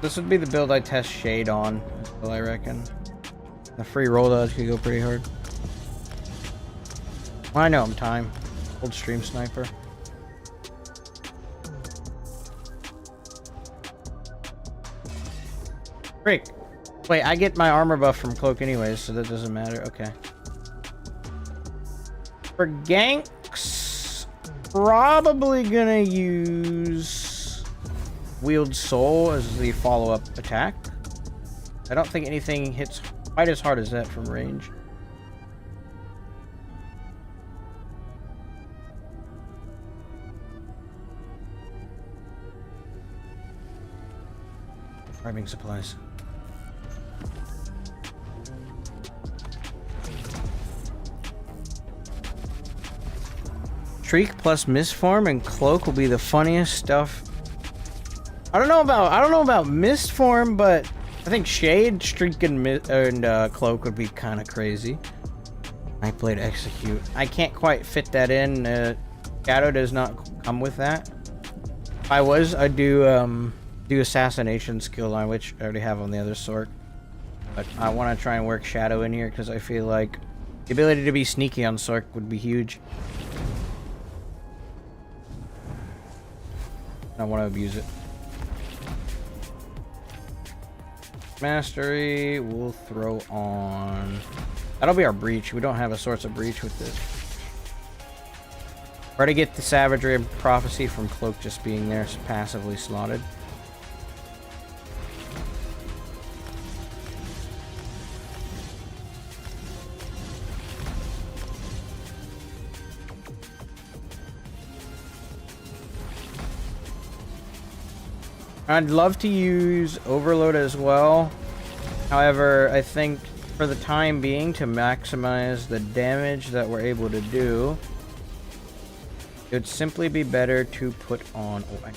This would be the build I test Shade on, I reckon. The free roll dodge could go pretty hard. I know I'm time. Old stream sniper. Freak. Wait, I get my armor buff from Cloak anyways, so that doesn't matter. Okay. For ganks, probably gonna use Wield Soul as the follow-up attack. I don't think anything hits quite as hard as that from range. Grabbing supplies. Streak plus Mistform and Cloak will be the funniest stuff. I don't know about Mistform, but I think Shade, Streak, and Cloak would be kind of crazy. Nightblade Execute. I can't quite fit that in. Shadow does not come with that. If I was, I'd do Assassination skill line, which I already have on the other sort. But I want to try and work Shadow in here because I feel like the ability to be sneaky on Sorc would be huge. I want to abuse it. Mastery, we'll throw on... That'll be our Breach. We don't have a source of Breach with this. Try to get the Savagery and Prophecy from Cloak just being there, passively slotted. I'd love to use Overload as well. However, I think for the time being, to maximize the damage that we're able to do, it would simply be better to put on... Oh,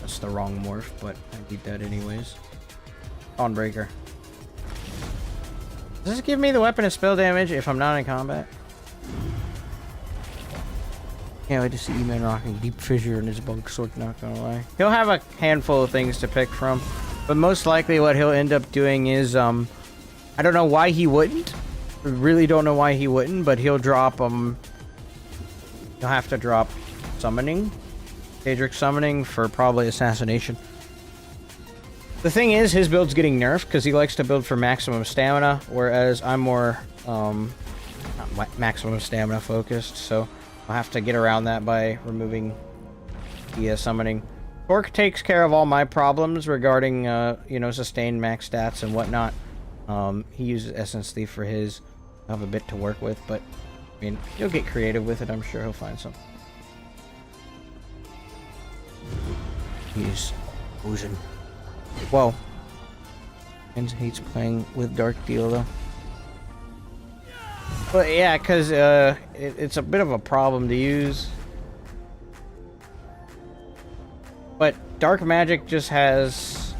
that's the wrong morph, but I need that anyways. Dawnbreaker. Does this give me the weapon of spell damage if I'm not in combat? Can't wait to see E-Man rocking Deep Fissure in his bunk sword, not gonna lie. He'll have a handful of things to pick from, but most likely what he'll end up doing is, I don't know why he wouldn't. I really don't know why he wouldn't, but he'll drop, he'll have to drop Summoning. Daedric Summoning for probably Assassination. The thing is, his build's getting nerfed because he likes to build for maximum stamina, whereas I'm more, not maximum stamina focused, so I'll have to get around that by removing the summoning. Torque takes care of all my problems regarding, you know, sustained max stats and whatnot. He uses Essence Thief for his. I have a bit to work with, but, I mean, he'll get creative with it. I'm sure he'll find something. He's oozing. Whoa. Ends hates playing with Dark Deal, though. But, yeah, because, it's a bit of a problem to use. But Dark Magic just has...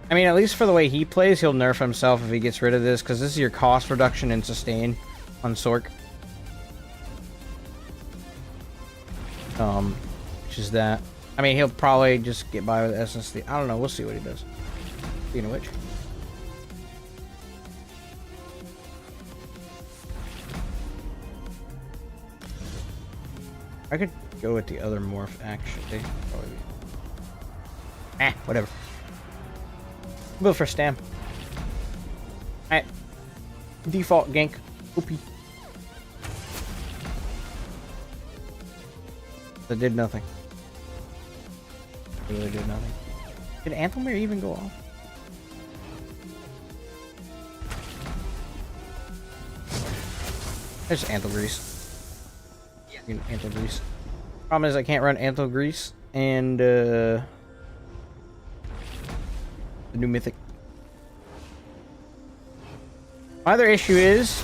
I mean, at least for the way he plays, he'll nerf himself if he gets rid of this, because this is your cost reduction and sustain on Sorc. Which is that. I mean, he'll probably just get by with SSD. I don't know, we'll see what he does. Speaking of which. I could go with the other morph, actually. Probably. Whatever. Go for Stam. Alright. Default gank. OP. That did nothing. It really did nothing. Did Anthelmere even go off? There's Anthelgrease. Anthelgrease. Problem is I can't run Anthelgrease and the new mythic. My other issue is,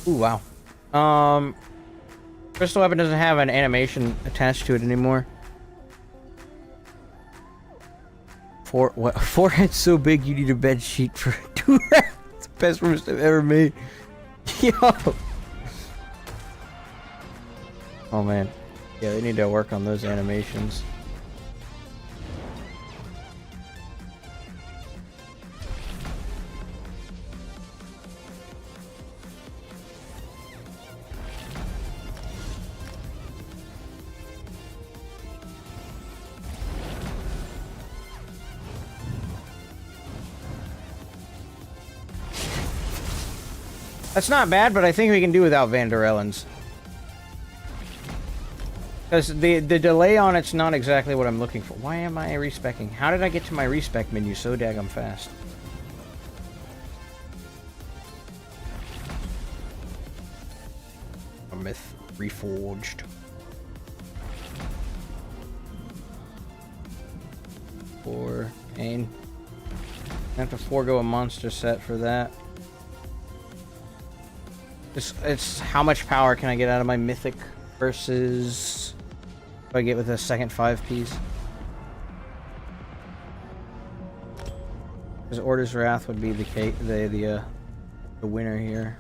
ooh wow, Crystal Weapon doesn't have an animation attached to it anymore. Forehead's so big you need a bed sheet for 2 rats. It's the best roast I've ever made. Yo. Oh man, yeah, they need to work on those animations. That's not bad, but I think we can do without Vanderellen's. Because the delay on it's not exactly what I'm looking for. Why am I respecking? How did I get to my respec menu so daggum fast? A myth reforged. For Pain. I have to forego a monster set for that. It's how much power can I get out of my mythic versus what I get with a second 5-piece. Because Order's Wrath would be the winner here.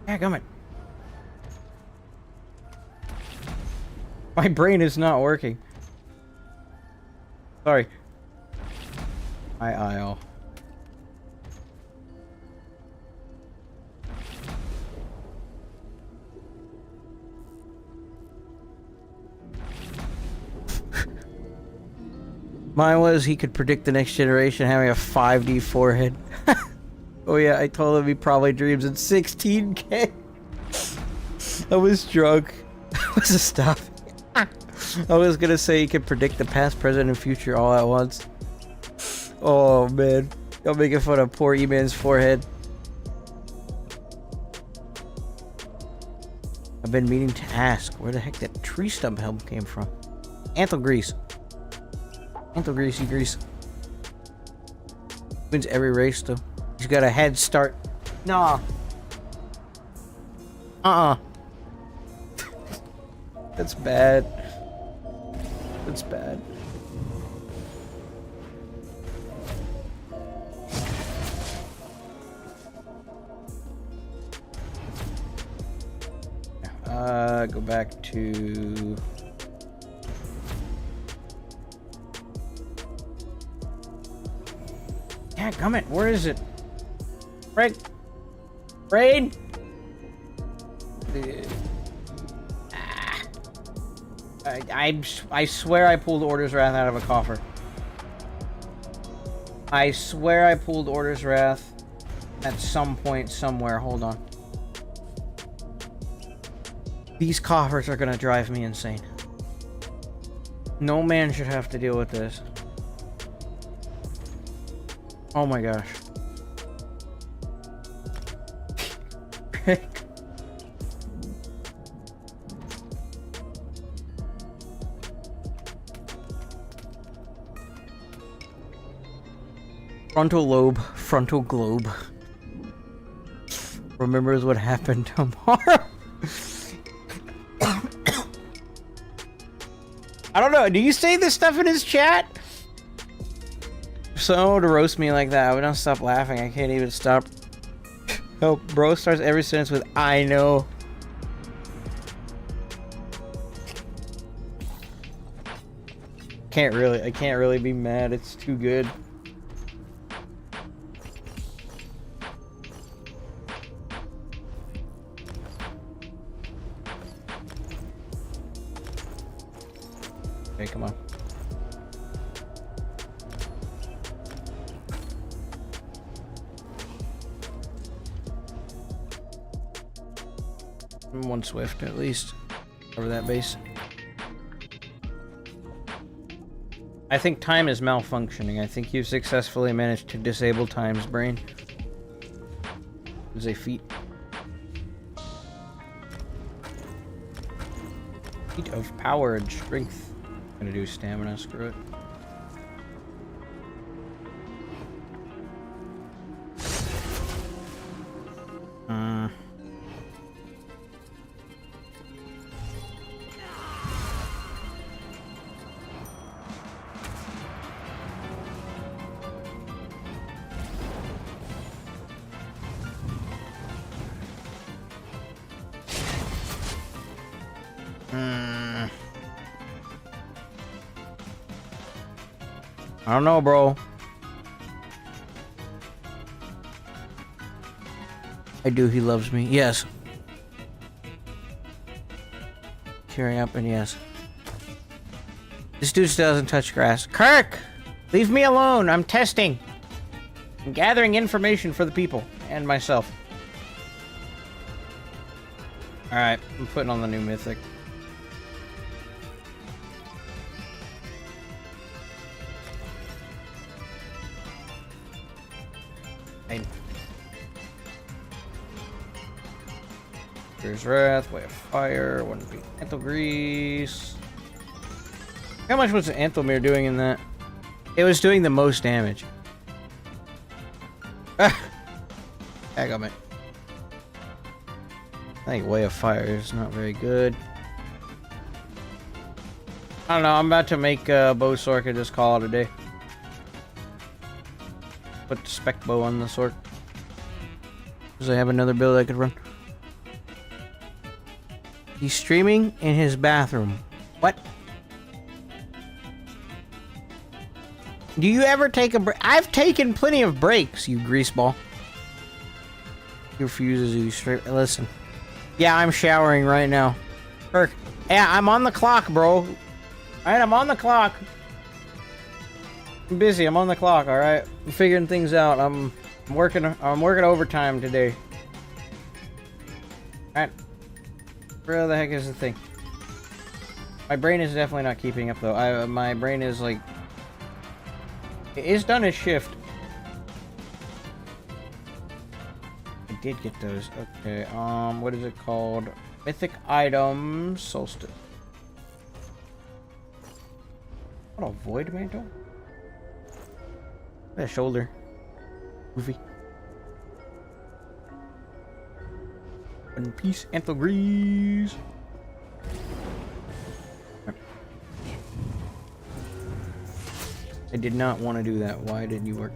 Dadgummit. My brain is not working. Sorry. My IO. Mine was he could predict the next generation having a 5D forehead. Oh yeah, I told him he probably dreams in 16K. I was drunk. I was stop. I was gonna say he could predict the past, present, and future all at once. Oh man, y'all making fun of poor E-Man's forehead. I've been meaning to ask where the heck that tree stump helm came from. Anthelgrease. Anthelgreasey grease. Wins every race though. He's got a head start. Nah. That's bad. That's bad. Go back to... Dadgummit, where is it? Brain? I swear I pulled Order's Wrath out of a coffer. I swear I pulled Order's Wrath at some point somewhere. Hold on. These coffers are gonna drive me insane. No man should have to deal with this. Oh my gosh. Frontal lobe, frontal globe. Remembers what happened tomorrow. I don't know. Do you say this stuff in his chat? So to roast me like that, I would not stop laughing. I can't even stop. Oh, bro starts every sentence with "I know." I can't really be mad. It's too good. Okay, come on. One swift at least over that base. I think time is malfunctioning. I think you've successfully managed to disable time's brain. Is a feat. Feat of power and strength. I'm gonna do stamina, screw it. I don't know, bro. I do. He loves me. Yes. Cheering up and yes. This dude still doesn't touch grass. Kirk! Leave me alone. I'm testing. I'm gathering information for the people and myself. Alright. I'm putting on the new mythic. There's Wrath, Way of Fire, one beat Anthel Grease. How much was Anthelmere doing in that? It was doing the most damage. Ah! Daggum it. I think Way of Fire is not very good. I don't know, I'm about to make MAGSORC and just call it a day. Put the spec bow on the sword. Because I have another build I could run. He's streaming in his bathroom. What? Do you ever take a break? I've taken plenty of breaks, you greaseball. He refuses you straight. Listen. Yeah, I'm showering right now. Kirk. Yeah, I'm on the clock, bro. Alright, I'm on the clock. I'm busy. I'm on the clock, alright? I'm figuring things out. I'm working overtime today. Alright. Where the heck is the thing? My brain is definitely not keeping up though. My brain is like... It's done its shift. I did get those. Okay, what is it called? Mythic items. Solstice. What a void mantle? That shoulder. Goofy. One piece, Anthel Grease. I did not want to do that. Why didn't you work?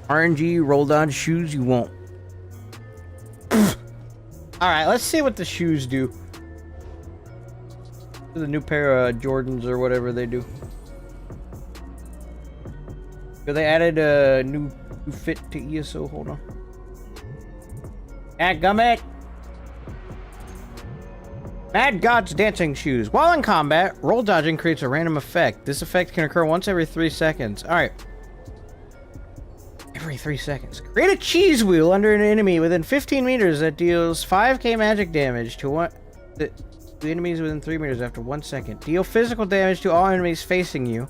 RNG, roll dodge shoes, you won't. Alright, let's see what the shoes do. The new pair of Jordans or whatever they do. So they added a new fit to ESO. Hold on. Gummit! Mad God's Dancing Shoes. While in combat, roll dodging creates a random effect. This effect can occur once every 3 seconds. Alright. Every 3 seconds. Create a cheese wheel under an enemy within 15 meters that deals 5k magic damage to the enemies within 3 meters after 1 second. Deal physical damage to all enemies facing you.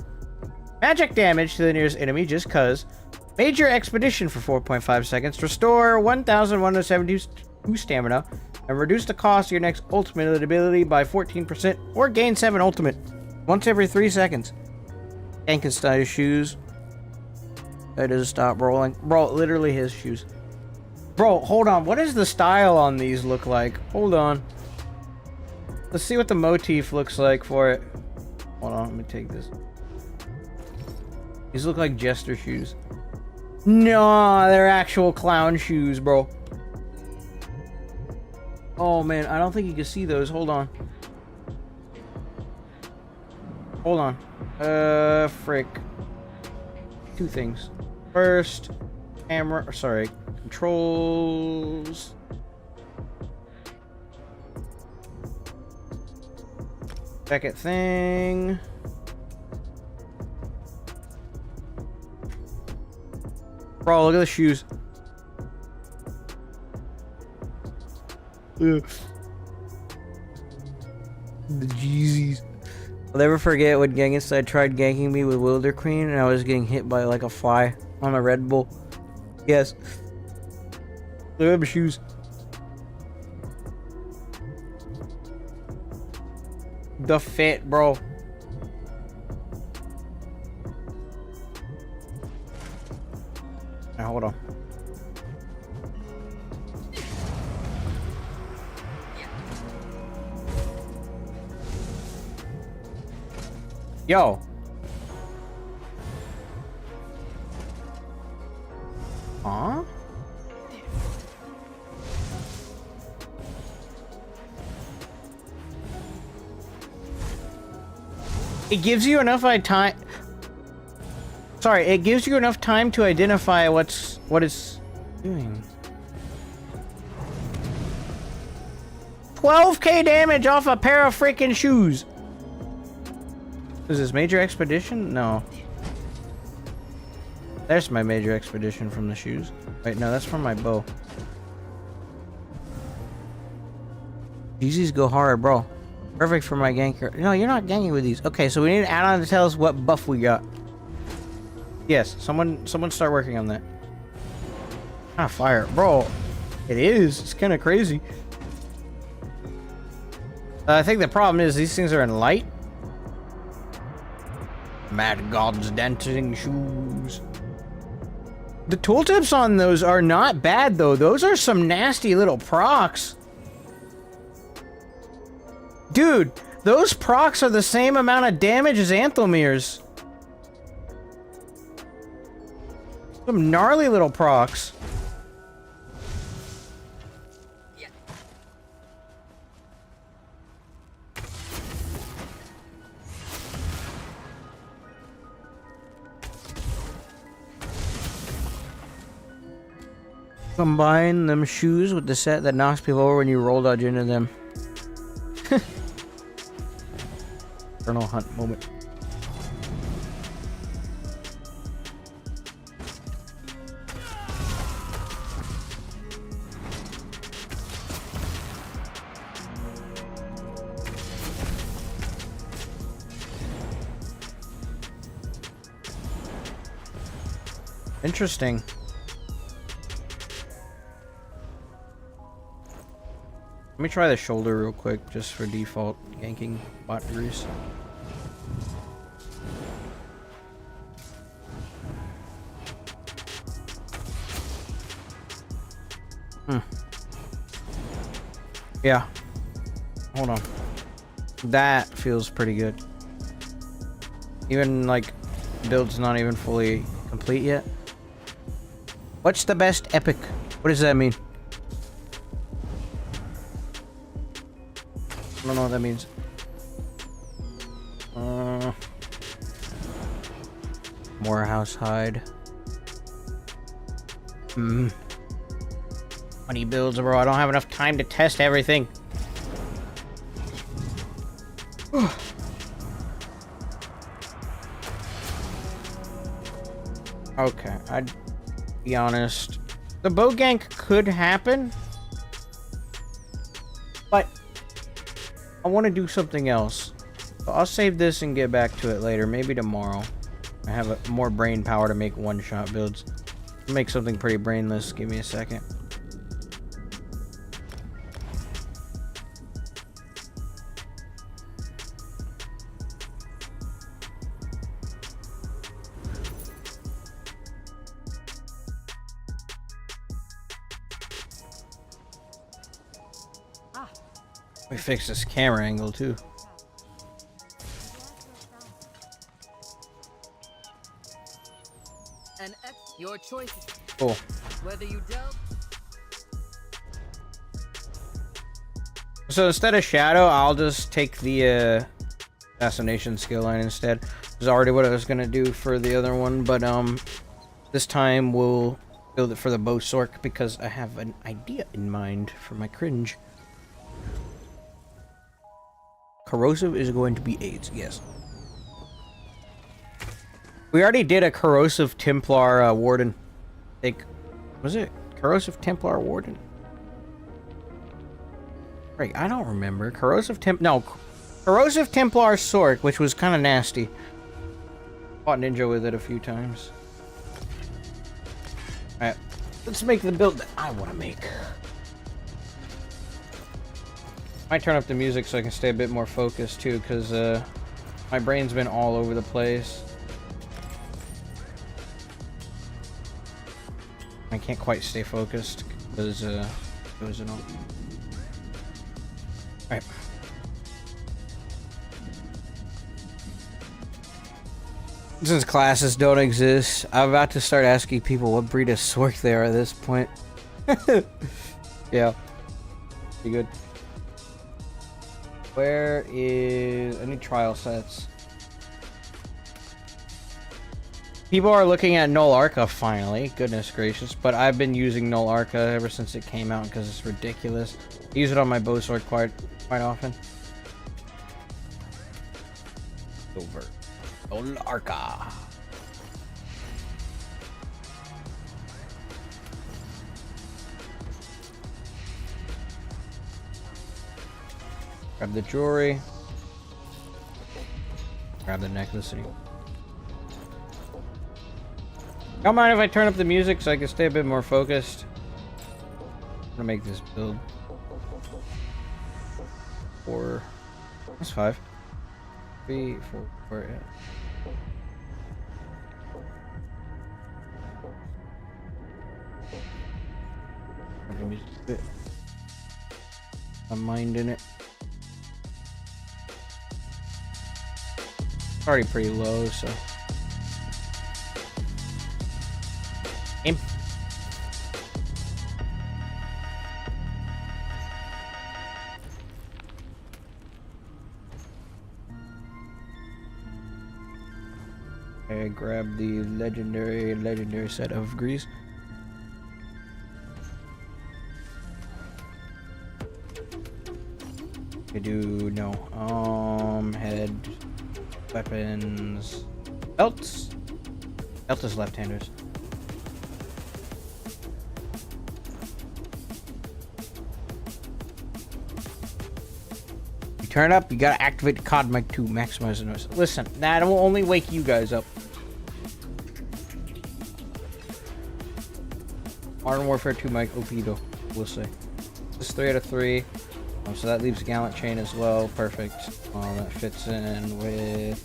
Magic damage to the nearest enemy just cuz. Major expedition for 4.5 seconds. Restore 1,172 stamina. And reduce the cost of your next ultimate ability by 14%. Or gain 7 ultimate. Once every 3 seconds. Frankenstein shoes. That doesn't stop rolling. Bro, literally his shoes. Bro, hold on. What does the style on these look like? Hold on. Let's see what the motif looks like for it. Hold on, let me take this. These look like jester shoes. No, they're actual clown shoes, bro. Oh man, I don't think you can see those. Hold on. Hold on. Frick. 2 things. First, camera, or sorry, controls. Second thing. Bro, look at the shoes. Ugh. The Jeezys. I'll never forget when Genghis tried ganking me with Wilder Queen and I was getting hit by like a fly on a Red Bull. Yes. Look at the shoes. The fit, bro. Now hold on. Yo. Huh? It gives you enough time. Sorry, it gives you enough time to identify what it's doing. 12k damage off a pair of freaking shoes. Is this major expedition? No. There's my major expedition from the shoes. Wait, no, that's from my bow. Yeezys go hard, bro. Perfect for my ganker. No, you're not ganking with these. Okay, so we need an add-on to tell us what buff we got. Yes, someone start working on that. Ah, fire. Bro, it is. It's kind of crazy. I think the problem is these things are in light. Mad God's Dancing Shoes. The tooltips on those are not bad, though. Those are some nasty little procs. Dude, those procs are the same amount of damage as Anthelmir's. Some gnarly little procs. Combine them shoes with the set that knocks people over when you roll dodge into them. Eternal hunt moment. Interesting. Let me try the shoulder real quick, just for default ganking bot grease. Yeah. Hold on. That feels pretty good. Even, like, build's not even fully complete yet. What's the best epic? What does that mean? I don't know what that means. Morehouse hide. Funny builds, bro. I don't have enough time to test everything. Okay, I'd be honest. The bow gank could happen, but I want to do something else. So I'll save this and get back to it later, maybe tomorrow. I have more brain power to make one-shot builds. I'll make something pretty brainless. Give me a second. We fix this camera angle too. An X, your choice. Cool. Whether you delve. So instead of shadow, I'll just take the assassination skill line instead. This is already what I was gonna do for the other one, but this time we'll build it for the MAGSORC because I have an idea in mind for my cringe. Corrosive is going to be AIDS, yes. We already did a corrosive Templar warden. I think, was it corrosive Templar warden? Right, I don't remember. Corrosive Templar Sorc, which was kind of nasty. Fought ninja with it a few times. Alright, let's make the build that I want to make. Might turn up the music so I can stay a bit more focused too, because my brain's been all over the place. I can't quite stay focused because it goes in all. Alright. Since classes don't exist, I'm about to start asking people what breed of sorc they are at this point. Yeah. Pretty good. Where is any trial sets? People are looking at Null Arca finally. Goodness gracious. But I've been using Null Arca ever since it came out because it's ridiculous. I use it on my MAGSORC quite often. Over. Null Arca. Grab the jewelry. Grab the necklace. Don't mind if I turn up the music so I can stay a bit more focused. I'm gonna make this build. 4. That's 5. 3, 4, yeah. I'm minding it. It's already pretty low, so. Aim. I grab the legendary set of grease. I do no head, weapons, belts. Belt is left-handers. You turn it up, you gotta activate the COD mic to maximize the noise. Listen, that will only wake you guys up. Modern Warfare 2 mic OP though, we'll say. This is 3 out of 3. So that leaves Gallant Chain as well. Perfect. That fits in with.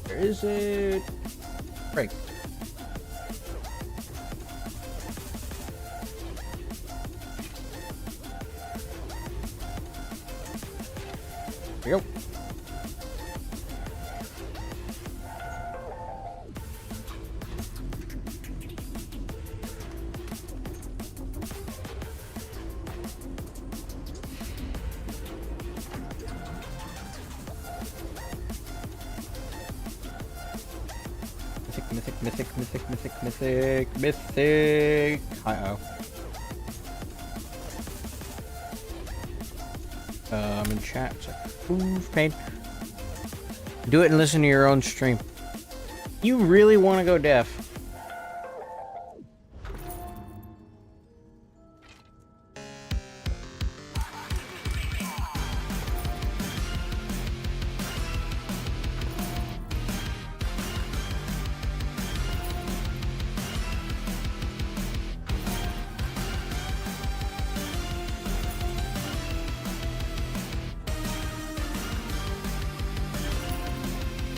Where is it? Break. Here we go. Mythic. Uh-oh. In chat. It's like, ooh, pain. Do it and listen to your own stream. You really want to go deaf?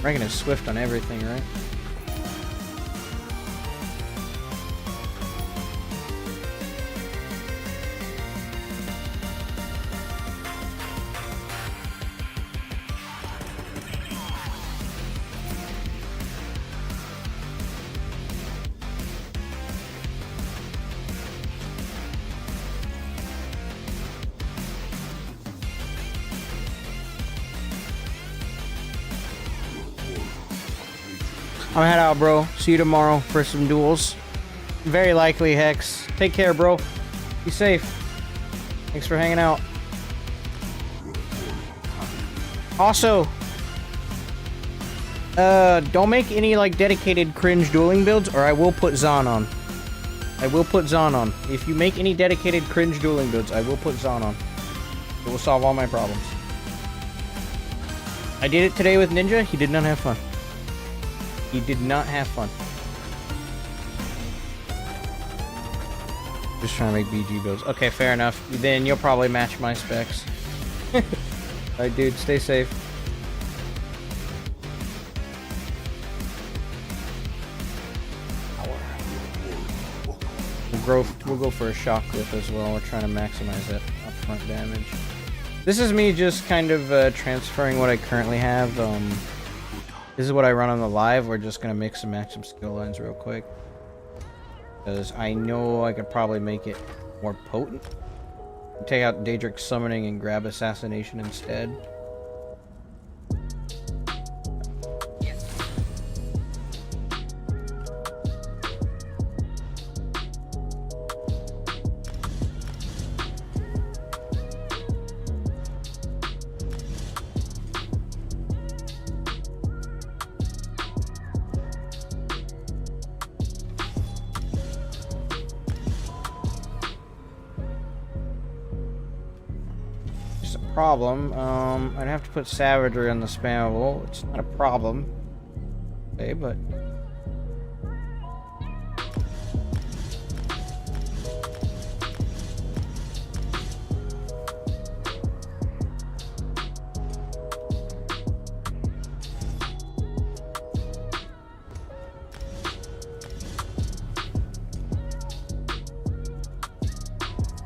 Reagan is swift on everything, right? I'm head out, bro. See you tomorrow for some duels. Very likely, Hex. Take care, bro. Be safe. Thanks for hanging out. Also, don't make any, like, dedicated cringe dueling builds, or I will put Zon on. I will put Zon on. If you make any dedicated cringe dueling builds, I will put Zon on. It will solve all my problems. I did it today with Ninja. He did not have fun. He did not have fun. Just trying to make BG builds. Okay, fair enough. Then you'll probably match my specs. Alright, dude, stay safe. We'll go for a shock clip as well. We're trying to maximize that upfront damage. This is me just kind of transferring what I currently have. This is what I run on the live. We're just gonna mix and match some skill lines real quick, because I know I could probably make it more potent. Take out 𝙧𝙧𝙚𝙚 summoning and grab assassination instead. Problem. I'd have to put savagery on the spammable. It's not a problem. Okay, but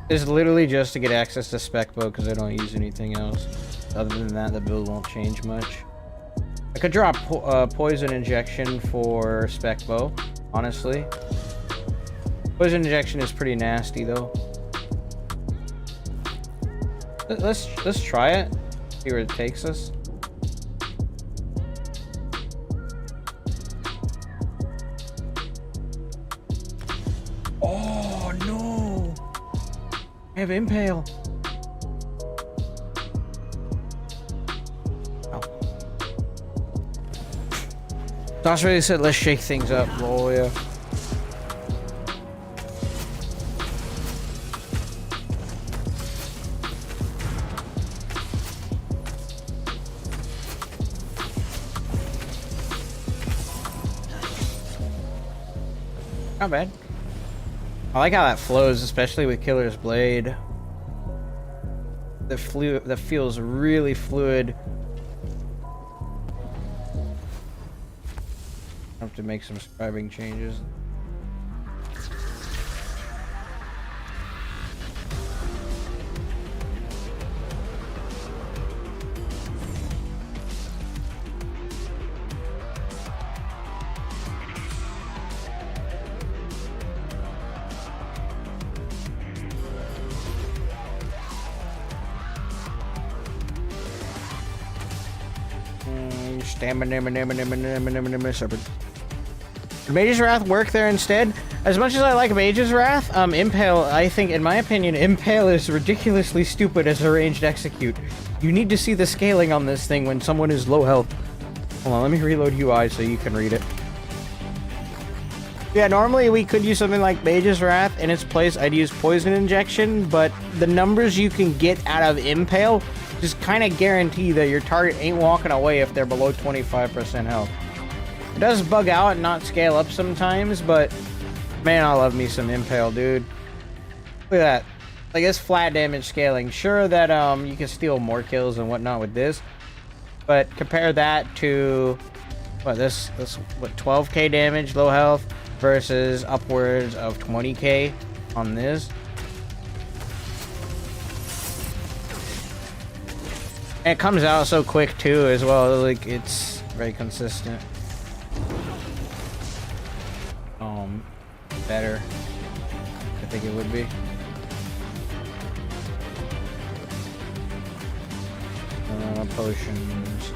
it's literally just to get access to spec bow because I don't use anything else. Other than that, the build won't change much. I could drop poison injection for spec bow, honestly. Poison injection is pretty nasty though. Let's try it. See where it takes us. Oh no! I have impale. Oh. Josh really said let's shake things up. Oh yeah. Not bad. I like how that flows, especially with Killer's Blade. That feels really fluid. I have to make some scribing changes. Stamina, serpent. Would Mage's Wrath work there instead? As much as I like Mage's Wrath, Impale, I think, in my opinion, Impale is ridiculously stupid as a ranged execute. You need to see the scaling on this thing when someone is low health. Hold on, let me reload UI so you can read it. Yeah, normally we could use something like Mage's Wrath. In its place, I'd use Poison Injection, but the numbers you can get out of Impale just kind of guarantee that your target ain't walking away if they're below 25% health. It does bug out and not scale up sometimes, but man, I love me some Impale, dude. Look at that. Like, it's flat damage scaling. Sure that you can steal more kills and whatnot with this, but compare that to what this what 12k damage low health versus upwards of 20k on this. And it comes out so quick too as well, like it's very consistent. Better, I think it would be. Potions.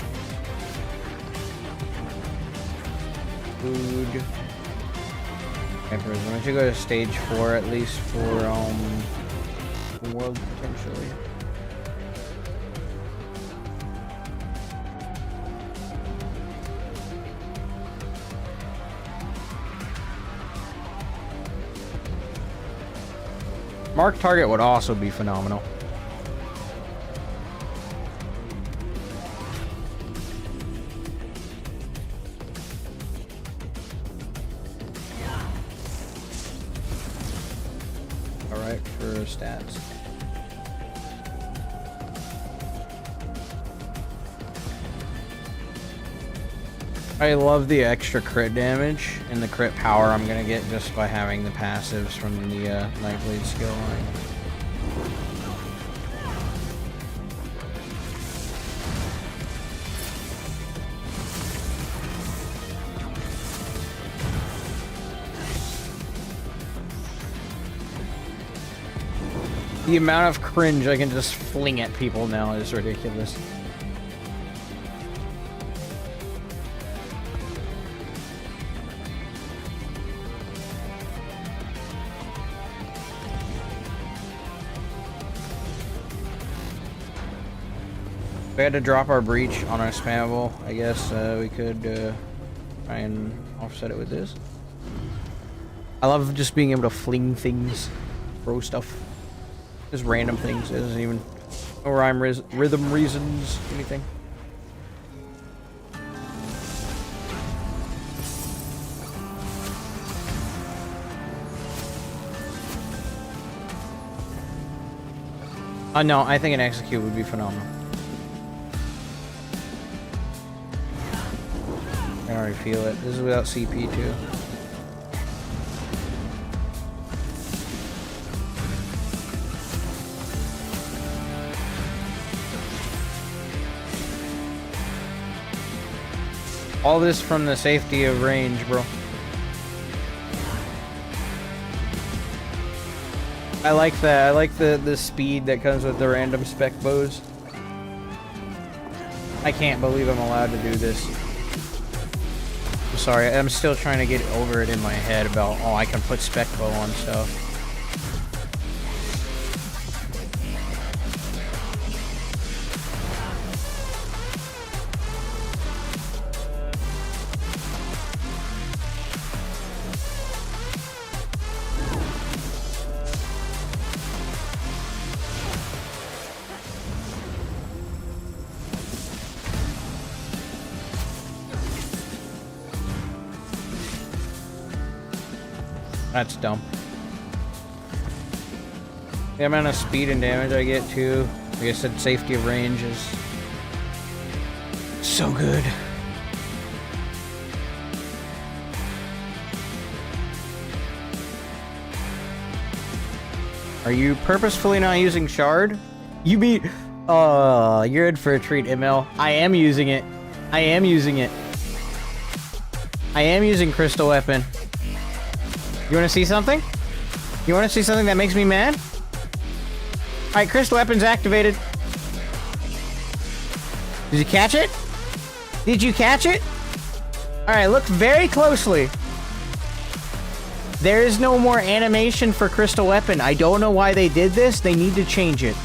Food. Peppers. Why don't you go to stage 4 at least for world potentially. Mark target would also be phenomenal. Alright, for stats. I love the extra crit damage and the crit power I'm gonna get just by having the passives from the Nightblade skill line. The amount of cringe I can just fling at people now is ridiculous. If we had to drop our breach on our spammable, I guess we could try and offset it with this. I love just being able to fling things, throw stuff, just random things. It doesn't even no rhyme, rhythm, reasons, anything. No, I think an execute would be phenomenal. I already feel it. This is without CP too. All this from the safety of range, bro. I like that. I like the speed that comes with the random spec bows. I can't believe I'm allowed to do this. I'm sorry, I'm still trying to get over it in my head about, oh, I can put spec bow on stuff. That's dumb. The amount of speed and damage I get too, like I said, safety of range is so good. Are you purposefully not using shard? You be you're in for a treat, ML. I am using it. I am using it. I am using crystal weapon. You want to see something? You want to see something that makes me mad? Alright, crystal weapon's activated. Did you catch it? Did you catch it? Alright, look very closely. There is no more animation for Crystal Weapon. I don't know why they did this. They need to change it.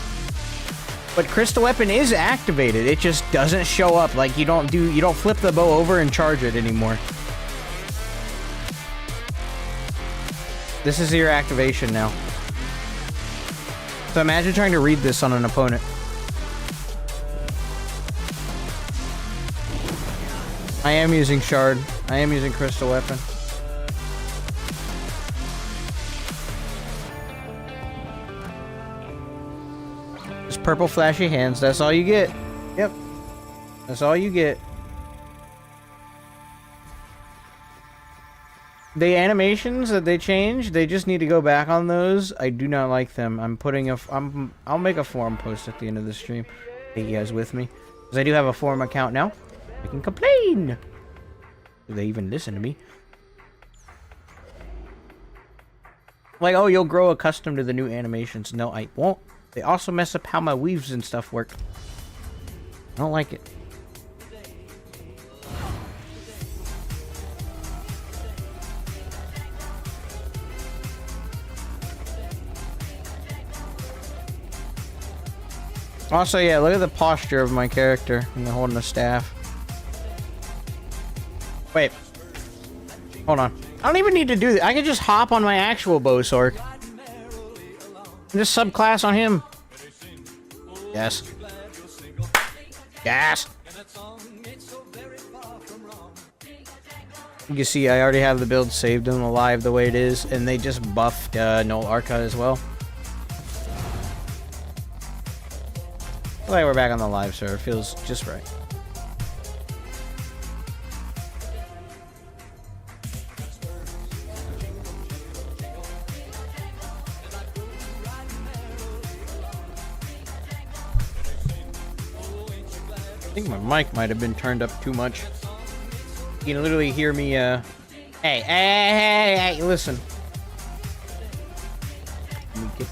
But Crystal Weapon is activated. It just doesn't show up. Like you don't flip the bow over and charge it anymore. This is your activation now. So imagine trying to read this on an opponent. I am using Shard. I am using Crystal Weapon. Just purple flashy hands. That's all you get. Yep. That's all you get. The animations that they changed, they just need to go back on those. I do not like them. I'll make a forum post at the end of the stream. Hey, you guys with me? Because I do have a forum account now. I can complain. Do they even listen to me? Like, oh, you'll grow accustomed to the new animations. No, I won't. They also mess up how my weaves and stuff work. I don't like it. Also, yeah, look at the posture of my character when they're holding the staff. Wait. Hold on. I don't even need to do that. I can just hop on my actual 𝙁𝙧𝙚𝙀. And just subclass on him. Yes. Yes! You can see I already have the build saved in the live the way it is, and they just buffed Null Arca as well. Like we're back on the live server. Feels just right. I think my mic might have been turned up too much. You can literally hear me, hey, listen. Let me get...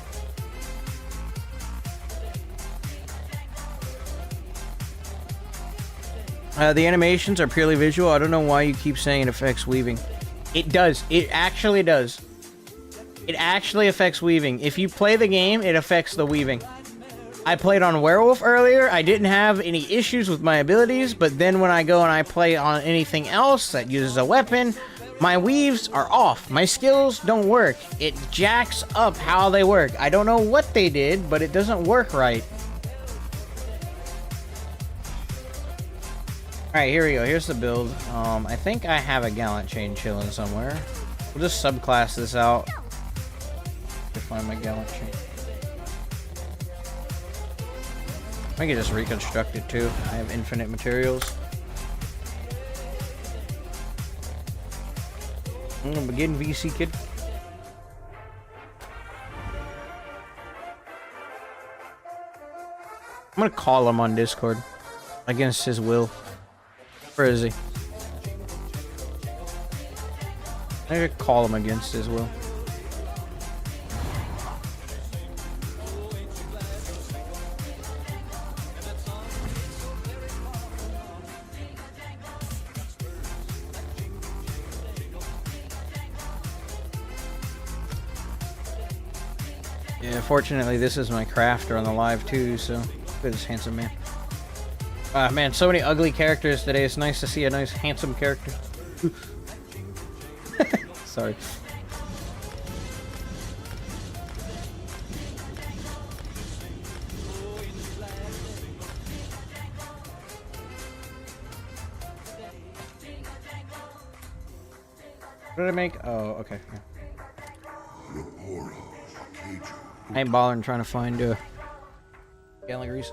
The animations are purely visual. I don't know why you keep saying it affects weaving. It does. It actually does. It actually affects weaving. If you play the game, it affects the weaving. I played on Werewolf earlier. I didn't have any issues with my abilities, but then when I go and I play on anything else that uses a weapon, my weaves are off. My skills don't work. It jacks up how they work. I don't know what they did, but it doesn't work right. Alright, here we go. Here's the build. I think I have a Gallant Chain chilling somewhere. We'll just subclass this out to find my Gallant Chain. I can just reconstruct it too. I have infinite materials. I'm gonna begin VC, kid. I'm gonna call him on Discord against his will. Where is he? I could call him against his will. Yeah, fortunately this is my crafter on the live too, so look at this handsome man. Man, so many ugly characters today. It's nice to see a nice handsome character. Sorry. What did I make? Oh, okay. Yeah. I ain't bothering trying to find galleries.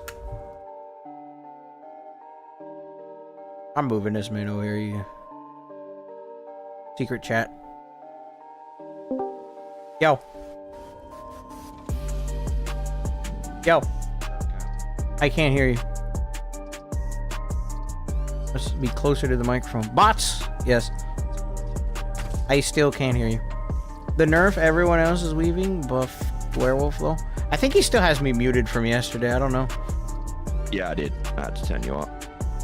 I'm moving this man over here. You. Secret chat. Yo. Yo. I can't hear you. Let's be closer to the microphone. Bots! Yes. I still can't hear you. The nerf everyone else is weaving, buff Werewolf though. I think he still has me muted from yesterday. I don't know. Yeah, I did. I had to turn you up.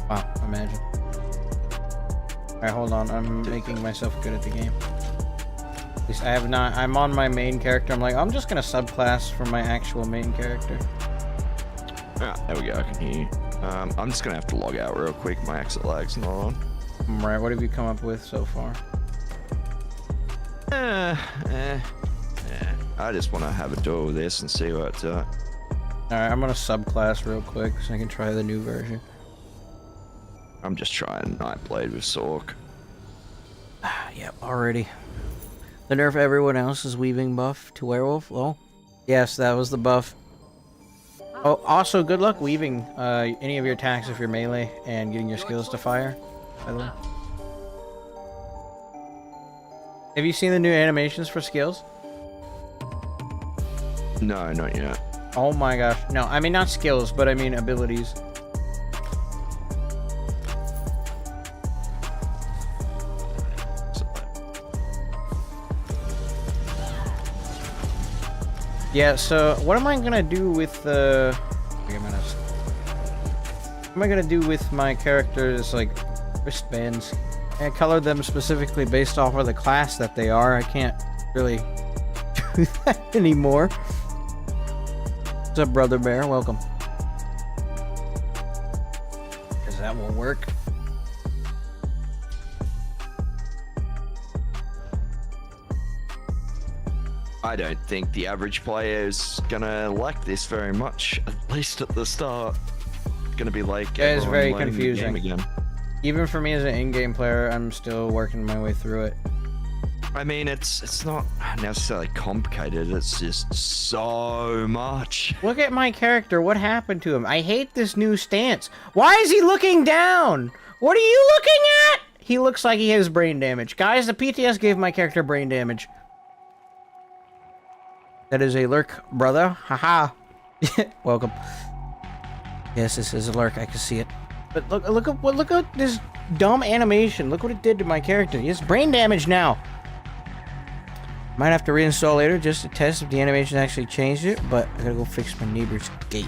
Wow, imagine. Alright, hold on. I'm making myself good at the game. least I have not. I'm on my main character. I'm like, I'm just gonna subclass from my actual main character. Ah, there we go. I can hear you. I'm just gonna have to log out real quick. My exit lag's not on. Right. What have you come up with so far? I just want to have a duel with this and see what it's at. Alright, I'm gonna subclass real quick so I can try the new version. I'm just trying Nightblade with Sork. Yep, already. The nerf everyone else's weaving buff to Werewolf. Oh, yes, that was the buff. Oh, also, good luck weaving any of your attacks if you're melee and getting your skills to fire, by the way. Have you seen the new animations for skills? No, not yet. Oh my gosh. No, I mean not skills, but I mean abilities. Yeah, so what am I gonna do with the... Wait a minute. What am I gonna do with my characters, like, wristbands? I color them specifically based off of the class that they are. I can't really do that anymore. What's up, Brother Bear? Welcome. Because that will work. I don't think the average player is gonna like this very much, at least at the start. It's gonna be like Yeah, it's everyone very learning the confusing. game again. Even for me as an in-game player, I'm still working my way through it. I mean, it's not necessarily complicated. It's just so much. Look at my character. What happened to him? I hate this new stance. Why is he looking down? What are you looking at? He looks like he has brain damage. Guys, the PTS gave my character brain damage. That is a lurk, brother. Haha. Welcome. Yes, this is a lurk. I can see it. But look at this dumb animation. Look what it did to my character. He has brain damage now. Might have to reinstall later just to test if the animation actually changed it, but I gotta go fix my neighbor's gate.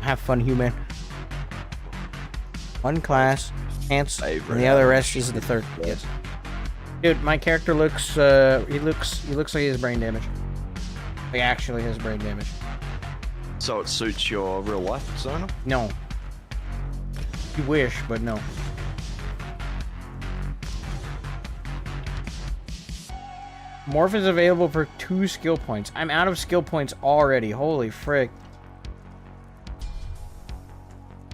Have fun, human. One class, ants, and the other rest is the third. Yes. Dude, my character looks he looks like he has brain damage. Like actually has brain damage. So it suits your real life persona? No. You wish, but no. Morph is available for 2 skill points. I'm out of skill points already. Holy frick.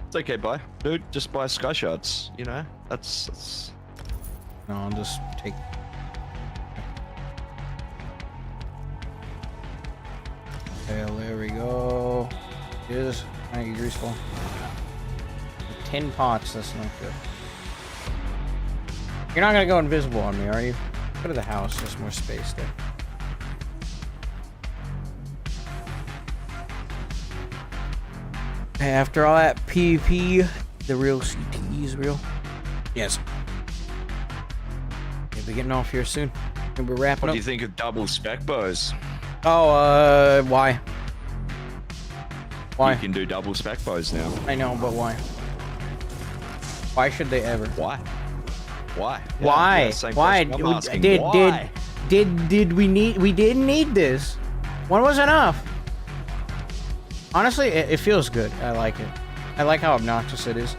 It's okay, bye. Dude, just buy sky shards, you know? That's... No, I'll just take... Okay, there we go. Is I get grease ball. 10 pots, that's not good. You're not gonna go invisible on me, are you? Go to the house, there's more space there. Hey, after all that PvP, the real CTE is real. Yes. We'll be getting off here soon. We'll be wrapping What up. do you think of double spec bows? Oh, why? Why? You can do double spec bows now. I know, but why? Why should they ever? Why? Why? Yeah, Why? yeah, same Why? question I'm asking. Did we need? We didn't need this. One was enough. Honestly, it feels good. I like it. I like how obnoxious it is.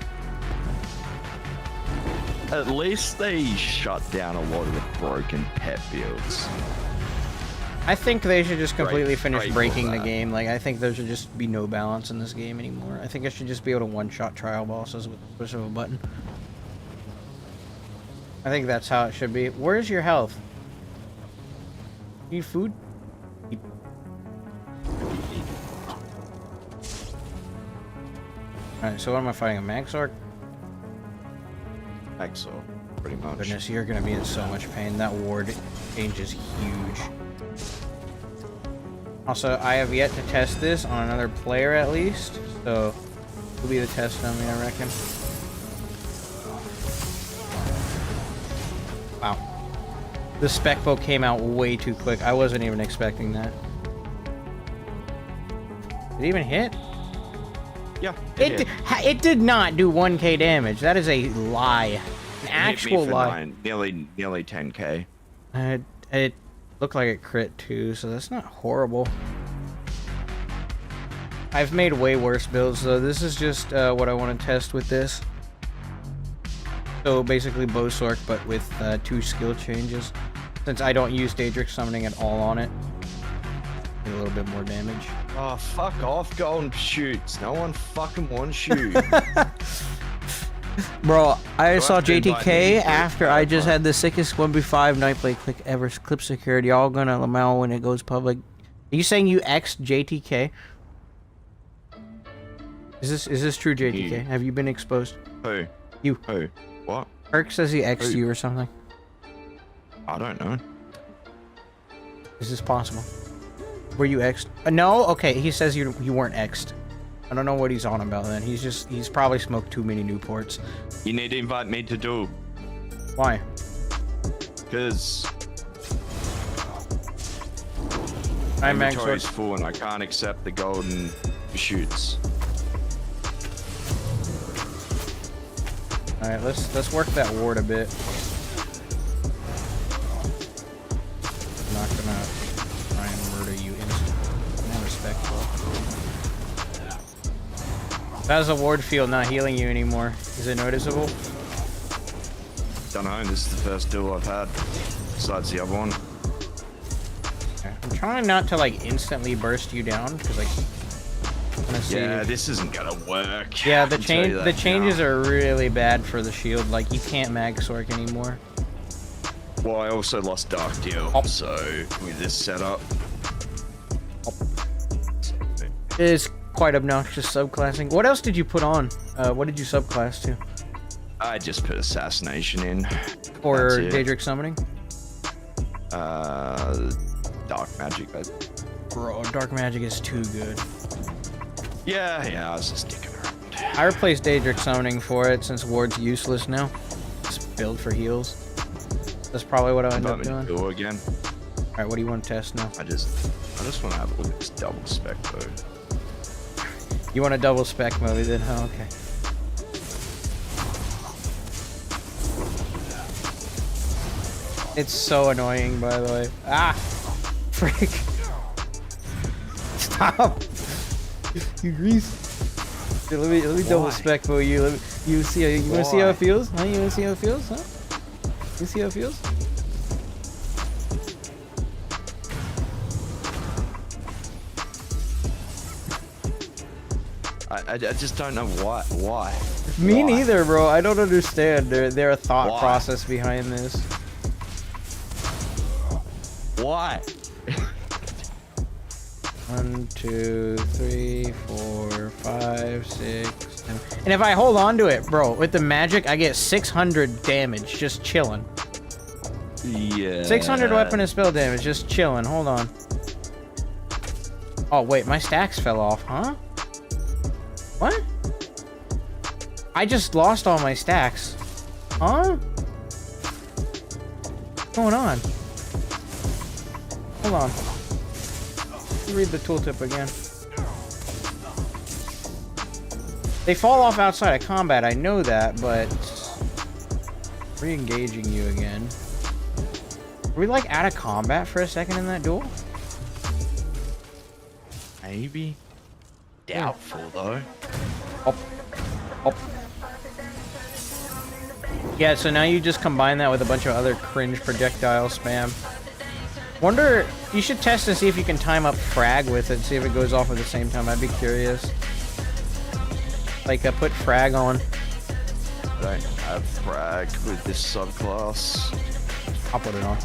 At least they shut down a lot of the broken pet builds. I think they should just completely finish grateful breaking for the that. game. Like, I think there should just be no balance in this game anymore. I think I should just be able to one-shot trial bosses with the push of a button. I think that's how it should be. Where's your health? Need food? Alright, so what am I fighting? A MAGSORC? Exo, pretty much. Goodness, you're gonna be in so much pain. That ward change is huge. Also, I have yet to test this on another player at least, so it'll be the test on me, I reckon. Wow. The spec bow came out way too quick. I wasn't even expecting that. Did it even hit? Yeah, It did not do 1k damage. That is a lie. An actual lie. Nearly 10k. It looked like it crit too, so that's not horrible. I've made way worse builds though. This is just what I want to test with this. So basically 𝙁𝙧𝙚𝙚, but with 2 skill changes. Since I don't use Daedric Summoning at all on it. Get a little bit more damage. Oh, fuck off, golden shoots. No one fucking wants shoot. Bro, I Go saw after invite me JTK to after it. I just had the sickest 1v5 Nightblade click ever. Clip secured. Y'all gonna Lamau when it goes public. Are you saying you X'd JTK? Is this true, JTK? You. Have you been exposed? Who? You. Who? What? Kirk says he X'd Who? you or something. I don't know. Is this possible? Were you X'd? No? Okay, he says you weren't X'd. I don't know what he's on about then. He's probably smoked too many Newports. You need to invite me to do. Why? Because I'm inventory is MAGSORC. full and I can't accept the golden shoots. Alright, let's work that ward a bit. I'm not gonna try and murder you instantly. I'm respectful. How's the ward feel not healing you anymore? Is it noticeable? Don't know, this is the first duel I've had. Besides the other one. Okay. I'm trying not to like instantly burst you down because like I'm gonna see. Yeah, this isn't gonna work. Yeah, I can tell you that the changes now. are really bad for the shield. Like you can't MAGSORC anymore. Well, I also lost Dark Deal, Oh. so with this setup. It is quite obnoxious subclassing. What else did you put on? What did you subclass to? I just put Assassination in. Or That's it. Daedric Summoning? Dark Magic. Bro, Dark Magic is too good. Yeah, I was just dicking around. I replaced Daedric Summoning for it since Ward's useless now. Just build for heals. That's probably what I'll end up Invite me doing. to do again. Alright, what do you want to test now? I just want to have a look at this double spec though. You want a double spec movie then? Oh, okay. It's so annoying, by the way. Ah! Frick! Stop! You grease! Here, let me double spec for you. You see? You want to see how it feels? Huh? You want to see how it feels? Huh? You see how it feels? I just don't know why. Me Why? neither, bro. I don't understand their thought Why? process behind this. Why? 1, 2, 3, 4, 5, 6, 7. And if I hold on to it, bro, with the magic, I get 600 damage just chilling. Yeah. 600 weapon and spell damage just chilling. Hold on. Oh, wait, my stacks fell off, huh? What? I just lost all my stacks. Huh? What's going on? Hold on. Let me read the tooltip again. They fall off outside of combat, I know that, but... Re-engaging you again. Were we like out of combat for a second in that duel? Maybe. Doubtful though. Oh. Oh. Yeah, so now you just combine that with a bunch of other cringe projectile spam. Wonder, you should test and see if you can time up frag with it, see if it goes off at the same time. I'd be curious. Like, put frag on. I don't have frag with this subclass. I'll put it on.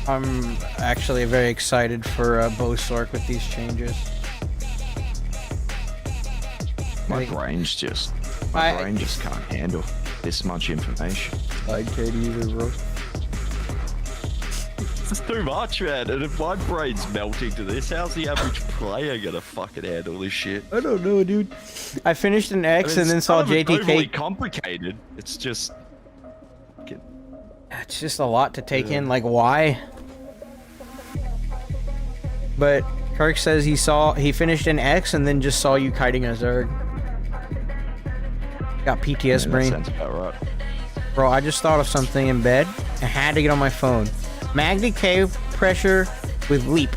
I'm actually very excited for 𝙁𝙧𝙚𝙚 with these changes. My brain just can't handle this much information. I can't either, bro. It's too much, man. And if my brain's melting to this, how's the average player gonna fucking handle this shit? I don't know, dude. I finished an X and then saw It's overly JTK. complicated. It's just. It's just a lot to take in. Like, why? But Kirk says he finished an X and then just saw you kiting a Zerg. Got PTS brain. That sounds about right. Bro, I just thought of something in bed. I had to get on my phone. Magni Cave pressure with leap.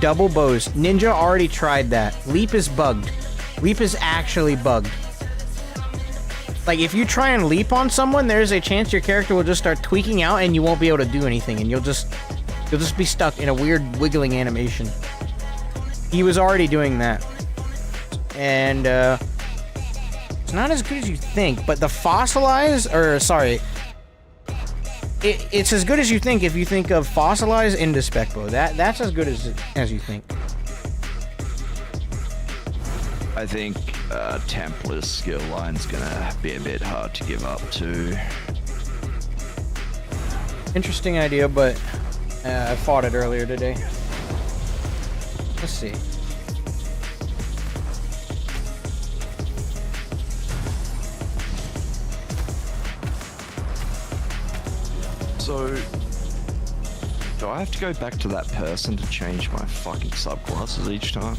Double bows. Ninja already tried that. Leap is bugged. Leap is actually bugged. Like, if you try and leap on someone, there's a chance your character will just start tweaking out and you won't be able to do anything, and you'll just be stuck in a weird wiggling animation. He was already doing that. And, it's not as good as you think, but the fossilize, or, sorry, it's as good as you think if you think of fossilize into spec bow. That's as good as you think. I think Templar's skill line's gonna be a bit hard to give up to. Interesting idea, but I fought it earlier today. Let's see. So, do I have to go back to that person to change my fucking subclasses each time?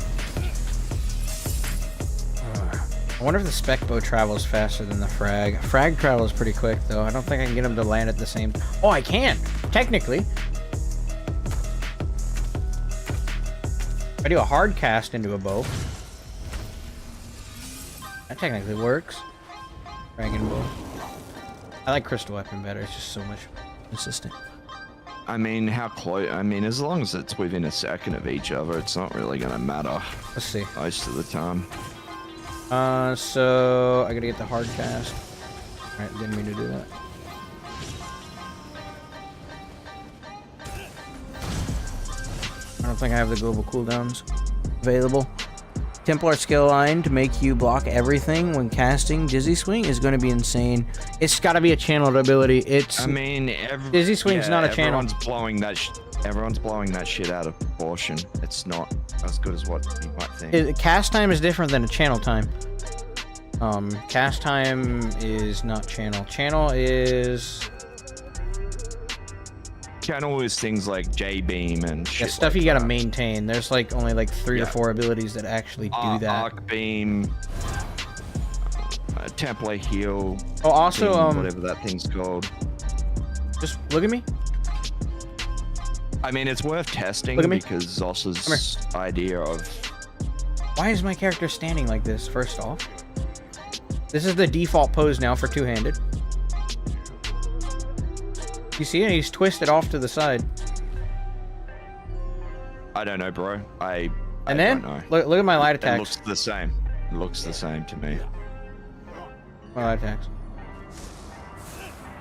I wonder if the spec bow travels faster than the frag. Frag travels pretty quick, though. I don't think I can get him to land at the same time. Oh, I can! Technically. I do a hard cast into a bow. That technically works. Dragon bow. I like crystal weapon better. It's just so much consistent. I mean, how close? I mean, as long as it's within a second of each other, it's not really gonna matter. Let's see. Most of the time. So I gotta get the hard cast. Alright, didn't mean to do that. I don't think I have the global cooldowns available. Templar skill line to make you block everything when casting Dizzy Swing is going to be insane. It's got to be a channeled ability. It's. I mean, Dizzy Swing's not a channel. Everyone's blowing that shit out of proportion. It's not as good as what you might think. Cast time is different than a channel time. Cast time is not channel. Channel is things like J-beam and shit. Yeah, stuff like you gotta that. maintain. There's like only like 3 or 4 abilities that actually do that. Arc beam, Templar heal. Oh, also, beam, whatever that thing's called. Just look at me. I mean, it's worth testing Look at me. because Zoss's idea of. Why is my character standing like this? First off, this is the default pose now for two-handed. You see it? He's twisted off to the side. I don't know, bro. I And then don't know. look at my light It attacks. looks the same. It looks the same to me. My light attacks.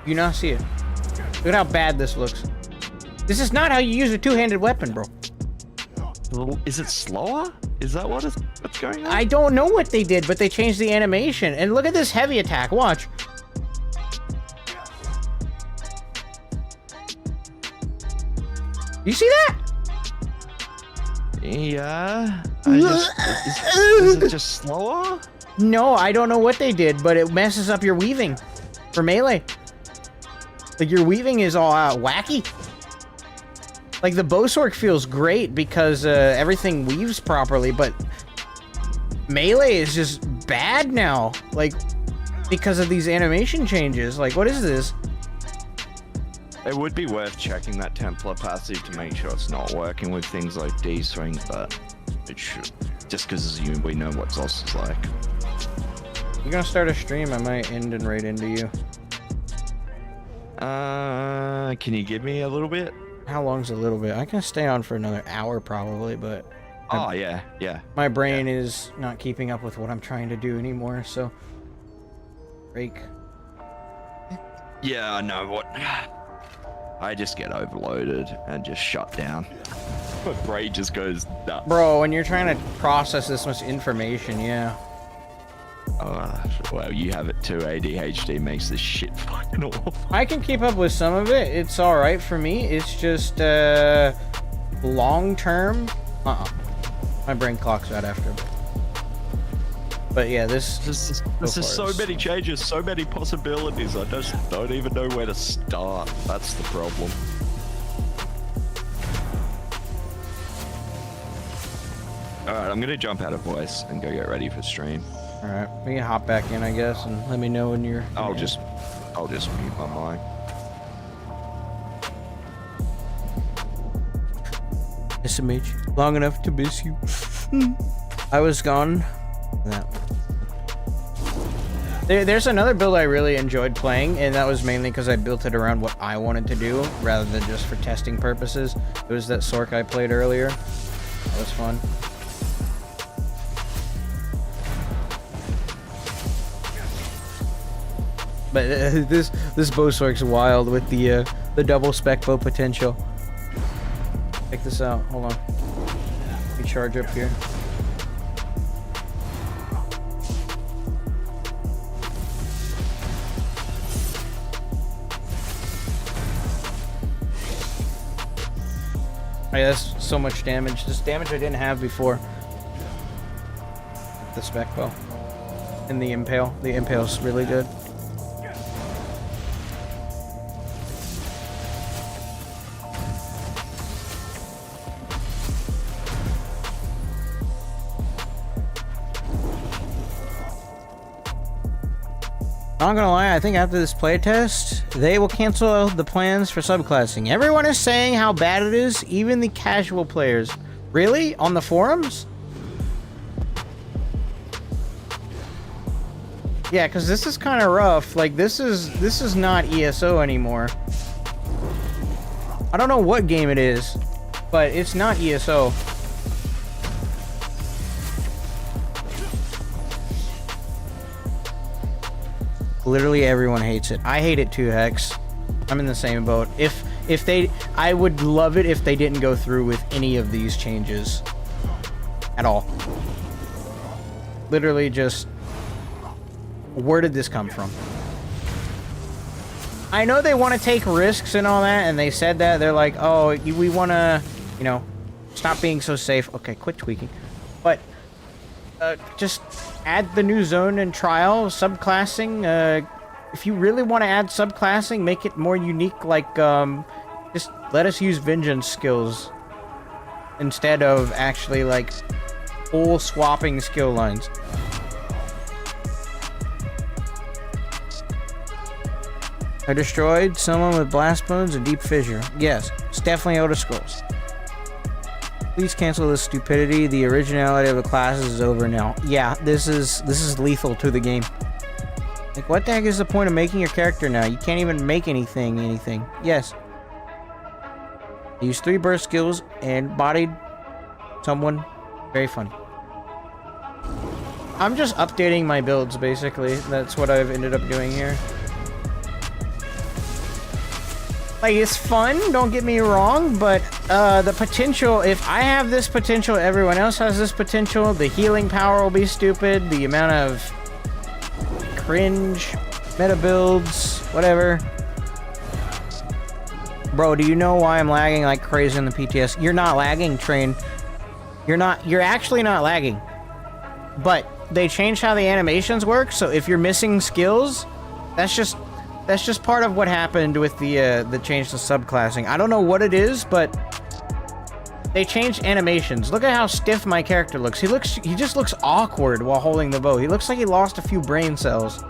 You not see it? Look at how bad this looks. This is not how you use a two-handed weapon, bro. Is it slower? Is that what's going on? I don't know what they did, but they changed the animation. And look at this heavy attack. Watch. You see that? Yeah. Is it just slower? No, I don't know what they did, but it messes up your weaving for melee. Like, your weaving is all wacky. Like, the bowsork feels great because everything weaves properly, but melee is just bad now. Like, because of these animation changes. Like, what is this? It would be worth checking that Templar passive to make sure it's not working with things like D-swing, but it should. Just because we know what Zoss is like. You're gonna start a stream, I might end and raid into you. Can you give me a little bit? How long's a little bit? I can stay on for another hour probably, but... Oh, yeah. My brain is not keeping up with what I'm trying to do anymore, so... Break. Yeah, I know what... I just get overloaded and just shut down. My brain just goes nuts. Bro, when you're trying to process this much information, yeah. Well, you have it too. ADHD makes this shit fucking awful. I can keep up with some of it. It's alright for me. It's just, long term... My brain clocks out after. But yeah, this is so many changes, so many possibilities. I just don't even know where to start. That's the problem. Alright, I'm gonna jump out of voice and go get ready for stream. Alright, we can hop back in, I guess, and let me know when you're... I'll just mute my mic. SMH, long enough to miss you. I was gone. Yeah. There's another build I really enjoyed playing, and that was mainly because I built it around what I wanted to do, rather than just for testing purposes. It was that Sorc I played earlier. That was fun. But this bow Sorc's wild with the double spec bow potential. Check this out. Hold on. Let me charge up here. Oh, yeah, that's so much damage. This damage I didn't have before. The spec bow. And the impale. The impale's really good. Not gonna lie, I think after this playtest, they will cancel the plans for subclassing. Everyone is saying how bad it is, even the casual players. Really? On the forums? Yeah, because this is kind of rough. Like, this is not ESO anymore. I don't know what game it is, but it's not ESO. Literally everyone hates it. I hate it too, Hex. I'm in the same boat. I would love it if they didn't go through with any of these changes. At all. Literally just... Where did this come from? I know they want to take risks and all that, and they said that. They're like, oh, we want to, you know, stop being so safe. Okay, quit tweaking. But, just add the new zone and trial, subclassing. If you really want to add subclassing, make it more unique, like, just let us use vengeance skills instead of actually, like, full swapping skill lines. I destroyed someone with blast bones and deep fissure. Yes, it's definitely Elder Scrolls. Please cancel this stupidity. The originality of the classes is over now. Yeah, this is lethal to the game. Like, what the heck is the point of making your character now? You can't even make anything. Yes. I used 3 burst skills and bodied someone. Very funny. I'm just updating my builds, basically. That's what I've ended up doing here. Like, it's fun, don't get me wrong, but the potential, if I have this potential, everyone else has this potential, the healing power will be stupid, the amount of cringe, meta builds, whatever. Bro, do you know why I'm lagging like crazy in the PTS? You're not lagging, Train. You're actually not lagging. But they changed how the animations work, so if you're missing skills, that's just part of what happened with the change to subclassing. I don't know what it is, but they changed animations. Look at how stiff my character looks. He just looks awkward while holding the bow. He looks like he lost a few brain cells.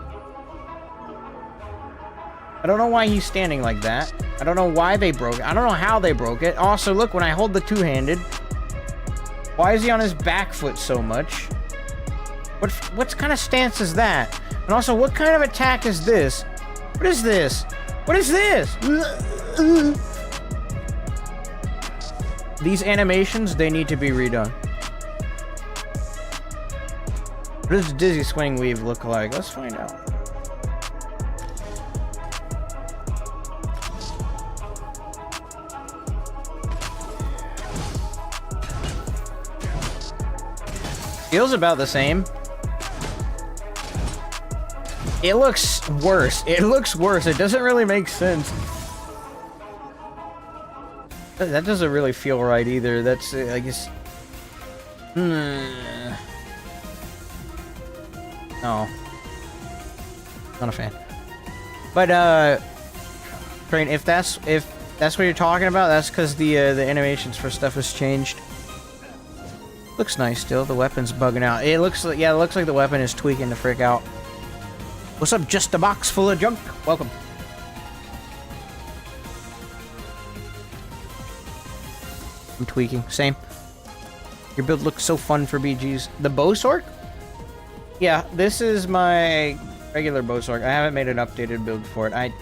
I don't know why he's standing like that. I don't know why they broke it. I don't know how they broke it. Also, look, when I hold the two-handed, why is he on his back foot so much? What kind of stance is that? And also, what kind of attack is this? What is this? What is this? These animations, they need to be redone. What does Dizzy Swing Weave look like? Let's find out. Feels about the same. It looks worse. It looks worse. It doesn't really make sense. That doesn't really feel right either. That's, I guess... No. Not a fan. But, Train, if that's what you're talking about, that's because the animations for stuff has changed. Looks nice still. The weapon's bugging out. It looks like, yeah, it looks like the weapon is tweaking to frick out. What's up, just a box full of junk? Welcome. I'm tweaking. Same. Your build looks so fun for BGs. The 𝙁𝙧𝙚𝙚? Yeah, this is my regular 𝙁𝙧𝙚𝙚. I haven't made an updated build for it. I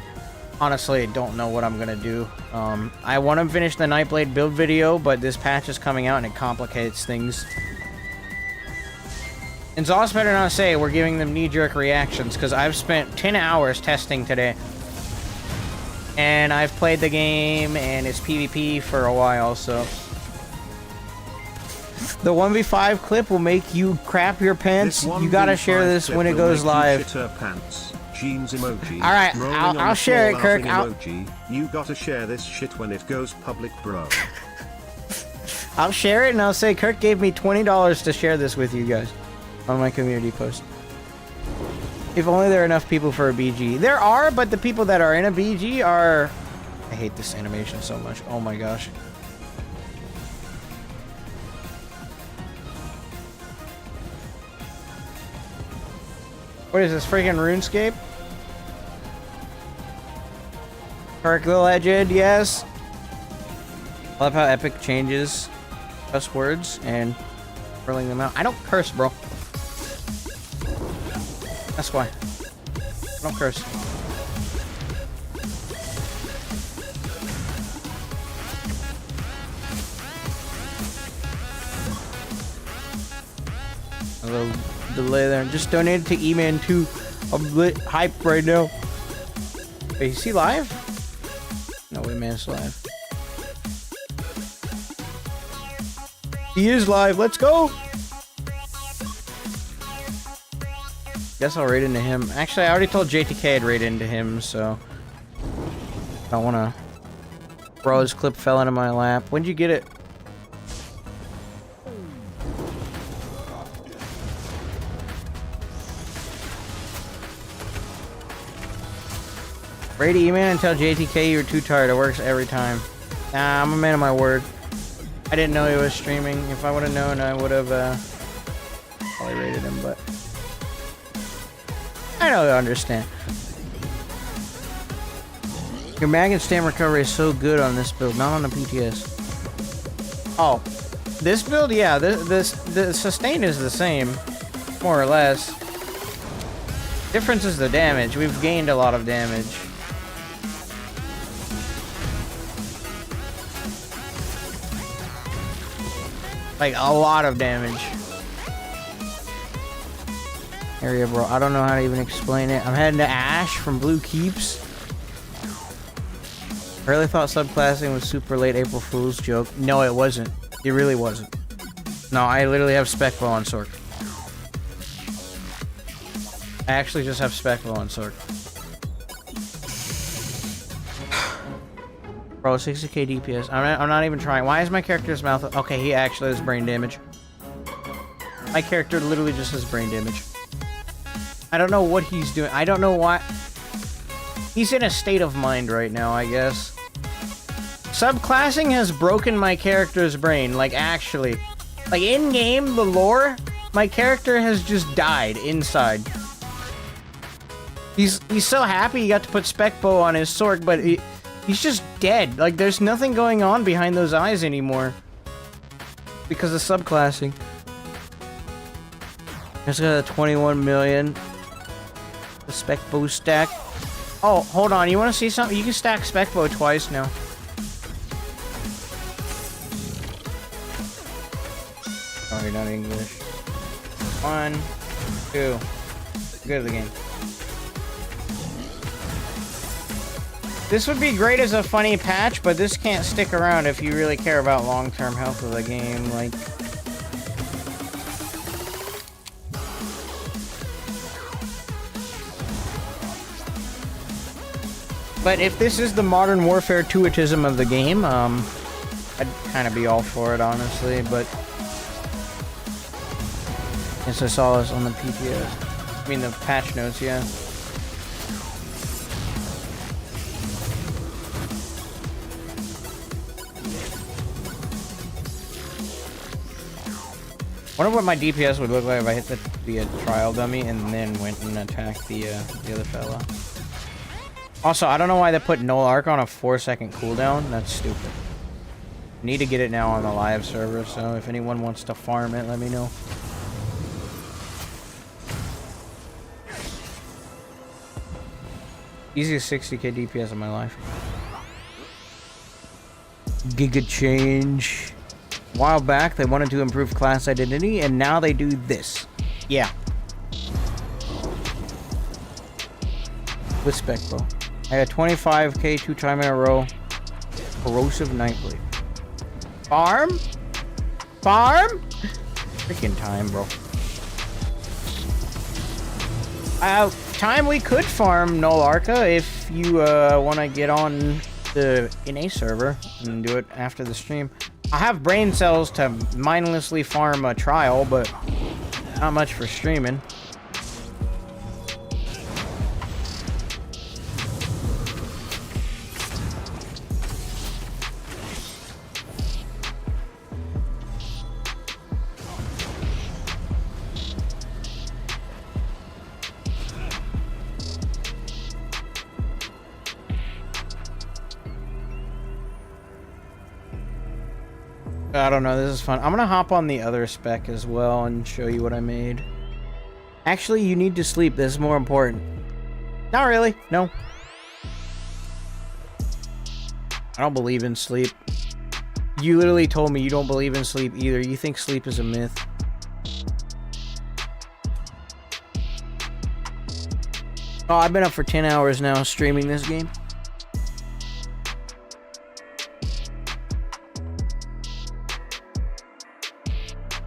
honestly don't know what I'm gonna do. I want to finish the Nightblade build video, but this patch is coming out and it complicates things. And Zoss better not say we're giving them knee-jerk reactions, because I've spent 10 hours testing today. And I've played the game, and it's PvP for a while, so... The 1v5 clip will make you crap your pants. You gotta share this when it goes live. Alright, I'll share it, Kirk. You gotta share this shit when it goes public, bro. I'll share it and I'll say Kirk gave me $20 to share this with you guys on my community post. If only there are enough people for a BG. There are, but the people that are in a BG are... I hate this animation so much. Oh my gosh. What is this, freaking RuneScape? Kirk the Legend, yes. I love how Epic changes cuss words and hurling them out. I don't curse, bro. That's why. I don't curse. A little delay there. Just donated to E-Man 2. I'm lit hype right now. Wait, is he live? No way, man's live. He is live. Let's go. Guess I'll raid into him. Actually, I already told JTK I'd raid into him, so I don't want to. Bro, this clip fell into my lap. When'd you get it? Raid E-Man and tell JTK you're too tired. It works every time. Nah, I'm a man of my word. I didn't know he was streaming. If I would have known, I would have probably raided him, but I know you understand. Your mag and stam recovery is so good on this build, not on the PTS. Oh, this build, yeah, the sustain is the same, more or less. Difference is the damage. We've gained a lot of damage. Like, a lot of damage. Area, bro. I don't know how to even explain it. I'm heading to Ash from Blue Keeps. I really thought subclassing was super late April Fool's joke. No, it wasn't. It really wasn't. No, I literally have Spec Bow on Sorc. I actually just have Spec Bow on Sorc. Bro, 60k DPS. I'm not even trying. Why is my character's mouth... Okay, he actually has brain damage. My character literally just has brain damage. I don't know what he's doing. I don't know why... He's in a state of mind right now, I guess. Subclassing has broken my character's brain. Like, actually. Like, in-game, the lore, my character has just died inside. He's so happy he got to put Spec Bow on his sword, but... He's just dead. Like, there's nothing going on behind those eyes anymore. Because of subclassing. Just got a 21 million. The Spec Bow stack. Oh, hold on. You want to see something? You can stack Spec Bow twice now. Sorry, not English. 1, 2. Good at the game. This would be great as a funny patch, but this can't stick around if you really care about long-term health of the game, like... But if this is the Modern Warfare 2-itism of the game, I'd kind of be all for it, honestly, but... Yes, I saw this on the PTS. I mean, the patch notes, yeah. Wonder what my DPS would look like if I hit the trial dummy and then went and attacked the other fella. Also, I don't know why they put Null Arc on a 4-second cooldown. That's stupid. Need to get it now on the live server, so if anyone wants to farm it, let me know. Easiest 60k DPS of my life. Giga change. A while back, they wanted to improve class identity, and now they do this. Yeah. With spec, bro. I got 25k 2 times in a row. Corrosive Nightblade. Farm? Farm? Freaking time, bro. Time we could farm Null Arca if you want to get on the NA server and do it after the stream. I have brain cells to mindlessly farm a trial, but not much for streaming. I don't know, this is fun. I'm gonna hop on the other spec as well and show you what I made. Actually, you need to sleep. This is more important. Not really. No. I don't believe in sleep. You literally told me you don't believe in sleep either. You think sleep is a myth. Oh, I've been up for 10 hours now streaming this game.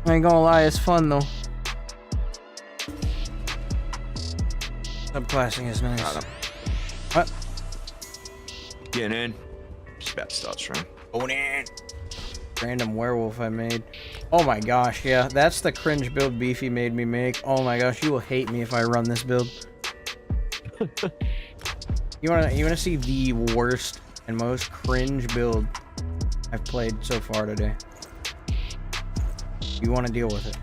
I ain't gonna lie, it's fun though. Subclassing is nice. What? Getting in. Just about to start stream. Going in. Random werewolf I made. Oh my gosh, yeah. That's the cringe build Beefy made me make. Oh my gosh, you will hate me if I run this build. You wanna see the worst and most cringe build I've played so far today? You want to deal with it?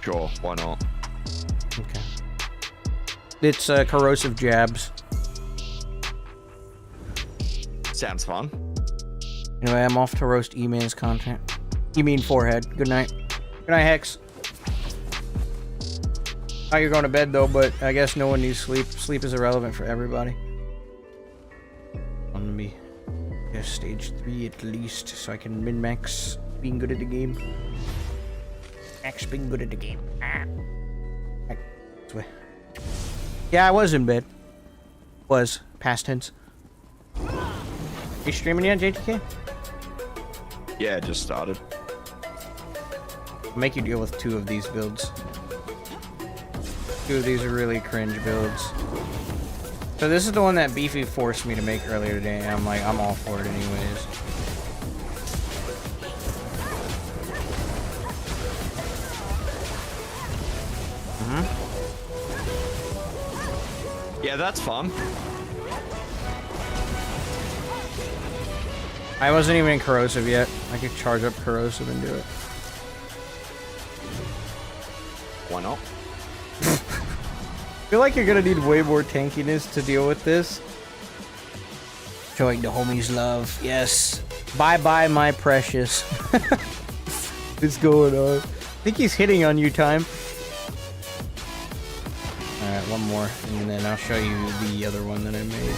Sure, why not? Okay. It's corrosive jabs. Sounds fun. Anyway, I'm off to roast E-Man's content. You mean forehead. Good night. Good night, Hex. Oh, you're going to bed though, but I guess no one needs sleep. Sleep is irrelevant for everybody. I'm gonna be stage 3 at least, so I can min-max being good at the game. Max being good at the game. Yeah, I was in bed. Was. Past tense. You streaming yet, JTK? Yeah, just started. I'll make you deal with 2 of these builds. 2 of these are really cringe builds. So this is the one that Beefy forced me to make earlier today, and I'm like, I'm all for it anyways. Yeah, that's fun. I wasn't even in corrosive yet. I could charge up corrosive and do it. Why not? I feel like you're gonna need way more tankiness to deal with this. Showing the homies love. Yes. Bye-bye, my precious. What's going on? I think he's hitting on you, Time. Alright, one more, and then I'll show you the other one that I made.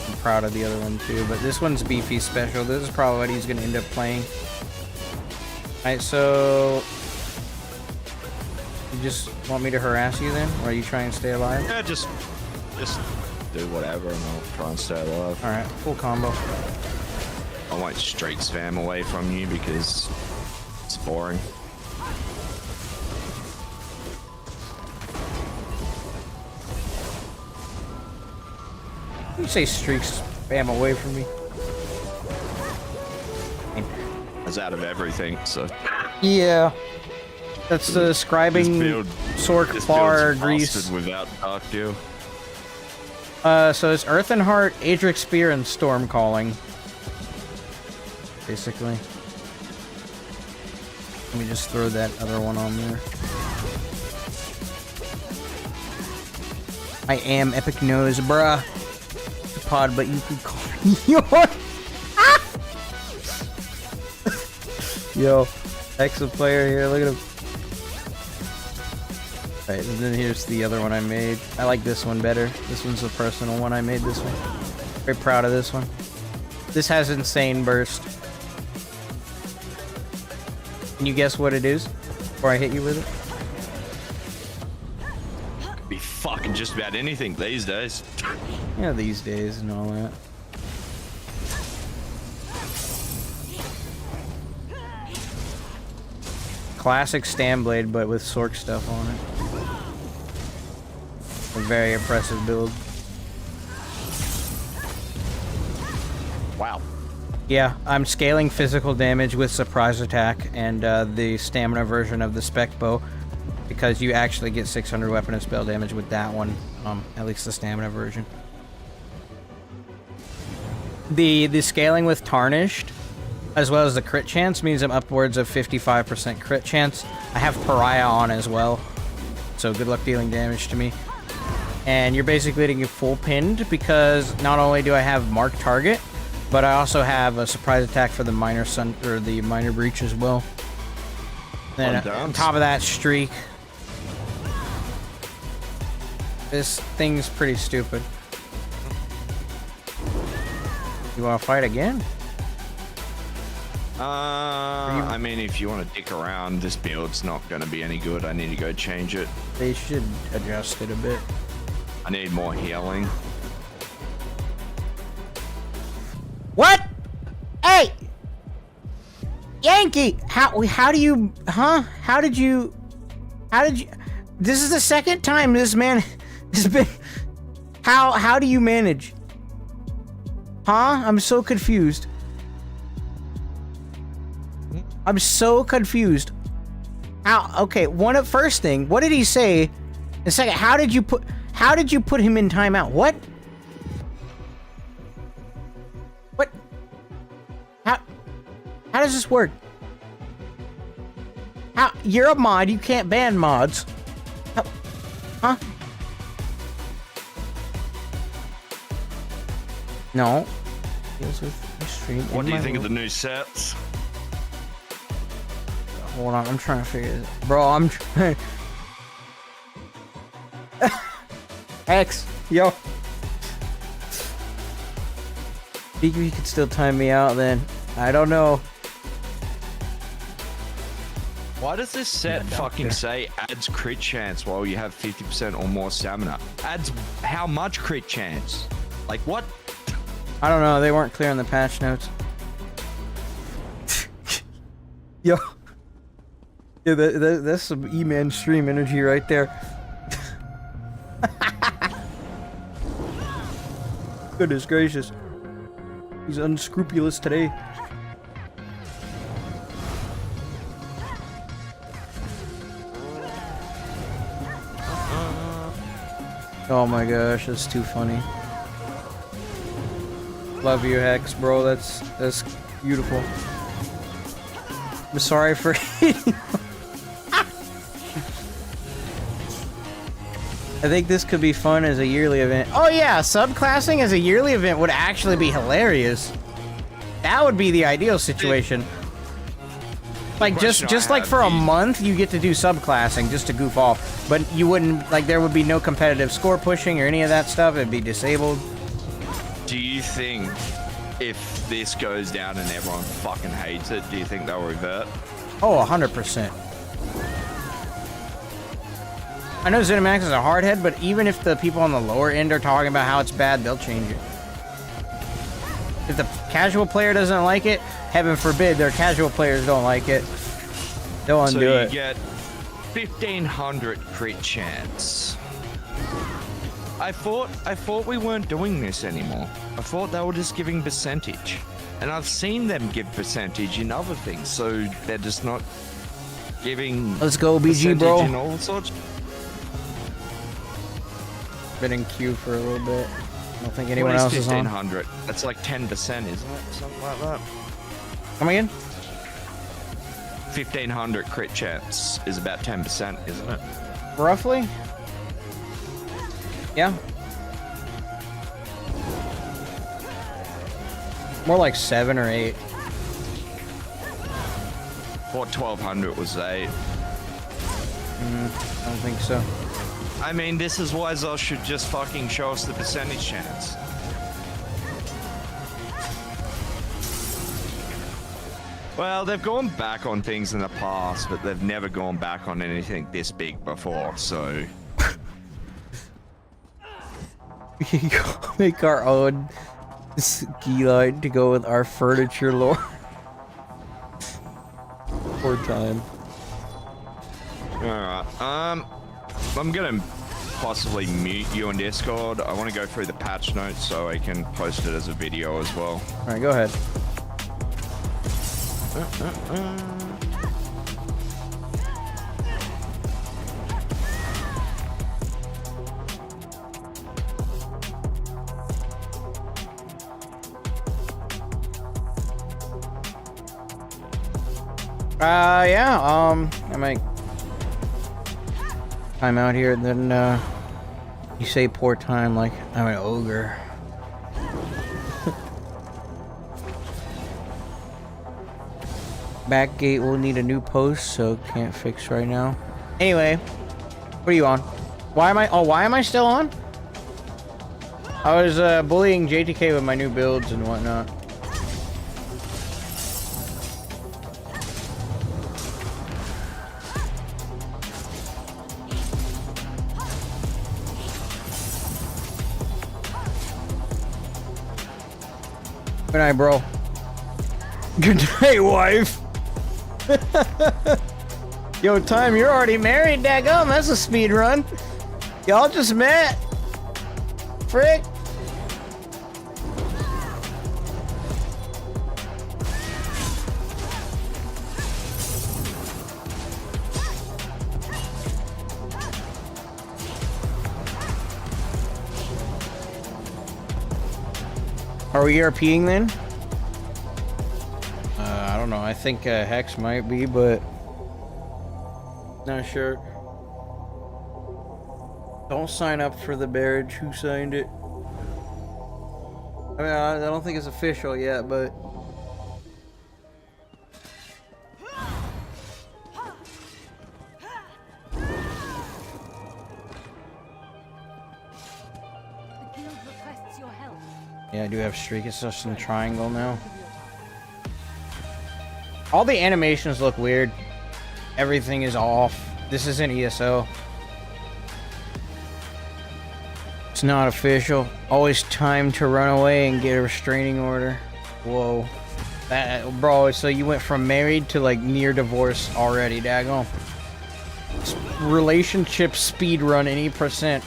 I'm proud of the other one too, but this one's Beefy special. This is probably what he's gonna end up playing. Alright, so... You just want me to harass you then? Or are you trying to stay alive? Yeah, just do whatever and I'll try and stay alive. Alright, full combo. I won't straight spam away from you because it's boring. You say streaks spam away from me. It's out of everything, so. Yeah. That's the scribing sork bar grease. Without Dark Deal. So it's Earth and Heart, Adric Spear, and Storm Calling. Basically. Let me just throw that other one on there. I am Epic Nose, bruh. Pod, but you could call me your. Yo, X player here. Look at him. Alright, and then here's the other one I made. I like this one better. This one's a personal one. I made this one. Very proud of this one. This has insane burst. Can you guess what it is before I hit you with it? Could be fucking just about anything these days. Yeah, these days and all that. Classic Stam Blade, but with Sorc stuff on it. A very impressive build. Wow. Yeah, I'm scaling physical damage with surprise attack and the stamina version of the spec bow, because you actually get 600 weapon and spell damage with that one. At least the stamina version. The scaling with tarnished, as well as the crit chance, means I'm upwards of 55% crit chance. I have Pariah on as well, so good luck dealing damage to me. And you're basically getting full pinned, because not only do I have marked target, but I also have a surprise attack for the minor breach as well. Then on top of that, streak. This thing's pretty stupid. You want to fight again? I mean, if you want to dick around, this build's not going to be any good. I need to go change it. They should adjust it a bit. I need more healing. What? Hey! Yankee! How do you... Huh? How did you... This is the second time this man has been... How do you manage? Huh? I'm so confused. I'm so confused. Okay, first thing, what did he say? The second, how did you put him in timeout? What? What? How does this work? You're a mod, you can't ban mods. Huh? No. What do you think of the new sets? Hold on, I'm trying to figure this. Bro, I'm trying. X, yo. You could still time me out then. I don't know. Why does this set fucking say adds crit chance while you have 50% or more stamina? Adds how much crit chance? Like what? I don't know, they weren't clear in the patch notes. Yo. Yeah, that's some E-Man stream energy right there. Goodness gracious. He's unscrupulous today. Oh my gosh, that's too funny. Love you, Hex, bro. That's beautiful. I'm sorry for hitting. I think this could be fun as a yearly event. Oh yeah, subclassing as a yearly event would actually be hilarious. That would be the ideal situation. Like just like for a month you get to do subclassing just to goof off, but you wouldn't, like, there would be no competitive score pushing or any of that stuff. It'd be disabled. Do you think if this goes down and everyone fucking hates it, do you think they'll revert? Oh, 100%. I know ZeniMax is a hardhead, but even if the people on the lower end are talking about how it's bad, they'll change it. If the casual player doesn't like it, heaven forbid their casual players don't like it, they'll undo it. So you get 1500 crit chance. I thought we weren't doing this anymore. I thought they were just giving percentage. And I've seen them give percentage in other things, so they're just not giving... Let's go, BG, bro. In all sorts. Been in queue for a little bit. I don't think anyone else is on. 1500? That's like 10%, isn't it? Something like that. Come again? 1500 crit chance is about 10%, isn't it? Roughly? Yeah. More like 7 or 8. Or 1200 was 8. I don't think so. I mean, this is why Zos should just fucking show us the percentage chance. Well, they've gone back on things in the past, but they've never gone back on anything this big before, so... We can go make our own ski line to go with our furniture lore. Poor time. Alright, I'm gonna possibly mute you on Discord. I want to go through the patch notes so I can post it as a video as well. Alright, go ahead. Yeah, I might time out here, then, you say poor time like I'm an ogre. Backgate will need a new post, so can't fix right now. Anyway, what are you on? Why am I still on? I was, bullying JTK with my new builds and whatnot. Good night, bro. Good night, wife. Yo, Time, you're already married, daggum. That's a speed run. Y'all just met. Frick. Are we ERPing then? I don't know. I think Hex might be, but not sure. Don't sign up for the marriage. Who signed it? I mean, I don't think it's official yet, but yeah, I do have streak. It's just in triangle now. All the animations look weird. Everything is off. This isn't ESO. It's not official. Always time to run away and get a restraining order. Whoa. That, bro, so you went from married to like near divorce already, daggone. Relationship speed run any percent.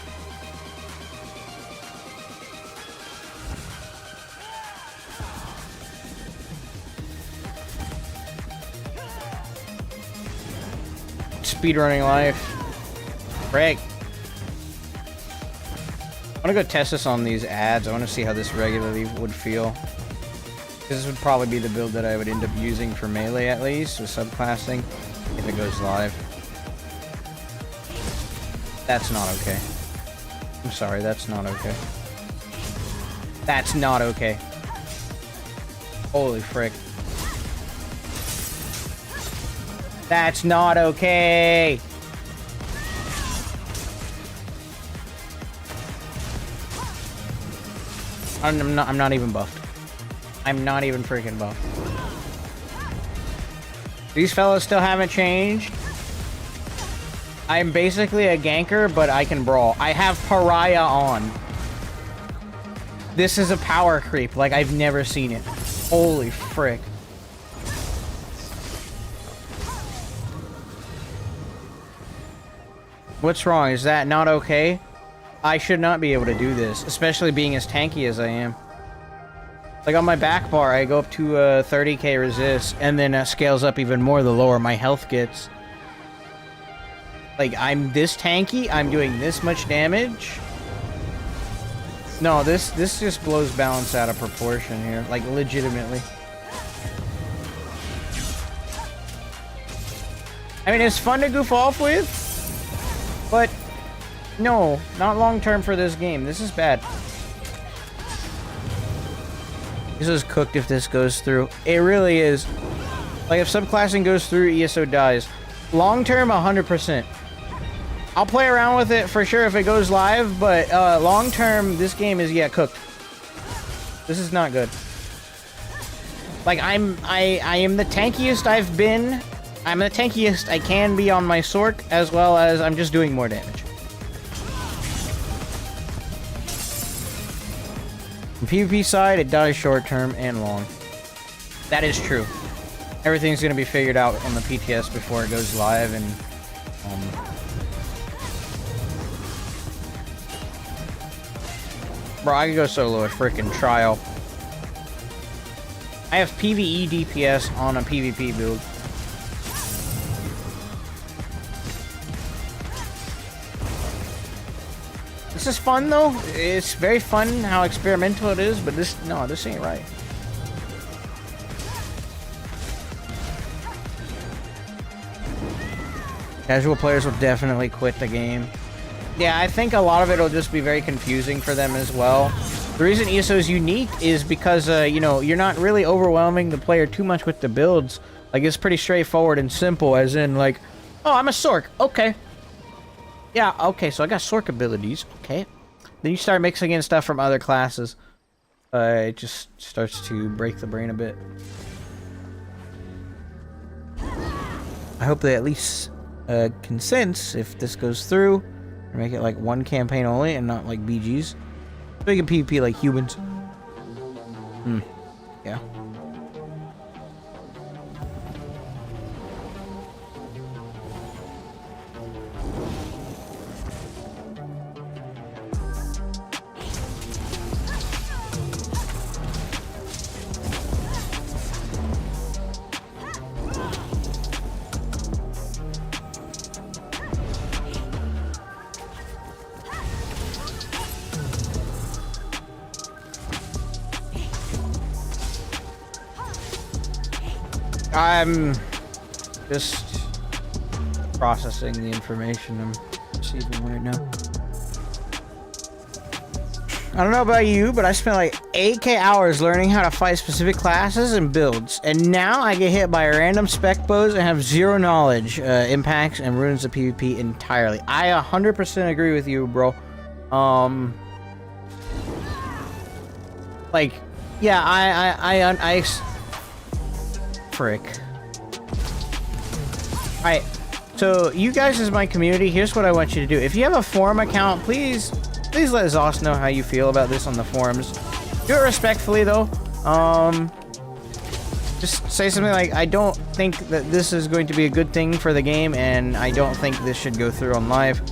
Speedrunning life. Greg. I want to go test this on these ads. I want to see how this regularly would feel. This would probably be the build that I would end up using for melee at least, with subclassing, if it goes live. That's not okay. I'm sorry, that's not okay. That's not okay. Holy frick. That's not okay. I'm not even buffed. I'm not even freaking buffed. These fellas still haven't changed. I'm basically a ganker, but I can brawl. I have pariah on. This is a power creep like I've never seen it. Holy frick. What's wrong? Is that not okay? I should not be able to do this, especially being as tanky as I am. Like on my back bar, I go up to 30k resist, and then scales up even more the lower my health gets. Like, I'm this tanky, I'm doing this much damage. No, this just blows balance out of proportion here, like legitimately. I mean, it's fun to goof off with, but no, not long term for this game. This is bad. This is cooked if this goes through. It really is. Like, if subclassing goes through, ESO dies. Long term, 100%. I'll play around with it for sure if it goes live, but long term, this game is, yeah, cooked. This is not good. Like, I am the tankiest I've been. I'm the tankiest I can be on my Sorc, as well as I'm just doing more damage. On PvP side, it dies short term and long. That is true. Everything's gonna be figured out on the PTS before it goes live, and bro, I could go solo a freaking trial. I have PvE DPS on a PvP build. This is fun though. It's very fun how experimental it is, but this ain't right. Casual players will definitely quit the game. Yeah, I think a lot of it will just be very confusing for them as well. The reason ESO is unique is because, you know, you're not really overwhelming the player too much with the builds. Like, it's pretty straightforward and simple, as in, like, oh, I'm a Sorc. Okay. Yeah, okay, so I got Sorc abilities. Okay. Then you start mixing in stuff from other classes. It just starts to break the brain a bit. I hope they at least can sense if this goes through and make it like one campaign only and not like BGs. So you can PvP like humans. Yeah. I'm just processing the information I'm receiving right now. I don't know about you, but I spent like 8k hours learning how to fight specific classes and builds, and now I get hit by random spec bows and have zero knowledge, impacts and ruins the PvP entirely. I 100% agree with you, bro. Like, yeah, I frick. Alright, so you guys as my community, here's what I want you to do. If you have a forum account, please let 𝙁 know how you feel about this on the forums. Do it respectfully though. Just say something like, I don't think that this is going to be a good thing for the game, and I don't think this should go through on live.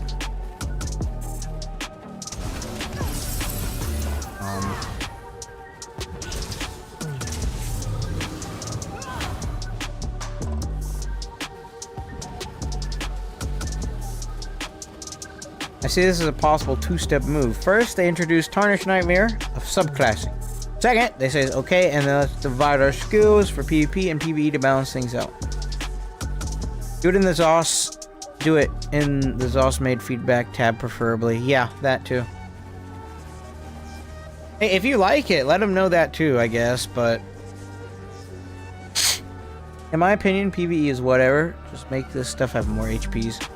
I see this as a possible two-step move. First, they introduce Tarnished Nightmare of subclassing. Second, they say it's okay, and then let's divide our skills for PvP and PvE to balance things out. Do it in the 𝙁. Do it in the 𝙁 made feedback tab, preferably. Yeah, that too. Hey, if you like it, let them know that too, I guess, but in my opinion, PvE is whatever. Just make this stuff have more HPs.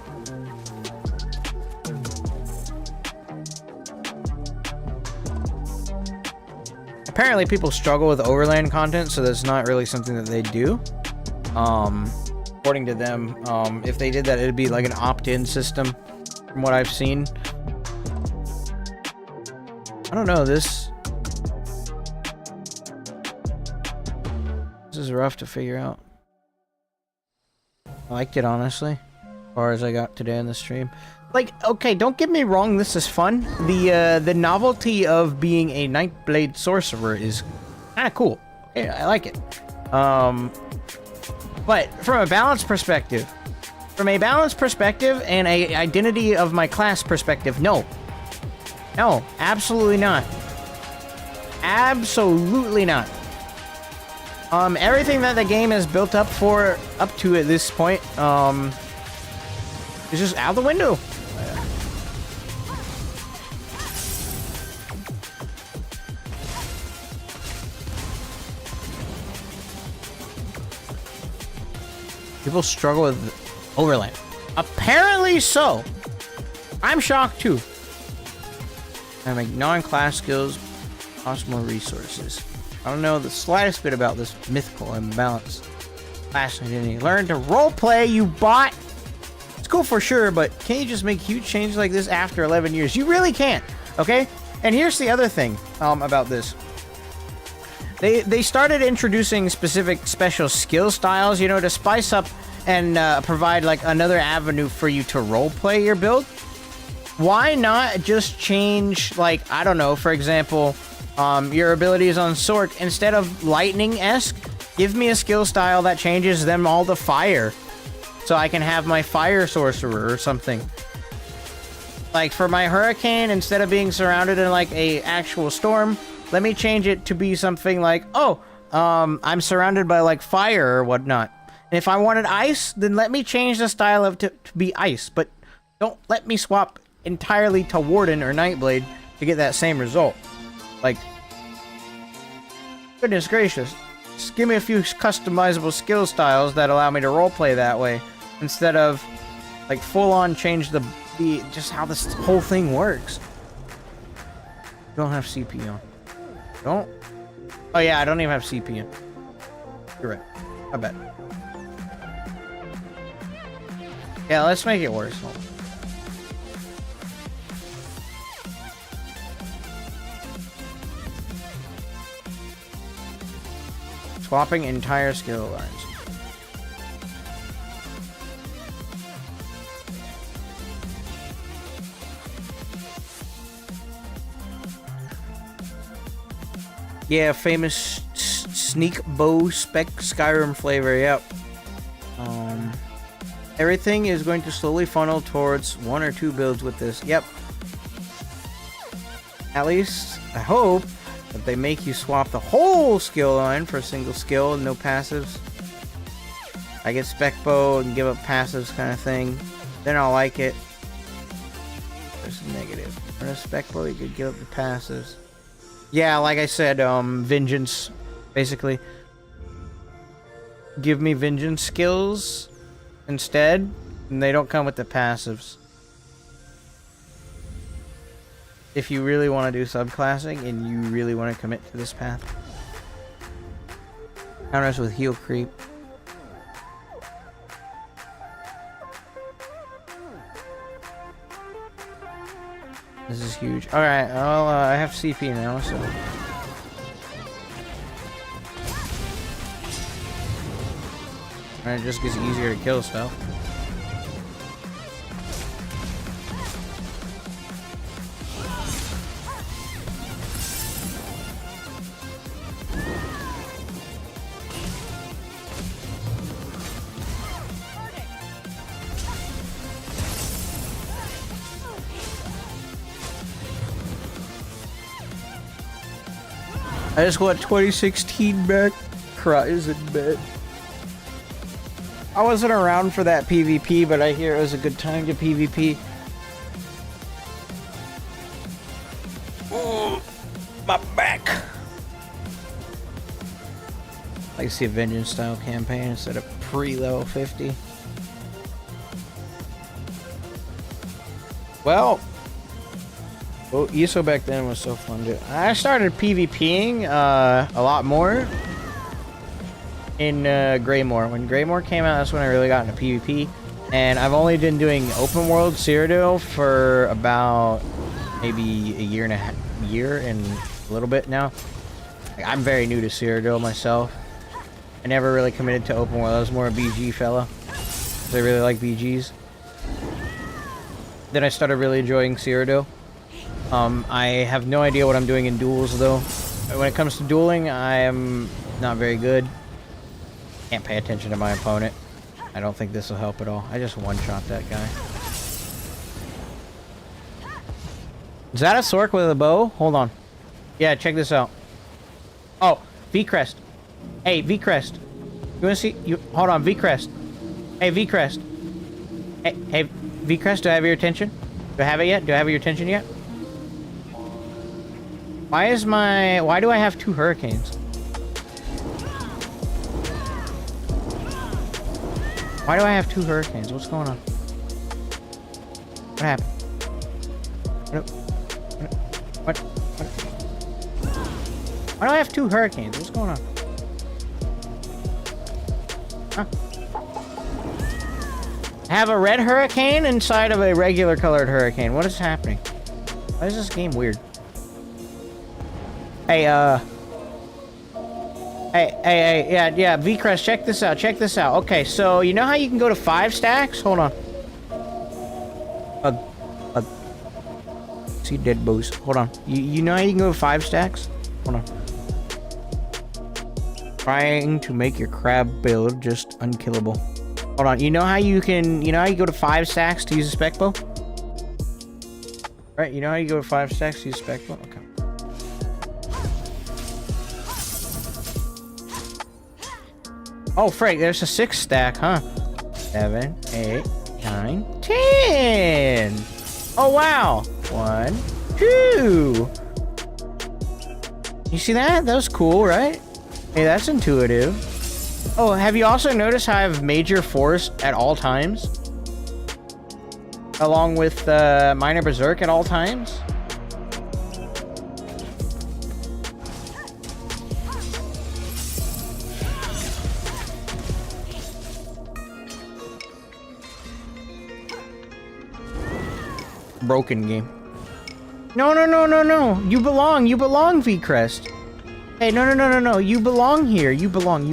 Apparently people struggle with overland content, so that's not really something that they do. According to them, if they did that, it'd be like an opt-in system, from what I've seen. I don't know, this is rough to figure out. I liked it, honestly, as far as I got today on the stream. Like, okay, don't get me wrong, this is fun. The novelty of being a Nightblade sorcerer is kind of cool. Okay, I like it. But from a balance perspective, and a identity of my class perspective, no. No, absolutely not. Absolutely not. Everything that the game has built up to at this point, It's just out the window. People struggle with overlay. Apparently so. I'm shocked too. I make non-class skills cost more resources. I don't know the slightest bit about this mythical imbalance. Last night, didn't you learn to roleplay, you bot? It's cool for sure, but can't you just make huge changes like this after 11 years? You really can't, okay? And here's the other thing about this. They started introducing specific special skill styles, you know, to spice up and provide like another avenue for you to roleplay your build. Why not just change, like, I don't know, for example, your abilities on Sorc, instead of lightning-esque, give me a skill style that changes them all to fire. So I can have my fire sorcerer or something. Like for my hurricane, instead of being surrounded in like a actual storm, let me change it to be something like, oh, I'm surrounded by like fire or whatnot. And if I wanted ice, then let me change the style of to be ice. But don't let me swap entirely to Warden or Nightblade to get that same result. Like, goodness gracious. Just give me a few customizable skill styles that allow me to roleplay that way, instead of like full-on change the just how this whole thing works. Don't have CP on. Don't. Oh yeah, I don't even have CP on. You're right. I bet. Yeah, let's make it worse. Hold on. Swapping entire skill lines. Yeah, famous sneak bow spec Skyrim flavor, yep. Everything is going to slowly funnel towards 1 or 2 builds with this, yep. At least, I hope that they make you swap the whole skill line for a single skill and no passives. I get spec bow and give up passives kind of thing. Then I'll like it. There's a negative. For a spec bow, you could give up the passives. Yeah, like I said, vengeance, basically. Give me vengeance skills instead, and they don't come with the passives. If you really want to do subclassing and you really want to commit to this path. Counters with heal creep. This is huge. Alright, well, I have CP now, so... And it just gets easier to kill stuff. I just want 2016 back. Cries in bed. I wasn't around for that PvP, but I hear it was a good time to PvP. Oh, my back. I like to see a vengeance style campaign instead of pre-level 50. Well, ESO back then was so fun too. I started PvPing a lot more in Greymoor. When Greymoor came out, that's when I really got into PvP. And I've only been doing open world Cyrodiil for about maybe a year and a little bit now. Like, I'm very new to Cyrodiil myself. I never really committed to open world. I was more a BG fella. I really like BGs. Then I started really enjoying Cyrodiil. I have no idea what I'm doing in duels though. When it comes to dueling, I am not very good. Can't pay attention to my opponent. I don't think this will help at all. I just one-shot that guy. Is that a Sorc with a bow? Hold on. Yeah, check this out. Oh, V-Crest. Hey, V-Crest. You wanna see? Hold on, V-Crest. Hey, V-Crest. Hey, V-Crest, do I have your attention? Do I have it yet? Do I have your attention yet? Why do I have 2 hurricanes? Why do I have 2 hurricanes? What's going on? What happened? What? Why do I have 2 hurricanes? What's going on? Huh? I have a red hurricane inside of a regular colored hurricane. What is happening? Why is this game weird? Hey, yeah, V-Crest, check this out, Okay, so you know how you can go to 5 stacks? Hold on. See dead boos. Hold on. You know how you can go to 5 stacks? Hold on. Trying to make your crab build just unkillable. Hold on. You know how you go to 5 stacks to use a spec bow? Right, you know how you go to 5 stacks to use a spec bow? Okay. Oh, Frank, there's a 6 stack, huh? 7, 8, 9, 10. Oh, wow. 1, 2. You see that? That was cool, right? Hey, that's intuitive. Oh, have you also noticed how I have major force at all times? Along with minor berserk at all times? Broken game. No. You belong, V-Crest. Hey, no. You belong here. You belong.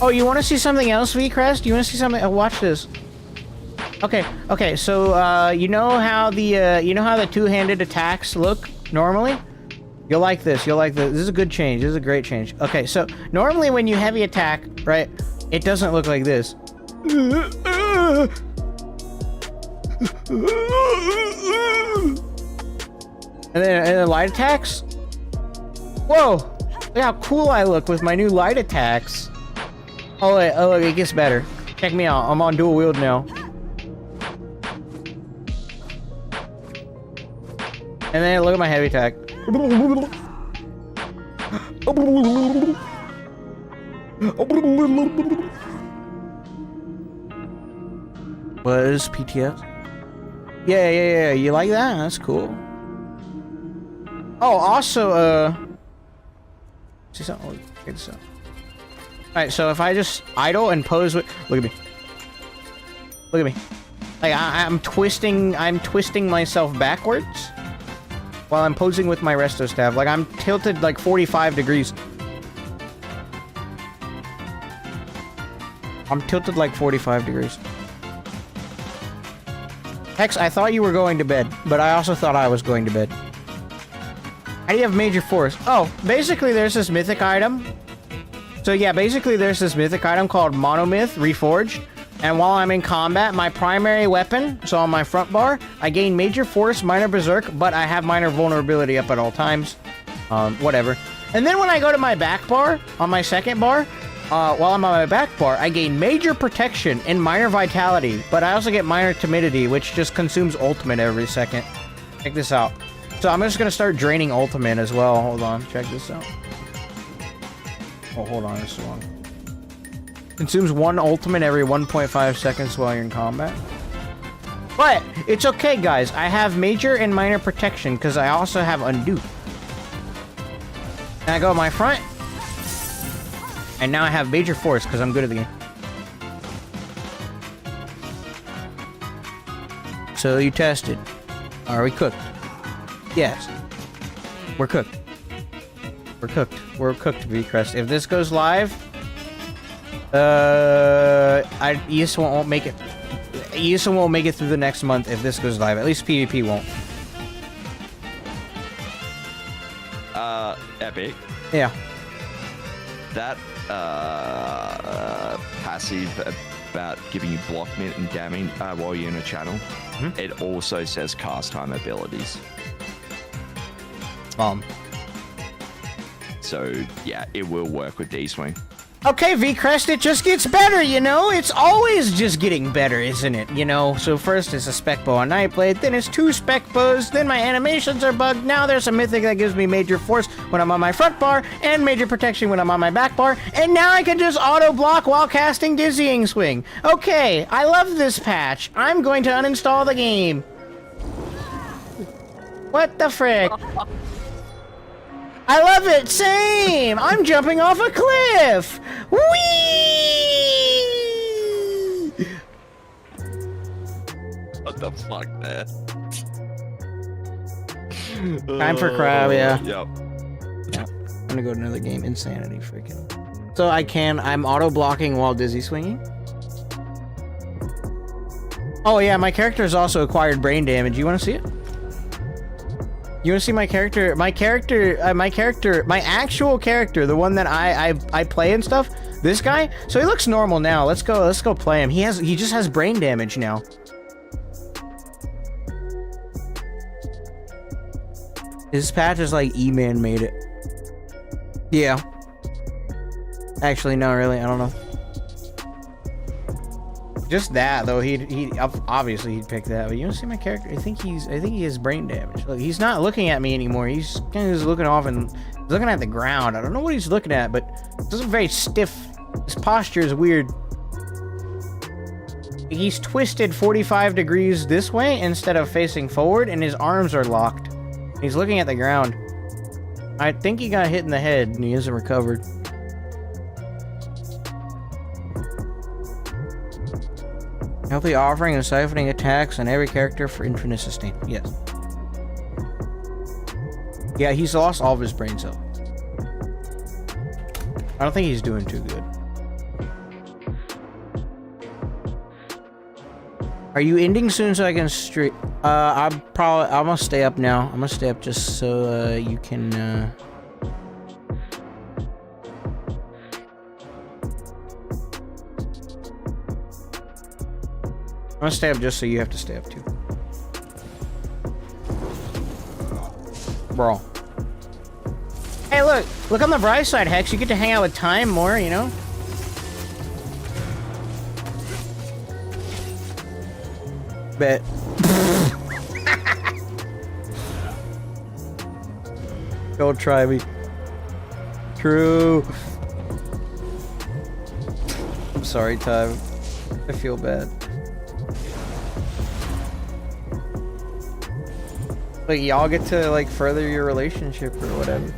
Oh, you want to see something else, V-Crest? You want to see something? Oh, watch this. Okay, so, you know how the two-handed attacks look normally? You'll like this. This is a good change. This is a great change. Okay, so normally when you heavy attack, right, it doesn't look like this. And then light attacks? Whoa! Look how cool I look with my new light attacks. Oh, wait, look, it gets better. Check me out. I'm on dual wield now. And then look at my heavy attack. What is PTS? Yeah. You like that? That's cool. Oh, also, see something? Oh, check this out. Alright, so if I just idle and pose with... Look at me. Like, I'm twisting myself backwards while I'm posing with my resto staff. Like, I'm tilted like 45 degrees. I'm tilted like 45 degrees. Hex, I thought you were going to bed, but I also thought I was going to bed. How do you have major force? Oh, basically there's this mythic item. So yeah, basically there's this mythic item called Monomyth Reforged. And while I'm in combat, my primary weapon, so on my front bar, I gain major force, minor berserk, but I have minor vulnerability up at all times. Whatever. And then when I go to my back bar, on my second bar, while I'm on my back bar, I gain major protection and minor vitality, but I also get minor timidity, which just consumes ultimate every second. Check this out. So I'm just gonna start draining ultimate as well. Hold on, check this out. Oh, hold on, this is wrong. Consumes 1 ultimate every 1.5 seconds while you're in combat. But it's okay, guys. I have major and minor protection because I also have undo. And I go to my front. And now I have major force because I'm good at the game. So you tested. Are we cooked? Yes. We're cooked. We're cooked, V-Crest. If this goes live, ESO won't make it. ESO won't make it through the next month if this goes live. At least PvP won't. Epic. Yeah. That passive about giving you block mint and damage while you're in a channel, it also says cast time abilities. So yeah, it will work with D-Swing. Okay, V-Crest, it just gets better, you know? It's always just getting better, isn't it? You know, so first it's a spec bow on Nightblade, then it's 2 spec bows, then my animations are bugged, now there's a mythic that gives me major force when I'm on my front bar, and major protection when I'm on my back bar, and now I can just auto-block while casting Dizzying Swing. Okay, I love this patch. I'm going to uninstall the game. What the frick? I love it! Same! I'm jumping off a cliff! Whee! What the fuck, man? Time for crab, yeah. Yep. I'm gonna go to another game. Insanity, freaking. So I'm auto-blocking while dizzy swinging? Oh yeah, my character has also acquired brain damage. You wanna see it? You wanna see my character? My actual character, the one that I play and stuff. This guy. So he looks normal now. Let's go play him. He just has brain damage now. His patch is like E-Man made it. Yeah. Actually, no, really, I don't know. Just that though, he obviously he'd pick that. But you don't see my character. I think he has brain damage. Look, he's not looking at me anymore. He's kind of just looking off and he's looking at the ground. I don't know what he's looking at, but this is very stiff. His posture is weird. He's twisted 45 degrees this way instead of facing forward, and his arms are locked. He's looking at the ground. I think he got hit in the head and he hasn't recovered. Healthy offering and siphoning attacks on every character for infinite sustain. Yes. Yeah, he's lost all of his brain cells. I don't think he's doing too good. Are you ending soon so I can stream? I'm gonna stay up now. I'm gonna stay up just so you can I'm gonna stay up just so you have to stay up too. Bro. Hey, look on the bright side, Hex. You get to hang out with Time more, you know? Bet. Don't try me. True. I'm sorry, Time. I feel bad. Like, y'all get to, like, further your relationship or whatever.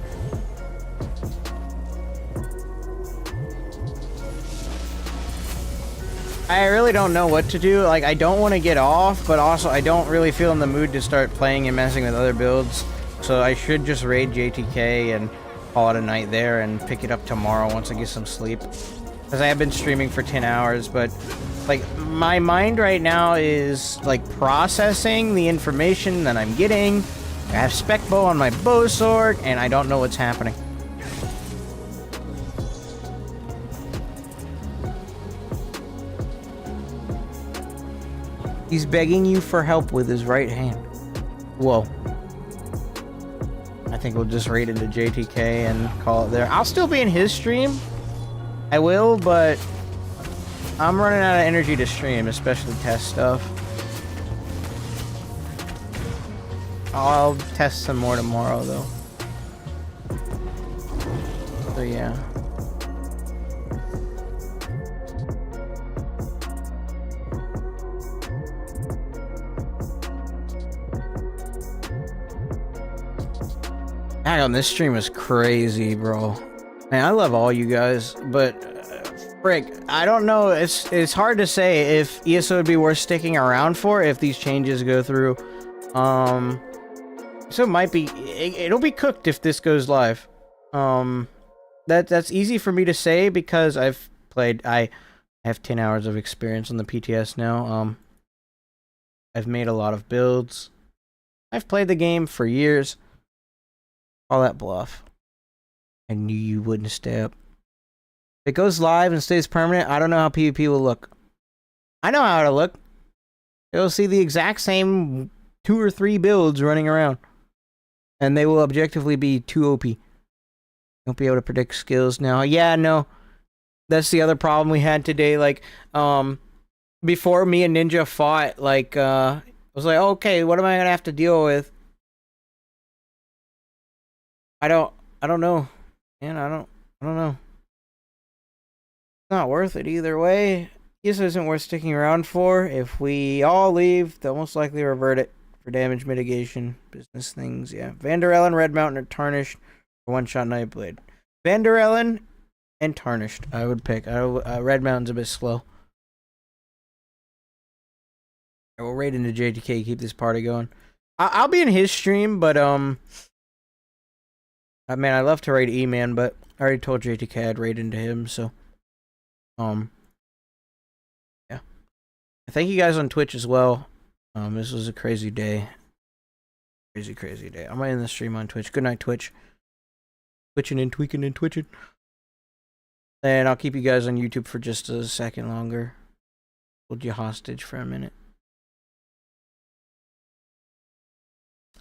I really don't know what to do. Like, I don't want to get off, but also I don't really feel in the mood to start playing and messing with other builds. So I should just raid JTK and call it a night there and pick it up tomorrow once I get some sleep. Because I have been streaming for 10 hours, but, like, my mind right now is, like, processing the information that I'm getting. I have spec bow on my bow sword, and I don't know what's happening. He's begging you for help with his right hand. Whoa. I think we'll just raid into JTK and call it there. I'll still be in his stream. I will, but I'm running out of energy to stream, especially test stuff. I'll test some more tomorrow, though. So, yeah. Hang on, this stream is crazy, bro. Man, I love all you guys, but frick, I don't know. It's hard to say if ESO would be worth sticking around for if these changes go through. So it might be. It'll be cooked if this goes live. That's easy for me to say because I've played. I have 10 hours of experience on the PTS now. I've made a lot of builds. I've played the game for years. All that bluff. I knew you wouldn't stay up. If it goes live and stays permanent, I don't know how PvP will look. I know how to look. You'll see the exact same 2 or 3 builds running around. And they will objectively be too OP. Won't be able to predict skills now. Yeah, no. That's the other problem we had today. Like, before me and Ninja fought, like, I was like, okay, what am I gonna have to deal with? I don't know. Man, I don't know. It's not worth it either way. This isn't worth sticking around for. If we all leave, they'll most likely revert it for damage mitigation, business things, yeah. Vanderellen, Red Mountain, or Tarnished for one-shot Nightblade. Vanderellen and Tarnished, I would pick. Red Mountain's a bit slow. I will raid into JTK, keep this party going. I'll be in his stream, but, man, I love to raid E-Man, but I already told JTK I'd raid into him, so, yeah. Thank you guys on Twitch as well. This was a crazy day. Crazy day. I'm in the stream on Twitch. Good night, Twitch. Twitching and tweaking and twitching. And I'll keep you guys on YouTube for just a second longer. Hold you hostage for a minute.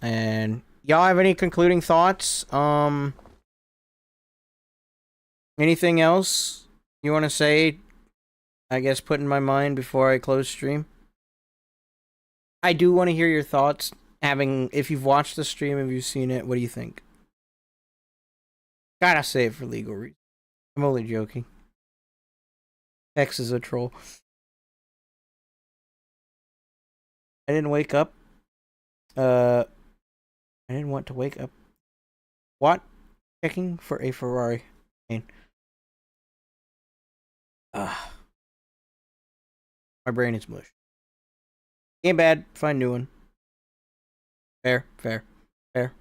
And y'all have any concluding thoughts? Anything else you want to say? I guess put in my mind before I close stream. I do want to hear your thoughts. If you've watched the stream, have you seen it? What do you think? Gotta say it for legal reasons. I'm only joking. X is a troll. I didn't wake up. I didn't want to wake up. What? Checking for a Ferrari. My brain is mush. Ain't bad. Find new one. Fair.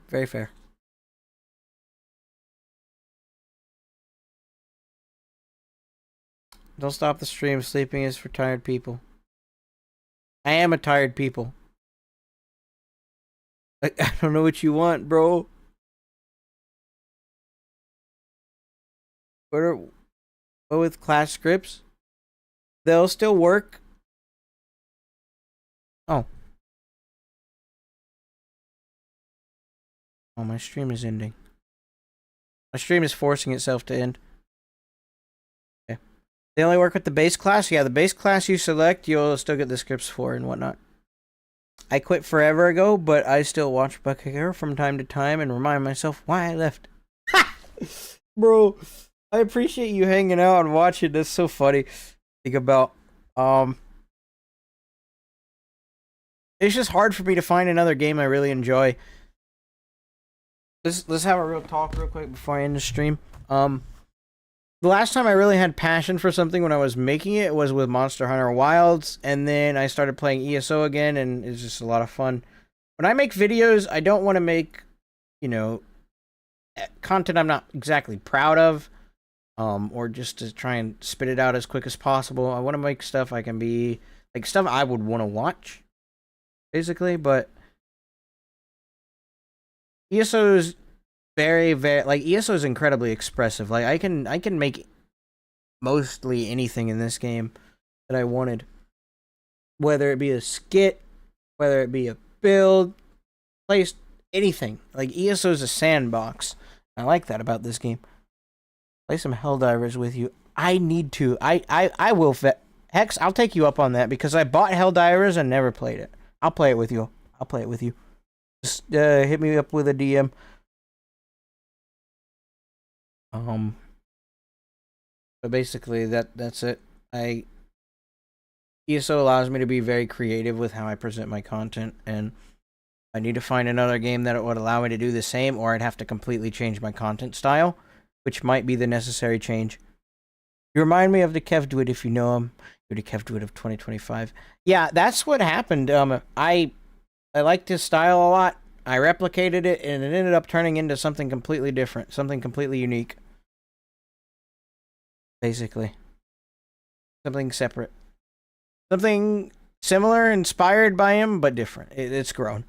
Very fair. Don't stop the stream. Sleeping is for tired people. I am a tired people. I don't know what you want, bro. What with class scripts? They'll still work. Oh, my stream is ending. My stream is forcing itself to end. Okay. They only work with the base class? Yeah, the base class you select, you'll still get the scripts for and whatnot. I quit forever ago, but I still watch 𝙡𝙗𝙗 from time to time and remind myself why I left. Bro, I appreciate you hanging out and watching. That's so funny. Think about, it's just hard for me to find another game I really enjoy. Let's have a real talk real quick before I end the stream. The last time I really had passion for something when I was making it was with Monster Hunter Wilds, and then I started playing ESO again, and it's just a lot of fun. When I make videos, I don't want to make, you know, content I'm not exactly proud of, or just to try and spit it out as quick as possible. I want to make stuff I can be, like, stuff I would want to watch, basically, but ESO is very, like, ESO is incredibly expressive. Like, I can make mostly anything in this game that I wanted. Whether it be a skit, whether it be a build, place, anything. Like, ESO is a sandbox. I like that about this game. Play some Helldivers with you. I need to. I will. Hex, I'll take you up on that because I bought Helldivers and never played it. I'll play it with you. Just hit me up with a DM. But basically that's it. ESO allows me to be very creative with how I present my content, and I need to find another game that would allow me to do the same, or I'd have to completely change my content style, which might be the necessary change. You remind me of the 𝘾𝙧𝙚 if you know him. You're the 𝘾𝙧𝙚 of 2025. Yeah, that's what happened. I liked his style a lot. I replicated it, and it ended up turning into something completely different, something completely unique. Basically. Something separate. Something similar, inspired by him, but different. It's grown.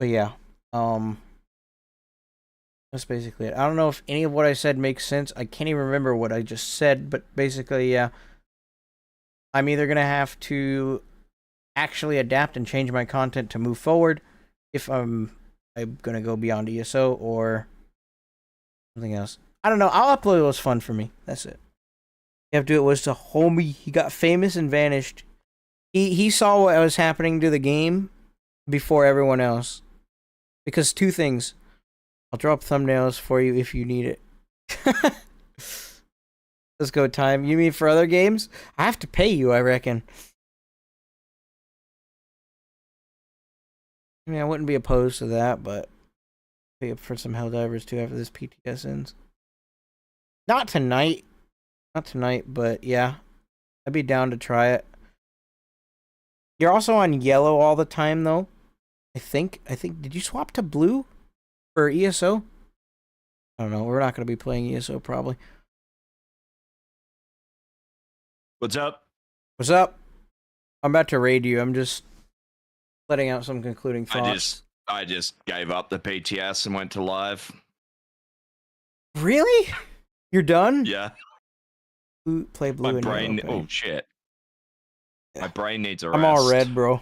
But yeah, that's basically it. I don't know if any of what I said makes sense. I can't even remember what I just said, but basically, yeah. I'm either gonna have to actually adapt and change my content to move forward if I'm gonna go beyond ESO or something else. I don't know. I'll upload what's fun for me. That's it. You have to do it was the homie. He got famous and vanished. He saw what was happening to the game before everyone else. Because two things. I'll drop thumbnails for you if you need it. Let's go, time. You mean for other games? I have to pay you, I reckon. I mean, I wouldn't be opposed to that, but pay up for some Helldivers too after this PTS ends. Not tonight. Not tonight, but yeah. I'd be down to try it. You're also on yellow all the time, though. I think, did you swap to blue for ESO? I don't know. We're not going to be playing ESO, probably. What's up? What's up? I'm about to raid you. I'm just letting out some concluding thoughts. I just gave up the PTS and went to live. Really? You're done? Yeah. Play blue. My brain. Okay. Oh shit. My brain needs a rest. I'm all red, bro.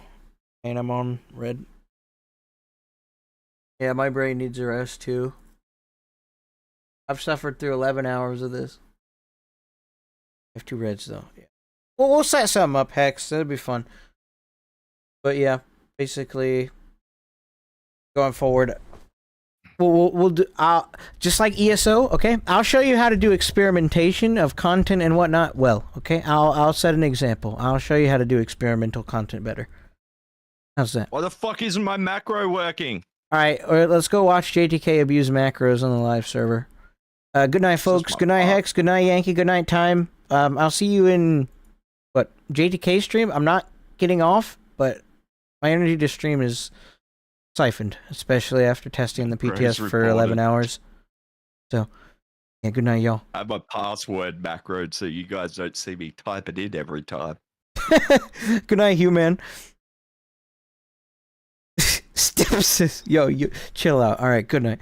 And I'm on red. Yeah, my brain needs a rest too. I've suffered through 11 hours of this. I have 2 reds though. Yeah. Well, we'll set something up, Hex. That'd be fun. But yeah, basically, going forward, we'll do just like ESO. Okay, I'll show you how to do experimentation of content and whatnot. Well, okay, I'll set an example. I'll show you how to do experimental content better. How's that? Why the fuck isn't my macro working? All right, let's go watch JTK abuse macros on the live server. Good night, folks. Good night, Hex. Good night, Yankee. Good night, Time. I'll see you in what JTK stream. I'm not getting off, but my energy to stream is siphoned, especially after testing the PTS for 11 hours. So, yeah, good night, y'all. I have my password macroed so you guys don't see me type it in every time. Good night, human. Steps, yo, you chill out. All right, good night.